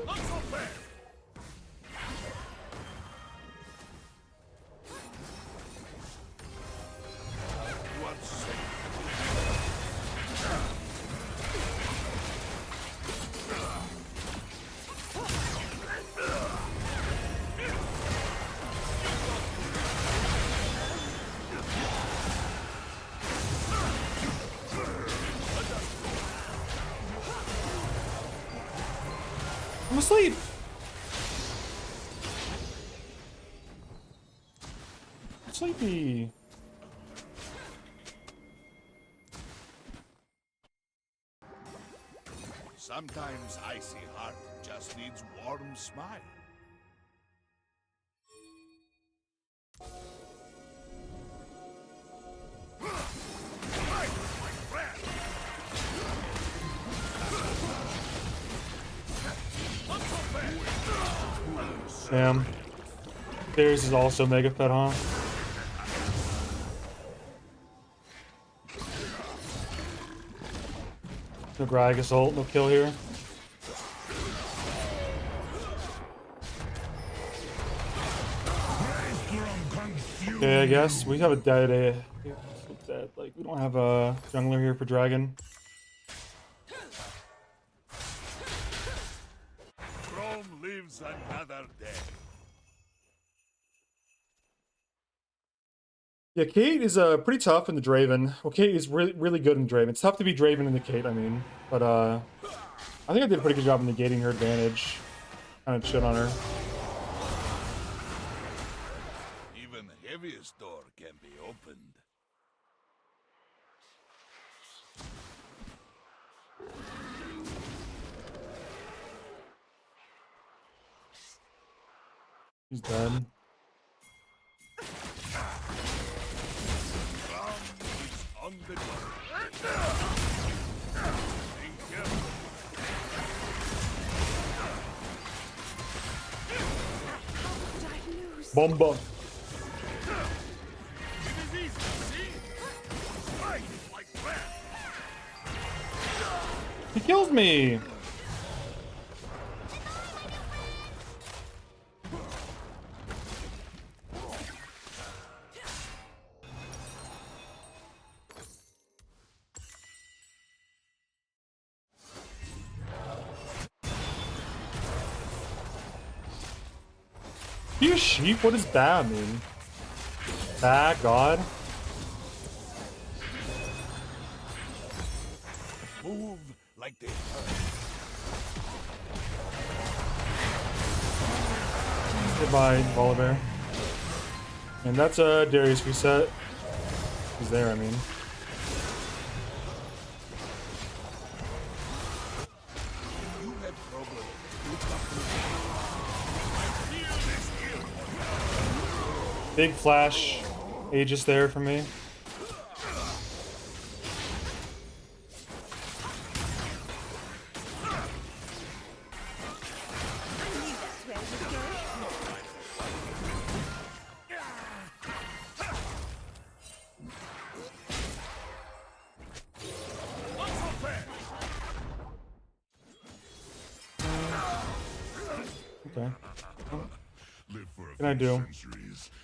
Not so bad. You are safe. I'm asleep. I'm sleepy. Sometimes icy heart just needs warm smile. Damn. Theirs is also mega fed, huh? No Gragas ult, no kill here. Okay, I guess we have a dead. Dead. Like we don't have a jungler here for Dragon. Rome lives another day. Yeah, Kate is pretty tough in the Draven. Well, Kate is really good in Draven. It's tough to be Draven in the Kate, I mean. But I think I did a pretty good job in negating her advantage. Kind of shit on her. Even the heaviest door can be opened. He's dead. On the door. How could I lose? Bomba. He kills me. You sheep? What does that mean? Bad God? Move like they Goodbye, Volibear. And that's a Darius reset. He's there, I mean. You had problems. Big flash. Aegis there for me. Okay. What can I do?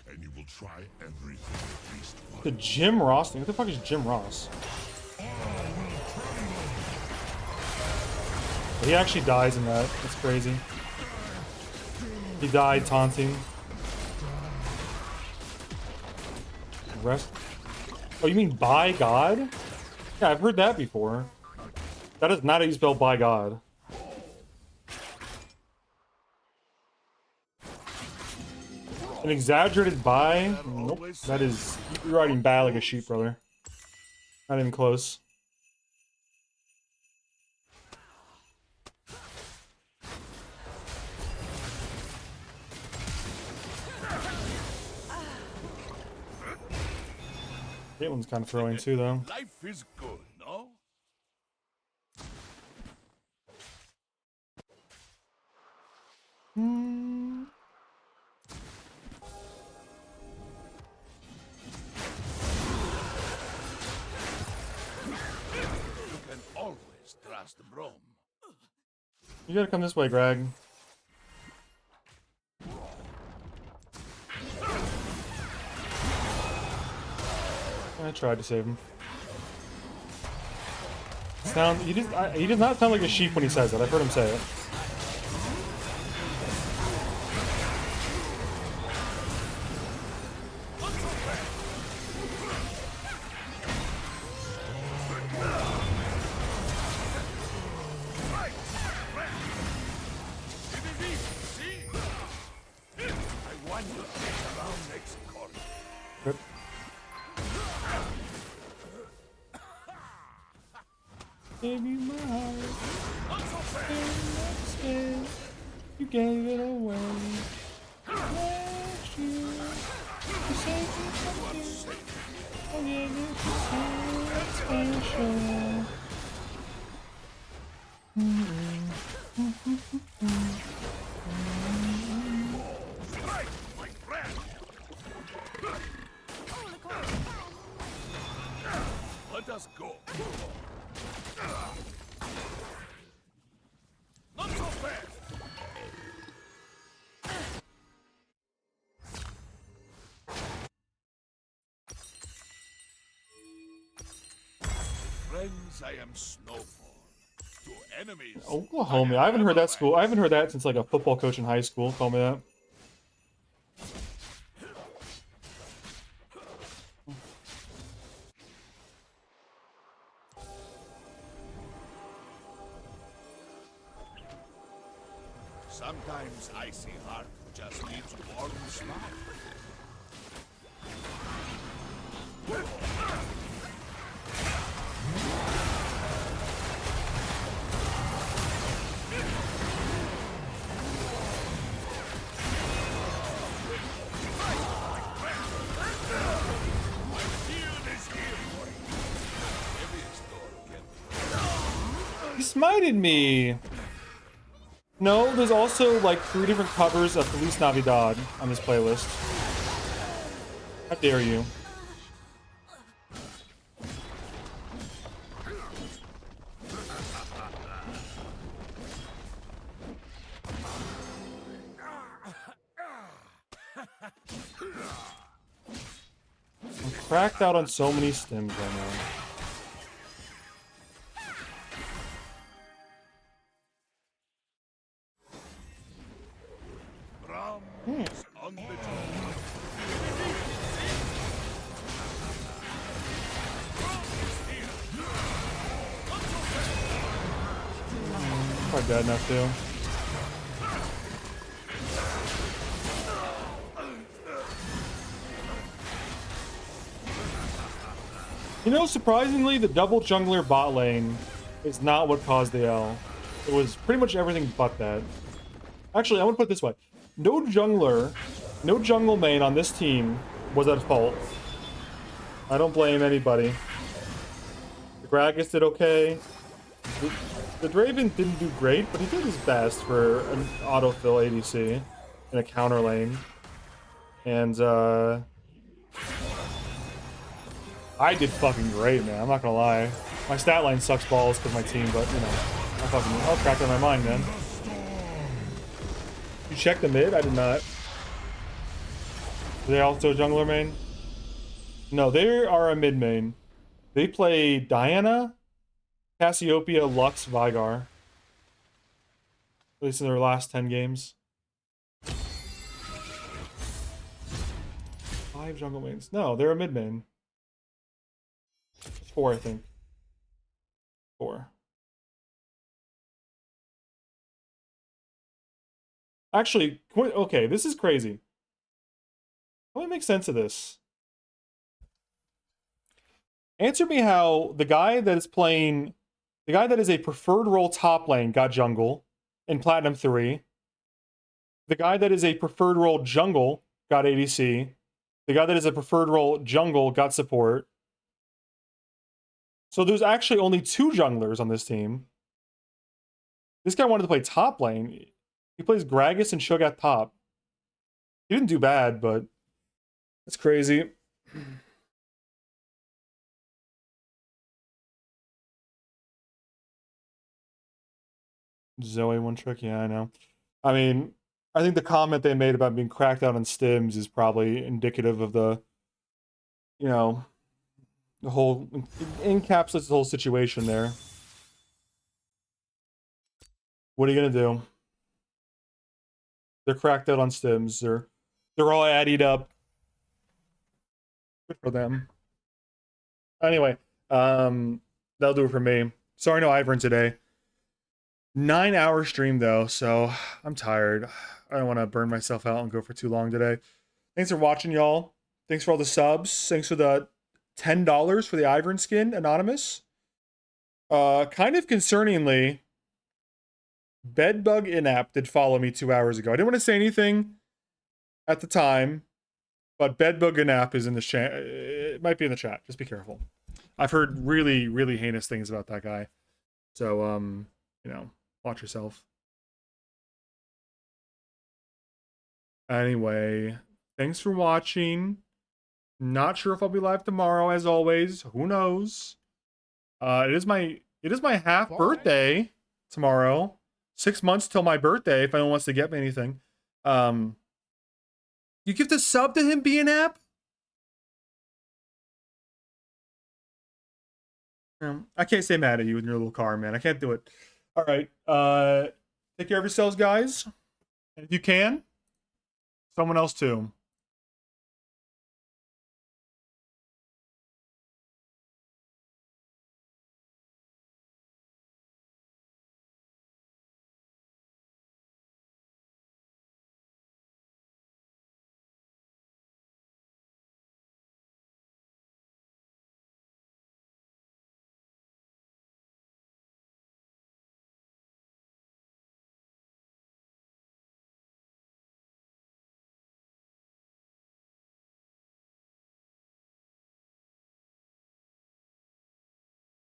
And you will try everything at least once. The Jim Ross thing? What the fuck is Jim Ross? He actually dies in that. That's crazy. He died taunting. Rest. Oh, you mean by God? Yeah, I've heard that before. That is not how you spell by God. An exaggerated by? Nope. That is, you're riding by like a sheep, brother. Not even close. Caitlin's kind of throwing too, though. Life is good, no? You can always trust Brom. You gotta come this way, Greg. I tried to save him. He does not sound like a sheep when he says it. I've heard him say it. I wonder what's around next corner. Good. Gave you my heart. And you gave it away. Last year, you saved me from you. I gave it to something special. Let us go. Not so fast. Friends, I am Snowfall. To enemies, Oklahoma. I haven't heard that school. I haven't heard that since like a football coach in high school. Call me that. Sometimes icy heart just needs warm smile. He smited me. No, there's also like 3 different covers of Feliz Navidad on this playlist. How dare you? I'm cracked out on so many stims right now. Probably dead enough too. You know, surprisingly, the double jungler bot lane is not what caused the L. It was pretty much everything but that. Actually, I'm gonna put it this way. No jungle main on this team was at fault. I don't blame anybody. The Gragas did okay. The Draven didn't do great, but he did his best for an autofill ADC in a counter lane. And, I did fucking great, man. I'm not gonna lie. My stat line sucks balls because my team, but, you know, I'll crack on my mind, man. You checked the mid? I did not. Are they also a jungler main? No, they are a mid main. They play Diana, Cassiopeia, Lux, Vigar. At least in their last 10 games. 5 jungle mains. No, they're a mid main. 4, I think. 4. Actually, okay, this is crazy. Let me make sense of this. Answer me how the guy that is playing, the guy that is a preferred role top lane got jungle in Platinum 3. The guy that is a preferred role jungle got ADC. The guy that is a preferred role jungle got support. So there's actually only 2 junglers on this team. This guy wanted to play top lane. He plays Gragas and Shogat top. He didn't do bad, but it's crazy. Zoe one trick, yeah, I know. I mean, I think the comment they made about being cracked out on stims is probably indicative of the, you know, the whole, encapsulates the whole situation there. What are you gonna do? They're cracked out on stims. They're all added up. Good for them. Anyway, that'll do it for me. Sorry, no Ivern today. 9-hour stream though, so I'm tired. I don't want to burn myself out and go for too long today. Thanks for watching, y'all. Thanks for all the subs. Thanks for the $10 for the Ivern skin, Anonymous. Kind of concerningly, Bedbug in-app did follow me 2 hours ago. I didn't want to say anything at the time, but Bedbug in-app is in the chat. It might be in the chat. Just be careful. I've heard really, really heinous things about that guy. So, you know, watch yourself. Anyway, thanks for watching. Not sure if I'll be live tomorrow, as always. Who knows? It is my half birthday tomorrow. 6 months till my birthday, if anyone wants to get me anything. You give the sub to him, be an app? I can't stay mad at you in your little car, man. I can't do it. All right. Take care of yourselves, guys. And if you can, someone else too.